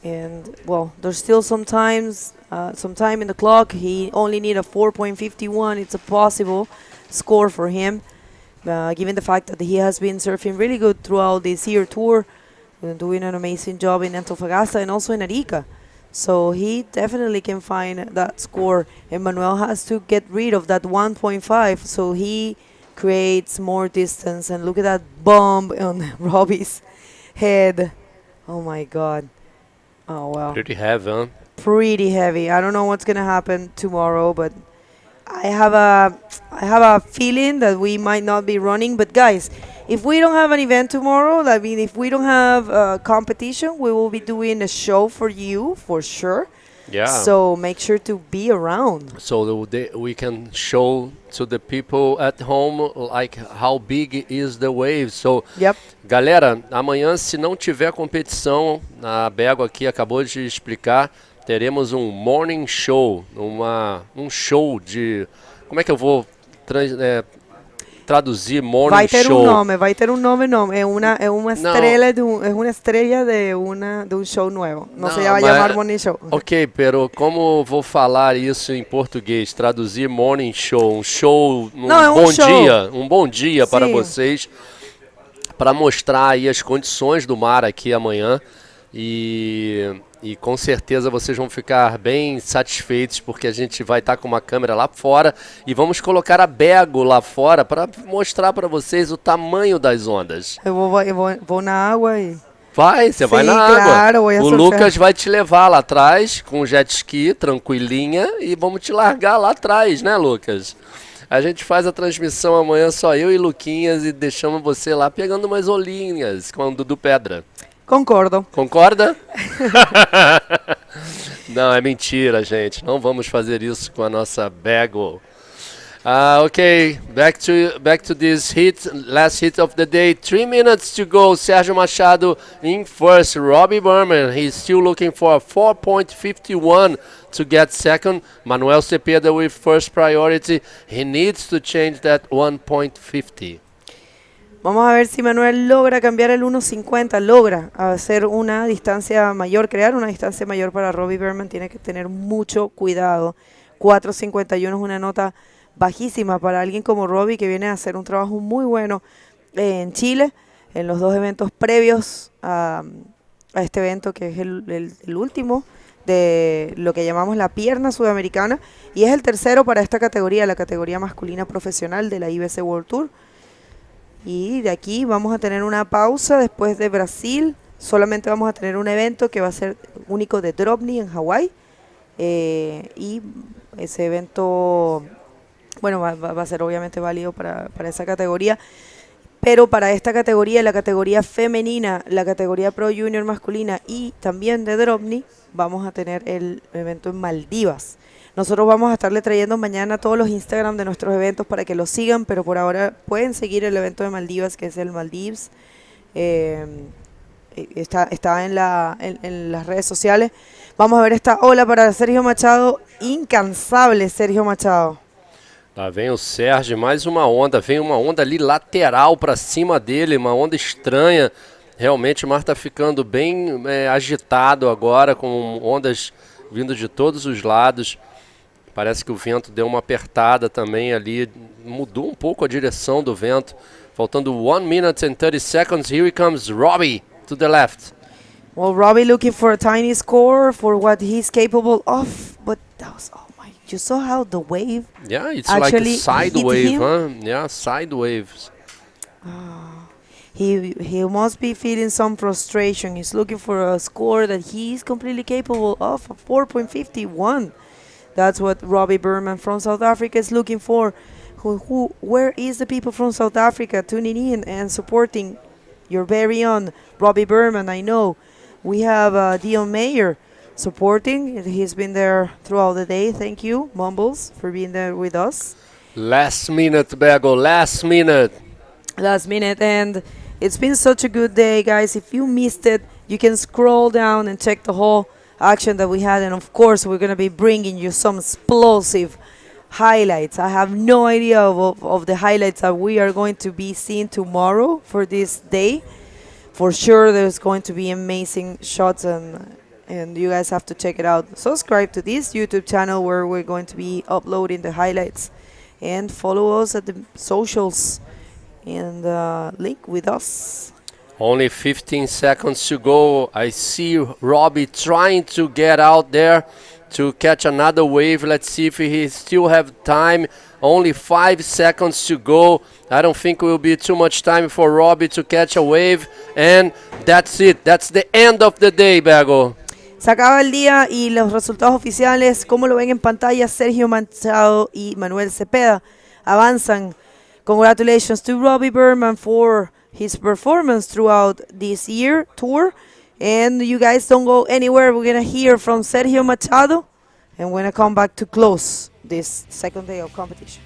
And, well, there's still some time in the clock. He only need a 4.51. It's a possible score for him, given the fact that he has been surfing really good throughout this year tour, doing an amazing job in Antofagasta and also in Arica. So he definitely can find that score. And Manuel has to get rid of that 1.5, so he creates more distance. And look at that bomb on Robbie's head. Oh my God. Oh well. Pretty heavy, huh? Pretty heavy. I don't know what's gonna happen tomorrow, but I have a feeling that we might not be running. But guys, if we don't have an event tomorrow, I mean, if we don't have a competition, we will be doing a show for you for sure. Yeah. So make sure to be around. So we can show to the people at home like how big is the wave. So, yep. Galera, amanhã se não tiver competição, a Bego aqui acabou de explicar, teremos um morning show, um show de... Como é que eu vou traduzir morning vai ter show? Vai ter um nome. É uma estrela de um show novo. Não se vai chamar morning show. Ok, pero como vou falar isso em português? Traduzir morning show, um bom dia para vocês, para mostrar aí as condições do mar aqui amanhã. E com certeza vocês vão ficar bem satisfeitos, porque a gente vai estar com uma câmera lá fora e vamos colocar a Bego lá fora para mostrar para vocês o tamanho das ondas. Eu vou na água e... Você vai na claro, água. O Lucas vai te levar lá atrás com o jet ski, tranquilinha, e vamos te largar lá atrás, né, Lucas? A gente faz a transmissão amanhã só eu e Luquinhas e deixamos você lá pegando umas olhinhas com o Dudu Pedra. Concordo. Concorda? Não, é mentira, gente. Não vamos fazer isso com a nossa Bego. Okay, back to this heat, last heat of the day. 3 minutes to go. Sérgio Machado in first. Robbie Berman, he's still looking for a 4.51 to get second. Manuel Cepeda with first priority. He needs to change that 1.50. Vamos a ver si Manuel logra cambiar el 1.50, logra hacer una distancia mayor, crear una distancia mayor para Robbie Berman. Tiene que tener mucho cuidado. 4.51 es una nota bajísima para alguien como Robbie, que viene a hacer un trabajo muy bueno en Chile, en los dos eventos previos a este evento, que es el último de lo que llamamos la pierna sudamericana, y es el tercero para esta categoría, la categoría masculina profesional de la IBC World Tour. Y de aquí vamos a tener una pausa después de Brasil. Solamente vamos a tener un evento que va a ser único de Drobny en Hawái. Y ese evento, bueno, va a ser obviamente válido para esa categoría. Pero para esta categoría, la categoría femenina, la categoría Pro Junior masculina y también de Drobny, vamos a tener el evento en Maldivas. Nosotros vamos a estarle trayendo mañana todos los Instagram de nuestros eventos para que los sigan, pero por ahora pueden seguir el evento de Maldivas, que es el Maldives. Está en las redes sociales. Vamos a ver esta ola para Sergio Machado, incansable Sergio Machado. Lá vem o Sérgio, mais uma onda, vem uma onda ali lateral para cima dele, uma onda estranha. Realmente o mar está ficando bem agitado agora, com ondas vindo de todos os lados. Parece que o vento deu uma apertada também ali, mudou um pouco a direção do vento. Faltando 1 minute and 30 seconds, here comes Robbie to the left. Well, Robbie looking for a tiny score for what he's capable of, but that was, oh my, you saw how the wave Yeah, it's like a actually side hit wave, him? huh? Yeah, side waves. He must be feeling some frustration. He's looking for a score that he's completely capable of, a 4.51. That's what Robbie Berman from South Africa is looking for. Where is the people from South Africa tuning in and supporting your very own Robbie Berman? I know we have Dion Mayer supporting. He's been there throughout the day. Thank you, Mumbles, for being there with us. Last minute, Bego, last minute. Last minute, and it's been such a good day, guys. If you missed it, you can scroll down and check the whole action that we had, and of course we're going to be bringing you some explosive highlights. I have no idea of the highlights that we are going to be seeing tomorrow for this day. For sure there's going to be amazing shots, and you guys have to check it out. Subscribe to this YouTube channel where we're going to be uploading the highlights, and follow us at the socials and link with us. Only 15 seconds to go. I see Robbie trying to get out there to catch another wave. Let's see if he still have time. Only 5 seconds to go. I don't think it will be too much time for Robbie to catch a wave. And that's it. That's the end of the day, Bego. Se acaba el día y los resultados oficiales, como lo ven en pantalla, Sergio Machado y Manuel Cepeda avanzan. Congratulations to Robbie Berman for his performance throughout this year tour. And you guys don't go anywhere. We're going to hear from Sergio Machado, and we're going to come back to close this second day of competition.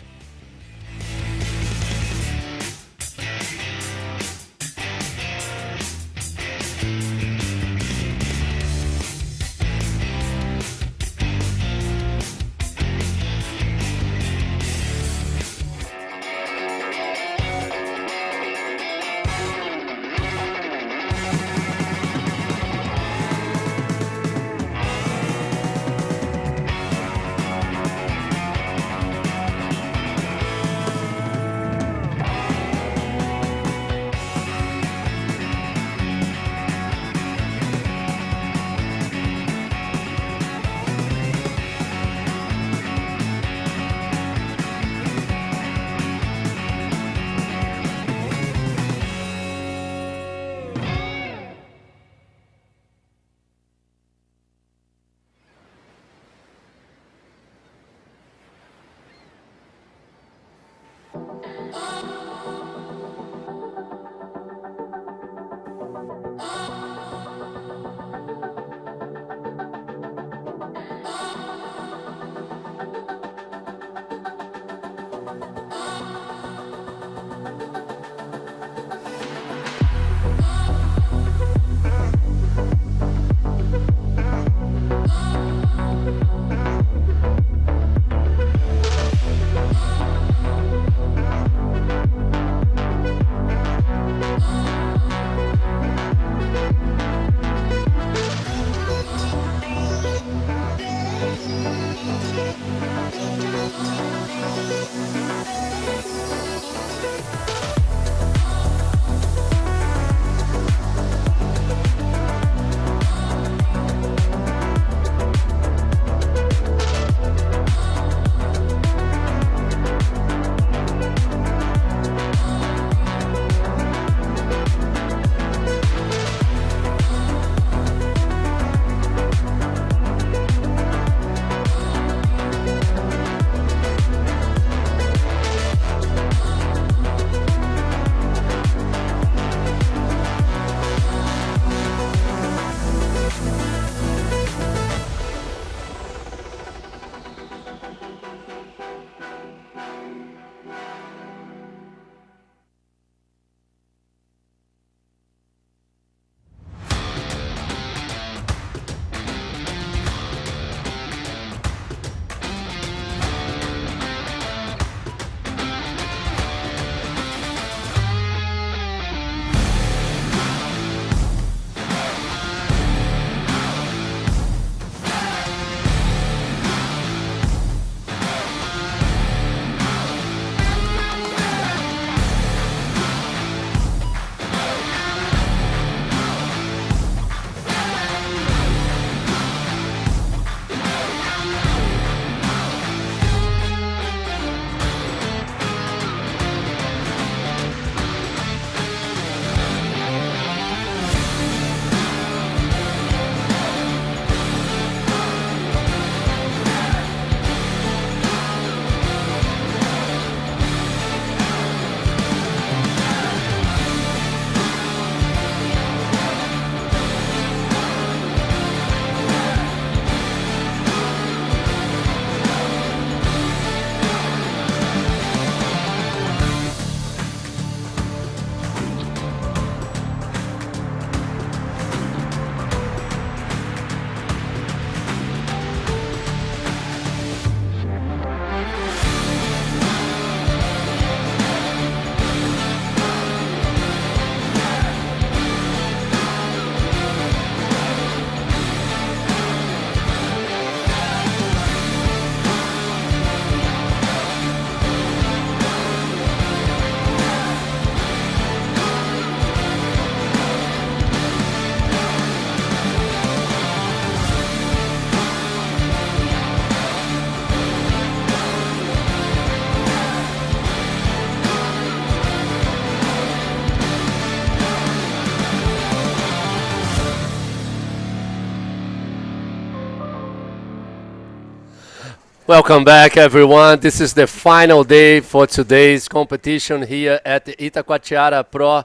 Welcome back, everyone. This is the final day for today's competition here at the Itacoatiara Pro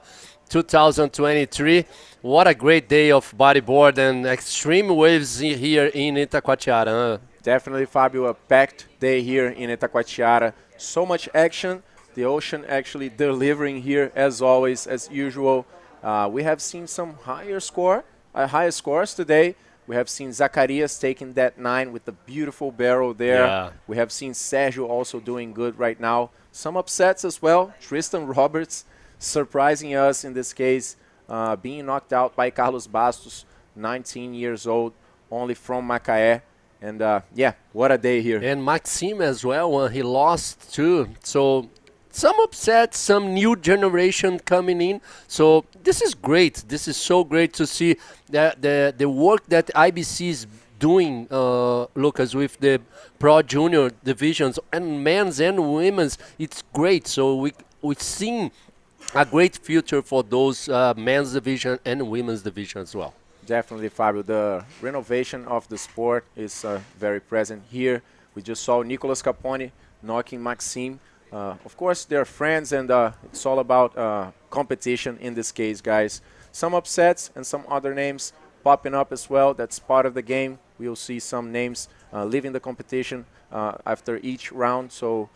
2023. What a great day of bodyboard and extreme waves here in Itacoatiara. Huh? Definitely, Fabio, a packed day here in Itacoatiara. So much action. The ocean actually delivering here as always, as usual. We have seen some higher scores today. We have seen Zacarias taking that 9 with the beautiful barrel there. Yeah. We have seen Sergio also doing good right now. Some upsets as well. Tristan Roberts surprising us in this case, being knocked out by Carlos Bastos, 19 years old, only from Macaé. And yeah, what a day here. And Maxime as well, he lost too. So some upsets, some new generation coming in. So this is great. This is so great to see the work that IBC is doing, Lucas, with the Pro Junior divisions and men's and women's. It's great. So we've seen a great future for those men's division and women's division as well. Definitely, Fabio. The renovation of the sport is very present here. We just saw Nicolas Capone knocking Maxime. Of course, they're friends, and it's all about competition in this case, guys. Some upsets and some other names popping up as well. That's part of the game. We'll see some names leaving the competition after each round. So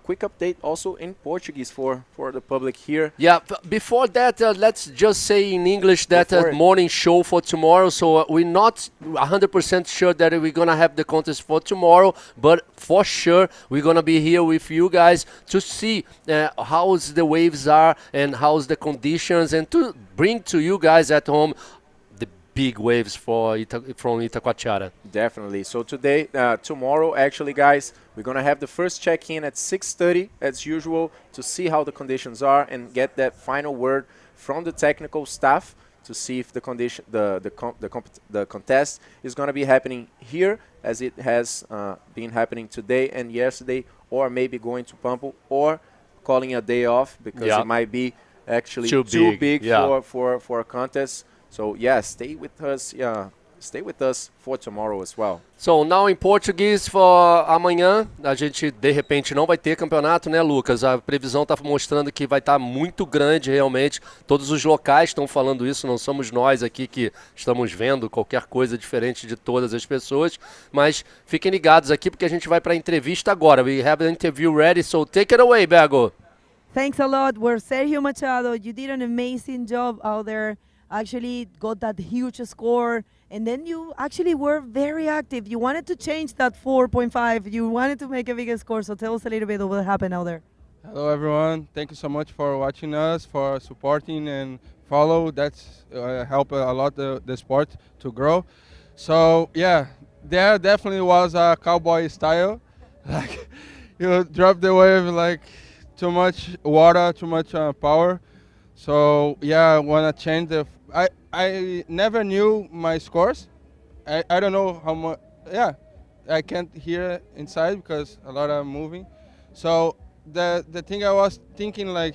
quick update also in Portuguese for the public here. Yeah, before that, let's just say in English that morning show for tomorrow. So we're not 100% sure that we're going to have the contest for tomorrow, but for sure we're going to be here with you guys to see how the waves are and how's the conditions, and to bring to you guys at home the big waves from Itacoatiara. Definitely. So today, tomorrow, actually, guys, we're going to have the first check-in at 6:30 as usual to see how the conditions are and get that final word from the technical staff to see if the condition, the contest is going to be happening here as it has been happening today and yesterday, or maybe going to Pampo, or calling a day off because it might be actually too big for a contest. So yeah, stay with us. Stay with us for tomorrow as well. So now em português, for amanhã a gente de repente não vai ter campeonato, né, Lucas? A previsão está mostrando que vai estar muito grande realmente. Todos os locais estão falando isso, não somos nós aqui que estamos vendo qualquer coisa diferente de todas as pessoas. Mas fiquem ligados aqui porque a gente vai para a entrevista agora. We have an interview ready, so take it away, Bego. Thanks a lot. We're Sergio Machado. You did an amazing job out there. Actually got that huge score, and then you actually were very active. You wanted to change that 4.5. You wanted to make a bigger score. So tell us a little bit of what happened out there. Hello, everyone. Thank you so much for watching us, for supporting and follow. That's helped a lot the sport to grow. So yeah, there definitely was a cowboy style. Like you drop the wave like too much water, too much power. So yeah, I want to change the. I never knew my scores. I don't know how much. Yeah, I can't hear inside because a lot are moving. So the thing I was thinking, like,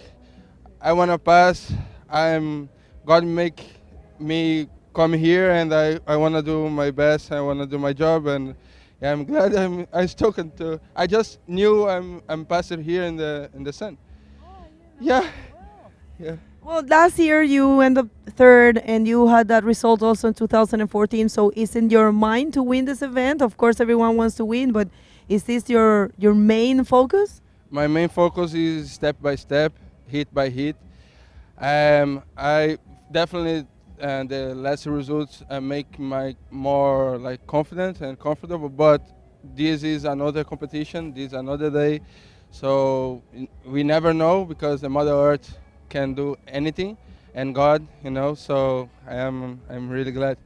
I want to pass. God make me come here, and I want to do my best. I want to do my job, and yeah, I'm glad I'm stuck to. I just knew I'm passing here in the sun. Yeah. Yeah. Well, last year you ended up third, and you had that result also in 2014. So is in your mind to win this event? Of course, everyone wants to win, but is this your main focus? My main focus is step by step, hit by hit. I definitely the last results make my more like confident and comfortable. But this is another competition. This is another day, so we never know because the Mother Earth can do anything, and God, you know. So I'm really glad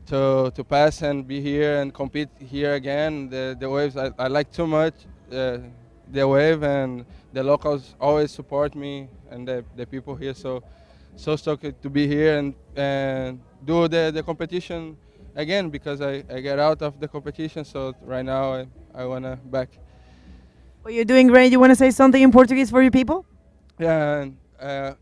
to pass and be here and compete here again. The waves I like too much the wave, and the locals always support me, and the people here. So stoked to be here and do the competition again because I get out of the competition. So right now I wanna back. Well, you're doing great. You want to say something in Portuguese for your people? Yeah,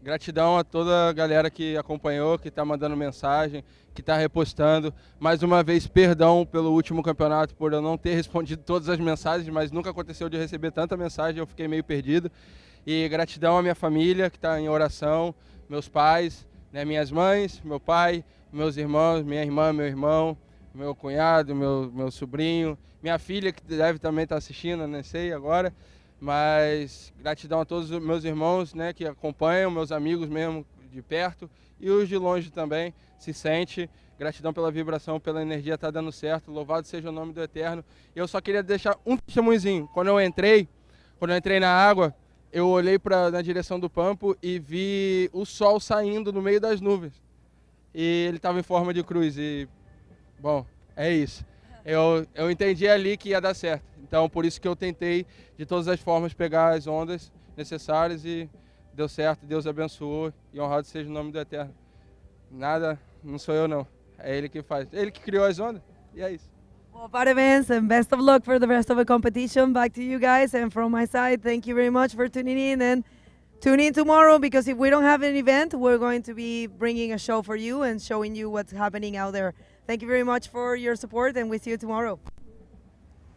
Gratidão a toda a galera que acompanhou, que está mandando mensagem, que está repostando. Mais uma vez, perdão pelo último campeonato, por eu não ter respondido todas as mensagens, mas nunca aconteceu de receber tanta mensagem, eu fiquei meio perdido. E gratidão à minha família, que está em oração, meus pais, né, minhas mães, meu pai, meus irmãos, minha irmã, meu irmão, meu cunhado, meu sobrinho, minha filha, que deve também estar assistindo, não sei agora. Mas gratidão a todos os meus irmãos, né, que acompanham, meus amigos mesmo de perto e os de longe também, se sente. Gratidão pela vibração, pela energia, tá dando certo. Louvado seja o nome do Eterno. Eu só queria deixar um testemunhozinho. Quando eu entrei na água, eu olhei na direção do pampo e vi o sol saindo no meio das nuvens. E ele estava em forma de cruz e, bom, é isso. Eu entendi ali que ia dar certo. Então, por isso que eu tentei, de todas as formas, pegar as ondas necessárias e deu certo, Deus abençoou e honrado seja o nome do Eterno. Nada, não sou eu não, é Ele que faz. Ele que criou as ondas e é isso. Well, parabéns and best of luck for the rest of the competition. Back to you guys, and from my side, thank you very much for tuning in, and tune in tomorrow, because if we don't have an event, we're going to be bringing a show for you and showing you what's happening out there. Thank you very much for your support, and we'll see you tomorrow.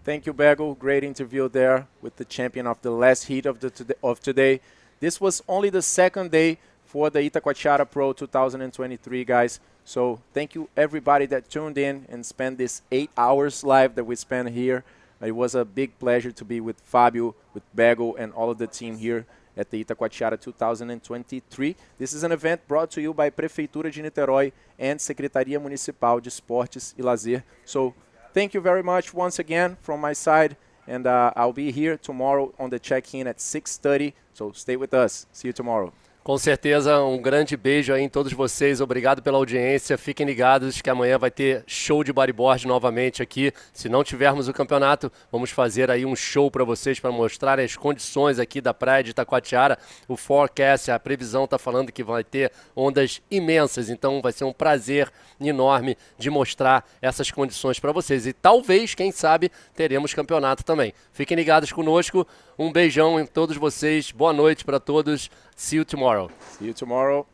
Thank you, Bagel. Great interview there with the champion of the last heat of today. This was only the second day for the Itacoatiara Pro 2023, guys. So thank you everybody that tuned in and spent this 8 hours live that we spent here. It was a big pleasure to be with Fabio, with Bagel, and all of the team here at the Itacoatiara 2023. This is an event brought to you by Prefeitura de Niterói and Secretaria Municipal de Esportes e Lazer. So thank you very much once again from my side, and I'll be here tomorrow on the check-in at 6:30, so stay with us. See you tomorrow. Com certeza, um grande beijo aí em todos vocês, obrigado pela audiência, fiquem ligados que amanhã vai ter show de bodyboard novamente aqui. Se não tivermos o campeonato, vamos fazer aí um show para vocês, para mostrar as condições aqui da praia de Itacoatiara. O forecast, a previsão está falando que vai ter ondas imensas, então vai ser um prazer enorme de mostrar essas condições para vocês. E talvez, quem sabe, teremos campeonato também. Fiquem ligados conosco, um beijão em todos vocês, boa noite para todos, see you tomorrow. See you tomorrow.